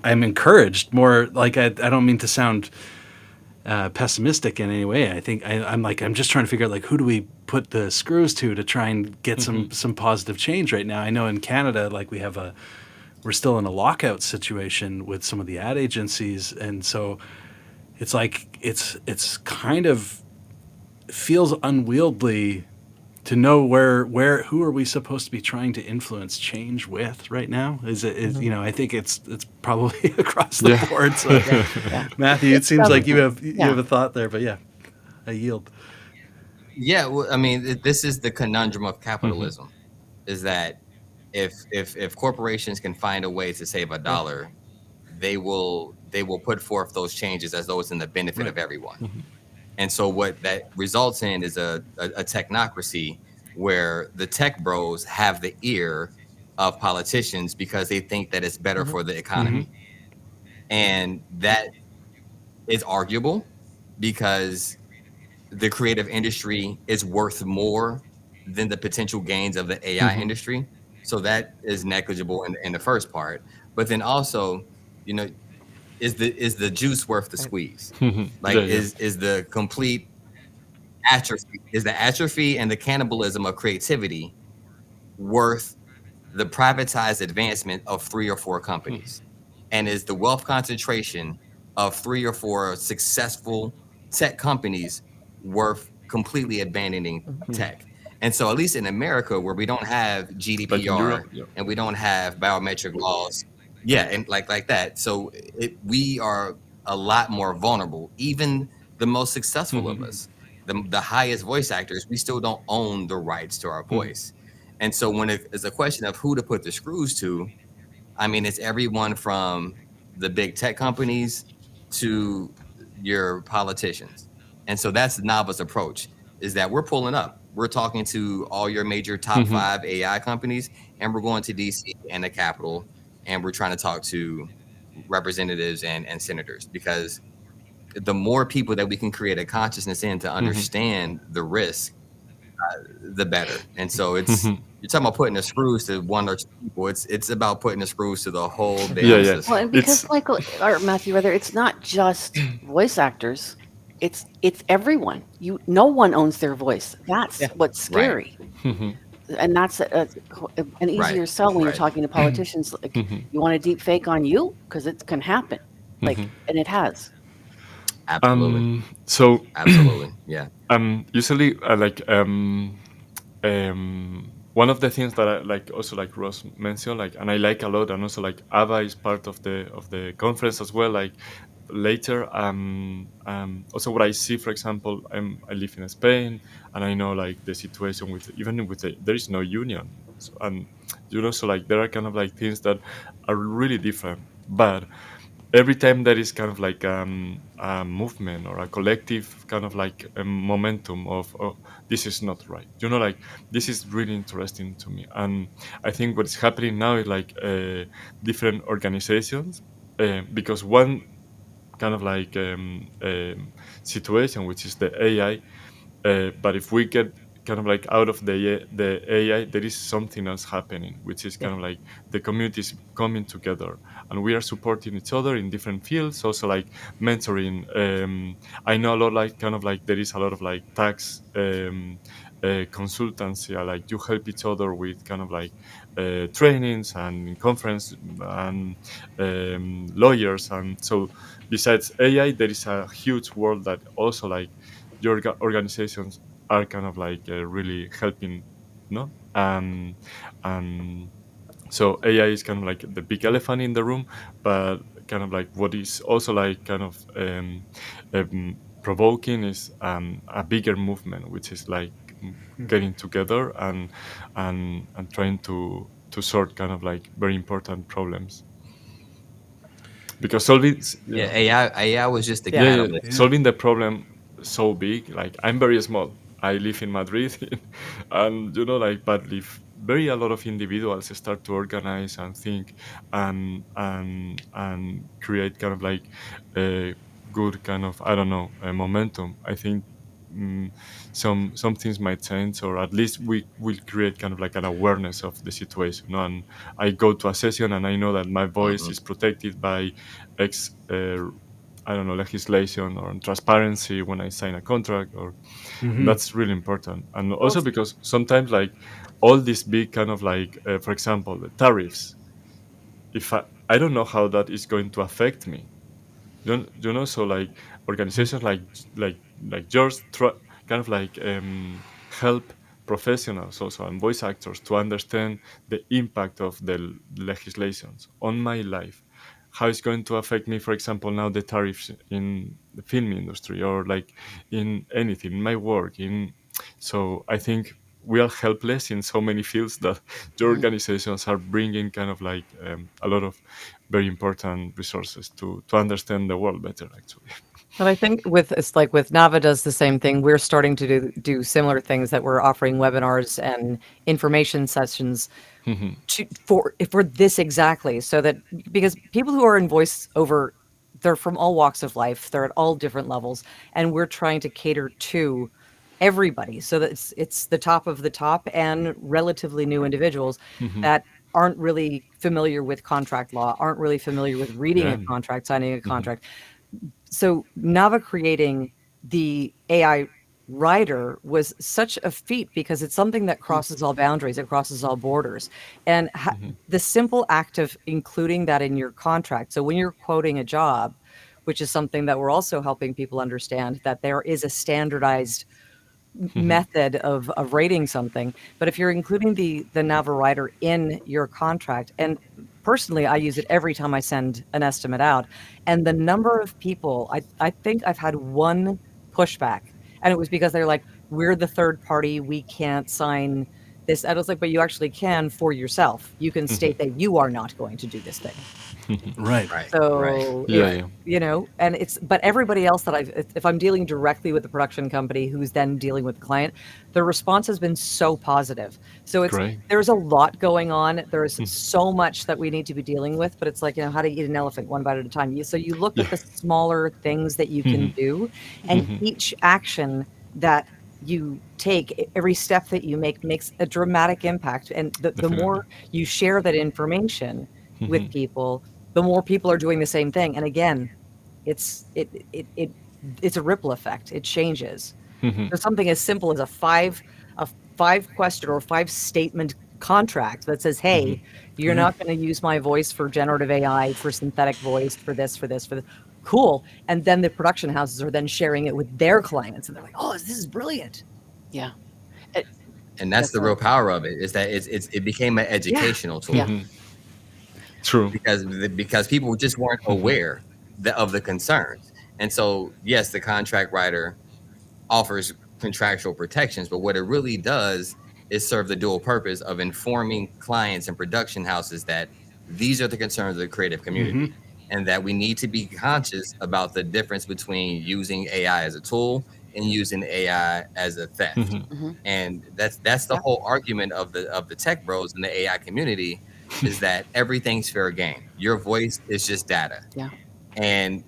I'm encouraged more. Like I don't mean to sound pessimistic in any way. I think I'm just trying to figure out like who do we put the screws to try and get some positive change right now. I know in Canada, like we're still in a lockout situation with some of the ad agencies, and so. It's like it's kind of feels unwieldy to know who are we supposed to be trying to influence change with right now? I think it's probably across the board. So Matthew, it seems like you have a thought there, but I yield.
Yeah, well, I mean, this is the conundrum of capitalism, is that if corporations can find a way to save $1, they will put forth those changes as though it's in the benefit of everyone. And so what that results in is a technocracy where the tech bros have the ear of politicians because they think that it's better for the economy. And that is arguable because the creative industry is worth more than the potential gains of the AI industry. So that is negligible in the first part. But then also, is the juice worth the squeeze? Like, is the complete atrophy and the cannibalism of creativity worth the privatized advancement of 3 or 4 companies? And is the wealth concentration of 3 or 4 successful tech companies worth completely abandoning tech? And so at least in America, where we don't have GDPR and we don't have biometric laws, and like that. So we are a lot more vulnerable. Even the most successful of us, the highest voice actors, we still don't own the rights to our voice. And so when it's a question of who to put the screws to, I mean, it's everyone from the big tech companies to your politicians. And so that's Nava's approach, is that we're pulling up. We're talking to all your major top 5 AI companies, and we're going to DC and the Capitol, and we're trying to talk to representatives and senators, because the more people that we can create a consciousness in to understand the risk, the better. And so it's you're talking about putting the screws to 1 or 2 people. It's about putting the screws to the whole damn system.
Well, and because Michael or Matthew, rather, it's not just voice actors. It's everyone. No one owns their voice. That's what's scary. and that's an easier sell when you're talking to politicians. Like, you want a deep fake on you? Because it can happen. Like, and it has.
Absolutely.
So
Absolutely. Yeah.
Usually, one of the things that I like, also like Ross mentioned, like, and I like a lot, and also like Ava is part of the conference as well. Like later, also what I see, for example, I live in Spain, and I know like the situation with there is no union, so, and so like there are kind of like things that are really different, but every time there is kind of like a movement or a collective kind of like a momentum of this is not right, like this is really interesting to me. And I think what is happening now is like different organizations, because one kind of like situation, which is the AI, but if we get kind of like out of the AI, there is something else happening, which is kind of like the communities coming together, and we are supporting each other in different fields, also like mentoring. I know a lot, like kind of like there is a lot of like tax consultancy, like you help each other with kind of like trainings and conference and lawyers. And so besides AI, there is a huge world that also like your organizations are kind of like really helping, no? So AI is kind of like the big elephant in the room, but kind of like what is also like kind of provoking is a bigger movement, which is like getting together and trying to sort kind of like very important problems. Because solving
AI was just the catalyst.
solving the problem so big, like I'm very small, I live in Madrid, and like, but if a lot of individuals start to organize and think and create kind of like a good kind of, I don't know, a momentum, I think some things might change, or at least we will create kind of like an awareness of the situation. And I go to a session and I know that my voice is protected by X I don't know, legislation or transparency when I sign a contract, or that's really important. And also because sometimes like all these big kind of like, for example, the tariffs, if I don't know how that is going to affect me, so like organizations like yours kind of like help professionals also and voice actors to understand the impact of the legislations on my life, how it's going to affect me, for example, now the tariffs in the film industry, or like in anything, in my work. So I think we are helpless in so many fields that your organizations are bringing kind of like a lot of very important resources to understand the world better, actually.
But I think it's like with Nava does the same thing. We're starting to do similar things, that we're offering webinars and information sessions for this exactly, so that because people who are in voiceover, they're from all walks of life, they're at all different levels, and we're trying to cater to everybody, so that it's the top of the top and relatively new individuals that aren't really familiar with contract law, aren't really familiar with reading a contract, signing a contract. So Nava creating the AI writer was such a feat, because it's something that crosses all boundaries, it crosses all borders. And the simple act of including that in your contract. So when you're quoting a job, which is something that we're also helping people understand, that there is a standardized method of rating something. But if you're including the Nava writer in your contract, and personally, I use it every time I send an estimate out, and the number of people, I think I've had one pushback, and it was because they're like, we're the third party, we can't sign this. I was like, but you actually can for yourself. You can state that you are not going to do this thing.
Right.
So, and but everybody else that if I'm dealing directly with the production company who's then dealing with the client, the response has been so positive. So there's a lot going on. There's so much that we need to be dealing with, but it's like, how to eat an elephant one bite at a time. So you look at the smaller things that you can do, and each action that you take, every step that you make makes a dramatic impact. And the more you share that information with people, the more people are doing the same thing. And again, it's a ripple effect. It changes. There's something as simple as a 5-question or 5-statement contract that says, hey, you're not going to use my voice for generative AI, for synthetic voice, for this. Cool. And then the production houses are then sharing it with their clients, and they're like, oh, this is brilliant.
Yeah.
And that's the real power of it, is that it became an educational tool.
Mhm. True.
Because people just weren't aware of the concerns. And so, yes, the contract writer offers contractual protections, but what it really does is serve the dual purpose of informing clients and production houses that these are the concerns of the creative community, and that we need to be conscious about the difference between using AI as a tool and using AI as a theft. And that's the whole argument of the tech bros in the AI community, is that everything's fair game. Your voice is just data.
Yeah.
And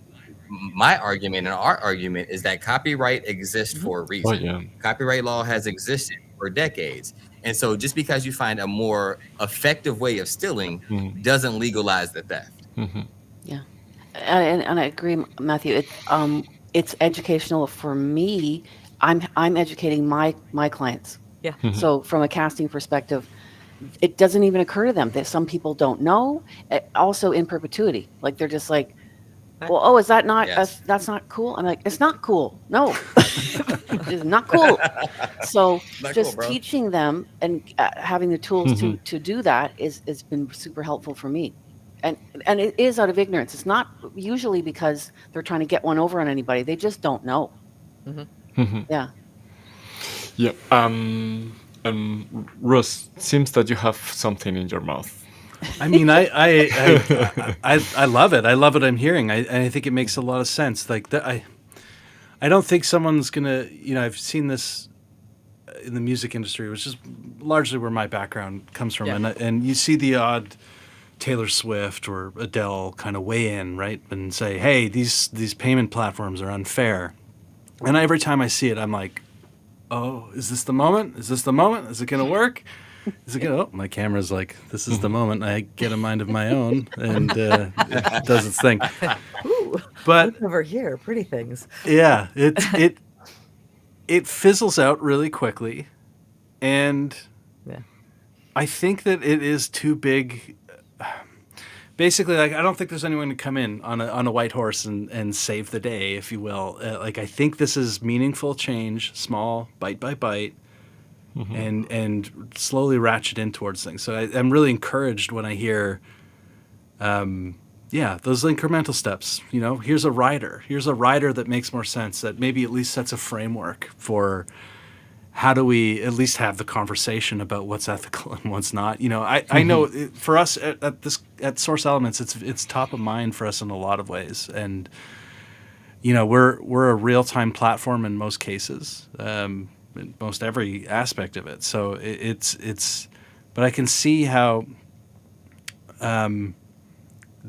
my argument and our argument is that copyright exists for a reason.
Oh, yeah.
Copyright law has existed for decades. And so just because you find a more effective way of stealing doesn't legalize the theft.
Yeah. And I agree, Matthew. It's educational for me. I'm educating my clients.
Yeah.
So from a casting perspective, it doesn't even occur to them that some people don't know. Also in perpetuity, like they're just like, well, is that not that's not cool? I'm like, it's not cool. No, it's not cool. So
Not
just
cool, bro.
teaching them and having the tools to do that has been super helpful for me. And it is out of ignorance. It's not usually because they're trying to get one over on anybody. They just don't know. Yeah.
Yeah. Russ, seems that you have something in your mouth.
I mean, I love it. I love what I'm hearing. I think it makes a lot of sense. Like that, I don't think someone's gonna. I've seen this in the music industry, which is largely where my background comes from, and you see the odd Taylor Swift or Adele kind of weigh in, right, and say, "Hey, these payment platforms are unfair." And every time I see it, I'm like, "Oh, is this the moment? Is this the moment? Is it gonna work?" Is it good? Oh, my camera's like, this is the moment. I get a mind of my own, and it does its thing.
Ooh,
But
look over here, pretty things.
yeah, it fizzles out really quickly, and I think that it is too big. Basically, like, I don't think there's anyone to come in on a white horse and save the day, if you will. Like, I think this is meaningful change, small, bite by bite. And slowly ratchet in towards things. So I'm really encouraged when I hear, those incremental steps. Here's a rider. Here's a rider that makes more sense, that maybe at least sets a framework for how do we at least have the conversation about what's ethical and what's not. I know for us at Source Elements, it's top of mind for us in a lot of ways. And, we're a real-time platform in most cases. In most every aspect of it. So but I can see how the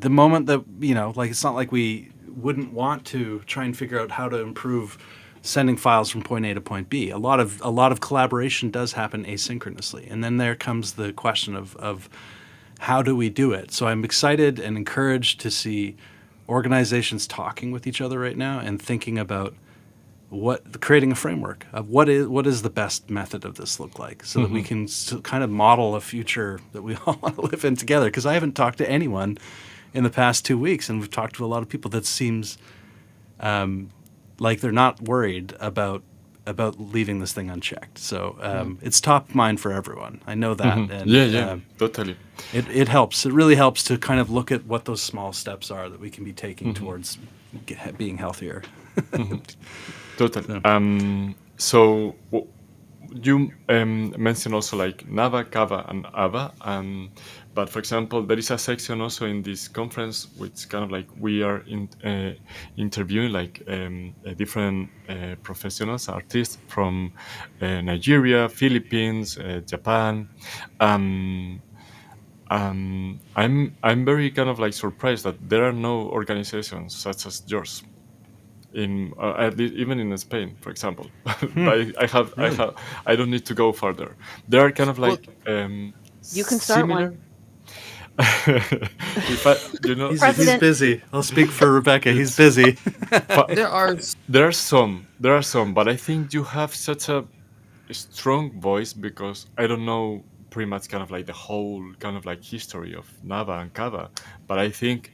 moment that, like, it's not like we wouldn't want to try and figure out how to improve sending files from point A to point B. A lot of collaboration does happen asynchronously. And then there comes the question of how do we do it? So I'm excited and encouraged to see organizations talking with each other right now and thinking about creating a framework of what is the best method of this look like, so that we can kind of model a future that we all want to live in together. Because I haven't talked to anyone in the past 2 weeks, and we've talked to a lot of people that seems like they're not worried about leaving this thing unchecked. So it's top of mind for everyone. I know that. And,
totally.
It helps. It really helps to kind of look at what those small steps are that we can be taking towards being healthier.
Totally. So you mentioned also like Nava, Kava, and Ava. But for example, there is a section also in this conference which kind of like we are interviewing like different professionals, artists from Nigeria, Philippines, Japan. I'm very kind of like surprised that there are no organizations such as yours. At least even in Spain, for example. I don't need to go further. There are kind of like
you can start
similar...
one.
He's busy. I'll speak for Rebecca. He's busy.
There are some, but I think you have such a strong voice because I don't know pretty much kind of like the whole kind of like history of Nava and Kava, but I think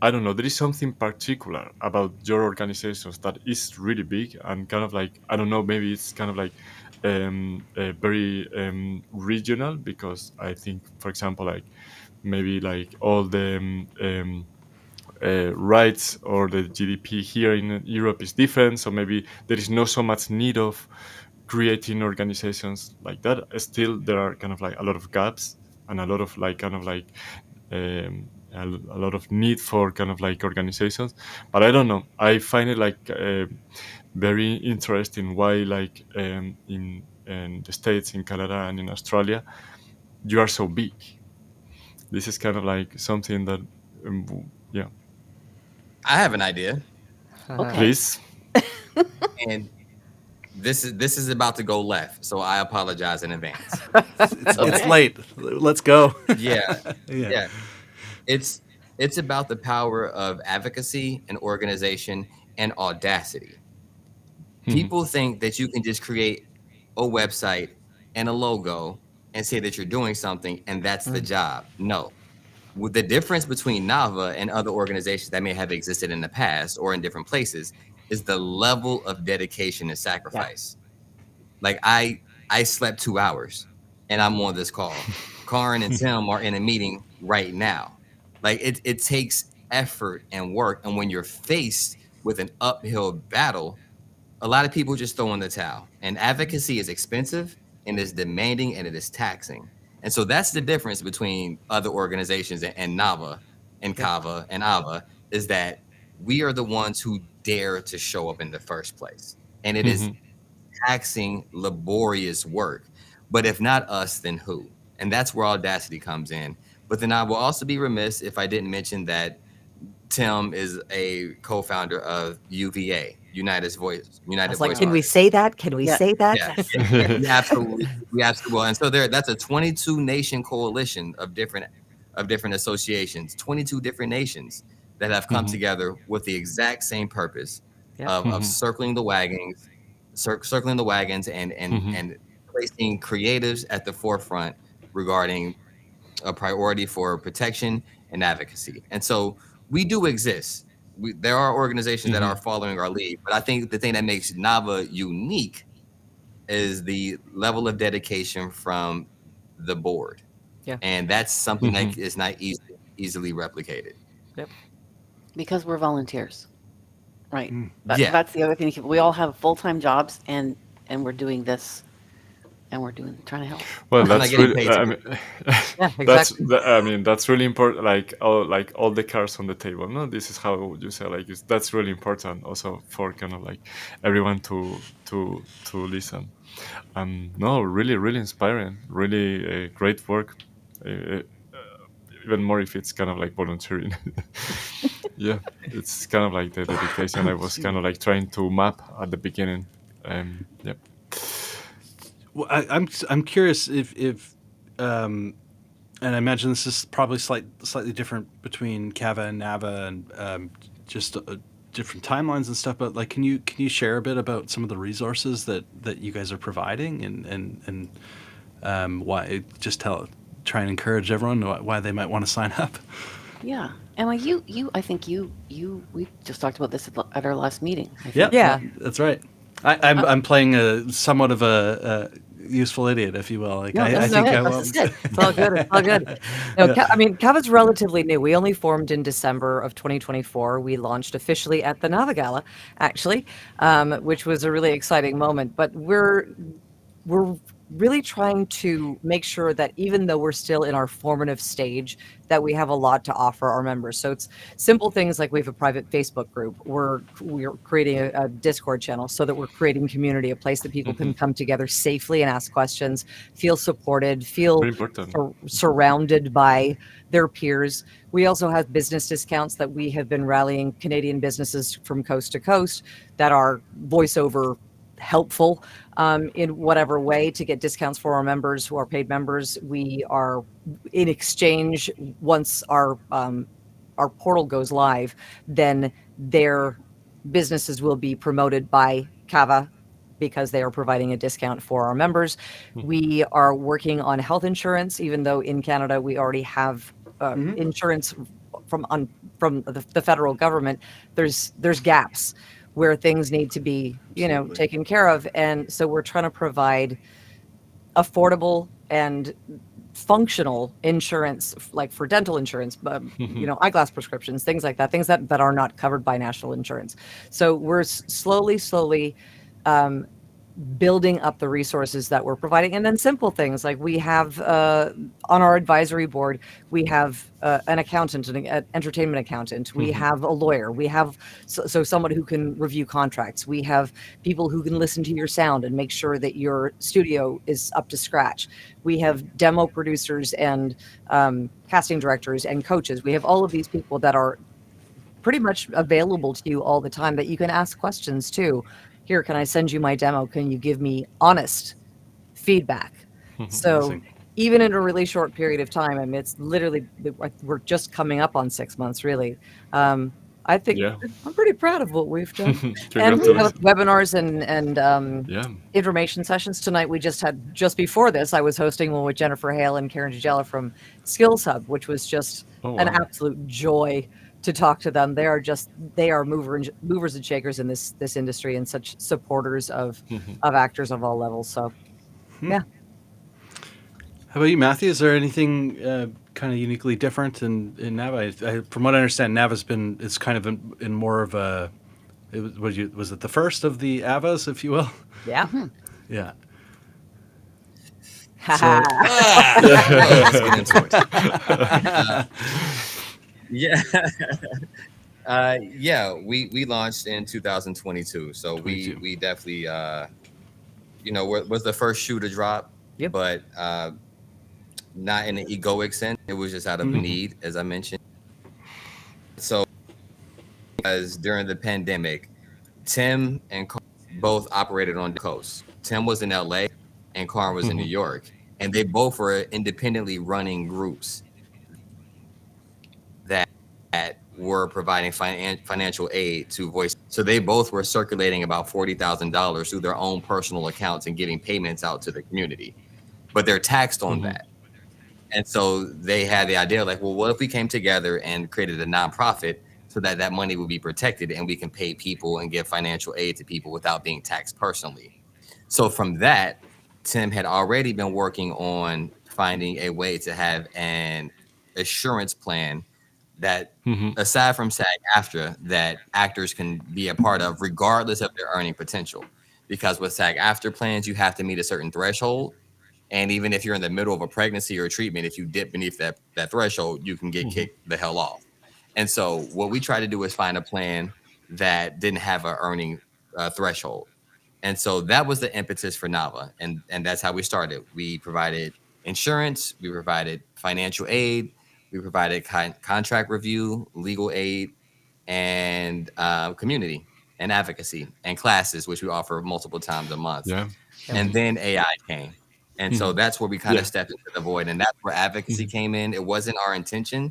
I don't know, there is something particular about your organizations that is really big and kind of like, I don't know, maybe it's kind of like very regional, because I think, for example, like maybe like all the rights or the GDP here in Europe is different, so maybe there is not so much need of creating organizations like that. Still, there are kind of like a lot of gaps and a lot of like kind of like a lot of need for kind of like organizations. But I don't know, I find it like very interesting why like in the States, in Canada and in Australia, you are so big. This is kind of like something that yeah.
I have an idea.
Okay.
Please.
And this is about to go left, so I apologize in advance.
It's late. Let's go.
Yeah.
Yeah.
Yeah. It's about the power of advocacy and organization and audacity. People think that you can just create a website and a logo and say that you're doing something and that's the job. No. With the difference between Nava and other organizations that may have existed in the past or in different places is the level of dedication and sacrifice. Like I slept 2 hours and I'm on this call. Karin and Tim are in a meeting right now. Like it takes effort and work. And when you're faced with an uphill battle, a lot of people just throw in the towel. And advocacy is expensive and is demanding and it is taxing. And so that's the difference between other organizations and Nava and Kava and Ava, is that we are the ones who dare to show up in the first place. And it is taxing, laborious work. But if not us, then who? And that's where audacity comes in. But then I will also be remiss if I didn't mention that Tim is a co-founder of UVA, United Voice.
I was like, can we say that? Can we say that?
Yeah, we absolutely will. And so that's a 22 nation coalition of different associations, 22 different nations that have come together with the exact same purpose of circling the wagons, and placing creatives at the forefront regarding a priority for protection and advocacy. And so we do exist. There are organizations that are following our lead, but I think the thing that makes Nava unique is the level of dedication from the board.
Yeah.
And that's something that is not easily replicated.
Yep.
Because we're volunteers, right?
Yeah.
That's the other thing. We all have full-time jobs, and we're doing this, and we're trying to help.
Well,
I'm not
that's
getting
really,
paid
I
to
mean,
exactly.
I mean, that's really important. Like all the cards on the table. No, this is how you say, like, that's really important also for kind of like everyone to listen. No, really, really inspiring. Really great work. Even more if it's kind of like volunteering. Yeah, it's kind of like the dedication I was kind of like trying to map at the beginning. Yeah.
Well, I'm curious if and I imagine this is probably slightly different between Kava and Nava, and just different timelines and stuff. But like, can you share a bit about some of the resources that you guys are providing, and why? Just try and encourage everyone why they might want to sign up.
Yeah, and like I think we just talked about this at our last meeting. I think.
Yeah, that's right. I'm playing somewhat of a useful idiot, if you will. Like,
No,
I think I will.
It's all good. It's all good. No, I mean, Kava's relatively new. We only formed in December of 2024. We launched officially at the Nava Gala, actually, which was a really exciting moment. But we're really trying to make sure that even though we're still in our formative stage, that we have a lot to offer our members. So it's simple things like we have a private Facebook group. We're creating a Discord channel so that we're creating community, a place that people can come together safely and ask questions, feel supported, feel surrounded by their peers. We also have business discounts that we have been rallying Canadian businesses from coast to coast that are voiceover helpful in whatever way to get discounts for our members who are paid members. We are in exchange, once our portal goes live, then their businesses will be promoted by Kava because they are providing a discount for our members. We are working on health insurance, even though in Canada we already have insurance from the federal government. There's gaps where things need to be, taken care of, and so we're trying to provide affordable and functional insurance, like for dental insurance, but eyeglass prescriptions, things like that, things that are not covered by national insurance. So we're slowly building up the resources that we're providing, and then simple things like we have on our advisory board, we have an accountant, an entertainment accountant, we have a lawyer, we have so someone who can review contracts, we have people who can listen to your sound and make sure that your studio is up to scratch, we have demo producers and casting directors and coaches. We have all of these people that are pretty much available to you all the time that you can ask questions to. Here, can I send you my demo? Can you give me honest feedback? So even in a really short period of time, I mean, it's literally, we're just coming up on 6 months, really. I think I'm pretty proud of what we've done. And we have webinars and information sessions. Tonight, we just before this, I was hosting one with Jennifer Hale and Karen Jagella from Skills Hub, which was just an absolute joy to talk to them. They are movers and shakers in this industry and such supporters of actors of all levels. So, yeah.
How about you, Matthew? Is there anything kind of uniquely different in NAVA? From what I understand, it's kind of in more of a. Was it the first of the AVAs, if you will?
Yeah.
Yeah.
Let's get into it. We launched in 2022, so we definitely was the first shoe to drop, but not in an egoic sense. It was just out of need, as I mentioned. So as during the pandemic, Tim and Carn both operated on the coast. Tim was in LA and Carn was in New York, and they both were independently running groups that were providing financial aid to voice. So they both were circulating about $40,000 through their own personal accounts and getting payments out to the community, but they're taxed on that. And so they had the idea like, well, what if we came together and created a nonprofit so that that money would be protected and we can pay people and give financial aid to people without being taxed personally. So from that, Tim had already been working on finding a way to have an assurance plan that aside from SAG-AFTRA, that actors can be a part of regardless of their earning potential. Because with SAG-AFTRA plans, you have to meet a certain threshold. And even if you're in the middle of a pregnancy or a treatment, if you dip beneath that threshold, you can get kicked the hell off. And so what we try to do is find a plan that didn't have an earning threshold. And so that was the impetus for NAVA. And that's how we started. We provided insurance, we provided financial aid, we provided contract review, legal aid, and community and advocacy and classes, which we offer multiple times a month. And then AI came. And so that's where we kind of stepped into the void. And that's where advocacy came in. It wasn't our intention,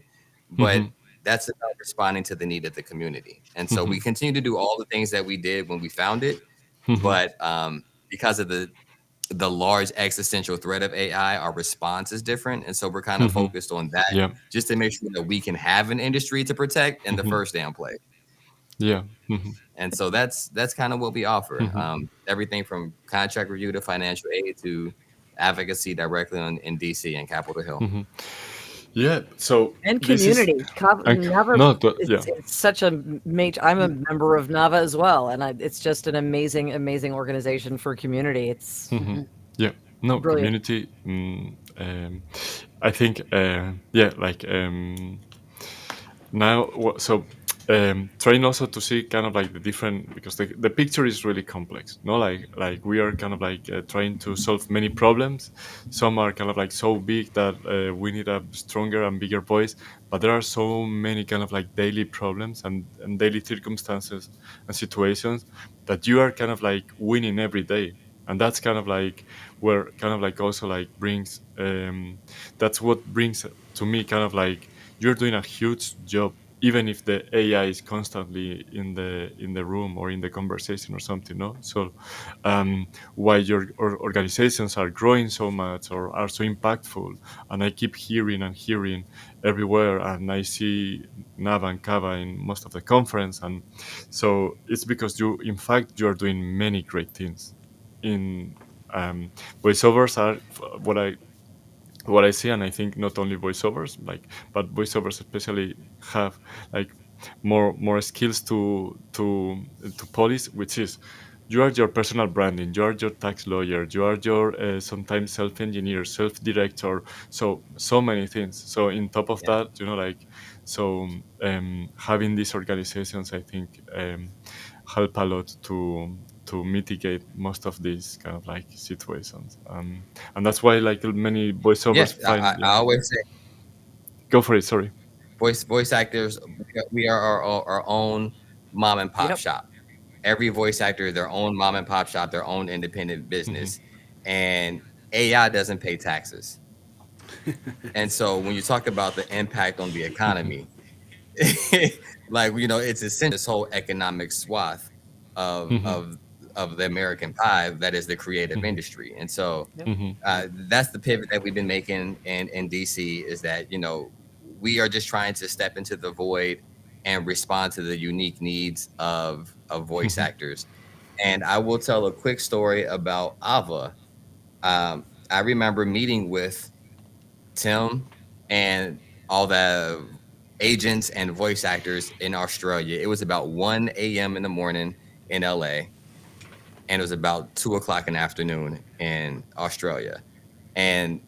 but that's about responding to the need of the community. And so we continue to do all the things that we did when we found it. But because of the large existential threat of AI, our response is different. And so we're kind of focused on that just to make sure that we can have an industry to protect in the first damn place. And so that's kind of what we offer. Everything from contract review to financial aid to advocacy directly in DC and Capitol Hill.
So
and community. NAVA it's such a major. I'm a member of NAVA as well, and it's just an amazing organization for community. It's brilliant.
Community. I think now so. Trying also to see kind of like the different, because the picture is really complex, no? Like we are kind of like trying to solve many problems. Some are kind of like so big that we need a stronger and bigger voice, but there are so many kind of like daily problems and daily circumstances and situations that you are kind of like winning every day. And that's kind of like where kind of like also like brings, that's what brings to me kind of like you're doing a huge job even if the AI is constantly in the room or in the conversation or something, no? So why your organizations are growing so much or are so impactful, and I keep hearing and hearing everywhere, and I see Nava and Kava in most of the conference, and so it's because you are doing many great things. In voiceovers are what I see, and I think not only voiceovers, but voiceovers especially have like more skills to polish, which is you are your personal branding, you are your tax lawyer, you are your sometimes self-engineer, self-director, so many things. So in top of that, having these organizations, I think help a lot to mitigate most of these kind of like situations, and that's why like many voiceovers
Yes, I always say,
go for it. Sorry.
voice actors, we are our own mom and pop shop. Every voice actor is their own mom and pop shop, their own independent business, and AI doesn't pay taxes. And so when you talk about the impact on the economy, like, it's essentially this whole economic swath of the American pie that is the creative industry. And so that's the pivot that we've been making in DC, is that, we are just trying to step into the void and respond to the unique needs of voice actors. And I will tell a quick story about Ava. I remember meeting with Tim and all the agents and voice actors in Australia. It was about 1 a.m. in the morning in LA, and it was about 2 o'clock in the afternoon in Australia. And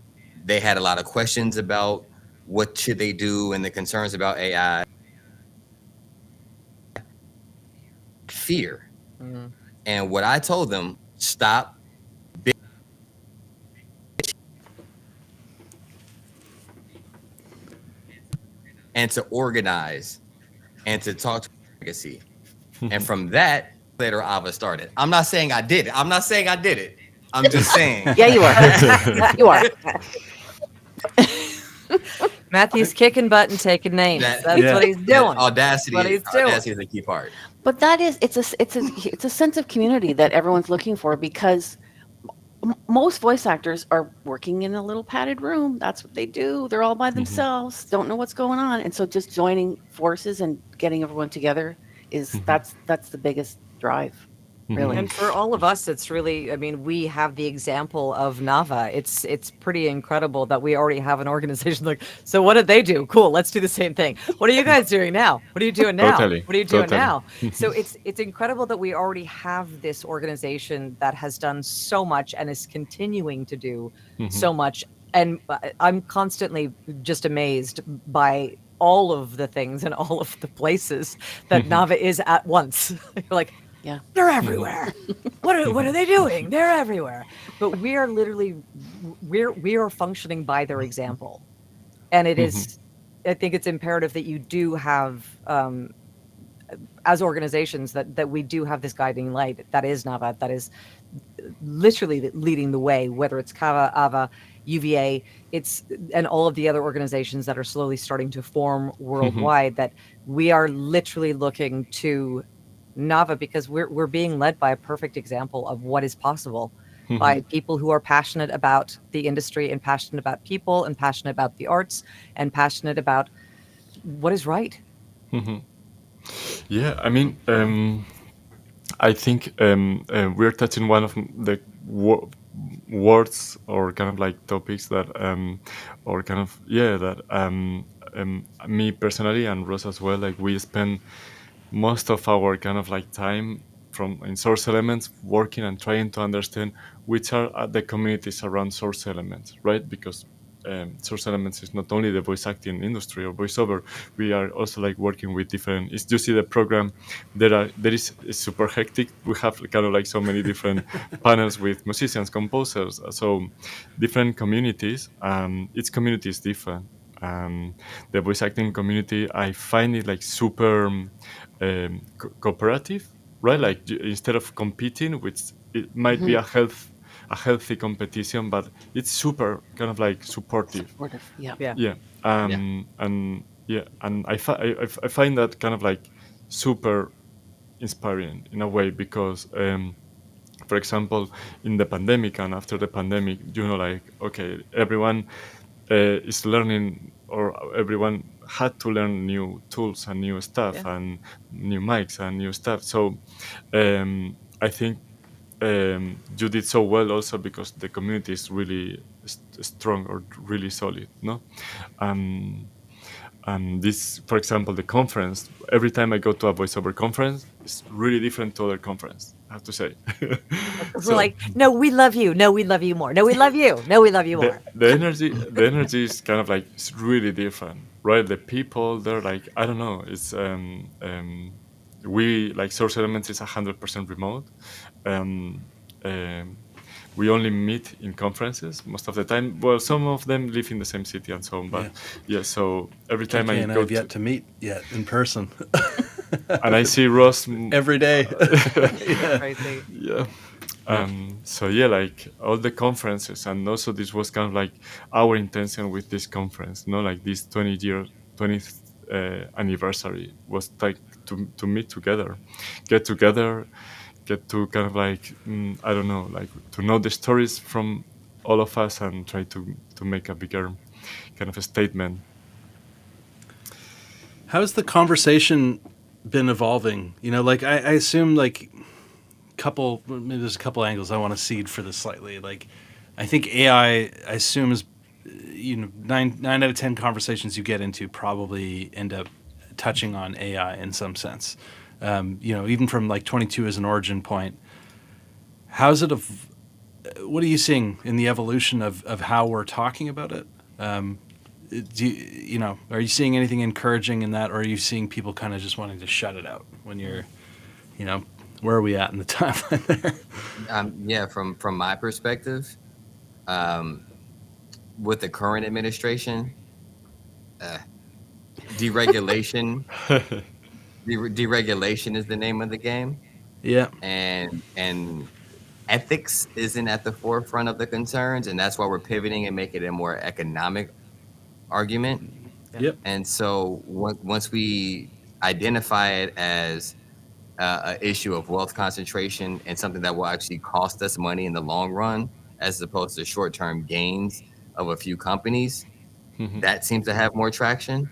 they had a lot of questions about what should they do and the concerns about AI. Fear. And what I told them, stop and to organize and to talk to legacy. And from that, later Ava started. I'm not saying I did it. I'm just saying.
Yeah, you are. You are.
Matthew's kicking butt and taking names. That's what he's doing.
Audacity is a key part.
But it's a sense of community that everyone's looking for, because most voice actors are working in a little padded room. That's what they do. They're all by themselves, don't know what's going on. And so just joining forces and getting everyone together is that's the biggest drive. Really.
And for all of us, it's really, I mean, we have the example of Nava. It's pretty incredible that we already have an organization like, so what did they do? Cool, let's do the same thing. What are you guys doing now? What are you doing now?
Totally.
What are you doing now? So it's incredible that we already have this organization that has done so much and is continuing to do so much. And I'm constantly just amazed by all of the things and all of the places that Nava is at once. You're like,
yeah,
they're everywhere. What are they doing? They're everywhere. But we are literally, we are functioning by their example. And it is, I think it's imperative that you do have, as organizations, that we do have this guiding light. That is Nava, that is literally leading the way, whether it's Kava, Ava, UVA, and all of the other organizations that are slowly starting to form worldwide, that we are literally looking to Nava, because we're being led by a perfect example of what is possible by people who are passionate about the industry and passionate about people and passionate about the arts and passionate about what is right.
Yeah, I mean, I think we're touching one of the words or kind of like topics that or kind of that me personally and Ross as well, like we spend most of our kind of like time in Source Elements working and trying to understand which are the communities around Source Elements, right? Because Source Elements is not only the voice acting industry or voiceover. We are also like working with different. You see the program. There is super hectic. We have kind of like so many different panels with musicians, composers, so different communities. Each community is different. The voice acting community, I find it like super cooperative, right? Like instead of competing, which it might be a healthy competition, but it's super kind of like supportive.
Yeah.
And Yeah, and I find that kind of like super inspiring in a way because, for example, in the pandemic and after the pandemic, like, okay, everyone is learning, or everyone had to learn new tools and new stuff and new mics and new stuff. So I think you did so well also because the community is really strong or really solid, no? And this, for example, the conference, every time I go to a voiceover conference, it's really different to other conference, I have to say.
We're like, no, we love you. No, we love you more. No, we love you. No, we love you more.
The energy is kind of like, it's really different, right? The people, they're like, I don't know, it's we like Source Elements is 100% remote. We only meet in conferences most of the time. Well, some of them live in the same city and so on, but so every time
KK
I
and I
go
have yet to meet yet in person.
and I see Ross
every day.
Crazy.
Yeah. So yeah, like all the conferences, and also this was kind of like our intention with this conference, like this 20th anniversary was like to meet together, get together, get to kind of like, I don't know, like to know the stories from all of us and try to make a bigger kind of a statement.
How's the conversation been evolving? Like I assume like maybe there's a couple angles I want to seed for this slightly. Like I think AI, I assume is, 9 out of 10 conversations you get into probably end up touching on AI in some sense. Even from like 22 as an origin point, how's it? What are you seeing in the evolution of how we're talking about it? Are you seeing anything encouraging in that, or are you seeing people kind of just wanting to shut it out when you're, where are we at in the timeline there?
Yeah, from my perspective, with the current administration, deregulation. Deregulation is the name of the game.
Yeah.
And ethics isn't at the forefront of the concerns, and that's why we're pivoting and making it a more economic argument.
Yep.
And so once we identify it as an issue of wealth concentration and something that will actually cost us money in the long run, as opposed to short-term gains of a few companies, that seems to have more traction.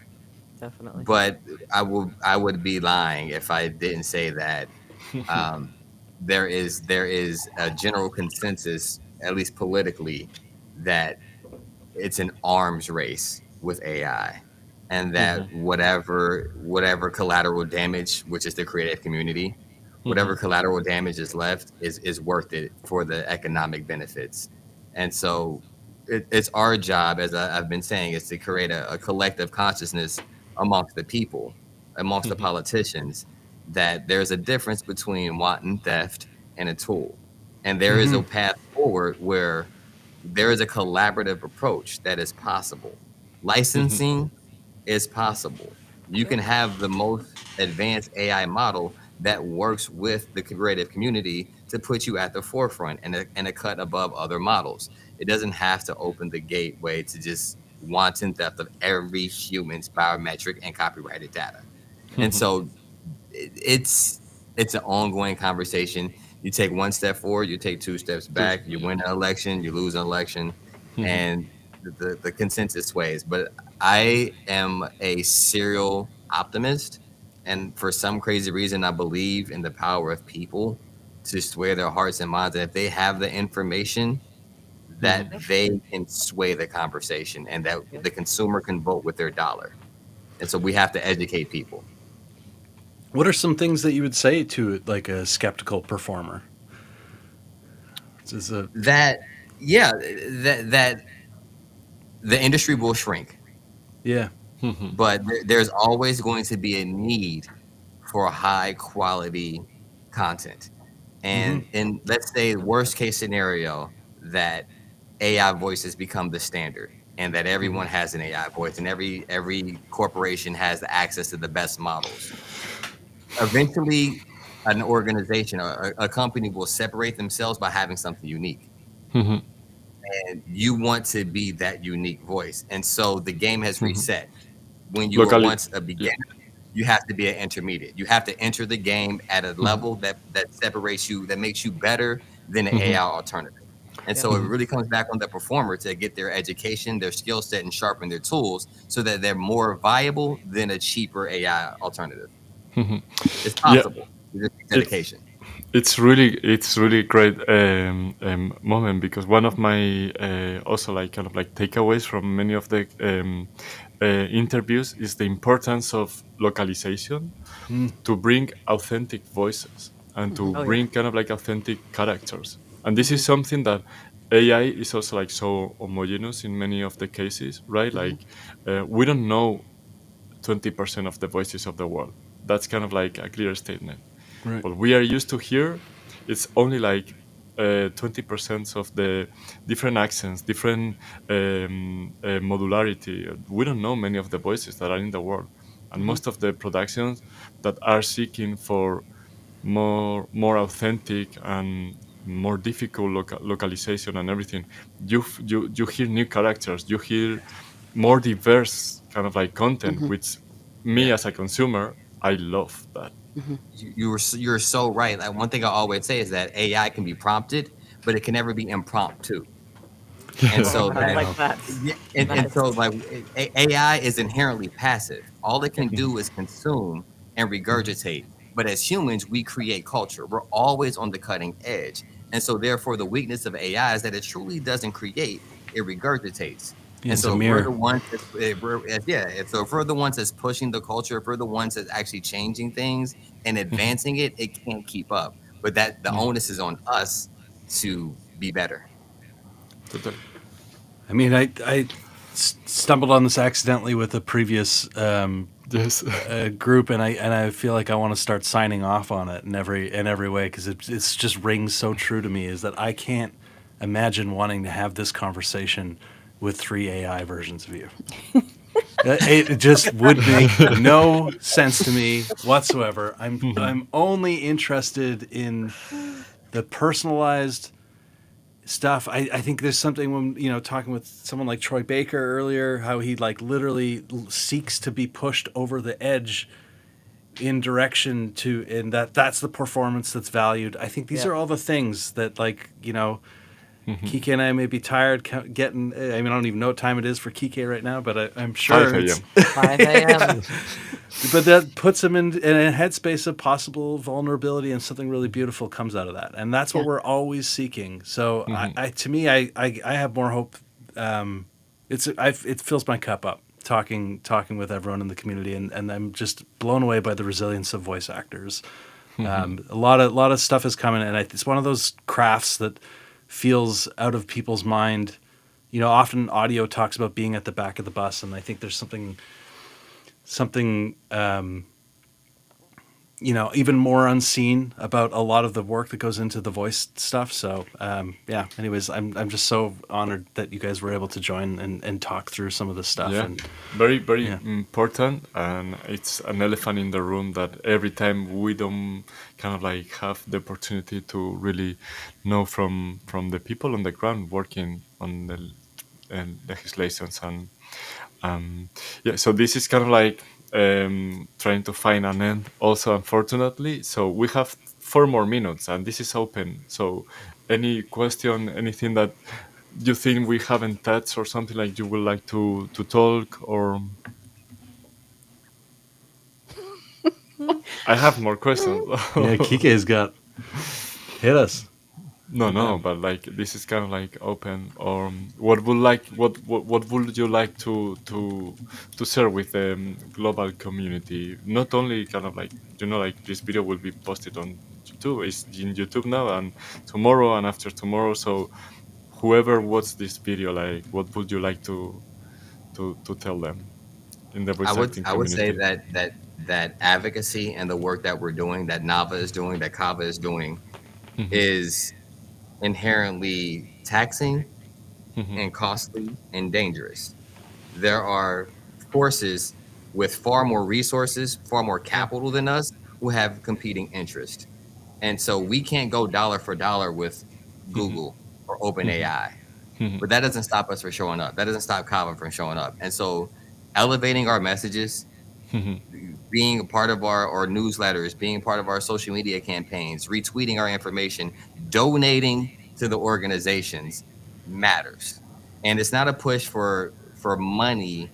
Definitely.
But I would be lying if I didn't say that there is a general consensus, at least politically, that it's an arms race with AI, and that whatever collateral damage, which is the creative community, whatever collateral damage is left is worth it for the economic benefits. And so it's our job, as I've been saying, is to create a collective consciousness amongst the people, amongst the politicians, that there's a difference between wanton theft and a tool. And there is a path forward where there is a collaborative approach that is possible. Licensing is possible. You can have the most advanced AI model that works with the creative community to put you at the forefront and a cut above other models. It doesn't have to open the gateway to just wanton theft of every human's biometric and copyrighted data. And so it's an ongoing conversation. You take one step forward, you take 2 steps back, you win an election, you lose an election, and the consensus sways. But I am a serial optimist, and for some crazy reason, I believe in the power of people to sway their hearts and minds. And if they have the information, that they can sway the conversation, and that the consumer can vote with their dollar. And so we have to educate people.
What are some things that you would say to like a skeptical performer?
That the industry will shrink.
Yeah.
But there's always going to be a need for high quality content. And in, let's say, worst case scenario, that AI voices become the standard, and that everyone has an AI voice, and every corporation has access to the best models. Eventually, an organization or a company will separate themselves by having something unique. And you want to be that unique voice. And so the game has reset. when you are
Locally,
once a beginner, you have to be an intermediate. You have to enter the game at a level that separates you, that makes you better than an AI alternative. And so it really comes back on the performer to get their education, their skill set, and sharpen their tools so that they're more viable than a cheaper AI alternative. It's possible. It's dedication.
It's really great moment, because one of my also like kind of like takeaways from many of the interviews is the importance of localization to bring authentic voices and to bring kind of like authentic characters. And this is something that AI is also like so homogeneous in many of the cases, right? Like we don't know 20% of the voices of the world. That's kind of like a clear statement.
Right.
What we are used to hear, it's only like 20% of the different accents, different modularity. We don't know many of the voices that are in the world. And most of the productions that are seeking for more authentic and more difficult localization and everything, you hear new characters, you hear more diverse kind of like content, which me as a consumer, I love that.
You're so right. Like, one thing I always say is that AI can be prompted, but it can never be impromptu. And so
I like that.
And so like AI is inherently passive. All it can do is consume and regurgitate. But as humans, we create culture. We're always on the cutting edge. And so therefore the weakness of AI is that it truly doesn't create, it regurgitates.
Yeah,
and
it's
so
a
if we're
mirror.
the ones so if we're the ones that's pushing the culture, if we're the ones that's actually changing things and advancing it can't keep up. But that the onus is on us to be better.
I mean, I stumbled on this accidentally with a previous group, and I feel like I want to start signing off on it in every way, because it's just rings so true to me, is that I can't imagine wanting to have this conversation with 3 AI versions of you. It just would make no sense to me whatsoever. I'm only interested in the personalized stuff. I think there's something when talking with someone like Troy Baker earlier, how he like literally seeks to be pushed over the edge in direction to, and that's the performance that's valued. I think these are all the things that Kike and I may be tired getting. I mean, I don't even know what time it is for Kike right now, but I'm sure
5
it's
5 a.m.
But that puts him in a headspace of possible vulnerability, and something really beautiful comes out of that. And that's what we're always seeking. So I have more hope. It fills my cup up talking with everyone in the community, and I'm just blown away by the resilience of voice actors. A lot of stuff is coming, and it's one of those crafts that feels out of people's mind. Often audio talks about being at the back of the bus, and I think there's something even more unseen about a lot of the work that goes into the voice stuff. So anyways, I'm just so honored that you guys were able to join and talk through some of this stuff. And
very important, and it's an elephant in the room that every time we don't kind of like have the opportunity to really know from the people on the ground working on the legislations. And so this is kind of like trying to find an end also, unfortunately. So we have 4 more minutes, and this is open. So any question, anything that you think we haven't touched, or something like you would like to talk, or I have more questions.
Kike's got hit us.
No, but like this is kind of like open. Or what would you like to share with the global community? Not only kind of like like this video will be posted on YouTube. It's in YouTube now, and tomorrow and after tomorrow. So whoever watches this video, like, what would you like to tell them in the voice acting community?
I would say that advocacy and the work that we're doing, that Nava is doing, that Kava is doing, is inherently taxing and costly and dangerous. There are forces with far more resources, far more capital than us, who have competing interests. And so we can't go dollar for dollar with Google or OpenAI. But that doesn't stop us from showing up. That doesn't stop Kava from showing up. And so elevating our messages, being a part of our newsletters, being a part of our social media campaigns, retweeting our information, donating to the organizations matters. And it's not a push for money.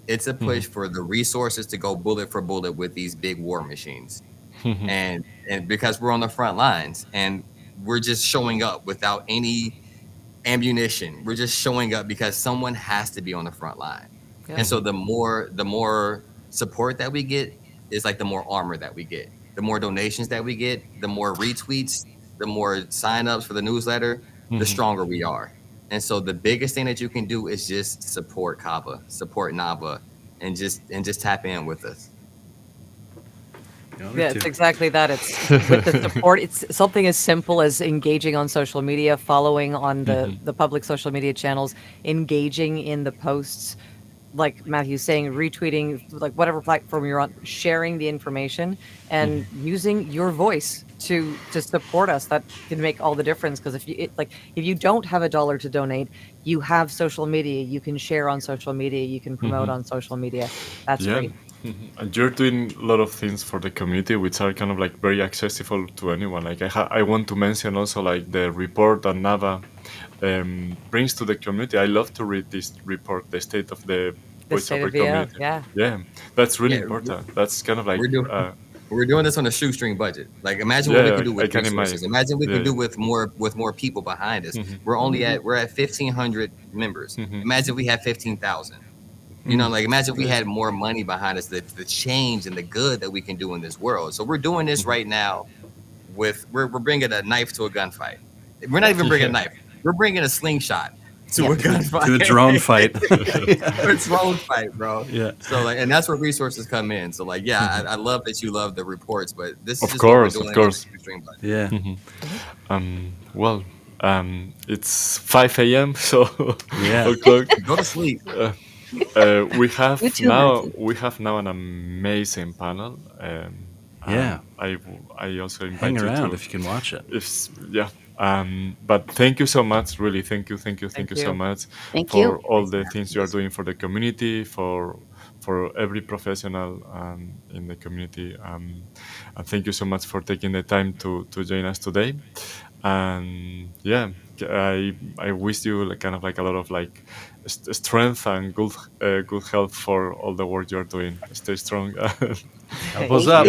It's a push for the resources to go bullet for bullet with these big war machines. And because we're on the front lines and we're just showing up without any ammunition. We're just showing up because someone has to be on the front line.
Yeah.
And so the more support that we get is like the more armor that we get. The more donations that we get, the more retweets, the more signups for the newsletter, the stronger we are. And so the biggest thing that you can do is just support Kava, support Nava, and just tap in with us.
Yeah, it's exactly that. It's with the support. It's something as simple as engaging on social media, following on the public social media channels, engaging in the posts, like Matthew's saying, retweeting, like whatever platform you're on, sharing the information and using your voice to support us. That can make all the difference, because if you don't have $1 to donate, you have social media. You can share on social media. You can promote on social media. That's great.
And you're doing a lot of things for the community, which are kind of like very accessible to anyone. Like I want to mention also like the report that Nava brings to the community. I love to read this report, the state of the voiceover community. Yeah, that's really important. That's kind of like
we're doing this on a shoestring budget. Like imagine what we can do with resources. Imagine we can do with more people behind us. We're at 1,500 members. Imagine we have 15,000. You know, like imagine if we had more money behind us, the change and the good that we can do in this world. So we're doing this right now with we're bringing a knife to a gunfight. We're not even bringing a knife. We're bringing a slingshot to a gunfight.
To a drone fight.
A drone fight, bro.
Yeah.
So like, and that's where resources come in. So like, yeah, I love that you love the reports, but this is
of course.
Yeah.
Well, it's 5 a.m. So
yeah.
o'clock.
Go to sleep.
We have now an amazing panel.
Yeah.
I also invite
Hang
you
around
to,
if you can watch it.
But thank you so much. Really, thank you so much for all the things you are doing for the community, for every professional in the community. And thank you so much for taking the time to join us today. And yeah, I wish you like, kind of like a lot of like strength and good health for all the work you're doing. Stay strong.
Elbows up.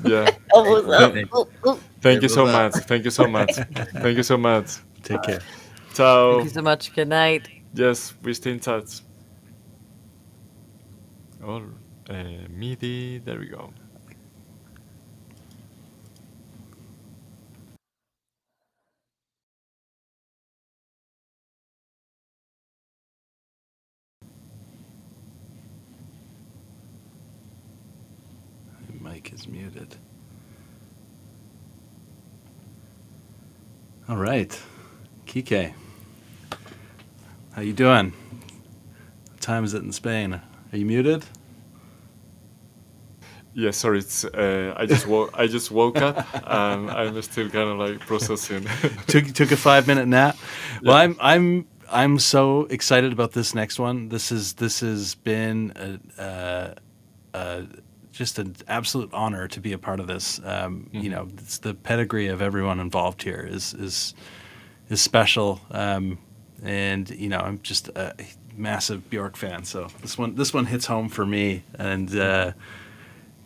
Yeah.
Elbows up.
Thank you so much. Thank you so much. Thank you so much.
Take care.
Ciao.
Thank you so much. Good night.
Yes, we stay in touch. Or MIDI. There we go.
Mic is muted. All right, Kike, how you doing? What time is it in Spain? Are you muted?
Yeah, sorry. It's I just woke up and I'm still kind of like processing.
took a 5-minute nap. Well, I'm so excited about this next one. This has been just an absolute honor to be a part of this. You know, it's the pedigree of everyone involved here is special. And you know, I'm just a massive Bjork fan, so this one hits home for me. And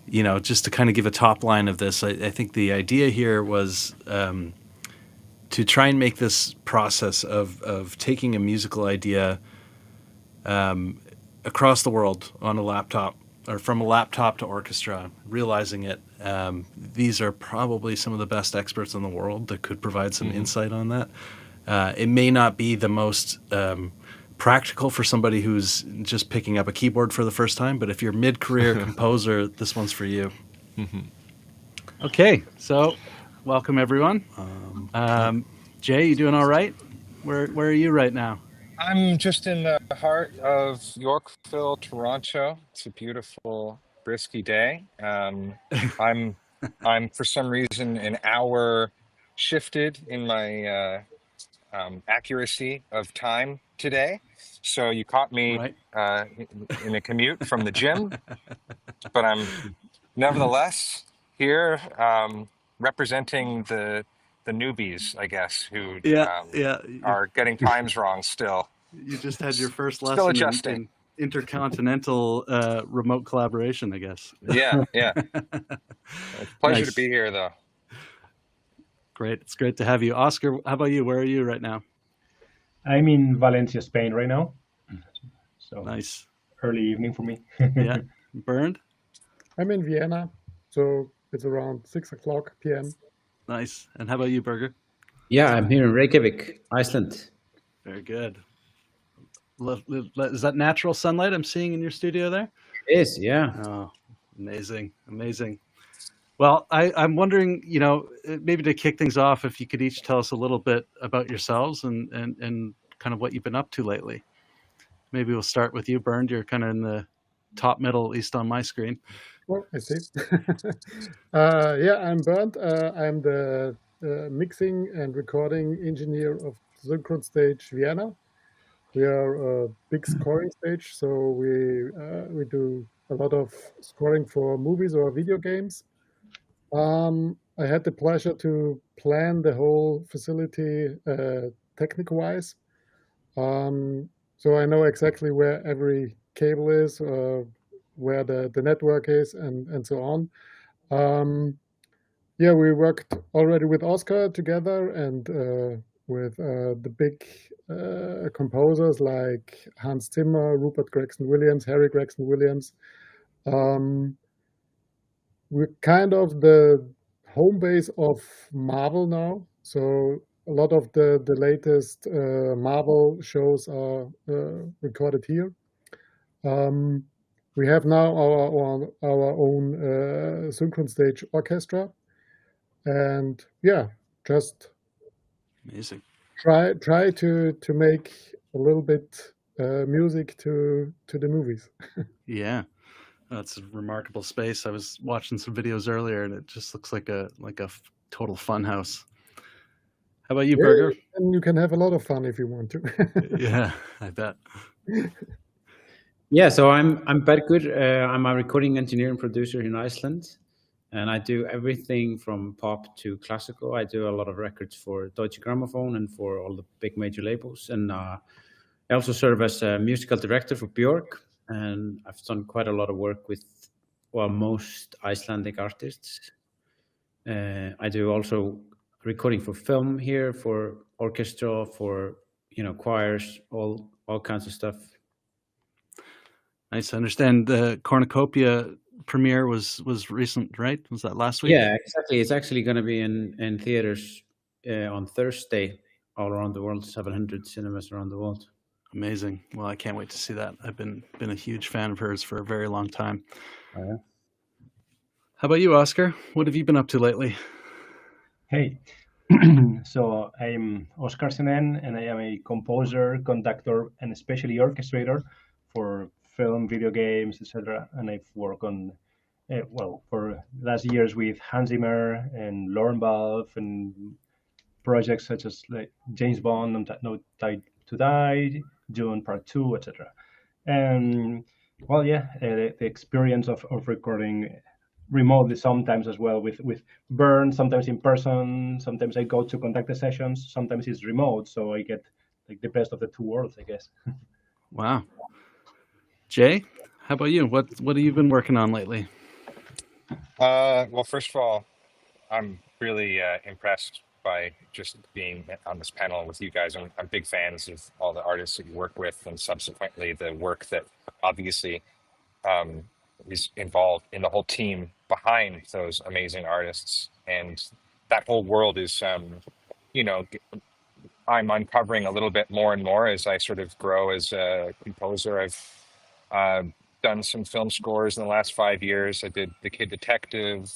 you know, just to kind of give a top line of this, I think the idea here was to try and make this process of taking a musical idea across the world on a laptop, or from a laptop to orchestra, realizing it. These are probably some of the best experts in the world that could provide some insight on that. It may not be the most practical for somebody who's just picking up a keyboard for the first time, but if you're mid-career composer, this one's for you. Okay, so welcome everyone. Jay, you doing all right? Where are you right now?
I'm just in the heart of Yorkville, Toronto. It's a beautiful, brisky day. I'm for some reason an hour shifted in my accuracy of time today. So you caught me in a commute from the gym, but I'm nevertheless here representing the newbies, I guess, who are getting times wrong still.
You just had your first
Still
lesson
adjusting.
in intercontinental remote collaboration, I guess.
Yeah. It's a pleasure to be here, though.
Great. It's great to have you. Oscar, how about you? Where are you right now?
I'm in Valencia, Spain right now. So
nice.
Early evening for me.
Yeah. Bernd?
I'm in Vienna, so it's around 6:00 p.m.
Nice. And how about you, Berger?
Yeah, I'm here in Reykjavik, Iceland.
Very good. Is that natural sunlight I'm seeing in your studio there?
It is, yeah.
Oh, amazing. Well, I'm wondering, maybe to kick things off, if you could each tell us a little bit about yourselves and kind of what you've been up to lately. Maybe we'll start with you, Bernd. You're kind of in the top middle, at least on my screen.
Well, I see. I'm Bernd. I'm the mixing and recording engineer of Synchron Stage Vienna. We are a big scoring stage, so we do a lot of scoring for movies or video games. I had the pleasure to plan the whole facility technical-wise. So I know exactly where every cable is, where the network is, and so on. We worked already with Oscar together and with the big composers like Hans Zimmer, Rupert Gregson-Williams, Harry Gregson-Williams. We're kind of the home base of Marvel now. So a lot of the latest Marvel shows are recorded here. We have now our own Synchron Stage orchestra. And just
amazing.
Try to make a little bit music to the movies.
Yeah, that's a remarkable space. I was watching some videos earlier, and it just looks like a total fun house. How about you, Berger?
And you can have a lot of fun if you want to.
Yeah, I bet.
Yeah, so I'm Bert Good. I'm a recording engineer and producer in Iceland. And I do everything from pop to classical. I do a lot of records for Deutsche Grammophon and for all the big major labels. And I also serve as a musical director for Björk. And I've done quite a lot of work with, most Icelandic artists. I do also recording for film here, for orchestra, for, choirs, all kinds of stuff.
Nice. I understand the Cornucopia premiere was recent, right? Was that last week?
Yeah, exactly. It's actually going to be in theaters on Thursday all around the world, 700 cinemas around the world.
Amazing. Well, I can't wait to see that. I've been a huge fan of hers for a very long time.
Oh, yeah.
How about you, Oscar? What have you been up to lately?
Hey, so I'm Oscar Senen, and I am a composer, conductor, and especially orchestrator for film, video games, etc. And I've worked on, for last years with Hans Zimmer and Lauren Balfe and projects such as like James Bond, No Time to Die, Dune Part 2, etc. And the experience of recording remotely sometimes as well with Bernd, sometimes in person, sometimes I go to conduct the sessions, sometimes it's remote, so I get like the best of the two worlds, I guess.
Wow. Jay, how about you? What have you been working on lately?
Well, first of all, I'm really impressed by just being on this panel with you guys. I'm big fans of all the artists that you work with, and subsequently the work that obviously is involved in the whole team behind those amazing artists. And that whole world is, I'm uncovering a little bit more and more as I sort of grow as a composer. I've done some film scores in the last 5 years. I did The Kid Detective,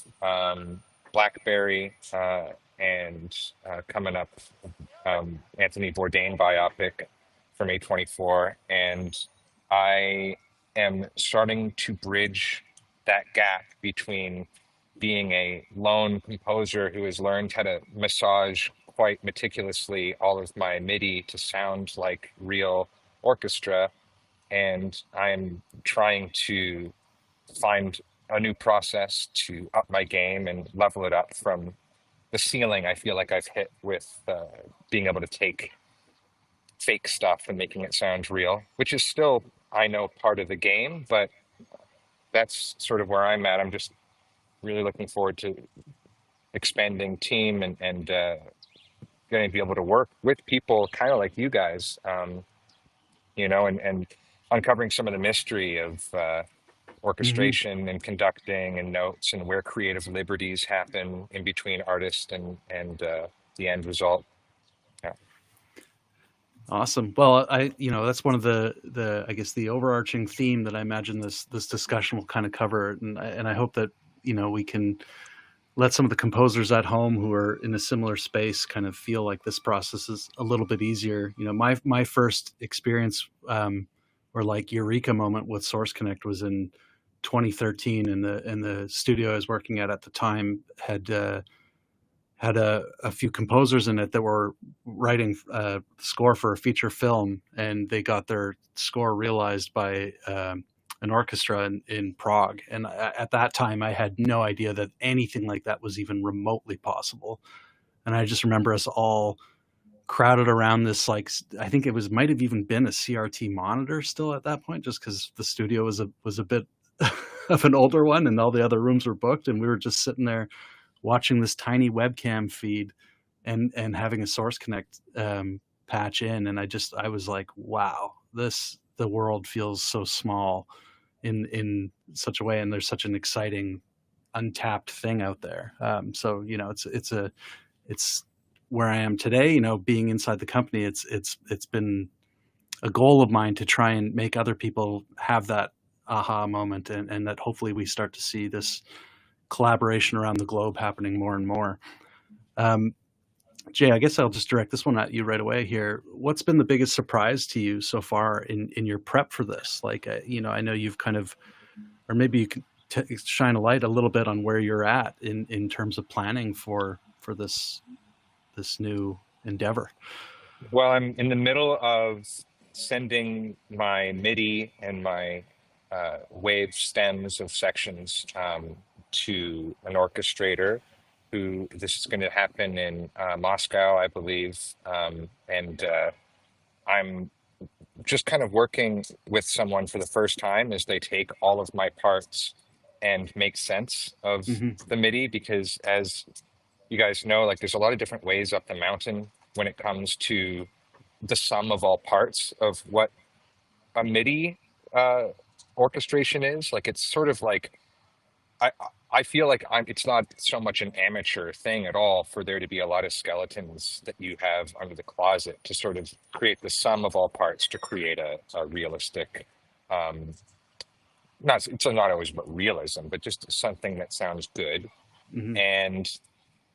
Blackberry, and coming up, Anthony Bourdain biopic from A24. And I am starting to bridge that gap between being a lone composer who has learned how to massage quite meticulously all of my MIDI to sound like real orchestra, and I'm trying to find a new process to up my game and level it up from the ceiling I feel like I've hit with being able to take fake stuff and making it sound real, which is still, I know, part of the game, but that's sort of where I'm at. I'm just really looking forward to expanding team and getting to be able to work with people kind of like you guys, you know, and uncovering some of the mystery of orchestration and conducting and notes and where creative liberties happen in between artist and the end result. Yeah.
Awesome. Well, that's one of the I guess the overarching theme that I imagine this discussion will kind of cover, and I hope that we can let some of the composers at home who are in a similar space kind of feel like this process is a little bit easier. My first experience or like eureka moment with Source Connect was in 2013, and the studio I was working at the time had a few composers in it that were writing score for a feature film, and they got their score realized by an orchestra in Prague. And at that time, I had no idea that anything like that was even remotely possible. And I just remember us all crowded around this, like, I think it might have even been a CRT monitor still at that point, just because the studio was a bit of an older one and all the other rooms were booked. And we were just sitting there watching this tiny webcam feed and having a Source Connect patch in. And I was like, wow, the world feels so small in such a way. And there's such an exciting untapped thing out there. So, it's where I am today, being inside the company, it's been a goal of mine to try and make other people have that aha moment, and that hopefully we start to see this collaboration around the globe happening more and more. Jay, I guess I'll just direct this one at you right away here. What's been the biggest surprise to you so far in your prep for this? Like, I know you've kind of, or maybe you can shine a light a little bit on where you're at in terms of planning for this new endeavor.
Well, I'm in the middle of sending my MIDI and my wave stems of sections to an orchestrator who, this is going to happen in Moscow, I believe. And I'm just kind of working with someone for the first time as they take all of my parts and make sense of the MIDI, because as you guys know, like, there's a lot of different ways up the mountain when it comes to the sum of all parts of what a MIDI orchestration is. Like, it's sort of like, I feel like it's not so much an amateur thing at all for there to be a lot of skeletons that you have under the closet to sort of create the sum of all parts to create a realistic, it's not always about realism, but just something that sounds good. And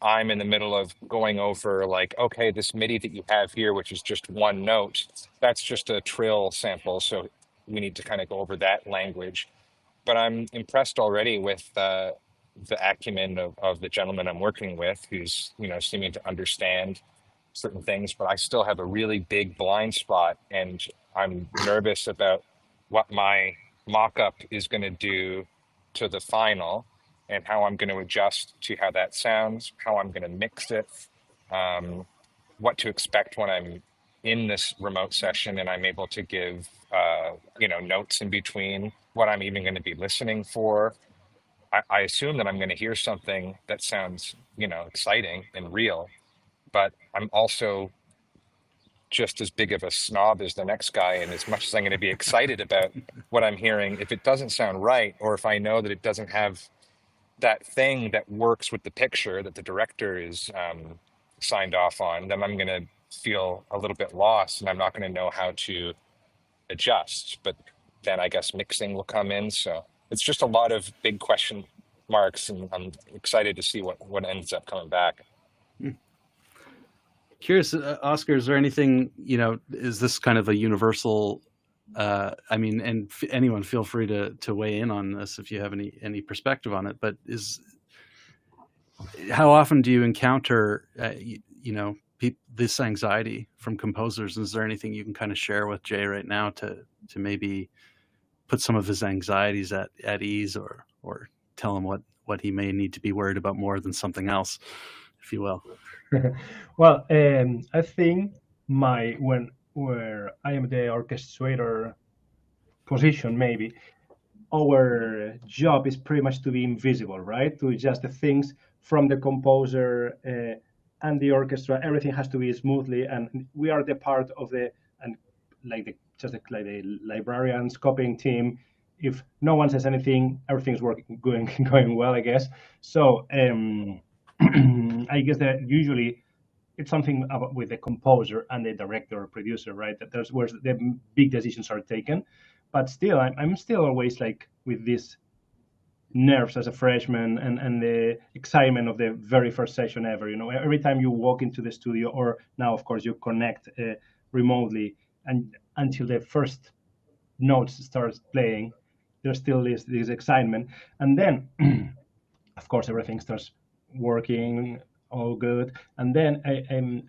I'm in the middle of going over, like, okay, this MIDI that you have here, which is just one note, that's just a trill sample. So we need to kind of go over that language. But I'm impressed already with the acumen of the gentleman I'm working with, who's, seeming to understand certain things, but I still have a really big blind spot, and I'm nervous about what my mock-up is going to do to the final, and how I'm going to adjust to how that sounds, how I'm going to mix it, what to expect when I'm in this remote session and I'm able to give, notes in between, what I'm even going to be listening for. I assume that I'm going to hear something that sounds, exciting and real, but I'm also just as big of a snob as the next guy. And as much as I'm going to be excited about what I'm hearing, if it doesn't sound right, or if I know that it doesn't have that thing that works with the picture that the director is signed off on, then I'm going to feel a little bit lost, and I'm not going to know how to adjust. But then I guess mixing will come in. So it's just a lot of big question marks, and I'm excited to see what ends up coming back.
Curious, Oscar, is there anything, is this kind of a universal, anyone feel free to weigh in on this if you have any perspective on it, but how often do you encounter, this anxiety from composers? Is there anything you can kind of share with Jay right now to maybe put some of his anxieties at ease, or tell him what he may need to be worried about more than something else, if you will?
Well, I think where I am the orchestrator position, maybe our job is pretty much to be invisible, right? To adjust the things from the composer and the orchestra. Everything has to be smoothly, and we are the part of the librarians, copying team. If no one says anything, everything's going well, I guess. So I guess that usually it's something about with the composer and the director or producer, right? That there's where the big decisions are taken. But still, I'm still always like with these nerves as a freshman and the excitement of the very first session ever. You know, every time you walk into the studio, or now of course you connect remotely, and until the first notes starts playing, there's still this excitement, and then of course everything starts working all good, and then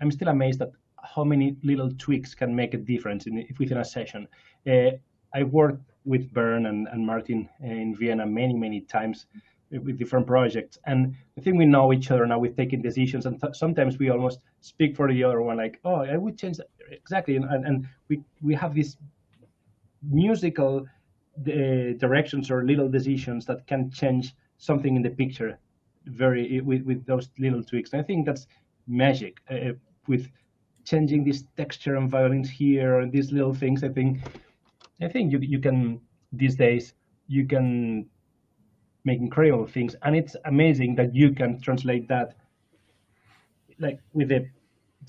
I'm still amazed at how many little tweaks can make a difference within a session. I worked with Bernd and Martin in Vienna many times with different projects, and I think we know each other now. We're taking decisions, and sometimes we almost speak for the other one, like, oh, I would change that. Exactly, and we have these musical directions or little decisions that can change something in the picture with those little tweaks. And I think that's magic with changing this texture and violins here and these little things. I think you can these days you can make incredible things, and it's amazing that you can translate that like with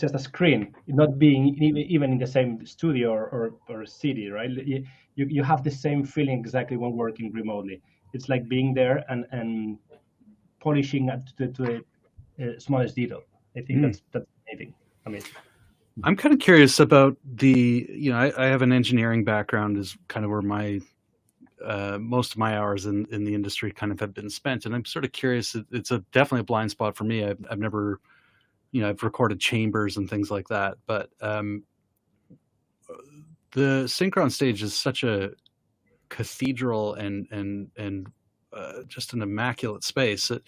just a screen, not being even in the same studio or city, right? You have the same feeling exactly when working remotely. It's like being there and polishing to the smallest detail. I think that's amazing.
I'm kind of curious about I have an engineering background, is kind of where my most of my hours in the industry kind of have been spent, and I'm sort of curious. It's definitely a blind spot for me. I've never, I've recorded chambers and things like that, but the Synchron stage is such a cathedral and just an immaculate space. Do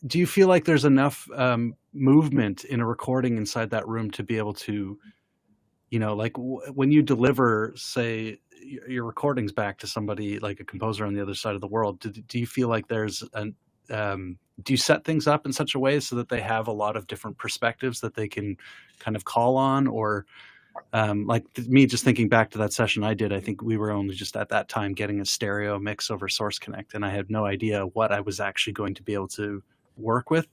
you feel like there's enough movement in a recording inside that room to be able to, like when you deliver, say, your recordings back to somebody like a composer on the other side of the world, do you feel like there's do you set things up in such a way so that they have a lot of different perspectives that they can kind of call on? Or like me, just thinking back to that session I did, I think we were only just at that time getting a stereo mix over Source Connect, and I had no idea what I was actually going to be able to work with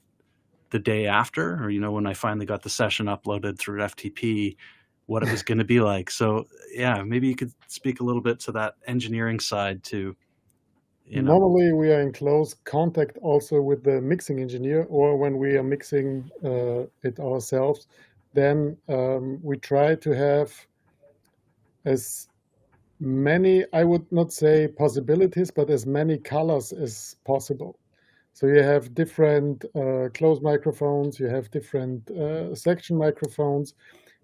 the day after, or when I finally got the session uploaded through FTP, what it was going to be like. So yeah, maybe you could speak a little bit to that engineering side too.
Normally we are in close contact also with the mixing engineer, or when we are mixing it ourselves, then we try to have as many, I would not say possibilities, but as many colors as possible. So you have different closed microphones, you have different section microphones,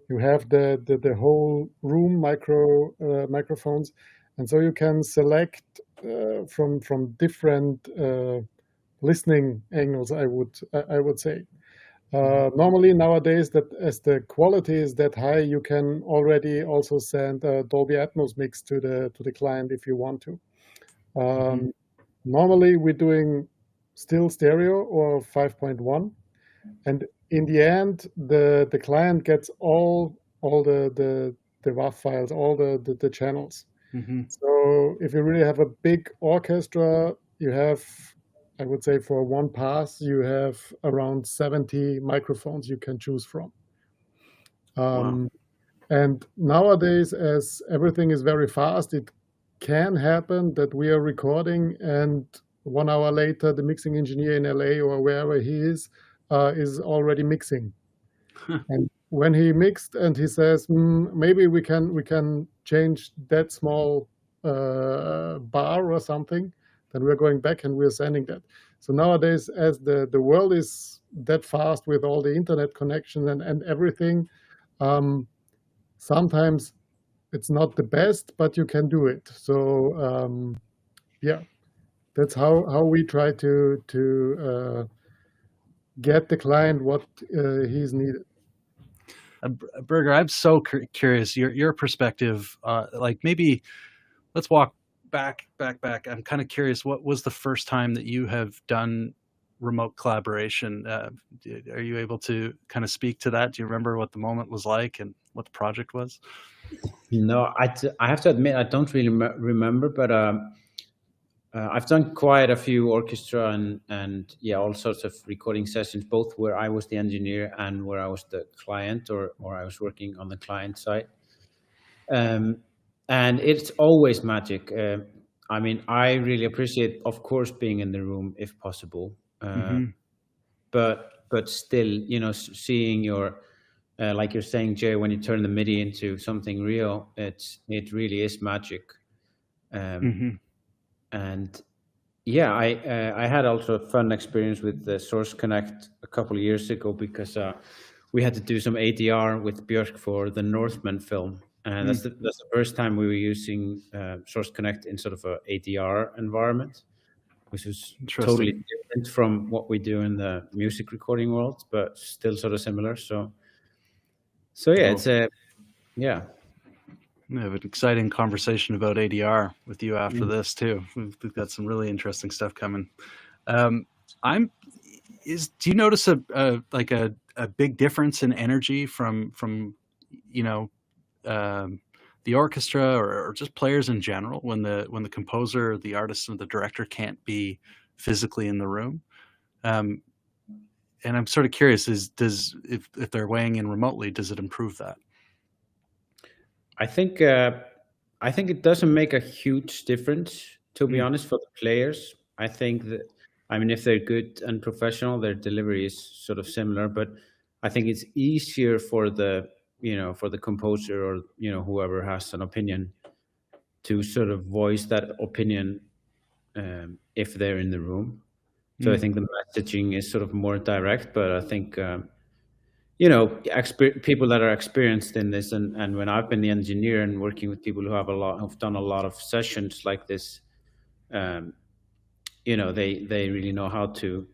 you have the whole room microphones, and so you can select from different listening angles, I would say. Normally nowadays, that as the quality is that high, you can already also send a Dolby Atmos mix to the client if you want to. Normally we're doing still stereo or 5.1, and in the end the client gets all the WAV files, all the channels. So if you really have a big orchestra, you have, I would say, for one pass, you have around 70 microphones you can choose from. And nowadays, as everything is very fast, it can happen that we are recording and 1 hour later, the mixing engineer in LA or wherever he is already mixing. And when he mixed and he says, maybe we can change that small bar or something, then we're going back and we're sending that. So nowadays, as the world is that fast with all the internet connections and everything, sometimes it's not the best, but you can do it. So yeah, that's how we try to get the client what he's needed.
Berger, I'm so curious your perspective. Like maybe let's walk back. I'm kind of curious. What was the first time that you have done remote collaboration? Are you able to kind of speak to that? Do you remember what the moment was like and what the project was?
No, I have to admit I don't really remember, but I've done quite a few orchestra and yeah, all sorts of recording sessions, both where I was the engineer and where I was the client or I was working on the client side. And it's always magic. I mean, I really appreciate, of course, being in the room if possible. But still, you know, seeing your like you're saying, Jay, when you turn the MIDI into something real, it really is magic. And yeah, I had also a fun experience with the Source Connect a couple of years ago because we had to do some ADR with Björk for the Northman film. And that's the first time we were using Source Connect in sort of a ADR environment, which is totally different from what we do in the music recording world, but still sort of similar. So yeah, it's yeah.
We have an exciting conversation about ADR with you after this too. We've got some really interesting stuff coming. Do you notice a big difference in energy from you know the orchestra or just players in general when the composer, the artist, and the director can't be physically in the room? And I'm sort of curious: if they're weighing in remotely, does it improve that?
I think it doesn't make a huge difference, to be honest, for the players. I think that, I mean, if they're good and professional, their delivery is sort of similar. But I think it's easier for the composer or whoever has an opinion to sort of voice that opinion if they're in the room. So I think the messaging is sort of more direct, but I think. People that are experienced in this, and when I've been the engineer and working with people who've done a lot of sessions like this, they really know how to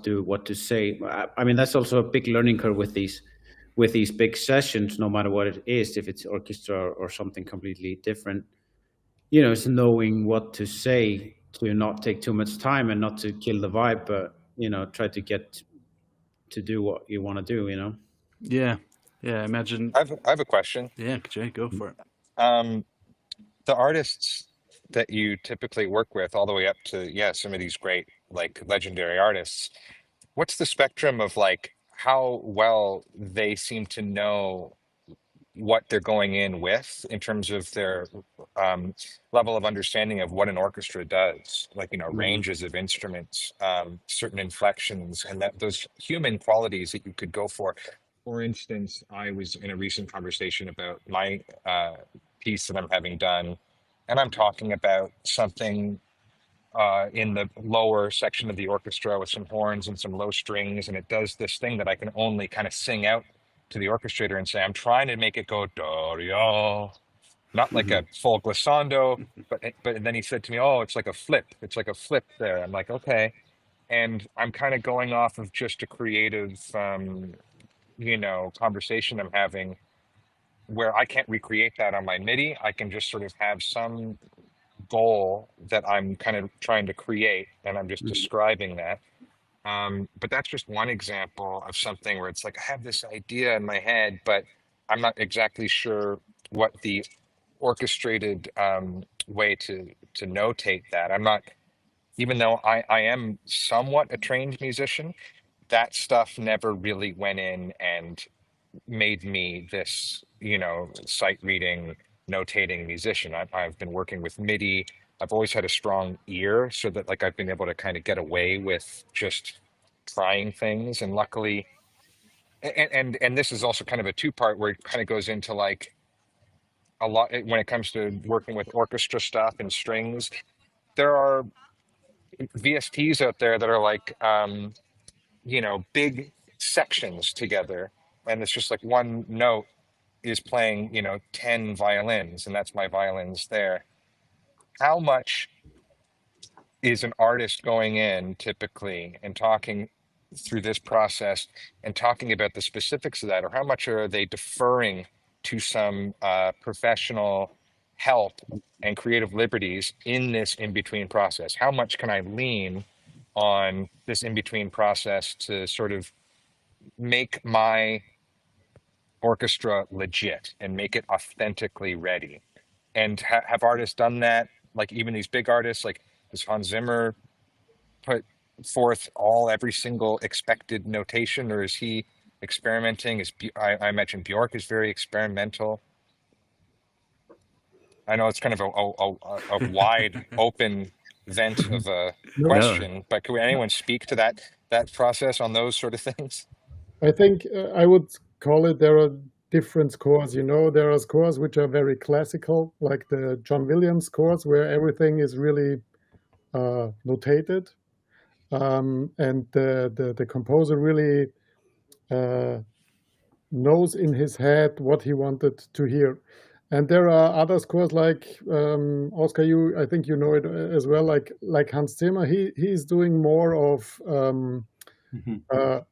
do what to say. I mean, that's also a big learning curve with these big sessions, no matter what it is, if it's orchestra or something completely different. It's knowing what to say to not take too much time and not to kill the vibe, but try to get to do what you want to do.
Yeah. Imagine.
I have a question.
Yeah, Jay, go for it.
The artists that you typically work with, all the way up to some of these great like legendary artists, what's the spectrum of like how well they seem to know what they're going in with in terms of their level of understanding of what an orchestra does, like ranges of instruments, certain inflections, and that those human qualities that you could go for. For instance, I was in a recent conversation about my piece that I'm having done, and I'm talking about something in the lower section of the orchestra with some horns and some low strings, and it does this thing that I can only kind of sing out to the orchestrator and say, I'm trying to make it go do-re-o, not like a full glissando, but then he said to me, oh, it's like a flip there. I'm like, okay. And I'm kind of going off of just a creative conversation I'm having where I can't recreate that on my MIDI. I can just sort of have some goal that I'm kind of trying to create, and I'm just describing that. But that's just one example of something where it's like I have this idea in my head, but I'm not exactly sure what the orchestrated way to notate that. I'm not, even though I am somewhat a trained musician, that stuff never really went in and made me this, sight reading, notating musician. I've been working with MIDI. I've always had a strong ear, so that like I've been able to kind of get away with just trying things. And luckily, and this is also kind of a two-part where it kind of goes into like a lot when it comes to working with orchestra stuff and strings. There are VSTs out there that are like, big sections together, and it's just like one note is playing, 10 violins, and that's my violins there. How much is an artist going in typically and talking through this process and talking about the specifics of that, or how much are they deferring to some professional help and creative liberties in this in-between process? How much can I lean on this in-between process to sort of make my orchestra legit and make it authentically ready? And have artists done that? Like even these big artists, like does Hans Zimmer put forth every single expected notation, or is he experimenting? I imagine Bjork is very experimental. I know it's kind of a wide open vent of a question, but could anyone speak to that process on those sort of things?
I think I would call it there are different scores. There are scores which are very classical, like the John Williams scores, where everything is really notated, and the composer really knows in his head what he wanted to hear. And there are other scores like Oscar, I think you know it as well, like Hans Zimmer. He's doing more of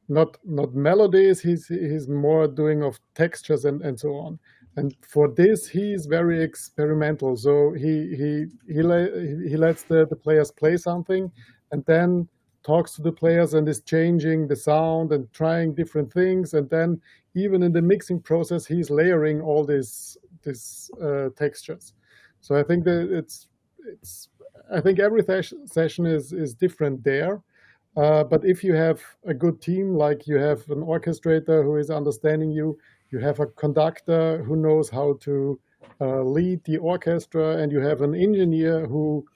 not melodies. He's more doing of textures and so on. And for this, he's very experimental. So he lets the players play something, and then talks to the players and is changing the sound and trying different things. And then even in the mixing process, he's layering all these textures. So I think that I think every session is different there. But if you have a good team, like you have an orchestrator who is understanding you, you have a conductor who knows how to lead the orchestra, and you have an engineer who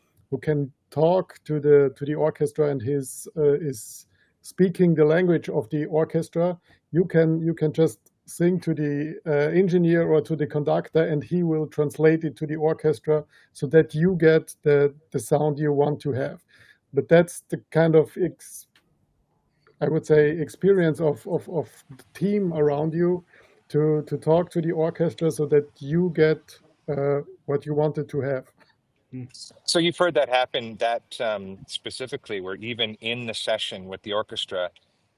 can talk to the orchestra and is speaking the language of the orchestra. You can just sing to the engineer or to the conductor, and he will translate it to the orchestra so that you get the sound you want to have. But that's the kind of I would say experience of the team around you to talk to the orchestra so that you get what you wanted to have.
So you've heard that happen specifically, where even in the session with the orchestra,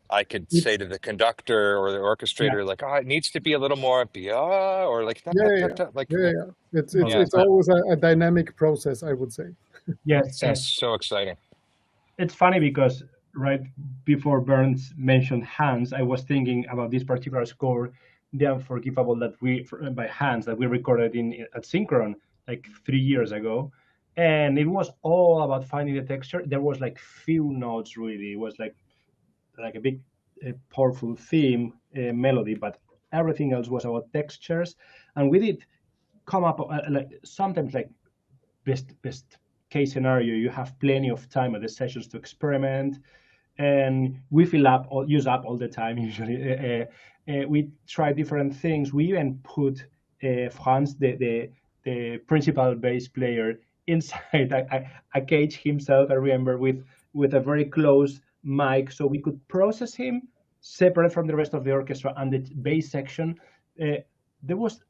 I could say to the conductor or the orchestrator, like, "Oh, it needs to be a little more or like that." Like,
it's always a dynamic process, I would say.
Yes,
that's so exciting.
It's funny because right before Bernd mentioned Hans, I was thinking about this particular score, The Unforgivable, by Hans, that we recorded at Synchron like 3 years ago. And it was all about finding the texture. There was like few notes really. It was like a big, powerful theme, melody, but everything else was about textures. And we did come up sometimes like best case scenario, you have plenty of time at the sessions to experiment, and we use up all the time usually. We try different things. We even put Franz, the principal bass player, inside a cage himself, I remember, with a very close mic, so we could process him separate from the rest of the orchestra. And the bass section, there was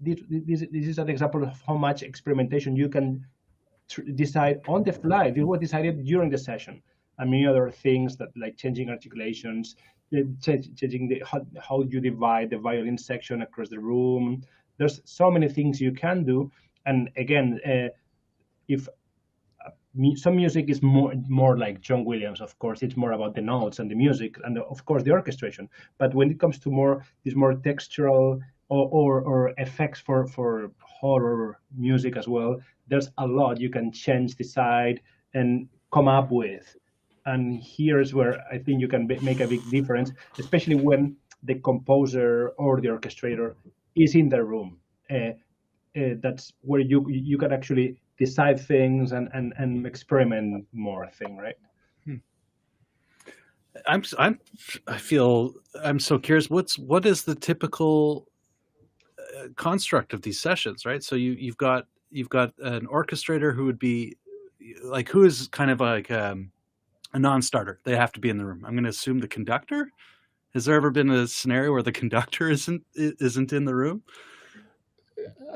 this is an example of how much experimentation you can decide on the fly. This was decided during the session. And many other things that like changing articulations, changing how you divide the violin section across the room. There's so many things you can do. And again, if some music is more like John Williams, of course, it's more about the notes and the music and of course the orchestration. But when it comes to this more textural or effects for horror music as well, there's a lot you can change, decide, and come up with. And here's where I think you can make a big difference, especially when the composer or the orchestrator is in the room. That's where you can actually decide things and experiment more thing, right?
I feel I'm so curious. What is the typical construct of these sessions, right? So you've got an orchestrator who would be, like who is kind of like a non-starter? They have to be in the room. I'm going to assume the conductor. Has there ever been a scenario where the conductor isn't in the room?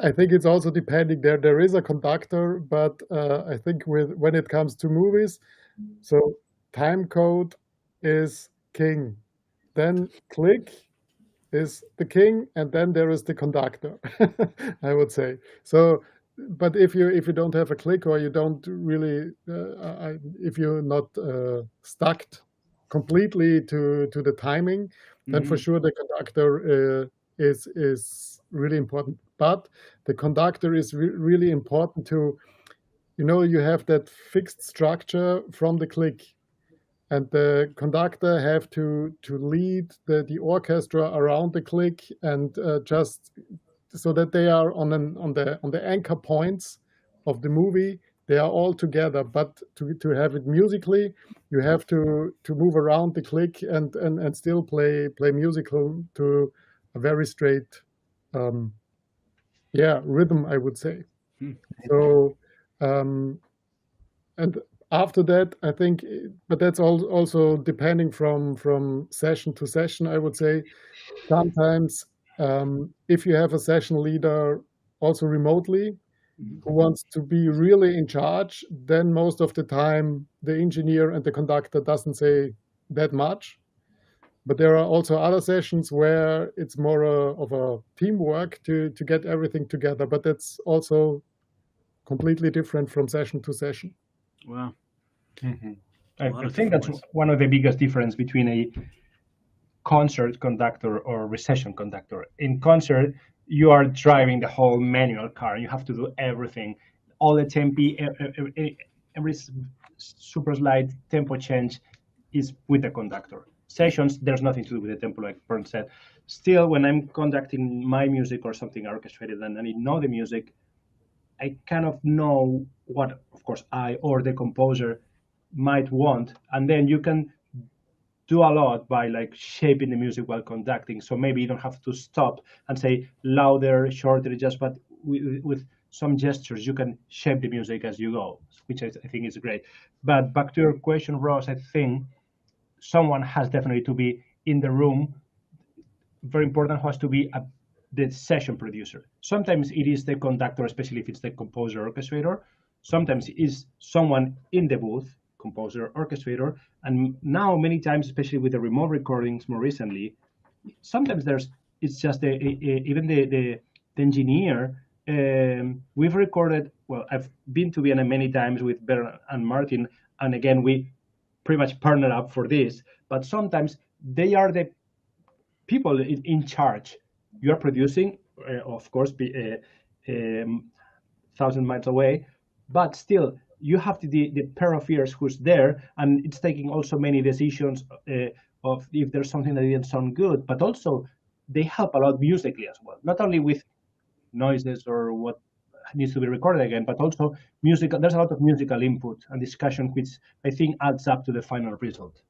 I think it's also depending. There is a conductor, but I think when it comes to movies, so time code is king, then click is the king, and then there is the conductor. I would say so. But if you don't have a click, or you don't really, if you're not stuck completely to the timing, then for sure the conductor is really important. But the conductor is really important to, you have that fixed structure from the click, and the conductor have to lead the orchestra around the click, and just so that they are on the anchor points of the movie. They are all together, but to have it musically, you have to move around the click and still play musical to a very straight rhythm, I would say. So and after that, I think, but that's also depending from session to session, I would say. Sometimes if you have a session leader also remotely who wants to be really in charge, then most of the time the engineer and the conductor doesn't say that much. But there are also other sessions where it's more of a teamwork to get everything together. But that's also completely different from session to session.
Wow.
Mm-hmm. I think that's one of the biggest difference between a concert conductor or recession conductor. In concert, you are driving the whole manual car. You have to do everything, all the tempi, every super slight tempo change is with the conductor. Sessions, there's nothing to do with the tempo, like Bernd said. Still, when I'm conducting my music or something orchestrated and I know the music, I kind of know what, of course, I or the composer might want, and then you can do a lot by like shaping the music while conducting. So maybe you don't have to stop and say louder, shorter, just, but with some gestures, you can shape the music as you go, which I think is great. But back to your question, Ross, I think someone has definitely to be in the room. Very important has to be the session producer. Sometimes it is the conductor, especially if it's the composer orchestrator. Sometimes it is someone in the booth, composer, orchestrator, and now many times, especially with the remote recordings more recently, sometimes it's just even the engineer. We've recorded, well, I've been to Vienna many times with Bernd and Martin, and again, we pretty much partner up for this, but sometimes they are the people in charge. You're producing, of course, 1,000 miles away, but still, you have the pair of ears who's there, and it's taking also many decisions of if there's something that didn't sound good, but also they help a lot musically as well. Not only with noises or what needs to be recorded again, but also music. There's a lot of musical input and discussion, which I think adds up to the final result.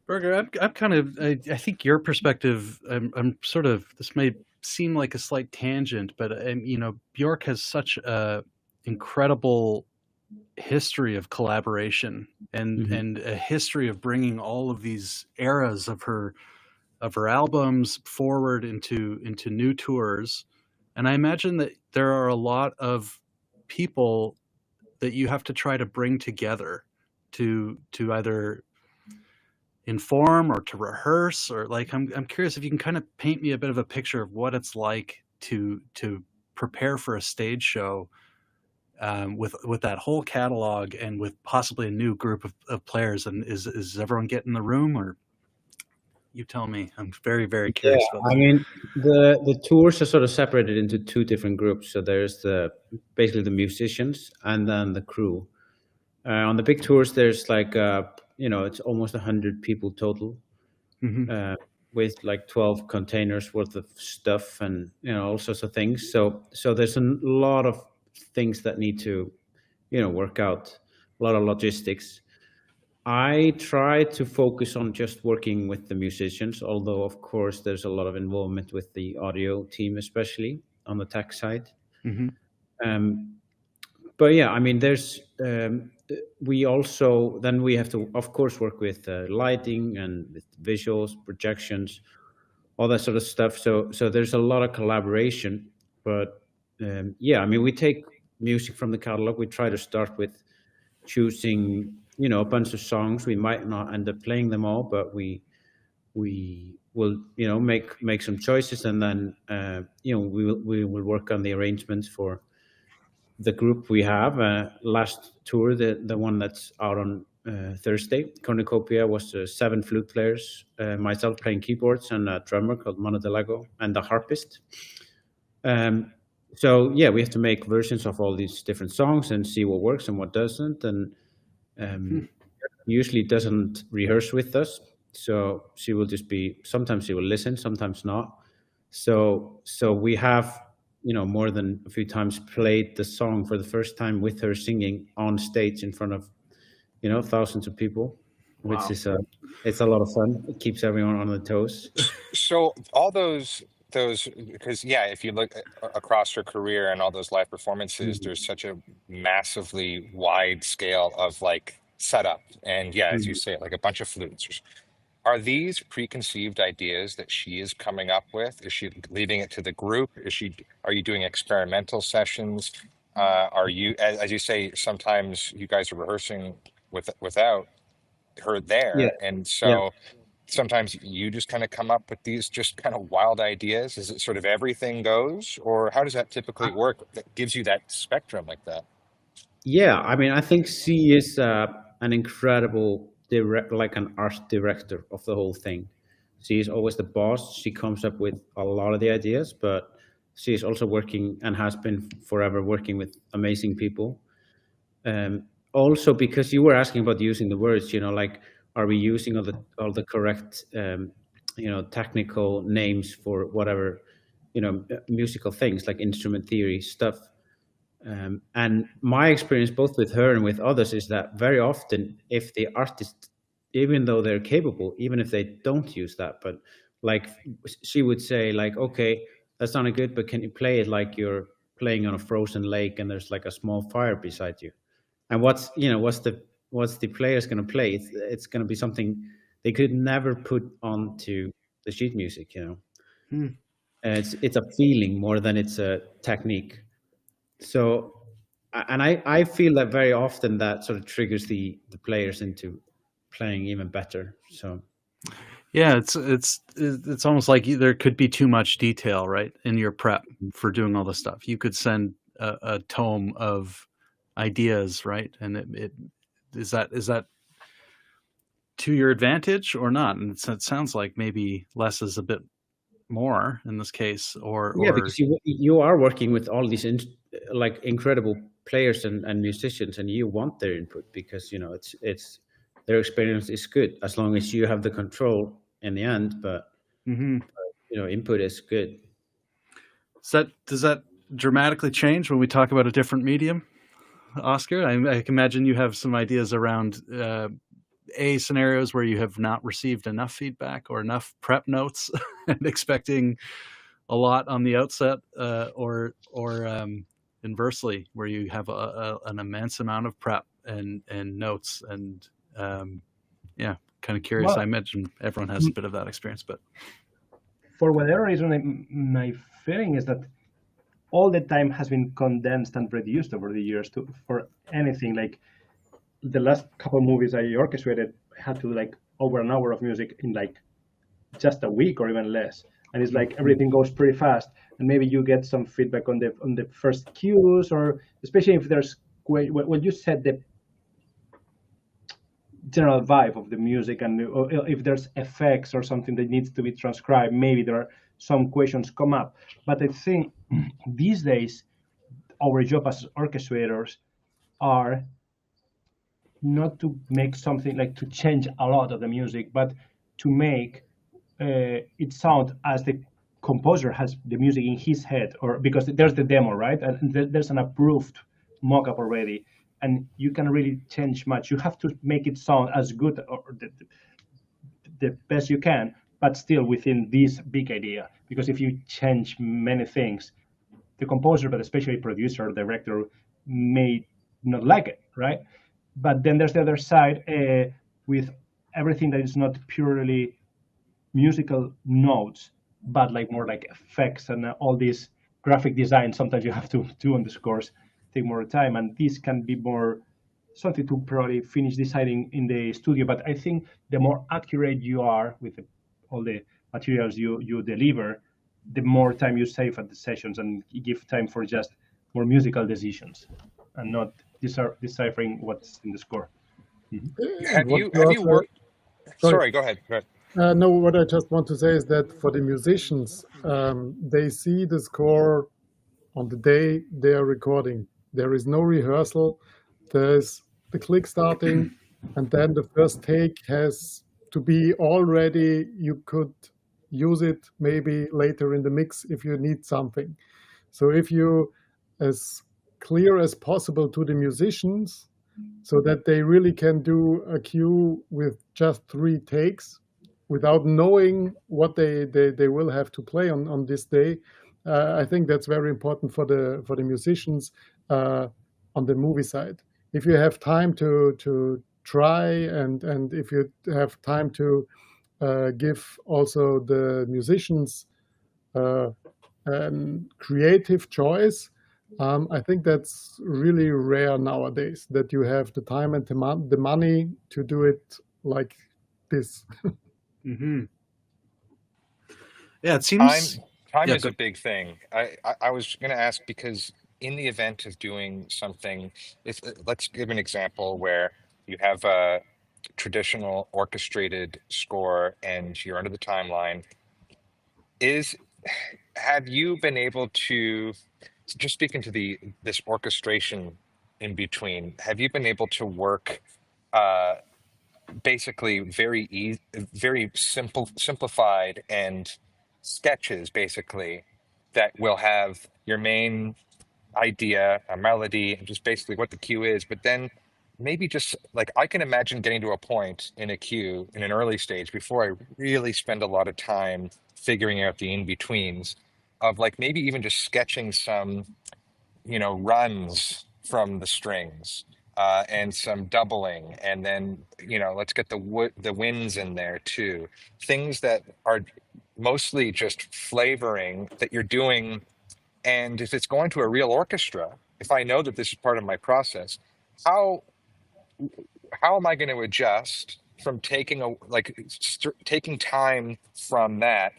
Birger, I'm kind of, I think your perspective, I'm sort of, this may seem like a slight tangent, but Björk has such a incredible history of collaboration and a history of bringing all of these eras of her albums forward into new tours. And I imagine that there are a lot of people that you have to try to bring together to either inform or to rehearse, or like I'm curious if you can kind of paint me a bit of a picture of what it's like to prepare for a stage show with that whole catalog and with possibly a new group of players. And is everyone getting in the room, or you tell me? I'm very, very curious about that.
I mean, the tours are sort of separated into two different groups. So there's basically the musicians and then the crew. On the big tours, there's like it's almost 100 people total, with like 12 containers worth of stuff and all sorts of things. So there's a lot of things that need to work out, a lot of logistics. I try to focus on just working with the musicians, although of course there's a lot of involvement with the audio team, especially on the tech side. but yeah, I mean, there's we also then we have to, of course, work with lighting and with visuals, projections, all that sort of stuff. So there's a lot of collaboration. But yeah, I mean, we take music from the catalog. We try to start with choosing, a bunch of songs. We might not end up playing them all, but we will, make some choices, and then we will work on the arrangements for the group we have. Last tour, the one that's out on Thursday, Cornucopia, was 7 flute players, myself playing keyboards, and a drummer called Mano Delago, and the harpist. So yeah, we have to make versions of all these different songs and see what works and what doesn't. And usually doesn't rehearse with us, so she will just be, sometimes she will listen, sometimes not. So we have, more than a few times played the song for the first time with her singing on stage in front of, thousands of people, which
Wow.
is it's a lot of fun. It keeps everyone on their toes.
So all those, because yeah, if you look across her career and all those live performances, there's such a massively wide scale of like setup, and yeah, as you say, like a bunch of flutes. Are these preconceived ideas that she is coming up with? Is she leaving it to the group? Are you doing experimental sessions? Are you, as you say, sometimes you guys are rehearsing without her there,
Yeah,
and
yeah.
so sometimes you just kind of come up with these just kind of wild ideas. Is it sort of everything goes, or how does that typically work that gives you that spectrum like that?
Yeah, I mean, I think she is an incredible like an art director of the whole thing. She is always the boss. She comes up with a lot of the ideas, but she is also working, and has been forever working, with amazing people. Also, because you were asking about using the words, like, are we using all the correct, technical names for whatever, musical things like instrument theory stuff. And my experience, both with her and with others, is that very often, if the artist, even though they're capable, even if they don't use that, but like she would say, like, okay, that sounded good, but can you play it like you're playing on a frozen lake and there's like a small fire beside you? And what's the players going to play? It's going to be something they could never put onto the sheet music. It's a feeling more than it's a technique. So, and I feel that very often that sort of triggers the players into playing even better. So,
Yeah, it's almost like there could be too much detail, right, in your prep for doing all this stuff. You could send a tome of ideas, right, and it is that to your advantage or not? And it sounds like maybe less is a bit more in this case, or
yeah, because you are working with all these like incredible players and musicians, and you want their input, because it's their experience is good as long as you have the control in the end. But input is good.
Does that dramatically change when we talk about a different medium, Oscar? I can imagine you have some ideas around scenarios where you have not received enough feedback or enough prep notes and expecting a lot on the outset, or inversely, where you have an immense amount of prep and notes, and yeah, kind of curious.
Well,
I imagine everyone has a bit of that experience, but
for whatever reason, my feeling is that all the time has been condensed and reduced over the years for anything. Like the last couple movies I orchestrated had to like over an hour of music in like just a week or even less. And it's like everything goes pretty fast, and maybe you get some feedback on the first cues, or especially if there's when you set the general vibe of the music, and if there's effects or something that needs to be transcribed, maybe there are some questions come up. But I think these days our job as orchestrators are not to make something like to change a lot of the music, but to make it sound as the composer has the music in his head, or because there's the demo, right? And there's an approved mock-up already, and you can really change much. You have to make it sound as good or the best you can, but still within this big idea. Because if you change many things, the composer, but especially producer, director, may not like it, right? But then there's the other side with everything that is not purely musical notes, but like more like effects and all these graphic design. Sometimes you have to do on the scores, take more time, and this can be more something to probably finish deciding in the studio. But I think the more accurate you are with all the materials you deliver, the more time you save at the sessions and give time for just more musical decisions and not deciphering what's in the score.
Have
What
you
you also-
worked? Sorry, go ahead. Go ahead.
No, what I just want to say is that for the musicians, they see the score on the day they are recording. There is no rehearsal. There's the click starting, and then the first take has to be all ready. You could use it maybe later in the mix if you need something. So if you as clear as possible to the musicians so that they really can do a cue with just 3 takes without knowing what they will have to play on this day. I think that's very important for the musicians on the movie side. If you have time to try and if you have time to give also the musicians creative choice, I think that's really rare nowadays, that you have the time and the money to do it like this.
Yeah, it seems
Time
Yeah,
is
go-
a big thing. I was going to ask because in the event of doing something, let's give an example where you have a traditional orchestrated score and you're under the timeline. Have you been able to, just speaking to this orchestration in between, have you been able to work basically very simplified and sketches basically that will have your main idea, a melody, and just basically what the cue is, but then maybe just like I can imagine getting to a point in a cue in an early stage before I really spend a lot of time figuring out the in-betweens of like maybe even just sketching some runs from the strings and some doubling, and then let's get the winds in there too. Things that are mostly just flavoring that you're doing, and if it's going to a real orchestra, if I know that this is part of my process, how am I going to adjust from taking taking time from that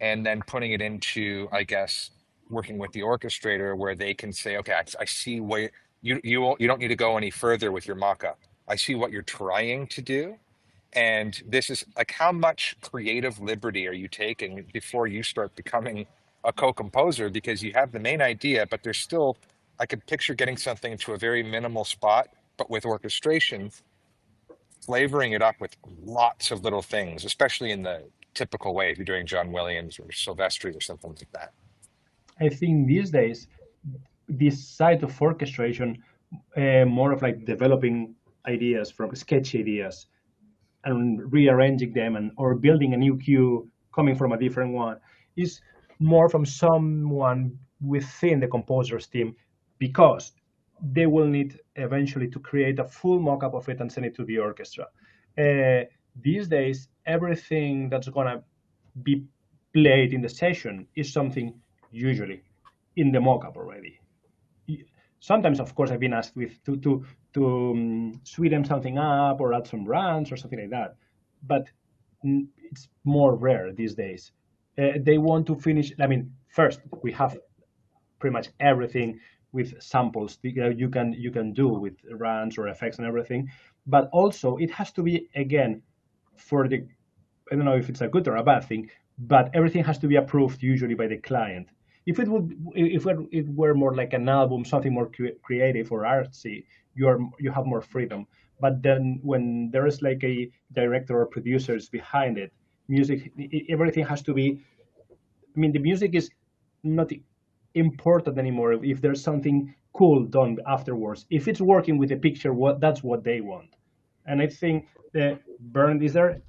and then putting it into, I guess, working with the orchestrator where they can say, okay, I see where you don't need to go any further with your mock-up. I see what you're trying to do. And this is like, how much creative liberty are you taking before you start becoming a co-composer? Because you have the main idea, but there's still, I could picture getting something to a very minimal spot, but with orchestration, flavoring it up with lots of little things, especially in the typical way if you're doing John Williams or Silvestri or something like that.
I think these days, this side of orchestration, more of like developing ideas from sketch ideas and rearranging them or building a new cue coming from a different one, is more from someone within the composer's team, because they will need eventually to create a full mock-up of it and send it to the orchestra. These days, everything that's gonna be played in the session is something usually in the mock-up already. Sometimes, of course, I've been asked to sweeten something up or add some runs or something like that, but it's more rare these days. They want to finish. I mean, first we have pretty much everything with samples you can do with runs or effects and everything, but also it has to be, again, for the, I don't know if it's a good or a bad thing, but everything has to be approved usually by the client. If it were more like an album, something more creative or artsy, you have more freedom. But then when there is like a director or producers behind it, everything has to be. I mean, the music is not important anymore. If there's something cool done afterwards, if it's working with the picture, that's what they want. And I think Bernd, is there,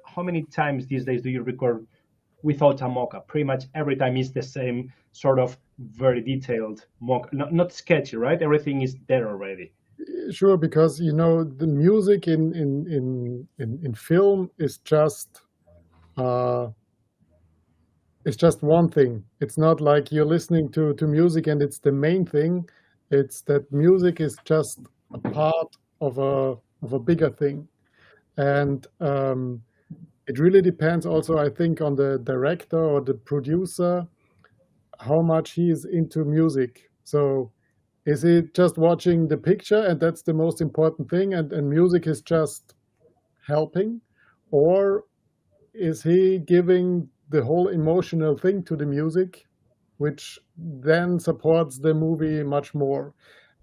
how many times these days do you record without a mock-up? Pretty much every time is the same sort of very detailed mock, not sketchy, right? Everything is there already.
sure, because the music in film is just one thing. It's not like you're listening to music and it's the main thing. It's that music is just a part of a bigger thing, and it really depends also, I think, on the director or the producer, how much he is into music. So is he just watching the picture and that's the most important thing, and music is just helping? Or is he giving the whole emotional thing to the music, which then supports the movie much more?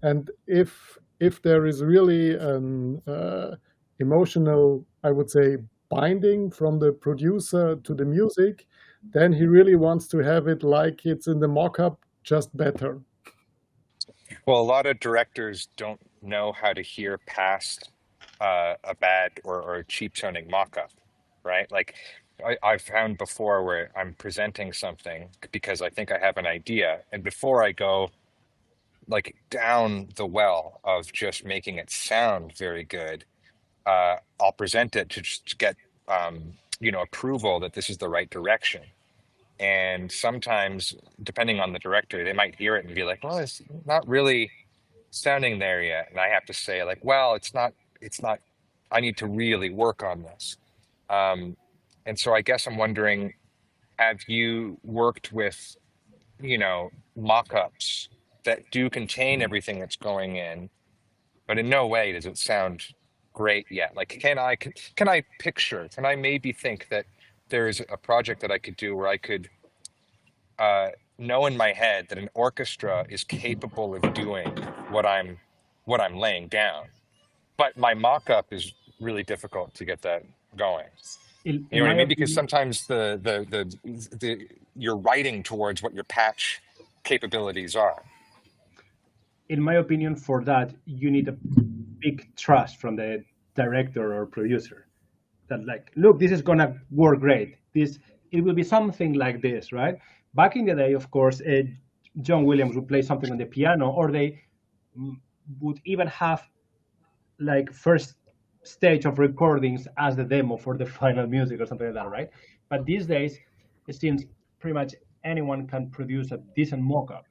And if there is really an emotional, I would say, binding from the producer to the music, then he really wants to have it like it's in the mock-up, just better.
Well, a lot of directors don't know how to hear past a bad or a cheap sounding mock-up, right? Like I've found before where I'm presenting something because I think I have an idea, and before I go like down the well of just making it sound very good, I'll present it to just get approval that this is the right direction. And sometimes, depending on the director, they might hear it and be like, well, it's not really sounding there yet. And I have to say, like, well, it's not, I need to really work on this. And so I guess I'm wondering, have you worked with, mock-ups that do contain everything that's going in, but in no way does it sound great yet? Like, can I maybe think that there's a project that I could do where I could know in my head that an orchestra is capable of doing what I'm laying down, but my mock-up is really difficult to get that going. You know what I mean? Because sometimes the you're writing towards what your patch capabilities are.
In my opinion, for that, you need a big trust from the director or producer that, like, look, this is gonna work great. It will be something like this, right? Back in the day, of course, John Williams would play something on the piano, or they would even have like first stage of recordings as the demo for the final music or something like that, right? But these days, it seems pretty much anyone can produce a decent mock-up.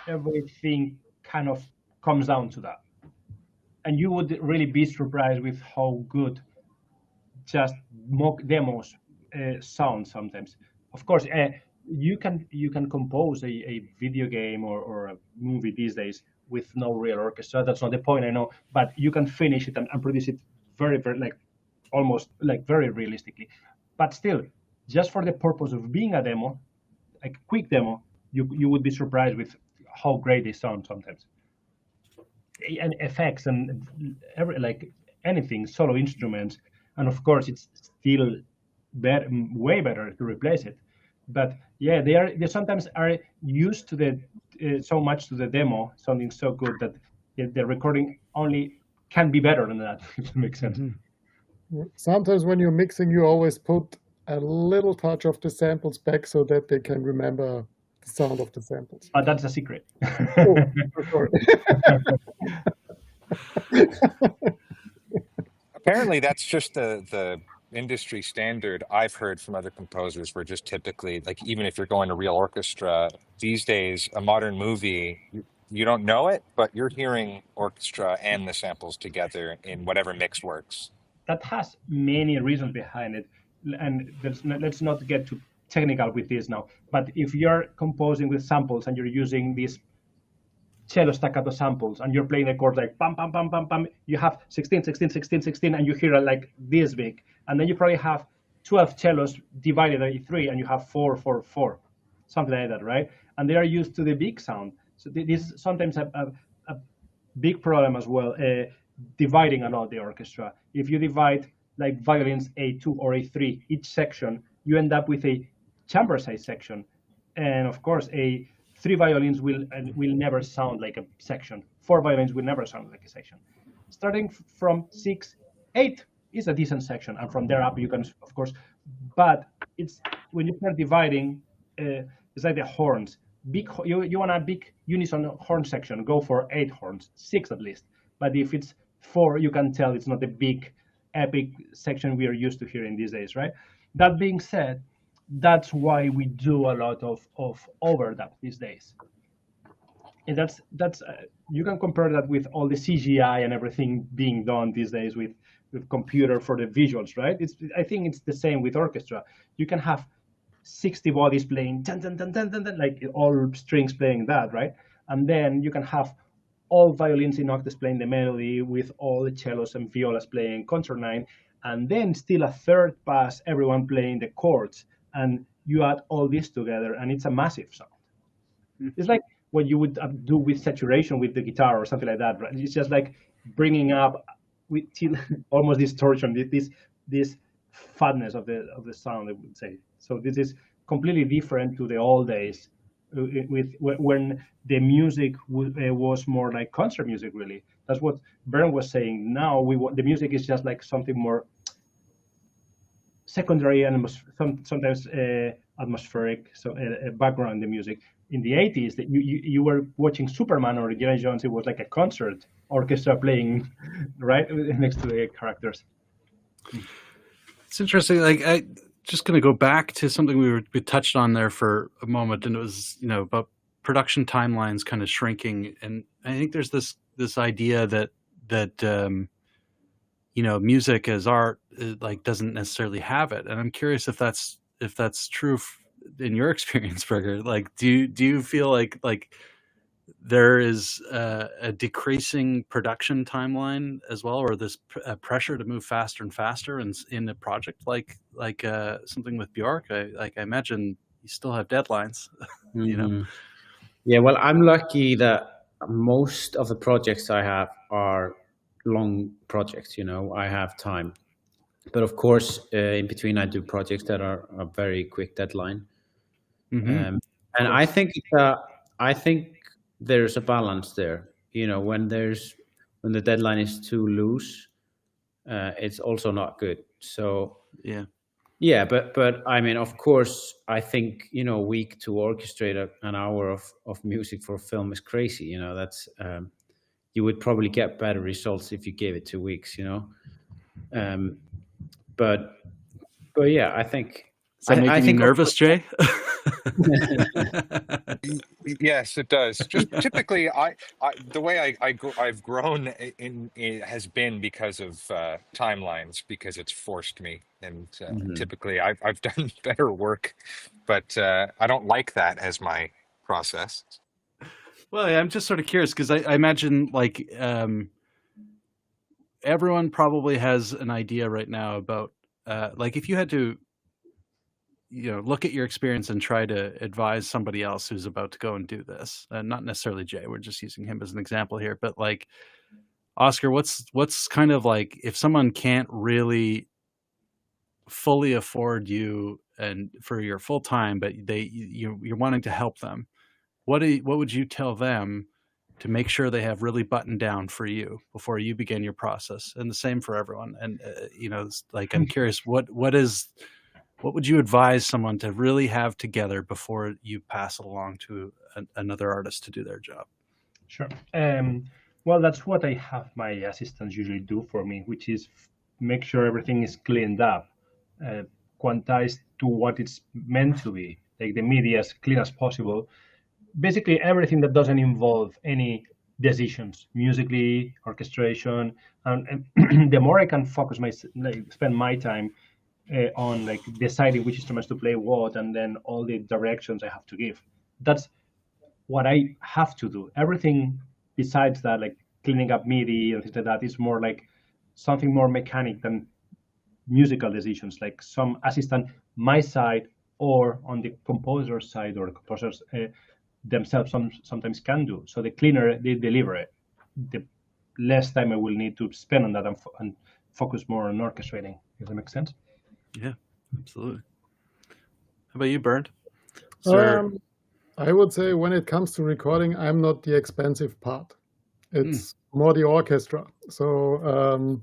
Everything kind of comes down to that. And you would really be surprised with how good just mock demos sound sometimes. Of course, you can compose a video game or a movie these days with no real orchestra. That's not the point, I know, but you can finish it and produce it very, very, like, almost like very realistically. But still, just for the purpose of being a demo, a quick demo, you would be surprised with how great they sound sometimes. And effects and like anything, solo instruments, and of course it's still way better to replace it. But yeah, they sometimes are used to the so much to the demo, sounding so good that the recording only can be better than that. If it makes sense.
Sometimes when you're mixing, you always put a little touch of the samples back so that they can remember the sound of the samples.
But that's a secret.
Oh, for sure.
Apparently, that's just the industry standard I've heard from other composers, where just typically, like, even if you're going to real orchestra these days, a modern movie, you don't know it, but you're hearing orchestra and the samples together in whatever mix works.
That has many reasons behind it, and let's not get too technical with this now. But if you're composing with samples and you're using these cello staccato samples and you're playing the chords like pam pam pam pam pam, you have 16 16 16 16, and you hear it like this big, and then you probably have 12 cellos divided by 3, and you have 4 4 4, something like that, right? And they are used to the big sound. So this is sometimes a big problem as well, dividing a lot the orchestra. If you divide like violins A2 or A3 each section, you end up with a chamber size section, and of course 3 violins will never sound like a section. 4 violins will never sound like a section. Starting from 6, 8 is a decent section, and from there up you can, of course. But it's when you start dividing, it's like the horns. You want a big unison horn section, go for 8 horns, 6 at least. But if it's 4, you can tell it's not a big, epic section we are used to hearing these days, right? That being said, that's why we do a lot of overdub these days. And that's you can compare that with all the CGI and everything being done these days with computer for the visuals, right? I think it's the same with orchestra. You can have 60 bodies playing dun, dun, dun, dun, dun, dun, like all strings playing that, right? And then you can have all violins in octaves playing the melody with all the cellos and violas playing concert 9, and then still a third pass, everyone playing the chords, and you add all this together, and it's a massive sound. It's like what you would do with saturation with the guitar or something like that, right? It's just like bringing up with almost distortion, this fatness of the sound, I would say. So this is completely different to the old days, when the music was more like concert music. Really, that's what Bernd was saying. Now the music is just like something more secondary and sometimes atmospheric, so a background in the music. In the 80s, that you were watching Superman or Indiana Jones, it was like a concert orchestra playing right next to the characters.
It's interesting. Like, I just going to go back to something we touched on there for a moment, and it was, about production timelines kind of shrinking. And I think there's this idea that music as art like doesn't necessarily have it. And I'm curious if that's true in your experience, Birger. Like, do you feel like there is a decreasing production timeline as well, or this pressure to move faster and faster in a project like something with Björk? I imagine you still have deadlines.
Yeah, well, I'm lucky that most of the projects I have are long projects. I have time, but of course, in between, I do projects that are a very quick deadline. And I think there's a balance there. When the deadline is too loose, it's also not good. So yeah, but I mean, of course, I think a week to orchestrate an hour of music for a film is crazy. That's you would probably get better results if you gave it 2 weeks. But yeah, I think.
Is that making you nervous, Jay?
Yes, it does. Just typically, the way I've grown has been because of timelines, because it's forced me, and typically I've done better work, but I don't like that as my process.
Well, yeah, I'm just sort of curious because I imagine everyone probably has an idea right now about if you had to look at your experience and try to advise somebody else who's about to go and do this, and not necessarily Jay, we're just using him as an example here, but Oscar, what's kind of like, if someone can't really fully afford you and for your full time, but you're wanting to help them, what would you tell them to make sure they have really buttoned down for you before you begin your process? And the same for everyone. And I'm curious, what would you advise someone to really have together before you pass it along to another artist to do their job?
Sure. Well, that's what I have my assistants usually do for me, which is make sure everything is cleaned up, quantized to what it's meant to be, like the media as clean as possible. Basically, everything that doesn't involve any decisions, musically, orchestration, and the more I can focus spend my time on deciding which instruments to play what, and then all the directions I have to give. That's what I have to do. Everything besides that, like cleaning up MIDI and things like that, is more like something more mechanic than musical decisions, like some assistant my side or on the composer's side, or the composers themselves sometimes can do. So the cleaner they deliver it, the less time I will need to spend on that and focus more on orchestrating. Does that make sense?
Yeah, absolutely. How about you, Bernd?
I would say when it comes to recording, I'm not the expensive part. It's more the orchestra. So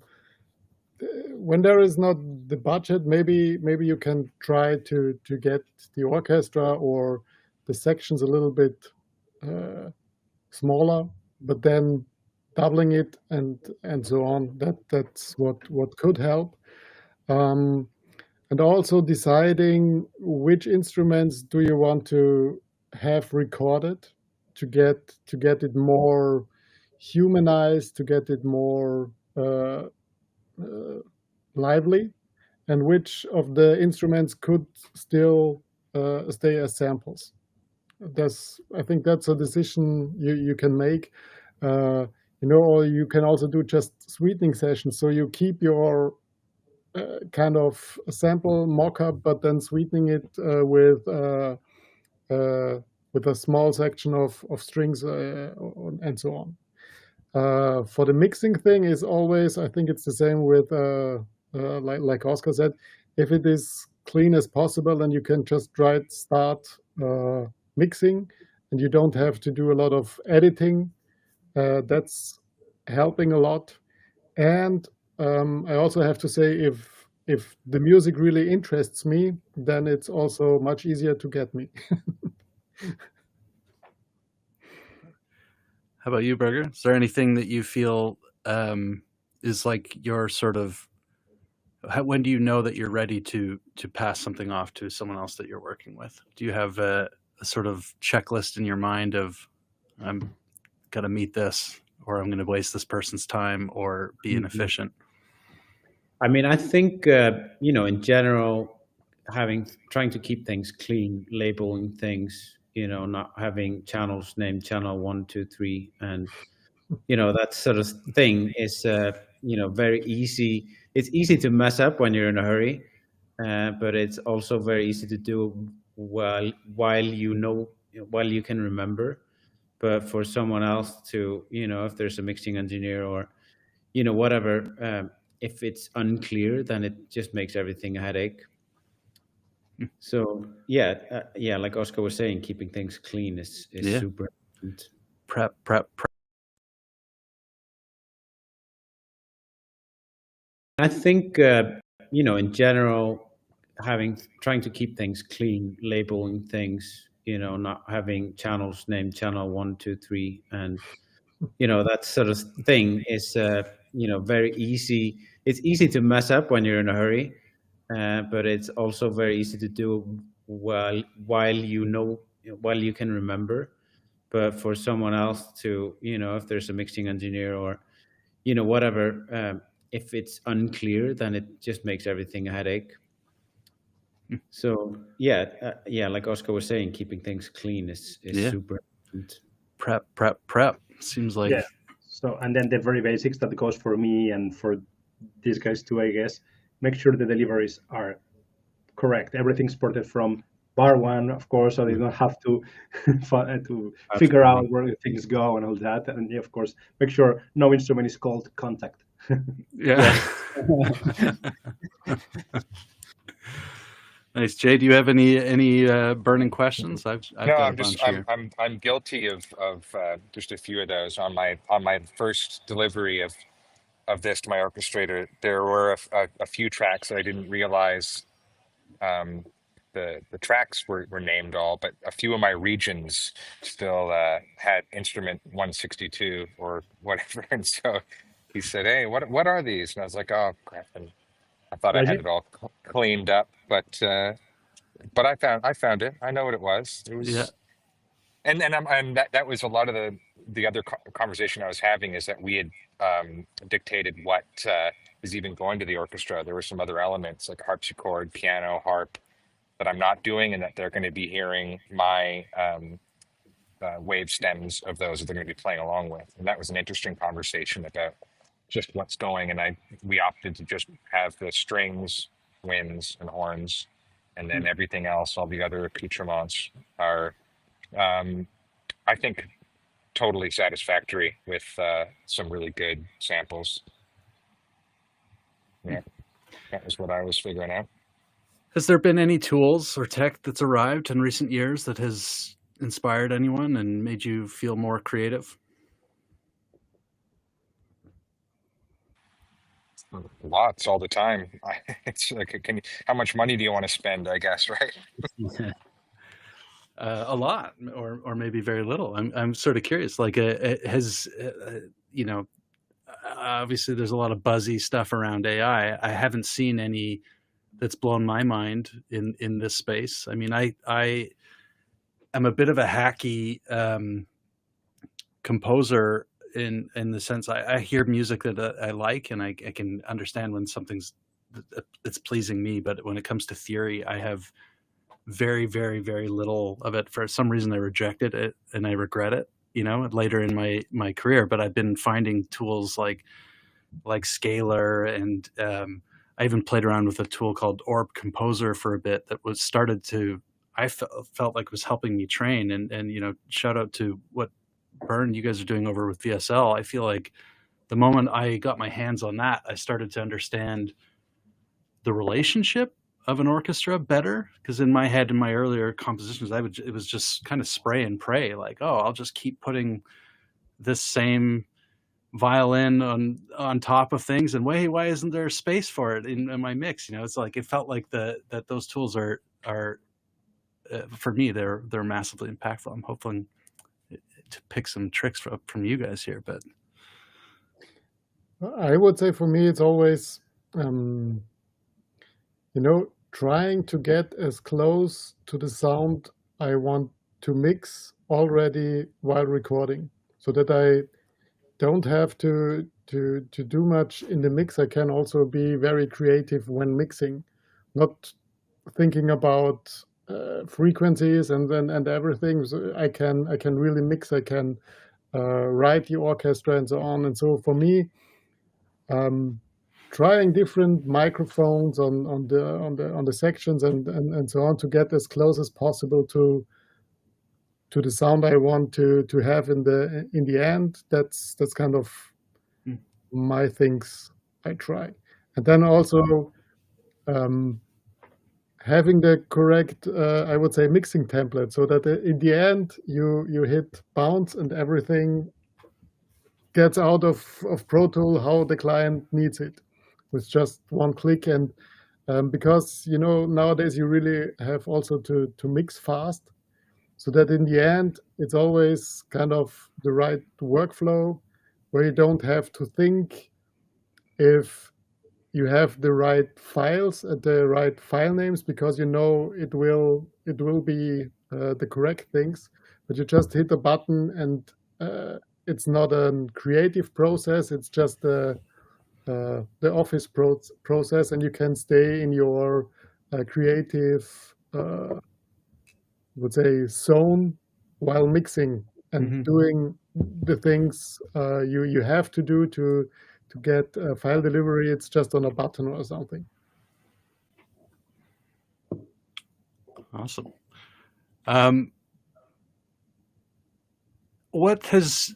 when there is not the budget, maybe you can try to get the orchestra or the sections a little bit smaller, but then doubling it and so on. That's what could help. And also deciding which instruments do you want to have recorded to get it more humanized, to get it more lively, and which of the instruments could still stay as samples. I think that's a decision you can make. Or you can also do just sweetening sessions. So you keep your kind of sample mock-up, but then sweetening it with a small section of strings and so on. For the mixing thing is always, I think it's the same with like Oscar said, if it is clean as possible, then you can just start mixing, and you don't have to do a lot of editing. That's helping a lot. And I also have to say, if the music really interests me, then it's also much easier to get me.
How about you, Berger? Is there anything that you feel is like your sort of, when do you know that you're ready to pass something off to someone else that you're working with? Do you have a sort of checklist in your mind of, I'm got to meet this, or I'm going to waste this person's time, or be inefficient?
I mean, I think, in general, trying to keep things clean, labeling things, not having channels named channel 1, 2, 3, and, that sort of thing is, very easy. It's easy to mess up when you're in a hurry, but it's also very easy to do while you can remember. But for someone else to, if there's a mixing engineer or, whatever, if it's unclear, then it just makes everything a headache. So like Oscar was saying, keeping things clean is super important.
Prep.
I think, in general, trying to keep things clean, labeling things, not having channels named channel 1, 2, 3, and, that sort of thing is, very easy. It's easy to mess up when you're in a hurry, but it's also very easy to do while you can remember. But for someone else to, if there's a mixing engineer or, whatever, if it's unclear, then it just makes everything a headache. So like Oscar was saying, keeping things clean is super important.
Prep. Seems like
So, and then the very basics that goes for me and for these guys too, I guess. Make sure the deliveries are correct. Everything's ported from bar 1, of course, so they don't have to figure out where things go and all that. And of course, make sure no instrument is called contact.
Yeah. Nice. Jay, do you have any burning questions? I've
No,
got
I'm
a
just
bunch here.
I'm guilty of just a few of those. On my first delivery of this to my orchestrator, there were a few tracks that I didn't realize the tracks were named all, but a few of my regions still had instrument 162 or whatever. And so he said, "Hey, what are these?" And I was like, "Oh crap!" And I thought I had it all cleaned up, but I found it. I know what it was. It was, and that was a lot of the other conversation I was having, is that we had dictated what is even going to the orchestra. There were some other elements like harpsichord, piano, harp that I'm not doing, and that they're going to be hearing my wave stems of those that they're going to be playing along with. And that was an interesting conversation about just what's going. And we opted to just have the strings, winds, and horns, and then everything else, all the other accoutrements are, I think, totally satisfactory with some really good samples. Yeah, that was what I was figuring out.
Has there been any tools or tech that's arrived in recent years that has inspired anyone and made you feel more creative?
Lots, all the time. It's like, how much money do you want to spend, I guess, right?
A lot, or maybe very little. I'm sort of curious. Like, has
you know, obviously there's a lot of buzzy stuff around AI. I haven't seen any that's blown my mind in this space. I mean, I am a bit of a hacky composer in the sense I hear music that I like, and I can understand when something's it's pleasing me. But when it comes to theory, I have very, very, very little of it. For some reason, I rejected it, and I regret it, you know, later in my career. But I've been finding tools like Scalar, and I even played around with a tool called Orb Composer for a bit that was started to, I felt like was helping me train. And you know, shout out to what Burn you guys are doing over with VSL. I feel like the moment I got my hands on that, I started to understand the relationship of an orchestra better, because in my head, in my earlier compositions, it was just kind of spray and pray, like, oh, I'll just keep putting this same violin on top of things, and why isn't there space for it in my mix? You know, it's like, it felt like that those tools are for me, they're massively impactful. I'm hoping to pick some tricks from you guys here, but
I would say for me, it's always, you know, trying to get as close to the sound I want to mix already while recording, so that I don't have to do much in the mix. I can also be very creative when mixing, not thinking about frequencies and everything. So I can really mix. I can write the orchestra and so on. And so for me, trying different microphones on the sections and so on to get as close as possible to the sound I want to have in the end. That's kind of my things I try. And then also having the correct, I would say, mixing template, so that in the end you hit bounce and everything gets out of Pro Tool how the client needs it, with just one click. And because, you know, nowadays you really have also to mix fast, so that in the end it's always kind of the right workflow, where you don't have to think if you have the right files and the right file names, because you know it will be the correct things, but you just hit a button, and it's not a creative process. It's just the office process, and you can stay in your creative, would say, zone while mixing and doing the things you have to do to get file delivery. It's just on a button or something.
awesome. What has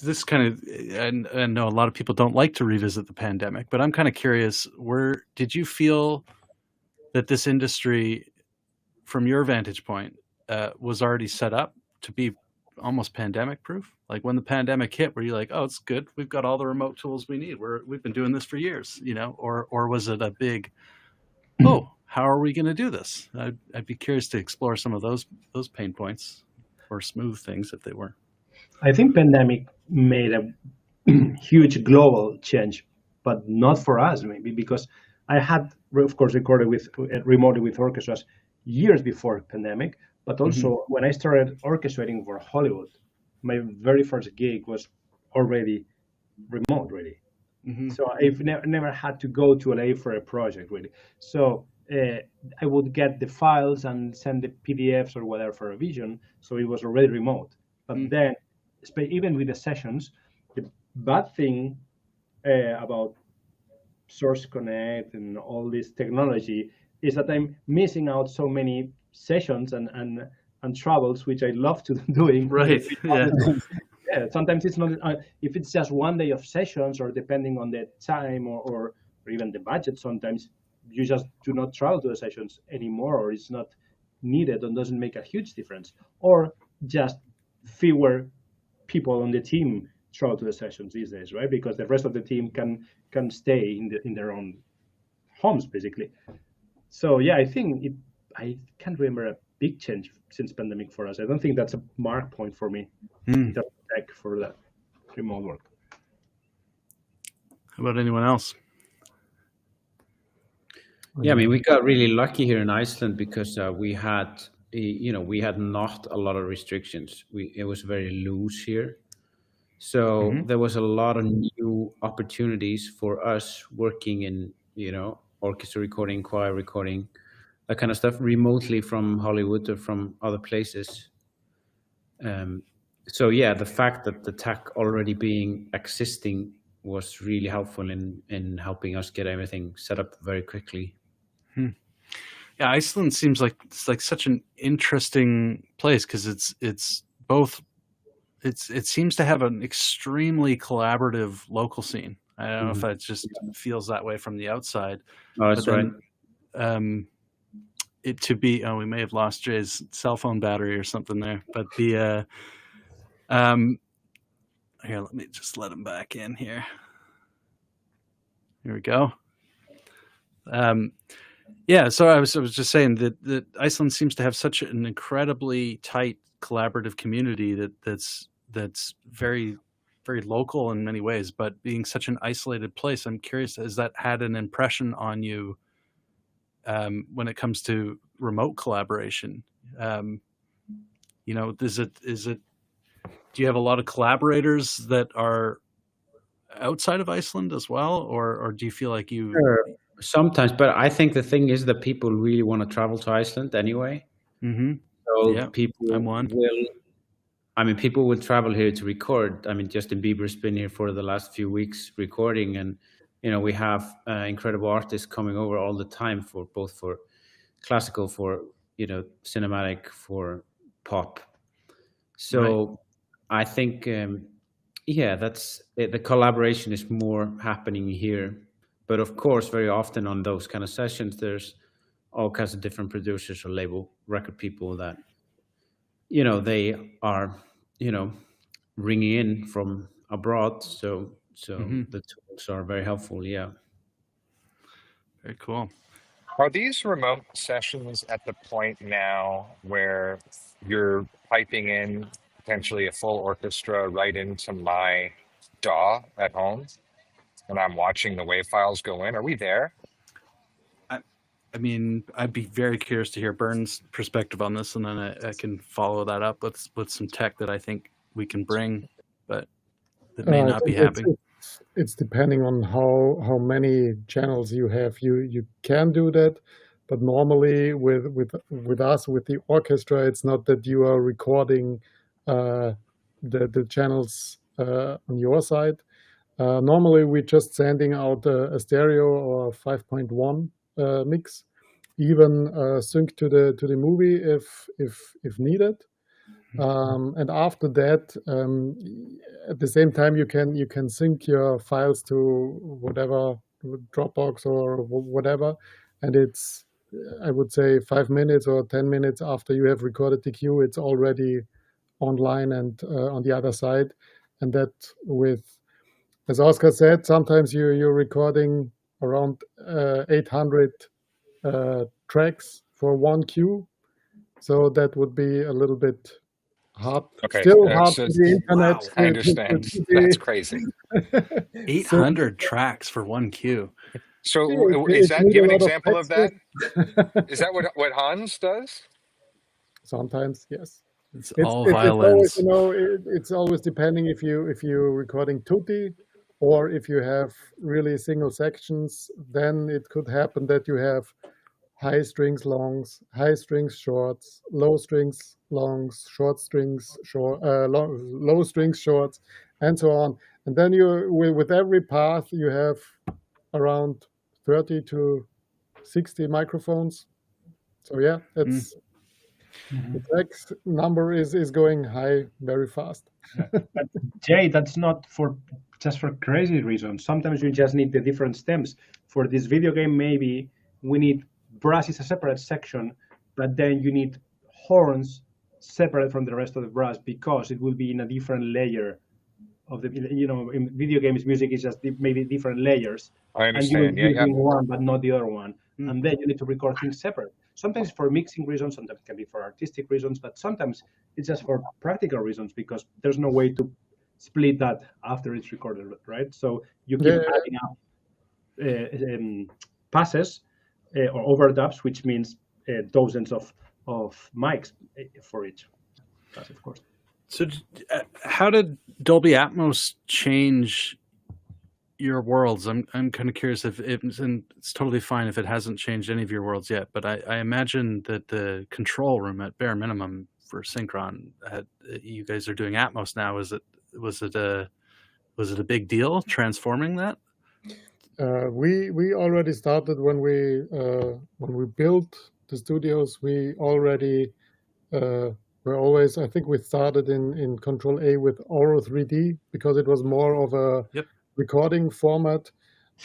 this kind of, and I know a lot of people don't like to revisit the pandemic, but I'm kind of curious, did you feel that this industry, from your vantage point, was already set up to be almost pandemic proof? Like when the pandemic hit, were you like, oh, it's good, we've got all the remote tools we need, we've been doing this for years, you know? Or was it a big, oh, how are we going to do this? I'd be curious to explore some of those pain points, or smooth things if they were.
I think pandemic made a huge global change, but not for us, maybe, because I had, of course, recorded remotely with orchestras years before pandemic, but also when I started orchestrating for Hollywood, my very first gig was already remote, really. So I've never had to go to LA for a project, really. So I would get the files and send the PDFs or whatever for revision, so it was already remote. But then, even with the sessions, the bad thing about Source Connect and all this technology is that I'm missing out so many sessions and travels, which I love to doing.
Right. Yeah.
Yeah. Sometimes it's not, if it's just one day of sessions, or depending on the time or even the budget, sometimes you just do not travel to the sessions anymore, or it's not needed and doesn't make a huge difference, or just fewer people on the team travel to the sessions these days, right? Because the rest of the team can stay in their own homes, basically. So yeah, I think I can't remember a big change since pandemic for us. I don't think that's a mark point for me in terms of tech for that remote work.
How about anyone else?
Yeah, I mean, we got really lucky here in Iceland because we had, we had not a lot of restrictions. It was very loose here. So there was a lot of new opportunities for us working in, orchestra recording, choir recording, that kind of stuff remotely from Hollywood or from other places. So yeah, the fact that the tech already being existing was really helpful in helping us get everything set up very quickly.
Yeah, Iceland seems like it's like such an interesting place because it's both. It seems to have an extremely collaborative local scene. I don't know if it just feels that way from the outside.
Oh, that's right.
It to be. Oh, we may have lost Jay's cell phone battery or something there. But the here, let me just let him back in here. Here we go. Yeah, so I was just saying that Iceland seems to have such an incredibly tight collaborative community that's very, very local in many ways, but being such an isolated place, I'm curious, has that had an impression on you when it comes to remote collaboration? Is it do you have a lot of collaborators that are outside of Iceland as well, or do you feel like you?
Sure. Sometimes, but I think the thing is that people really want to travel to Iceland anyway.
Mm-hmm.
So
yeah,
people will travel here to record. I mean, Justin Bieber's been here for the last few weeks recording, and we have incredible artists coming over all the time for both for classical, for cinematic, for pop. So I think that's the collaboration is more happening here. But of course, very often on those kind of sessions, there's all kinds of different producers or label record people that, they are, ringing in from abroad. So the tools are very helpful. Yeah.
Very cool.
Are these remote sessions at the point now where you're piping in potentially a full orchestra right into my DAW at home? And I'm watching the WAV files go in. Are we there?
I mean, I'd be very curious to hear Bernd's perspective on this, and then I can follow that up with some tech that I think we can bring, but that may not be happening.
It's depending on how many channels you have. You can do that, but normally with us, with the orchestra, it's not that you are recording the channels on your side. Normally, we're just sending out a stereo or 5.1 mix, even sync to the movie if needed. And after that, at the same time, you can sync your files to whatever Dropbox or whatever, and it's, I would say, 5 minutes or 10 minutes after you have recorded the cue, it's already online and on the other side, and that with. As Oscar said, sometimes you're recording around 800 tracks for one cue, so that would be a little bit hard.
Okay,
Still hard
so
to the internet.
wow, I understand. That's crazy.
800 tracks for one cue.
So
It
is that?
needs
Give
a
an
lot of
example of that.
texture.
Is that what Hans does?
Sometimes, yes.
It's
It's
all
always,
violins.
it's always depending if you're recording tutti or if you have really single sections. Then it could happen that you have high strings longs, high strings shorts, low strings longs, short strings short, low strings shorts, and so on. And then with every path you have around 30 to 60 microphones. So yeah, it's. The text number is going high very fast.
But Jay, that's not just for crazy reasons. Sometimes you just need the different stems. For this video game, maybe we need brass is a separate section, but then you need horns separate from the rest of the brass because it will be in a different layer of the. In video games, music is just maybe different layers.
I understand.
And you will be
Yeah.
using one, but not the other one. And then you need to record things separate. Sometimes for mixing reasons, sometimes it can be for artistic reasons, but sometimes it's just for practical reasons because there's no way to split that after it's recorded, right? So you keep
Yeah.
adding up passes or overdubs, which means dozens of mics for each pass, of course.
So, how did Dolby Atmos change your worlds? I'm kind of curious if and it's totally fine if it hasn't changed any of your worlds yet, but I imagine that the control room at bare minimum for Synchron, you guys are doing Atmos now. Was it a big deal transforming that?
We already started when we built the studios. We already were always, I think we started in Control A with Auro 3D because it was more of a recording format,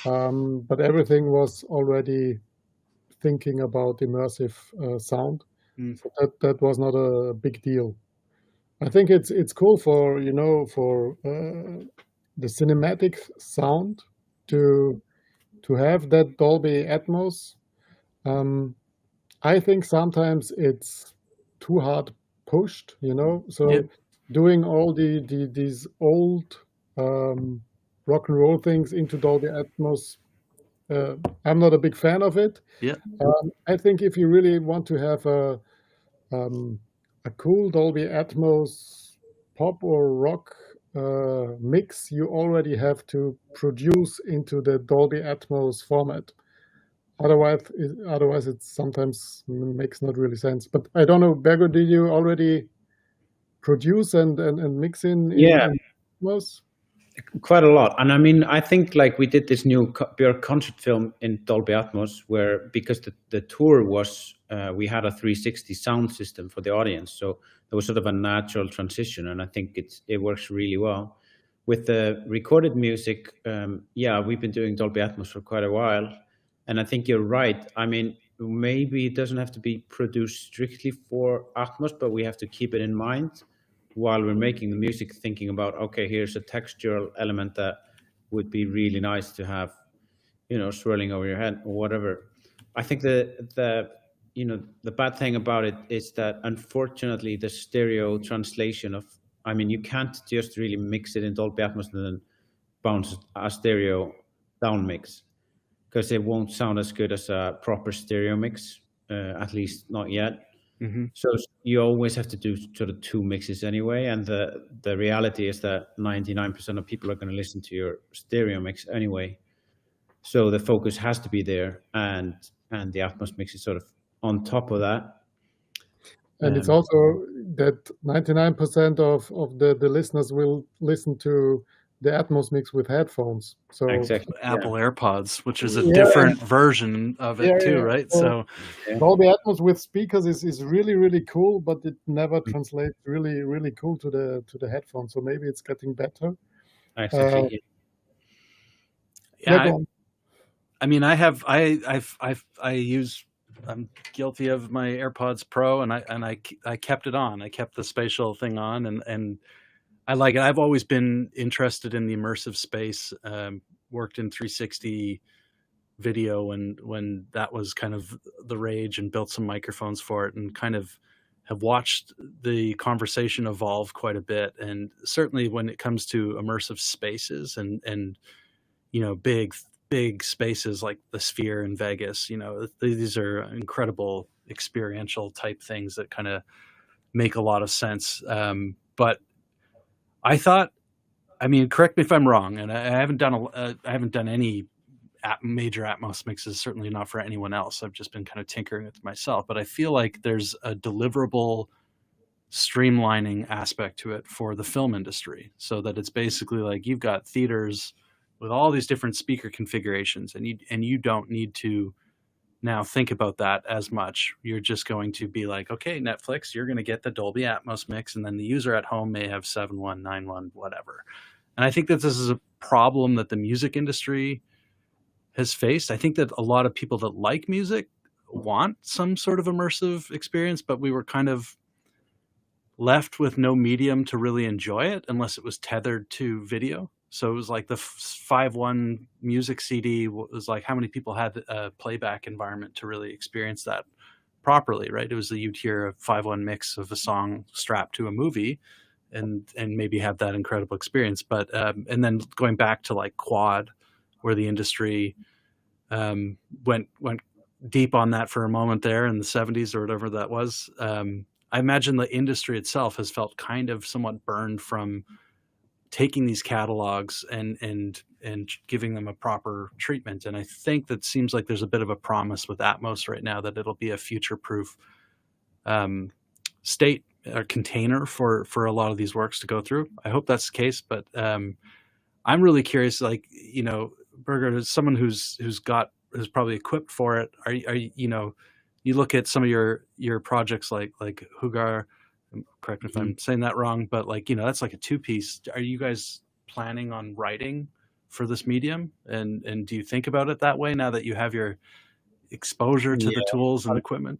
but everything was already thinking about immersive sound. So that was not a big deal. I think it's cool for the cinematic sound to have that Dolby Atmos. I think sometimes it's too hard pushed, So doing all these old rock and roll things into Dolby Atmos, I'm not a big fan of it.
Yeah.
I think if you really want to have a cool Dolby Atmos pop or rock mix, you already have to produce into the Dolby Atmos format. Otherwise, it sometimes makes not really sense. But I don't know, Bergo, did you already produce and mix in Atmos?
Quite a lot. And I mean, I think like we did this new pure concert film in Dolby Atmos where, because the tour was, we had a 360 sound system for the audience. So there was sort of a natural transition. And I think it works really well. With the recorded music, we've been doing Dolby Atmos for quite a while. And I think you're right. I mean, maybe it doesn't have to be produced strictly for Atmos, but we have to keep it in mind while we're making the music, thinking about, okay, here's a textural element that would be really nice to have, swirling over your head or whatever. I think the bad thing about it is that unfortunately the stereo translation of, I mean, you can't just really mix it in Dolby Atmos and then bounce a stereo down mix, because it won't sound as good as a proper stereo mix, at least not yet.
Mm-hmm.
So you always have to do sort of two mixes anyway. And the reality is that 99% of people are going to listen to your stereo mix anyway. So the focus has to be there. And the Atmos mix is sort of on top of that.
And it's also that 99% of the listeners will listen to the Atmos mix with headphones. So
exactly.
Apple AirPods, which is a different version of it too, right? So
Dolby Atmos with speakers is really, really cool, but it never translates really, really cool to the headphones. So maybe it's getting better.
Exactly.
I mean, I'm guilty of my AirPods Pro, and I kept it on. I kept the spatial thing on, and I like it. I've always been interested in the immersive space. Worked in 360 video when that was kind of the rage, and built some microphones for it, and kind of have watched the conversation evolve quite a bit. And certainly when it comes to immersive spaces and big spaces like the Sphere in Vegas, these are incredible experiential type things that kind of make a lot of sense. But I thought, I mean, correct me if I'm wrong, and I haven't done any major Atmos mixes, certainly not for anyone else. I've just been kind of tinkering with it myself, but I feel like there's a deliverable streamlining aspect to it for the film industry, so that it's basically like you've got theaters with all these different speaker configurations, and you don't need to now think about that as much. You're just going to be like, okay, Netflix, you're going to get the Dolby Atmos mix, and then the user at home may have 7.1, 9.1, whatever. And I think that this is a problem that the music industry has faced. I think that a lot of people that like music want some sort of immersive experience, but we were kind of left with no medium to really enjoy it unless it was tethered to video. So it was like the 5.1 music CD was like, how many people had a playback environment to really experience that properly, right? It was you'd hear a 5.1 mix of a song strapped to a movie, and maybe have that incredible experience. But and then going back to like Quad, where the industry went deep on that for a moment there in the 70s or whatever that was. I imagine the industry itself has felt kind of somewhat burned from taking these catalogs and giving them a proper treatment. And I think that seems like there's a bit of a promise with Atmos right now that it'll be a future-proof state or container for a lot of these works to go through. I hope that's the case, but I'm really curious, like, you know, Birger, as someone who's probably equipped for it, are you, you know, you look at some of your projects like Hugar, correct me if I'm saying that wrong, but like, you know, that's like a 2-piece. Are you guys planning on writing for this medium? And do you think about it that way now that you have your exposure to the tools and equipment?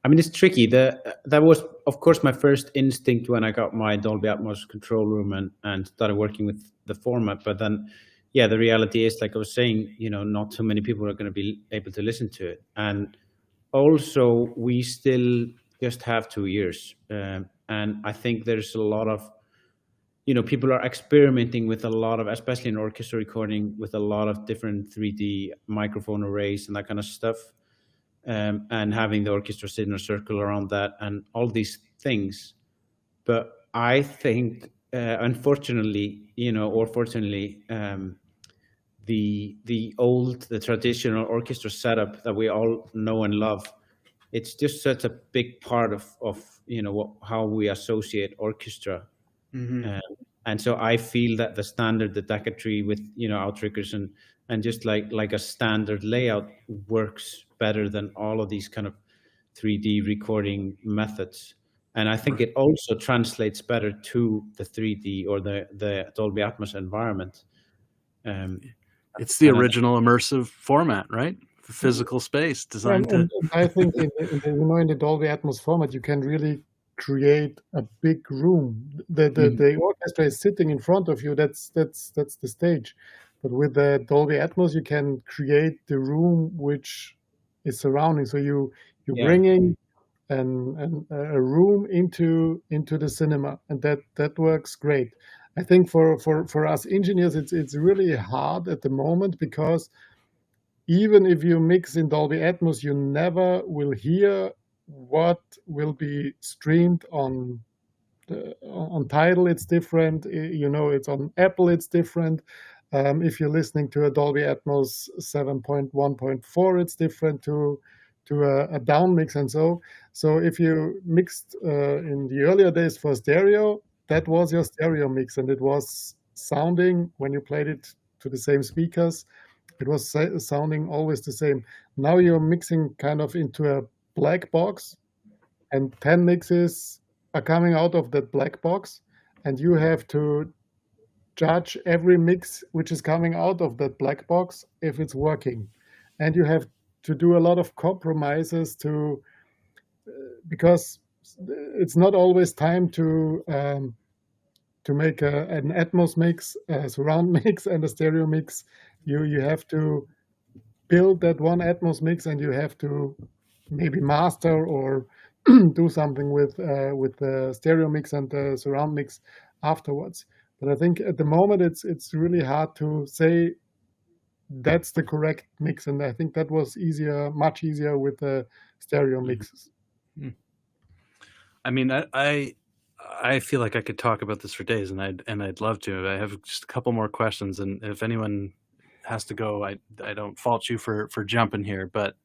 I mean, it's tricky. That was, of course, my first instinct when I got my Dolby Atmos control room and started working with the format. But then, yeah, the reality is, like I was saying, you know, not too many people are going to be able to listen to it. And also, we still just have 2 years. And I think there's a lot of, you know, people are experimenting with a lot of, especially in orchestra recording, with a lot of different 3D microphone arrays and that kind of stuff. And having the orchestra sit in a circle around that and all these things. But I think, unfortunately, you know, or fortunately, the traditional orchestra setup that we all know and love, it's just such a big part of you know, how we associate orchestra.
Mm-hmm.
And so I feel that the standard, the Decca tree with, you know, outriggers and just like a standard layout works better than all of these kind of 3D recording methods. And I think it also translates better to the 3D or the Dolby Atmos environment.
It's the original immersive format, right? Physical space designed
and I think in the Dolby Atmos format, you can really create a big room. The orchestra is sitting in front of you. That's the stage. But with the Dolby Atmos, you can create the room which is surrounding. So you bringing a room into the cinema, and that works great. I think for us engineers, it's really hard at the moment, because even if you mix in Dolby Atmos, you never will hear what will be streamed on Tidal. It's different. You know, it's on Apple. It's different. If you're listening to a Dolby Atmos 7.1.4, it's different to a down mix. And so if you mixed in the earlier days for stereo, that was your stereo mix, and it was sounding, when you played it to the same speakers, it was sounding always the same. Now you're mixing kind of into a black box, and 10 mixes are coming out of that black box, and you have to judge every mix which is coming out of that black box if it's working. And you have to do a lot of compromises because it's not always time to make an Atmos mix, a surround mix, and a stereo mix. You have to build that one Atmos mix, and you have to maybe master or do something with the stereo mix and the surround mix afterwards. But I think at the moment it's really hard to say that's the correct mix, and I think that was much easier with the stereo mixes.
I mean, I feel like I could talk about this for days, and I'd love to. I have just a couple more questions, and if anyone has to go, I don't fault you for jumping here. But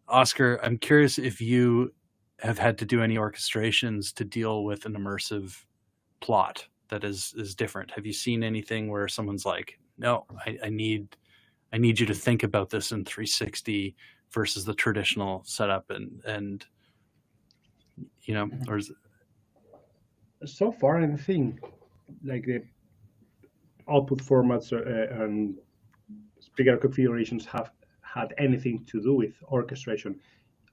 Oscar, I'm curious if you have had to do any orchestrations to deal with an immersive plot that is different. Have you seen anything where someone's like, no, I need you to think about this in 360 versus the traditional setup, and you know, or is it...
So far, I think like the output formats and speaker configurations have had anything to do with orchestration.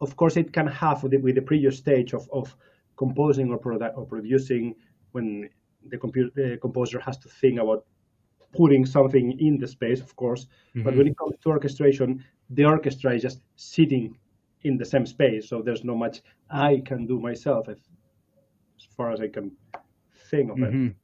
Of course, it can have with the previous stage of composing or producing, when the composer has to think about putting something in the space, of course. Mm-hmm. But when it comes to orchestration, the orchestra is just sitting in the same space, so there's not much I can do myself as far as I can thing of it.
Mhm.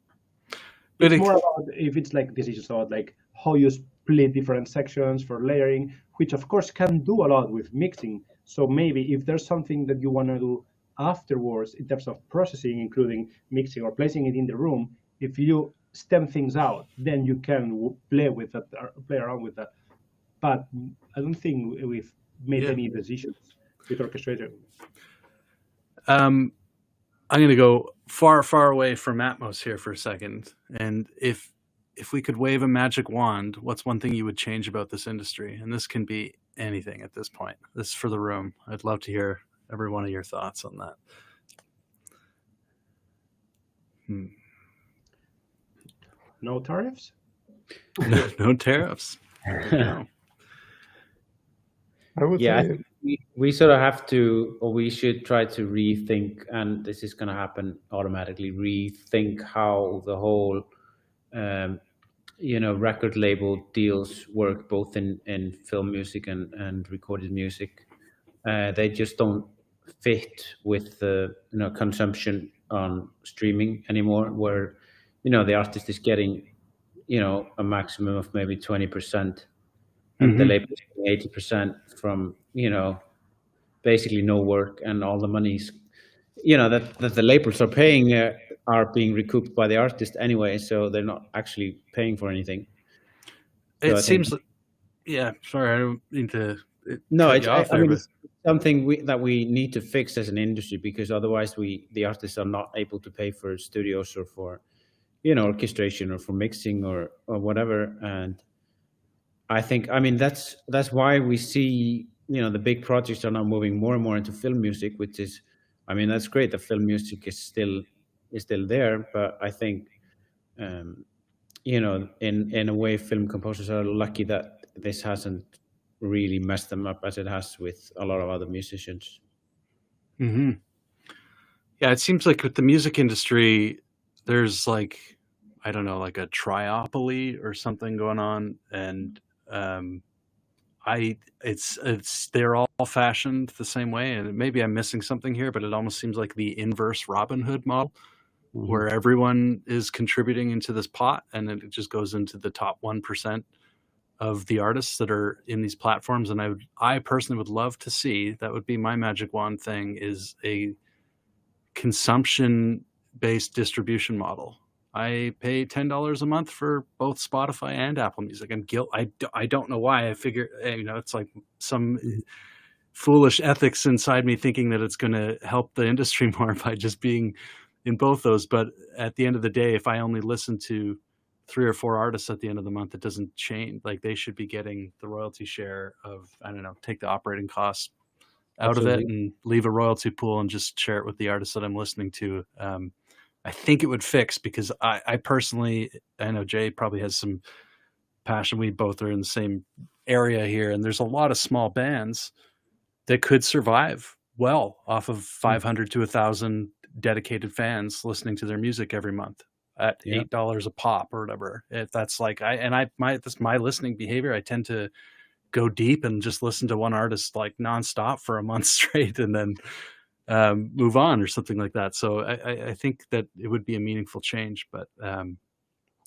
But
It's
it-
more about if it's like decisions about like how you split different sections for layering, which of course can do a lot with mixing. So maybe if there's something that you want to do afterwards in terms of processing, including mixing or placing it in the room, if you stem things out, then you can play with that, play around with that. But I don't think we've made any decisions with orchestrator.
I'm going to go far, far away from Atmos here for a second. And if we could wave a magic wand, what's one thing you would change about this industry? And this can be anything at this point. This is for the room. I'd love to hear every one of your thoughts on that.
No tariffs?
No tariffs. There you go.
I would
Yeah, I
say
think we sort of have to, or we should try to rethink, and this is going to happen automatically, rethink how the whole, record label deals work both in film music and recorded music. They just don't fit with the consumption on streaming anymore, where the artist is getting a maximum of maybe 20%. And the
Mhm.
label is getting 80% from, basically no work, and all the monies, that the labels are paying are being recouped by the artist anyway, so they're not actually paying for anything. So
It
I think-
seems like, yeah, sorry, I don't mean to
No,
cut
it's,
you off
I
there,
mean,
but
it's something that we need to fix as an industry, because otherwise the artists are not able to pay for studios or for, orchestration or for mixing or whatever. And I think, that's why we see, the big projects are now moving more and more into film music, which is, that's great. The film music is still there, but I think, in a way, film composers are lucky that this hasn't really messed them up as it has with a lot of other musicians.
hmm yeah, it seems like with the music industry, there's like, I don't know, like a triopoly or something going on, and it's they're all fashioned the same way, and maybe I'm missing something here, but it almost seems like the inverse Robin Hood model, where everyone is contributing into this pot, and then it just goes into the top 1% of the artists that are in these platforms. And I personally would love to see, that would be my magic wand thing, is a consumption-based distribution model. I pay $10 a month for both Spotify and Apple Music. I don't know why. I figure, it's like some foolish ethics inside me thinking that it's going to help the industry more by just being in both those. But at the end of the day, if I only listen to 3 or 4 artists at the end of the month, it doesn't change. Like, they should be getting the royalty share of, I don't know, take the operating costs out of it and leave a royalty pool and just share it with the artists that I'm listening to. I think it would fix, because I personally, I know Jay probably has some passion. We both are in the same area here, and there's a lot of small bands that could survive well off of 500 to 1,000 dedicated fans listening to their music every month at $8 a pop or whatever. If that's like, that's my listening behavior. I tend to go deep and just listen to one artist like nonstop for a month straight, and then move on or something like that. So I think that it would be a meaningful change, but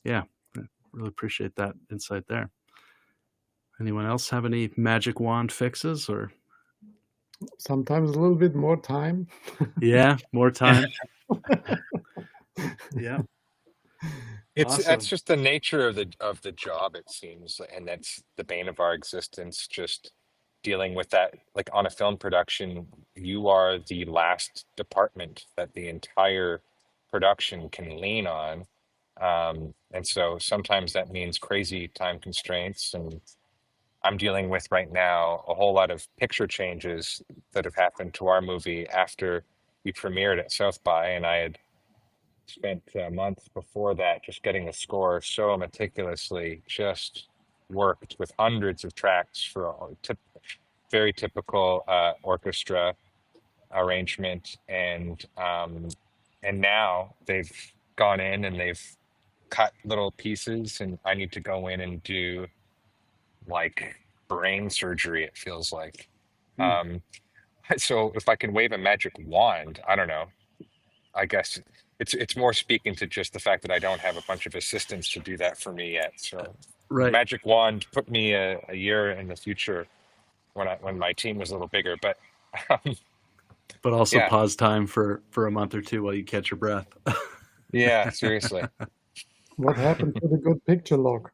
yeah, I really appreciate that insight there. Anyone else have any magic wand fixes? Or
sometimes a little bit more time.
Yeah, more time. Yeah.
That's just the nature of the job, it seems, and that's the bane of our existence. Just dealing with that, like on a film production, you are the last department that the entire production can lean on, and so sometimes that means crazy time constraints. And I'm dealing with right now a whole lot of picture changes that have happened to our movie after we premiered at South by, and I had spent a month before that just getting the score so meticulously just worked with hundreds of tracks for a very typical orchestra arrangement, and now they've gone in and they've cut little pieces, and I need to go in and do like brain surgery, it feels like. So if I can wave a magic wand, I don't know, I guess it's more speaking to just the fact that I don't have a bunch of assistants to do that for me yet. So
Right.
magic wand put me a year in the future when my team was a little bigger, but
But also
yeah,
pause time for a month or two while you catch your breath.
yeah, seriously.
What happened to the good picture log?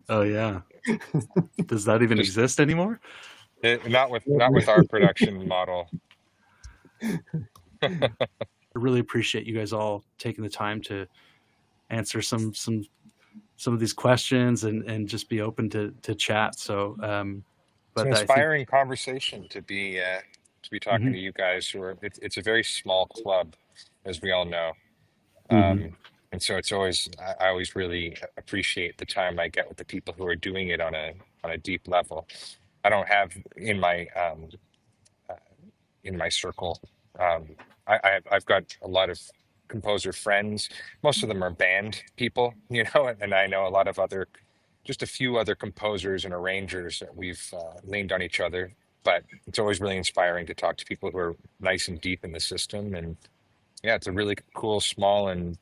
Oh yeah. Does that even exist anymore?
Not with our production model.
I really appreciate you guys all taking the time to answer some of these questions and just be open to chat. So, but
It's an
I think
inspiring conversation to be talking
Mhm.
to you guys who are. It's a very small club, as we all know,
Mhm.
and so it's always. I always really appreciate the time I get with the people who are doing it on a deep level. I don't have in my circle. I've got a lot of composer friends. Most of them are band people, and I know a lot of just a few other composers and arrangers that we've leaned on each other. But it's always really inspiring to talk to people who are nice and deep in the system. And yeah, it's a really cool, small, and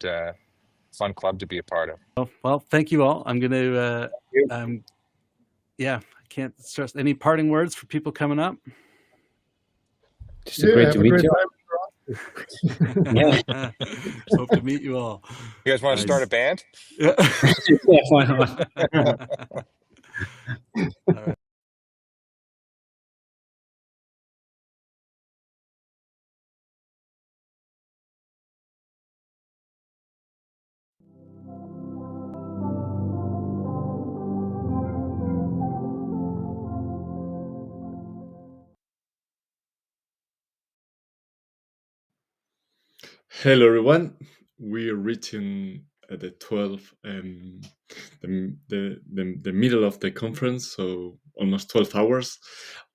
fun club to be a part of.
Well, thank you all. I'm going to, yeah, I can't stress any parting words for people coming up.
Just great to meet you.
Yeah. Hope to meet you all.
You guys want to start a band?
Yeah.
Yeah, why not?
All right.
Hello, everyone. We are reaching the 12, the middle of the conference, so almost 12 hours.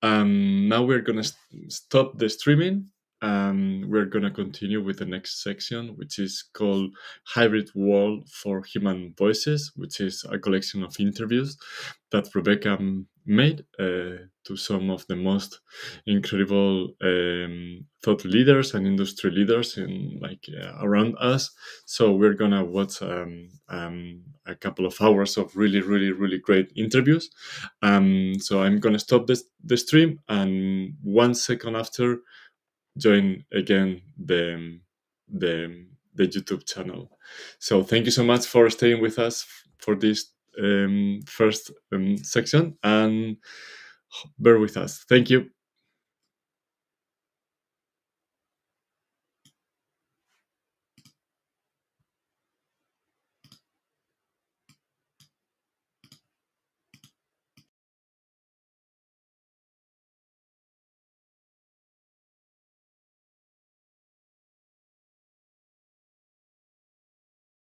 Now we're gonna stop the streaming. We're gonna continue with the next section, which is called Hybrid World for Human Voices, which is a collection of interviews that Rebecca made to some of the most incredible thought leaders and industry leaders around us. So we're gonna watch a couple of hours of really, really, really great interviews. So I'm gonna stop the stream, and 1 second after, join again the YouTube channel. So thank you so much for staying with us for this first section, and bear with us. Thank you.